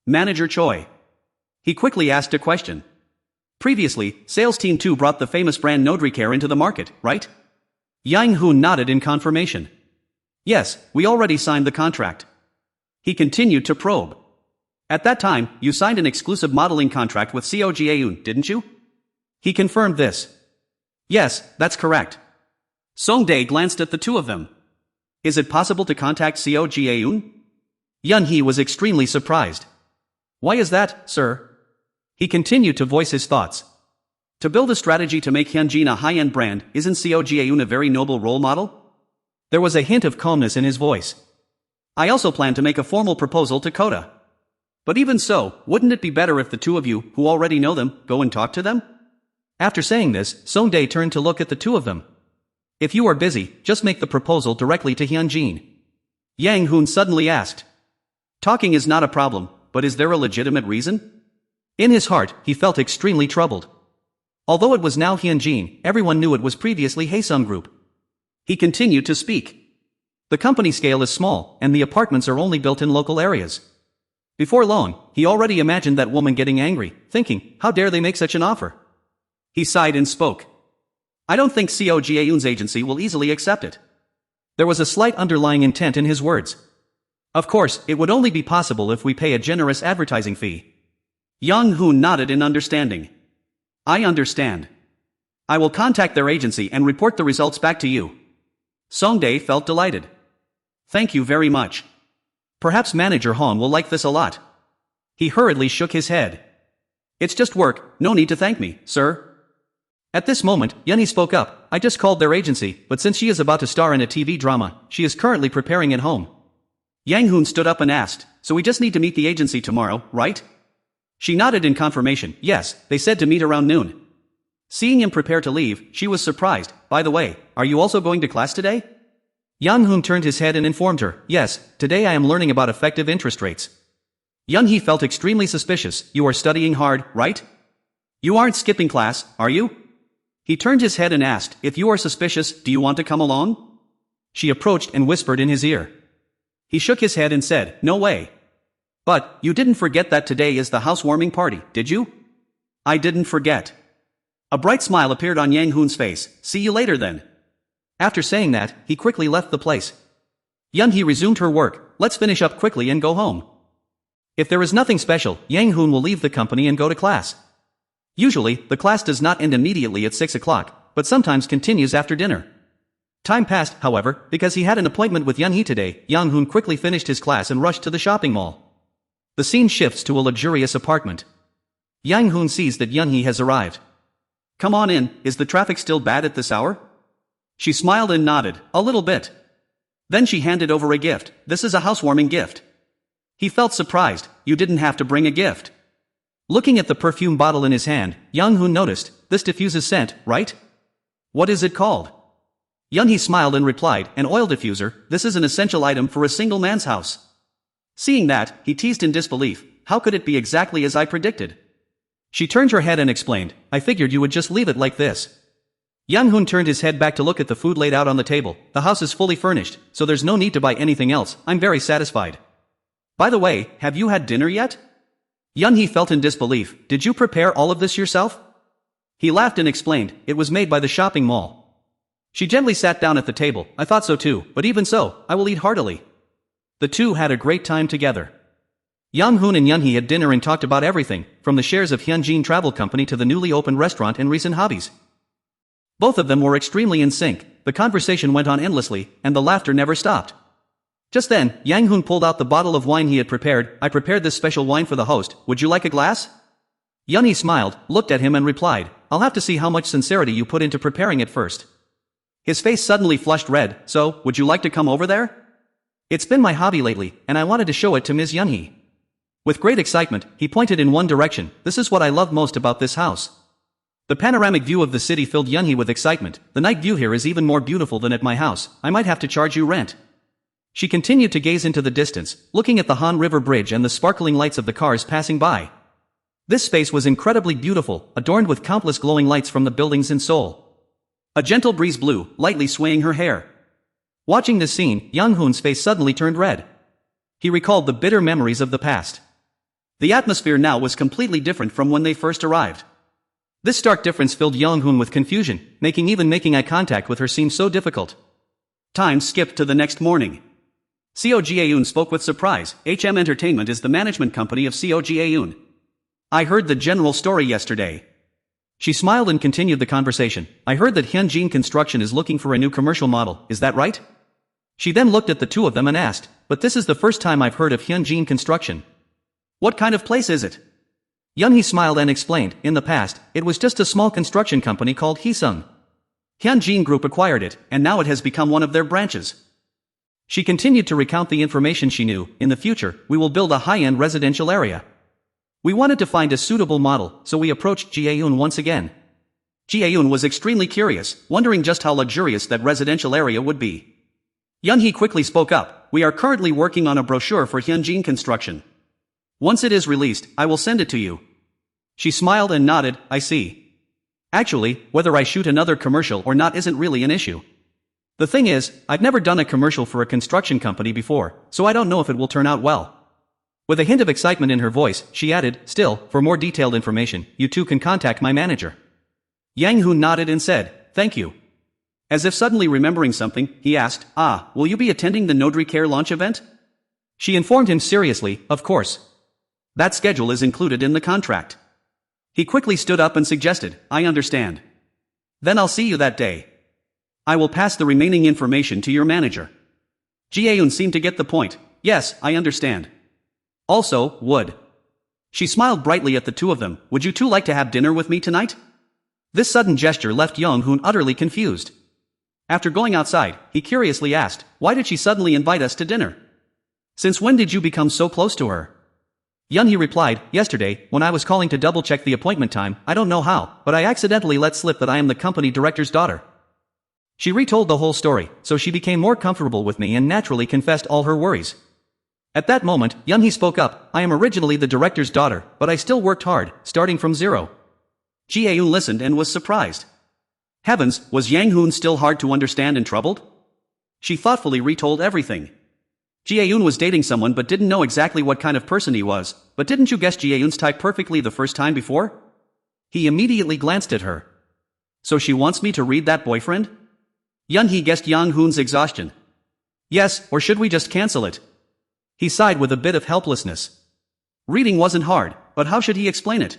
Manager Choi. He quickly asked a question. Previously, Sales Team 2 brought the famous brand Nodricare into the market, right? Yang Hoon nodded in confirmation. Yes, we already signed the contract. He continued to probe. At that time, you signed an exclusive modeling contract with Seogaeun, didn't you? He confirmed this. Yes, that's correct. Songdae glanced at the two of them. Is it possible to contact Seogaeun? Yun-hee was extremely surprised. Why is that, sir? He continued to voice his thoughts. To build a strategy to make Hyunjin a high-end brand, isn't Seogaeun a very noble role model? There was a hint of calmness in his voice. I also plan to make a formal proposal to Koda. But even so, wouldn't it be better if the two of you, who already know them, go and talk to them? After saying this, Songdae turned to look at the two of them. If you are busy, just make the proposal directly to Hyunjin. Yang Hoon suddenly asked. Talking is not a problem, but is there a legitimate reason? In his heart, he felt extremely troubled. Although it was now Hyunjin, everyone knew it was previously Haesung Group. He continued to speak. The company scale is small, and the apartments are only built in local areas. Before long, he already imagined that woman getting angry, thinking, how dare they make such an offer? He sighed and spoke. I don't think Seogaeun's agency will easily accept it. There was a slight underlying intent in his words. Of course, it would only be possible if we pay a generous advertising fee. Yang Hoon nodded in understanding. I understand. I will contact their agency and report the results back to you. Songdae felt delighted. Thank you very much. Perhaps Manager Hoon will like this a lot. He hurriedly shook his head. It's just work, no need to thank me, sir. At this moment, Yun-hee spoke up. I just called their agency, but since she is about to star in a TV drama, she is currently preparing at home. Yang Hoon stood up and asked, so we just need to meet the agency tomorrow, right? She nodded in confirmation. Yes, they said to meet around noon. Seeing him prepare to leave, she was surprised. By the way, are you also going to class today? Yang Hoon turned his head and informed her, yes, today I am learning about effective interest rates. Yun-hee felt extremely suspicious. You are studying hard, right? You aren't skipping class, are you? He turned his head and asked, if you are suspicious, do you want to come along? She approached and whispered in his ear. He shook his head and said, no way. But, you didn't forget that today is the housewarming party, did you? I didn't forget. A bright smile appeared on Yang Hoon's face. See you later then. After saying that, he quickly left the place. Yun-hee resumed her work. Let's finish up quickly and go home. If there is nothing special, Yang Hoon will leave the company and go to class. Usually, the class does not end immediately at 6 o'clock, but sometimes continues after dinner. Time passed, however, because he had an appointment with Yun-hee today. Yang Hoon quickly finished his class and rushed to the shopping mall. The scene shifts to a luxurious apartment. Yang Hoon sees that Yun-hee has arrived. Come on in, is the traffic still bad at this hour? She smiled and nodded, a little bit. Then she handed over a gift. This is a housewarming gift. He felt surprised. You didn't have to bring a gift. Looking at the perfume bottle in his hand, Yang Hoon noticed, this diffuses scent, right? What is it called? Yun-hee smiled and replied, an oil diffuser. This is an essential item for a single man's house. Seeing that, he teased in disbelief. how could it be exactly as I predicted? She turned her head and explained, I figured you would just leave it like this. Young Hoon turned his head back to look at the food laid out on the table. The house is fully furnished, so there's no need to buy anything else. I'm very satisfied. By the way, have you had dinner yet? Young-hee felt in disbelief. Did you prepare all of this yourself? He laughed and explained, it was made by the shopping mall. She gently sat down at the table. I thought so too, but even so, I will eat heartily. The two had a great time together. Young Hoon and Young-hee had dinner and talked about everything, from the shares of Hyunjin Travel Company to the newly opened restaurant and recent hobbies. Both of them were extremely in sync. The conversation went on endlessly, and the laughter never stopped. Just then, Yang Hoon pulled out the bottle of wine he had prepared. I prepared this special wine for the host. Would you like a glass? Young-hee smiled, looked at him and replied, I'll have to see how much sincerity you put into preparing it first. His face suddenly flushed red. So, would you like to come over there? It's been my hobby lately, and I wanted to show it to Ms. Young-hee. With great excitement, he pointed in one direction. This is what I love most about this house. The panoramic view of the city filled Young-hee with excitement. The night view here is even more beautiful than at my house. I might have to charge you rent. She continued to gaze into the distance, looking at the Han River Bridge and the sparkling lights of the cars passing by. This space was incredibly beautiful, adorned with countless glowing lights from the buildings in Seoul. A gentle breeze blew, lightly swaying her hair. Watching this scene, Young Hoon's face suddenly turned red. He recalled the bitter memories of the past. The atmosphere now was completely different from when they first arrived. This stark difference filled Young Hoon with confusion, making eye contact with her seem so difficult. Time skipped to the next morning. Seo Jae-eun spoke with surprise. HM Entertainment is the management company of Seo Jae-eun. I heard the general story yesterday. She smiled and continued the conversation. I heard that Hyunjin Construction is looking for a new commercial model, is that right? She then looked at the two of them and asked, but this is the first time I've heard of Hyunjin Construction. What kind of place is it? Young-hee smiled and explained, in the past, it was just a small construction company called Heesung. Hyunjin Group acquired it, and now it has become one of their branches. She continued to recount the information she knew. In the future, we will build a high-end residential area. We wanted to find a suitable model, so we approached Jae-eun once again. Jae-eun was extremely curious, wondering just how luxurious that residential area would be. Young-hee quickly spoke up, we are currently working on a brochure for Hyunjin Construction. Once it is released, I will send it to you. She smiled and nodded, I see. Actually, whether I shoot another commercial or not isn't really an issue. The thing is, I've never done a commercial for a construction company before, so I don't know if it will turn out well. With a hint of excitement in her voice, she added, still, for more detailed information, you two can contact my manager. Yang Hoon nodded and said, thank you. As if suddenly remembering something, he asked, will you be attending the Nodri Care launch event? She informed him seriously, of course. That schedule is included in the contract. He quickly stood up and suggested, I understand. Then I'll see you that day. I will pass the remaining information to your manager. Jae-eun seemed to get the point. Yes, I understand. Also, would. She smiled brightly at the two of them. Would you two like to have dinner with me tonight? This sudden gesture left Young Hoon utterly confused. After going outside, he curiously asked, why did she suddenly invite us to dinner? Since when did you become so close to her? Young-hee replied, yesterday, when I was calling to double-check the appointment time, I don't know how, but I accidentally let slip that I am the company director's daughter. She retold the whole story, so she became more comfortable with me and naturally confessed all her worries. At that moment, Young-hee spoke up, I am originally the director's daughter, but I still worked hard, starting from zero. Jae-eun listened and was surprised. Heavens, was Yang Hoon still hard to understand and troubled? She thoughtfully retold everything. Jae-eun was dating someone but didn't know exactly what kind of person he was, but didn't you guess Jae-eun's type perfectly the first time before? He immediately glanced at her. So she wants me to read that boyfriend? Young-hee guessed Yang Hoon's exhaustion. Yes, or should we just cancel it? He sighed with a bit of helplessness. Reading wasn't hard, but how should he explain it?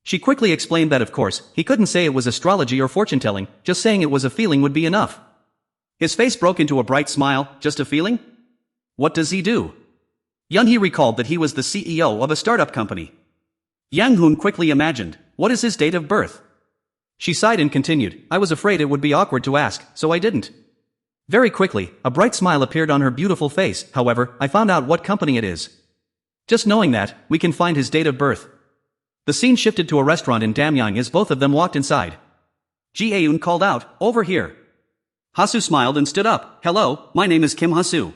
She quickly explained that of course, he couldn't say it was astrology or fortune-telling, just saying it was a feeling would be enough. His face broke into a bright smile, just a feeling? What does he do? Young-hee recalled that he was the CEO of a startup company. Yang Hoon quickly imagined, what is his date of birth? She sighed and continued, I was afraid it would be awkward to ask, so I didn't. Very quickly, a bright smile appeared on her beautiful face, however, I found out what company it is. Just knowing that, we can find his date of birth. The scene shifted to a restaurant in Damyang as both of them walked inside. Jae-eun called out, over here. Hasu smiled and stood up, hello, my name is Kim Hasu.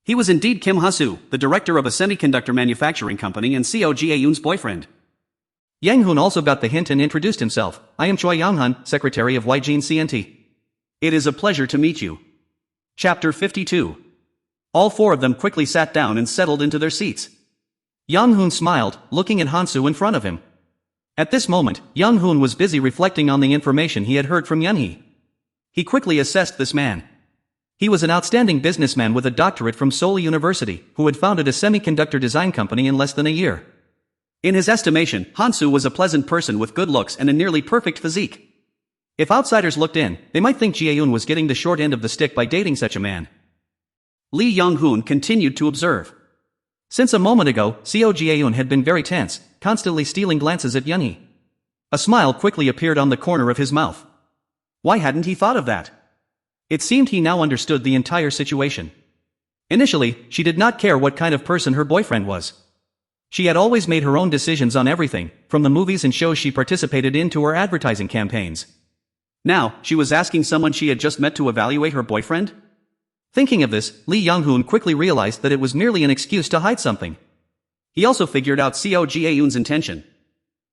He was indeed Kim Ha-soo, the director of a semiconductor manufacturing company and Seo Jae-yoon's boyfriend. Yang Hoon also got the hint and introduced himself. I am Choi Yang-hun, secretary of YGene CNT. It is a pleasure to meet you. Chapter 52. All four of them quickly sat down and settled into their seats. Yang Hoon smiled, looking at Hansu in front of him. At this moment, Yang Hoon was busy reflecting on the information he had heard from Yunhee. He quickly assessed this man. He was an outstanding businessman with a doctorate from Seoul University, who had founded a semiconductor design company in less than a year. In his estimation, Hansu was a pleasant person with good looks and a nearly perfect physique. If outsiders looked in, they might think Jae-yoon was getting the short end of the stick by dating such a man. Lee Young-hoon continued to observe. Since a moment ago, Seo Jae-yoon had been very tense, constantly stealing glances at Yunhee. A smile quickly appeared on the corner of his mouth. Why hadn't he thought of that? It seemed he now understood the entire situation. Initially, she did not care what kind of person her boyfriend was. She had always made her own decisions on everything, from the movies and shows she participated in to her advertising campaigns. Now, she was asking someone she had just met to evaluate her boyfriend? Thinking of this, Lee Young-hoon quickly realized that it was merely an excuse to hide something. He also figured out Seo Jae-yoon's intention.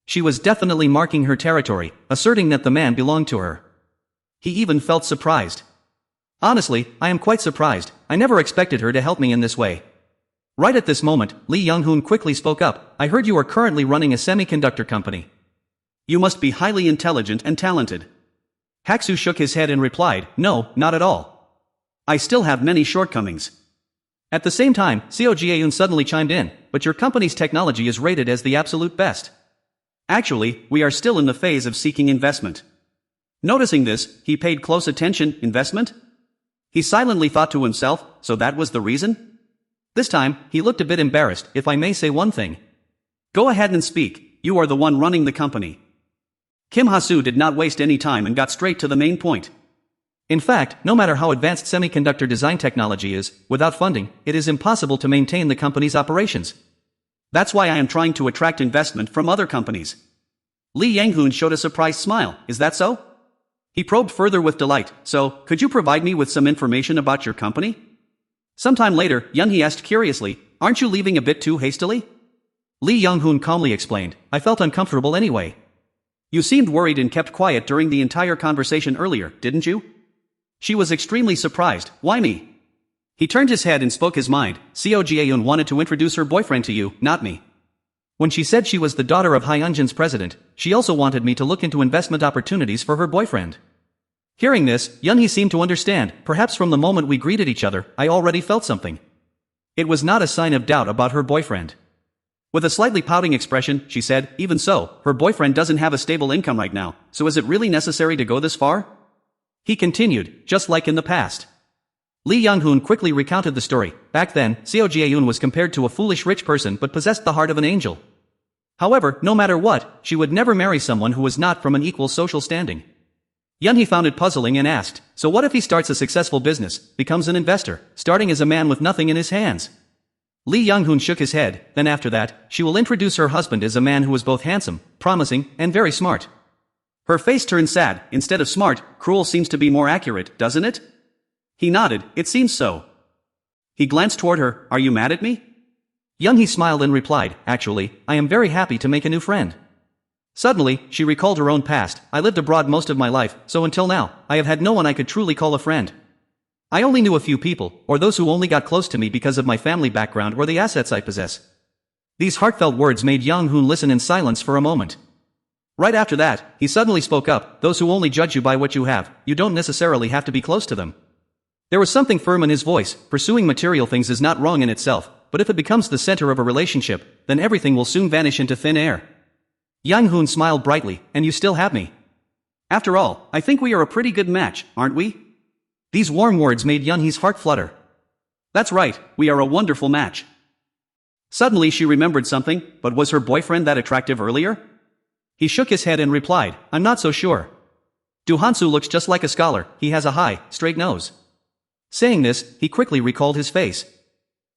She was definitely marking her territory, asserting that the man belonged to her. He even felt surprised. Honestly, I am quite surprised. I never expected her to help me in this way. Right at this moment, Lee Young-hoon quickly spoke up. I heard you are currently running a semiconductor company. You must be highly intelligent and talented. Haksu shook his head and replied, no, not at all. I still have many shortcomings. At the same time, Seo Jae-yoon suddenly chimed in, but your company's technology is rated as the absolute best. Actually, we are still in the phase of seeking investment. Noticing this, he paid close attention. Investment? He silently thought to himself, so that was the reason? This time, he looked a bit embarrassed, if I may say one thing. Go ahead and speak, you are the one running the company. Kim Ha-soo did not waste any time and got straight to the main point. In fact, no matter how advanced semiconductor design technology is, without funding, it is impossible to maintain the company's operations. That's why I am trying to attract investment from other companies. Lee Yang-hoon showed a surprised smile, is that so? He probed further with delight, so, could you provide me with some information about your company? Sometime later, Yunhee asked curiously, aren't you leaving a bit too hastily? Lee Young-hoon calmly explained, I felt uncomfortable anyway. You seemed worried and kept quiet during the entire conversation earlier, didn't you? She was extremely surprised. Why me? He turned his head and spoke his mind. Seo Jae-yoon wanted to introduce her boyfriend to you, not me. When she said she was the daughter of Hyunjin's president, she also wanted me to look into investment opportunities for her boyfriend. Hearing this, Yunhee seemed to understand. Perhaps from the moment we greeted each other, I already felt something. It was not a sign of doubt about her boyfriend. With a slightly pouting expression, she said, even so, her boyfriend doesn't have a stable income right now, so is it really necessary to go this far? He continued, just like in the past. Lee Young-hoon quickly recounted the story. Back then, Seo Jae-yoon was compared to a foolish rich person but possessed the heart of an angel. However, no matter what, she would never marry someone who was not from an equal social standing. Yunhee found it puzzling and asked, so what if he starts a successful business, becomes an investor, starting as a man with nothing in his hands? Lee Young-hoon shook his head, then after that, she will introduce her husband as a man who is both handsome, promising, and very smart. Her face turned sad. Instead of smart, cruel seems to be more accurate, doesn't it? He nodded, it seems so. He glanced toward her, are you mad at me? Yunhee smiled and replied, actually, I am very happy to make a new friend. Suddenly, she recalled her own past. I lived abroad most of my life, so until now, I have had no one I could truly call a friend. I only knew a few people, or those who only got close to me because of my family background or the assets I possess. These heartfelt words made Young-hoon listen in silence for a moment. Right after that, he suddenly spoke up, those who only judge you by what you have, you don't necessarily have to be close to them. There was something firm in his voice. Pursuing material things is not wrong in itself, but if it becomes the center of a relationship, then everything will soon vanish into thin air. Young-hoon smiled brightly, and you still have me. After all, I think we are a pretty good match, aren't we? These warm words made Yunhee's heart flutter. That's right, we are a wonderful match. Suddenly she remembered something, but was her boyfriend that attractive earlier? He shook his head and replied, I'm not so sure. Do Hansu looks just like a scholar, he has a high, straight nose. Saying this, he quickly recalled his face.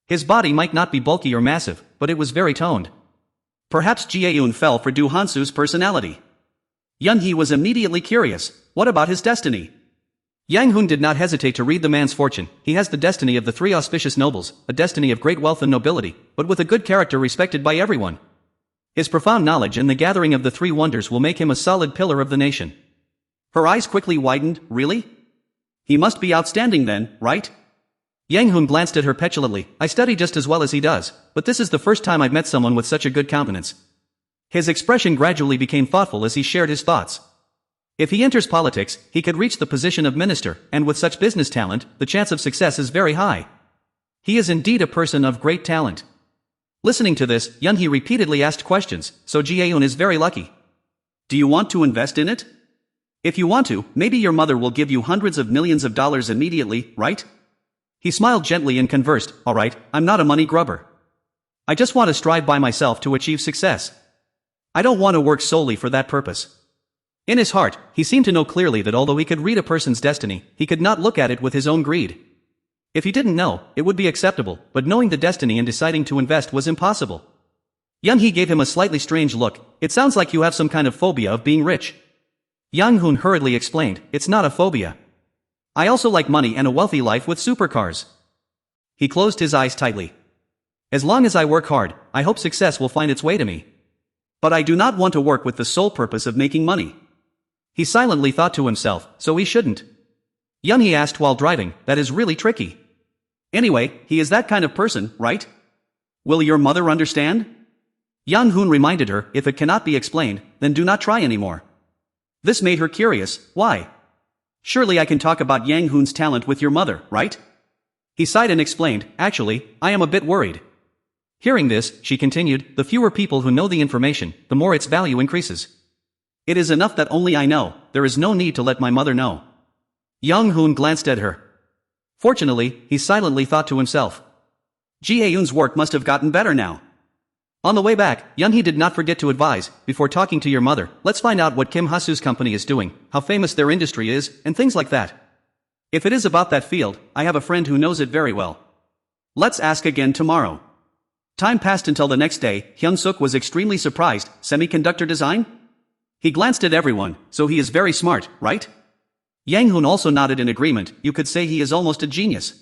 His body might not be bulky or massive, but it was very toned. Perhaps Jae-yoon fell for Do Hansu's personality. Yunhee was immediately curious, what about his destiny? Yang Hoon did not hesitate to read the man's fortune. He has the destiny of the three auspicious nobles, a destiny of great wealth and nobility, but with a good character respected by everyone. His profound knowledge and the gathering of the three wonders will make him a solid pillar of the nation. Her eyes quickly widened. Really? He must be outstanding then, right? Yang Hoon glanced at her petulantly. I study just as well as he does, but this is the first time I've met someone with such a good countenance. His expression gradually became thoughtful as he shared his thoughts. If he enters politics, he could reach the position of minister, and with such business talent, the chance of success is very high. He is indeed a person of great talent. Listening to this, Yun-hee repeatedly asked questions, so Jaeun is very lucky. Do you want to invest in it? If you want to, maybe your mother will give you hundreds of millions of dollars immediately, right? He smiled gently and conversed, alright, I'm not a money grubber. I just want to strive by myself to achieve success. I don't want to work solely for that purpose. In his heart, he seemed to know clearly that although he could read a person's destiny, he could not look at it with his own greed. If he didn't know, it would be acceptable, but knowing the destiny and deciding to invest was impossible. Yun-hee gave him a slightly strange look. It sounds like you have some kind of phobia of being rich. Yang Hoon hurriedly explained, it's not a phobia. I also like money and a wealthy life with supercars. He closed his eyes tightly. As long as I work hard, I hope success will find its way to me. But I do not want to work with the sole purpose of making money. He silently thought to himself, so he shouldn't. Yun-hee asked while driving, that is really tricky. Anyway, he is that kind of person, right? Will your mother understand? Yang Hoon reminded her, if it cannot be explained, then do not try anymore. This made her curious. Why? Surely I can talk about Yang Hoon's talent with your mother, right? He sighed and explained, actually, I am a bit worried. Hearing this, she continued, the fewer people who know the information, the more its value increases. It is enough that only I know, there is no need to let my mother know. Yang Hoon glanced at her. Fortunately, he silently thought to himself. Jaeun's work must have gotten better now. On the way back, Yun-hee did not forget to advise, before talking to your mother, let's find out what Kim Ha-soo's company is doing, how famous their industry is, and things like that. If it is about that field, I have a friend who knows it very well. Let's ask again tomorrow. Time passed until the next day. Hyun-suk was extremely surprised. Semiconductor design? He glanced at everyone, so he is very smart, right? Yang Hoon also nodded in agreement. You could say he is almost a genius.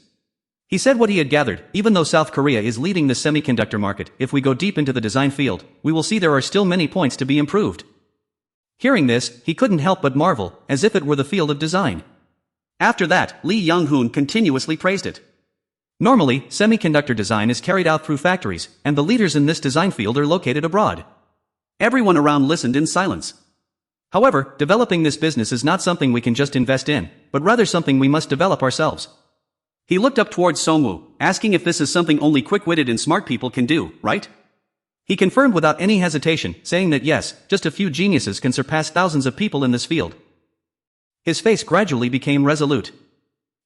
He said what he had gathered, even though South Korea is leading the semiconductor market, if we go deep into the design field, we will see there are still many points to be improved. Hearing this, he couldn't help but marvel, as if it were the field of design. After that, Lee Young-hoon continuously praised it. Normally, semiconductor design is carried out through factories, and the leaders in this design field are located abroad. Everyone around listened in silence. However, developing this business is not something we can just invest in, but rather something we must develop ourselves. He looked up towards Songwoo, asking if this is something only quick-witted and smart people can do, right? He confirmed without any hesitation, saying that yes, just a few geniuses can surpass thousands of people in this field. His face gradually became resolute.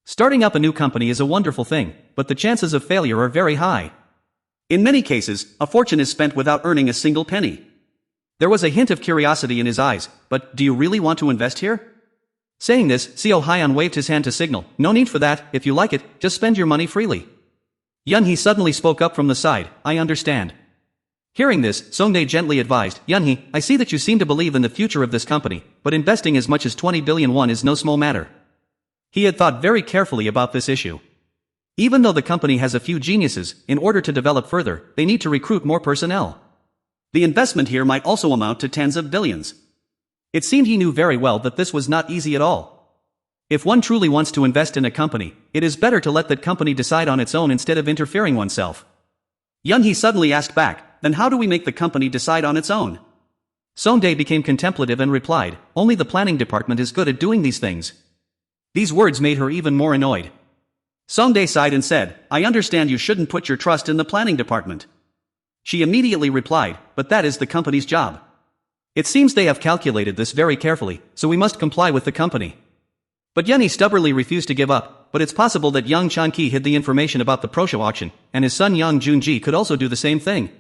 Starting up a new company is a wonderful thing, but the chances of failure are very high. In many cases, a fortune is spent without earning a single penny. There was a hint of curiosity in his eyes, but do you really want to invest here? Saying this, Seo Hyun waved his hand to signal, no need for that, if you like it, just spend your money freely. Yun-hee suddenly spoke up from the side, I understand. Hearing this, Songdae gently advised, Yun-hee, I see that you seem to believe in the future of this company, but investing as much as 20 billion won is no small matter. He had thought very carefully about this issue. Even though the company has a few geniuses, in order to develop further, they need to recruit more personnel. The investment here might also amount to tens of billions. It seemed he knew very well that this was not easy at all. If one truly wants to invest in a company, it is better to let that company decide on its own instead of interfering oneself. Yun-hee suddenly asked back, then how do we make the company decide on its own? Songdae became contemplative and replied, only the planning department is good at doing these things. These words made her even more annoyed. Songdae sighed and said, I understand you shouldn't put your trust in the planning department. She immediately replied, but that is the company's job. It seems they have calculated this very carefully, so we must comply with the company. But Yun-hee stubbornly refused to give up, but it's possible that Yang Chan-ki hid the information about the pro-show auction, and his son Yang Jun-ji could also do the same thing.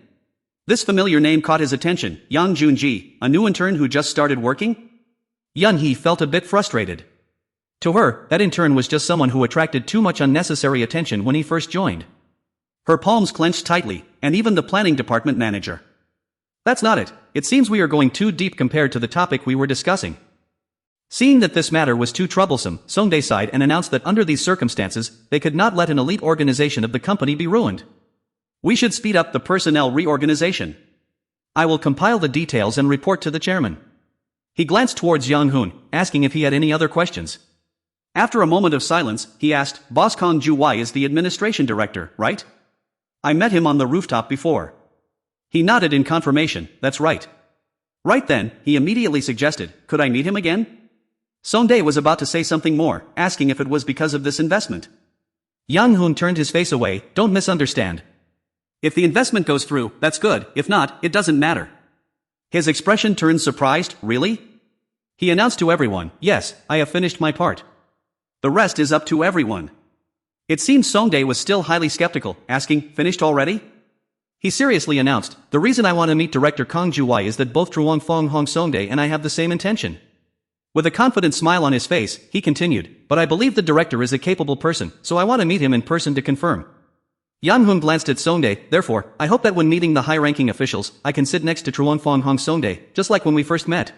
This familiar name caught his attention, Yang Jun-ji, a new intern who just started working? Yun-hee felt a bit frustrated. To her, that intern was just someone who attracted too much unnecessary attention when he first joined. Her palms clenched tightly, and even the planning department manager. That's not it. It seems we are going too deep compared to the topic we were discussing. Seeing that this matter was too troublesome, Songdae sighed and announced that under these circumstances, they could not let an elite organization of the company be ruined. We should speed up the personnel reorganization. I will compile the details and report to the chairman. He glanced towards Yang Hoon, asking if he had any other questions. After a moment of silence, he asked, Boss Kong Ju-wai is the administration director, right? I met him on the rooftop before. He nodded in confirmation, that's right. Right then, he immediately suggested, could I meet him again? Songdae was about to say something more, asking if it was because of this investment. Yang Hoon turned his face away, don't misunderstand. If the investment goes through, that's good, if not, it doesn't matter. His expression turned surprised, really? He announced to everyone, yes, I have finished my part. The rest is up to everyone. It seemed Songdae was still highly skeptical, asking, finished already? He seriously announced, the reason I want to meet Director Kong Ju-wai is that both Truong Fong Hong Songdae and I have the same intention. With a confident smile on his face, he continued, but I believe the director is a capable person, so I want to meet him in person to confirm. Yang Hoon glanced at Songdae, therefore, I hope that when meeting the high-ranking officials, I can sit next to Truong Fong Hong Songdae, just like when we first met.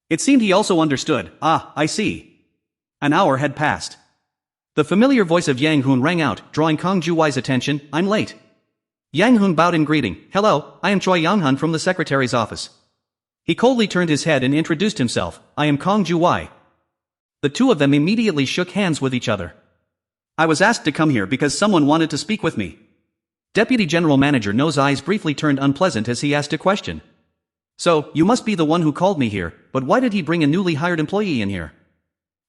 It seemed he also understood, I see. An hour had passed. The familiar voice of Yang Hoon rang out, drawing Kong Ju-wai's attention, I'm late. Yang Hoon bowed in greeting, hello, I am Choi Yang-hun from the secretary's office. He coldly turned his head and introduced himself, I am Kong Ju-wai. The two of them immediately shook hands with each other. I was asked to come here because someone wanted to speak with me. Deputy General Manager No's eyes briefly turned unpleasant as he asked a question. So, you must be the one who called me here, but why did he bring a newly hired employee in here?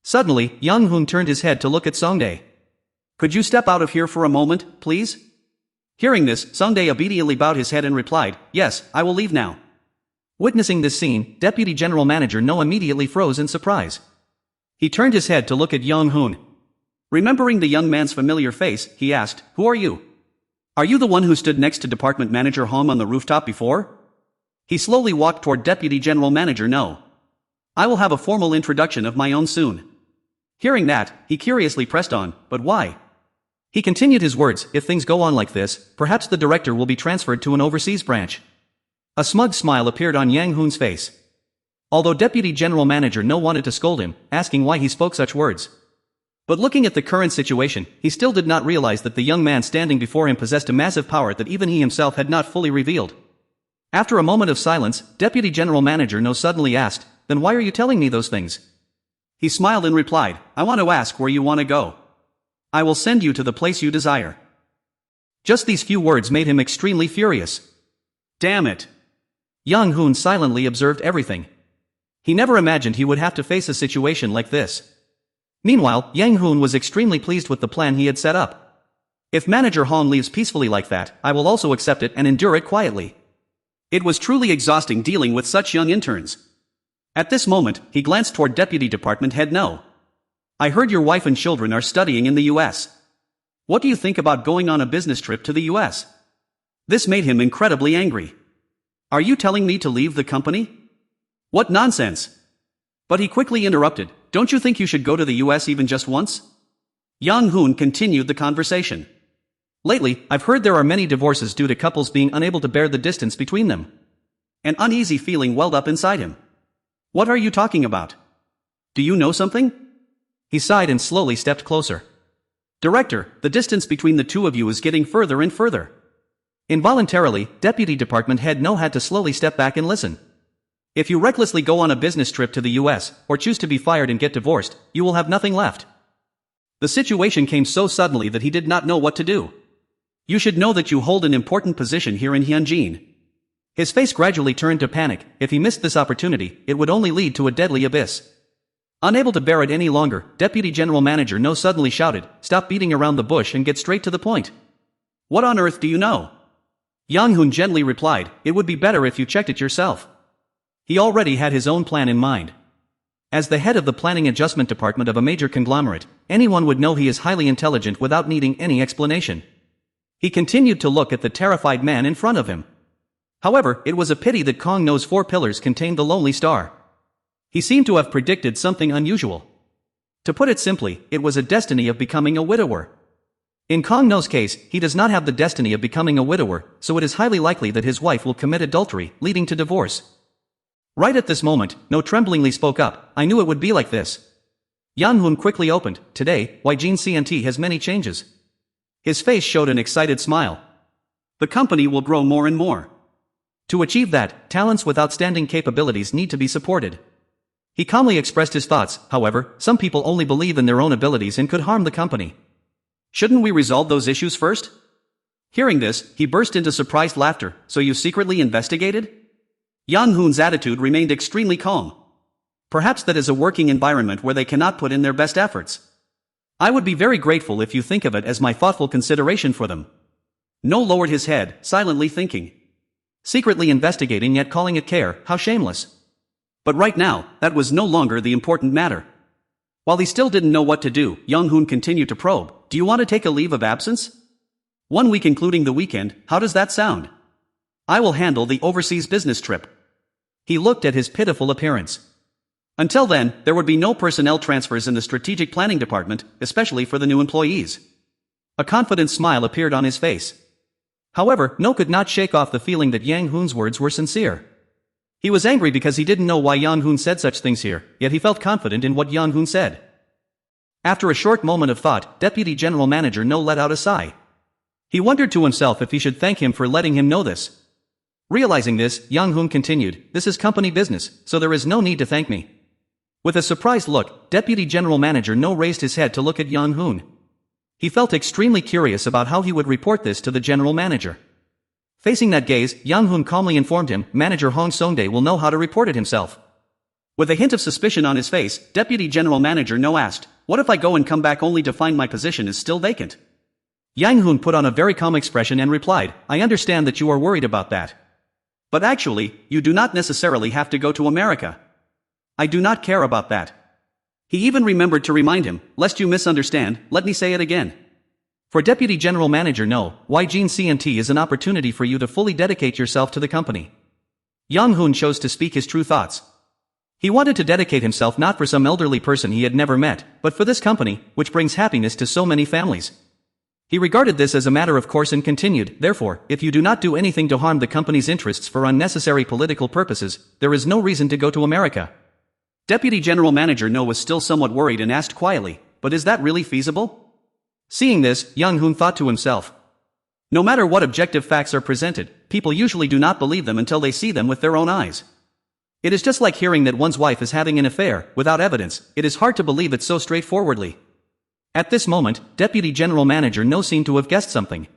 Suddenly, Yang Hoon turned his head to look at Songdae. Could you step out of here for a moment, please? Hearing this, Songdae obediently bowed his head and replied, yes, I will leave now. Witnessing this scene, Deputy General Manager No immediately froze in surprise. He turned his head to look at Yang Hoon. Remembering the young man's familiar face, he asked, who are you? Are you the one who stood next to Department Manager Hong on the rooftop before? He slowly walked toward Deputy General Manager No. I will have a formal introduction of my own soon. Hearing that, he curiously pressed on, but why? He continued his words, if things go on like this, perhaps the director will be transferred to an overseas branch. A smug smile appeared on Yang Hoon's face. Although Deputy General Manager No wanted to scold him, asking why he spoke such words. But looking at the current situation, he still did not realize that the young man standing before him possessed a massive power that even he himself had not fully revealed. After a moment of silence, Deputy General Manager No suddenly asked, then why are you telling me those things? He smiled and replied, I want to ask where you want to go. I will send you to the place you desire. Just these few words made him extremely furious. Damn it. Yang Hoon silently observed everything. He never imagined he would have to face a situation like this. Meanwhile, Yang Hoon was extremely pleased with the plan he had set up. If Manager Hong leaves peacefully like that, I will also accept it and endure it quietly. It was truly exhausting dealing with such young interns. At this moment, he glanced toward Deputy Department Head No. I heard your wife and children are studying in the US. What do you think about going on a business trip to the US? This made him incredibly angry. Are you telling me to leave the company? What nonsense! But he quickly interrupted, don't you think you should go to the US even just once? Yang Hoon continued the conversation. Lately, I've heard there are many divorces due to couples being unable to bear the distance between them. An uneasy feeling welled up inside him. What are you talking about? Do you know something? He sighed and slowly stepped closer. Director, the distance between the two of you is getting further and further. Involuntarily, Deputy Department Head No had to slowly step back and listen. If you recklessly go on a business trip to the US, or choose to be fired and get divorced, you will have nothing left. The situation came so suddenly that he did not know what to do. You should know that you hold an important position here in Hyunjin. His face gradually turned to panic. If he missed this opportunity, it would only lead to a deadly abyss. Unable to bear it any longer, Deputy General Manager No suddenly shouted, stop beating around the bush and get straight to the point. What on earth do you know? Yang Hoon gently replied, it would be better if you checked it yourself. He already had his own plan in mind. As the head of the planning adjustment department of a major conglomerate, anyone would know he is highly intelligent without needing any explanation. He continued to look at the terrified man in front of him. However, it was a pity that Kong No's 4 pillars contained the lonely star. He seemed to have predicted something unusual. To put it simply, it was a destiny of becoming a widower. In Kong No's case, he does not have the destiny of becoming a widower, so it is highly likely that his wife will commit adultery, leading to divorce. Right at this moment, No tremblingly spoke up, I knew it would be like this. Yang Hoon quickly opened, today, Jin CNT has many changes. His face showed an excited smile. The company will grow more and more. To achieve that, talents with outstanding capabilities need to be supported. He calmly expressed his thoughts, however, some people only believe in their own abilities and could harm the company. Shouldn't we resolve those issues first? Hearing this, he burst into surprised laughter, so you secretly investigated? Yang Hoon's attitude remained extremely calm. Perhaps that is a working environment where they cannot put in their best efforts. I would be very grateful if you think of it as my thoughtful consideration for them. No lowered his head, silently thinking. Secretly investigating yet calling it care, how shameless. But right now, that was no longer the important matter. While he still didn't know what to do, Yang Hoon continued to probe, do you want to take a leave of absence? 1 week including the weekend, how does that sound? I will handle the overseas business trip. He looked at his pitiful appearance. Until then, there would be no personnel transfers in the strategic planning department, especially for the new employees. A confident smile appeared on his face. However, No could not shake off the feeling that Yang Hoon's words were sincere. He was angry because he didn't know why Yang Hoon said such things here, yet he felt confident in what Yang Hoon said. After a short moment of thought, Deputy General Manager No let out a sigh. He wondered to himself if he should thank him for letting him know this. Realizing this, Yang Hoon continued, this is company business, so there is no need to thank me. With a surprised look, Deputy General Manager No raised his head to look at Yang Hoon. He felt extremely curious about how he would report this to the General Manager. Facing that gaze, Yang Hoon calmly informed him, Manager Hong Songdae will know how to report it himself. With a hint of suspicion on his face, Deputy General Manager No asked, what if I go and come back only to find my position is still vacant? Yang Hoon put on a very calm expression and replied, I understand that you are worried about that. But actually, you do not necessarily have to go to America. I do not care about that. He even remembered to remind him, lest you misunderstand, let me say it again. For Deputy General Manager No, Jin CNT is an opportunity for you to fully dedicate yourself to the company. Yang Hoon chose to speak his true thoughts. He wanted to dedicate himself not for some elderly person he had never met, but for this company, which brings happiness to so many families. He regarded this as a matter of course and continued, therefore, if you do not do anything to harm the company's interests for unnecessary political purposes, there is no reason to go to America. Deputy General Manager No was still somewhat worried and asked quietly, but is that really feasible? Seeing this, Yang Hoon thought to himself. No matter what objective facts are presented, people usually do not believe them until they see them with their own eyes. It is just like hearing that one's wife is having an affair, without evidence, it is hard to believe it so straightforwardly. At this moment, Deputy General Manager No seemed to have guessed something.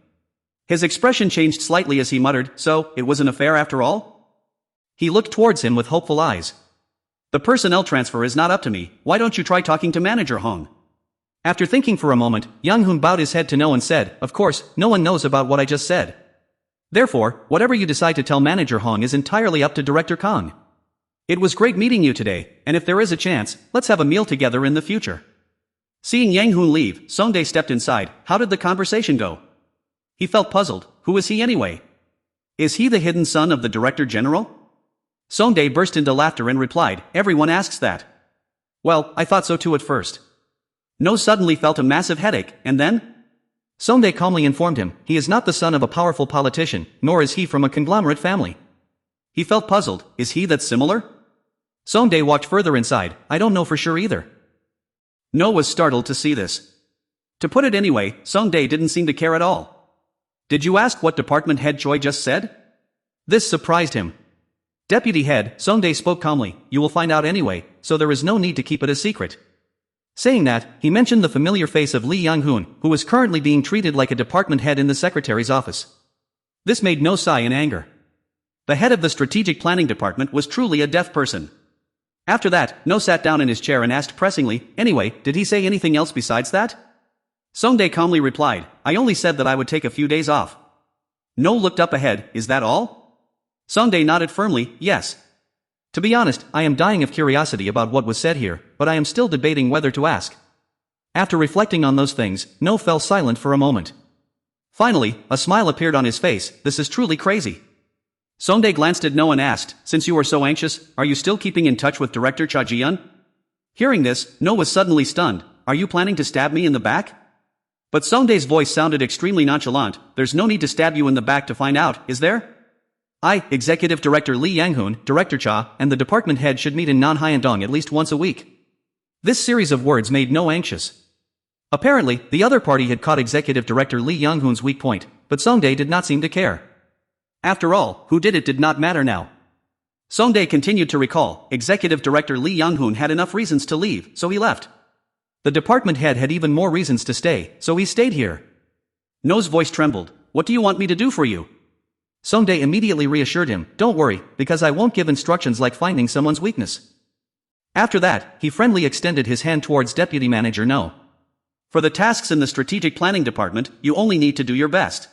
His expression changed slightly as he muttered, so, it was an affair after all? He looked towards him with hopeful eyes. The personnel transfer is not up to me, why don't you try talking to Manager Hong? After thinking for a moment, Yang Hoon bowed his head to No and said, of course, no one knows about what I just said. Therefore, whatever you decide to tell Manager Hong is entirely up to Director Kong. It was great meeting you today, and if there is a chance, let's have a meal together in the future. Seeing Yang Hoon leave, Songdae stepped inside. How did the conversation go? He felt puzzled. Who is he anyway? Is he the hidden son of the Director General? Songdae burst into laughter and replied, everyone asks that. Well, I thought so too at first. No suddenly felt a massive headache, and then? Songdae calmly informed him, he is not the son of a powerful politician, nor is he from a conglomerate family. He felt puzzled, is he that similar? Songdae walked further inside, I don't know for sure either. No was startled to see this. To put it anyway, Songdae didn't seem to care at all. Did you ask what Department Head Choi just said? This surprised him. Deputy Head, Songdae spoke calmly, you will find out anyway, so there is no need to keep it a secret. Saying that, he mentioned the familiar face of Lee Young-hoon, who was currently being treated like a department head in the secretary's office. This made No sigh in anger. The head of the strategic planning department was truly a deaf person. After that, No sat down in his chair and asked pressingly, anyway, did he say anything else besides that? Songdae calmly replied, I only said that I would take a few days off. No looked up ahead, is that all? Songdae nodded firmly, yes. To be honest, I am dying of curiosity about what was said here, but I am still debating whether to ask. After reflecting on those things, No fell silent for a moment. Finally, a smile appeared on his face, this is truly crazy. Songdae glanced at No and asked, since you are so anxious, are you still keeping in touch with Director Cha Ji-yeon? Hearing this, No was suddenly stunned, are you planning to stab me in the back? But Songdae's voice sounded extremely nonchalant, there's no need to stab you in the back to find out, is there? Executive Director Lee Yang-hoon, Director Cha, and the department head should meet in Nanhyandong at least once a week. This series of words made No anxious. Apparently, the other party had caught Executive Director Lee Yang-hoon's weak point, but Songdae did not seem to care. After all, who did it did not matter now. Songdae continued to recall, Executive Director Lee Yang-hoon had enough reasons to leave, so he left. The department head had even more reasons to stay, so he stayed here. No's voice trembled. What do you want me to do for you? Songdae immediately reassured him, don't worry, because I won't give instructions like finding someone's weakness. After that, he friendly extended his hand towards Deputy Manager No. For the tasks in the Strategic Planning Department, you only need to do your best.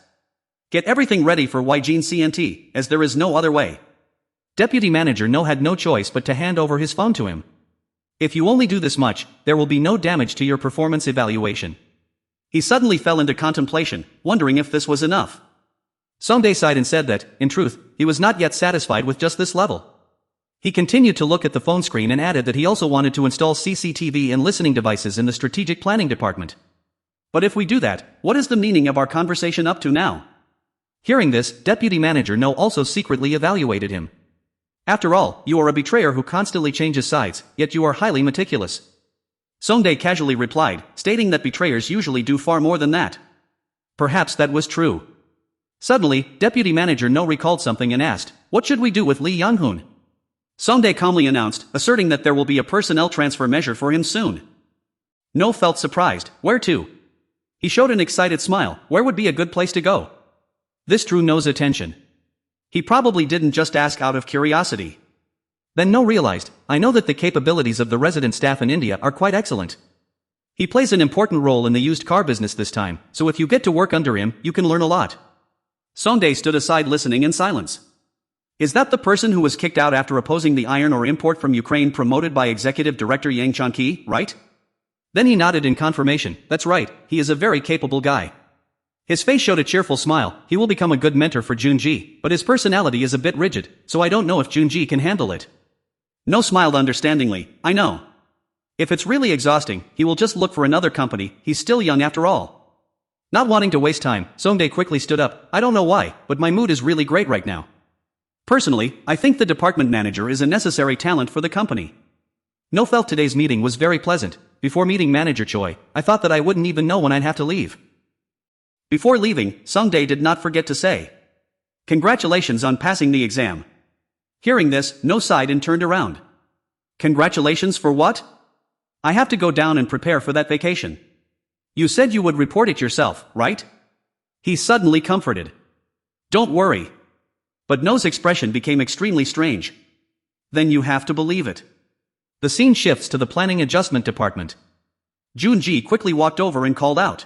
Get everything ready for Yjin CNT, as there is no other way. Deputy Manager No had no choice but to hand over his phone to him. If you only do this much, there will be no damage to your performance evaluation. He suddenly fell into contemplation, wondering if this was enough. Songdae sighed and said that, in truth, he was not yet satisfied with just this level. He continued to look at the phone screen and added that he also wanted to install CCTV and listening devices in the Strategic Planning Department. But if we do that, what is the meaning of our conversation up to now? Hearing this, Deputy Manager No also secretly evaluated him. After all, you are a betrayer who constantly changes sides, yet you are highly meticulous. Songdae casually replied, stating that betrayers usually do far more than that. Perhaps that was true. Suddenly, Deputy Manager No recalled something and asked, what should we do with Lee Yang-hoon? Songdae calmly announced, asserting that there will be a personnel transfer measure for him soon. No felt surprised. Where to? He showed an excited smile. Where would be a good place to go? This drew No's attention. He probably didn't just ask out of curiosity. Then No realized, I know that the capabilities of the resident staff in India are quite excellent. He plays an important role in the used car business this time, so if you get to work under him, you can learn a lot. Songdae stood aside listening in silence. Is that the person who was kicked out after opposing the iron ore import from Ukraine promoted by Executive Director Yang Chang-ki, right? Then he nodded in confirmation. That's right, he is a very capable guy. His face showed a cheerful smile. He will become a good mentor for Junji, but his personality is a bit rigid, so I don't know if Junji can handle it. No smiled understandingly. I know. If it's really exhausting, he will just look for another company. He's still young after all. Not wanting to waste time, Songdae quickly stood up. I don't know why, but my mood is really great right now. Personally, I think the department manager is a necessary talent for the company. No felt today's meeting was very pleasant. Before meeting Manager Choi, I thought that I wouldn't even know when I'd have to leave. Before leaving, Songdae did not forget to say, congratulations on passing the exam. Hearing this, No sighed and turned around. Congratulations for what? I have to go down and prepare for that vacation. You said you would report it yourself, right? He suddenly comforted. Don't worry. But No's expression became extremely strange. Then you have to believe it. The scene shifts to the Planning Adjustment Department. Junji quickly walked over and called out.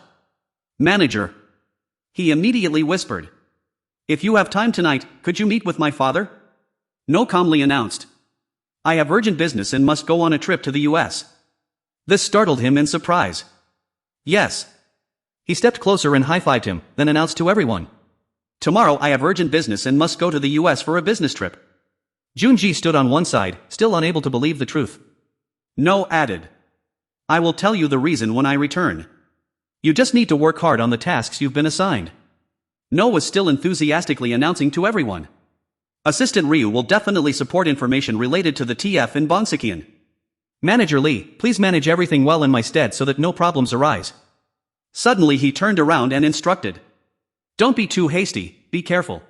Manager. He immediately whispered. If you have time tonight, could you meet with my father? No calmly announced. I have urgent business and must go on a trip to the US. This startled him in surprise. Yes. He stepped closer and high-fived him, then announced to everyone. Tomorrow I have urgent business and must go to the US for a business trip. Junji stood on one side, still unable to believe the truth. No added. I will tell you the reason when I return. You just need to work hard on the tasks you've been assigned. No was still enthusiastically announcing to everyone. Assistant Ryu will definitely support information related to the TF in Bonsekian. Manager Lee, please manage everything well in my stead so that no problems arise. Suddenly he turned around and instructed. Don't be too hasty, be careful.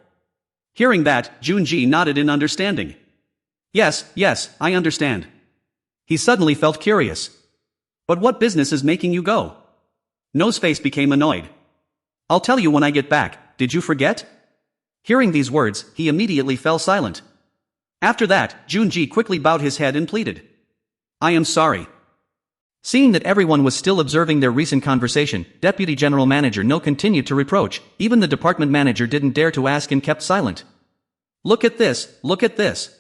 Hearing that, Junji nodded in understanding. Yes, I understand. He suddenly felt curious. But what business is making you go? No's face became annoyed. I'll tell you when I get back, did you forget? Hearing these words, he immediately fell silent. After that, Junji quickly bowed his head and pleaded. I am sorry. Seeing that everyone was still observing their recent conversation, Deputy General Manager No continued to reproach. Even the department manager didn't dare to ask and kept silent. Look at this, look at this.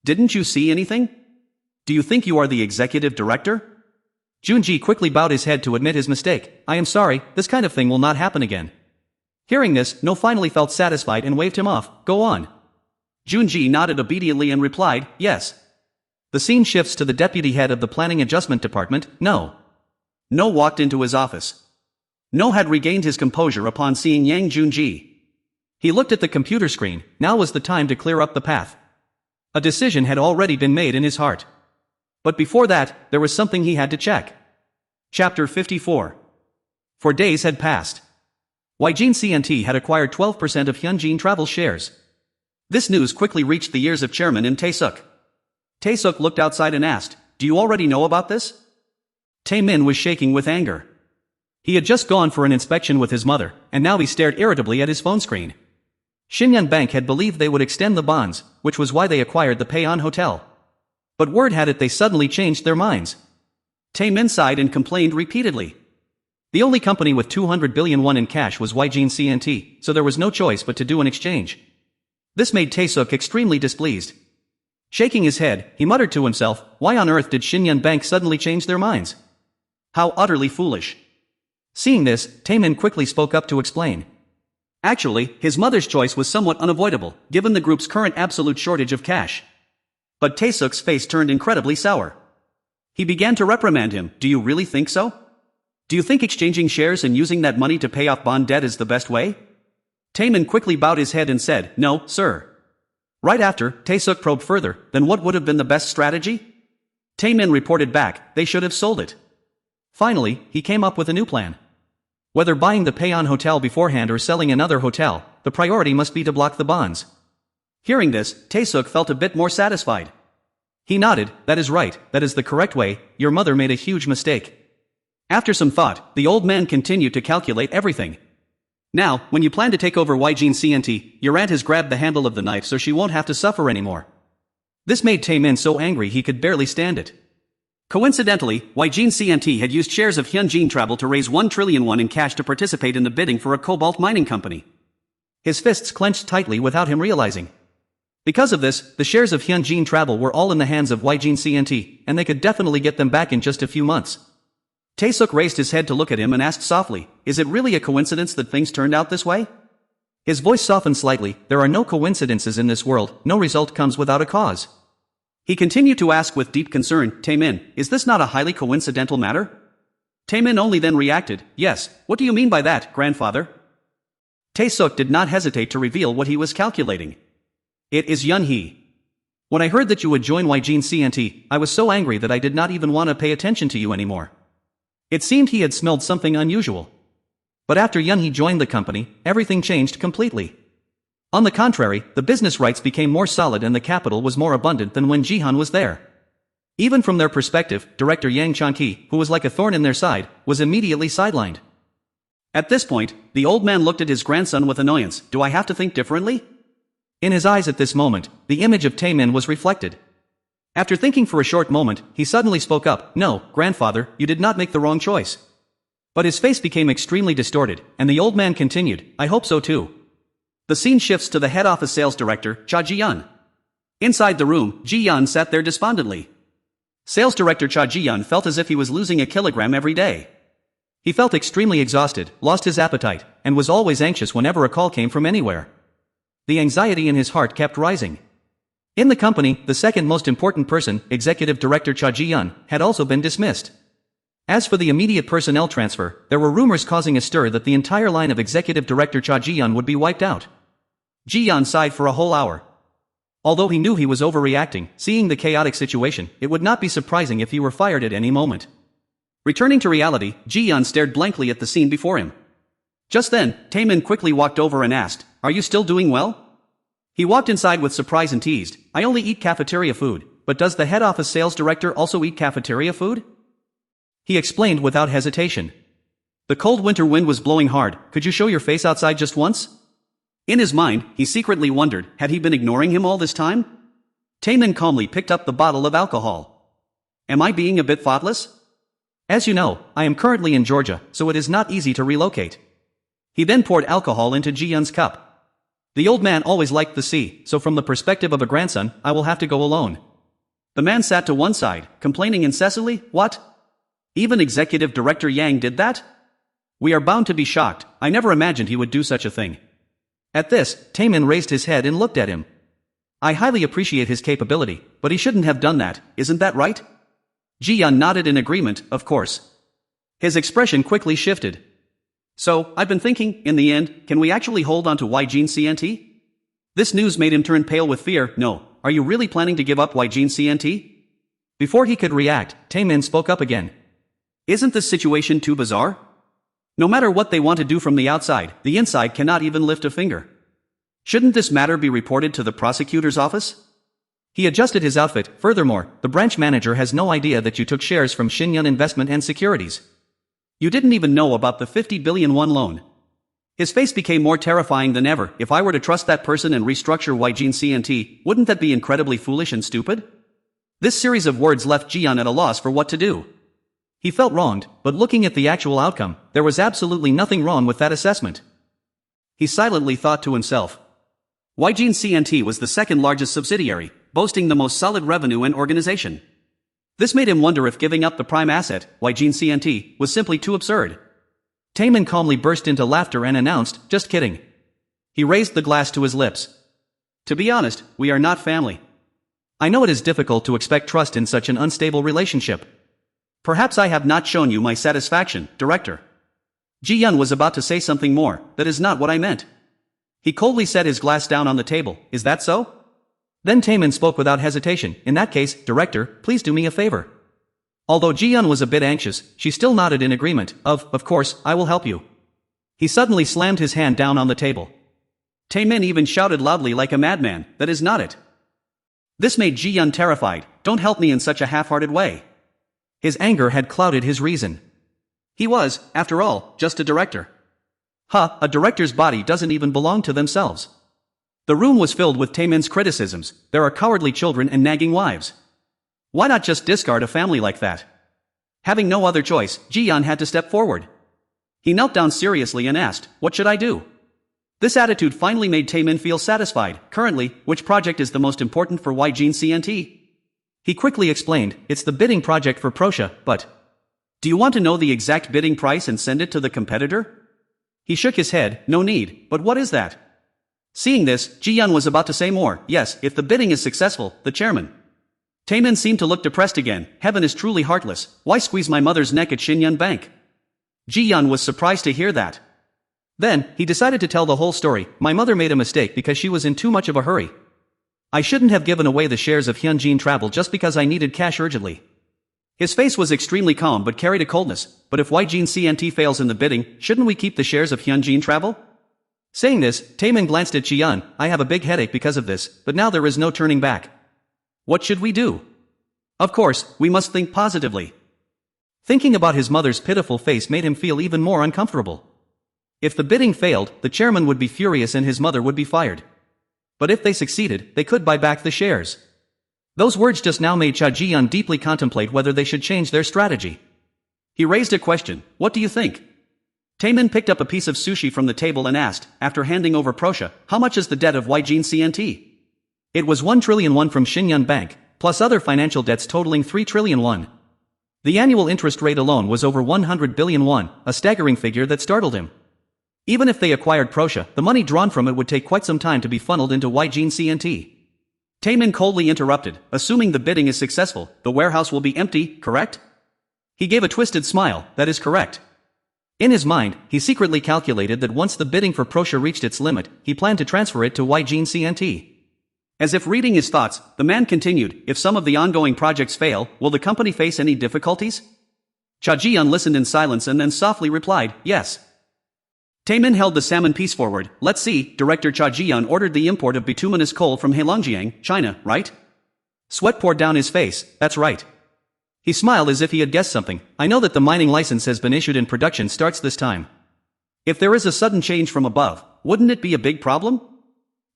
Didn't you see anything? Do you think you are the executive director? Junji quickly bowed his head to admit his mistake. I am sorry, this kind of thing will not happen again. Hearing this, No finally felt satisfied and waved him off. Go on. Junji nodded obediently and replied, yes. The scene shifts to the deputy head of the Planning Adjustment Department, No. No walked into his office. No had regained his composure upon seeing Yang Junji. He looked at the computer screen. Now was the time to clear up the path. A decision had already been made in his heart. But before that, there was something he had to check. Chapter 54. For days had passed. Wyjin CNT had acquired 12% of Hyunjin Travel shares. This news quickly reached the ears of Chairman In Tae-suk. Tae-suk looked outside and asked, "Do you already know about this?" Tae-min was shaking with anger. He had just gone for an inspection with his mother, and now he stared irritably at his phone screen. Shinyan Bank had believed they would extend the bonds, which was why they acquired the Paeon Hotel. But word had it they suddenly changed their minds. Tae-min sighed and complained repeatedly. The only company with 200 billion won in cash was Wyjin CNT, so there was no choice but to do an exchange. This made Tae-suk extremely displeased. Shaking his head, he muttered to himself, why on earth did Shinyan Bank suddenly change their minds? How utterly foolish. Seeing this, Tae-min quickly spoke up to explain. Actually, his mother's choice was somewhat unavoidable, given the group's current absolute shortage of cash. But Tae-suk's face turned incredibly sour. He began to reprimand him. Do you really think so? Do you think exchanging shares and using that money to pay off bond debt is the best way? Tae-min quickly bowed his head and said, No, sir. Right after, Tae-suk probed further, then what would have been the best strategy? Tae-min reported back, they should have sold it. Finally, he came up with a new plan. Whether buying the Paeon Hotel beforehand or selling another hotel, the priority must be to block the bonds. Hearing this, Tae-suk felt a bit more satisfied. He nodded, that is right, that is the correct way, your mother made a huge mistake. After some thought, the old man continued to calculate everything. Now, when you plan to take over Wyjin CNT, your aunt has grabbed the handle of the knife so she won't have to suffer anymore. This made Tae-min so angry he could barely stand it. Coincidentally, Wyjin CNT had used shares of Hyunjin Travel to raise 1 trillion won in cash to participate in the bidding for a cobalt mining company. His fists clenched tightly without him realizing. Because of this, the shares of Hyunjin Travel were all in the hands of Wyjin CNT, and they could definitely get them back in just a few months. Tae-suk raised his head to look at him and asked softly, is it really a coincidence that things turned out this way? His voice softened slightly, there are no coincidences in this world, no result comes without a cause. He continued to ask with deep concern, Tae-min, is this not a highly coincidental matter? Tae-min only then reacted, yes, what do you mean by that, grandfather? Tae-suk did not hesitate to reveal what he was calculating. It is Yun-hee. When I heard that you would join Wyjin CNT, I was so angry that I did not even want to pay attention to you anymore. It seemed he had smelled something unusual. But after Yun-hee joined the company, everything changed completely. On the contrary, the business rights became more solid and the capital was more abundant than when Jihan was there. Even from their perspective, Director Yang Chang-ki, who was like a thorn in their side, was immediately sidelined. At this point, the old man looked at his grandson with annoyance. Do I have to think differently? In his eyes at this moment, the image of Tae-min was reflected. After thinking for a short moment, he suddenly spoke up, no, grandfather, you did not make the wrong choice. But his face became extremely distorted, and the old man continued, I hope so too. The scene shifts to the head office sales director, Cha Ji-yeon. Inside the room, Ji-yeon sat there despondently. Sales director Cha Ji-yeon felt as if he was losing a kilogram every day. He felt extremely exhausted, lost his appetite, and was always anxious whenever a call came from anywhere. The anxiety in his heart kept rising. In the company, the second most important person, Executive Director Cha Ji-yeon, had also been dismissed. As for the immediate personnel transfer, there were rumors causing a stir that the entire line of Executive Director Cha Ji-yeon would be wiped out. Ji-yeon sighed for a whole hour. Although he knew he was overreacting, seeing the chaotic situation, it would not be surprising if he were fired at any moment. Returning to reality, Ji-yeon stared blankly at the scene before him. Just then, Tae-min quickly walked over and asked, are you still doing well? He walked inside with surprise and teased, I only eat cafeteria food, but does the head office sales director also eat cafeteria food? He explained without hesitation. The cold winter wind was blowing hard, could you show your face outside just once? In his mind, he secretly wondered, had he been ignoring him all this time? Tae-min calmly picked up the bottle of alcohol. Am I being a bit thoughtless? As you know, I am currently in Georgia, so it is not easy to relocate. He then poured alcohol into Ji-yeon's cup. The old man always liked the sea, so from the perspective of a grandson, I will have to go alone. The man sat to one side, complaining incessantly, what? Even Executive Director Yang did that? We are bound to be shocked, I never imagined he would do such a thing. At this, Tae-min raised his head and looked at him. I highly appreciate his capability, but he shouldn't have done that, isn't that right? Ji-yeon nodded in agreement, of course. His expression quickly shifted. So, I've been thinking, in the end, can we actually hold on to Ygene CNT? This news made him turn pale with fear. No, are you really planning to give up Ygene CNT? Before he could react, Taemin spoke up again. Isn't this situation too bizarre? No matter what they want to do from the outside, the inside cannot even lift a finger. Shouldn't this matter be reported to the prosecutor's office? He adjusted his outfit. Furthermore, the branch manager has no idea that you took shares from Shinyun Investment and Securities. You didn't even know about the 50 billion won loan. His face became more terrifying than ever. If I were to trust that person and restructure Ygene CNT, wouldn't that be incredibly foolish and stupid? This series of words left Jian at a loss for what to do. He felt wronged, but looking at the actual outcome, there was absolutely nothing wrong with that assessment. He silently thought to himself. Ygene CNT was the second largest subsidiary, boasting the most solid revenue and organization. This made him wonder if giving up the prime asset, Ygene CNT, was simply too absurd. Taemin calmly burst into laughter and announced, "Just kidding." He raised the glass to his lips. To be honest, we are not family. I know it is difficult to expect trust in such an unstable relationship. Perhaps I have not shown you my satisfaction, Director. Ji-yun was about to say something more. That is not what I meant. He coldly set his glass down on the table. Is that so? Then Taemin spoke without hesitation. In that case, Director, please do me a favor. Although Ji-yun was a bit anxious, she still nodded in agreement. Of course, I will help you. He suddenly slammed his hand down on the table. Taemin even shouted loudly like a madman. That is not it. This made Ji-yun terrified. Don't help me in such a half-hearted way. His anger had clouded his reason. He was, after all, just a director. A director's body doesn't even belong to themselves. The room was filled with Taemin's criticisms. There are cowardly children and nagging wives. Why not just discard a family like that? Having no other choice, Ji-yun had to step forward. He knelt down seriously and asked, "What should I do?" This attitude finally made Taemin feel satisfied. Currently, which project is the most important for Ygene CNT? He quickly explained, "It's the bidding project for Proscia, but..." Do you want to know the exact bidding price and send it to the competitor? He shook his head. No need, but what is that? Seeing this, Ji-yun was about to say more. Yes, if the bidding is successful, the chairman. Taemin seemed to look depressed again. Heaven is truly heartless. Why squeeze my mother's neck at Shinyun Bank? Ji-yun was surprised to hear that. Then, he decided to tell the whole story. My mother made a mistake because she was in too much of a hurry. I shouldn't have given away the shares of Hyunjin Travel just because I needed cash urgently. His face was extremely calm but carried a coldness. But if Ygene CNT fails in the bidding, shouldn't we keep the shares of Hyunjin Travel? Saying this, Taemin glanced at Ji-yun. I have a big headache because of this, but now there is no turning back. What should we do? Of course, we must think positively. Thinking about his mother's pitiful face made him feel even more uncomfortable. If the bidding failed, the chairman would be furious and his mother would be fired. But if they succeeded, they could buy back the shares. Those words just now made Ji-yun deeply contemplate whether they should change their strategy. He raised a question. What do you think? Taemin picked up a piece of sushi from the table and asked, after handing over Proscia, how much is the debt of Ygene CNT? It was 1 trillion won from Shinyun Bank, plus other financial debts totaling 3 trillion won. The annual interest rate alone was over 100 billion won, a staggering figure that startled him. Even if they acquired Proscia, the money drawn from it would take quite some time to be funneled into Ygene CNT. Taemin coldly interrupted, assuming the bidding is successful, the warehouse will be empty, correct? He gave a twisted smile. That is correct. In his mind, he secretly calculated that once the bidding for Proscia reached its limit, he planned to transfer it to Ygene CNT. As if reading his thoughts, the man continued, if some of the ongoing projects fail, will the company face any difficulties? Ji-yun listened in silence and then softly replied, yes. Taemin held the salmon piece forward. Let's see, Director Ji-yun ordered the import of bituminous coal from Heilongjiang, China, right? Sweat poured down his face. That's right. He smiled as if he had guessed something. I know that the mining license has been issued and production starts this time. If there is a sudden change from above, wouldn't it be a big problem?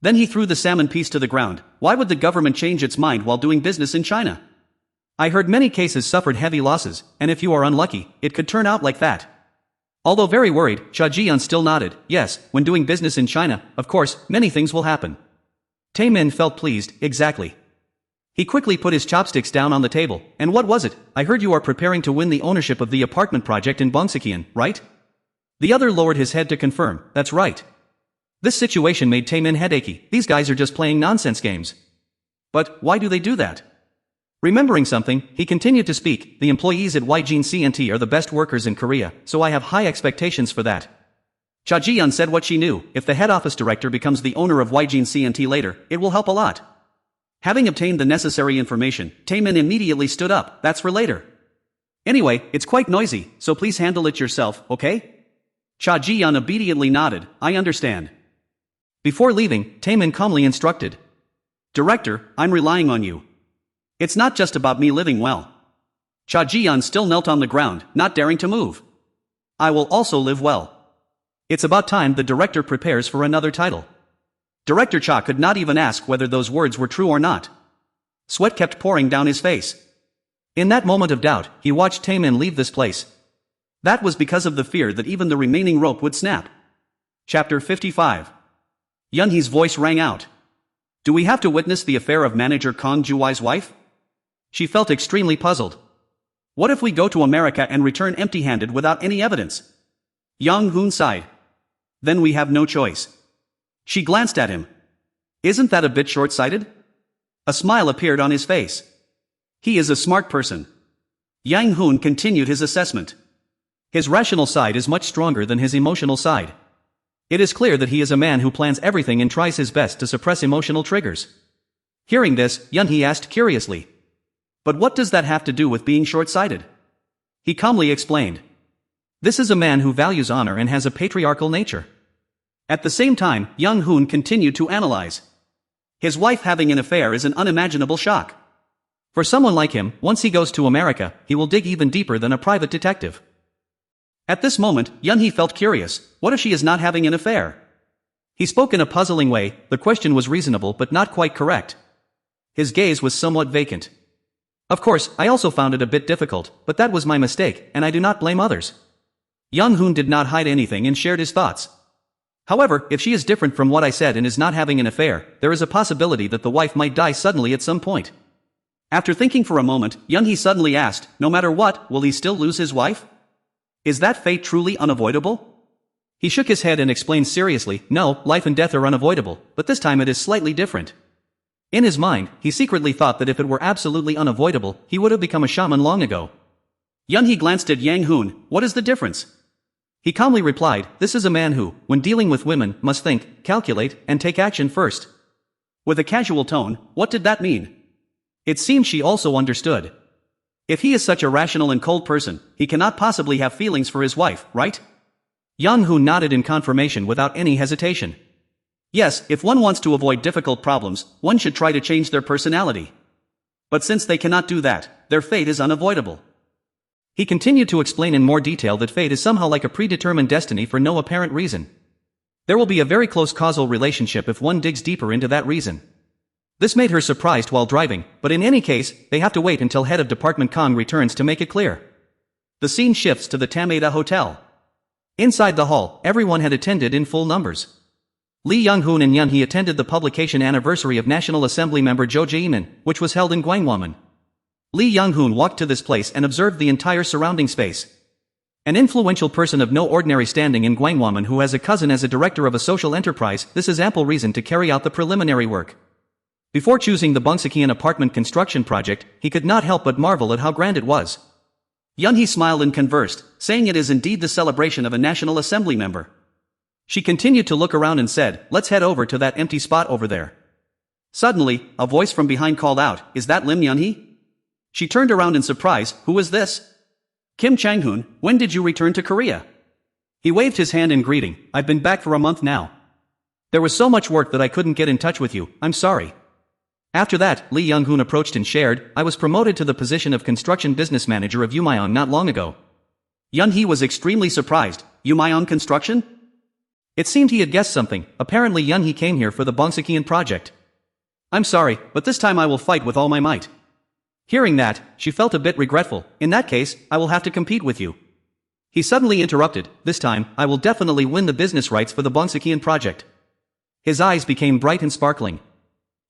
Then he threw the salmon piece to the ground. Why would the government change its mind while doing business in China? I heard many cases suffered heavy losses, and if you are unlucky, it could turn out like that. Although very worried, Ji-yun still nodded. Yes, when doing business in China, of course, many things will happen. Taemin felt pleased. Exactly. He quickly put his chopsticks down on the table. And what was it? I heard you are preparing to win the ownership of the apartment project in Bongsekian, right? The other lowered his head to confirm. That's right. This situation made Taemin headachy. These guys are just playing nonsense games. But why do they do that? Remembering something, he continued to speak. The employees at Ygene CNT are the best workers in Korea, so I have high expectations for that. Cha Ji-yeon said what she knew, if the head office director becomes the owner of Yijin C&T later, it will help a lot. Having obtained the necessary information, Taemin immediately stood up, that's for later. Anyway, it's quite noisy, so please handle it yourself, okay? Cha Ji-yeon obediently nodded, I understand. Before leaving, Taemin calmly instructed. Director, I'm relying on you. It's not just about me living well. Cha Ji-yeon still knelt on the ground, not daring to move. I will also live well. It's about time the director prepares for another title. Director Cha could not even ask whether those words were true or not. Sweat kept pouring down his face. In that moment of doubt, he watched Taemin leave this place. That was because of the fear that even the remaining rope would snap. Chapter 55. Yunhee's voice rang out. Do we have to witness the affair of manager Kong Juwai's wife? She felt extremely puzzled. What if we go to America and return empty-handed without any evidence? Young Hoon sighed. Then we have no choice. She glanced at him. Isn't that a bit short-sighted? A smile appeared on his face. He is a smart person. Yang Hoon continued his assessment. His rational side is much stronger than his emotional side. It is clear that he is a man who plans everything and tries his best to suppress emotional triggers. Hearing this, Yunhee asked curiously. But what does that have to do with being short-sighted? He calmly explained. This is a man who values honor and has a patriarchal nature. At the same time, Young Hoon continued to analyze. His wife having an affair is an unimaginable shock. For someone like him, once he goes to America, he will dig even deeper than a private detective. At this moment, Yunhee felt curious. What if she is not having an affair? He spoke in a puzzling way. The question was reasonable but not quite correct. His gaze was somewhat vacant. Of course, I also found it a bit difficult, but that was my mistake, and I do not blame others. Young Hoon did not hide anything and shared his thoughts. However, if she is different from what I said and is not having an affair, there is a possibility that the wife might die suddenly at some point. After thinking for a moment, Yunhee suddenly asked, no matter what, will he still lose his wife? Is that fate truly unavoidable? He shook his head and explained seriously, no, life and death are unavoidable, but this time it is slightly different. In his mind, he secretly thought that if it were absolutely unavoidable, he would have become a shaman long ago. Yunhee glanced at Yang Hoon, what is the difference? He calmly replied, this is a man who, when dealing with women, must think, calculate, and take action first. With a casual tone, what did that mean? It seemed she also understood. If he is such a rational and cold person, he cannot possibly have feelings for his wife, right? Yang Hoon nodded in confirmation without any hesitation. Yes, if one wants to avoid difficult problems, one should try to change their personality. But since they cannot do that, their fate is unavoidable. He continued to explain in more detail that fate is somehow like a predetermined destiny for no apparent reason. There will be a very close causal relationship if one digs deeper into that reason. This made her surprised while driving, but in any case, they have to wait until head of department Kong returns to make it clear. The scene shifts to the Tameda Hotel. Inside the hall, everyone had attended in full numbers. Lee Young-hoon and Yunhee attended the publication anniversary of National Assembly member Jo Jae-min, which was held in Gwangwamun. Lee Young-hoon walked to this place and observed the entire surrounding space. An influential person of no ordinary standing in Gwangwamun who has a cousin as a director of a social enterprise, this is ample reason to carry out the preliminary work. Before choosing the Bongsekian apartment construction project, he could not help but marvel at how grand it was. Yunhee smiled and conversed, saying it is indeed the celebration of a National Assembly member. She continued to look around and said, let's head over to that empty spot over there. Suddenly, a voice from behind called out, is that Lim Yunhee? She turned around in surprise, who is this? Kim Chang-hoon, when did you return to Korea? He waved his hand in greeting, I've been back for a month now. There was so much work that I couldn't get in touch with you, I'm sorry. After that, Lee Young-hoon approached and shared, I was promoted to the position of construction business manager of Umayon not long ago. Yunhee was extremely surprised, Umayon Construction? It seemed he had guessed something, apparently Yunhee came here for the Bongsekian project. I'm sorry, but this time I will fight with all my might. Hearing that, she felt a bit regretful, in that case, I will have to compete with you. He suddenly interrupted, this time, I will definitely win the business rights for the Bongsekian project. His eyes became bright and sparkling.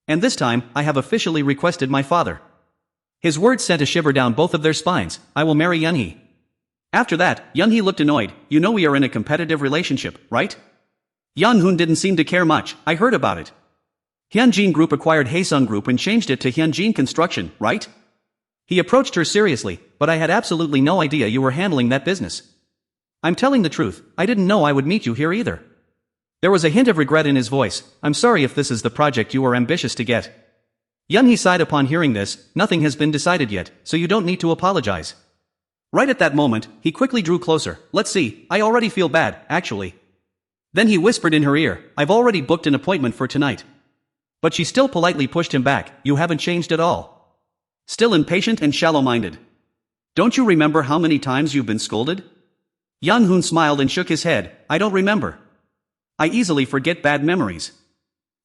And this time, I have officially requested my father. His words sent a shiver down both of their spines, I will marry Yunhee. After that, Yunhee looked annoyed, you know we are in a competitive relationship, right? Young-hoon didn't seem to care much, I heard about it. Hyunjin Group acquired Haesung Group and changed it to Hyunjin Construction, right? He approached her seriously, but I had absolutely no idea you were handling that business. I'm telling the truth, I didn't know I would meet you here either. There was a hint of regret in his voice. I'm sorry if this is the project you were ambitious to get. Yunhee sighed upon hearing this. Nothing has been decided yet, so you don't need to apologize. Right at that moment, he quickly drew closer. Let's see, I already feel bad, actually. Then he whispered in her ear, I've already booked an appointment for tonight. But she still politely pushed him back. You haven't changed at all. Still impatient and shallow-minded. Don't you remember how many times you've been scolded? Yang Hoon smiled and shook his head. I don't remember. I easily forget bad memories.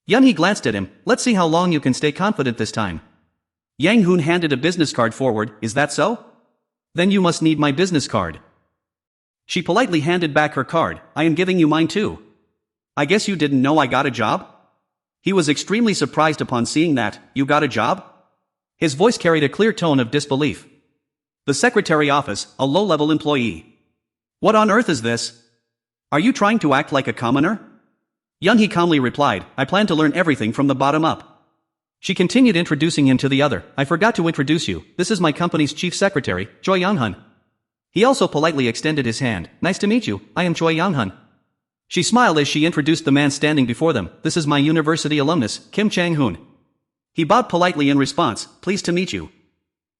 Yunhee glanced at him. Let's see how long you can stay confident this time. Yang Hoon handed a business card forward. Is that so? Then you must need my business card. She politely handed back her card. I am giving you mine too. I guess you didn't know I got a job? He was extremely surprised upon seeing that. You got a job? His voice carried a clear tone of disbelief. The secretary office, a low-level employee. What on earth is this? Are you trying to act like a commoner? Yunhee calmly replied, I plan to learn everything from the bottom up. She continued introducing him to the other. I forgot to introduce you. This is my company's chief secretary, Choi Young-hun. He also politely extended his hand. Nice to meet you, I am Choi Young-hun. She smiled as she introduced the man standing before them. This is my university alumnus, Kim Chang-hoon. He bowed politely in response. Pleased to meet you.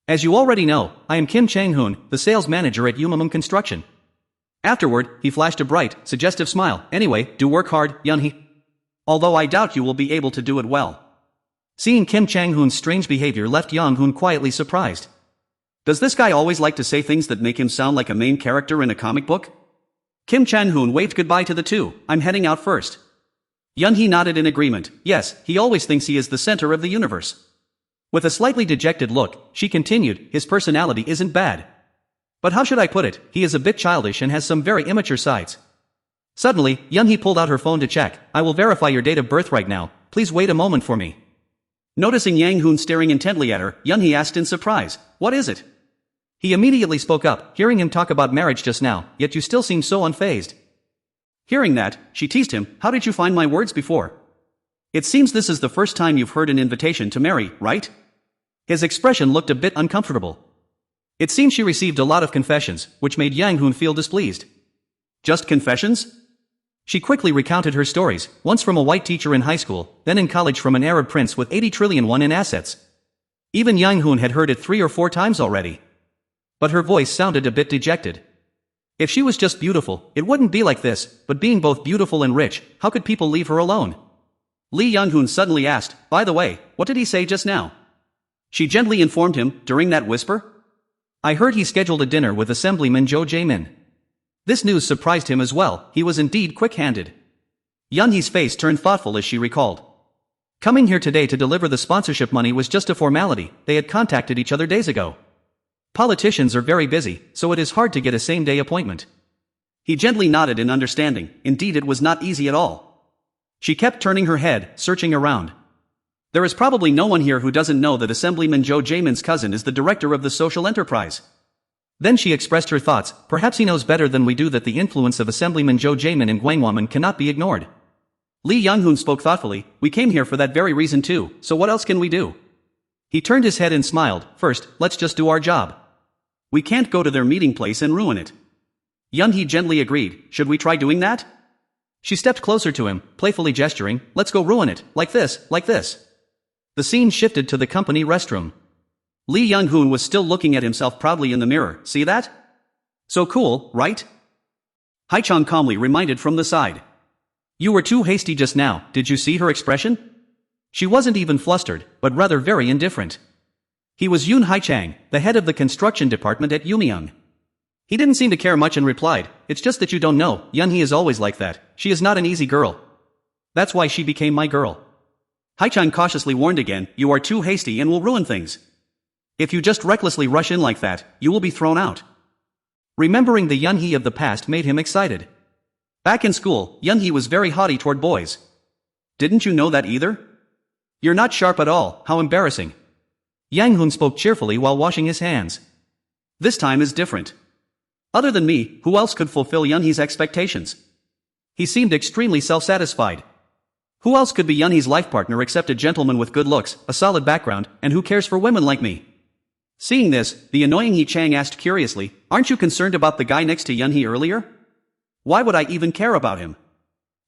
As you already know, I am Kim Chang-hoon, the sales manager at Umamum Construction. Afterward, he flashed a bright, suggestive smile. Anyway, do work hard, Yunhee. Although I doubt you will be able to do it well. Seeing Kim Chang-hoon's strange behavior left Yang-hoon quietly surprised. Does this guy always like to say things that make him sound like a main character in a comic book? Kim Chang-hoon waved goodbye to the two. I'm heading out first. Yunhee nodded in agreement. Yes, he always thinks he is the center of the universe. With a slightly dejected look, she continued, his personality isn't bad. But how should I put it, he is a bit childish and has some very immature sides. Suddenly, Yunhee pulled out her phone to check. I will verify your date of birth right now, please wait a moment for me. Noticing Yang Hoon staring intently at her, Yunhee asked in surprise, what is it? He immediately spoke up, hearing him talk about marriage just now, yet you still seem so unfazed. Hearing that, she teased him, how did you find my words before? It seems this is the first time you've heard an invitation to marry, right? His expression looked a bit uncomfortable. It seemed she received a lot of confessions, which made Yang Hoon feel displeased. Just confessions? She quickly recounted her stories, once from a white teacher in high school, then in college from an Arab prince with 80 trillion won in assets. Even Yang Hoon had heard it 3 or 4 times already. But her voice sounded a bit dejected. If she was just beautiful, it wouldn't be like this, but being both beautiful and rich, how could people leave her alone? Lee Young-hoon suddenly asked, by the way, what did he say just now? She gently informed him, during that whisper. I heard he scheduled a dinner with Assemblyman Jo Jae-min. This news surprised him as well, he was indeed quick-handed. Yunhee's face turned thoughtful as she recalled. Coming here today to deliver the sponsorship money was just a formality, they had contacted each other days ago. Politicians are very busy, so it is hard to get a same-day appointment. He gently nodded in understanding, indeed it was not easy at all. She kept turning her head, searching around. There is probably no one here who doesn't know that Assemblyman Jo Jae-min's cousin is the director of the social enterprise. Then she expressed her thoughts, perhaps he knows better than we do that the influence of Assemblyman Jo Jae-min in Gwangwamun cannot be ignored. Lee Young-hoon spoke thoughtfully, we came here for that very reason too, so what else can we do? He turned his head and smiled, first, let's just do our job. We can't go to their meeting place and ruin it. Yunhee gently agreed, should we try doing that? She stepped closer to him, playfully gesturing, let's go ruin it, like this, like this. The scene shifted to the company restroom. Lee Young-hoon was still looking at himself proudly in the mirror, see that? So cool, right? Haichang calmly reminded from the side. You were too hasty just now, did you see her expression? She wasn't even flustered, but rather very indifferent. He was Yoon Haichang, the head of the construction department at Umyung. He didn't seem to care much and replied, it's just that you don't know, Yunhee is always like that, she is not an easy girl. That's why she became my girl. Haichang cautiously warned again, you are too hasty and will ruin things. If you just recklessly rush in like that, you will be thrown out. Remembering the Yunhee of the past made him excited. Back in school, Yunhee was very haughty toward boys. Didn't you know that either? You're not sharp at all, how embarrassing. Yang Hoon spoke cheerfully while washing his hands. This time is different. Other than me, who else could fulfill Yunhee's expectations? He seemed extremely self-satisfied. Who else could be Yunhee's life partner except a gentleman with good looks, a solid background, and who cares for women like me? Seeing this, the annoying Hee Chang asked curiously, aren't you concerned about the guy next to Yunhee earlier? Why would I even care about him?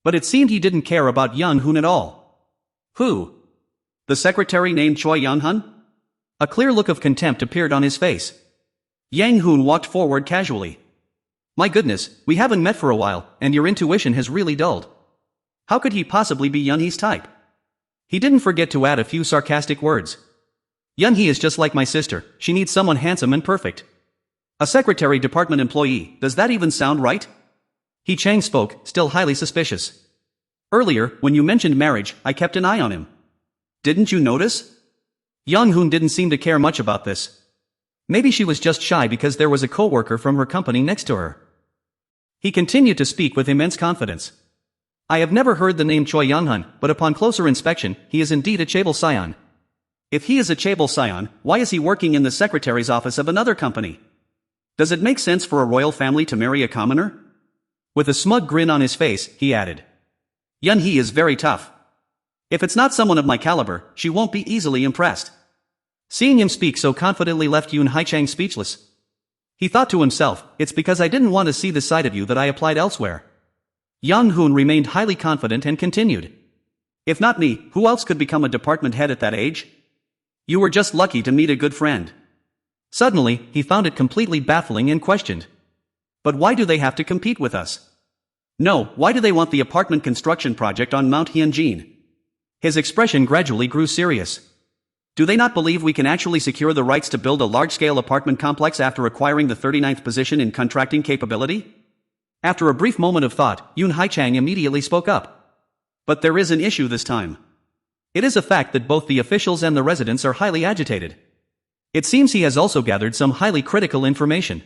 But it seemed he didn't care about Young Hoon at all. Who? The secretary named Choi Young-hun? A clear look of contempt appeared on his face. Yang Hoon walked forward casually. My goodness, we haven't met for a while, and your intuition has really dulled. How could he possibly be Yunhee's type? He didn't forget to add a few sarcastic words. Yunhee is just like my sister, she needs someone handsome and perfect. A secretary department employee, does that even sound right? He Chang spoke, still highly suspicious. Earlier, when you mentioned marriage, I kept an eye on him. Didn't you notice? Young Hoon didn't seem to care much about this. Maybe she was just shy because there was a co-worker from her company next to her. He continued to speak with immense confidence. I have never heard the name Choi Young-hun, but upon closer inspection, he is indeed a Chaebol scion. If he is a Chaebol scion, why is he working in the secretary's office of another company? Does it make sense for a royal family to marry a commoner? With a smug grin on his face, he added. Yunhee is very tough. If it's not someone of my caliber, she won't be easily impressed. Seeing him speak so confidently left Yoon Haichang speechless. He thought to himself, it's because I didn't want to see the side of you that I applied elsewhere. Yang Hoon remained highly confident and continued. If not me, who else could become a department head at that age? You were just lucky to meet a good friend. Suddenly, he found it completely baffling and questioned. But why do they have to compete with us? No, why do they want the apartment construction project on Mount Hyunjin? His expression gradually grew serious. Do they not believe we can actually secure the rights to build a large-scale apartment complex after acquiring the 39th position in contracting capability? After a brief moment of thought, Yoon Haichang immediately spoke up. But there is an issue this time. It is a fact that both the officials and the residents are highly agitated. It seems he has also gathered some highly critical information.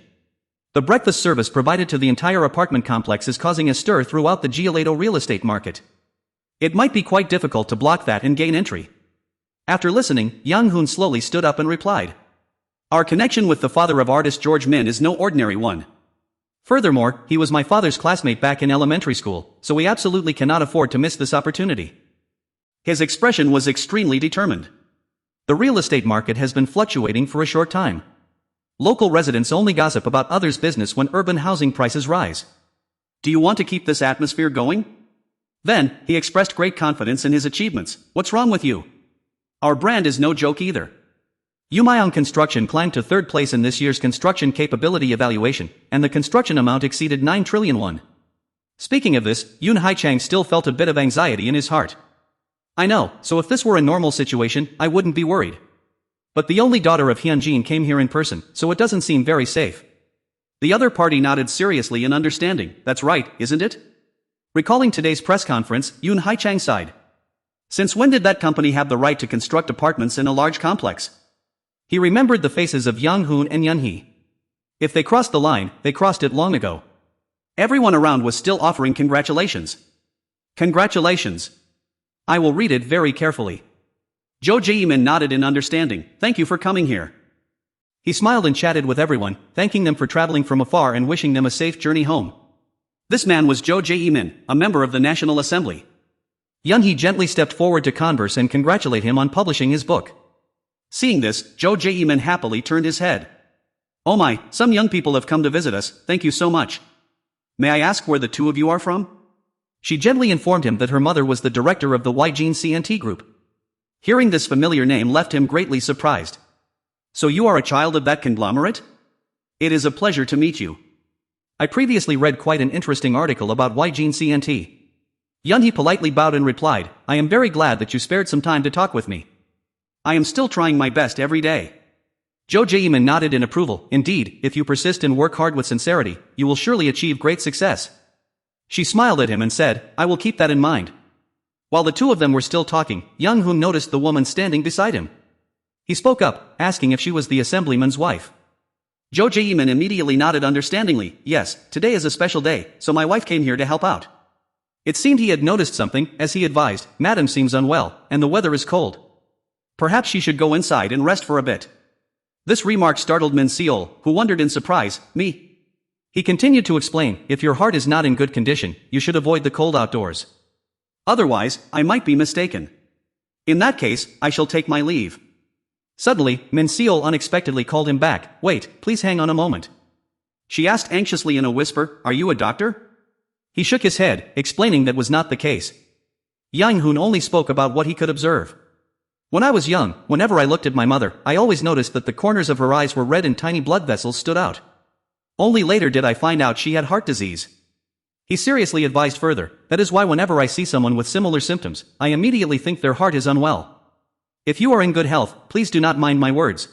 The breakfast service provided to the entire apartment complex is causing a stir throughout the Jeollado real estate market. It might be quite difficult to block that and gain entry. After listening, Yang Hoon slowly stood up and replied. Our connection with the father of artist George Min is no ordinary one. Furthermore, he was my father's classmate back in elementary school, so we absolutely cannot afford to miss this opportunity. His expression was extremely determined. The real estate market has been fluctuating for a short time. Local residents only gossip about others' business when urban housing prices rise. Do you want to keep this atmosphere going? Then, he expressed great confidence in his achievements. What's wrong with you? Our brand is no joke either. Yumayang Construction climbed to third place in this year's construction capability evaluation, and the construction amount exceeded 9 trillion won. Speaking of this, Yoon Haichang still felt a bit of anxiety in his heart. I know, so if this were a normal situation, I wouldn't be worried. But the only daughter of Hyunjin came here in person, so it doesn't seem very safe. The other party nodded seriously in understanding. That's right, isn't it? Recalling today's press conference, Yoon Haichang sighed. Since when did that company have the right to construct apartments in a large complex? He remembered the faces of Yang Hoon and Yunhee. If they crossed the line, they crossed it long ago. Everyone around was still offering congratulations. Congratulations. I will read it very carefully. Jo Jae-min nodded in understanding. Thank you for coming here. He smiled and chatted with everyone, thanking them for traveling from afar and wishing them a safe journey home. This man was Jo Jae-min, a member of the National Assembly. Yunhee gently stepped forward to converse and congratulate him on publishing his book. Seeing this, Jo Jae-min happily turned his head. Oh my, some young people have come to visit us, thank you so much. May I ask where the two of you are from? She gently informed him that her mother was the director of the Ygene CNT group. Hearing this familiar name left him greatly surprised. So you are a child of that conglomerate? It is a pleasure to meet you. I previously read quite an interesting article about Ygene CNT. Yunhee politely bowed and replied, I am very glad that you spared some time to talk with me. I am still trying my best every day. Jo Jae-min nodded in approval. Indeed, if you persist and work hard with sincerity, you will surely achieve great success. She smiled at him and said, I will keep that in mind. While the two of them were still talking, Young Hoon noticed the woman standing beside him. He spoke up, asking if she was the assemblyman's wife. Jo Jae-min immediately nodded understandingly. Yes, today is a special day, so my wife came here to help out. It seemed he had noticed something, as he advised, Madam seems unwell, and the weather is cold. Perhaps she should go inside and rest for a bit. This remark startled Min Seol, who wondered in surprise, me. He continued to explain, if your heart is not in good condition, you should avoid the cold outdoors. Otherwise, I might be mistaken. In that case, I shall take my leave. Suddenly, Min Seol unexpectedly called him back. Wait, please hang on a moment. She asked anxiously in a whisper, are you a doctor? He shook his head, explaining that was not the case. Yang Hoon only spoke about what he could observe. When I was young, whenever I looked at my mother, I always noticed that the corners of her eyes were red and tiny blood vessels stood out. Only later did I find out she had heart disease. He seriously advised further, that is why whenever I see someone with similar symptoms, I immediately think their heart is unwell. If you are in good health, please do not mind my words.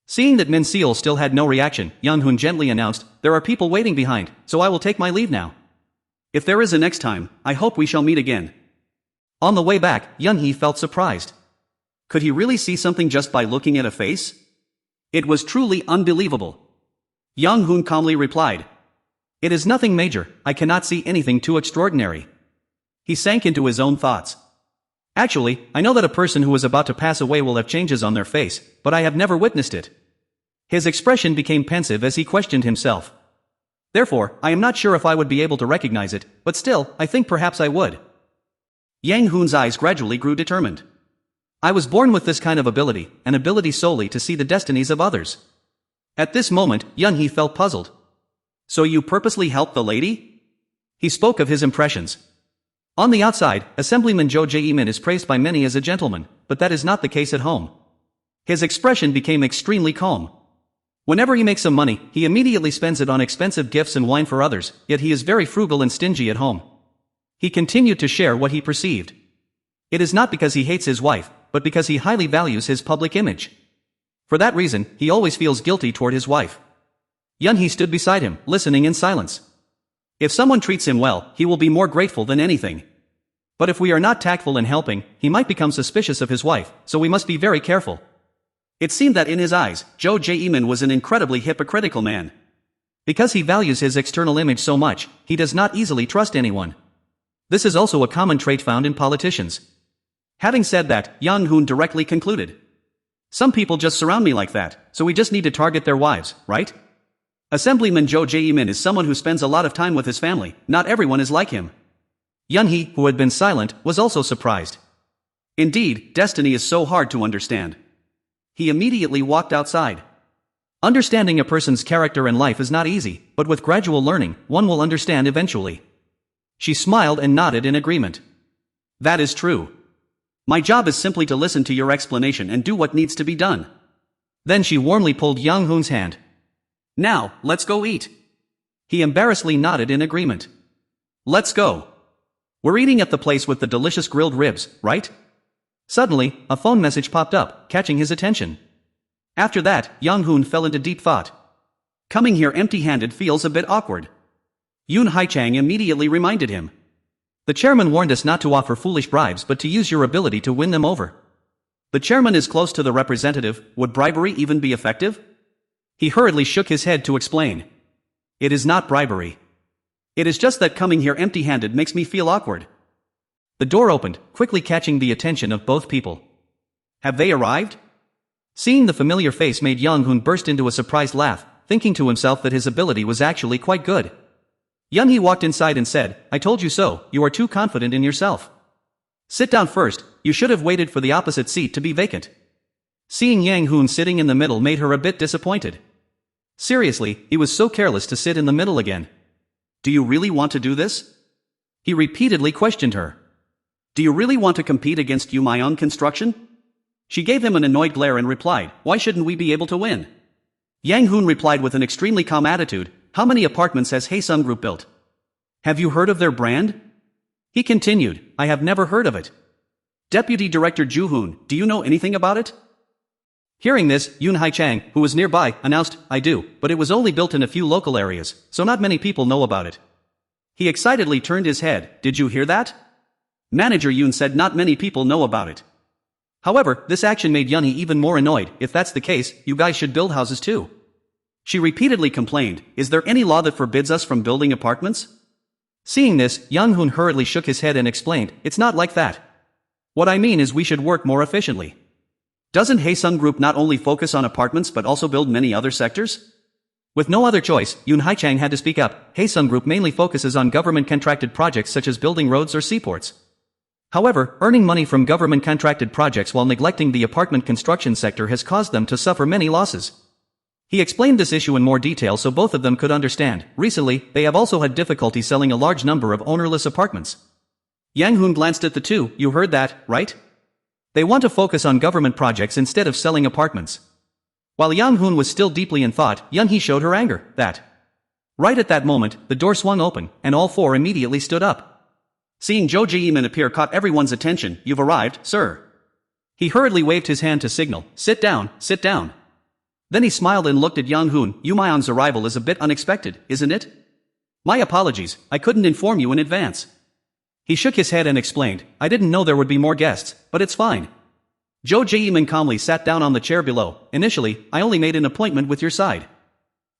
Seeing that Min Seol still had no reaction, Yang Hoon gently announced, there are people waiting behind, so I will take my leave now. If there is a next time, I hope we shall meet again. On the way back, Young Hee felt surprised. Could he really see something just by looking at a face? It was truly unbelievable. Yang Hoon calmly replied, it is nothing major, I cannot see anything too extraordinary. He sank into his own thoughts. Actually, I know that a person who is about to pass away will have changes on their face, but I have never witnessed it. His expression became pensive as he questioned himself. Therefore, I am not sure if I would be able to recognize it, but still, I think perhaps I would. Yang Hoon's eyes gradually grew determined. I was born with this kind of ability, an ability solely to see the destinies of others. At this moment, Young Hee felt puzzled. So you purposely helped the lady? He spoke of his impressions. On the outside, Assemblyman Jo Jae-min is praised by many as a gentleman, but that is not the case at home. His expression became extremely calm. Whenever he makes some money, he immediately spends it on expensive gifts and wine for others, yet he is very frugal and stingy at home. He continued to share what he perceived. It is not because he hates his wife, but because he highly values his public image. For that reason, he always feels guilty toward his wife. Yun Hee stood beside him, listening in silence. If someone treats him well, he will be more grateful than anything. But if we are not tactful in helping, he might become suspicious of his wife, so we must be very careful. It seemed that in his eyes, Jo Jae-min was an incredibly hypocritical man. Because he values his external image so much, he does not easily trust anyone. This is also a common trait found in politicians. Having said that, Yang Hoon directly concluded. Some people just surround me like that, so we just need to target their wives, right? Assemblyman Jo Jae-min is someone who spends a lot of time with his family, not everyone is like him. Yun Hee, who had been silent, was also surprised. Indeed, destiny is so hard to understand. He immediately walked outside. Understanding a person's character and life is not easy, but with gradual learning, one will understand eventually. She smiled and nodded in agreement. That is true. My job is simply to listen to your explanation and do what needs to be done. Then she warmly pulled Yang Hoon's hand. Now, let's go eat. He embarrassedly nodded in agreement. Let's go. We're eating at the place with the delicious grilled ribs, right? Suddenly, a phone message popped up, catching his attention. After that, Yang Hoon fell into deep thought. Coming here empty-handed feels a bit awkward. Yoon Hai-chang immediately reminded him. The chairman warned us not to offer foolish bribes but to use your ability to win them over. The chairman is close to the representative, would bribery even be effective? He hurriedly shook his head to explain. It is not bribery. It is just that coming here empty-handed makes me feel awkward. The door opened, quickly catching the attention of both people. Have they arrived? Seeing the familiar face made Yang Hoon burst into a surprised laugh, thinking to himself that his ability was actually quite good. Yun Hee walked inside and said, I told you so, you are too confident in yourself. Sit down first, you should have waited for the opposite seat to be vacant. Seeing Yang Hoon sitting in the middle made her a bit disappointed. Seriously, he was so careless to sit in the middle again. Do you really want to do this? He repeatedly questioned her. Do you really want to compete against Yu Myung Construction? She gave him an annoyed glare and replied, why shouldn't we be able to win? Yang Hoon replied with an extremely calm attitude, how many apartments has Haesung Group built? Have you heard of their brand? He continued, I have never heard of it. Deputy Director Ju Hoon, do you know anything about it? Hearing this, Yoon Hai-chang, who was nearby, announced, I do, but it was only built in a few local areas, so not many people know about it. He excitedly turned his head, did you hear that? Manager Yoon said not many people know about it. However, this action made Yun Hee even more annoyed, if that's the case, you guys should build houses too. She repeatedly complained, is there any law that forbids us from building apartments? Seeing this, Yang Hoon hurriedly shook his head and explained, it's not like that. What I mean is we should work more efficiently. Doesn't Haesung Group not only focus on apartments but also build many other sectors? With no other choice, Yoon Hai-chang had to speak up, Haesung Group mainly focuses on government-contracted projects such as building roads or seaports. However, earning money from government-contracted projects while neglecting the apartment construction sector has caused them to suffer many losses. He explained this issue in more detail so both of them could understand. Recently, they have also had difficulty selling a large number of ownerless apartments. Yang Hoon glanced at the two. You heard that, right? They want to focus on government projects instead of selling apartments. While Yang Hoon was still deeply in thought, Young Hee showed her anger. Right at that moment, the door swung open, and all four immediately stood up. Seeing Jo Jae-min appear caught everyone's attention. You've arrived, sir. He hurriedly waved his hand to signal. Sit down, sit down. Then he smiled and looked at Young Hoon. Myung's arrival is a bit unexpected, isn't it? My apologies, I couldn't inform you in advance. He shook his head and explained, I didn't know there would be more guests, but it's fine. Jo Jae-min calmly sat down on the chair below. Initially, I only made an appointment with your side.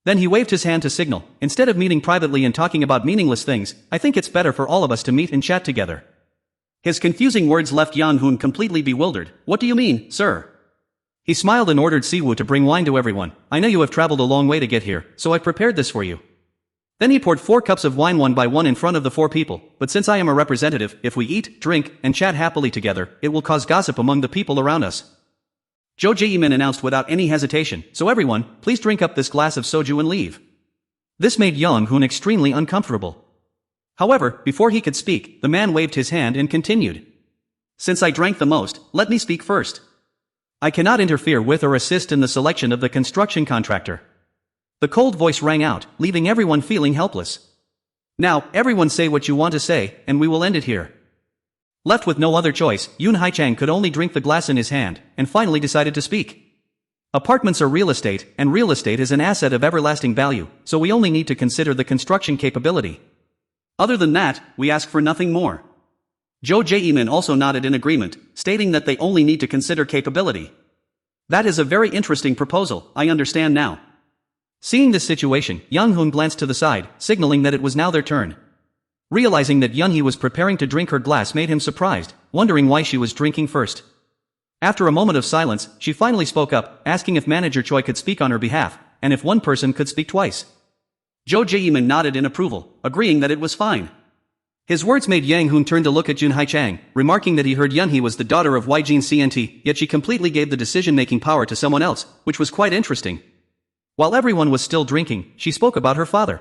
Then he waved his hand to signal. Instead of meeting privately and talking about meaningless things, I think it's better for all of us to meet and chat together. His confusing words left Young Hoon completely bewildered. What do you mean, sir? He smiled and ordered Siwoo to bring wine to everyone. I know you have traveled a long way to get here, so I've prepared this for you. Then he poured 4 cups of wine one by one in front of the 4 people. But since I am a representative, if we eat, drink, and chat happily together, it will cause gossip among the people around us. Jo Jae-min announced without any hesitation, so everyone, please drink up this glass of soju and leave. This made Young Hoon extremely uncomfortable. However, before he could speak, the man waved his hand and continued. Since I drank the most, let me speak first. I cannot interfere with or assist in the selection of the construction contractor. The cold voice rang out, leaving everyone feeling helpless. Now, everyone say what you want to say, and we will end it here. Left with no other choice, Yoon Hae-chang could only drink the glass in his hand, and finally decided to speak. Apartments are real estate, and real estate is an asset of everlasting value, so we only need to consider the construction capability. Other than that, we ask for nothing more. Jo Jae-min also nodded in agreement, stating that they only need to consider capability. That is a very interesting proposal, I understand now. Seeing this situation, Young Hoon glanced to the side, signaling that it was now their turn. Realizing that Young Hee was preparing to drink her glass made him surprised, wondering why she was drinking first. After a moment of silence, she finally spoke up, asking if Manager Choi could speak on her behalf, and if one person could speak twice. Jo Jae-min nodded in approval, agreeing that it was fine. His words made Yang Hoon turn to look at Yoon Hae-chang, remarking that he heard Young Hee was the daughter of Ygin CNT, yet she completely gave the decision-making power to someone else, which was quite interesting. While everyone was still drinking, she spoke about her father.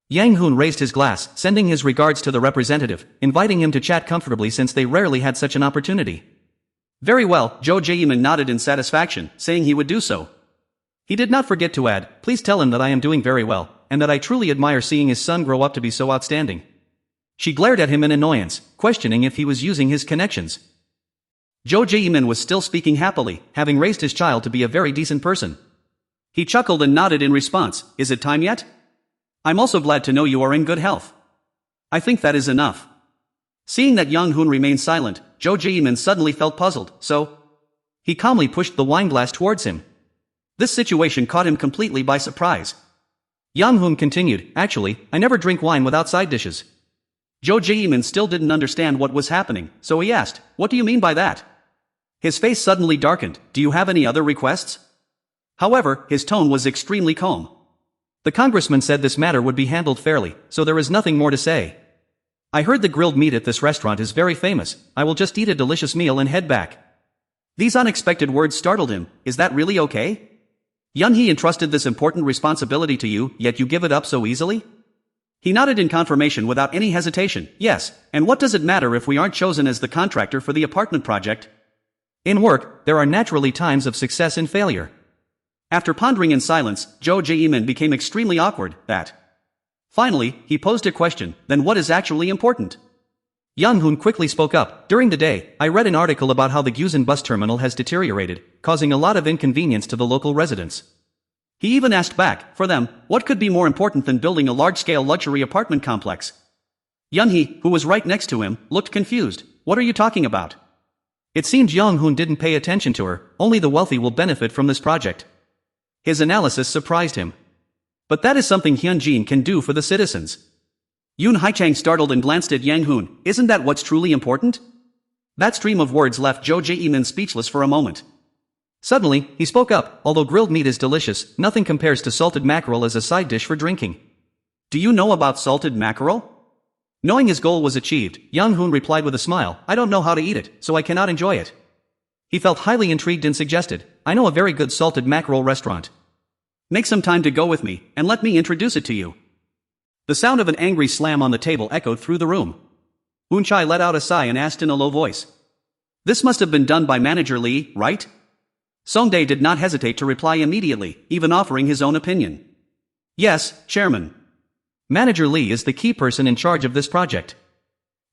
Yang Hoon raised his glass, sending his regards to the representative, inviting him to chat comfortably since they rarely had such an opportunity. Very well, Jo Jae-min nodded in satisfaction, saying he would do so. He did not forget to add, please tell him that I am doing very well, and that I truly admire seeing his son grow up to be so outstanding. She glared at him in annoyance, questioning if he was using his connections. Jo Jae-min was still speaking happily, having raised his child to be a very decent person. He chuckled and nodded in response. Is it time yet? I'm also glad to know you are in good health. I think that is enough. Seeing that Young Hoon remained silent, Jo Jae-min suddenly felt puzzled, so he calmly pushed the wine glass towards him. This situation caught him completely by surprise. Young Hoon continued, actually, I never drink wine without side dishes. Jo Jae-min still didn't understand what was happening, so he asked, what do you mean by that? His face suddenly darkened. Do you have any other requests? However, his tone was extremely calm. The congressman said this matter would be handled fairly, so there is nothing more to say. I heard the grilled meat at this restaurant is very famous. I will just eat a delicious meal and head back. These unexpected words startled him. Is that really okay? Young Hee entrusted this important responsibility to you, yet you give it up so easily? He nodded in confirmation without any hesitation. Yes, and what does it matter if we aren't chosen as the contractor for the apartment project? In work, there are naturally times of success and failure. After pondering in silence, Jo Jae-min became extremely awkward. Finally, he posed a question, then what is actually important? Young Hoon quickly spoke up. During the day, I read an article about how the Gyusan bus terminal has deteriorated, causing a lot of inconvenience to the local residents. He even asked back, for them, what could be more important than building a large-scale luxury apartment complex? Young Hee, who was right next to him, looked confused. What are you talking about? It seemed Young Hoon didn't pay attention to her. Only the wealthy will benefit from this project. His analysis surprised him. But that is something Hyunjin can do for the citizens. Yoon Hae-chang startled and glanced at Yang Hoon. Isn't that what's truly important? That stream of words left Jo Jae-min speechless for a moment. Suddenly, he spoke up. Although grilled meat is delicious, nothing compares to salted mackerel as a side dish for drinking. Do you know about salted mackerel? Knowing his goal was achieved, Young Hoon replied with a smile, I don't know how to eat it, so I cannot enjoy it. He felt highly intrigued and suggested, I know a very good salted mackerel restaurant. Make some time to go with me, and let me introduce it to you. The sound of an angry slam on the table echoed through the room. Hoon let out a sigh and asked in a low voice. This must have been done by Manager Lee, right? Songdae did not hesitate to reply immediately, even offering his own opinion. Yes, Chairman. Manager Lee is the key person in charge of this project.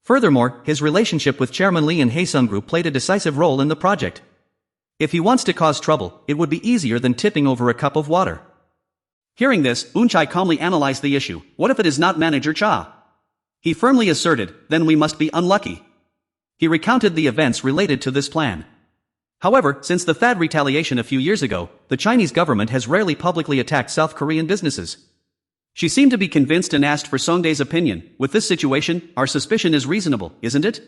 Furthermore, his relationship with Chairman Lee and Haesung Group played a decisive role in the project. If he wants to cause trouble, it would be easier than tipping over a cup of water. Hearing this, Hoon calmly analyzed the issue. What if it is not Manager Cha? He firmly asserted, then we must be unlucky. He recounted the events related to this plan. However, since the THAAD retaliation a few years ago, the Chinese government has rarely publicly attacked South Korean businesses. She seemed to be convinced and asked for Songdae's opinion. With this situation, our suspicion is reasonable, isn't it?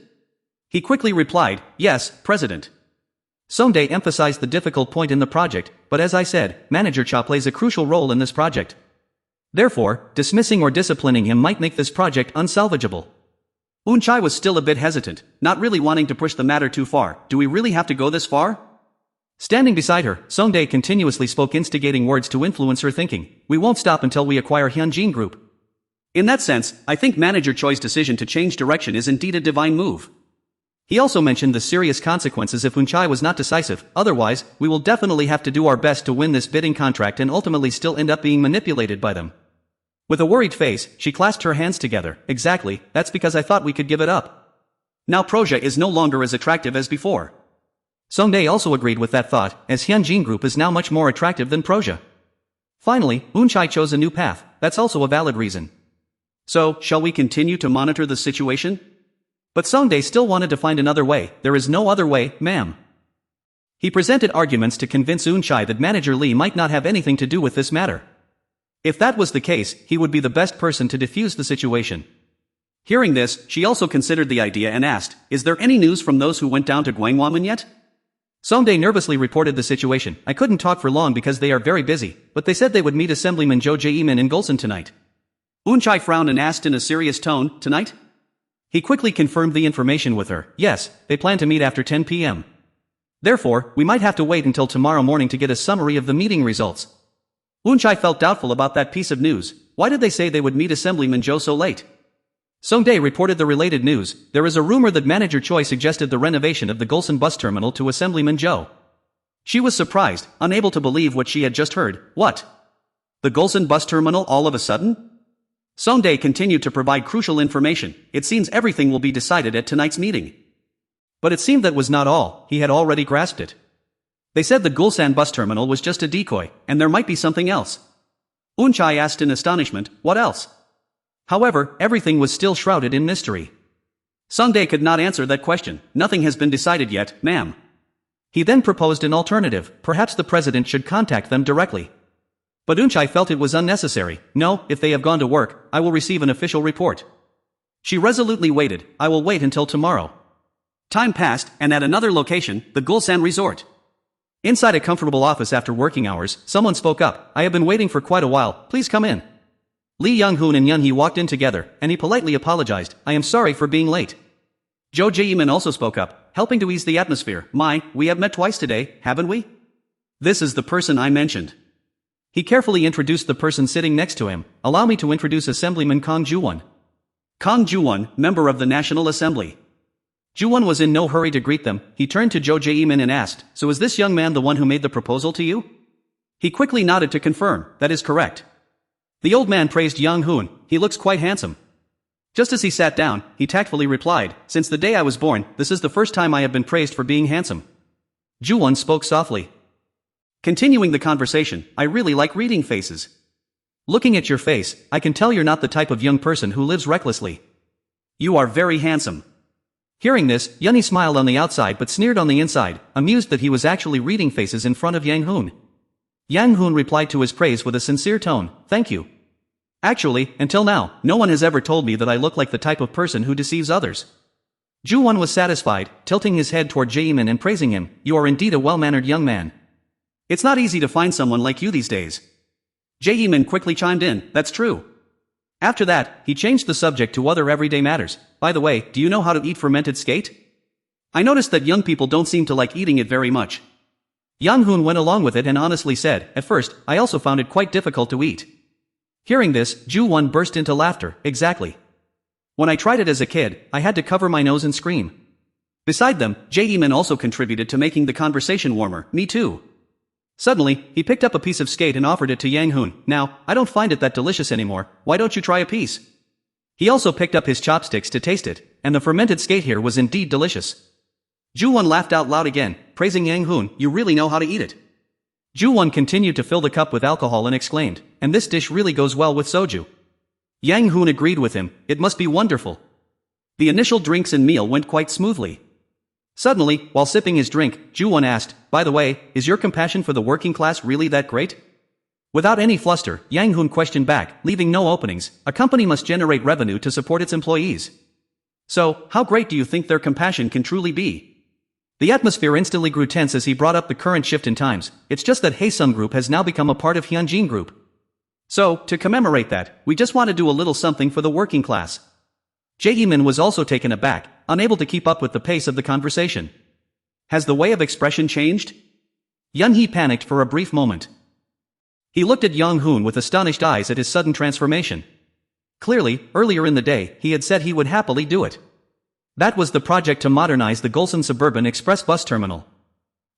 He quickly replied, yes, President. Songdae emphasized the difficult point in the project, but as I said, Manager Cha plays a crucial role in this project. Therefore, dismissing or disciplining him might make this project unsalvageable. Hoon was still a bit hesitant, not really wanting to push the matter too far. Do we really have to go this far? Standing beside her, Songdae continuously spoke instigating words to influence her thinking. We won't stop until we acquire Hyunjin Group. In that sense, I think Manager Choi's decision to change direction is indeed a divine move. He also mentioned the serious consequences if Hoon was not decisive, otherwise, we will definitely have to do our best to win this bidding contract and ultimately still end up being manipulated by them. With a worried face, she clasped her hands together. Exactly, that's because I thought we could give it up. Now Proja is no longer as attractive as before. Songdae also agreed with that thought, as Hyunjin Group is now much more attractive than Proja. Finally, Hoon chose a new path. That's also a valid reason. So, shall we continue to monitor the situation? But Songdae still wanted to find another way. There is no other way, ma'am. He presented arguments to convince Hoon that Manager Lee might not have anything to do with this matter. If that was the case, he would be the best person to defuse the situation. Hearing this, she also considered the idea and asked, is there any news from those who went down to Gwanghwamun yet? Songdae nervously reported the situation. I couldn't talk for long because they are very busy, but they said they would meet Assemblyman Jo Jae-min in Gulsan tonight. Hoon frowned and asked in a serious tone, tonight? He quickly confirmed the information with her. Yes, they plan to meet after 10 p.m. Therefore, we might have to wait until tomorrow morning to get a summary of the meeting results. Hoon felt doubtful about that piece of news. Why did they say they would meet Assemblyman Jo so late? Songdae reported the related news. There is a rumor that Manager Choi suggested the renovation of the Gulsan bus terminal to Assemblyman Jo. She was surprised, unable to believe what she had just heard. What? The Gulsan bus terminal all of a sudden? Songdae continued to provide crucial information. It seems everything will be decided at tonight's meeting. But it seemed that was not all. He had already grasped it. They said the Gulsan bus terminal was just a decoy, and there might be something else. Hoon asked in astonishment, what else? However, everything was still shrouded in mystery. Songdae could not answer that question. Nothing has been decided yet, ma'am. He then proposed an alternative. Perhaps the president should contact them directly. But Hoon felt it was unnecessary. No, if they have gone to work, I will receive an official report. She resolutely waited. I will wait until tomorrow. Time passed, and at another location, the Gulsan resort. Inside a comfortable office after working hours, someone spoke up. I have been waiting for quite a while. Please come in. Lee Young-hoon and Yun-hee walked in together, and he politely apologized. I am sorry for being late. Jo Jae-min also spoke up, helping to ease the atmosphere. We have met twice today, haven't we? This is the person I mentioned. He carefully introduced the person sitting next to him. Allow me to introduce Assemblyman Kang Ju-won. Kang Ju-won, member of the National Assembly. Ju-won was in no hurry to greet them. He turned to Jo Jae-min and asked, so is this young man the one who made the proposal to you? He quickly nodded to confirm, that is correct. The old man praised Young-hoon. He looks quite handsome. Just as he sat down, he tactfully replied, since the day I was born, this is the first time I have been praised for being handsome. Ju-won spoke softly. Continuing the conversation, I really like reading faces. Looking at your face, I can tell you're not the type of young person who lives recklessly. You are very handsome. Hearing this, Yun-hee smiled on the outside but sneered on the inside, amused that he was actually reading faces in front of Yang-hoon. Yang-hoon replied to his praise with a sincere tone, thank you. Actually, until now, no one has ever told me that I look like the type of person who deceives others. Ju-won was satisfied, tilting his head toward Jae-min and praising him, you are indeed a well-mannered young man. It's not easy to find someone like you these days. Jae-min quickly chimed in, that's true. After that, he changed the subject to other everyday matters. By the way, do you know how to eat fermented skate? I noticed that young people don't seem to like eating it very much. Yang Hoon went along with it and honestly said, at first, I also found it quite difficult to eat. Hearing this, Ju Won burst into laughter. Exactly. When I tried it as a kid, I had to cover my nose and scream. Beside them, Jae-min also contributed to making the conversation warmer. Me too. Suddenly, he picked up a piece of skate and offered it to Yang Hoon. Now, I don't find it that delicious anymore, why don't you try a piece? He also picked up his chopsticks to taste it, and the fermented skate here was indeed delicious. Ju Won laughed out loud again, praising Yang Hoon, you really know how to eat it. Ju Won continued to fill the cup with alcohol and exclaimed, and this dish really goes well with soju. Yang Hoon agreed with him, it must be wonderful. The initial drinks and meal went quite smoothly. Suddenly, while sipping his drink, Ju Won asked, by the way, is your compassion for the working class really that great? Without any fluster, Yang Hoon questioned back, leaving no openings, a company must generate revenue to support its employees. So, how great do you think their compassion can truly be? The atmosphere instantly grew tense as he brought up the current shift in times. It's just that Haesung Group has now become a part of Hyunjin Group. So, to commemorate that, we just want to do a little something for the working class. Jae-min was also taken aback, unable to keep up with the pace of the conversation. Has the way of expression changed? Yun-hee panicked for a brief moment. He looked at Yang Hoon with astonished eyes at his sudden transformation. Clearly, earlier in the day, he had said he would happily do it. That was the project to modernize the Gulsan Suburban Express bus terminal.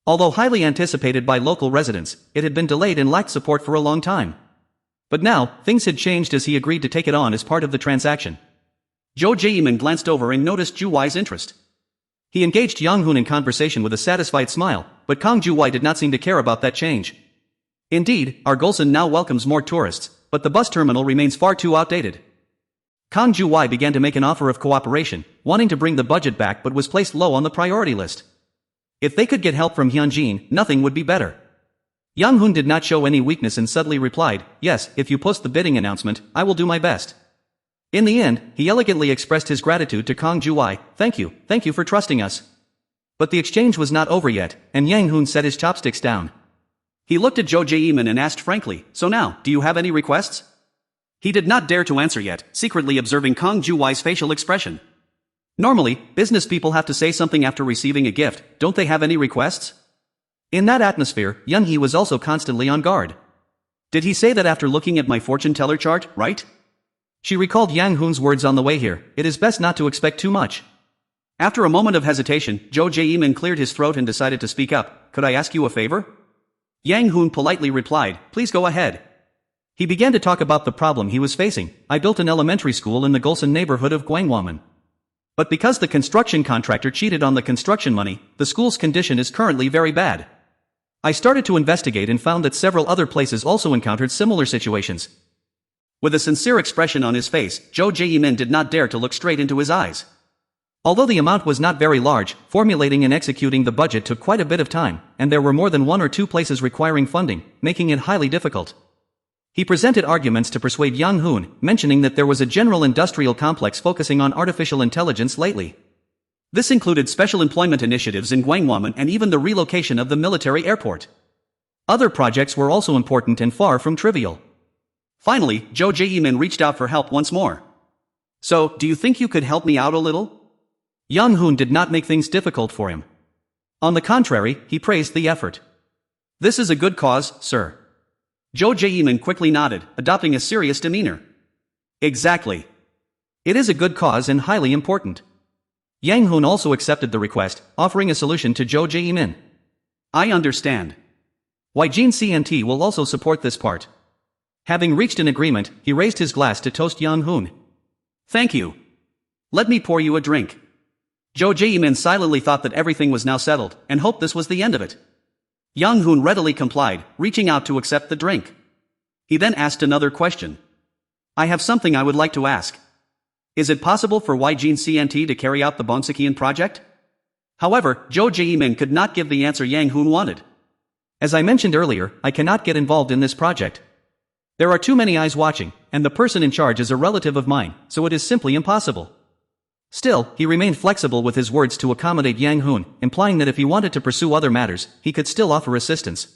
Although highly anticipated by local residents, it had been delayed and lacked support for a long time. But now, things had changed as he agreed to take it on as part of the transaction. Jo Jae-min glanced over and noticed Ju Wai's interest. He engaged Yang Hoon in conversation with a satisfied smile, but Kang Ju Wai did not seem to care about that change. Indeed, our Gulsan now welcomes more tourists, but the bus terminal remains far too outdated. Kang Ju Wai began to make an offer of cooperation, wanting to bring the budget back but was placed low on the priority list. If they could get help from Hyunjin, nothing would be better. Yang Hoon did not show any weakness and subtly replied, yes, if you post the bidding announcement, I will do my best. In the end, he elegantly expressed his gratitude to Kang Ju Wai, thank you for trusting us. But the exchange was not over yet, and Yang Hoon set his chopsticks down. He looked at Jo Jae-min and asked frankly, so now, do you have any requests? He did not dare to answer yet, secretly observing Kang Ju Wai's facial expression. Normally, business people have to say something after receiving a gift, don't they have any requests? In that atmosphere, Yun-hee was also constantly on guard. Did he say that after looking at my fortune teller chart, right? She recalled Yang Hoon's words on the way here, it is best not to expect too much. After a moment of hesitation, Jo Jae-min cleared his throat and decided to speak up, could I ask you a favor? Yang Hoon politely replied, please go ahead. He began to talk about the problem he was facing. I built an elementary school in the Gulsan neighborhood of Gwanghwamun. But because the construction contractor cheated on the construction money, the school's condition is currently very bad. I started to investigate and found that several other places also encountered similar situations. With a sincere expression on his face, Jo Jae-min did not dare to look straight into his eyes. Although the amount was not very large, formulating and executing the budget took quite a bit of time, and there were more than one or two places requiring funding, making it highly difficult. He presented arguments to persuade Yang Hoon, mentioning that there was a general industrial complex focusing on artificial intelligence lately. This included special employment initiatives in Gwanghwamun and even the relocation of the military airport. Other projects were also important and far from trivial. Finally, Jo Jae-min reached out for help once more. So, do you think you could help me out a little? Yang Hoon did not make things difficult for him. On the contrary, he praised the effort. This is a good cause, sir. Jo Jae-min quickly nodded, adopting a serious demeanor. Exactly. It is a good cause and highly important. Yang Hoon also accepted the request, offering a solution to Jo Jae-min. I understand. Jin CNT will also support this part. Having reached an agreement, he raised his glass to toast Yang Hoon. Thank you. Let me pour you a drink. Jo Jae-min silently thought that everything was now settled, and hoped this was the end of it. Yang Hoon readily complied, reaching out to accept the drink. He then asked another question. I have something I would like to ask. Is it possible for Jin CNT to carry out the Bongsekian project? However, Jo Jae-min could not give the answer Yang Hoon wanted. As I mentioned earlier, I cannot get involved in this project. There are too many eyes watching, and the person in charge is a relative of mine, so it is simply impossible. Still, he remained flexible with his words to accommodate Yang Hoon, implying that if he wanted to pursue other matters, he could still offer assistance.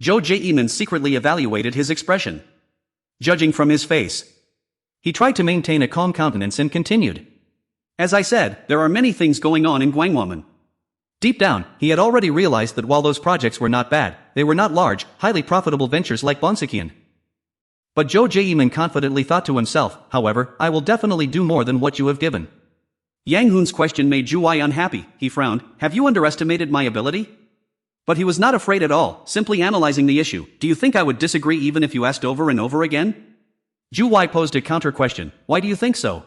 Jo Jae-min secretly evaluated his expression. Judging from his face, he tried to maintain a calm countenance and continued. As I said, there are many things going on in Gwanghwamun. Deep down, he had already realized that while those projects were not bad, they were not large, highly profitable ventures like Bonsekian. But Zhou Jiemin confidently thought to himself, however, I will definitely do more than what you have given. Yang Hoon's question made Zhu Wai unhappy. He frowned. Have you underestimated my ability? But he was not afraid at all, simply analyzing the issue. Do you think I would disagree even if you asked over and over again? Zhu Wai posed a counter question. Why do you think so?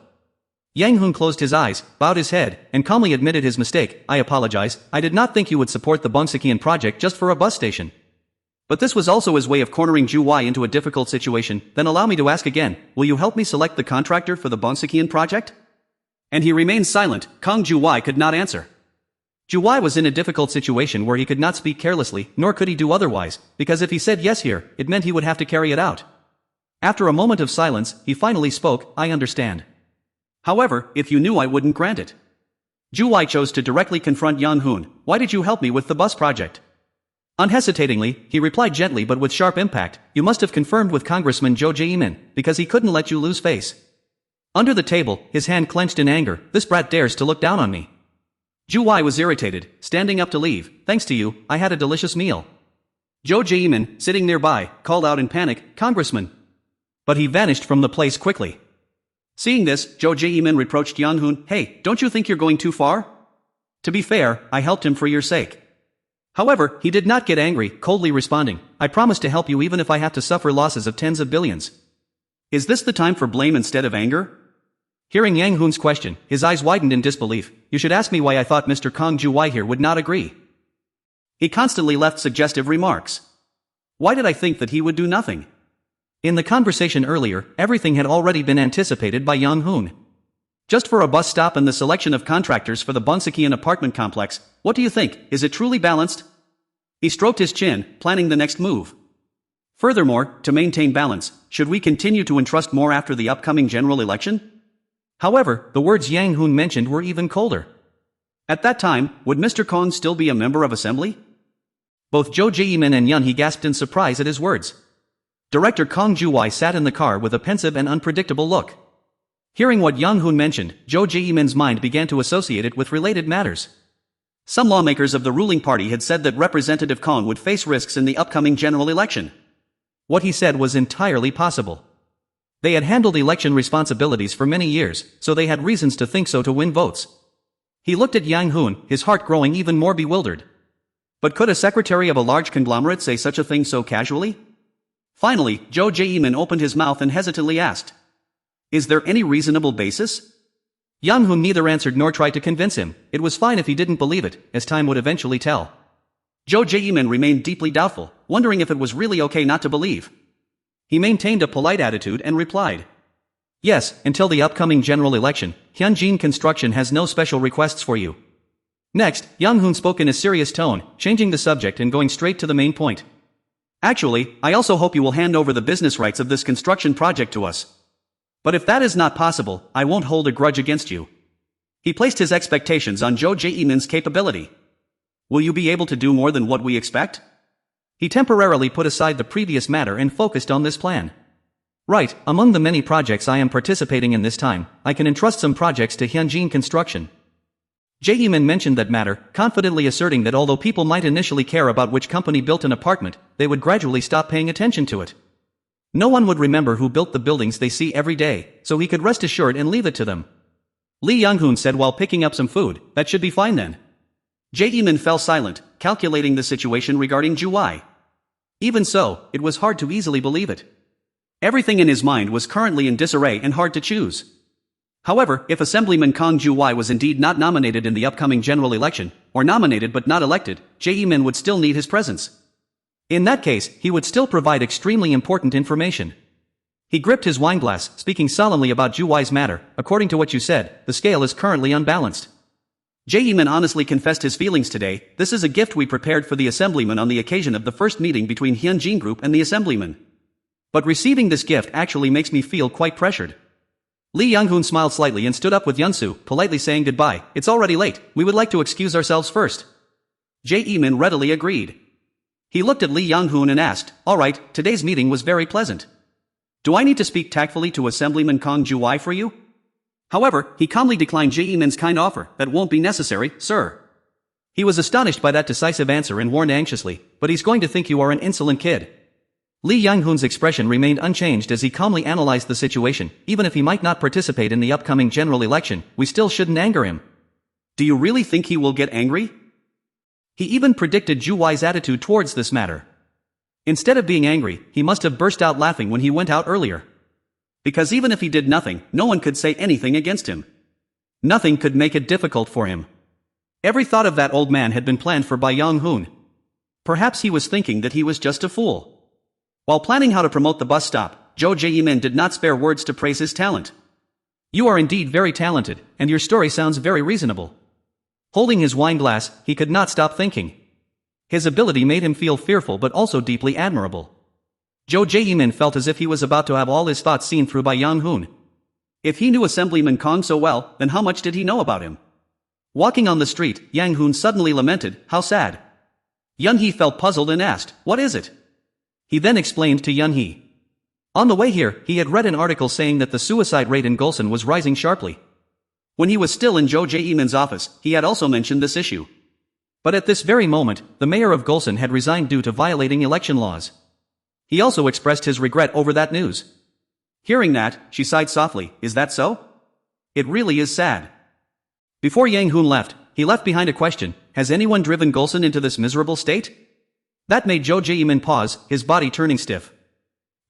Yang Hoon closed his eyes, bowed his head, and calmly admitted his mistake. I apologize, I did not think you would support the Bonsekian project just for a bus station. But this was also his way of cornering Zhu Wai into a difficult situation. Then allow me to ask again, will you help me select the contractor for the Bonsekian project? And he remained silent. Kong Zhu Wai could not answer. Zhu Wai was in a difficult situation where he could not speak carelessly, nor could he do otherwise, because if he said yes here, it meant he would have to carry it out. After a moment of silence, he finally spoke, I understand. However, if you knew I wouldn't grant it. Zhu Wai chose to directly confront Yang Hoon. Why did you help me with the bus project? Unhesitatingly, he replied gently but with sharp impact, you must have confirmed with Congressman Zhou Jiemin, because he couldn't let you lose face. Under the table, his hand clenched in anger, this brat dares to look down on me. Zhu Wai was irritated, standing up to leave. Thanks to you, I had a delicious meal. Zhou Jiemin, sitting nearby, called out in panic, Congressman. But he vanished from the place quickly. Seeing this, Zhou Jiemin reproached Yang Hoon, hey, don't you think you're going too far? To be fair, I helped him for your sake. However, he did not get angry, coldly responding, I promise to help you even if I have to suffer losses of tens of billions. Is this the time for blame instead of anger? Hearing Yang Hoon's question, his eyes widened in disbelief. You should ask me why I thought Mr. Kong Zhu Wai here would not agree. He constantly left suggestive remarks. Why did I think that he would do nothing? In the conversation earlier, everything had already been anticipated by Yang Hoon. Just for a bus stop and the selection of contractors for the Bonsekian apartment complex, what do you think, is it truly balanced? He stroked his chin, planning the next move. Furthermore, to maintain balance, should we continue to entrust more after the upcoming general election? However, the words Yang Hoon mentioned were even colder. At that time, would Mr. Kong still be a member of assembly? Both Zhou Jiemin and Yun He gasped in surprise at his words. Director Kong Zhu Wai sat in the car with a pensive and unpredictable look. Hearing what Yang Hoon mentioned, Zhou Jiemin's mind began to associate it with related matters. Some lawmakers of the ruling party had said that Representative Kong would face risks in the upcoming general election. What he said was entirely possible. They had handled election responsibilities for many years, so they had reasons to think so to win votes. He looked at Yang Hoon, his heart growing even more bewildered. But could a secretary of a large conglomerate say such a thing so casually? Finally, Zhou Jiemin opened his mouth and hesitantly asked, is there any reasonable basis? Yang Hoon neither answered nor tried to convince him. It was fine if he didn't believe it, as time would eventually tell. Zhou Jiemin remained deeply doubtful, wondering if it was really okay not to believe. He maintained a polite attitude and replied, yes, until the upcoming general election, Hyunjin Construction has no special requests for you. Next, Yang Hoon spoke in a serious tone, changing the subject and going straight to the main point. Actually, I also hope you will hand over the business rights of this construction project to us. But if that is not possible, I won't hold a grudge against you. He placed his expectations on Zhou Jiemin's capability. Will you be able to do more than what we expect? He temporarily put aside the previous matter and focused on this plan. Right, among the many projects I am participating in this time, I can entrust some projects to Hyunjin Construction. Jiemin mentioned that matter, confidently asserting that although people might initially care about which company built an apartment, they would gradually stop paying attention to it. No one would remember who built the buildings they see every day, so he could rest assured and leave it to them. Lee Young-hoon said while picking up some food, that should be fine then. Jiemin fell silent, calculating the situation regarding Zhu Wai. Even so, it was hard to easily believe it. Everything in his mind was currently in disarray and hard to choose. However, if Assemblyman Kong Zhu Wai was indeed not nominated in the upcoming general election, or nominated but not elected, Jiemin would still need his presence. In that case, he would still provide extremely important information. He gripped his wineglass, speaking solemnly about Zhu Wai's matter. According to what you said, the scale is currently unbalanced. Jiemin honestly confessed his feelings today. This is a gift we prepared for the Assemblyman on the occasion of the first meeting between Hyunjin Group and the Assemblyman. But receiving this gift actually makes me feel quite pressured. Lee Young-hoon smiled slightly and stood up with Yunsu, politely saying goodbye. It's already late, we would like to excuse ourselves first. Jiemin readily agreed. He looked at Lee Young-hoon and asked, alright, today's meeting was very pleasant. Do I need to speak tactfully to Assemblyman Kong Zhu Wai for you? However, he calmly declined Jiemin's kind offer. That won't be necessary, sir. He was astonished by that decisive answer and warned anxiously, but he's going to think you are an insolent kid. Lee Young-hoon's expression remained unchanged as he calmly analyzed the situation. Even if he might not participate in the upcoming general election, we still shouldn't anger him. Do you really think he will get angry? He even predicted Ju Wai's attitude towards this matter. Instead of being angry, he must have burst out laughing when he went out earlier. Because even if he did nothing, no one could say anything against him. Nothing could make it difficult for him. Every thought of that old man had been planned for by Young-hoon. Perhaps he was thinking that he was just a fool. While planning how to promote the bus stop, Jo Jae-min did not spare words to praise his talent. You are indeed very talented, and your story sounds very reasonable. Holding his wine glass, he could not stop thinking. His ability made him feel fearful but also deeply admirable. Jo Jae-min felt as if he was about to have all his thoughts seen through by Young-hoon. If he knew Assemblyman Kong so well, then how much did he know about him? Walking on the street, Yang-hoon suddenly lamented, "How sad." Yun-hee felt puzzled and asked, "What is it?" He then explained to Yun-hee. On the way here, he had read an article saying that the suicide rate in Gulsan was rising sharply. When he was still in Jo Jae-min's office, he had also mentioned this issue. But at this very moment, the mayor of Gulsan had resigned due to violating election laws. He also expressed his regret over that news. Hearing that, she sighed softly. Is that so? It really is sad. Before Yang-hoon left, he left behind a question: has anyone driven Gulsan into this miserable state? That made Jo Jae-min pause, his body turning stiff.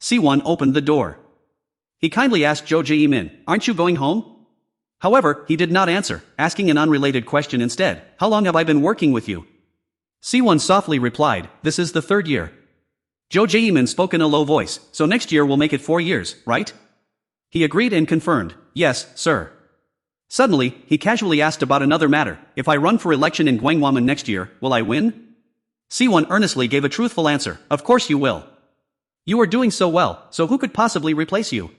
Si-won opened the door. He kindly asked Jo Jae-min, "Aren't you going home?" However, he did not answer, asking an unrelated question instead. "How long have I been working with you?" Si-won softly replied, "This is the 3rd year." Jo Jae-min spoke in a low voice, "So next year will make it 4 years, right?" He agreed and confirmed, "Yes, sir." Suddenly, he casually asked about another matter: "If I run for election in Gwanghwamun next year, will I win?" Si-won earnestly gave a truthful answer, "Of course you will. You are doing so well, so who could possibly replace you?"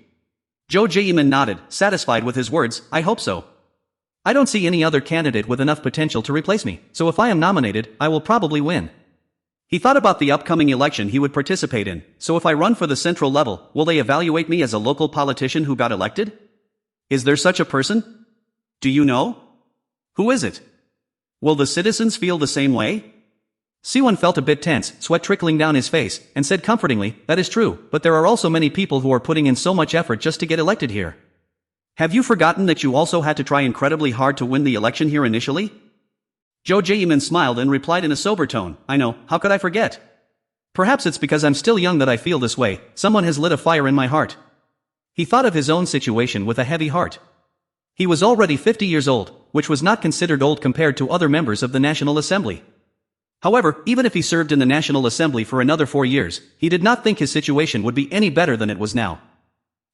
Jo Jae-min nodded, satisfied with his words, "I hope so. I don't see any other candidate with enough potential to replace me, so if I am nominated, I will probably win." He thought about the upcoming election he would participate in. "So if I run for the central level, will they evaluate me as a local politician who got elected? Is there such a person? Do you know? Who is it? Will the citizens feel the same way?" Si-won felt a bit tense, sweat trickling down his face, and said comfortingly, "That is true, but there are also many people who are putting in so much effort just to get elected here. Have you forgotten that you also had to try incredibly hard to win the election here initially?" Jo Jae-min smiled and replied in a sober tone, "I know, how could I forget? Perhaps it's because I'm still young that I feel this way. Someone has lit a fire in my heart." He thought of his own situation with a heavy heart. He was already 50 years old, which was not considered old compared to other members of the National Assembly. However, even if he served in the National Assembly for another 4 years, he did not think his situation would be any better than it was now.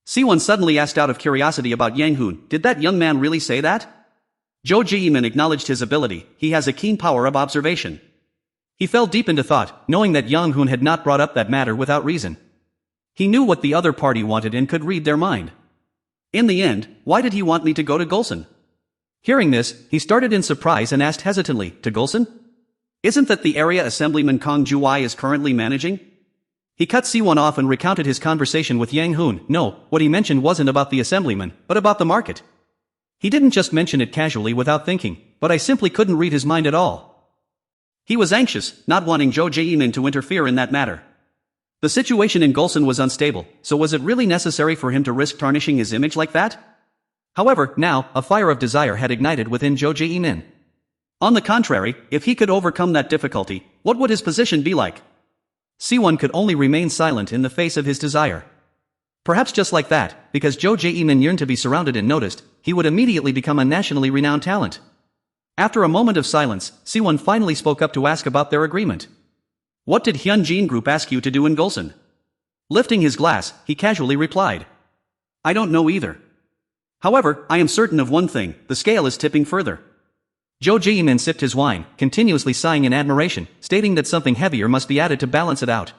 Si-won suddenly asked out of curiosity about Yang-hoon, "Did that young man really say that?" Jo Jae-min acknowledged his ability. He has a keen power of observation. He fell deep into thought, knowing that Yang-hoon had not brought up that matter without reason. He knew what the other party wanted and could read their mind. In the end, why did he want me to go to Gulsan? Hearing this, he started in surprise and asked hesitantly, "To Gulsan? Isn't that the area Assemblyman Kong Ju-wai is currently managing?" He cut Si-won off and recounted his conversation with Yang-hoon. No, what he mentioned wasn't about the assemblyman, but about the market. He didn't just mention it casually without thinking, but I simply couldn't read his mind at all. He was anxious, not wanting Jo Jae-min to interfere in that matter. The situation in Gulsan was unstable, so was it really necessary for him to risk tarnishing his image like that? However, now, a fire of desire had ignited within Jo Jae-min. On the contrary, if he could overcome that difficulty, what would his position be like? Si-won could only remain silent in the face of his desire. Perhaps just like that, because Jo Jae-min yearned to be surrounded and noticed, he would immediately become a nationally renowned talent. After a moment of silence, Si-won finally spoke up to ask about their agreement. "What did Hyunjin Group ask you to do in Gulsan?" Lifting his glass, he casually replied, "I don't know either. However, I am certain of one thing, the scale is tipping further." Jo Jae-min sipped his wine, continuously sighing in admiration, stating that something heavier must be added to balance it out.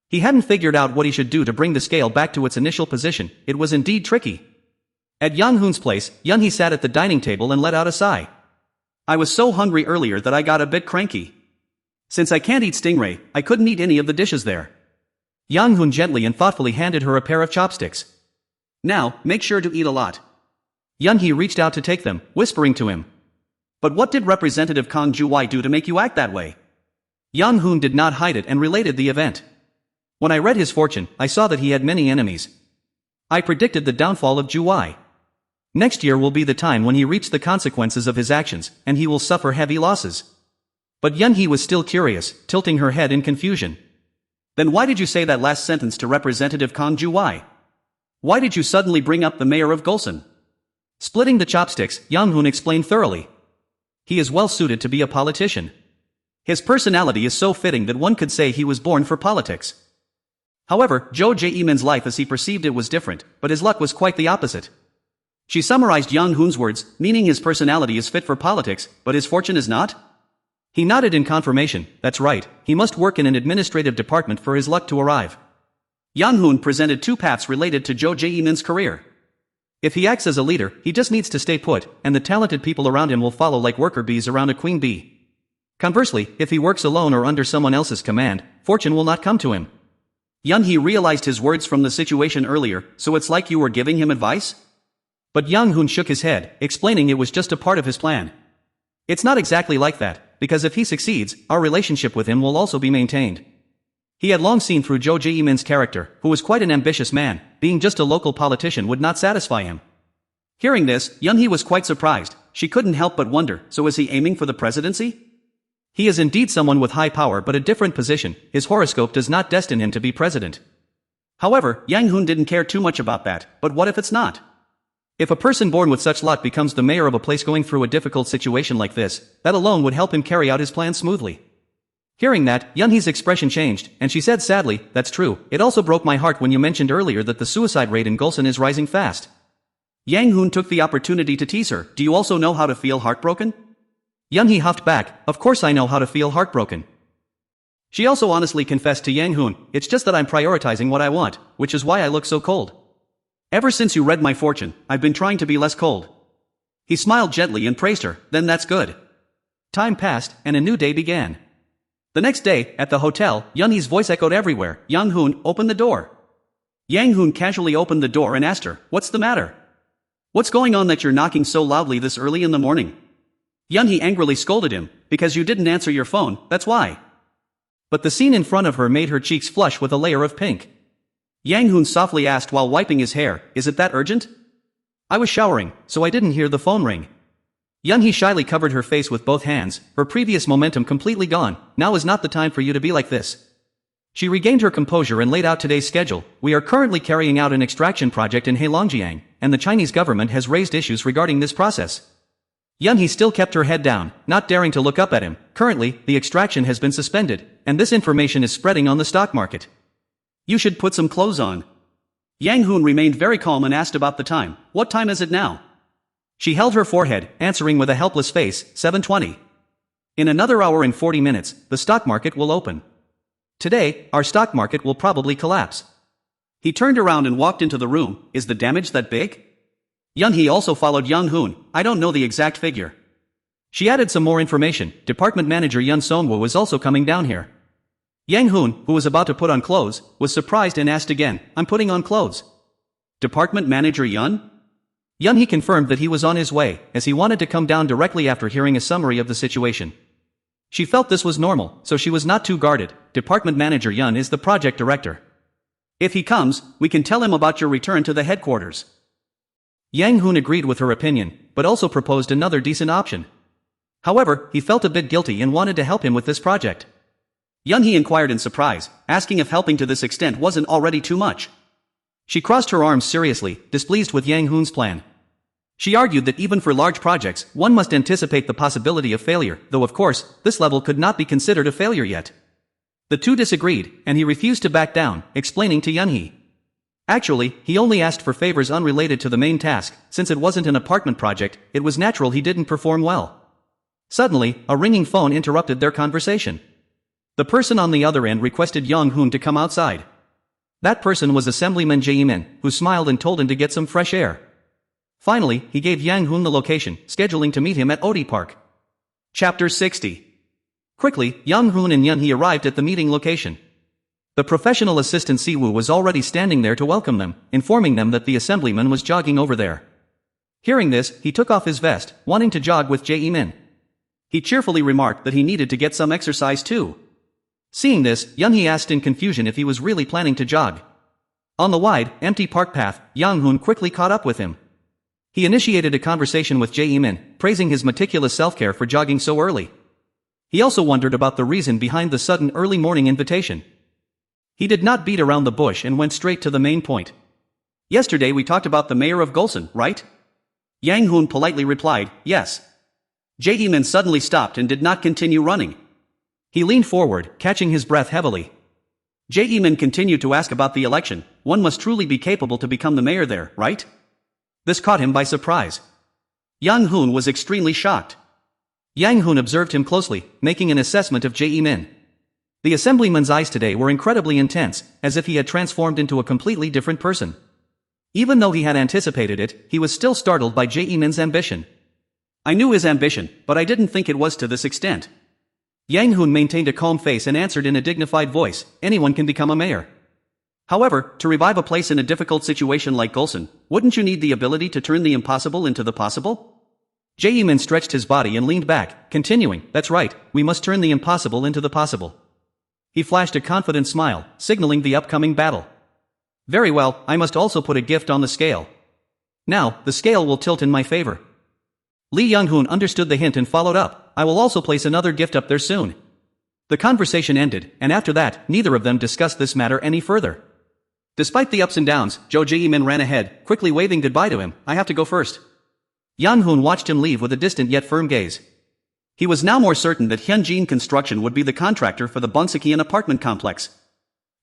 He hadn't figured out what he should do to bring the scale back to its initial position. It was indeed tricky. At Yang-hoon's place, Yun-hee sat at the dining table and let out a sigh. "I was so hungry earlier that I got a bit cranky. Since I can't eat stingray, I couldn't eat any of the dishes there." Yang-hoon gently and thoughtfully handed her a pair of chopsticks. "Now, make sure to eat a lot." Yun-hee reached out to take them, whispering to him, But what did Representative Kang Ju-wai do to make you act that way? Yang Hoon did not hide it and related the event. When I read his fortune, I saw that he had many enemies. I predicted the downfall of Ju-wai. Next year will be the time when he reaps the consequences of his actions, and he will suffer heavy losses. But Yun-hee was still curious, tilting her head in confusion. Then why did you say that last sentence to Representative Kang Ju-wai? Why did you suddenly bring up the mayor of Gulsan? Splitting the chopsticks, Yang Hoon explained thoroughly. He is well suited to be a politician. His personality is so fitting that one could say he was born for politics. However, Jo Jae-min's life as he perceived it was different, but his luck was quite the opposite. She summarized Yang Hoon's words, meaning his personality is fit for politics, but his fortune is not? He nodded in confirmation. That's right, he must work in an administrative department for his luck to arrive. Yang Hoon presented two paths related to Jo Jae-min's career. If he acts as a leader, he just needs to stay put, and the talented people around him will follow like worker bees around a queen bee. Conversely, if he works alone or under someone else's command, fortune will not come to him. Yun-hee realized his words from the situation earlier, so it's like you were giving him advice? But Yang Hoon shook his head, explaining it was just a part of his plan. It's not exactly like that, because if he succeeds, our relationship with him will also be maintained. He had long seen through Jo Jae-min's character, who was quite an ambitious man. Being just a local politician would not satisfy him. Hearing this, Yun-hee was quite surprised. She couldn't help but wonder, so is he aiming for the presidency? He is indeed someone with high power but a different position. His horoscope does not destine him to be president. However, Yang Hoon didn't care too much about that, but what if it's not? If a person born with such luck becomes the mayor of a place going through a difficult situation like this, that alone would help him carry out his plan smoothly. Hearing that, Yun-hee's expression changed, and she said sadly, that's true, it also broke my heart when you mentioned earlier that the suicide rate in Gulsan is rising fast. Yang Hoon took the opportunity to tease her, do you also know how to feel heartbroken? Yun-hee huffed back, of course I know how to feel heartbroken. She also honestly confessed to Yang Hoon, it's just that I'm prioritizing what I want, which is why I look so cold. Ever since you read my fortune, I've been trying to be less cold. He smiled gently and praised her, then that's good. Time passed, and a new day began. The next day, at the hotel, Yun-hee's voice echoed everywhere, Yang Hoon, open the door. Yang Hoon casually opened the door and asked her, what's the matter? What's going on that you're knocking so loudly this early in the morning? Yun-hee angrily scolded him, because you didn't answer your phone, that's why. But the scene in front of her made her cheeks flush with a layer of pink. Yang Hoon softly asked while wiping his hair, is it that urgent? I was showering, so I didn't hear the phone ring. Yun-hee shyly covered her face with both hands, her previous momentum completely gone. Now is not the time for you to be like this. She regained her composure and laid out today's schedule. We are currently carrying out an extraction project in Heilongjiang, and the Chinese government has raised issues regarding this process. Yun-hee still kept her head down, not daring to look up at him. Currently, the extraction has been suspended, and this information is spreading on the stock market. You should put some clothes on. Yang Hoon remained very calm and asked about the time. What time is it now? She held her forehead, answering with a helpless face, 7:20. In another hour and 40 minutes, the stock market will open. Today, our stock market will probably collapse. He turned around and walked into the room. Is the damage that big? Yun-hee also followed Yang Hoon. I don't know the exact figure. She added some more information. Department manager Yun Song-woo was also coming down here. Yang Hoon, who was about to put on clothes, was surprised and asked again, I'm putting on clothes. Department manager Yun? Yun-hee confirmed that he was on his way, as he wanted to come down directly after hearing a summary of the situation. She felt this was normal, so she was not too guarded. Department manager Yun is the project director. If he comes, we can tell him about your return to the headquarters. Yang Hoon agreed with her opinion, but also proposed another decent option. However, he felt a bit guilty and wanted to help him with this project. Yun-hee inquired in surprise, asking if helping to this extent wasn't already too much. She crossed her arms seriously, displeased with Yang Hoon's plan. She argued that even for large projects, one must anticipate the possibility of failure, though of course, this level could not be considered a failure yet. The two disagreed, and he refused to back down, explaining to Yun-hee. Actually, he only asked for favors unrelated to the main task. Since it wasn't an apartment project, it was natural he didn't perform well. Suddenly, a ringing phone interrupted their conversation. The person on the other end requested Yang Hoon to come outside. That person was Assemblyman Jae-min, who smiled and told him to get some fresh air. Finally, he gave Yang Hoon the location, scheduling to meet him at Odi Park. Chapter 60. Quickly, Yang Hoon and Yun-hee arrived at the meeting location. The professional assistant Si-woo was already standing there to welcome them, informing them that the assemblyman was jogging over there. Hearing this, he took off his vest, wanting to jog with Jae-min. He cheerfully remarked that he needed to get some exercise too. Seeing this, Young-hee asked in confusion if he was really planning to jog. On the wide, empty park path, Yang-hoon quickly caught up with him. He initiated a conversation with Jae-min, praising his meticulous self-care for jogging so early. He also wondered about the reason behind the sudden early morning invitation. He did not beat around the bush and went straight to the main point. Yesterday we talked about the mayor of Gulsan, right? Yang-hoon politely replied, yes. Jae-min suddenly stopped and did not continue running. He leaned forward, catching his breath heavily. Jae-min continued to ask about the election. One must truly be capable to become the mayor there, right? This caught him by surprise. Yang-hoon was extremely shocked. Yang-hoon observed him closely, making an assessment of Jae-min. The assemblyman's eyes today were incredibly intense, as if he had transformed into a completely different person. Even though he had anticipated it, he was still startled by Jae-min's ambition. I knew his ambition, but I didn't think it was to this extent. Yang-hoon maintained a calm face and answered in a dignified voice, anyone can become a mayor. However, to revive a place in a difficult situation like Gulsan, wouldn't you need the ability to turn the impossible into the possible? Jae-min stretched his body and leaned back, continuing, that's right, we must turn the impossible into the possible. He flashed a confident smile, signaling the upcoming battle. Very well, I must also put a gift on the scale. Now, the scale will tilt in my favor. Lee Young-hoon understood the hint and followed up, I will also place another gift up there soon. The conversation ended, and after that, neither of them discussed this matter any further. Despite the ups and downs, Jae-min ran ahead, quickly waving goodbye to him, I have to go first. Young-hoon watched him leave with a distant yet firm gaze. He was now more certain that Hyunjin Construction would be the contractor for the Bunsekian apartment complex.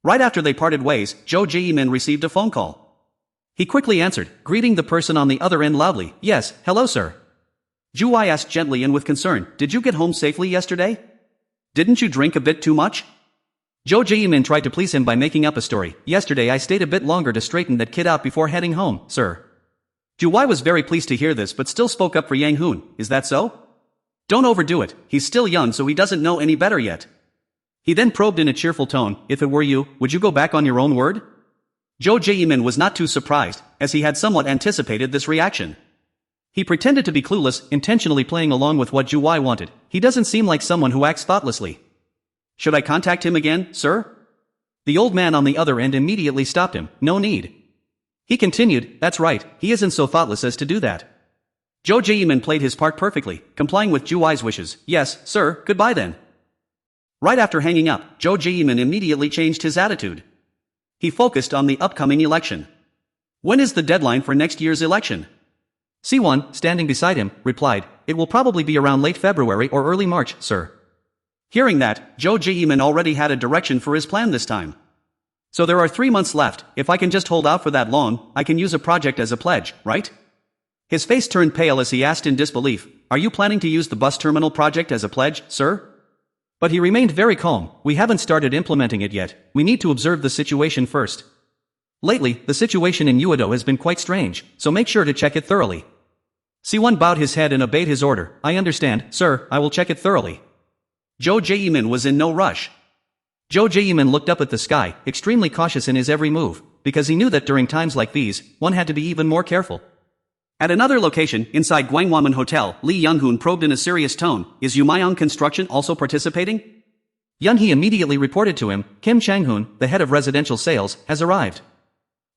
Right after they parted ways, Jae-min received a phone call. He quickly answered, greeting the person on the other end loudly, yes, hello sir. Ju-wai asked gently and with concern, did you get home safely yesterday? Didn't you drink a bit too much? Jae-min tried to please him by making up a story, yesterday I stayed a bit longer to straighten that kid out before heading home, sir. Ju-wai was very pleased to hear this but still spoke up for Yang-hoon, is that so? Don't overdo it, he's still young so he doesn't know any better yet. He then probed in a cheerful tone, if it were you, would you go back on your own word? Jae-min was not too surprised, as he had somewhat anticipated this reaction. He pretended to be clueless, intentionally playing along with what Ju-wai wanted. He doesn't seem like someone who acts thoughtlessly. Should I contact him again, sir? The old man on the other end immediately stopped him, no need. He continued, that's right, he isn't so thoughtless as to do that. Jae-min played his part perfectly, complying with Ju-wai's wishes. Yes, sir, goodbye then. Right after hanging up, Jae-min immediately changed his attitude. He focused on the upcoming election. When is the deadline for next year's election? C1, standing beside him, replied, it will probably be around late February or early March, sir. Hearing that, Jae-min already had a direction for his plan this time. So there are 3 months left, if I can just hold out for that long, I can use a project as a pledge, right? His face turned pale as he asked in disbelief, are you planning to use the bus terminal project as a pledge, sir? But he remained very calm, we haven't started implementing it yet, we need to observe the situation first. Lately, the situation in Uedo has been quite strange, so make sure to check it thoroughly. C1 bowed his head and obeyed his order, I understand, sir, I will check it thoroughly. Jae-min was in no rush. Jae-min looked up at the sky, extremely cautious in his every move, because he knew that during times like these, one had to be even more careful. At another location, inside Gwangwamun Hotel, Lee Young-hoon probed in a serious tone, is Yumayang Construction also participating? Young-hee immediately reported to him, Kim Chang-hoon, the head of residential sales, has arrived.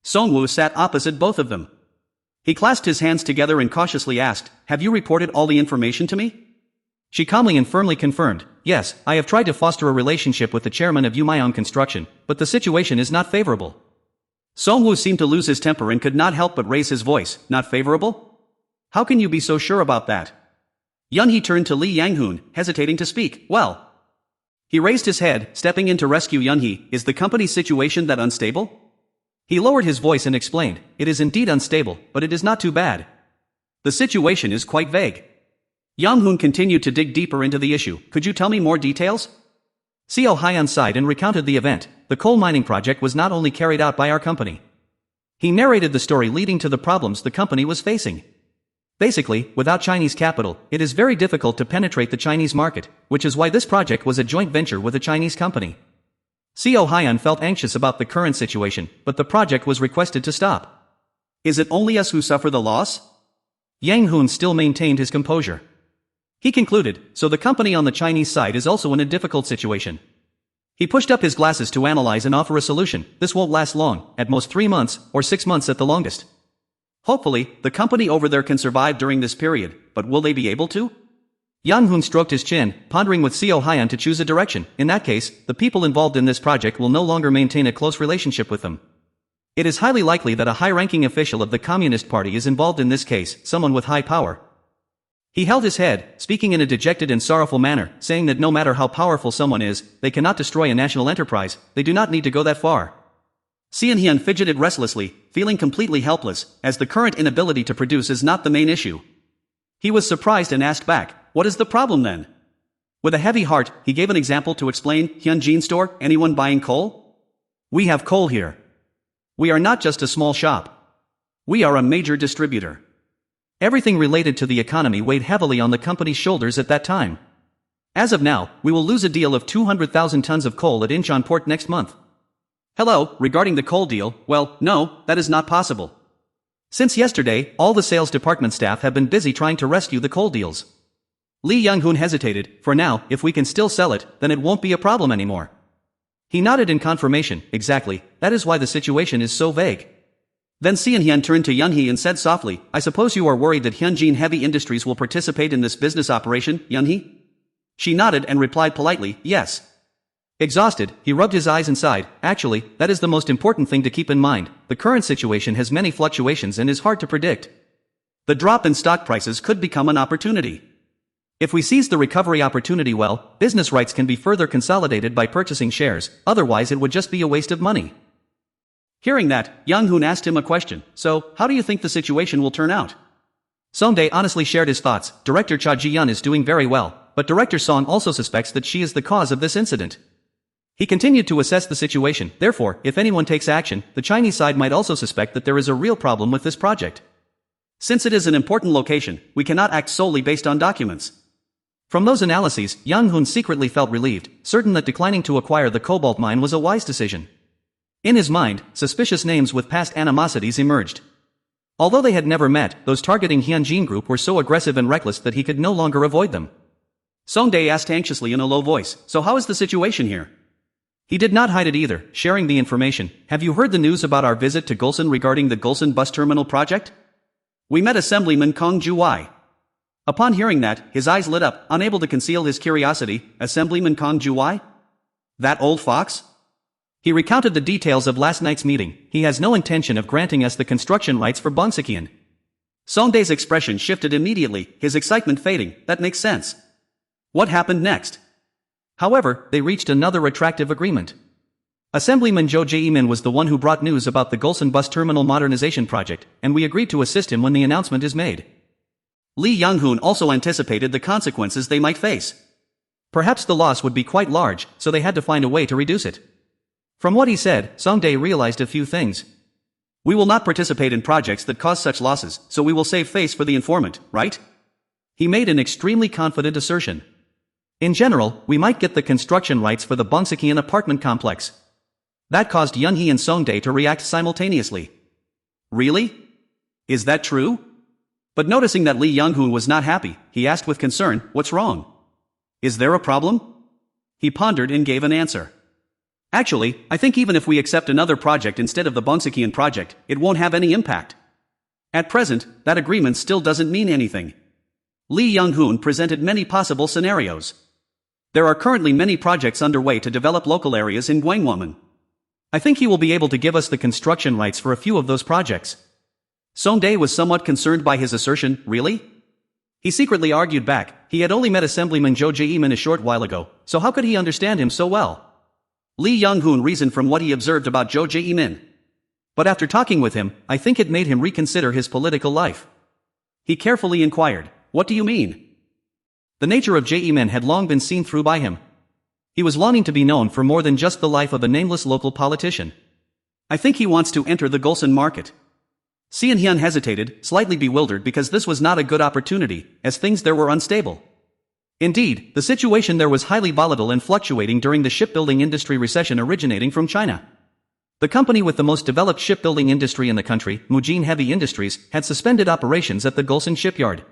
Song-woo sat opposite both of them. He clasped his hands together and cautiously asked, have you reported all the information to me? She calmly and firmly confirmed, yes, I have tried to foster a relationship with the chairman of Yumayang Construction, but the situation is not favorable. Song-woo seemed to lose his temper and could not help but raise his voice, not favorable? How can you be so sure about that? Young-hee turned to Lee Yang-hoon, hesitating to speak, well. He raised his head, stepping in to rescue Young-hee, is the company's situation that unstable? He lowered his voice and explained, it is indeed unstable, but it is not too bad. The situation is quite vague. Young-hoon continued to dig deeper into the issue, could you tell me more details? Seo Hyun sighed and recounted the event, the coal mining project was not only carried out by our company. He narrated the story leading to the problems the company was facing. Basically, without Chinese capital, it is very difficult to penetrate the Chinese market, which is why this project was a joint venture with a Chinese company. Seo Hyun felt anxious about the current situation, but the project was requested to stop. Is it only us who suffer the loss? Yang-hoon still maintained his composure. He concluded, so the company on the Chinese side is also in a difficult situation. He pushed up his glasses to analyze and offer a solution. This won't last long, at most 3 months, or 6 months at the longest. Hopefully, the company over there can survive during this period, but will they be able to? Yang Hoon stroked his chin, pondering with Seo Hyun to choose a direction. In that case, the people involved in this project will no longer maintain a close relationship with them. It is highly likely that a high-ranking official of the Communist Party is involved in this case, someone with high power. He held his head, speaking in a dejected and sorrowful manner, saying that no matter how powerful someone is, they cannot destroy a national enterprise. They do not need to go that far. Hyun fidgeted restlessly, feeling completely helpless, as the current inability to produce is not the main issue. He was surprised and asked back, what is the problem then? With a heavy heart, he gave an example to explain, Hyunjin store, anyone buying coal? We have coal here. We are not just a small shop. We are a major distributor. Everything related to the economy weighed heavily on the company's shoulders at that time. As of now, we will lose a deal of 200,000 tons of coal at Incheon port next month. Hello, regarding the coal deal, well, no, that is not possible. Since yesterday, all the sales department staff have been busy trying to rescue the coal deals. Lee Young-hoon hesitated. For now, if we can still sell it, then it won't be a problem anymore. He nodded in confirmation. Exactly, that is why the situation is so vague. Then Hyun turned to Yunhee and said softly, I suppose you are worried that Hyunjin Heavy Industries will participate in this business operation, Yunhee? She nodded and replied politely, yes. Exhausted, he rubbed his eyes and sighed. Actually, that is the most important thing to keep in mind. The current situation has many fluctuations and is hard to predict. The drop in stock prices could become an opportunity. If we seize the recovery opportunity well, business rights can be further consolidated by purchasing shares, otherwise it would just be a waste of money. Hearing that, Young Hoon asked him a question, so, how do you think the situation will turn out? Songdae honestly shared his thoughts. Director Cha Ji-yeon is doing very well, but Director Song also suspects that she is the cause of this incident. He continued to assess the situation. Therefore, if anyone takes action, the Chinese side might also suspect that there is a real problem with this project. Since it is an important location, we cannot act solely based on documents. From those analyses, Yang Hoon secretly felt relieved, certain that declining to acquire the cobalt mine was a wise decision. In his mind, suspicious names with past animosities emerged. Although they had never met, those targeting Hyunjin Group were so aggressive and reckless that he could no longer avoid them. Songdae asked anxiously in a low voice, so how is the situation here? He did not hide it either, sharing the information. Have you heard the news about our visit to Gulsan regarding the Gulsan bus terminal project? We met Assemblyman Kong Ju-wai. Upon hearing that, his eyes lit up, unable to conceal his curiosity. Assemblyman Kong Ju-wai? That old fox? He recounted the details of last night's meeting. He has no intention of granting us the construction rights for Bongsekian. Songdae's expression shifted immediately, his excitement fading. That makes sense. What happened next? However, they reached another attractive agreement. Assemblyman Jo Jae-min was the one who brought news about the Gulsan bus terminal modernization project, and we agreed to assist him when the announcement is made. Lee Young-hoon also anticipated the consequences they might face. Perhaps the loss would be quite large, so they had to find a way to reduce it. From what he said, Songdae realized a few things. We will not participate in projects that cause such losses, so we will save face for the informant, right? He made an extremely confident assertion. In general, we might get the construction rights for the Bongsekian apartment complex. That caused Yunhee and Songdae to react simultaneously. Really? Is that true? But noticing that Lee Young-hoon was not happy, he asked with concern, what's wrong? Is there a problem? He pondered and gave an answer. Actually, I think even if we accept another project instead of the Bongsekian project, it won't have any impact. At present, that agreement still doesn't mean anything. Lee Young-hoon presented many possible scenarios. There are currently many projects underway to develop local areas in Gwanghwamun. I think he will be able to give us the construction rights for a few of those projects. Songdae was somewhat concerned by his assertion. Really? He secretly argued back. He had only met Assemblyman Jo Jae-min a short while ago, so how could he understand him so well? Lee Young-hoon reasoned from what he observed about Jo Jae-min. But after talking with him, I think it made him reconsider his political life. He carefully inquired, what do you mean? The nature of Jae-min had long been seen through by him. He was longing to be known for more than just the life of a nameless local politician. I think he wants to enter the Gulsan market. Hyun hesitated, slightly bewildered because this was not a good opportunity, as things there were unstable. Indeed, the situation there was highly volatile and fluctuating during the shipbuilding industry recession originating from China. The company with the most developed shipbuilding industry in the country, Mujin Heavy Industries, had suspended operations at the Gulsan shipyard.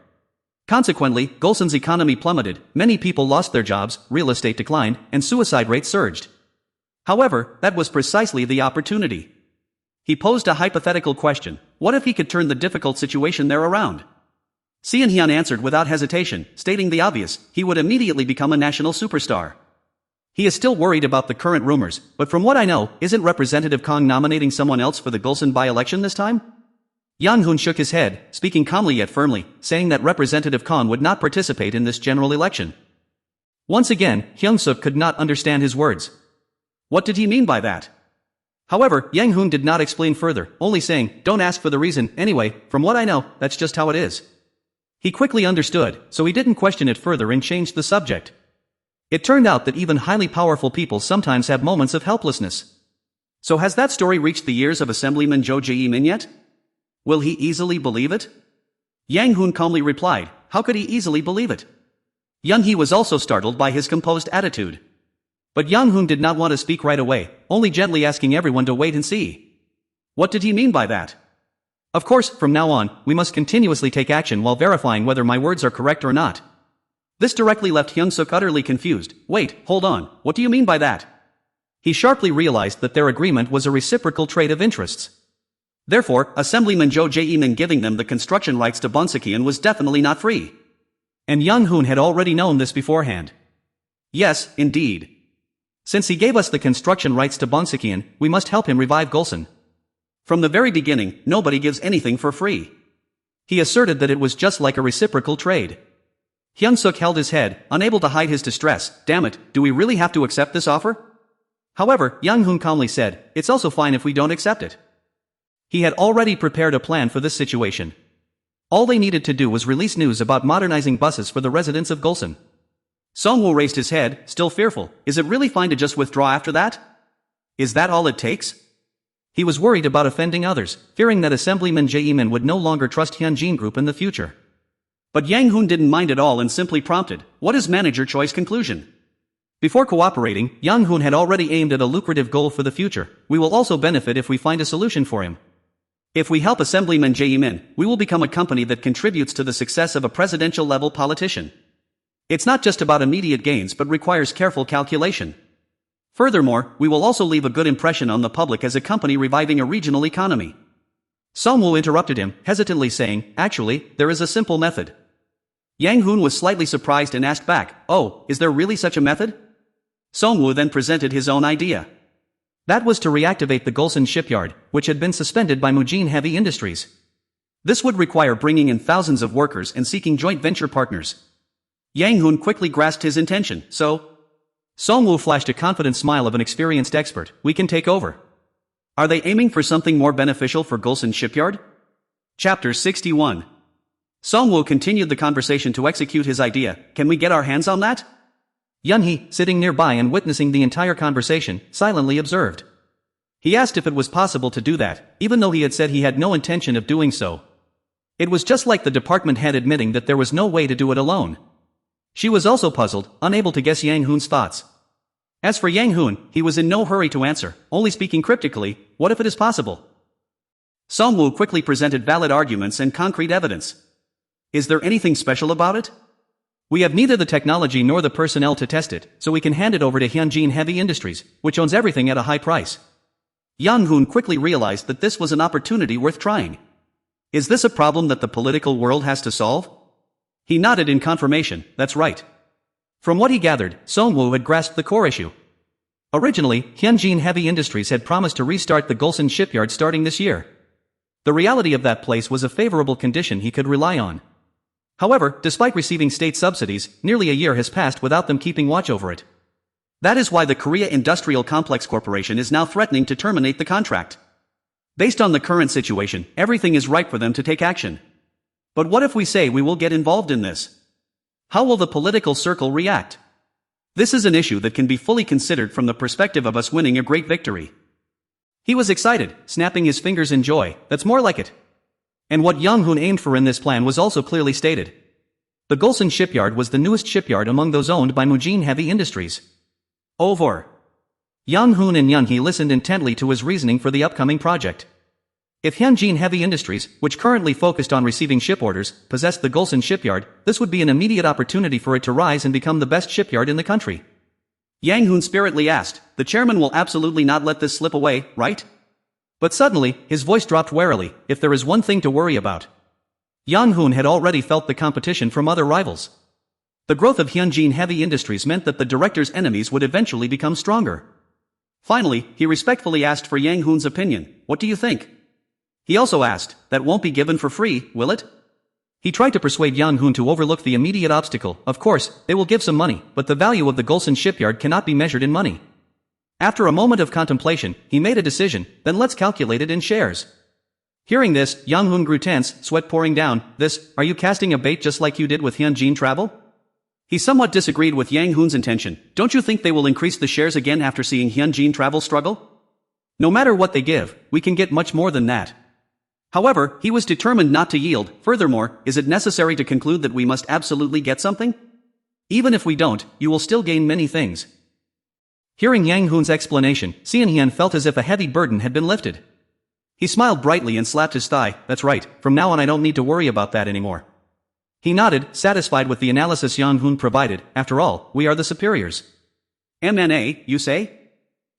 Consequently, Gulson's economy plummeted, many people lost their jobs, real estate declined, and suicide rates surged. However, that was precisely the opportunity. He posed a hypothetical question: what if he could turn the difficult situation there around? Seon Hyun answered without hesitation, stating the obvious: he would immediately become a national superstar. He is still worried about the current rumors, but from what I know, isn't Representative Kang nominating someone else for the Gulson by-election this time? Yang Hoon shook his head, speaking calmly yet firmly, saying that Representative Kang would not participate in this general election. Once again, Hyung-suk could not understand his words. What did he mean by that? However, Yang Hoon did not explain further, only saying, "Don't ask for the reason, anyway, from what I know, that's just how it is." He quickly understood, so he didn't question it further and changed the subject. It turned out that even highly powerful people sometimes have moments of helplessness. So has that story reached the ears of Assemblyman Jo Jae-min yet? Will he easily believe it? Yang Hoon calmly replied, how could he easily believe it? Young Hee was also startled by his composed attitude. But Yang Hoon did not want to speak right away, only gently asking everyone to wait and see. What did he mean by that? Of course, from now on, we must continuously take action while verifying whether my words are correct or not. This directly left Hyung-suk utterly confused. Wait, hold on, what do you mean by that? He sharply realized that their agreement was a reciprocal trade of interests. Therefore, Assemblyman Jo Jae-min giving them the construction rights to Bonsekian was definitely not free. And Yang Hoon had already known this beforehand. Yes, indeed. Since he gave us the construction rights to Bonsekian, we must help him revive Gulson. From the very beginning, nobody gives anything for free. He asserted that it was just like a reciprocal trade. Hyung-suk held his head, unable to hide his distress. Damn it, do we really have to accept this offer? However, Yang Hoon calmly said, it's also fine if we don't accept it. He had already prepared a plan for this situation. All they needed to do was release news about modernizing buses for the residents of Gulson. Songwoo raised his head, still fearful. Is it really fine to just withdraw after that? Is that all it takes? He was worried about offending others, fearing that Assemblyman Jae-min would no longer trust Hyunjin Group in the future. But Yang Hoon didn't mind at all and simply prompted, what is manager choice conclusion? Before cooperating, Yang Hoon had already aimed at a lucrative goal for the future. We will also benefit if we find a solution for him. If we help Assemblyman Jae-min, we will become a company that contributes to the success of a presidential-level politician. It's not just about immediate gains but requires careful calculation. Furthermore, we will also leave a good impression on the public as a company reviving a regional economy. Songwoo interrupted him, hesitantly saying, actually, there is a simple method. Yang Hoon was slightly surprised and asked back, oh, is there really such a method? Songwoo then presented his own idea. That was to reactivate the Gulson shipyard, which had been suspended by Mujin Heavy Industries. This would require bringing in thousands of workers and seeking joint venture partners. Yang Hoon quickly grasped his intention, so... Songwoo flashed a confident smile of an experienced expert. We can take over. Are they aiming for something more beneficial for Gulson shipyard? Chapter 61. Songwoo continued the conversation to execute his idea. Can we get our hands on that? Yun-hee, sitting nearby and witnessing the entire conversation, silently observed. He asked if it was possible to do that, even though he had said he had no intention of doing so. It was just like the department head admitting that there was no way to do it alone. She was also puzzled, unable to guess Yang Hoon's thoughts. As for Yang Hoon, he was in no hurry to answer, only speaking cryptically, what if it is possible? Songwoo quickly presented valid arguments and concrete evidence. Is there anything special about it? We have neither the technology nor the personnel to test it, so we can hand it over to Hyunjin Heavy Industries, which owns everything at a high price. Yang Hoon quickly realized that this was an opportunity worth trying. Is this a problem that the political world has to solve? He nodded in confirmation, that's right. From what he gathered, Songwoo had grasped the core issue. Originally, Hyunjin Heavy Industries had promised to restart the Gulson shipyard starting this year. The reality of that place was a favorable condition he could rely on. However, despite receiving state subsidies, nearly a year has passed without them keeping watch over it. That is why the Korea Industrial Complex Corporation is now threatening to terminate the contract. Based on the current situation, everything is ripe for them to take action. But what if we say we will get involved in this? How will the political circle react? This is an issue that can be fully considered from the perspective of us winning a great victory. He was excited, snapping his fingers in joy. That's more like it. And what Yang Hoon aimed for in this plan was also clearly stated. The Gulson shipyard was the newest shipyard among those owned by Mujin Heavy Industries. Over. Yang Hoon and Young Hee listened intently to his reasoning for the upcoming project. If Hyunjin Heavy Industries, which currently focused on receiving ship orders, possessed the Gulsan shipyard, this would be an immediate opportunity for it to rise and become the best shipyard in the country. Yang Hoon spiritedly asked, the chairman will absolutely not let this slip away, right? But suddenly, his voice dropped warily, if there is one thing to worry about. Yang Hoon had already felt the competition from other rivals. The growth of Hyunjin Heavy Industries meant that the director's enemies would eventually become stronger. Finally, he respectfully asked for Yang Hoon's opinion, what do you think? He also asked, that won't be given for free, will it? He tried to persuade Yang Hoon to overlook the immediate obstacle. Of course, they will give some money, but the value of the Gulsan shipyard cannot be measured in money. After a moment of contemplation, he made a decision, then let's calculate it in shares. Hearing this, Yang Hoon grew tense, sweat pouring down. Are you casting a bait just like you did with Hyunjin Travel? He somewhat disagreed with Yang Hoon's intention. Don't you think they will increase the shares again after seeing Hyunjin Travel struggle? No matter what they give, we can get much more than that. However, he was determined not to yield. Furthermore, is it necessary to conclude that we must absolutely get something? Even if we don't, you will still gain many things. Hearing Yang Hoon's explanation, Seon-hyun felt as if a heavy burden had been lifted. He smiled brightly and slapped his thigh. That's right, from now on I don't need to worry about that anymore. He nodded, satisfied with the analysis Yang Hoon provided. After all, we are the superiors. MNA, you say?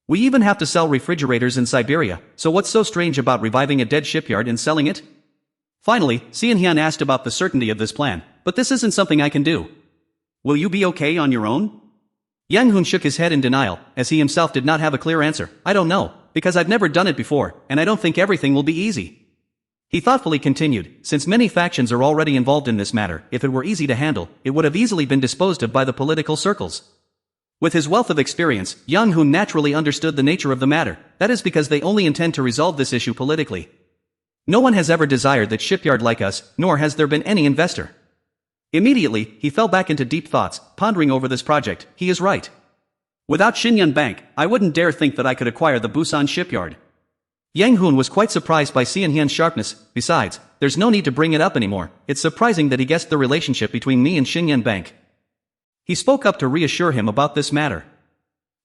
We even have to sell refrigerators in Siberia, so what's so strange about reviving a dead shipyard and selling it? Finally, Seon-hyun asked about the certainty of this plan, but this isn't something I can do. Will you be okay on your own? Yang Hoon shook his head in denial, as he himself did not have a clear answer. I don't know, because I've never done it before, and I don't think everything will be easy. He thoughtfully continued, since many factions are already involved in this matter, if it were easy to handle, it would have easily been disposed of by the political circles. With his wealth of experience, Yang Hoon naturally understood the nature of the matter. That is because they only intend to resolve this issue politically. No one has ever desired that shipyard like us, nor has there been any investor. Immediately, he fell back into deep thoughts, pondering over this project. He is right. Without Shinyun Bank, I wouldn't dare think that I could acquire the Busan shipyard. Yang Hoon was quite surprised by Seon-hyun's sharpness. Besides, there's no need to bring it up anymore. It's surprising that he guessed the relationship between me and Shinyun Bank. He spoke up to reassure him about this matter.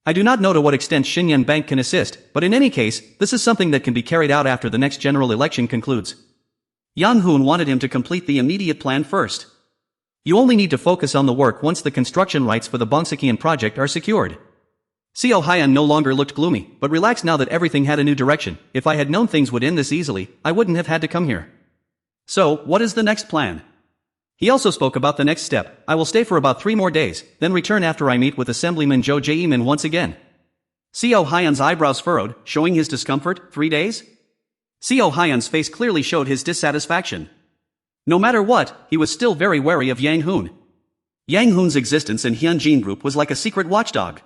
I do not know to what extent Shinyun Bank can assist, but in any case, this is something that can be carried out after the next general election concludes. Yang Hoon wanted him to complete the immediate plan first. You only need to focus on the work once the construction rights for the Bongsekian project are secured. Seo Hyun no longer looked gloomy, but relaxed now that everything had a new direction. If I had known things would end this easily, I wouldn't have had to come here. So, what is the next plan? He also spoke about the next step. I will stay for about 3 more days, then return after I meet with Assemblyman Jo Jae-min once again. Seo Hyun's eyebrows furrowed, showing his discomfort. 3 days? Seo Hyun's face clearly showed his dissatisfaction. No matter what, he was still very wary of Yang Hoon. Yang Hoon's existence in Hyunjin Group was like a secret watchdog.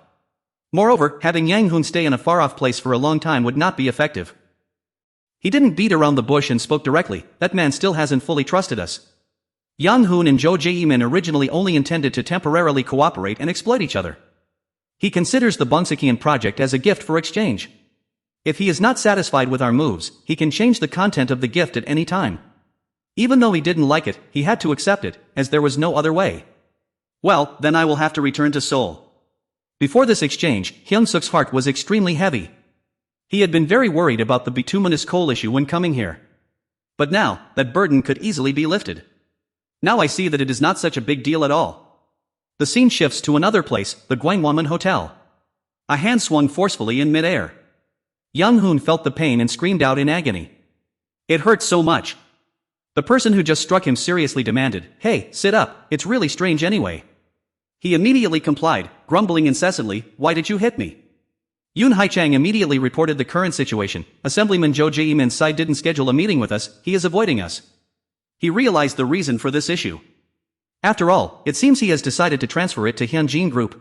Moreover, having Yang Hoon stay in a far-off place for a long time would not be effective. He didn't beat around the bush and spoke directly. That man still hasn't fully trusted us. Yang Hoon and Jo Jae-min originally only intended to temporarily cooperate and exploit each other. He considers the Bongsekian project as a gift for exchange. If he is not satisfied with our moves, he can change the content of the gift at any time. Even though he didn't like it, he had to accept it, as there was no other way. Well, then I will have to return to Seoul. Before this exchange, Hyun-suk's heart was extremely heavy. He had been very worried about the bituminous coal issue when coming here. But now, that burden could easily be lifted. Now I see that it is not such a big deal at all. The scene shifts to another place, the Gwangwonmun Hotel. A hand swung forcefully in mid-air. Yang Hoon felt the pain and screamed out in agony. It hurt so much. The person who just struck him seriously demanded, "Hey, sit up, it's really strange anyway." He immediately complied, grumbling incessantly, "Why did you hit me?" Yoon Hae-chang immediately reported the current situation. Assemblyman Jo Jae-min's side didn't schedule a meeting with us, he is avoiding us. He realized the reason for this issue. After all, it seems he has decided to transfer it to Hyunjin Group.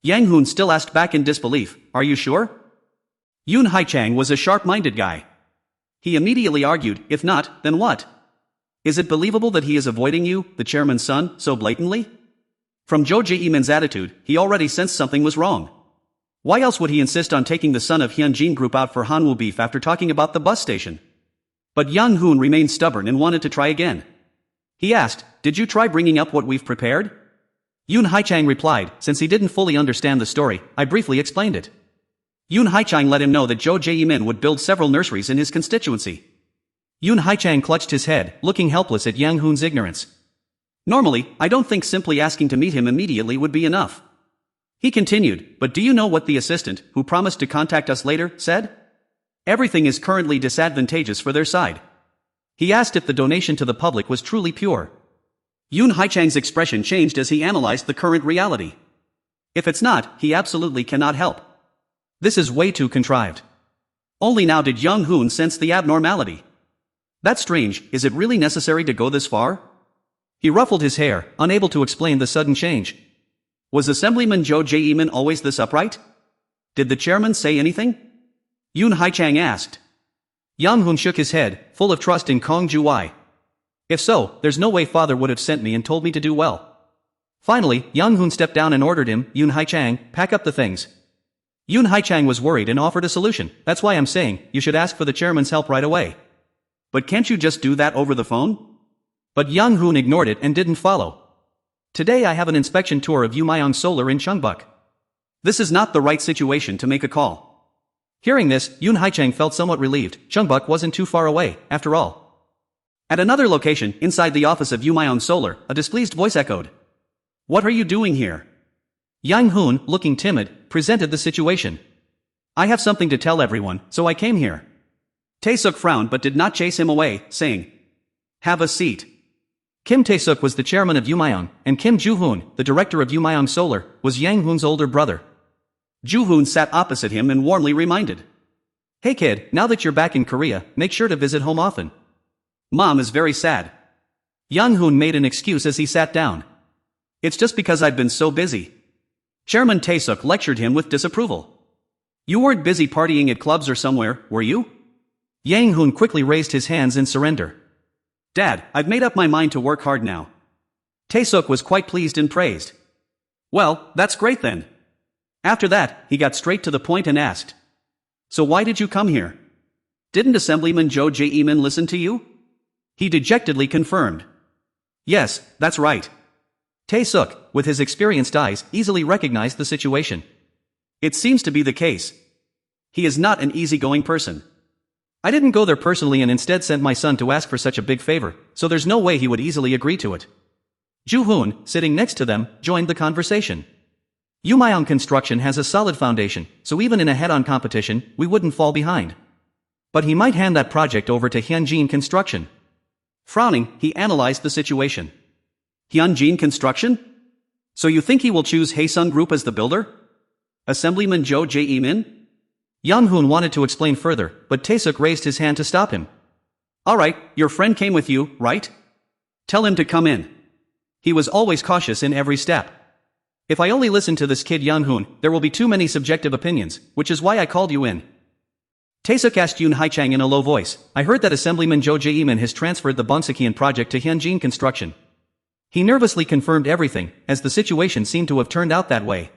Yang Hoon still asked back in disbelief, "Are you sure?" Yoon Hae-chang was a sharp-minded guy. He immediately argued, "If not, then what? Is it believable that he is avoiding you, the chairman's son, so blatantly?" From Jo Jae-min's attitude, he already sensed something was wrong. Why else would he insist on taking the son of Hyunjin Group out for Hanwoo beef after talking about the bus station? But Yang Hoon remained stubborn and wanted to try again. He asked, "Did you try bringing up what we've prepared?" Yoon Hae-chang replied, since he didn't fully understand the story, I briefly explained it. Yoon Hae-chang let him know that Jo Jae-min would build several nurseries in his constituency. Yoon Haichang clutched his head, looking helpless at Yang Hoon's ignorance. Normally, I don't think simply asking to meet him immediately would be enough. He continued, but do you know what the assistant, who promised to contact us later, said? Everything is currently disadvantageous for their side. He asked if the donation to the public was truly pure. Yoon Haichang's expression changed as he analyzed the current reality. If it's not, he absolutely cannot help. This is way too contrived. Only now did Young Hoon sense the abnormality. That's strange, is it really necessary to go this far? He ruffled his hair, unable to explain the sudden change. Was Assemblyman Jo Jae-man always this upright? Did the chairman say anything? Yoon Haichang asked. Yang Hoon shook his head, full of trust in Kong Ju-wai. If so, there's no way father would have sent me and told me to do well. Finally, Yang Hoon stepped down and ordered him, Yoon Haichang, pack up the things. Yoon Haichang was worried and offered a solution. That's why I'm saying, you should ask for the chairman's help right away. But can't you just do that over the phone? But Yang Hoon ignored it and didn't follow. Today I have an inspection tour of Yumayong Solar in Cheongbuk. This is not the right situation to make a call. Hearing this, Yoon Haichang felt somewhat relieved. Cheongbuk wasn't too far away, after all. At another location, inside the office of Yumayong Solar, a displeased voice echoed. What are you doing here? Yang Hoon, looking timid, presented the situation. I have something to tell everyone, so I came here. Tae-suk frowned but did not chase him away, saying, Have a seat. Kim Tae-suk was the chairman of Yumayong, and Kim Ju-hoon, the director of Yumayong Solar, was Yang Hoon's older brother. Ju-hoon sat opposite him and warmly reminded. Hey kid, now that you're back in Korea, make sure to visit home often. Mom is very sad. Yang Hoon made an excuse as he sat down. It's just because I've been so busy. Chairman Tae-suk lectured him with disapproval. You weren't busy partying at clubs or somewhere, were you? Yang Hoon quickly raised his hands in surrender. Dad, I've made up my mind to work hard now. Tae-suk was quite pleased and praised. Well, that's great then. After that, he got straight to the point and asked. So why did you come here? Didn't Assemblyman Jo Jae-man listen to you? He dejectedly confirmed. Yes, that's right. Tae-suk, with his experienced eyes, easily recognized the situation. It seems to be the case. He is not an easygoing person. I didn't go there personally and instead sent my son to ask for such a big favor, so there's no way he would easily agree to it. Ju-hoon, sitting next to them, joined the conversation. Yumayong Construction has a solid foundation, so even in a head-on competition, we wouldn't fall behind. But he might hand that project over to Hyunjin Construction. Frowning, he analyzed the situation. Hyunjin Construction? So you think he will choose Haesung Group as the builder? Assemblyman Jo Jae-min? Yang Hoon wanted to explain further, but Tae-suk raised his hand to stop him. Alright, your friend came with you, right? Tell him to come in. He was always cautious in every step. If I only listen to this kid Yang Hoon, there will be too many subjective opinions, which is why I called you in. Tae-suk asked Yoon Haichang in a low voice. I heard that Assemblyman Jo Jae-man has transferred the Bonsekian project to Hyunjin Construction. He nervously confirmed everything, as the situation seemed to have turned out that way.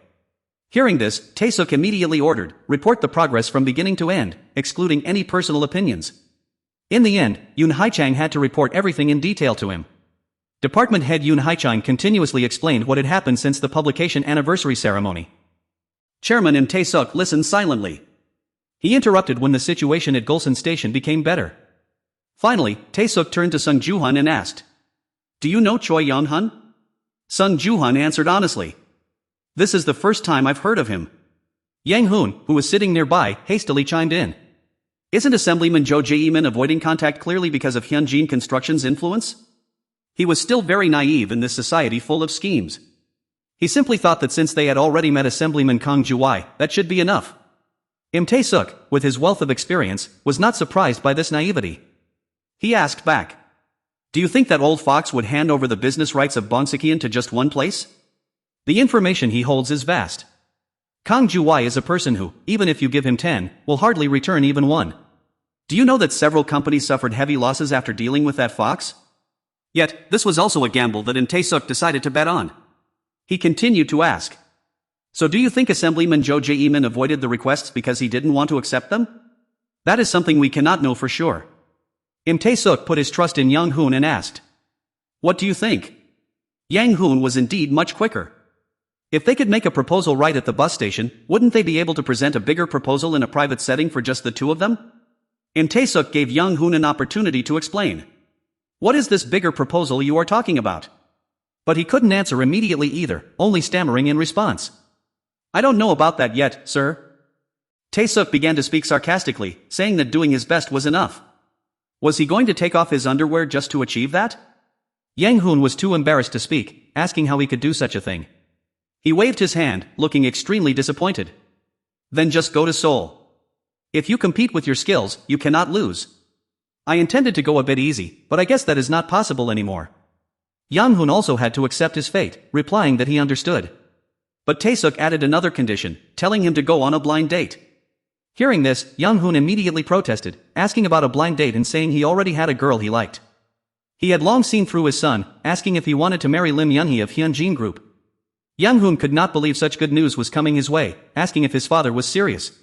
Hearing this, Tae-suk immediately ordered, report the progress from beginning to end, excluding any personal opinions. In the end, Yoon Haichang had to report everything in detail to him. Department head Yoon Haichang continuously explained what had happened since the publication anniversary ceremony. Chairman and Tae-suk listened silently. He interrupted when the situation at Gulsan Station became better. Finally, Tae-suk turned to Sung Ju-hun and asked, Do you know Choi Yong-hun? Sung Ju-hun answered honestly. This is the first time I've heard of him. Yang Hoon, who was sitting nearby, hastily chimed in. Isn't Assemblyman Jo Jae-man avoiding contact clearly because of Hyunjin Construction's influence? He was still very naive in this society full of schemes. He simply thought that since they had already met Assemblyman Kong Ju-wai, that should be enough. Tae-suk, with his wealth of experience, was not surprised by this naivety. He asked back. Do you think that old fox would hand over the business rights of Bonsekian to just one place? The information he holds is vast. Kong Ju-wai is a person who, even if you give him 10, will hardly return even 1. Do you know that several companies suffered heavy losses after dealing with that fox? Yet, this was also a gamble that Tae-suk decided to bet on. He continued to ask. So do you think Assemblyman Jo Jae-man avoided the requests because he didn't want to accept them? That is something we cannot know for sure. Tae-suk put his trust in Yang Hoon and asked. What do you think? Yang Hoon was indeed much quicker. If they could make a proposal right at the bus station, wouldn't they be able to present a bigger proposal in a private setting for just the two of them? And Taesuk gave Young Hoon an opportunity to explain. What is this bigger proposal you are talking about? But he couldn't answer immediately either, only stammering in response. I don't know about that yet, sir. Taesuk began to speak sarcastically, saying that doing his best was enough. Was he going to take off his underwear just to achieve that? Yang Hoon was too embarrassed to speak, asking how he could do such a thing. He waved his hand, looking extremely disappointed. Then just go to Seoul. If you compete with your skills, you cannot lose. I intended to go a bit easy, but I guess that is not possible anymore. Yang Hoon also had to accept his fate, replying that he understood. But Taesuk added another condition, telling him to go on a blind date. Hearing this, Yang Hoon immediately protested, asking about a blind date and saying he already had a girl he liked. He had long seen through his son, asking if he wanted to marry Lim Yunhee of Hyunjin Group. Yang Hoon could not believe such good news was coming his way, asking if his father was serious.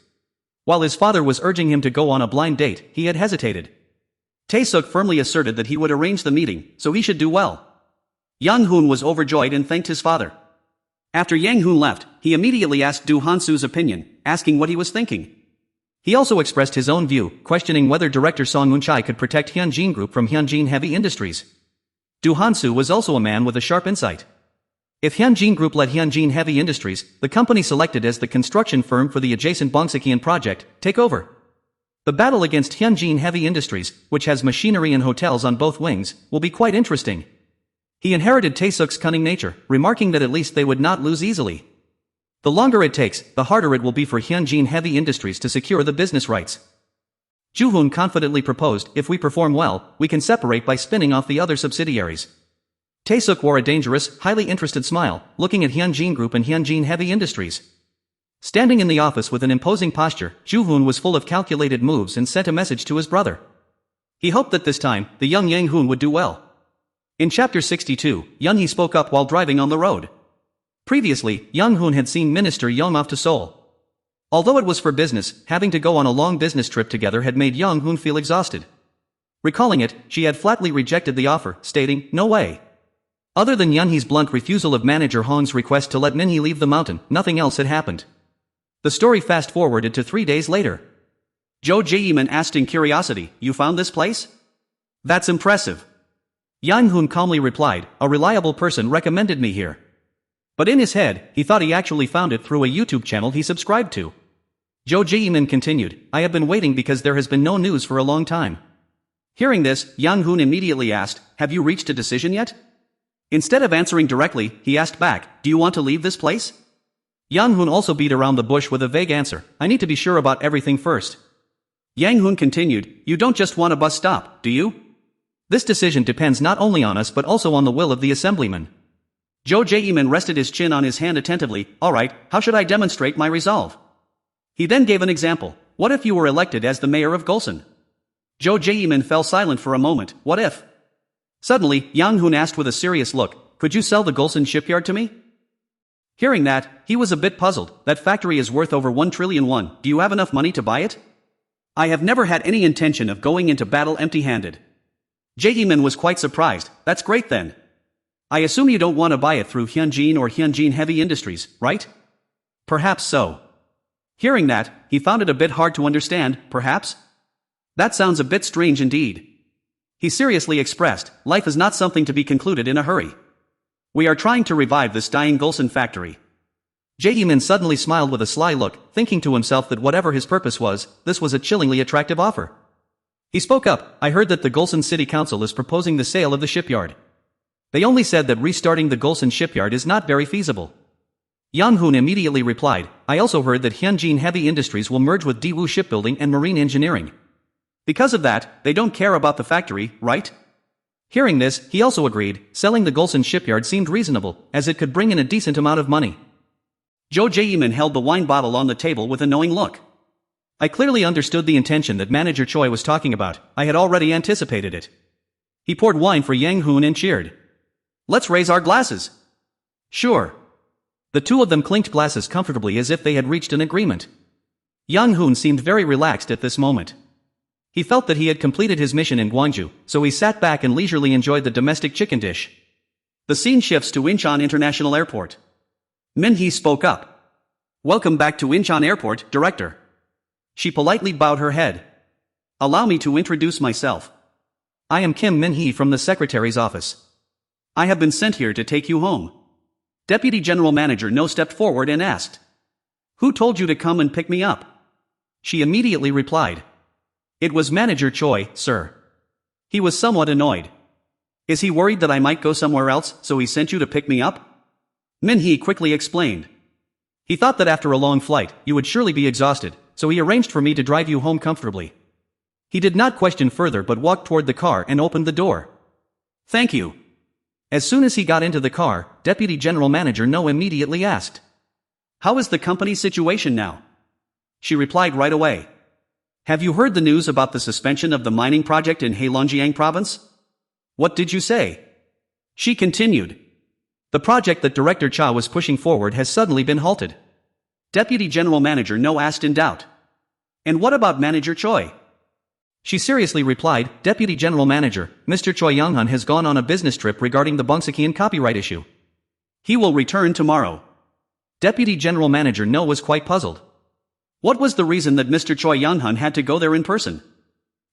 While his father was urging him to go on a blind date, he had hesitated. Taesuk firmly asserted that he would arrange the meeting, so he should do well. Yang Hoon was overjoyed and thanked his father. After Yang Hoon left, he immediately asked Do Han-soo's opinion, asking what he was thinking. He also expressed his own view, questioning whether director Song Moon-chai could protect Hyunjin Group from Hyunjin Heavy Industries. Do Han-soo was also a man with a sharp insight. If Hyunjin Group led Hyunjin Heavy Industries, the company selected as the construction firm for the adjacent Bongsekian project, take over. The battle against Hyunjin Heavy Industries, which has machinery and hotels on both wings, will be quite interesting. He inherited Taesuk's cunning nature, remarking that at least they would not lose easily. The longer it takes, the harder it will be for Hyunjin Heavy Industries to secure the business rights. Ju-hoon confidently proposed, if we perform well, we can separate by spinning off the other subsidiaries. Taesuk wore a dangerous, highly interested smile, looking at Hyunjin Group and Hyunjin Heavy Industries. Standing in the office with an imposing posture, Ju-hoon was full of calculated moves and sent a message to his brother. He hoped that this time, the young Yang Hoon would do well. In chapter 62, Yunhee spoke up while driving on the road. Previously, Yang Hoon had seen Minister Young off to Seoul. Although it was for business, having to go on a long business trip together had made Yang Hoon feel exhausted. Recalling it, she had flatly rejected the offer, stating, no way. Other than Yunhee's blunt refusal of manager Hong's request to let Minhee leave the mountain, nothing else had happened. The story fast-forwarded to 3 days later. Jo Jae-man asked in curiosity, you found this place? That's impressive. Yang Hoon calmly replied, a reliable person recommended me here. But in his head, he thought he actually found it through a YouTube channel he subscribed to. Jo Jae-man continued, I have been waiting because there has been no news for a long time. Hearing this, Yang Hoon immediately asked, have you reached a decision yet? Instead of answering directly, he asked back, do you want to leave this place? Yang Hoon also beat around the bush with a vague answer, I need to be sure about everything first. Yang Hoon continued, you don't just want a bus stop, do you? This decision depends not only on us but also on the will of the assemblyman. Jo Jae-man rested his chin on his hand attentively, alright, how should I demonstrate my resolve? He then gave an example, what if you were elected as the mayor of Gulsan? Jo Jae-man fell silent for a moment, what if? Suddenly, Yang Hoon asked with a serious look, could you sell the Gulsan shipyard to me? Hearing that, he was a bit puzzled, that factory is worth over 1 trillion won, do you have enough money to buy it? I have never had any intention of going into battle empty-handed. Jae-man was quite surprised, that's great then. I assume you don't want to buy it through Hyunjin or Hyunjin Heavy Industries, right? Perhaps so. Hearing that, he found it a bit hard to understand, perhaps? That sounds a bit strange indeed. He seriously expressed, life is not something to be concluded in a hurry. We are trying to revive this dying Gulsan factory. Jae-man suddenly smiled with a sly look, thinking to himself that whatever his purpose was, this was a chillingly attractive offer. He spoke up, I heard that the Gulsan City Council is proposing the sale of the shipyard. They only said that restarting the Gulsan shipyard is not very feasible. Yang Hoon immediately replied, I also heard that Hyunjin Heavy Industries will merge with Daewoo Shipbuilding and Marine Engineering. Because of that, they don't care about the factory, right? Hearing this, he also agreed, selling the Gulsan shipyard seemed reasonable, as it could bring in a decent amount of money. Jo Jae-man held the wine bottle on the table with a knowing look. I clearly understood the intention that Manager Choi was talking about, I had already anticipated it. He poured wine for Yang Hoon and cheered. Let's raise our glasses. Sure. The two of them clinked glasses comfortably as if they had reached an agreement. Yang Hoon seemed very relaxed at this moment. He felt that he had completed his mission in Gwangju, so he sat back and leisurely enjoyed the domestic chicken dish. The scene shifts to Incheon International Airport. Minhee spoke up. Welcome back to Incheon Airport, Director. She politely bowed her head. Allow me to introduce myself. I am Kim Min-hee from the secretary's office. I have been sent here to take you home. Deputy General Manager No stepped forward and asked. Who told you to come and pick me up? She immediately replied. It was Manager Choi, sir. He was somewhat annoyed. Is he worried that I might go somewhere else, so he sent you to pick me up? Min-hee quickly explained. He thought that after a long flight, you would surely be exhausted, so he arranged for me to drive you home comfortably. He did not question further but walked toward the car and opened the door. Thank you. As soon as he got into the car, Deputy General Manager No immediately asked. How is the company's situation now? She replied right away. Have you heard the news about the suspension of the mining project in Heilongjiang province? What did you say? She continued. The project that Director Cha was pushing forward has suddenly been halted. Deputy General Manager No asked in doubt. And what about Manager Choi? She seriously replied, Deputy General Manager, Mr. Choi Young-hun has gone on a business trip regarding the Bongsekian copyright issue. He will return tomorrow. Deputy General Manager No was quite puzzled. What was the reason that Mr. Choi Young-hun had to go there in person?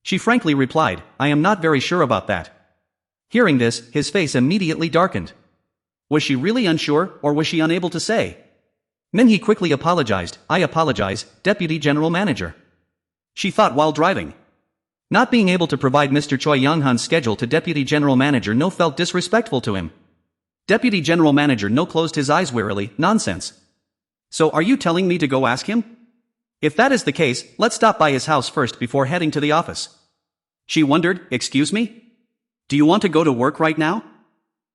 She frankly replied, I am not very sure about that. Hearing this, his face immediately darkened. Was she really unsure, or was she unable to say? Min-hee quickly apologized, I apologize, Deputy General Manager. She thought while driving. Not being able to provide Mr. Choi Young-hun's schedule to Deputy General Manager No felt disrespectful to him. Deputy General Manager No closed his eyes wearily, nonsense. So are you telling me to go ask him? If that is the case, let's stop by his house first before heading to the office. She wondered, excuse me? Do you want to go to work right now?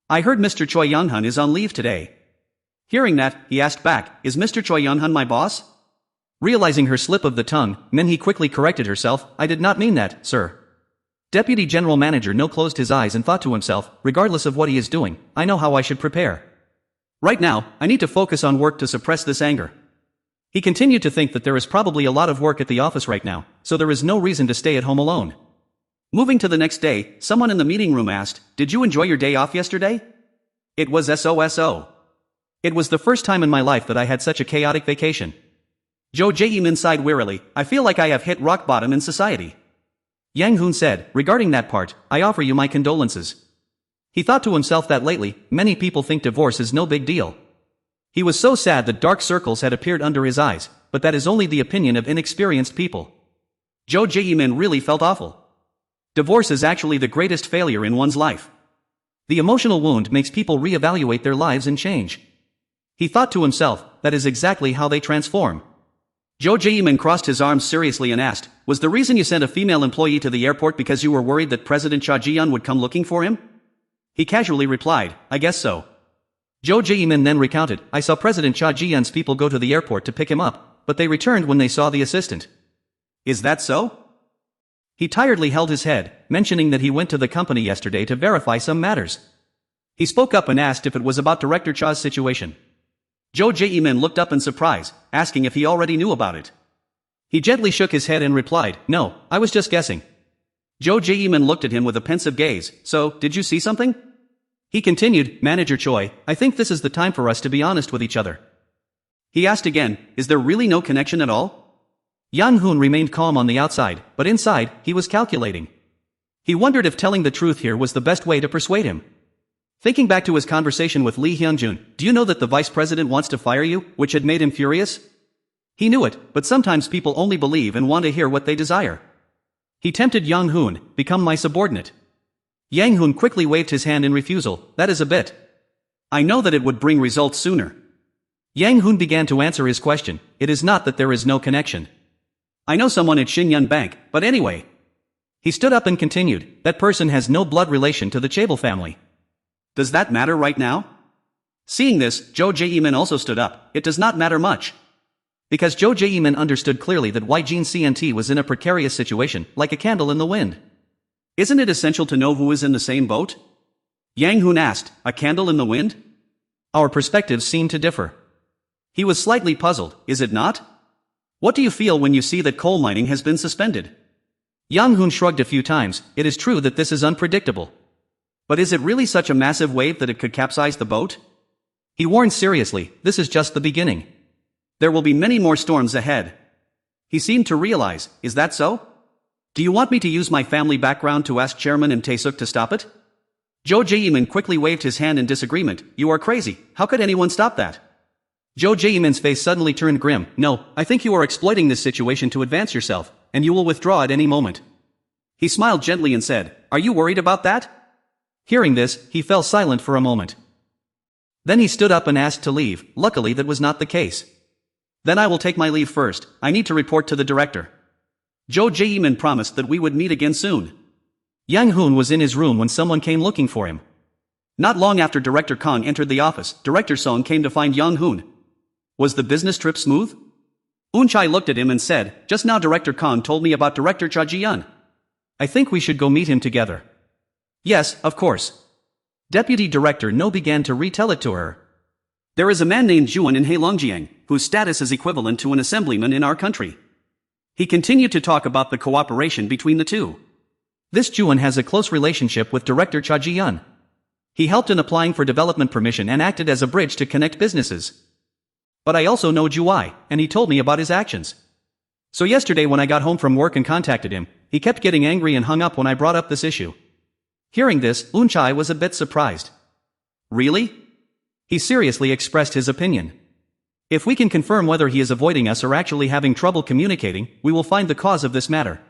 I heard Mr. Choi Young-hun is on leave today. Hearing that, he asked back, is Mr. Choi Young-hun my boss? Realizing her slip of the tongue, Min-hee quickly corrected herself, I did not mean that, sir. Deputy General Manager No closed his eyes and thought to himself, regardless of what he is doing, I know how I should prepare. Right now, I need to focus on work to suppress this anger. He continued to think that there is probably a lot of work at the office right now, so there is no reason to stay at home alone. Moving to the next day, someone in the meeting room asked, did you enjoy your day off yesterday? It was SOSO. It was the first time in my life that I had such a chaotic vacation. Jo Jae-min sighed wearily, I feel like I have hit rock bottom in society. Yang Hoon said, regarding that part, I offer you my condolences. He thought to himself that lately, many people think divorce is no big deal. He was so sad that dark circles had appeared under his eyes, but that is only the opinion of inexperienced people. Jo Jae-min really felt awful. Divorce is actually the greatest failure in one's life. The emotional wound makes people reevaluate their lives and change. He thought to himself, that is exactly how they transform. Jo Jae-min crossed his arms seriously and asked, was the reason you sent a female employee to the airport because you were worried that President Cha Ji-yeon would come looking for him? He casually replied, I guess so. Jo Jae-min then recounted, I saw President Cha Ji-yeon's people go to the airport to pick him up, but they returned when they saw the assistant. Is that so? He tiredly held his head, mentioning that he went to the company yesterday to verify some matters. He spoke up and asked if it was about Director Cha's situation. Jo Jae-min looked up in surprise, asking if he already knew about it. He gently shook his head and replied, no, I was just guessing. Jo Jae-min looked at him with a pensive gaze, so, did you see something? He continued, Manager Choi, I think this is the time for us to be honest with each other. He asked again, is there really no connection at all? Yang Hoon remained calm on the outside, but inside, he was calculating. He wondered if telling the truth here was the best way to persuade him. Thinking back to his conversation with Lee Hyun-jun, do you know that the vice president wants to fire you, which had made him furious? He knew it, but sometimes people only believe and want to hear what they desire. He tempted Yang Hoon, become my subordinate. Yang Hoon quickly waved his hand in refusal, that is a bit. I know that it would bring results sooner. Yang Hoon began to answer his question, it is not that there is no connection. I know someone at Shinyun Bank, but anyway. He stood up and continued, that person has no blood relation to the Chaebol family. Does that matter right now? Seeing this, Jo Jae-min also stood up, it does not matter much. Because Jo Jae-min understood clearly that Jin CNT was in a precarious situation, like a candle in the wind. Isn't it essential to know who is in the same boat? Yang Hoon asked, a candle in the wind? Our perspectives seem to differ. He was slightly puzzled, is it not? What do you feel when you see that coal mining has been suspended? Yang Hoon shrugged a few times, it is true that this is unpredictable. But is it really such a massive wave that it could capsize the boat? He warned seriously, this is just the beginning. There will be many more storms ahead. He seemed to realize, is that so? Do you want me to use my family background to ask Chairman and Taesuk to stop it? Jo Jae-min quickly waved his hand in disagreement. You are crazy. How could anyone stop that? Jo Jae-min's face suddenly turned grim. No, I think you are exploiting this situation to advance yourself, and you will withdraw at any moment. He smiled gently and said, Are you worried about that? Hearing this, he fell silent for a moment. Then he stood up and asked to leave. Luckily that was not the case. Then I will take my leave first. I need to report to the director. Jo Jae-min promised that we would meet again soon. Yang Hoon was in his room when someone came looking for him. Not long after Director Kong entered the office, Director Song came to find Yang Hoon. Was the business trip smooth? Eun-chae looked at him and said, Just now Director Kong told me about Director Cha Ji-yeon. I think we should go meet him together. Yes, of course. Deputy Director No began to retell it to her. There is a man named Juan in Heilongjiang, whose status is equivalent to an assemblyman in our country. He continued to talk about the cooperation between the two. This Juan has a close relationship with Director Cha Ji-yeon. He helped in applying for development permission and acted as a bridge to connect businesses. But I also know Juai, and he told me about his actions. So yesterday when I got home from work and contacted him, he kept getting angry and hung up when I brought up this issue. Hearing this, Eun-chae was a bit surprised. Really? He seriously expressed his opinion. If we can confirm whether he is avoiding us or actually having trouble communicating, we will find the cause of this matter.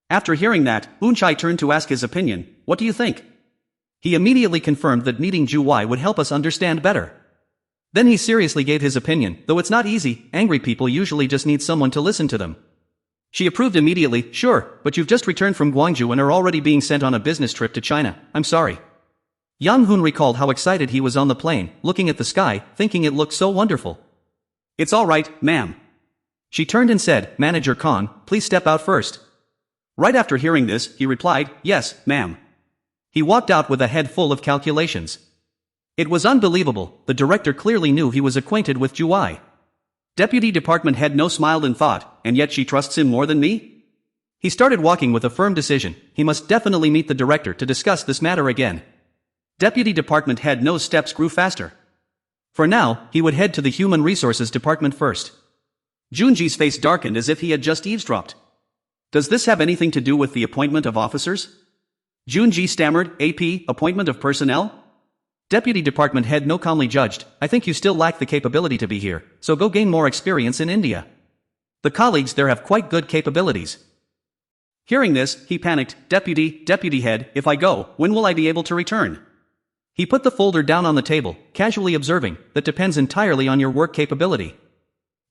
After hearing that, Eun-chae turned to ask his opinion. What do you think? He immediately confirmed that meeting Juai would help us understand better. Then he seriously gave his opinion. Though it's not easy, angry people usually just need someone to listen to them. She approved immediately. Sure, but you've just returned from Gwangju and are already being sent on a business trip to China. I'm sorry. Yang Hoon recalled how excited he was on the plane, looking at the sky, thinking it looked so wonderful. It's all right, ma'am. She turned and said, Manager Khan, please step out first. Right after hearing this, he replied, Yes, ma'am. He walked out with a head full of calculations. It was unbelievable. The director clearly knew he was acquainted with Juai. Deputy Department Head No smiled in thought, and yet she trusts him more than me? He started walking with a firm decision. He must definitely meet the director to discuss this matter again. Deputy Department Head No's steps grew faster. For now, he would head to the Human Resources Department first. Junji's face darkened as if he had just eavesdropped. Does this have anything to do with the appointment of officers? Junji stammered, AP, appointment of personnel? Deputy Department Head No calmly judged, I think you still lack the capability to be here, so go gain more experience in India. The colleagues there have quite good capabilities. Hearing this, he panicked, Deputy Head, if I go, when will I be able to return? He put the folder down on the table, casually observing, that depends entirely on your work capability.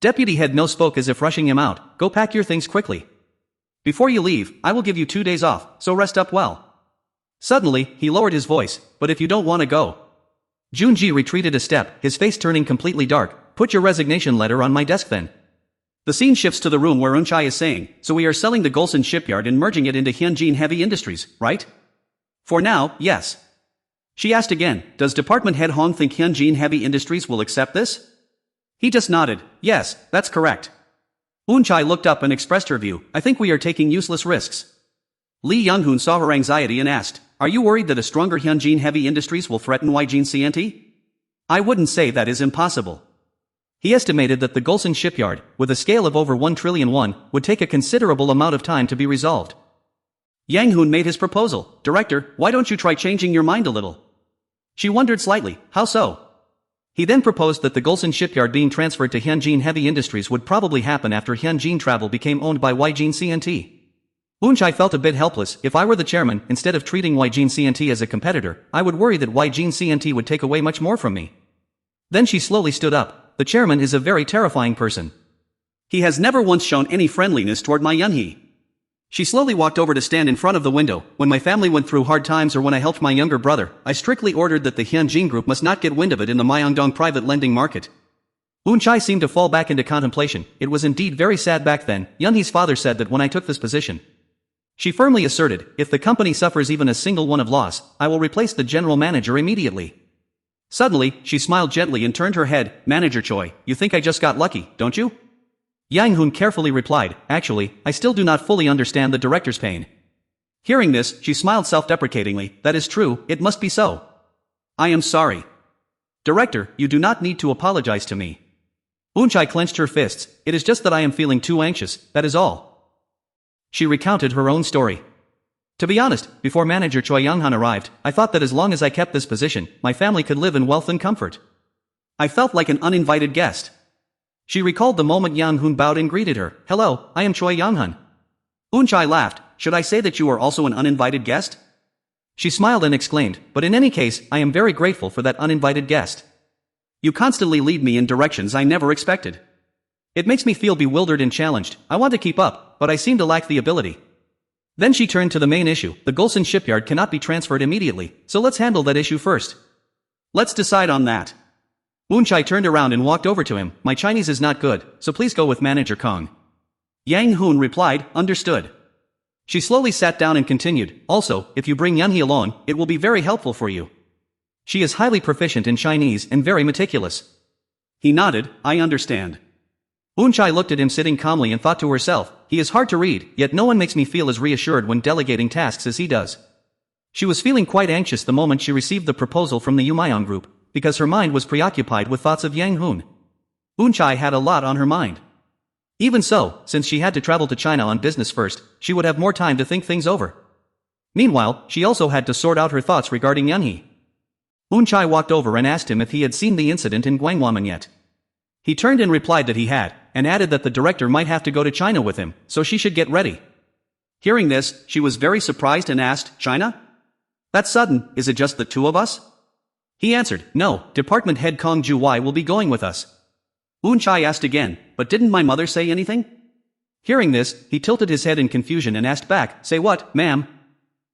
Deputy Head No spoke as if rushing him out, go pack your things quickly. Before you leave, I will give you 2 days off, so rest up well. Suddenly, he lowered his voice, but if you don't want to go. Junji retreated a step, his face turning completely dark. Put your resignation letter on my desk then. The scene shifts to the room where Eun-chae is saying, so we are selling the Gulson shipyard and merging it into Hyunjin Heavy Industries, right? For now, yes. She asked again, does Department Head Hong think Hyunjin Heavy Industries will accept this? He just nodded, yes, that's correct. Eun-chae looked up and expressed her view, I think we are taking useless risks. Lee Young-hoon saw her anxiety and asked, are you worried that a stronger Hyunjin Heavy Industries will threaten Yjin CNT? I wouldn't say that is impossible. He estimated that the Gulson shipyard, with a scale of over 1 trillion won, would take a considerable amount of time to be resolved. Yang Hoon made his proposal, Director, why don't you try changing your mind a little? She wondered slightly, how so? He then proposed that the Gulson shipyard being transferred to Hyunjin Heavy Industries would probably happen after Hyunjin Travel became owned by Yjin CNT. Eun-chae felt a bit helpless. If I were the chairman, instead of treating Yjin CNT as a competitor, I would worry that Yjin CNT would take away much more from me. Then she slowly stood up. The chairman is a very terrifying person. He has never once shown any friendliness toward my Yunhee. She slowly walked over to stand in front of the window. When my family went through hard times or when I helped my younger brother, I strictly ordered that the Hyunjin group must not get wind of it in the Myeongdong private lending market. Eun-chae seemed to fall back into contemplation. It was indeed very sad back then. Yunhee's father said that when I took this position. She firmly asserted, if the company suffers even a single one of loss, I will replace the general manager immediately. Suddenly, she smiled gently and turned her head, Manager Choi, you think I just got lucky, don't you? Yang Hoon carefully replied, actually, I still do not fully understand the director's pain. Hearing this, she smiled self-deprecatingly, that is true, it must be so. I am sorry. Director, you do not need to apologize to me. Eun-chae clenched her fists, it is just that I am feeling too anxious, that is all. She recounted her own story. To be honest, before manager Choi Young-han arrived, I thought that as long as I kept this position, my family could live in wealth and comfort. I felt like an uninvited guest. She recalled the moment Yang Hoon bowed and greeted her. Hello, I am Choi Young-han. Eun-chae laughed. Should I say that you are also an uninvited guest? She smiled and exclaimed, but in any case, I am very grateful for that uninvited guest. You constantly lead me in directions I never expected. It makes me feel bewildered and challenged. I want to keep up, but I seem to lack the ability. Then she turned to the main issue. The Gulsan shipyard cannot be transferred immediately, so let's handle that issue first. Let's decide on that. Eun-chae turned around and walked over to him. My Chinese is not good, so please go with Manager Kong. Yang Hoon replied, understood. She slowly sat down and continued, also, if you bring Yunhee along, it will be very helpful for you. She is highly proficient in Chinese and very meticulous. He nodded, I understand. Eun-chae looked at him sitting calmly and thought to herself, he is hard to read, yet no one makes me feel as reassured when delegating tasks as he does. She was feeling quite anxious the moment she received the proposal from the Yumayong group, because her mind was preoccupied with thoughts of Yang Hoon. Eun-chae had a lot on her mind. Even so, since she had to travel to China on business first, she would have more time to think things over. Meanwhile, she also had to sort out her thoughts regarding Yunhee. Eun-chae walked over and asked him if he had seen the incident in Gwangwaman yet. He turned and replied that he had, and added that the director might have to go to China with him, so she should get ready. Hearing this, she was very surprised and asked, China? That's sudden, is it just the two of us? He answered, no, department head Kong Ju-wai will be going with us. Eun-chae asked again, but didn't my mother say anything? Hearing this, he tilted his head in confusion and asked back, say what, ma'am?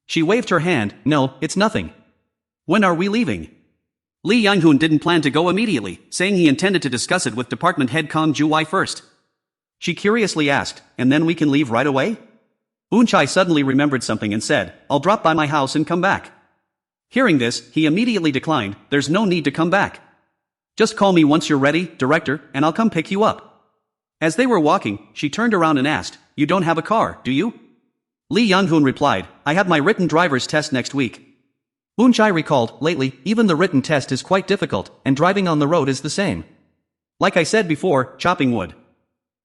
She waved her hand, no, it's nothing. When are we leaving? Lee Yang-hoon didn't plan to go immediately, saying he intended to discuss it with department head Kong Ju-wai first. She curiously asked, and then we can leave right away? Eun-chae suddenly remembered something and said, I'll drop by my house and come back. Hearing this, he immediately declined, there's no need to come back. Just call me once you're ready, director, and I'll come pick you up. As they were walking, she turned around and asked, you don't have a car, do you? Lee Yang-hoon replied, I have my written driver's test next week. Eun-chae recalled, lately, even the written test is quite difficult, and driving on the road is the same. Like I said before, chopping wood.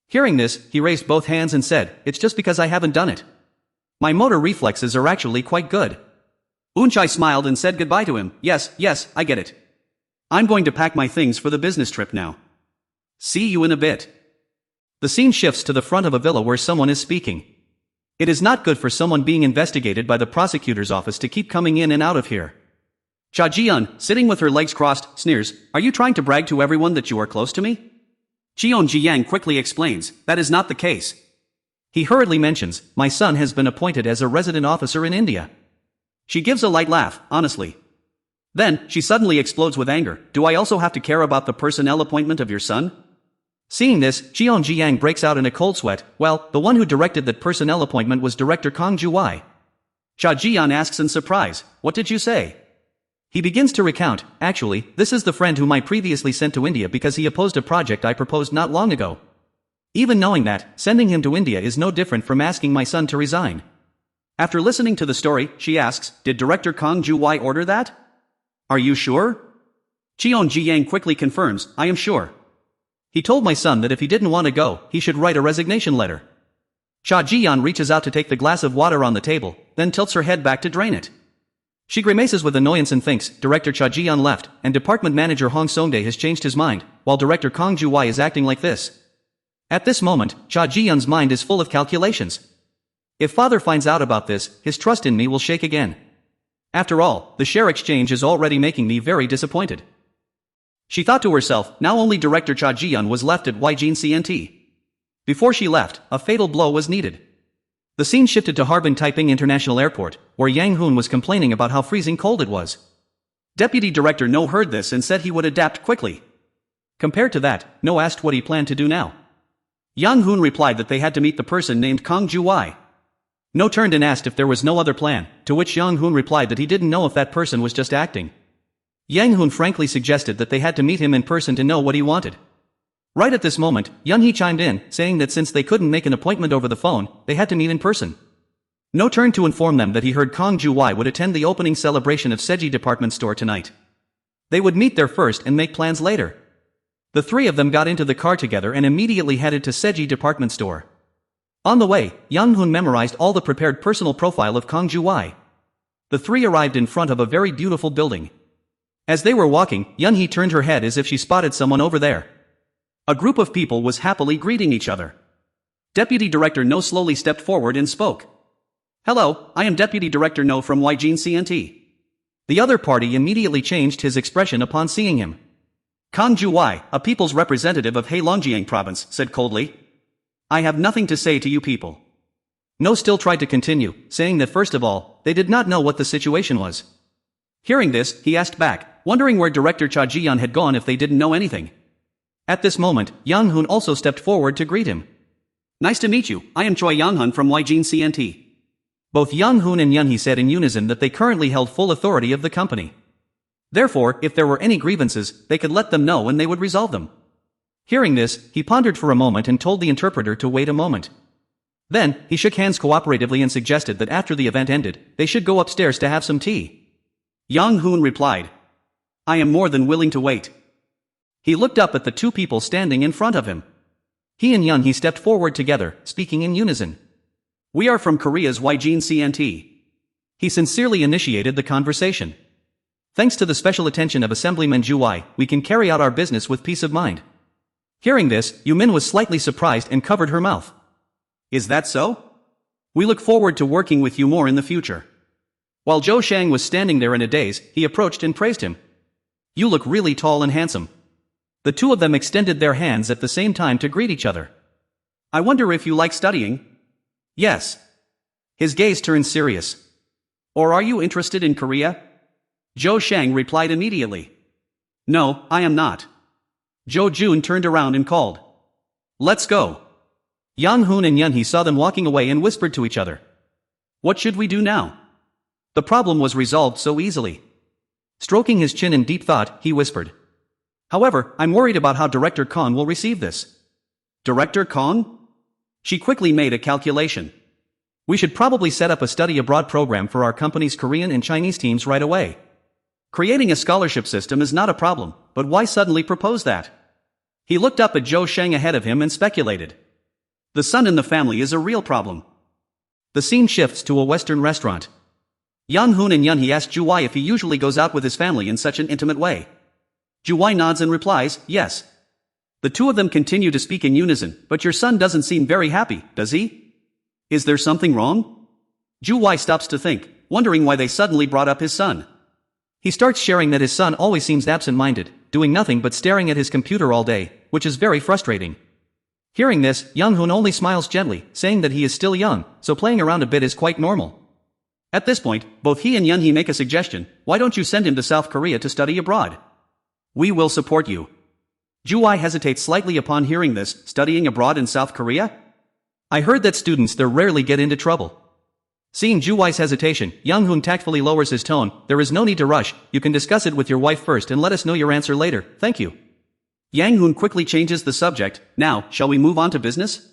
Hearing this, he raised both hands and said, it's just because I haven't done it. My motor reflexes are actually quite good. Eun-chae smiled and said goodbye to him, yes, I get it. I'm going to pack my things for the business trip now. See you in a bit. The scene shifts to the front of a villa where someone is speaking. It is not good for someone being investigated by the prosecutor's office to keep coming in and out of here. Cha Ji-yeon, sitting with her legs crossed, sneers, are you trying to brag to everyone that you are close to me? Cheon Ji-yang quickly explains, that is not the case. He hurriedly mentions, my son has been appointed as a resident officer in India. She gives a light laugh, honestly. Then, she suddenly explodes with anger, do I also have to care about the personnel appointment of your son? Seeing this, Cheon Ji-yang breaks out in a cold sweat, well, the one who directed that personnel appointment was Director Kong Ju-wai. Cha Ji-yeon asks in surprise, what did you say? He begins to recount, actually, this is the friend whom I previously sent to India because he opposed a project I proposed not long ago. Even knowing that, sending him to India is no different from asking my son to resign. After listening to the story, she asks, did Director Kong Ju-wai order that? Are you sure? Cheon Ji-yang quickly confirms, I am sure. He told my son that if he didn't want to go, he should write a resignation letter. Cha Ji-yeon reaches out to take the glass of water on the table, then tilts her head back to drain it. She grimaces with annoyance and thinks, Director Cha Ji-yeon left, and Department Manager Hong Song-dae has changed his mind, while Director Kong Ju-wai is acting like this. At this moment, Cha Ji-yeon's mind is full of calculations. If father finds out about this, his trust in me will shake again. After all, the share exchange is already making me very disappointed. She thought to herself, now only Director Cha Ji-yeon was left at Yijin CNT. Before she left, a fatal blow was needed. The scene shifted to Harbin Taiping International Airport, where Yang Hoon was complaining about how freezing cold it was. Deputy Director No heard this and said he would adapt quickly. Compared to that, No asked what he planned to do now. Yang Hoon replied that they had to meet the person named Kong Ju-wai. No turned and asked if there was no other plan, to which Yang Hoon replied that he didn't know if that person was just acting. Yang Hoon frankly suggested that they had to meet him in person to know what he wanted. Right at this moment, Yunhee chimed in, saying that since they couldn't make an appointment over the phone, they had to meet in person. No turned to inform them that he heard Kong Ju-wai would attend the opening celebration of Seji department store tonight. They would meet there first and make plans later. The three of them got into the car together and immediately headed to Seji department store. On the way, Yang Hoon memorized all the prepared personal profile of Kang Ju-wai. The three arrived in front of a very beautiful building. As they were walking, Yun-hee turned her head as if she spotted someone over there. A group of people was happily greeting each other. Deputy Director No slowly stepped forward and spoke. "Hello, I am Deputy Director No from Yjin CNT." The other party immediately changed his expression upon seeing him. Kang Ju-wai, a people's representative of Heilongjiang province, said coldly. "I have nothing to say to you people." No still tried to continue, saying that first of all, they did not know what the situation was. Hearing this, he asked back, wondering where Director Cha Ji-yeon had gone if they didn't know anything. At this moment, Yang Hoon also stepped forward to greet him. "Nice to meet you, I am Choi Yang-hun from Yjin CNT." Both Yang Hoon and Yun-hee said in unison that they currently held full authority of the company. Therefore, if there were any grievances, they could let them know and they would resolve them. Hearing this, he pondered for a moment and told the interpreter to wait a moment. Then, he shook hands cooperatively and suggested that after the event ended, they should go upstairs to have some tea. Yang Hoon replied, "I am more than willing to wait." He looked up at the two people standing in front of him. He and Yun-hee stepped forward together, speaking in unison. "We are from Korea's Yjin CNT." He sincerely initiated the conversation. "Thanks to the special attention of Assemblyman Ju-wai, we can carry out our business with peace of mind." Hearing this, Yu-min was slightly surprised and covered her mouth. "Is that so? We look forward to working with you more in the future." While Zhou Shang was standing there in a daze, he approached and praised him. "You look really tall and handsome." The two of them extended their hands at the same time to greet each other. "I wonder if you like studying?" "Yes." His gaze turned serious. "Or are you interested in Korea?" Zhou Shang replied immediately. "No, I am not." Zhou Jun turned around and called. "Let's go." Yang Hoon and Yun-hee saw them walking away and whispered to each other. "What should we do now?" The problem was resolved so easily. Stroking his chin in deep thought, he whispered. "However, I'm worried about how Director Kong will receive this." "Director Kong?" She quickly made a calculation. "We should probably set up a study abroad program for our company's Korean and Chinese teams right away. Creating a scholarship system is not a problem, but why suddenly propose that?" He looked up at Zhou Shang ahead of him and speculated. "The son in the family is a real problem." The scene shifts to a Western restaurant. Yang Hoon and Yun-hee ask Ju-wai if he usually goes out with his family in such an intimate way. Ju-wai nods and replies, "Yes." The two of them continue to speak in unison, "But your son doesn't seem very happy, does he? Is there something wrong?" Ju-wai stops to think, wondering why they suddenly brought up his son. He starts sharing that his son always seems absent-minded, doing nothing but staring at his computer all day, which is very frustrating. Hearing this, Yang Hoon only smiles gently, saying that he is still young, so playing around a bit is quite normal. At this point, both he and Yun-hee make a suggestion, "Why don't you send him to South Korea to study abroad? We will support you." Ju-wai hesitates slightly upon hearing this, studying abroad in South Korea? "I heard that students there rarely get into trouble." Seeing Ju-wai's hesitation, Yang Hoon tactfully lowers his tone, "There is no need to rush, you can discuss it with your wife first and let us know your answer later, thank you." Yang Hoon quickly changes the subject, "Now, shall we move on to business?"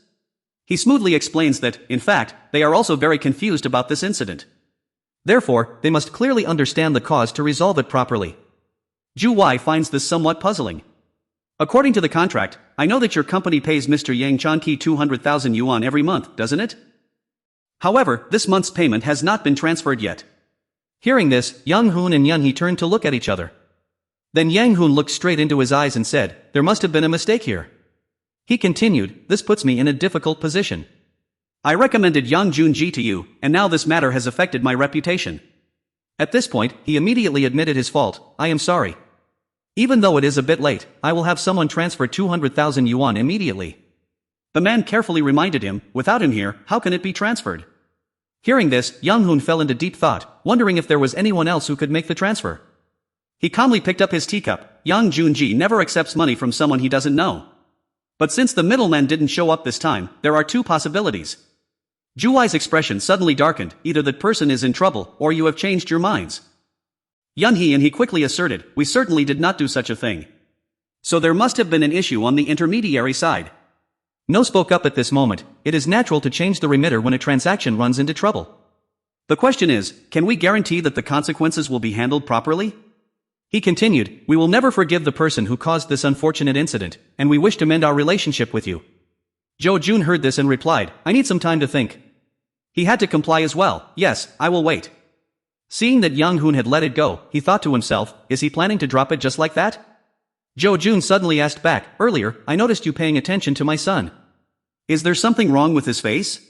He smoothly explains that, in fact, they are also very confused about this incident. Therefore, they must clearly understand the cause to resolve it properly. Ju-wai finds this somewhat puzzling. "According to the contract, I know that your company pays Mr. Yang Chan-ki 200,000 yuan every month, doesn't it? However, this month's payment has not been transferred yet." Hearing this, Yang Hoon and Yun-hee turned to look at each other. Then Yang Hoon looked straight into his eyes and said, "There must have been a mistake here." He continued, "This puts me in a difficult position. I recommended Yang Jun-ji to you, and now this matter has affected my reputation." At this point, he immediately admitted his fault, "I am sorry. Even though it is a bit late, I will have someone transfer 200,000 yuan immediately." The man carefully reminded him, "Without him here, how can it be transferred?" Hearing this, Yang Hoon fell into deep thought, wondering if there was anyone else who could make the transfer. He calmly picked up his teacup. Yang Jun-ji never accepts money from someone he doesn't know. But since the middleman didn't show up this time, there are two possibilities. Ju-wai's expression suddenly darkened, either that person is in trouble, or you have changed your minds. Yun-hee and he quickly asserted, "We certainly did not do such a thing. So there must have been an issue on the intermediary side." No spoke up at this moment. It is natural to change the remitter when a transaction runs into trouble. The question is, can we guarantee that the consequences will be handled properly? He continued, "We will never forgive the person who caused this unfortunate incident, and we wish to mend our relationship with you." Jo Jun heard this and replied, I need some time to think. He had to comply as well. Yes, I will wait. Seeing that Young Hoon had let it go, he thought to himself, is he planning to drop it just like that? Jo Jun suddenly asked back, earlier, I noticed you paying attention to my son. Is there something wrong with his face?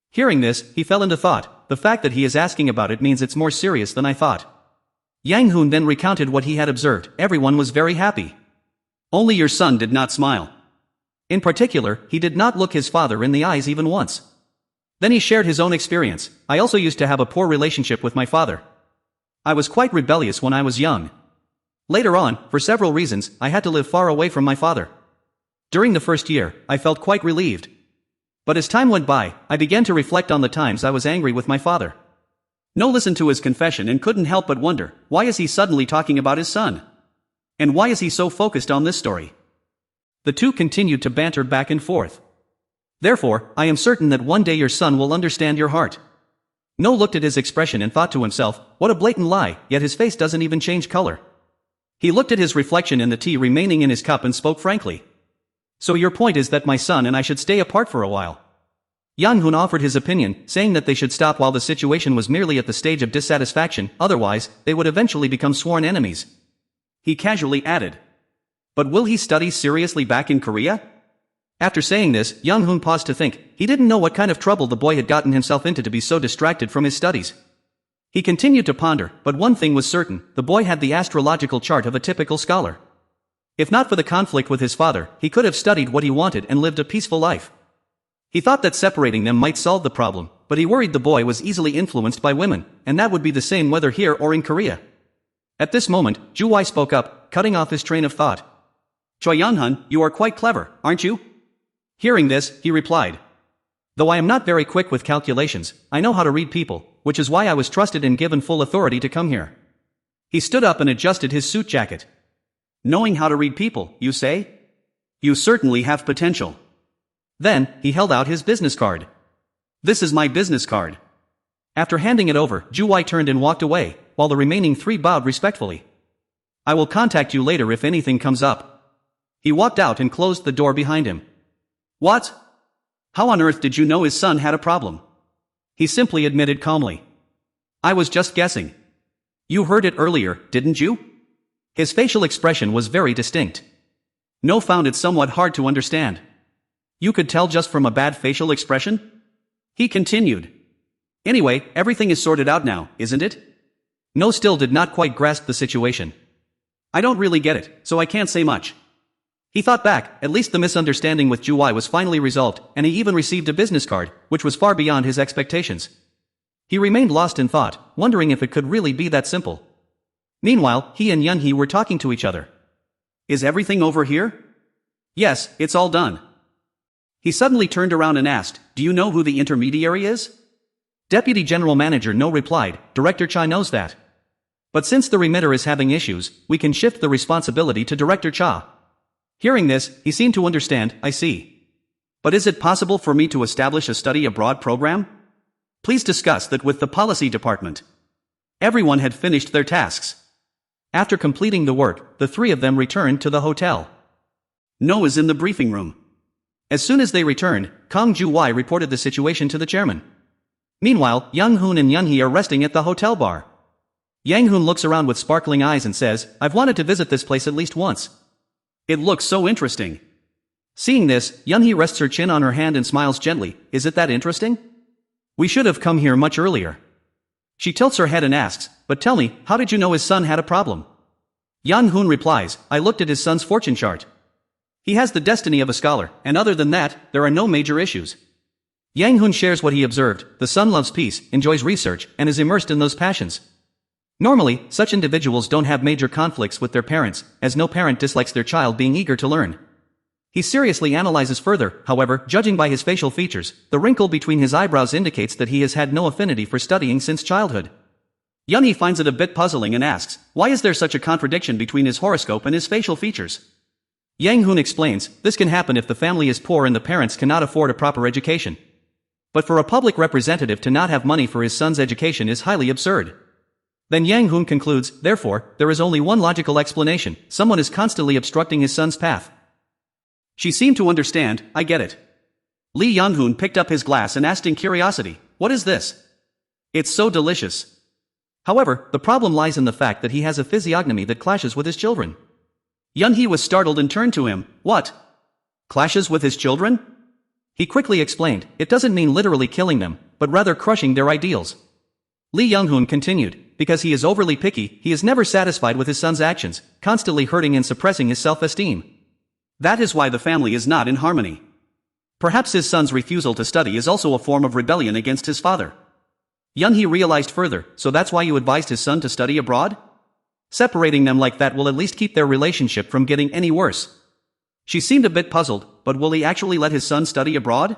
Hearing this, he fell into thought. The fact that he is asking about it means it's more serious than I thought. Yang Hoon then recounted what he had observed. Everyone was very happy. Only your son did not smile. In particular, he did not look his father in the eyes even once. Then he shared his own experience. I also used to have a poor relationship with my father. I was quite rebellious when I was young. Later on, for several reasons, I had to live far away from my father. During the first year, I felt quite relieved. But as time went by, I began to reflect on the times I was angry with my father. No listened to his confession and couldn't help but wonder, why is he suddenly talking about his son? And why is he so focused on this story? The two continued to banter back and forth. Therefore, I am certain that one day your son will understand your heart. No looked at his expression and thought to himself, what a blatant lie, yet his face doesn't even change color. He looked at his reflection in the tea remaining in his cup and spoke frankly. So your point is that my son and I should stay apart for a while. Yang Hoon offered his opinion, saying that they should stop while the situation was merely at the stage of dissatisfaction, otherwise, they would eventually become sworn enemies. He casually added. But will he study seriously back in Korea? After saying this, Yang Hoon paused to think. He didn't know what kind of trouble the boy had gotten himself into to be so distracted from his studies. He continued to ponder, but one thing was certain, the boy had the astrological chart of a typical scholar. If not for the conflict with his father, he could have studied what he wanted and lived a peaceful life. He thought that separating them might solve the problem, but he worried the boy was easily influenced by women, and that would be the same whether here or in Korea. At this moment, Ju Wai spoke up, cutting off his train of thought. Choi Yan-hun, you are quite clever, aren't you? Hearing this, he replied. Though I am not very quick with calculations, I know how to read people, which is why I was trusted and given full authority to come here. He stood up and adjusted his suit jacket. Knowing how to read people, you say? You certainly have potential. Then, he held out his business card. This is my business card. After handing it over, Ju Wai turned and walked away, while the remaining three bowed respectfully. I will contact you later if anything comes up. He walked out and closed the door behind him. What? How on earth did you know his son had a problem? He simply admitted calmly. I was just guessing. You heard it earlier, didn't you? His facial expression was very distinct. No found it somewhat hard to understand. You could tell just from a bad facial expression? He continued. Anyway, everything is sorted out now, isn't it? No still did not quite grasp the situation. I don't really get it, so I can't say much. He thought back, at least the misunderstanding with Ju Wai was finally resolved, and he even received a business card, which was far beyond his expectations. He remained lost in thought, wondering if it could really be that simple. Meanwhile, he and Yun Hee were talking to each other. Is everything over here? Yes, it's all done. He suddenly turned around and asked, do you know who the intermediary is? Deputy General Manager No replied, Director Cha knows that. But since the remitter is having issues, we can shift the responsibility to Director Cha. Hearing this, he seemed to understand, I see. But is it possible for me to establish a study abroad program? Please discuss that with the policy department. Everyone had finished their tasks. After completing the work, the three of them returned to the hotel. No is in the briefing room. As soon as they returned, Kang Ju Wai reported the situation to the chairman. Meanwhile, Yang Hoon and Yun Hee are resting at the hotel bar. Yang Hoon looks around with sparkling eyes and says, I've wanted to visit this place at least once. It looks so interesting. Seeing this, Yun Hee rests her chin on her hand and smiles gently. Is it that interesting? We should have come here much earlier. She tilts her head and asks, but tell me, how did you know his son had a problem? Yang Hoon replies, I looked at his son's fortune chart. He has the destiny of a scholar, and other than that, there are no major issues. Yang Hoon shares what he observed. The son loves peace, enjoys research, and is immersed in those passions. Normally, such individuals don't have major conflicts with their parents, as no parent dislikes their child being eager to learn. He seriously analyzes further, however, judging by his facial features, the wrinkle between his eyebrows indicates that he has had no affinity for studying since childhood. Yun Hee finds it a bit puzzling and asks, why is there such a contradiction between his horoscope and his facial features? Yang Hoon explains, this can happen if the family is poor and the parents cannot afford a proper education. But for a public representative to not have money for his son's education is highly absurd. Then Yang Hoon concludes, therefore, there is only one logical explanation, someone is constantly obstructing his son's path. She seemed to understand, I get it. Lee Young-hoon picked up his glass and asked in curiosity, "What is this? It's so delicious." However, the problem lies in the fact that he has a physiognomy that clashes with his children. Yun-hee was startled and turned to him. "What? Clashes with his children?" He quickly explained, it doesn't mean literally killing them, but rather crushing their ideals. Lee Young-hoon continued, because he is overly picky, he is never satisfied with his son's actions, constantly hurting and suppressing his self-esteem. That is why the family is not in harmony. Perhaps his son's refusal to study is also a form of rebellion against his father. Yun-hee realized further, so that's why you advised his son to study abroad? Separating them like that will at least keep their relationship from getting any worse. She seemed a bit puzzled, but will he actually let his son study abroad?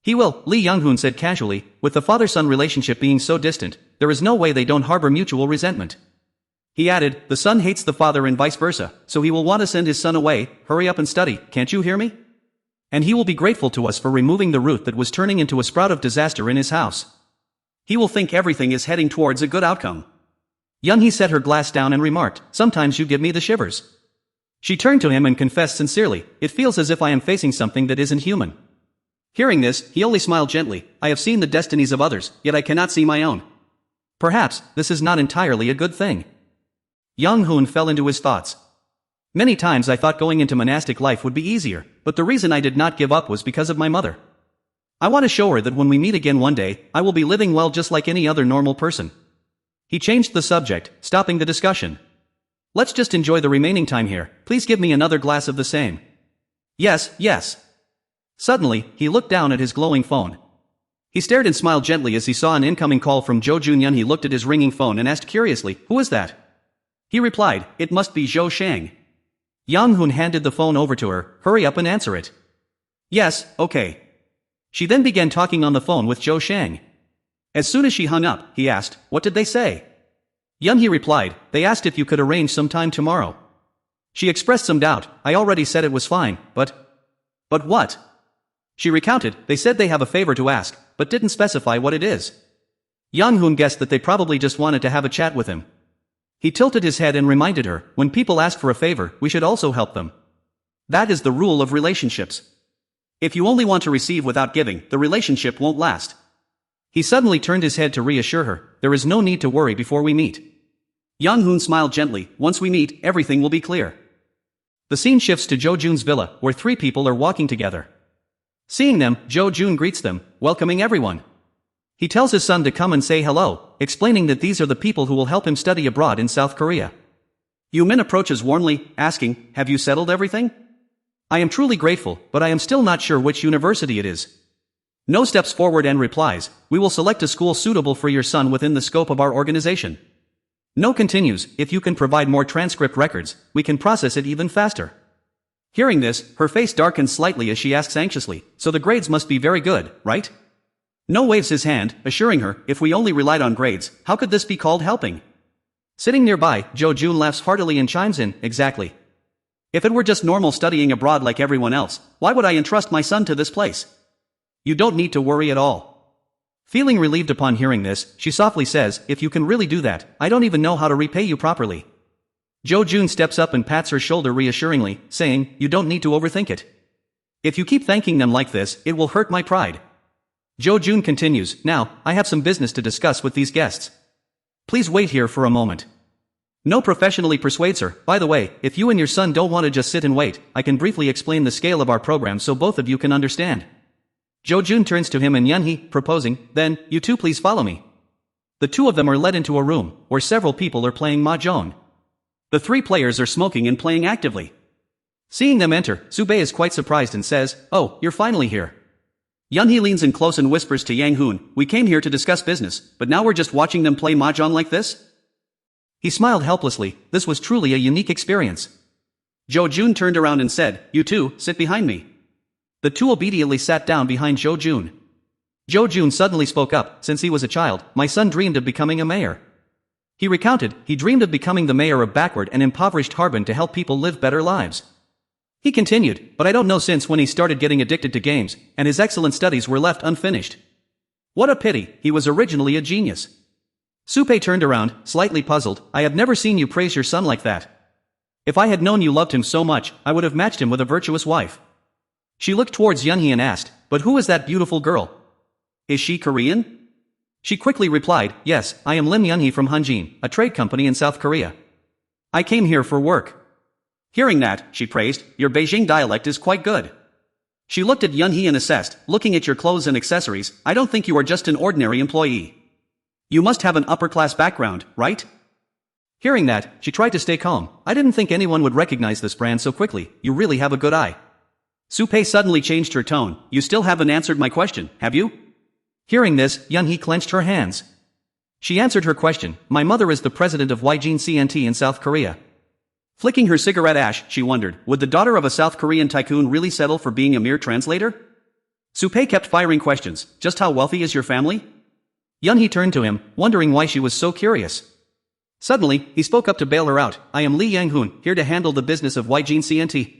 He will, Lee Young-hoon said casually, with the father-son relationship being so distant, there is no way they don't harbor mutual resentment. He added, the son hates the father and vice versa, so he will want to send his son away, hurry up and study, can't you hear me? And he will be grateful to us for removing the root that was turning into a sprout of disaster in his house. He will think everything is heading towards a good outcome. Yun-hee set her glass down and remarked, sometimes you give me the shivers. She turned to him and confessed sincerely, it feels as if I am facing something that isn't human. Hearing this, he only smiled gently, I have seen the destinies of others, yet I cannot see my own. Perhaps, this is not entirely a good thing. Young-hoon fell into his thoughts. Many times I thought going into monastic life would be easier, but the reason I did not give up was because of my mother. I want to show her that when we meet again one day, I will be living well just like any other normal person. He changed the subject, stopping the discussion. Let's just enjoy the remaining time here, please give me another glass of the same. Yes, yes. Suddenly, he looked down at his glowing phone. He stared and smiled gently as he saw an incoming call from Jo Jun-yun. He looked at his ringing phone and asked curiously, who is that? He replied, it must be Zhou Shang. Young-hoon handed the phone over to her, hurry up and answer it. Yes, okay. She then began talking on the phone with Zhou Shang. As soon as she hung up, he asked, what did they say? Yun-hee replied, they asked if you could arrange some time tomorrow. She expressed some doubt, I already said it was fine, but what? She recounted, they said they have a favor to ask, but didn't specify what it is. Young-hoon guessed that they probably just wanted to have a chat with him. He tilted his head and reminded her, when people ask for a favor, we should also help them. That is the rule of relationships. If you only want to receive without giving, the relationship won't last. He suddenly turned his head to reassure her, there is no need to worry before we meet. Young-hoon smiled gently, once we meet, everything will be clear. The scene shifts to Jo Jun's villa, where three people are walking together. Seeing them, Jo Jun greets them, welcoming everyone. He tells his son to come and say hello, explaining that these are the people who will help him study abroad in South Korea. Yoo-min approaches warmly, asking, have you settled everything? I am truly grateful, but I am still not sure which university it is. No steps forward and replies, we will select a school suitable for your son within the scope of our organization. No continues, if you can provide more transcript records, we can process it even faster. Hearing this, her face darkens slightly as she asks anxiously, so the grades must be very good, right? No waves his hand, assuring her, if we only relied on grades, how could this be called helping? Sitting nearby, Jo Jun laughs heartily and chimes in, exactly. If it were just normal studying abroad like everyone else, why would I entrust my son to this place? You don't need to worry at all. Feeling relieved upon hearing this, she softly says, if you can really do that, I don't even know how to repay you properly. Jo Jun steps up and pats her shoulder reassuringly, saying, you don't need to overthink it. If you keep thanking them like this, it will hurt my pride. Jo Jun continues, now, I have some business to discuss with these guests. Please wait here for a moment. No professionally persuades her, by the way, if you and your son don't want to just sit and wait, I can briefly explain the scale of our program so both of you can understand. Jo Jun turns to him and Yun-hee, proposing, then, you two please follow me. The two of them are led into a room, where several people are playing mahjong. The three players are smoking and playing actively. Seeing them enter, Sube is quite surprised and says, oh, you're finally here. Yun-hee leans in close and whispers to Yang-hoon, we came here to discuss business, but now we're just watching them play mahjong like this? He smiled helplessly, this was truly a unique experience. Jo Jun turned around and said, you two, sit behind me. The two obediently sat down behind Jo Jun. Jo Jun suddenly spoke up, since he was a child, my son dreamed of becoming a mayor. He recounted, he dreamed of becoming the mayor of backward and impoverished Harbin to help people live better lives. He continued, but I don't know since when he started getting addicted to games, and his excellent studies were left unfinished. What a pity, he was originally a genius. Supe turned around, slightly puzzled, I have never seen you praise your son like that. If I had known you loved him so much, I would have matched him with a virtuous wife. She looked towards Yunhee and asked, but who is that beautiful girl? Is she Korean? She quickly replied, yes, I am Lim Yunhee from Hanjin, a trade company in South Korea. I came here for work. Hearing that, she praised, your Beijing dialect is quite good. She looked at Yunhee and assessed, looking at your clothes and accessories, I don't think you are just an ordinary employee. You must have an upper-class background, right? Hearing that, she tried to stay calm. I didn't think anyone would recognize this brand so quickly. You really have a good eye. Su-pei suddenly changed her tone. You still haven't answered my question, have you? Hearing this, Yunhee clenched her hands. She answered her question. My mother is the president of Yjin CNT in South Korea. Flicking her cigarette ash, she wondered, would the daughter of a South Korean tycoon really settle for being a mere translator? Su-pei kept firing questions. Just how wealthy is your family? Yunhee turned to him, wondering why she was so curious. Suddenly, he spoke up to bail her out. I am Lee Yang-hoon, here to handle the business of Yjin CNT.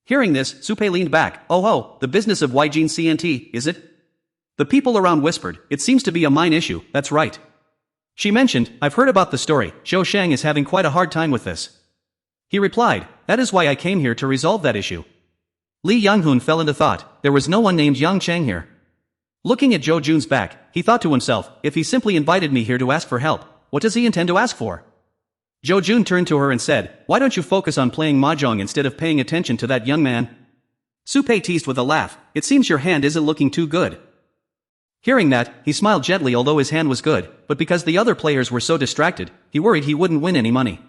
Hearing this, Su-pei leaned back. Oh ho, the business of Yjin CNT, is it? The people around whispered, it seems to be a mine issue, that's right. She mentioned, I've heard about the story, Zhou Shang is having quite a hard time with this. He replied, that is why I came here to resolve that issue. Lee Yang-hoon fell into thought, there was no one named Yang Chang here. Looking at Zhou Jun's back, he thought to himself, if he simply invited me here to ask for help, what does he intend to ask for? Zhou Jun turned to her and said, why don't you focus on playing mahjong instead of paying attention to that young man? Su-pei teased with a laugh, it seems your hand isn't looking too good. Hearing that, he smiled gently although his hand was good, but because the other players were so distracted, he worried he wouldn't win any money.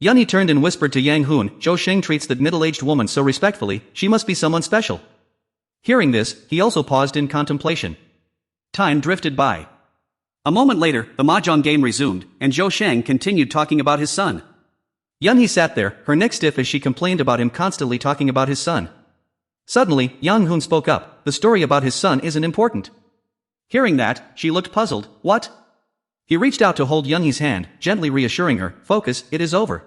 Yunhee turned and whispered to Yang Hoon, Zhou Sheng treats that middle-aged woman so respectfully, she must be someone special. Hearing this, he also paused in contemplation. Time drifted by. A moment later, the mahjong game resumed, and Zhou Sheng continued talking about his son. Yunhee sat there, her neck stiff as she complained about him constantly talking about his son. Suddenly, Yang Hoon spoke up, the story about his son isn't important. Hearing that, she looked puzzled, what? He reached out to hold Yunhee's hand, gently reassuring her, focus, it is over.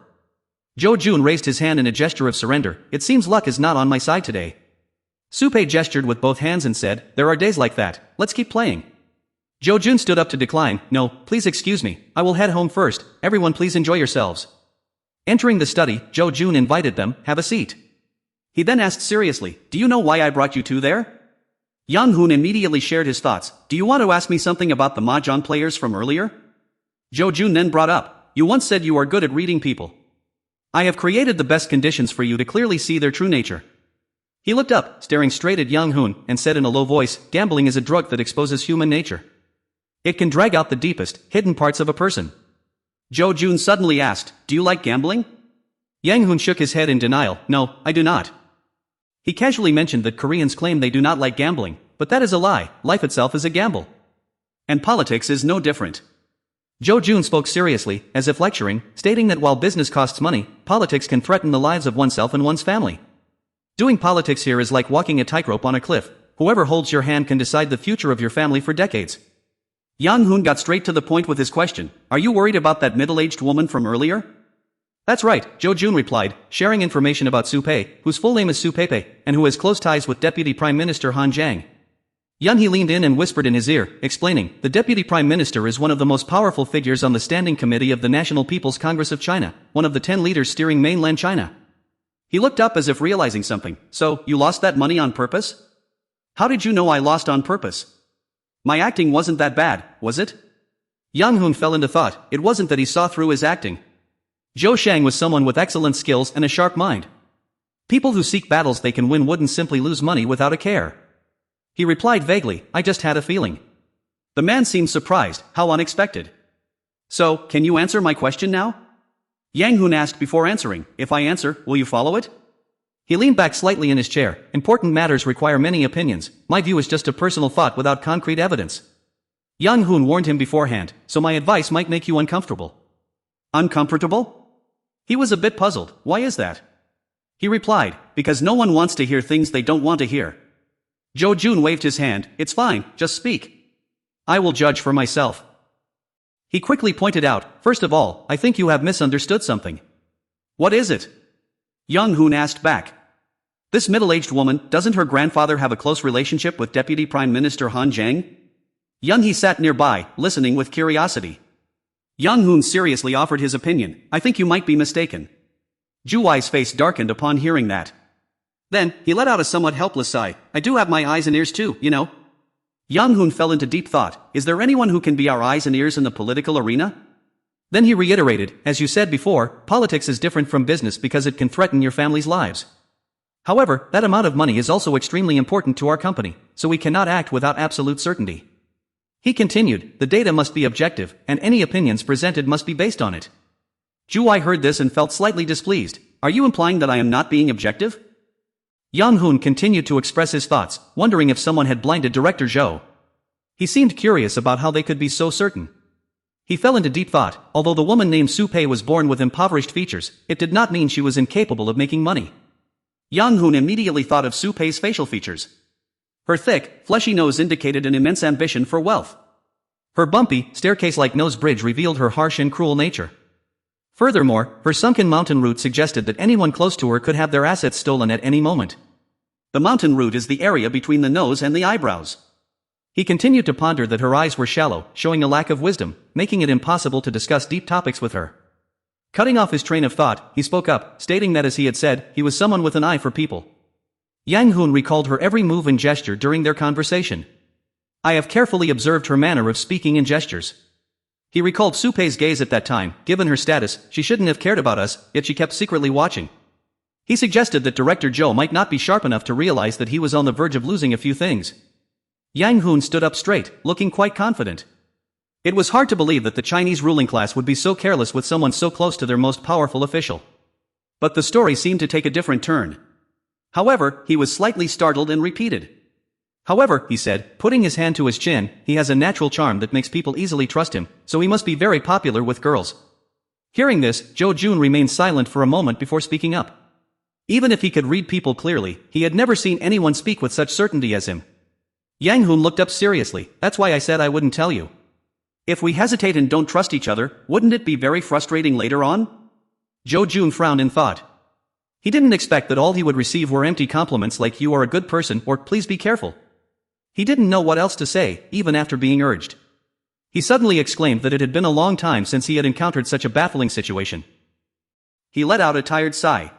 Zhou Jun raised his hand in a gesture of surrender, it seems luck is not on my side today. Su-pei gestured with both hands and said, there are days like that, let's keep playing. Zhou Jun stood up to decline, no, please excuse me, I will head home first, everyone please enjoy yourselves. Entering the study, Zhou Jun invited them, have a seat. He then asked seriously, do you know why I brought you two there? Yang Hoon immediately shared his thoughts, do you want to ask me something about the mahjong players from earlier? Zhou Jun then brought up, you once said you are good at reading people. I have created the best conditions for you to clearly see their true nature. He looked up, staring straight at Yang Hoon, and said in a low voice, gambling is a drug that exposes human nature. It can drag out the deepest, hidden parts of a person. Zhou Jun suddenly asked, do you like gambling? Yang Hoon shook his head in denial, no, I do not. He casually mentioned that Koreans claim they do not like gambling, but that is a lie, life itself is a gamble. And politics is no different. Zhou Jun spoke seriously, as if lecturing, stating that while business costs money, politics can threaten the lives of oneself and one's family. Doing politics here is like walking a tightrope on a cliff. Whoever holds your hand can decide the future of your family for decades. Yang Hoon got straight to the point with his question, are you worried about that middle-aged woman from earlier? That's right, Zhou Jun replied, sharing information about Su-pei, whose full name is Su-pei-pei, and who has close ties with Deputy Prime Minister Han Jiang. Yunhee leaned in and whispered in his ear, explaining, the Deputy Prime Minister is one of the most powerful figures on the Standing Committee of the National People's Congress of China, one of the 10 leaders steering mainland China. He looked up as if realizing something, so, you lost that money on purpose? How did you know I lost on purpose? My acting wasn't that bad, was it? Yang Hoon fell into thought, it wasn't that he saw through his acting. Zhou Shang was someone with excellent skills and a sharp mind. People who seek battles they can win wouldn't simply lose money without a care. He replied vaguely, I just had a feeling. The man seemed surprised, how unexpected. So, can you answer my question now? Yang Hoon asked before answering, if I answer, will you follow it? He leaned back slightly in his chair, important matters require many opinions, my view is just a personal thought without concrete evidence. Yang Hoon warned him beforehand, so my advice might make you uncomfortable. Uncomfortable? He was a bit puzzled, why is that? He replied, because no one wants to hear things they don't want to hear. Zhou Jun waved his hand, it's fine, just speak. I will judge for myself. He quickly pointed out, first of all, I think you have misunderstood something. What is it? Yang Hoon asked back. This middle-aged woman, doesn't her grandfather have a close relationship with Deputy Prime Minister Han Jiang? Yunhee sat nearby, listening with curiosity. Yang Hoon seriously offered his opinion, I think you might be mistaken. Zhu Wai's face darkened upon hearing that. Then, he let out a somewhat helpless sigh. I do have my eyes and ears too, you know. Yang Hoon fell into deep thought. Is there anyone who can be our eyes and ears in the political arena? Then he reiterated, as you said before, politics is different from business because it can threaten your family's lives. However, that amount of money is also extremely important to our company, so we cannot act without absolute certainty. He continued, the data must be objective, and any opinions presented must be based on it. Juwai heard this and felt slightly displeased. Are you implying that I am not being objective? Yang Hoon continued to express his thoughts, wondering if someone had blinded Director Zhou. He seemed curious about how they could be so certain. He fell into deep thought. Although the woman named Su Pei was born with impoverished features, it did not mean she was incapable of making money. Yang Hoon immediately thought of Su Pei's facial features. Her thick, fleshy nose indicated an immense ambition for wealth. Her bumpy, staircase-like nose bridge revealed her harsh and cruel nature. Furthermore, her sunken mountain root suggested that anyone close to her could have their assets stolen at any moment. The mountain root is the area between the nose and the eyebrows. He continued to ponder that her eyes were shallow, showing a lack of wisdom, making it impossible to discuss deep topics with her. Cutting off his train of thought, he spoke up, stating that as he had said, he was someone with an eye for people. Yang Hoon recalled her every move and gesture during their conversation. I have carefully observed her manner of speaking and gestures. He recalled Su Pei's gaze at that time. Given her status, she shouldn't have cared about us, yet she kept secretly watching. He suggested that Director Zhou might not be sharp enough to realize that he was on the verge of losing a few things. Yang Hoon stood up straight, looking quite confident. It was hard to believe that the Chinese ruling class would be so careless with someone so close to their most powerful official. But the story seemed to take a different turn. However, he was slightly startled and repeated. However, he said, putting his hand to his chin, he has a natural charm that makes people easily trust him, so he must be very popular with girls. Hearing this, Zhou Jun remained silent for a moment before speaking up. Even if he could read people clearly, he had never seen anyone speak with such certainty as him. Yang Hoon looked up seriously. That's why I said I wouldn't tell you. If we hesitate and don't trust each other, wouldn't it be very frustrating later on? Zhou Jun frowned in thought. He didn't expect that all he would receive were empty compliments like you are a good person or please be careful. He didn't know what else to say, even after being urged. He suddenly exclaimed that it had been a long time since he had encountered such a baffling situation. He let out a tired sigh.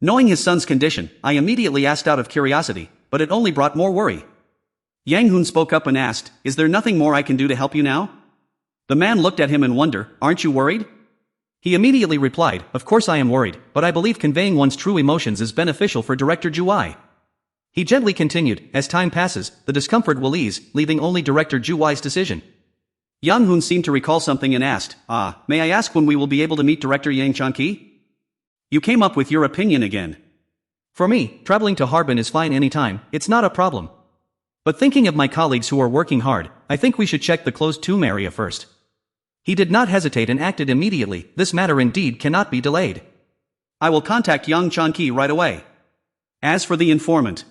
Knowing his son's condition, I immediately asked out of curiosity, but it only brought more worry. Yang Hoon spoke up and asked, is there nothing more I can do to help you now? The man looked at him in wonder, aren't you worried? He immediately replied, of course I am worried, but I believe conveying one's true emotions is beneficial for Director Juwai. He gently continued, as time passes, the discomfort will ease, leaving only Director Juwai's decision. Yang Hoon seemed to recall something and asked, may I ask when we will be able to meet Director Yang Chanqi? You came up with your opinion again. For me, traveling to Harbin is fine anytime, it's not a problem. But thinking of my colleagues who are working hard, I think we should check the closed tomb area first. He did not hesitate and acted immediately. This matter indeed cannot be delayed. I will contact Yang Chanqi right away. As for the informant,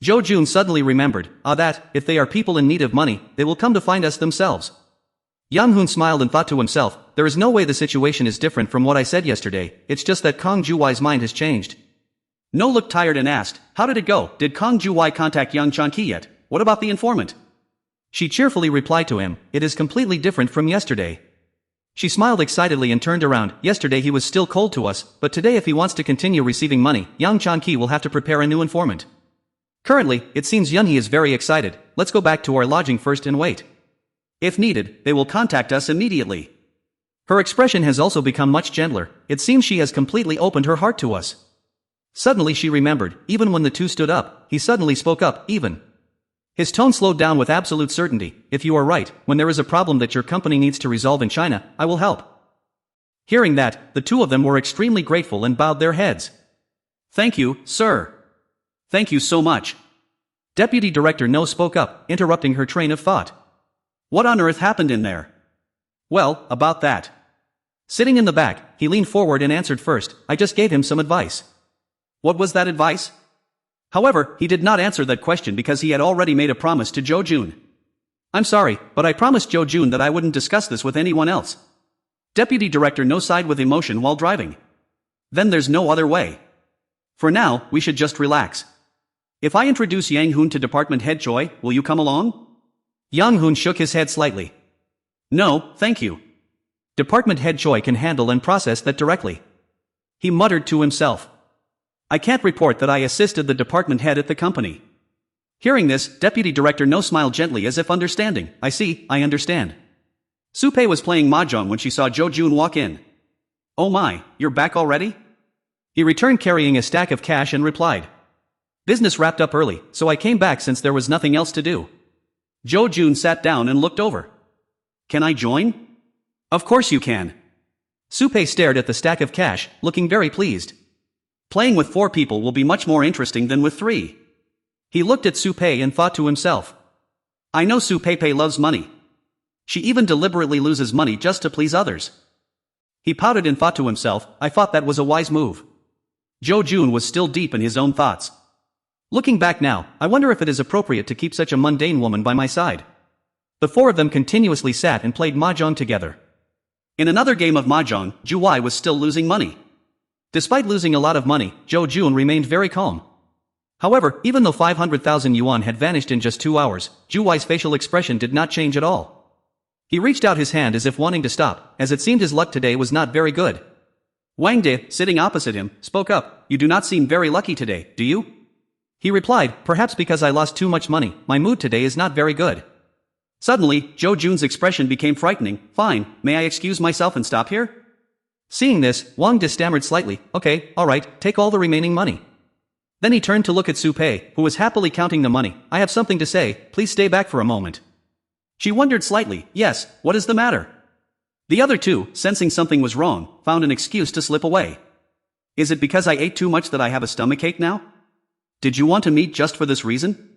Zhou Jun suddenly remembered, that, if they are people in need of money, they will come to find us themselves. Yang Hoon smiled and thought to himself, there is no way the situation is different from what I said yesterday, it's just that Kong Juwai's mind has changed. No looked tired and asked, how did it go? Did Kong Juwai contact Yang Chanqi yet? What about the informant? She cheerfully replied to him, it is completely different from yesterday. She smiled excitedly and turned around. Yesterday he was still cold to us, but today if he wants to continue receiving money, Yang Chanqi will have to prepare a new informant. Currently, it seems Yunhee is very excited. Let's go back to our lodging first and wait. If needed, they will contact us immediately. Her expression has also become much gentler. It seems she has completely opened her heart to us. Suddenly she remembered, even when the two stood up, he suddenly spoke up, even. His tone slowed down with absolute certainty. If you are right, when there is a problem that your company needs to resolve in China, I will help. Hearing that, the two of them were extremely grateful and bowed their heads. Thank you, sir. Thank you so much. Deputy Director No spoke up, interrupting her train of thought. What on earth happened in there? Well, about that. Sitting in the back, he leaned forward and answered first, I just gave him some advice. What was that advice? However, he did not answer that question because he had already made a promise to Zhou Jun. I'm sorry, but I promised Zhou Jun that I wouldn't discuss this with anyone else. Deputy Director No sighed with emotion while driving. Then there's no other way. For now, we should just relax. If I introduce Yang Hoon to Department Head Choi, will you come along? Yang Hoon shook his head slightly. No, thank you. Department Head Choi can handle and process that directly. He muttered to himself. I can't report that I assisted the department head at the company. Hearing this, Deputy Director No smiled gently as if understanding. I see, I understand. Su-pei was playing mahjong when she saw Jo Jun walk in. Oh my, you're back already? He returned carrying a stack of cash and replied. Business wrapped up early, so I came back since there was nothing else to do. Jo Jun sat down and looked over. Can I join? Of course you can. Su-pei stared at the stack of cash, looking very pleased. Playing with 4 people will be much more interesting than with 3. He looked at Su-pei and thought to himself. I know Su-pei loves money. She even deliberately loses money just to please others. He pouted and thought to himself, I thought that was a wise move. Jo Jun was still deep in his own thoughts. Looking back now, I wonder if it is appropriate to keep such a mundane woman by my side. The 4 of them continuously sat and played mahjong together. In another game of mahjong, Ju Wai was still losing money. Despite losing a lot of money, Jo Jun remained very calm. However, even though 500,000 yuan had vanished in just 2 hours, Ju Wai's facial expression did not change at all. He reached out his hand as if wanting to stop, as it seemed his luck today was not very good. Wang De, sitting opposite him, spoke up. You do not seem very lucky today, do you? He replied, perhaps because I lost too much money, my mood today is not very good. Suddenly, Jo Jun's expression became frightening. Fine, may I excuse myself and stop here? Seeing this, Wang De stammered slightly. Okay, alright, take all the remaining money. Then he turned to look at Su-pei, who was happily counting the money. I have something to say, please stay back for a moment. She wondered slightly. Yes, what is the matter? The other 2, sensing something was wrong, found an excuse to slip away. Is it because I ate too much that I have a stomachache now? Did you want to meet just for this reason?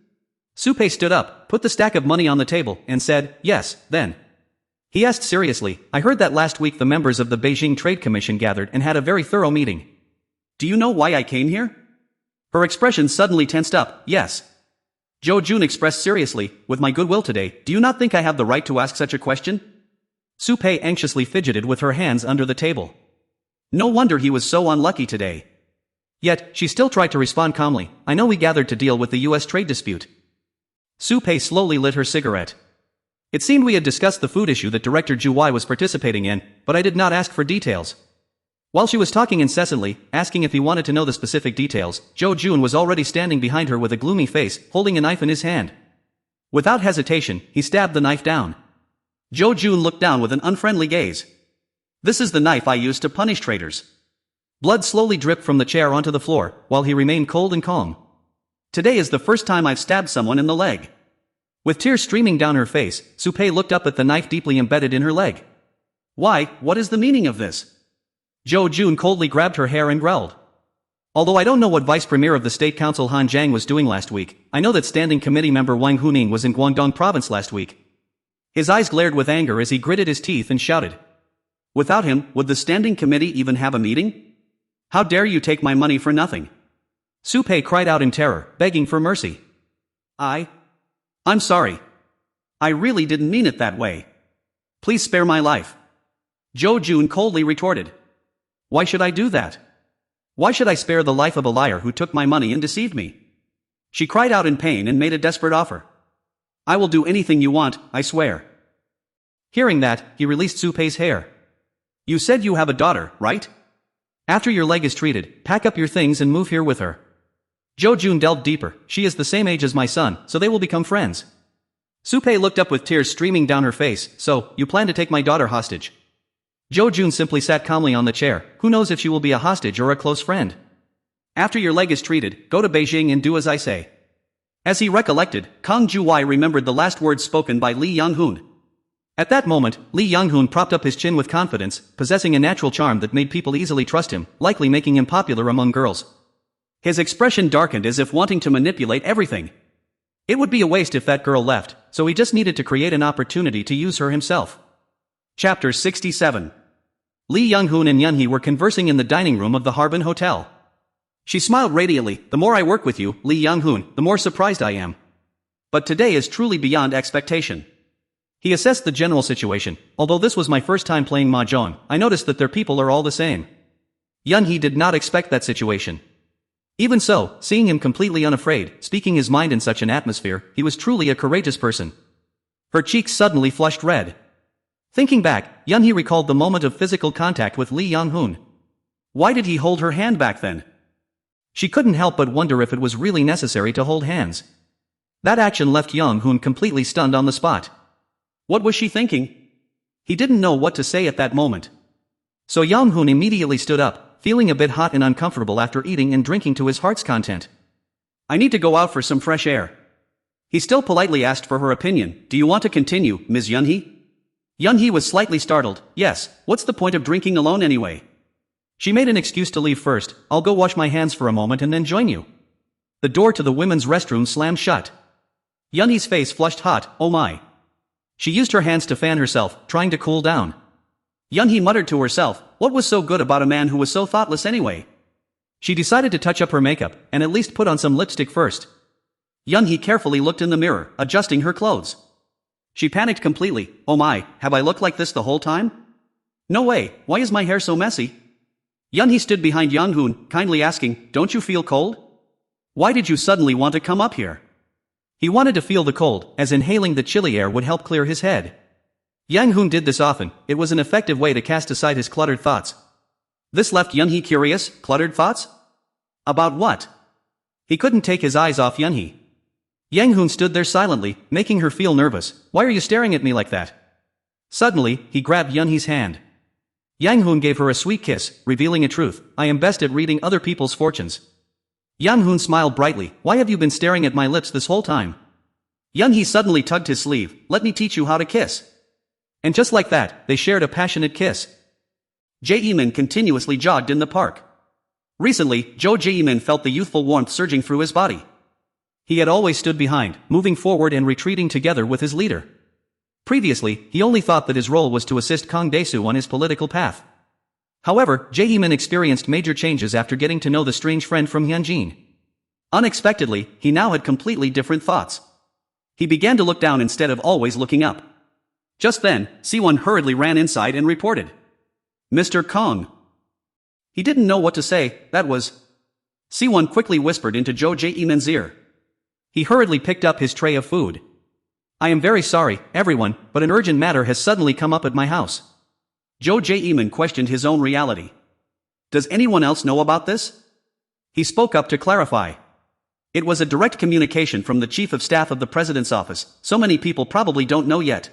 Su-pei stood up, put the stack of money on the table, and said, yes, then. He asked seriously, I heard that last week the members of the Beijing Trade Commission gathered and had a very thorough meeting. Do you know why I came here? Her expression suddenly tensed up. Yes. Jo Jun expressed seriously, with my goodwill today, do you not think I have the right to ask such a question? Su-pei anxiously fidgeted with her hands under the table. No wonder he was so unlucky today. Yet, she still tried to respond calmly. I know we gathered to deal with the U.S. trade dispute. Su-pei slowly lit her cigarette. It seemed we had discussed the food issue that Director Ju Wai was participating in, but I did not ask for details. While she was talking incessantly, asking if he wanted to know the specific details, Jo Jun was already standing behind her with a gloomy face, holding a knife in his hand. Without hesitation, he stabbed the knife down. Jo Jun looked down with an unfriendly gaze. This is the knife I used to punish traitors. Blood slowly dripped from the chair onto the floor, while he remained cold and calm. Today is the first time I've stabbed someone in the leg. With tears streaming down her face, Su-pei looked up at the knife deeply embedded in her leg. Why, what is the meaning of this? Jo Jun coldly grabbed her hair and growled. Although I don't know what Vice Premier of the State Council Han Jiang was doing last week, I know that Standing Committee member Wang Huning was in Guangdong Province last week. His eyes glared with anger as he gritted his teeth and shouted. Without him, would the Standing Committee even have a meeting? How dare you take my money for nothing? Su-pei cried out in terror, begging for mercy. I'm sorry. I really didn't mean it that way. Please spare my life. Jo Jun coldly retorted. Why should I do that? Why should I spare the life of a liar who took my money and deceived me? She cried out in pain and made a desperate offer. I will do anything you want, I swear. Hearing that, he released Su-pei's hair. You said you have a daughter, right? After your leg is treated, pack up your things and move here with her. Jo Jun delved deeper. She is the same age as my son, so they will become friends. Su-pei looked up with tears streaming down her face. So, you plan to take my daughter hostage? Jo Jun simply sat calmly on the chair. Who knows if she will be a hostage or a close friend? After your leg is treated, go to Beijing and do as I say. As he recollected, Kang Ju Wai remembered the last words spoken by Li Yang-hoon. At that moment, Li Yang-hoon propped up his chin with confidence, possessing a natural charm that made people easily trust him, likely making him popular among girls. His expression darkened as if wanting to manipulate everything. It would be a waste if that girl left, so he just needed to create an opportunity to use her himself. Chapter 67. Li Yang-hoon and Yunhee were conversing in the dining room of the Harbin Hotel. She smiled radiantly. The more I work with you, Li Yang-hoon, the more surprised I am. But today is truly beyond expectation. He assessed the general situation. Although this was my first time playing mahjong, I noticed that their people are all the same. Yunhee did not expect that situation. Even so, seeing him completely unafraid, speaking his mind in such an atmosphere, he was truly a courageous person. Her cheeks suddenly flushed red. Thinking back, Yunhee recalled the moment of physical contact with Li Yang-hoon. Why did he hold her hand back then? She couldn't help but wonder if it was really necessary to hold hands. That action left Young Hoon completely stunned on the spot. What was she thinking? He didn't know what to say at that moment. So Young Hoon immediately stood up, feeling a bit hot and uncomfortable after eating and drinking to his heart's content. I need to go out for some fresh air. He still politely asked for her opinion. Do you want to continue, Ms. Yunhee? Yunhee was slightly startled. Yes, what's the point of drinking alone anyway? She made an excuse to leave first. I'll go wash my hands for a moment and then join you. The door to the women's restroom slammed shut. Yunhee's face flushed hot. Oh my. She used her hands to fan herself, trying to cool down. Yunhee muttered to herself, what was so good about a man who was so thoughtless anyway? She decided to touch up her makeup, and at least put on some lipstick first. Yunhee carefully looked in the mirror, adjusting her clothes. She panicked completely. Oh my, have I looked like this the whole time? No way, why is my hair so messy? Yunhee stood behind Young Hoon, kindly asking, don't you feel cold? Why did you suddenly want to come up here? He wanted to feel the cold, as inhaling the chilly air would help clear his head. Yang Hoon did this often. It was an effective way to cast aside his cluttered thoughts. This left Yunhee curious. Cluttered thoughts? About what? He couldn't take his eyes off Yunhee. Yang Hoon stood there silently, making her feel nervous. Why are you staring at me like that? Suddenly, he grabbed Yunhee's hand. Yang Hoon gave her a sweet kiss, revealing a truth. I am best at reading other people's fortunes. Yang Hoon smiled brightly. Why have you been staring at my lips this whole time? Yunhee suddenly tugged his sleeve. Let me teach you how to kiss. And just like that, they shared a passionate kiss. Jae-min continuously jogged in the park. Recently, Jae-min felt the youthful warmth surging through his body. He had always stood behind, moving forward and retreating together with his leader. Previously, he only thought that his role was to assist Kang Dae-soo on his political path. However, Jae-min experienced major changes after getting to know the strange friend from Hyunjin. Unexpectedly, he now had completely different thoughts. He began to look down instead of always looking up. Just then, Siwon hurriedly ran inside and reported. Mr. Kang. He didn't know what to say. That was... Siwon quickly whispered into Jae-min's ear. He hurriedly picked up his tray of food. I am very sorry, everyone, but an urgent matter has suddenly come up at my house. Jae-min questioned his own reality. Does anyone else know about this? He spoke up to clarify. It was a direct communication from the chief of staff of the president's office. So many people probably don't know yet.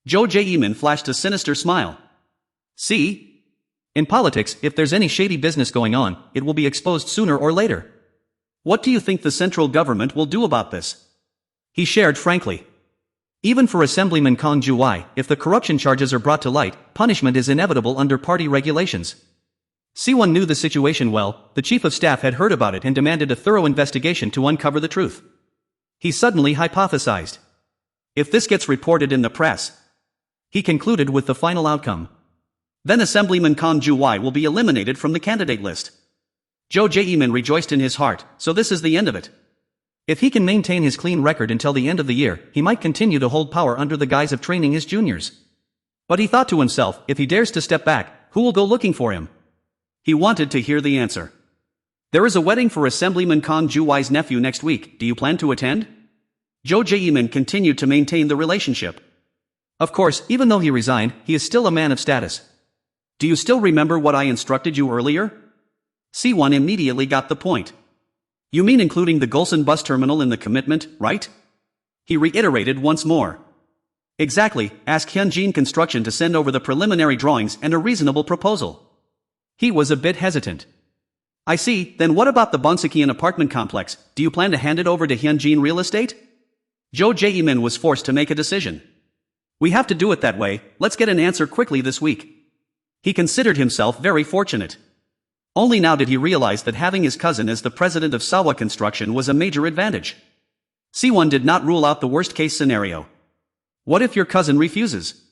Jae-min flashed a sinister smile. See? In politics, if there's any shady business going on, it will be exposed sooner or later. What do you think the central government will do about this? He shared frankly. Even for Assemblyman Kang Ju-wai, if the corruption charges are brought to light, punishment is inevitable under party regulations. Siwon knew the situation well. The chief of staff had heard about it and demanded a thorough investigation to uncover the truth. He suddenly hypothesized. If this gets reported in the press, he concluded with the final outcome. Then Assemblyman Kang Ju-wai will be eliminated from the candidate list. Jae-min rejoiced in his heart, so this is the end of it. If he can maintain his clean record until the end of the year, he might continue to hold power under the guise of training his juniors. But he thought to himself, if he dares to step back, who will go looking for him? He wanted to hear the answer. There is a wedding for Assemblyman Kang Ju-wai's nephew next week. Do you plan to attend? Jae-min continued to maintain the relationship. Of course, even though he resigned, he is still a man of status. Do you still remember what I instructed you earlier? Siwon immediately got the point. You mean including the Gulsan bus terminal in the commitment, right? He reiterated once more. Exactly, ask Hyunjin Construction to send over the preliminary drawings and a reasonable proposal. He was a bit hesitant. I see, then what about the Bonsakian apartment complex? Do you plan to hand it over to Hyunjin Real Estate? Jae-min was forced to make a decision. We have to do it that way. Let's get an answer quickly this week. He considered himself very fortunate. Only now did he realize that having his cousin as the president of Sawa Construction was a major advantage. Siwon did not rule out the worst-case scenario. What if your cousin refuses?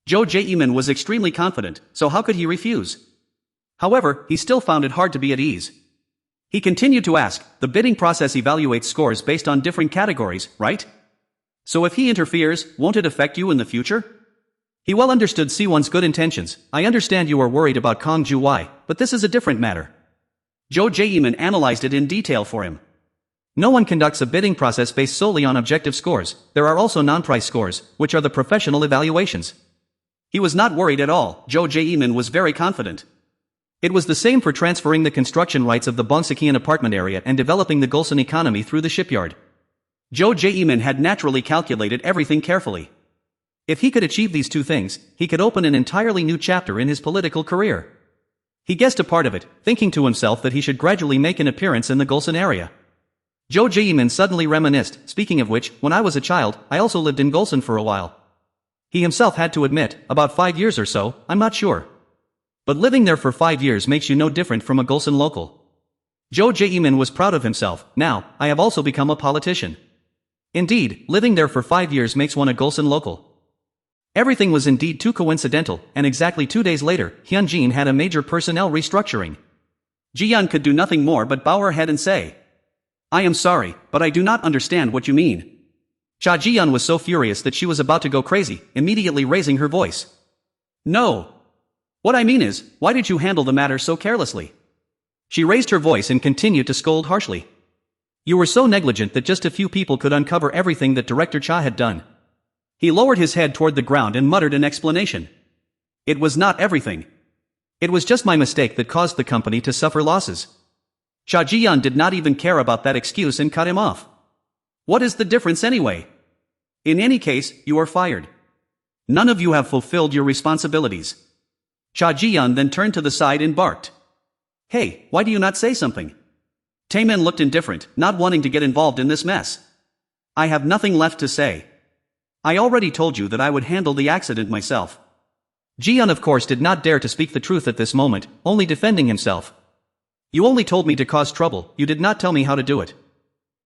Jae-min was extremely confident, so how could he refuse? However, he still found it hard to be at ease. He continued to ask, the bidding process evaluates scores based on different categories, right? So if he interferes, won't it affect you in the future? He well understood Siwon's good intentions. I understand you are worried about Kang Ju-wai, but this is a different matter. Jae-min analyzed it in detail for him. No one conducts a bidding process based solely on objective scores. There are also non-price scores, which are the professional evaluations. He was not worried at all. Jae-min was very confident. It was the same for transferring the construction rights of the Bongsakian apartment area and developing the Gulsan economy through the shipyard. Jo Jae-min had naturally calculated everything carefully. If he could achieve these two things, he could open an entirely new chapter in his political career. He guessed a part of it, thinking to himself that he should gradually make an appearance in the Gulsan area. Jo Jae-min suddenly reminisced, speaking of which, when I was a child, I also lived in Gulsan for a while. He himself had to admit, about 5 years or so, I'm not sure. But living there for 5 years makes you no different from a Gulsan local. Jo Jae-min was proud of himself. Now, I have also become a politician. Indeed, living there for 5 years makes one a Gulsan local. Everything was indeed too coincidental, and exactly 2 days later, Hyunjin had a major personnel restructuring. Ji-yeon could do nothing more but bow her head and say, I am sorry, but I do not understand what you mean. Cha Ji-yeon was so furious that she was about to go crazy, immediately raising her voice. No. What I mean is, why did you handle the matter so carelessly? She raised her voice and continued to scold harshly. You were so negligent that just a few people could uncover everything that Director Cha had done. He lowered his head toward the ground and muttered an explanation. It was not everything. It was just my mistake that caused the company to suffer losses. Cha Ji-yeon did not even care about that excuse and cut him off. What is the difference anyway? In any case, you are fired. None of you have fulfilled your responsibilities. Cha Ji-yeon then turned to the side and barked. Hey, why do you not say something? Taemin looked indifferent, not wanting to get involved in this mess. I have nothing left to say. I already told you that I would handle the accident myself. Ji-yeon of course did not dare to speak the truth at this moment, only defending himself. You only told me to cause trouble, you did not tell me how to do it.